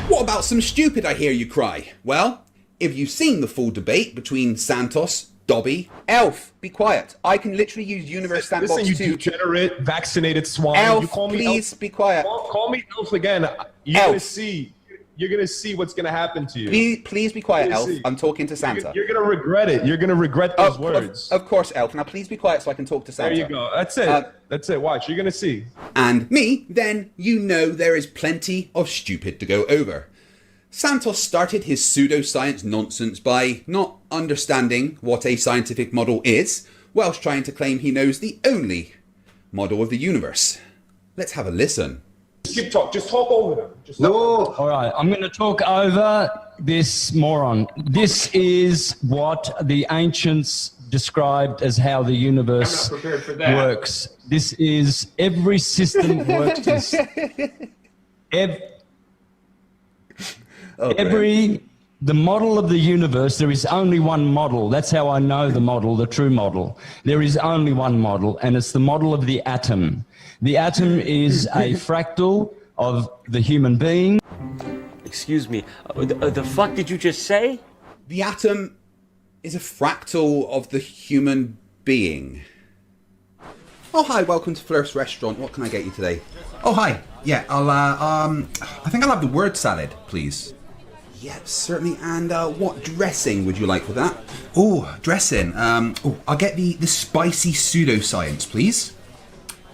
What about some stupid, I hear you cry? Well, if you've seen the full debate between Santos, Dobby... Elf, be quiet. I can literally use Universe Sandbox Listen, you 2. degenerate, vaccinated swine. Elf, you call me please Elf. be quiet. Call me Elf again. You're gonna see what's gonna happen to you. Please be quiet, Elf. I'm talking to Santa. You're gonna regret it. You're gonna regret those words. Of course, Elf. Now please be quiet so I can talk to Santa. There you go. That's it. That's it. Watch. You're gonna see. And me, then you know there is plenty of stupid to go over. Santos started his pseudoscience nonsense by not understanding what a scientific model is, whilst trying to claim he knows the only model of the universe. Let's have a listen. Just talk over them. All right, I'm going to talk over this moron. This is what the ancients described as how the universe works. This is every system works. The model of the universe, there is only one model. That's how I know the model, the true model. There is only one model, and it's the model of the atom. The atom is a fractal of the human being. Excuse me, the fuck did you just say? The atom is a fractal of the human being. Oh, hi, welcome to Flerfs Restaurant. What can I get you today? Oh, hi. Yeah, I think I'll have the word salad, please. Yep, certainly. And what dressing would you like with that? Oh, dressing. I'll get the spicy pseudoscience, please.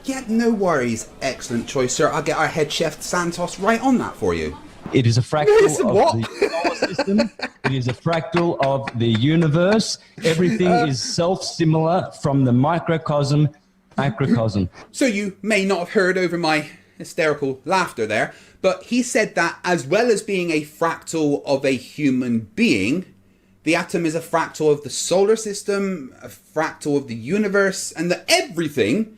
Yeah, no worries. Excellent choice, sir. I'll get our head chef Santos right on that for you. It is a fractal of the solar system. It is a fractal of the universe. Everything is self-similar from the microcosm, macrocosm. So you may not have heard over my hysterical laughter there, but he said that as well as being a fractal of a human being, the atom is a fractal of the solar system, a fractal of the universe, and that everything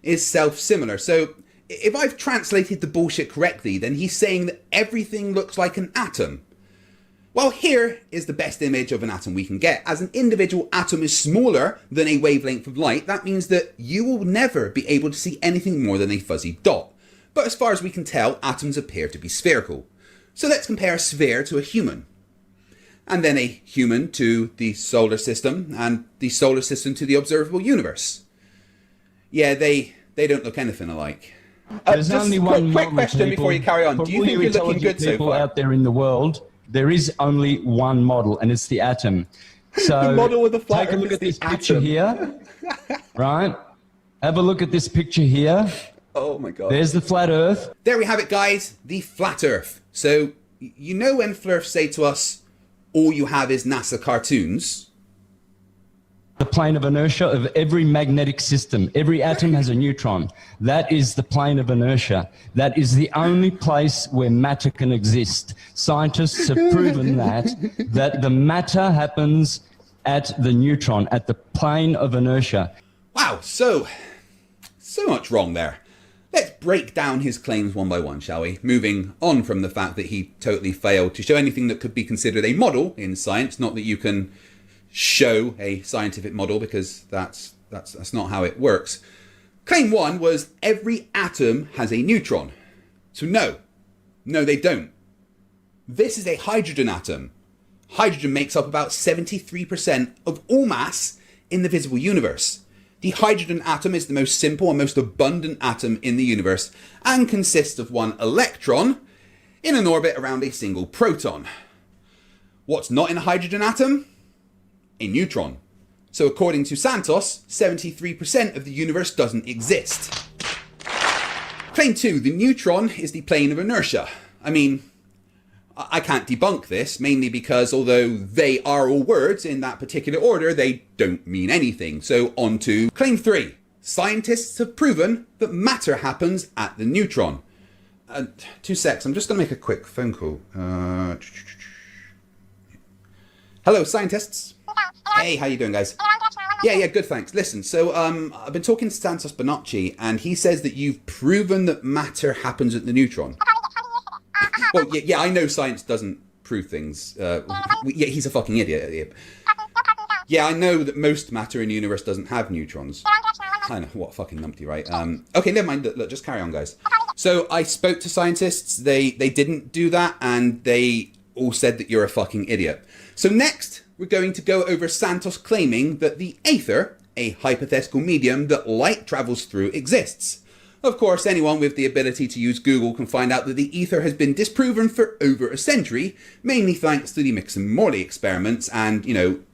is self-similar. So if I've translated the bullshit correctly, then he's saying that everything looks like an atom. Well, here is the best image of an atom we can get. As an individual atom is smaller than a wavelength of light, that means that you will never be able to see anything more than a fuzzy dot. But as far as we can tell, atoms appear to be spherical. So let's compare a sphere to a human. And then a human to the solar system, and the solar system to the observable universe. Yeah, they don't look anything alike. There's only one quick question before you carry on. Do you think you're looking good so people far? out there in the world, there is only one model, and it's the atom. So the model with the flat take a look at this picture here, right? Have a look at this picture here. Oh my God. There's the flat Earth. There we have it, guys. The flat Earth. So, you know when Flerfs say to us, all you have is NASA cartoons? The plane of inertia of every magnetic system. Every atom has a neutron. That is the plane of inertia. That is the only place where matter can exist. Scientists have proven that the matter happens at the neutron, at the plane of inertia. Wow, so much wrong there. Let's break down his claims one by one, shall we? Moving on from the fact that he totally failed to show anything that could be considered a model in science. Not that you can show a scientific model, because that's not how it works. Claim one was every atom has a neutron. So no, they don't. This is a hydrogen atom. Hydrogen makes up about 73% of all mass in the visible universe. The hydrogen atom is the most simple and most abundant atom in the universe and consists of one electron in an orbit around a single proton. What's not in a hydrogen atom? A neutron. So according to Santos, 73% of the universe doesn't exist. Claim 2, the neutron is the plane of inertia. I mean, I can't debunk this, mainly because although they are all words in that particular order, they don't mean anything. So on to claim 3. Scientists have proven that matter happens at the neutron. 2 secs, I'm just going to make a quick phone call. Hello, scientists. Hey, how you doing, guys? Yeah, good, thanks. Listen, so I've been talking to Santos Bonacci, and he says that you've proven that matter happens at the neutron. Well, yeah, I know science doesn't prove things. Yeah, he's a fucking idiot. Yeah, I know that most matter in the universe doesn't have neutrons. I know, what a fucking numpty, right? Okay, never mind. Look, just carry on, guys. So I spoke to scientists. They didn't do that, and they all said that you're a fucking idiot. So next, we're going to go over Santos claiming that the aether, a hypothetical medium that light travels through, exists. Of course, anyone with the ability to use Google can find out that the ether has been disproven for over a century, mainly thanks to the Mixon-Morley experiments and,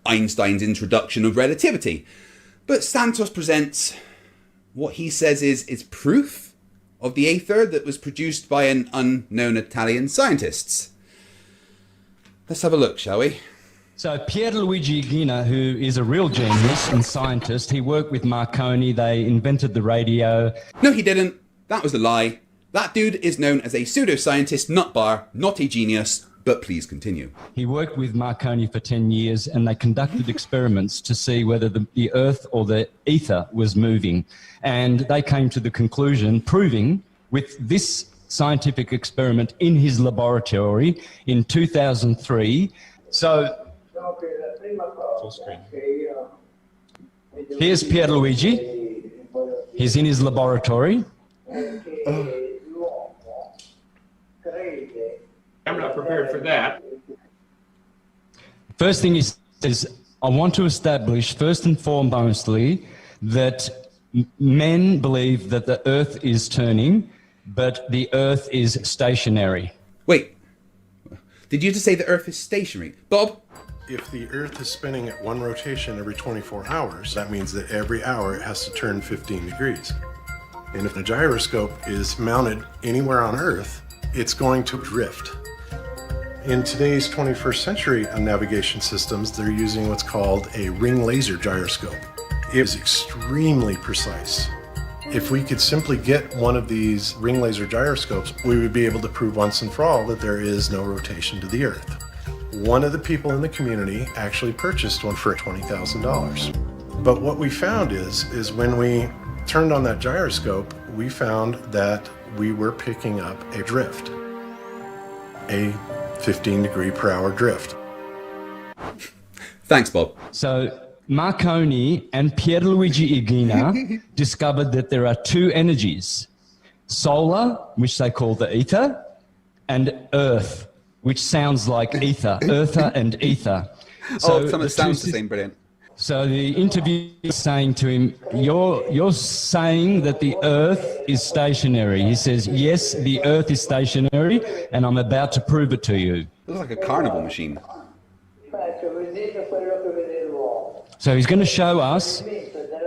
Einstein's introduction of relativity. But Santos presents what he says is proof of the aether that was produced by an unknown Italian scientist. Let's have a look, shall we? So Pierluigi Ghina, who is a real genius and scientist, he worked with Marconi, they invented the radio. No, he didn't. That was a lie. That dude is known as a pseudoscientist, nutbar, not a genius, but please continue. He worked with Marconi for 10 years and they conducted experiments to see whether the Earth or the ether was moving. And they came to the conclusion, proving with this scientific experiment in his laboratory in 2003. So full screen. Here's Pierluigi. He's in his laboratory. I'm not prepared for that. First thing he says, I want to establish first and foremostly that men believe that the Earth is turning, but the Earth is stationary. Wait, did you just say the Earth is stationary? Bob? If the Earth is spinning at one rotation every 24 hours, that means that every hour it has to turn 15 degrees. And if the gyroscope is mounted anywhere on Earth, it's going to drift. In today's 21st century navigation systems, they're using what's called a ring laser gyroscope. It is extremely precise. If we could simply get one of these ring laser gyroscopes, we would be able to prove once and for all that there is no rotation to the Earth. One of the people in the community actually purchased one for $20,000. But what we found is when we turned on that gyroscope, we found that we were picking up a drift, a 15 degree per hour drift. Thanks, Bob. So Marconi and Pierluigi Ghina discovered that there are two energies, solar, which they call the ether, and earth, which sounds like ether, earther and ether. So some of it sounds the same, brilliant. So the interviewer is saying to him, you're saying that the Earth is stationary. He says, yes, the Earth is stationary, and I'm about to prove it to you. Looks like a carnival machine. So he's going to show us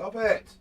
Stop it!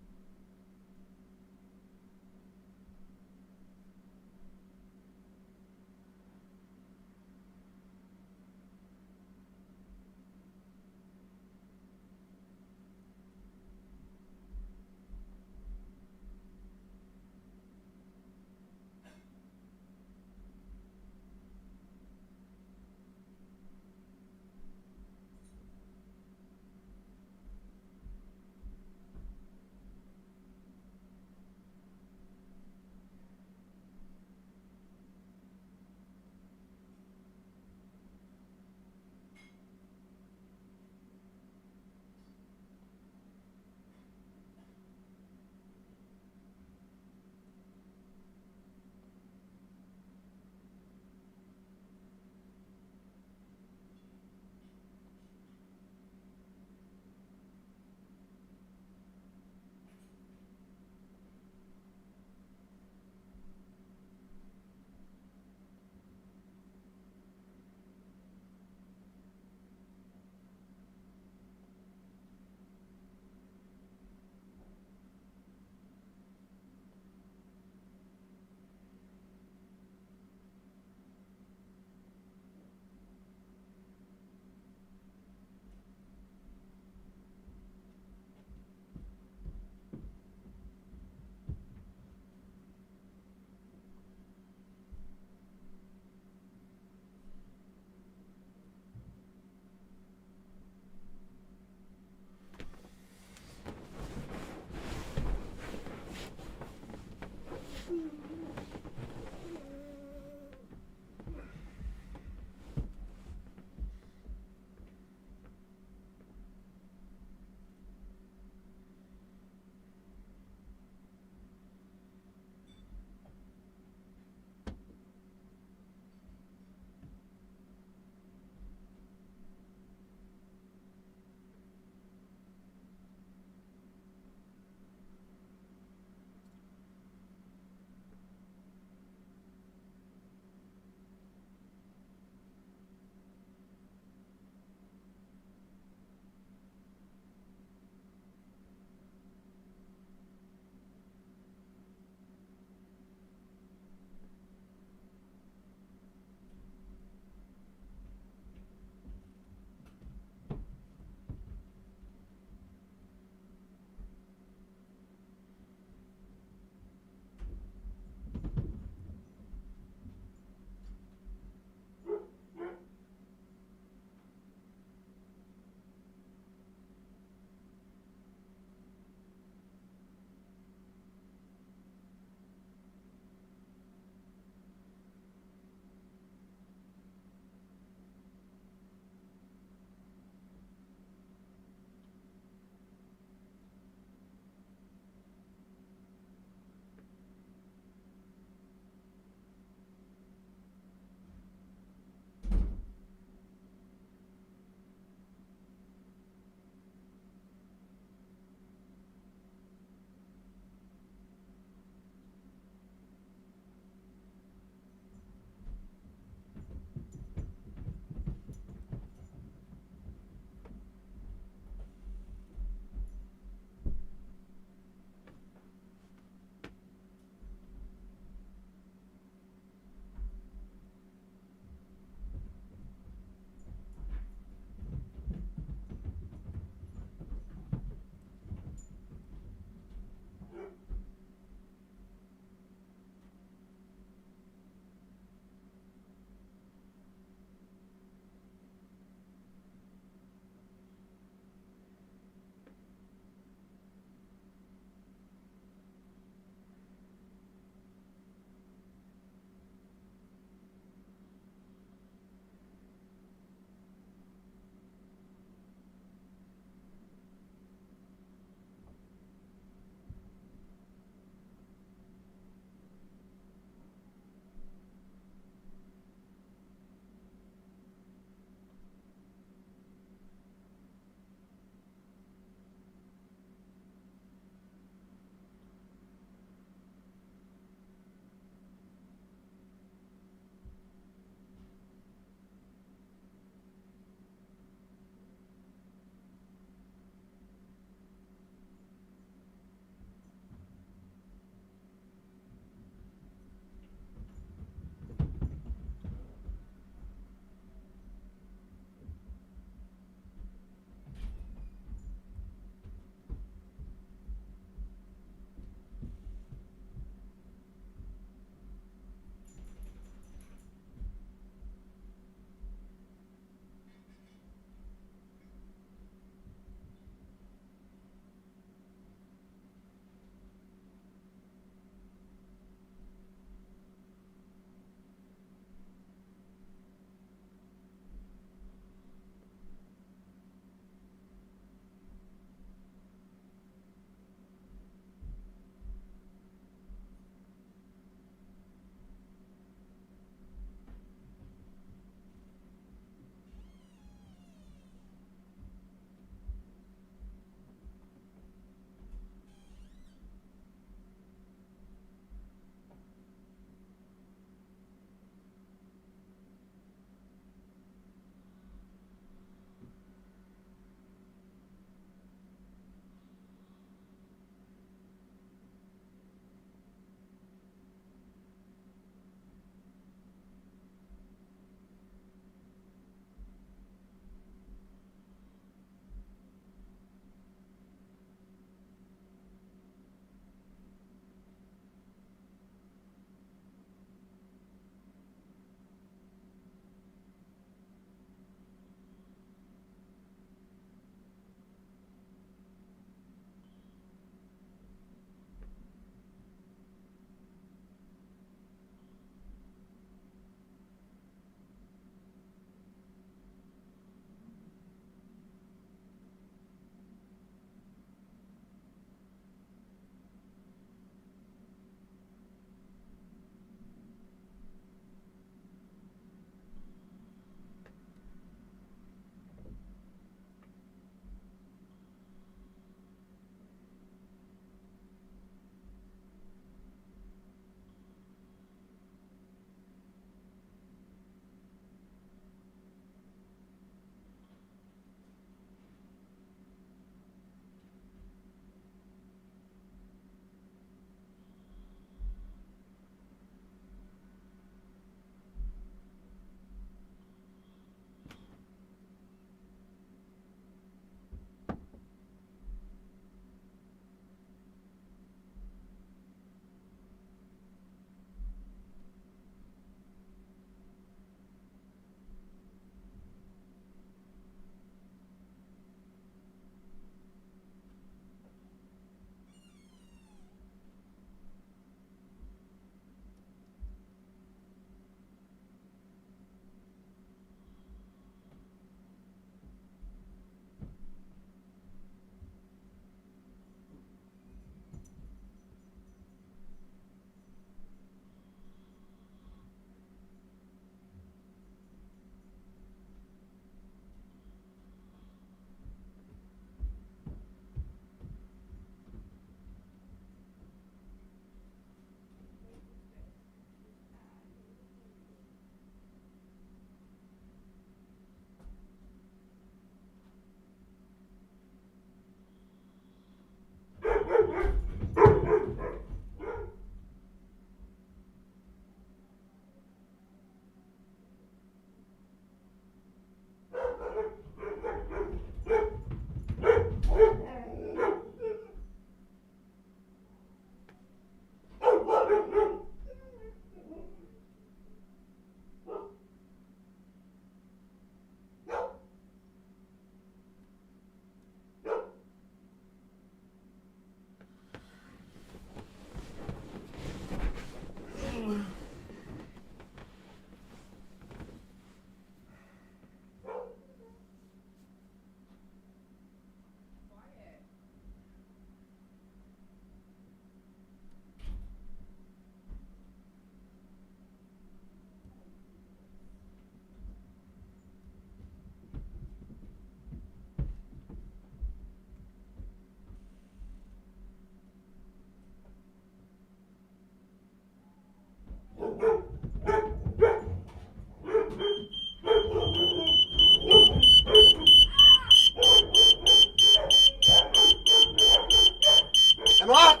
Emma?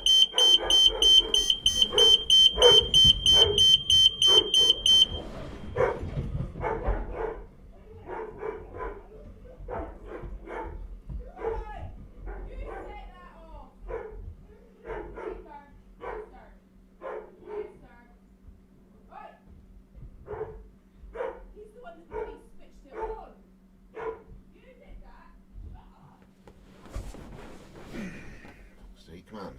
See, come on.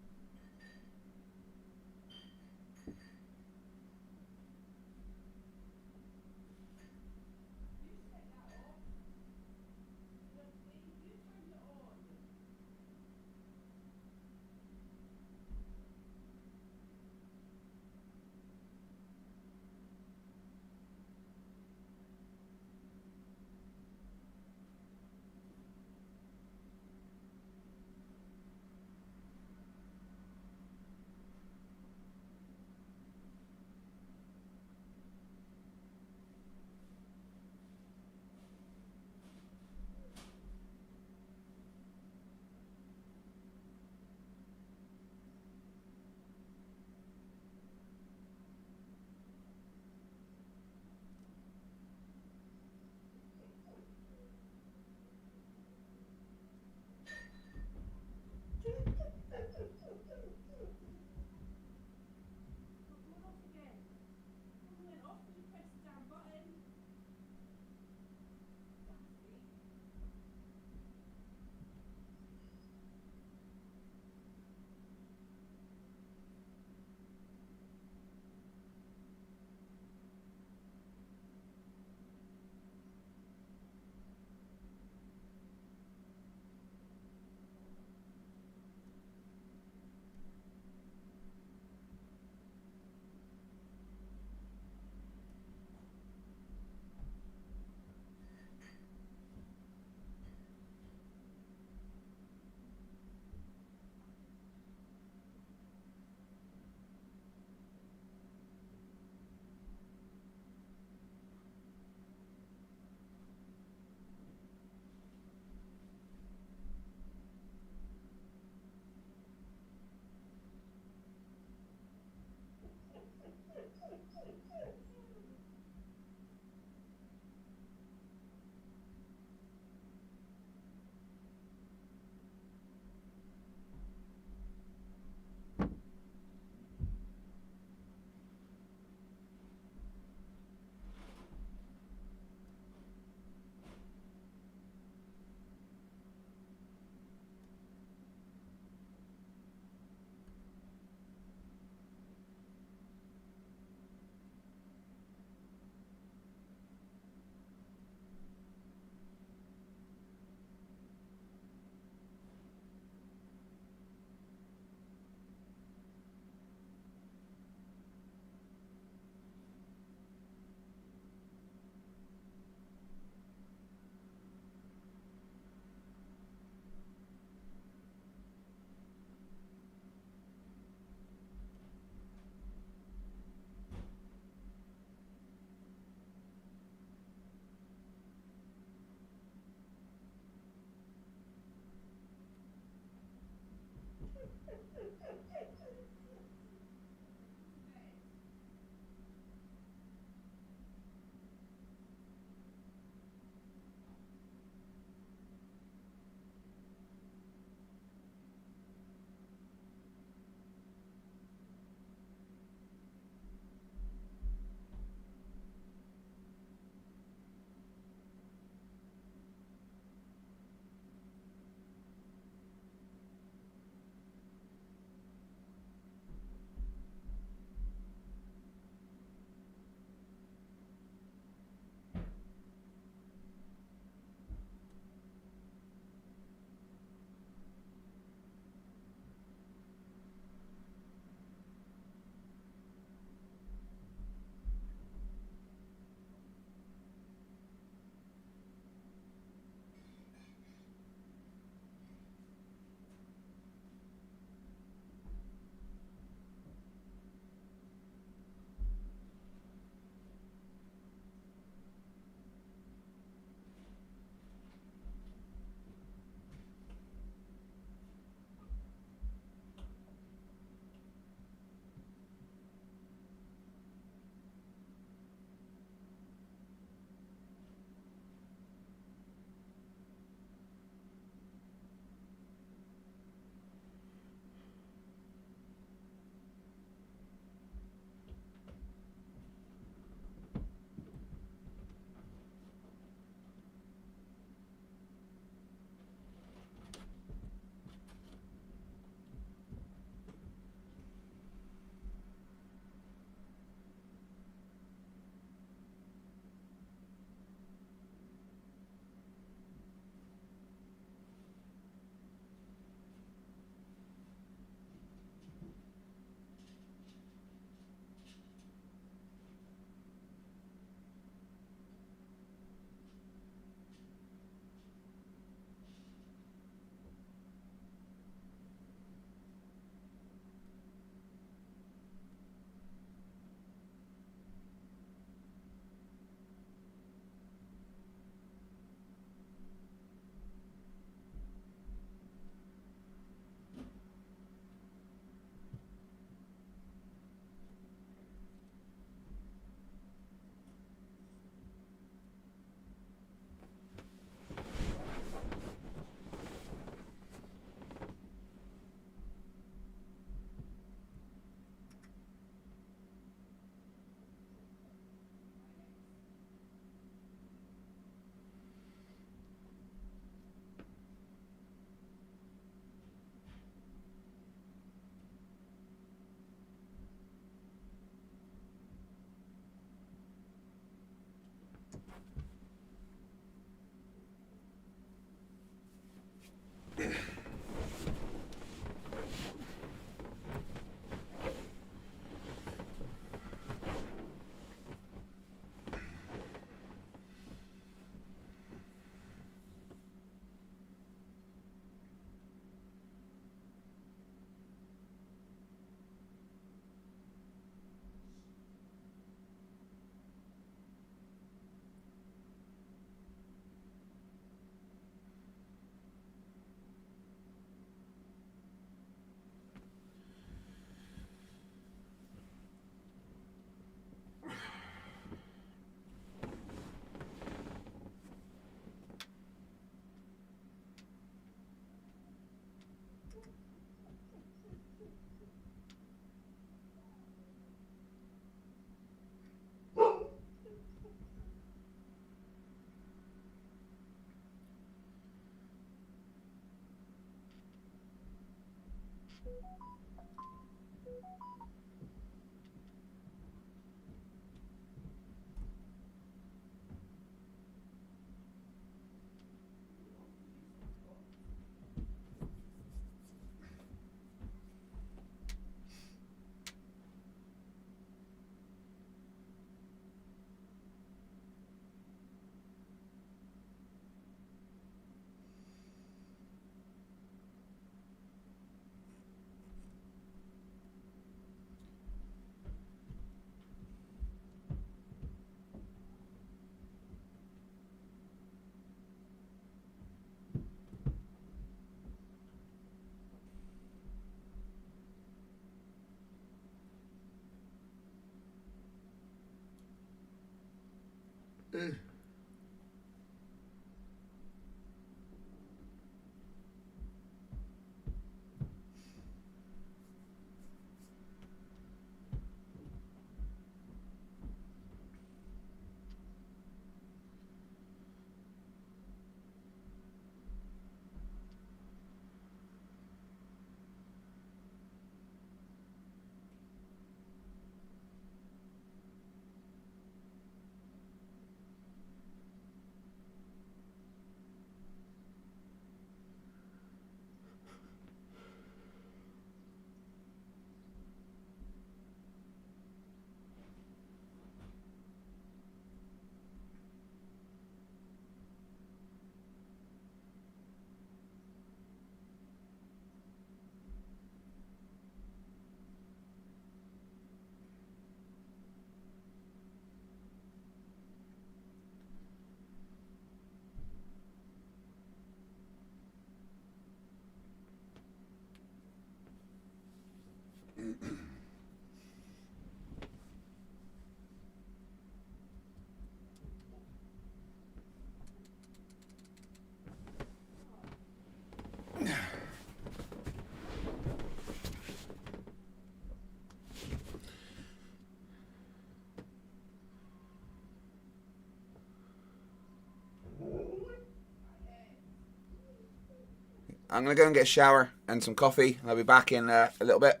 I'm going to go and get a shower and some coffee. I'll be back in a little bit.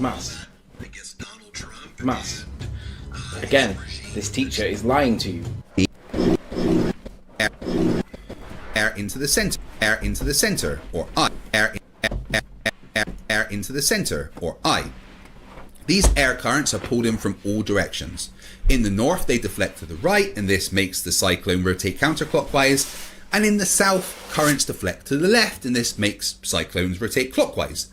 Must. Must. Again, this teacher is lying to you. Air into the center. Air into the center. Or I. Air into the center. Or I. These air currents are pulled in from all directions. In the north, they deflect to the right, and this makes the cyclone rotate counterclockwise. And in the south, currents deflect to the left, and this makes cyclones rotate clockwise.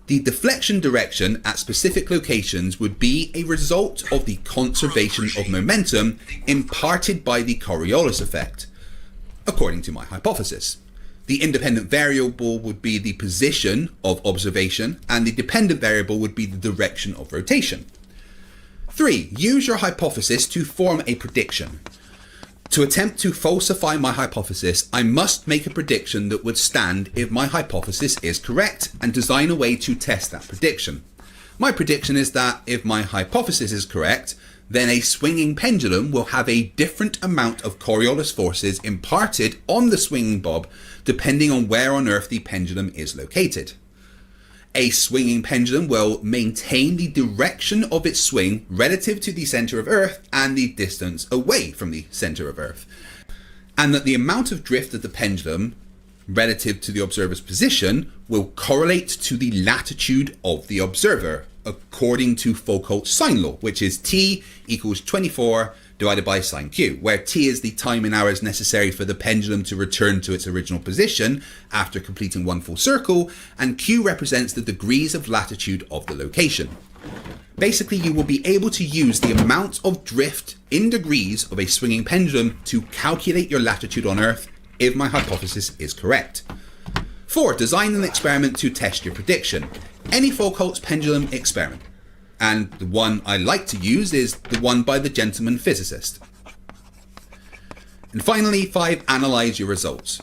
The deflection direction at specific locations would be a result of the conservation of momentum imparted by the Coriolis effect, according to my hypothesis. The independent variable would be the position of observation, and the dependent variable would be the direction of rotation. 3. Use your hypothesis to form a prediction. To attempt to falsify my hypothesis, I must make a prediction that would stand if my hypothesis is correct, and design a way to test that prediction. My prediction is that if my hypothesis is correct, then a swinging pendulum will have a different amount of Coriolis forces imparted on the swinging bob depending on where on Earth the pendulum is located. A swinging pendulum will maintain the direction of its swing relative to the center of Earth and the distance away from the center of Earth, and that the amount of drift of the pendulum relative to the observer's position will correlate to the latitude of the observer, according to Foucault's sine law, which is T equals 24 divided by sine Q, where T is the time in hours necessary for the pendulum to return to its original position after completing one full circle, and Q represents the degrees of latitude of the location. Basically, you will be able to use the amount of drift in degrees of a swinging pendulum to calculate your latitude on Earth if my hypothesis is correct. 4. Design an experiment to test your prediction. Any Foucault's pendulum experiment. And the one I like to use is the one by the gentleman physicist. And finally, 5. Analyze your results.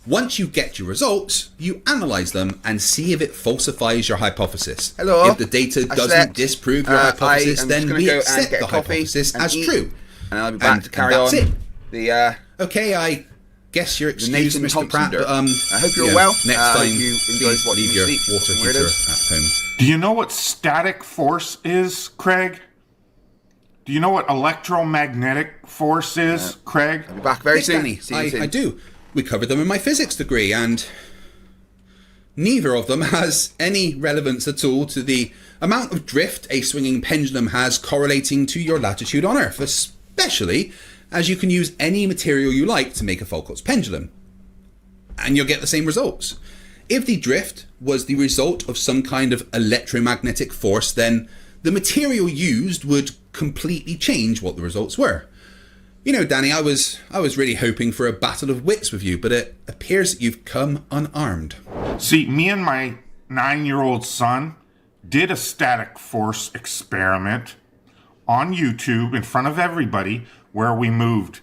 Once you get your results, you analyze them and see if it falsifies your hypothesis. Hello. If the data doesn't disprove your hypothesis, then we accept the hypothesis as true. And I'll be back to carry on. Okay, I guess you're excused, Mr. Thompson Pratt, but I hope you're well. Next time, you enjoyed what leave you your see. water Where it heater is. at home. Do you know what static force is, Craig? Do you know what electromagnetic force is, Craig? I'll be back very soon. Danny, I do. We covered them in my physics degree, and neither of them has any relevance at all to the amount of drift a swinging pendulum has correlating to your latitude on Earth, especially as you can use any material you like to make a Foucault's pendulum, and you'll get the same results. If the drift was the result of some kind of electromagnetic force, then the material used would completely change what the results were. You know, Danny, I was really hoping for a battle of wits with you, but it appears that you've come unarmed. See, me and my 9-year-old son did a static force experiment on YouTube in front of everybody where we moved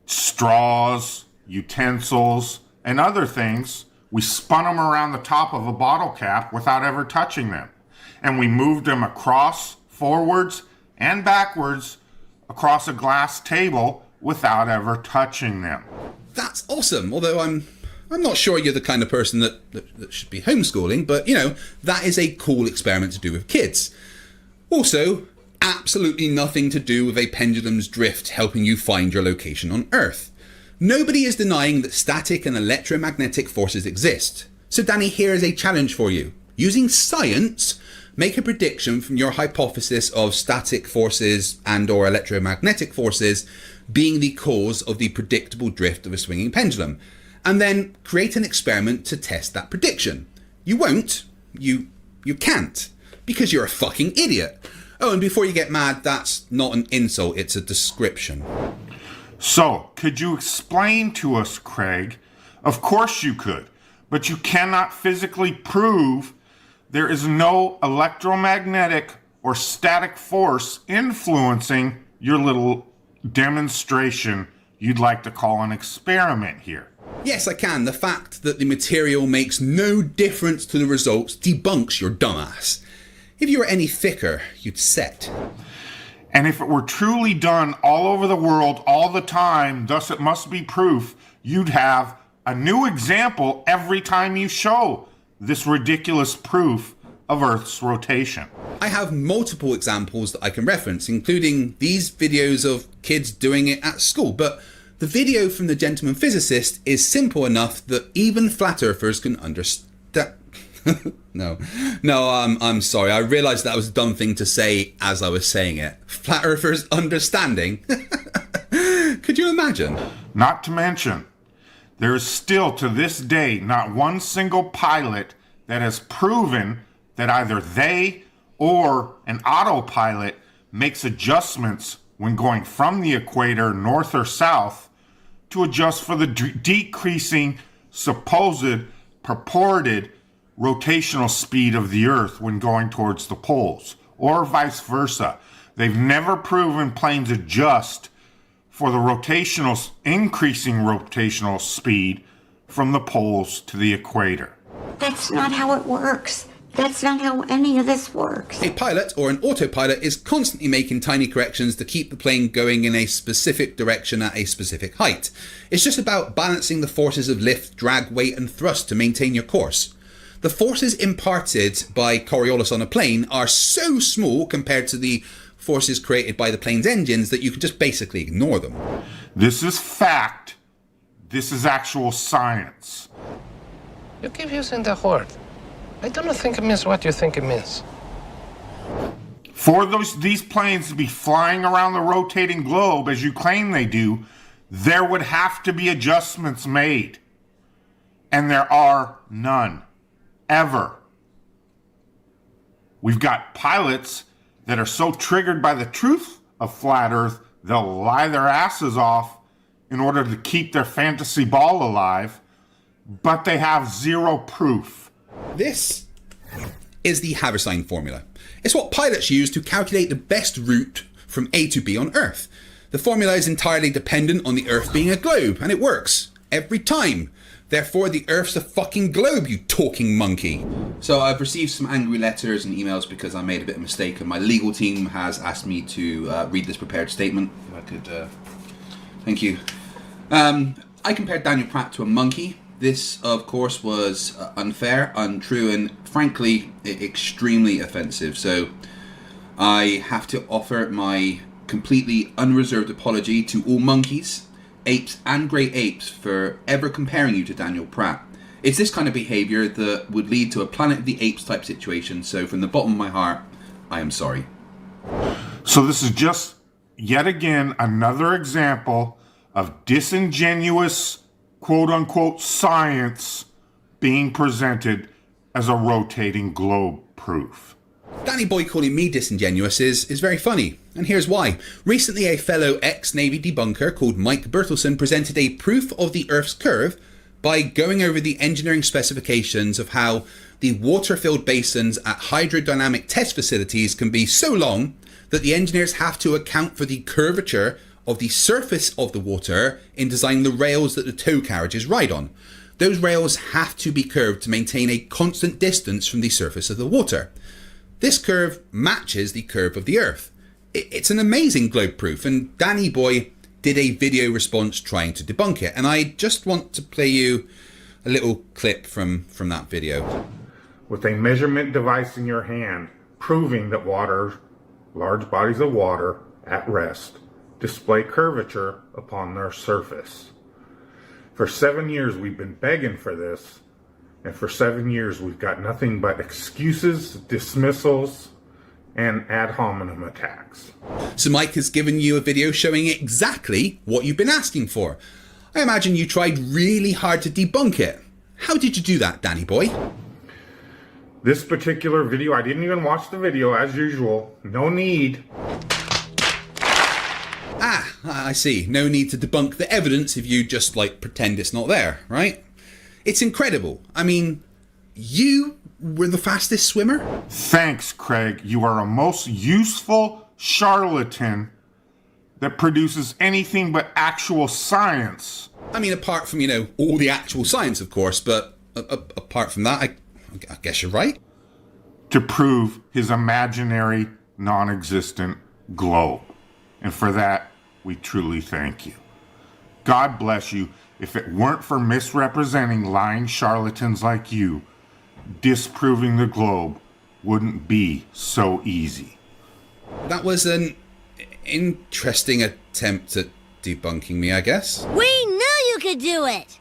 straws, utensils, and other things. We spun them around the top of a bottle cap without ever touching them. And we moved them across, forwards, and backwards across a glass table without ever touching them. That's awesome, although I'm not sure you're the kind of person that should be homeschooling, but, you know, that is a cool experiment to do with kids. Also, absolutely nothing to do with a pendulum's drift helping you find your location on Earth. Nobody is denying that static and electromagnetic forces exist. So Danny, here is a challenge for you. Using science, make a prediction from your hypothesis of static forces and or electromagnetic forces being the cause of the predictable drift of a swinging pendulum, and then create an experiment to test that prediction. You won't. You can't. Because you're a fucking idiot. Oh, and before you get mad, that's not an insult, it's a description. So, could you explain to us, Craig? Of course you could, but you cannot physically prove there is no electromagnetic or static force influencing your little demonstration you'd like to call an experiment here. Yes, I can. The fact that the material makes no difference to the results debunks your dumbass. If you were any thicker, you'd set. And if it were truly done all over the world all the time, thus it must be proof, you'd have a new example every time you show this ridiculous proof of Earth's rotation. I have multiple examples that I can reference, including these videos of kids doing it at school, but the video from the gentleman physicist is simple enough that even flat earthers can understand. No, I'm sorry. I realised that was a dumb thing to say as I was saying it. Flat earthers understanding? Could you imagine? Not to mention, there is still to this day not one single pilot that has proven that either they or an autopilot makes adjustments when going from the equator north or south to adjust for the decreasing supposed purported rotational speed of the Earth when going towards the poles, or vice versa. They've never proven planes adjust for the increasing rotational speed from the poles to the equator. That's not how it works. That's not how any of this works. A pilot or an autopilot is constantly making tiny corrections to keep the plane going in a specific direction at a specific height. It's just about balancing the forces of lift, drag, weight and thrust to maintain your course. The forces imparted by Coriolis on a plane are so small compared to the forces created by the plane's engines that you can just basically ignore them. This is fact. This is actual science. You keep using the word. I don't think it means what you think it means. For these planes to be flying around the rotating globe as you claim they do, there would have to be adjustments made. And there are none. Ever. We've got pilots that are so triggered by the truth of flat Earth, they'll lie their asses off in order to keep their fantasy ball alive, but they have zero proof. This is the Haversine formula. It's what pilots use to calculate the best route from A to B on Earth. The formula is entirely dependent on the Earth being a globe, and it works every time. Therefore, the Earth's a fucking globe, you talking monkey. So I've received some angry letters and emails because I made a bit of a mistake, and my legal team has asked me to read this prepared statement. If I could, thank you. I compared Daniel Pratt to a monkey. This, of course, was unfair, untrue, and frankly, extremely offensive. So I have to offer my completely unreserved apology to all monkeys, apes and great apes for ever comparing you to Daniel Pratt. It's this kind of behaviour that would lead to a Planet of the Apes type situation, so from the bottom of my heart, I am sorry. So this is just, yet again, another example of disingenuous, quote-unquote, science being presented as a rotating globe proof. Danny Boy calling me disingenuous is very funny, and here's why. Recently, a fellow ex-Navy debunker called Mike Bertelson presented a proof of the Earth's curve by going over the engineering specifications of how the water-filled basins at hydrodynamic test facilities can be so long that the engineers have to account for the curvature of the surface of the water in designing the rails that the tow carriages ride on. Those rails have to be curved to maintain a constant distance from the surface of the water. This curve matches the curve of the Earth. It's an amazing globe proof, and Danny Boy did a video response trying to debunk it, and I just want to play you a little clip from that video. With a measurement device in your hand, proving that large bodies of water at rest, display curvature upon their surface. For 7 years we've been begging for this, and for 7 years we've got nothing but excuses, dismissals, and ad hominem attacks. So Mike has given you a video showing exactly what you've been asking for. I imagine you tried really hard to debunk it. How did you do that, Danny Boy? This particular video, I didn't even watch the video as usual. No need. Ah, I see. No need to debunk the evidence if you just, pretend it's not there, right? It's incredible. I mean, you were the fastest swimmer? Thanks, Craig. You are a most useful charlatan that produces anything but actual science. I mean, apart from, all the actual science, of course, but apart from that, I guess you're right. To prove his imaginary, non-existent globe. And for that, we truly thank you. God bless you. If it weren't for misrepresenting lying charlatans like you, disproving the globe wouldn't be so easy. That was an interesting attempt at debunking me, I guess. We knew you could do it!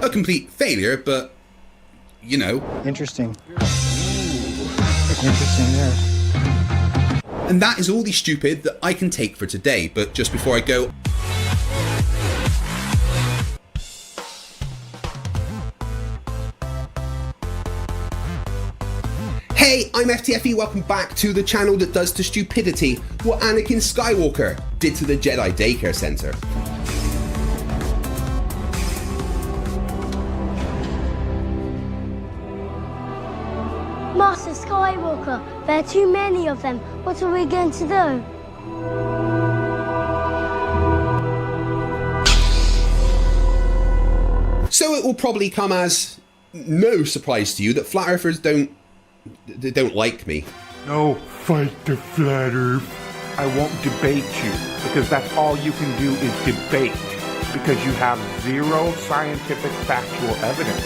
A complete failure, but, you know. Interesting. Interesting there. And that is all the stupid that I can take for today, but just before I go... Hey, I'm FTFE, welcome back to the channel that does to stupidity what Anakin Skywalker did to the Jedi Daycare Center. Master Skywalker, there are too many of them. What are we going to do? So it will probably come as no surprise to you that flat earthers don't like me. No, fight the flat earth. I won't debate you, because that's all you can do is debate, because you have zero scientific factual evidence.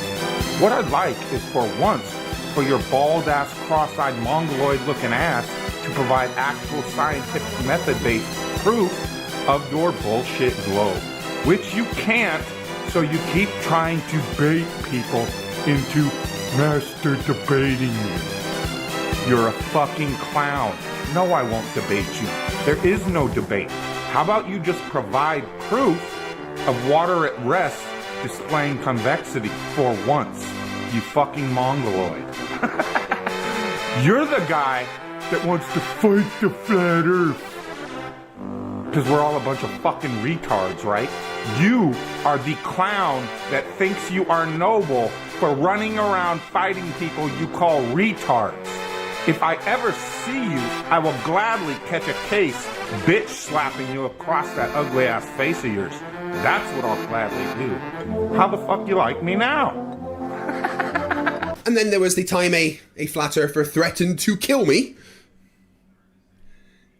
What I'd like is for once, for your bald-ass, cross-eyed, mongoloid-looking ass to provide actual scientific method-based proof of your bullshit globe, which you can't, so you keep trying to bait people into master debating you. You're a fucking clown. No, I won't debate you. There is no debate. How about you just provide proof of water at rest displaying convexity for once, you fucking mongoloid. You're the guy that wants to fight the flat earth. Because we're all a bunch of fucking retards, right? You are the clown that thinks you are noble for running around fighting people you call retards. If I ever see you, I will gladly catch a case bitch slapping you across that ugly ass face of yours. That's what I'll gladly do. How the fuck you like me now? And then there was the time a flat earther threatened to kill me.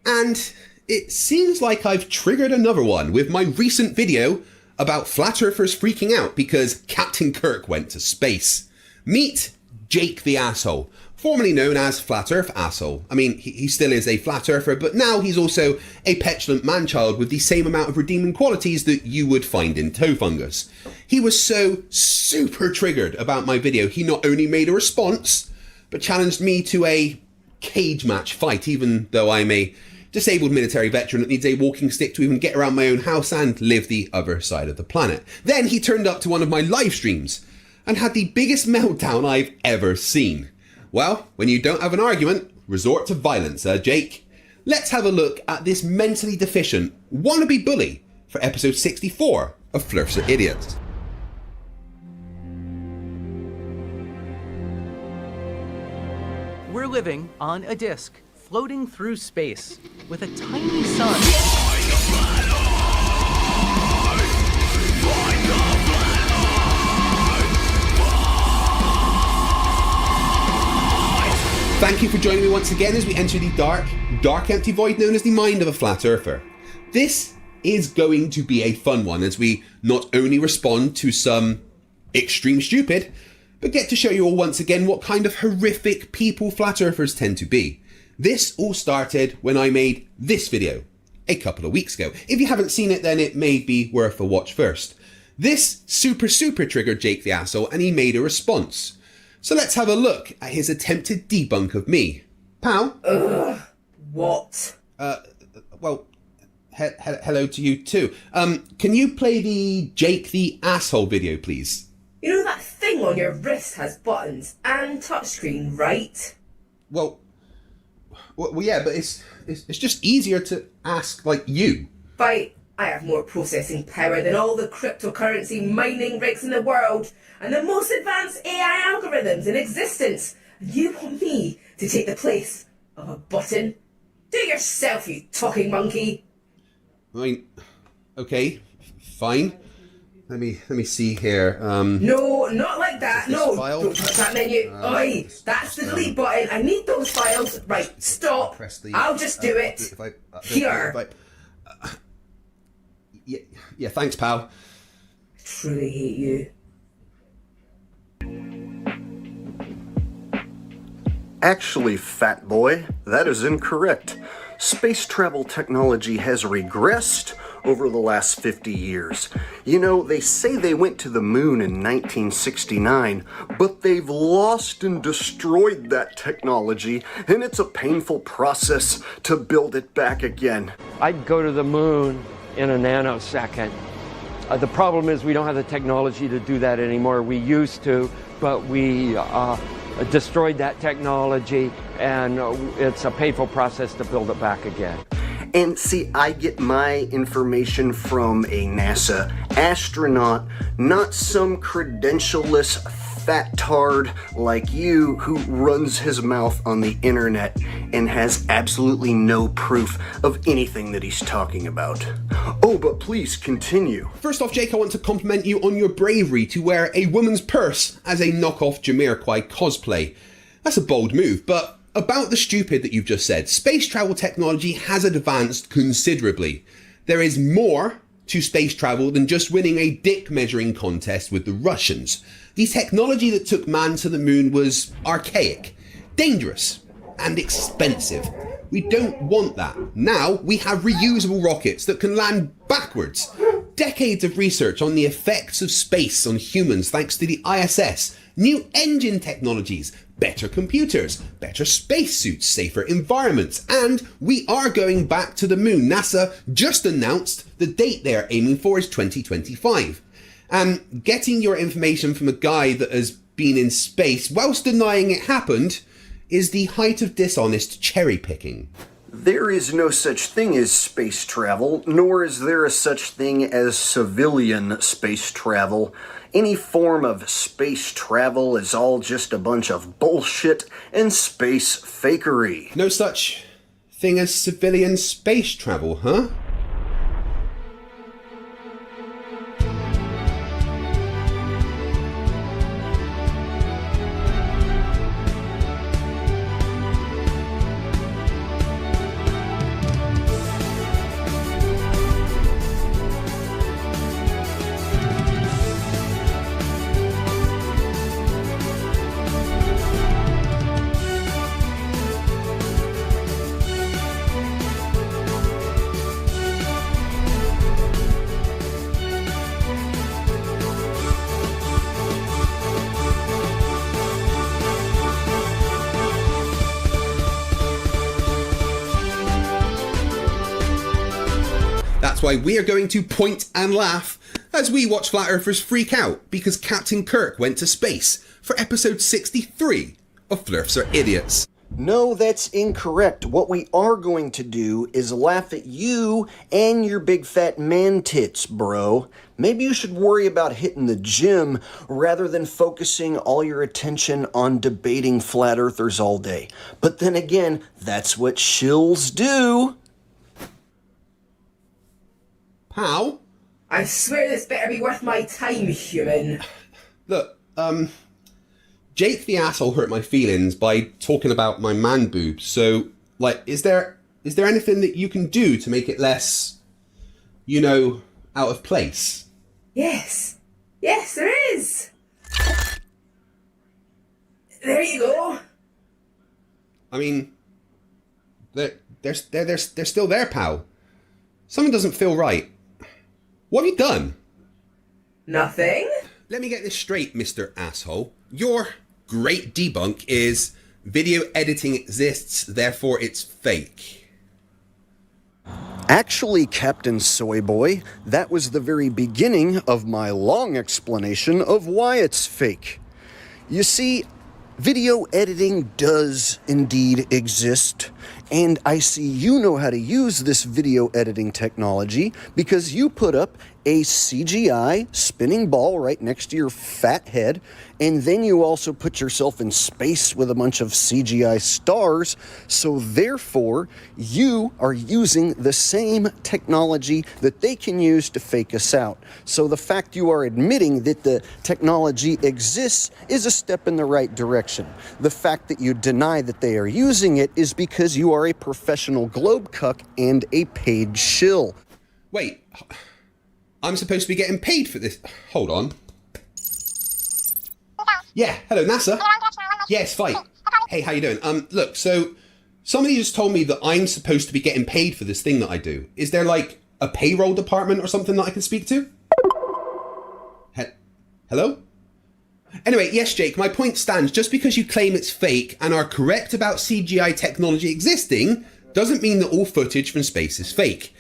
And it seems like I've triggered another one with my recent video about flat earthers freaking out because Captain Kirk went to space. Meet Jake the Asshole, formerly known as Flat Earth Asshole. I mean, he still is a flat earther, but now he's also a petulant man-child with the same amount of redeeming qualities that you would find in toe fungus. He was so super triggered about my video, he not only made a response, but challenged me to a cage match fight, even though I'm a disabled military veteran that needs a walking stick to even get around my own house and live the other side of the planet. Then he turned up to one of my live streams and had the biggest meltdown I've ever seen. Well, when you don't have an argument, resort to violence, Jake. Let's have a look at this mentally deficient wannabe bully for episode 64 of Flerfs Are Idiots. We're living on a disk, floating through space, with a tiny sun. Thank you for joining me once again as we enter the dark empty void known as the mind of a flat earther. This is going to be a fun one as we not only respond to some extreme stupid, but get to show you all once again what kind of horrific people flat earthers tend to be. This all started when I made this video a couple of weeks ago. If you haven't seen it, then it may be worth a watch first. This super triggered Jake the Asshole and he made a response. So let's have a look at his attempted debunk of me. Pal? What? Well, hello to you too. Can you play the Jake the Asshole video, please? You know that thing on your wrist has buttons and touchscreen, right? Well, yeah, but it's just easier to ask like you. Right, I have more processing power than all the cryptocurrency mining rigs in the world and the most advanced AI algorithms in existence. And you want me to take the place of a button? Do it yourself, you talking monkey. I mean, okay, fine. Let me see here. No, not like that. No, file? don't touch that menu. Oi, that's the delete button. I need those files. Right, stop. Press the, I'll just do it. Here. Yeah, thanks, pal. I truly hate you. Actually, fat boy, that is incorrect. Space travel technology has regressed over the last 50 years. You know, they say they went to the moon in 1969, but they've lost and destroyed that technology, and it's a painful process to build it back again. I'd go to the moon in a nanosecond. The problem is we don't have the technology to do that anymore. We used to, but we destroyed that technology, and it's a painful process to build it back again. And see, I get my information from a NASA astronaut, not some credentialless fat tard like you who runs his mouth on the internet and has absolutely no proof of anything that he's talking about. Oh, but please continue. First off, Jake, I want to compliment you on your bravery to wear a woman's purse as a knockoff Jamiroquai cosplay. That's a bold move, but about the stupid that you've just said, space travel technology has advanced considerably. There is more to space travel than just winning a dick measuring contest with the Russians. The technology that took man to the moon was archaic, dangerous, and expensive. We don't want that. Now we have reusable rockets that can land backwards. Decades of research on the effects of space on humans thanks to the ISS, new engine technologies, better computers, better spacesuits, safer environments, and we are going back to the moon. NASA just announced the date they're aiming for is 2025. And getting your information from a guy that has been in space whilst denying it happened is the height of dishonest cherry picking. There is no such thing as space travel, nor is there a such thing as civilian space travel. Any form of space travel is all just a bunch of bullshit and space fakery. No such thing as civilian space travel, huh? That's why we are going to point and laugh as we watch Flat Earthers freak out because Captain Kirk went to space for episode 63 of Flerfs Are Idiots. No, that's incorrect. What we are going to do is laugh at you and your big fat man tits, bro. Maybe you should worry about hitting the gym rather than focusing all your attention on debating flat earthers all day. But then again, that's what shills do. How? I swear this better be worth my time, human. Look, Jake the asshole hurt my feelings by talking about my man boobs, so, like, is there anything that you can do to make it less, you know, out of place? Yes. Yes, there is. There you go. I mean, they're still there, pal. Something doesn't feel right. What have you done? Nothing. Let me get this straight, Mr. Asshole. Your great debunk is video editing exists, therefore it's fake. Actually, Captain Soy Boy, that was the very beginning of my long explanation of why it's fake. You see, video editing does indeed exist, and I see you know how to use this video editing technology because you put up a CGI spinning ball right next to your fat head, and then you also put yourself in space with a bunch of CGI stars, so therefore you are using the same technology that they can use to fake us out. So the fact you are admitting that the technology exists is a step in the right direction. The fact that you deny that they are using it is because you are a professional globe cuck and a paid shill. Wait, I'm supposed to be getting paid for this. Hold on. Yeah, hello NASA. Yes, fight. Hey, how you doing? Look, so somebody just told me that I'm supposed to be getting paid for this thing that I do. Is there like a payroll department or something that I can speak to? Hello? Anyway, yes, Jake, my point stands. Just because you claim it's fake and are correct about CGI technology existing doesn't mean that all footage from space is fake.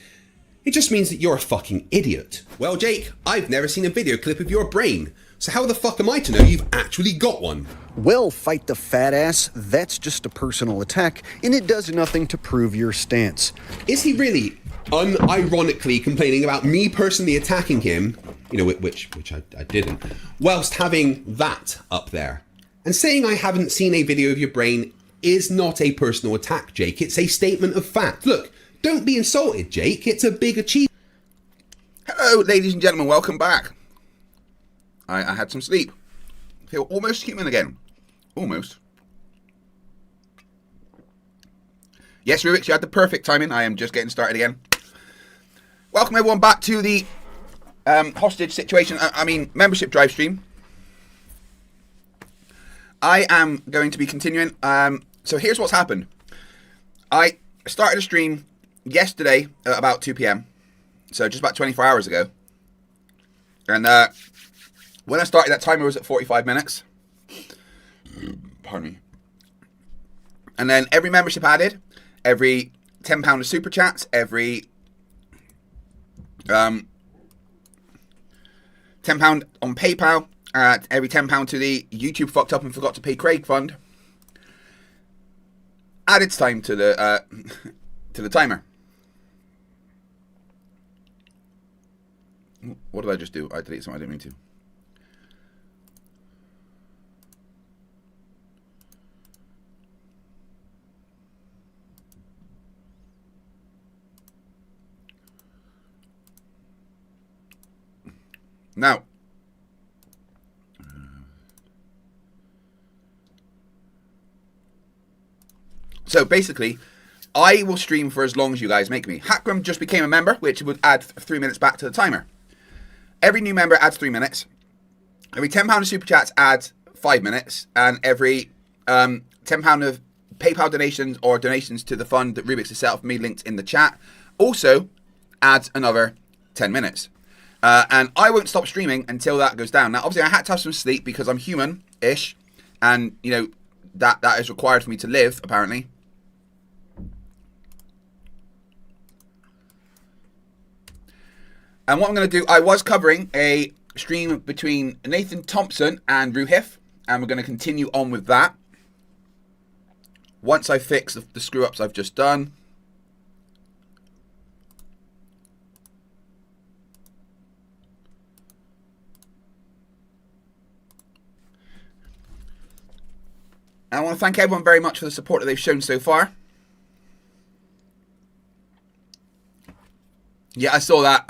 It just means that you're a fucking idiot. Well, Jake, I've never seen a video clip of your brain. So how the fuck am I to know you've actually got one? Well, fight the fat ass, that's just a personal attack, and it does nothing to prove your stance. Is he really unironically complaining about me personally attacking him, you know, which I didn't, whilst having that up there? And saying I haven't seen a video of your brain is not a personal attack, Jake. It's a statement of fact. Look, don't be insulted, Jake. It's a big achievement. Hello, ladies and gentlemen. Welcome back. I had some sleep. Feel almost human again. Almost. Yes, Rubiks, you had the perfect timing. I am just getting started again. Welcome everyone back to the hostage situation. I mean, membership drive stream. I am going to be continuing. So here's what's happened. I started a stream yesterday at about 2 p.m. So just about 24 hours ago. And when I started, that timer was at 45 minutes. Pardon me. And then every membership added, every £10 of super chats, every £10 on PayPal, every £10 to the YouTube fucked up and forgot to pay Craig fund, added time to the timer. What did I just do? I deleted something I didn't mean to. Now, so basically, I will stream for as long as you guys make me. Hackram just became a member, which would add 3 minutes back to the timer. Every new member adds 3 minutes. Every £10 of super chats adds 5 minutes, and every £10 of PayPal donations or donations to the fund that Rubiks has set up for me, linked in the chat, also adds another 10 minutes. And I won't stop streaming until that goes down. Now, obviously, I had to have some sleep because I'm human-ish, and, you know, that is required for me to live, apparently. And what I'm going to do, I was covering a stream between Nathan Thompson and Ruhif, and we're going to continue on with that. Once I fix the screw-ups I've just done. I want to thank everyone very much for the support that they've shown so far. Yeah, I saw that.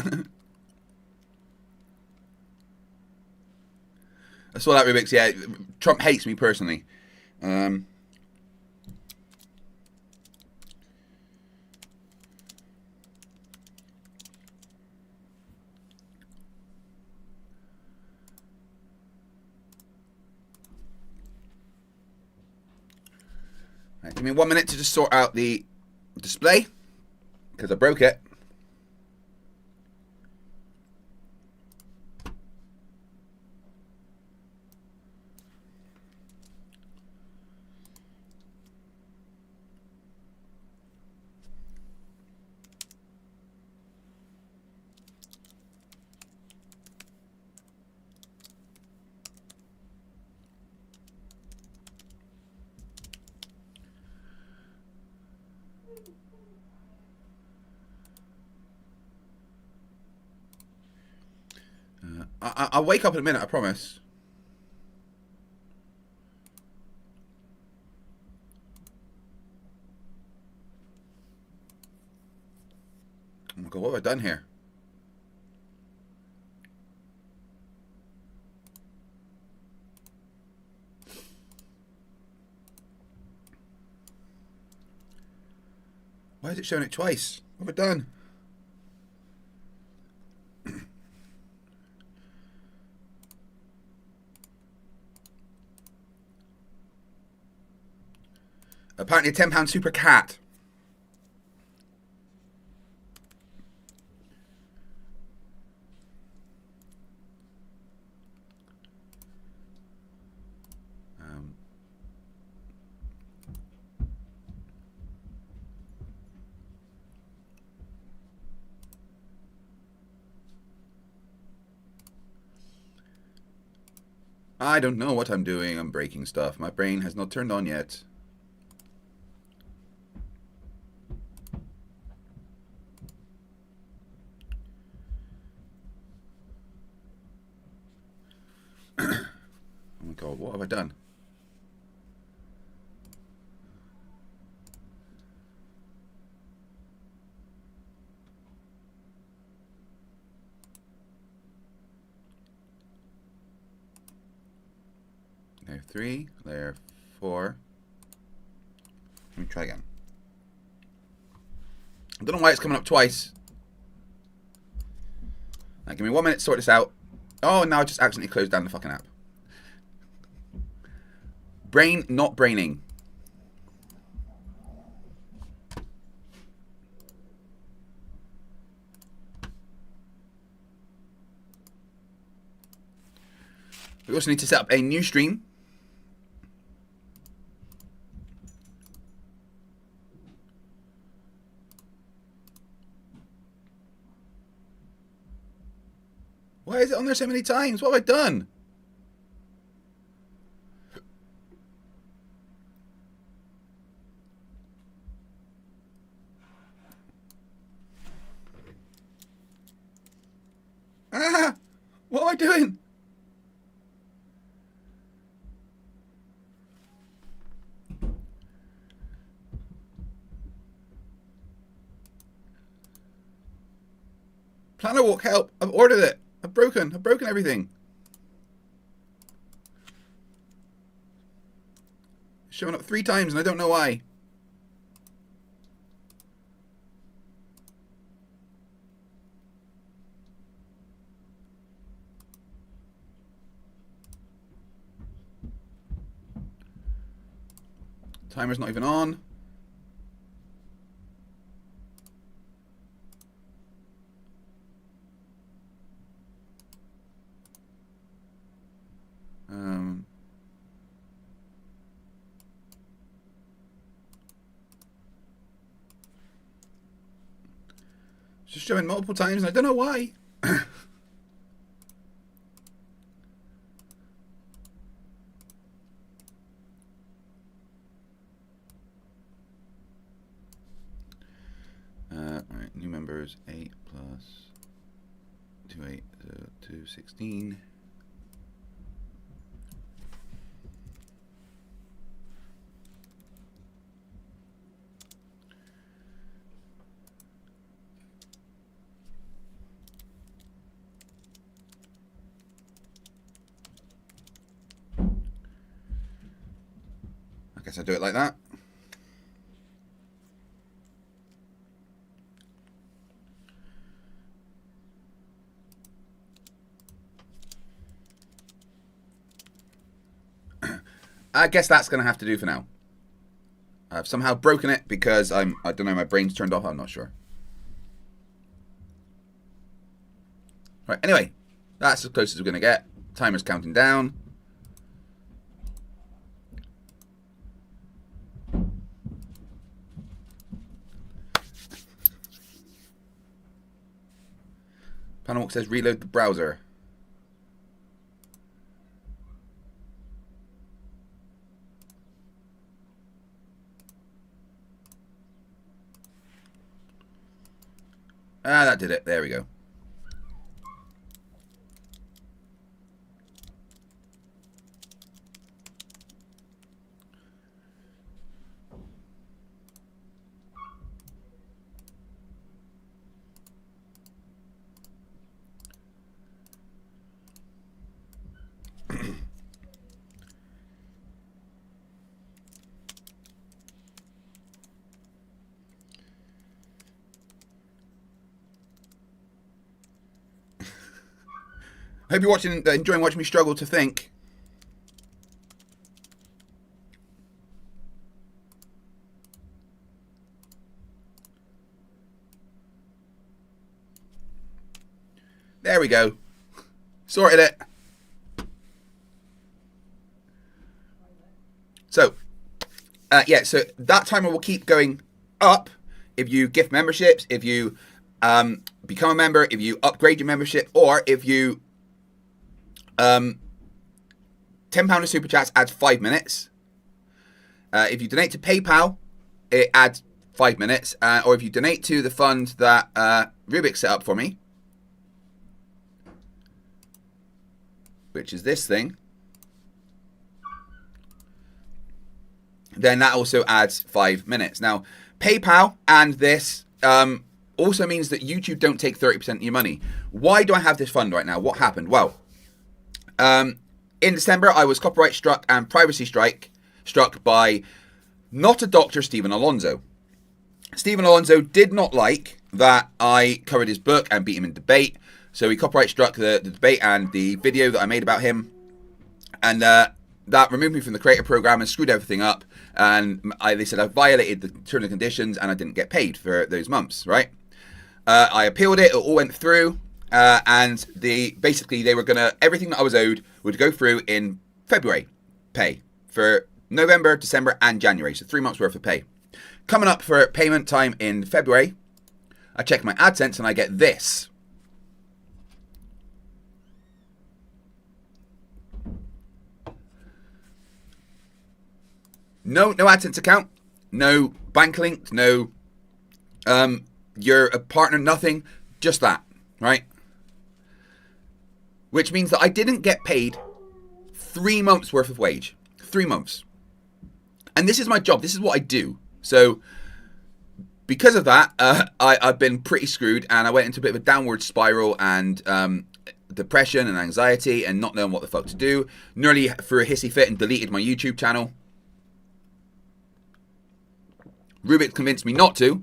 I saw that, Rubiks. Yeah, Trump hates me personally. Right, give me 1 minute to just sort out the display, because I broke it. I'll wake up in a minute, I promise. Oh my god, what have I done here? Why is it showing it twice? What have I done? Apparently a £10 super cat. I don't know what I'm doing. I'm breaking stuff. My brain has not turned on yet. Oh my god, what have I done? Layer 3, layer 4. Let me try again. I don't know why it's coming up twice. Now, give me 1 minute to sort this out. Oh, now I just accidentally closed down the fucking app. Brain not braining. We also need to set up a new stream. Why is it on there so many times? What have I done? Ah! What am I doing? Planner walk, help. I've ordered it. I've broken everything. It's showing up 3 times and I don't know why. Timer's not even on. It's just showing multiple times and I don't know why. Alright, new members 8 plus 2 8 2 16. I guess I do it like that. I guess that's going to have to do for now. I've somehow broken it because I don't know, my brain's turned off, I'm not sure. Right, anyway, that's as close as we're going to get. Timer's counting down. Panelwalk says reload the browser. Ah, that did it. There we go. I hope you're enjoying watching me struggle to think. There we go. Sorted it. So, yeah, so that timer will keep going up if you gift memberships, if you become a member, if you upgrade your membership, or if you £10 of Super Chats adds 5 minutes. If you donate to PayPal, it adds 5 minutes. Or if you donate to the fund that Rubiks set up for me, which is this thing, then that also adds 5 minutes. Now, PayPal and this also means that YouTube don't take 30% of your money. Why do I have this fund right now? What happened? Well, in December, I was copyright struck and privacy struck by not a Dr. Stephen Alonso. Stephen Alonso did not like that I covered his book and beat him in debate. So he copyright struck the debate and the video that I made about him. And that removed me from the creator program and screwed everything up. And they said I violated the terms and conditions and I didn't get paid for those months, right? I appealed it. It all went through. And basically they were going to, everything that I was owed would go through in February pay for November, December, and January. So 3 months worth of pay. Coming up for payment time in February, I check my AdSense and I get this. No AdSense account, no bank link, no you're a partner, nothing, just that, right? Which means that I didn't get paid 3 months worth of wage. 3 months. And this is my job, this is what I do. So because of that, I've been pretty screwed and I went into a bit of a downward spiral and depression and anxiety and not knowing what the fuck to do. Nearly threw a hissy fit and deleted my YouTube channel. Rubiks convinced me not to,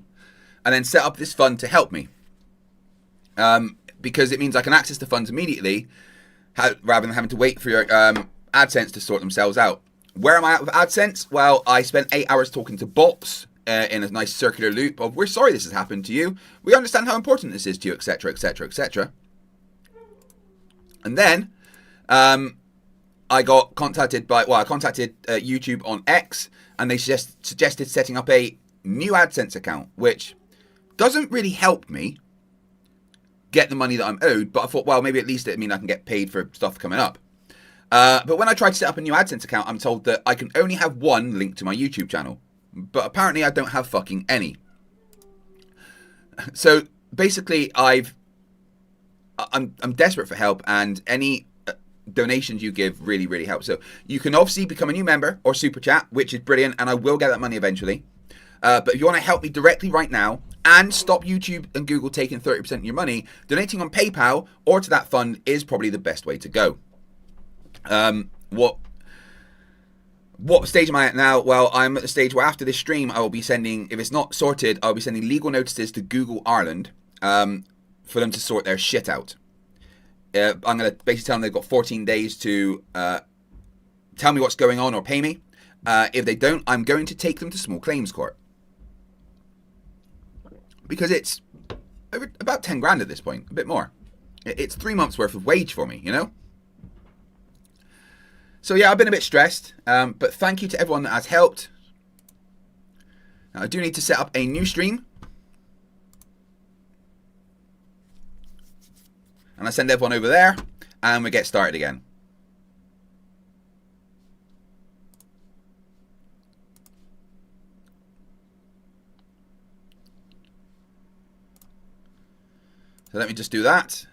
and then set up this fund to help me. Because it means I can access the funds immediately, rather than having to wait for your AdSense to sort themselves out. Where am I at with AdSense? Well, I spent 8 hours talking to bots in a nice circular loop of, we're sorry this has happened to you. We understand how important this is to you, etc., etc., etc. And then I got contacted by, I contacted YouTube on X, and they suggested setting up a new AdSense account, which doesn't really help me get the money that I'm owed, but I thought, well, maybe at least it means I can get paid for stuff coming up. But when I tried to set up a new AdSense account, I'm told that I can only have one link to my YouTube channel, but apparently I don't have fucking any. So basically, I'm desperate for help, and any donations you give really, really help. So you can obviously become a new member or super chat, which is brilliant, and I will get that money eventually. But if you want to help me directly right now and stop YouTube and Google taking 30% of your money, donating on PayPal or to that fund is probably the best way to go. What stage am I at now? Well, I'm at the stage where after this stream, I will be sending, if it's not sorted, I'll be sending legal notices to Google Ireland for them to sort their shit out. I'm going to basically tell them they've got 14 days to tell me what's going on or pay me. If they don't, I'm going to take them to small claims court. Because it's about 10 grand at this point, a bit more. It's 3 months worth of wage for me, you know? So yeah, I've been a bit stressed, but thank you to everyone that has helped. Now, I do need to set up a new stream. And I send everyone over there, and we get started again. So let me just do that.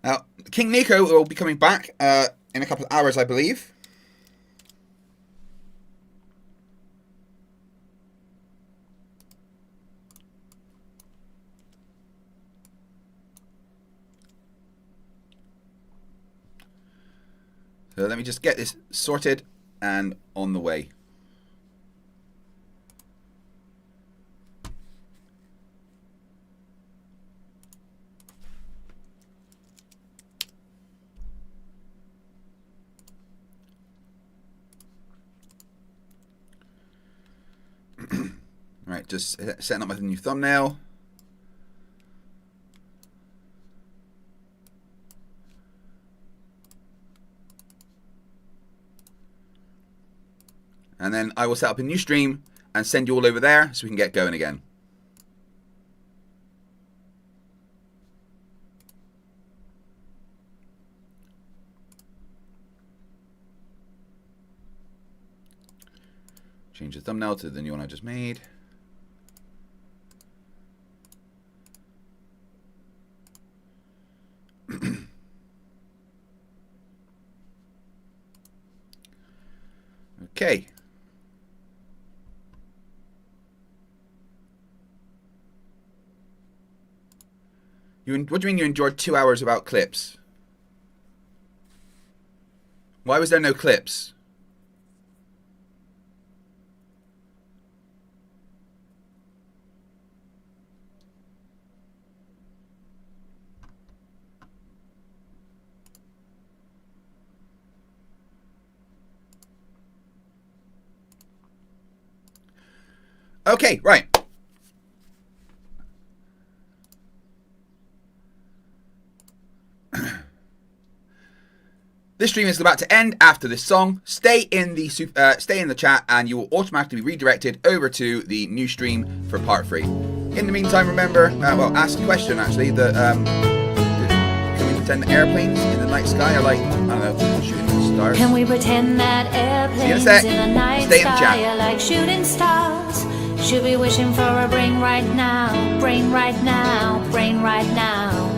Now, King Nico will be coming back in a couple of hours, I believe. So let me just get this sorted and on the way. Right, just setting up my new thumbnail. And then I will set up a new stream and send you all over there so we can get going again. Change the thumbnail to the new one I just made. Okay. What do you mean you enjoyed 2 hours without clips? Why was there no clips? Okay, right. This stream is about to end after this song. Stay in the chat, and you will automatically be redirected over to the new stream for part 3. In the meantime, remember, well, ask a question actually. That can we pretend that airplanes in the night sky are like, I don't know, shooting stars? Can we pretend that airplanes in the night sky are like shooting stars? Should be wishing for a brain right now, brain right now, brain right now.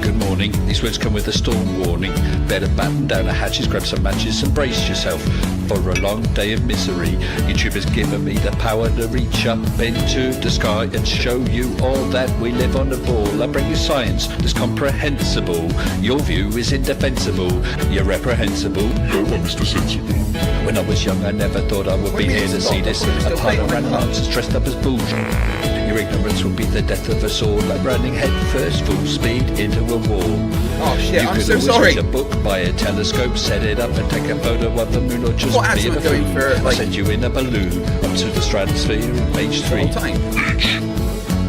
Good morning. These words come with a storm warning. Better batten down the hatches, grab some matches and brace yourself for a long day of misery. YouTube has given me the power to reach up into the sky and show you all that we live on the ball. I bring you science that's comprehensible. Your view is indefensible. You're reprehensible. Go on, Mr. Sensible. When I was young, I never thought I would be here to see this. A pile of random answers dressed up as bullshit. Your ignorance will be the death of us all, like running head first, full speed into a wall. Oh shit, you I'm could so always sorry. read a book by a telescope, set it up and take a photo of the moon, or just be a going for, like, I'll send you in a balloon up to the stratosphere in page 3.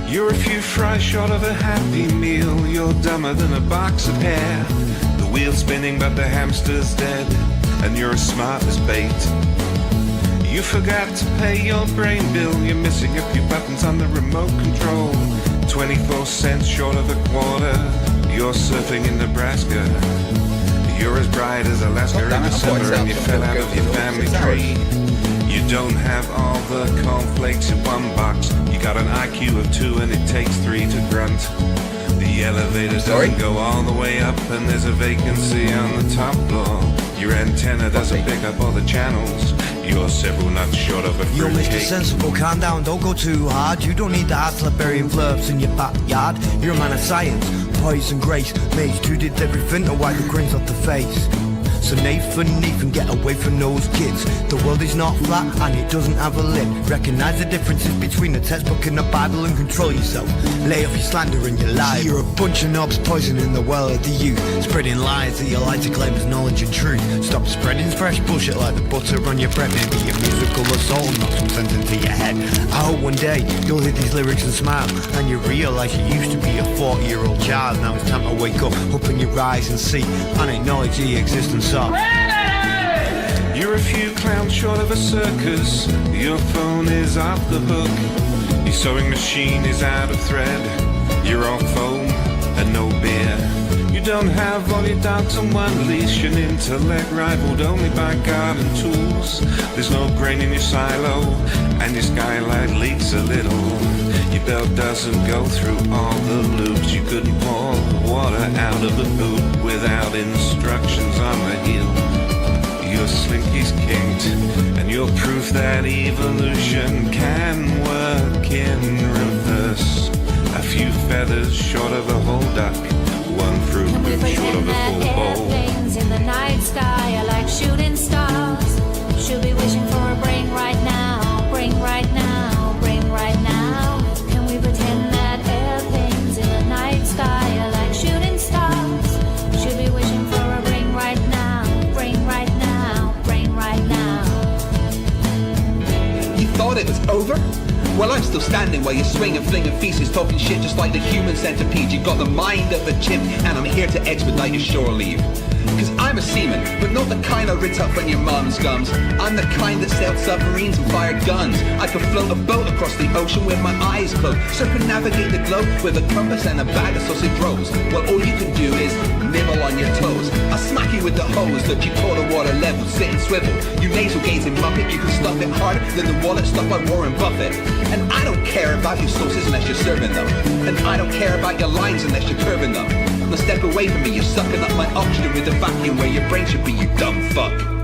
You're a few fries short of a happy meal. You're dumber than a box of hair. The wheel's spinning but the hamster's dead, and you're as smart as bait. You forgot to pay your brain bill. You're missing a few buttons on the remote control. 24 cents short of a quarter. You're surfing in Nebraska. You're as bright as Alaska in December, and you fell out of your family tree. You don't have all the cornflakes in one box. You got an IQ of 2 and it takes 3 to grunt. The elevator doesn't go all the way up, and there's a vacancy on the top floor. Your antenna doesn't pick up all the channels. You're several nuts short of a You're Mr. fruitcake. Sensible, calm down, don't go too hard. You don't need the hassle of burying Flerfs in your backyard. You're a man of science, poise and grace. Mage 2 did everything to wipe the grins off the face. So Nathan, get away from those kids. The world is not flat and it doesn't have a lid. Recognize the differences between the textbook and the Bible and control yourself. Lay off your slander and your lies. You're a bunch of knobs poisoning the well of the youth, spreading lies that you like to claim as knowledge and truth. Stop spreading fresh bullshit like the butter on your bread. Maybe your musical assault and knock some sense into your head. I hope one day you'll hear these lyrics and smile, and you realise you used to be a 40-year-old child. Now it's time to wake up, open your eyes and see, and acknowledge the existence of. You're a few clowns short of a circus. Your phone is off the hook. Your sewing machine is out of thread. You're all foam and no beer. You don't have all your dogs on one leash. An intellect rivaled only by garden tools. There's no grain in your silo, and your skylight leaks a little. Your belt doesn't go through all the loops. You couldn't pour water out of a boot without instructions on the heel. Your slinky's kinked, and you're proof that evolution can work in reverse. A few feathers short of a whole duck, one fruit loop short of a full bowl. Airplanes in the night sky are like shooting stars. Should be wishing for a brain right now, brain right now, brain right now. Can we pretend that airplanes in the night sky are like shooting stars? Should be wishing for a brain right now, brain right now, brain right now. You thought it was Over? Well, I'm still standing while you're swinging, flinging feces, talking shit just like the human centipede. You've got the mind of a chimp, and I'm here to expedite your shore leave. Cause I'm a seaman, but not the kind I rit up on your mum's gums. I'm the kind that sailed submarines and fired guns. I could float a boat across the ocean with my eyes closed, circumnavigate the globe with a compass and a bag of sausage rolls. Well, all you can do is nibble on your toes. I'll smack you with the hose that you call the water level. Sit and swivel, you nasal gazing muppet. You can stuff it harder than the wallet stuffed by Warren Buffett. And I don't care about your sauces unless you're serving them. And I don't care about your lines unless you're curving them. Now step away from me, you're sucking up my oxygen with the vacuum where your brain should be, you dumb fuck.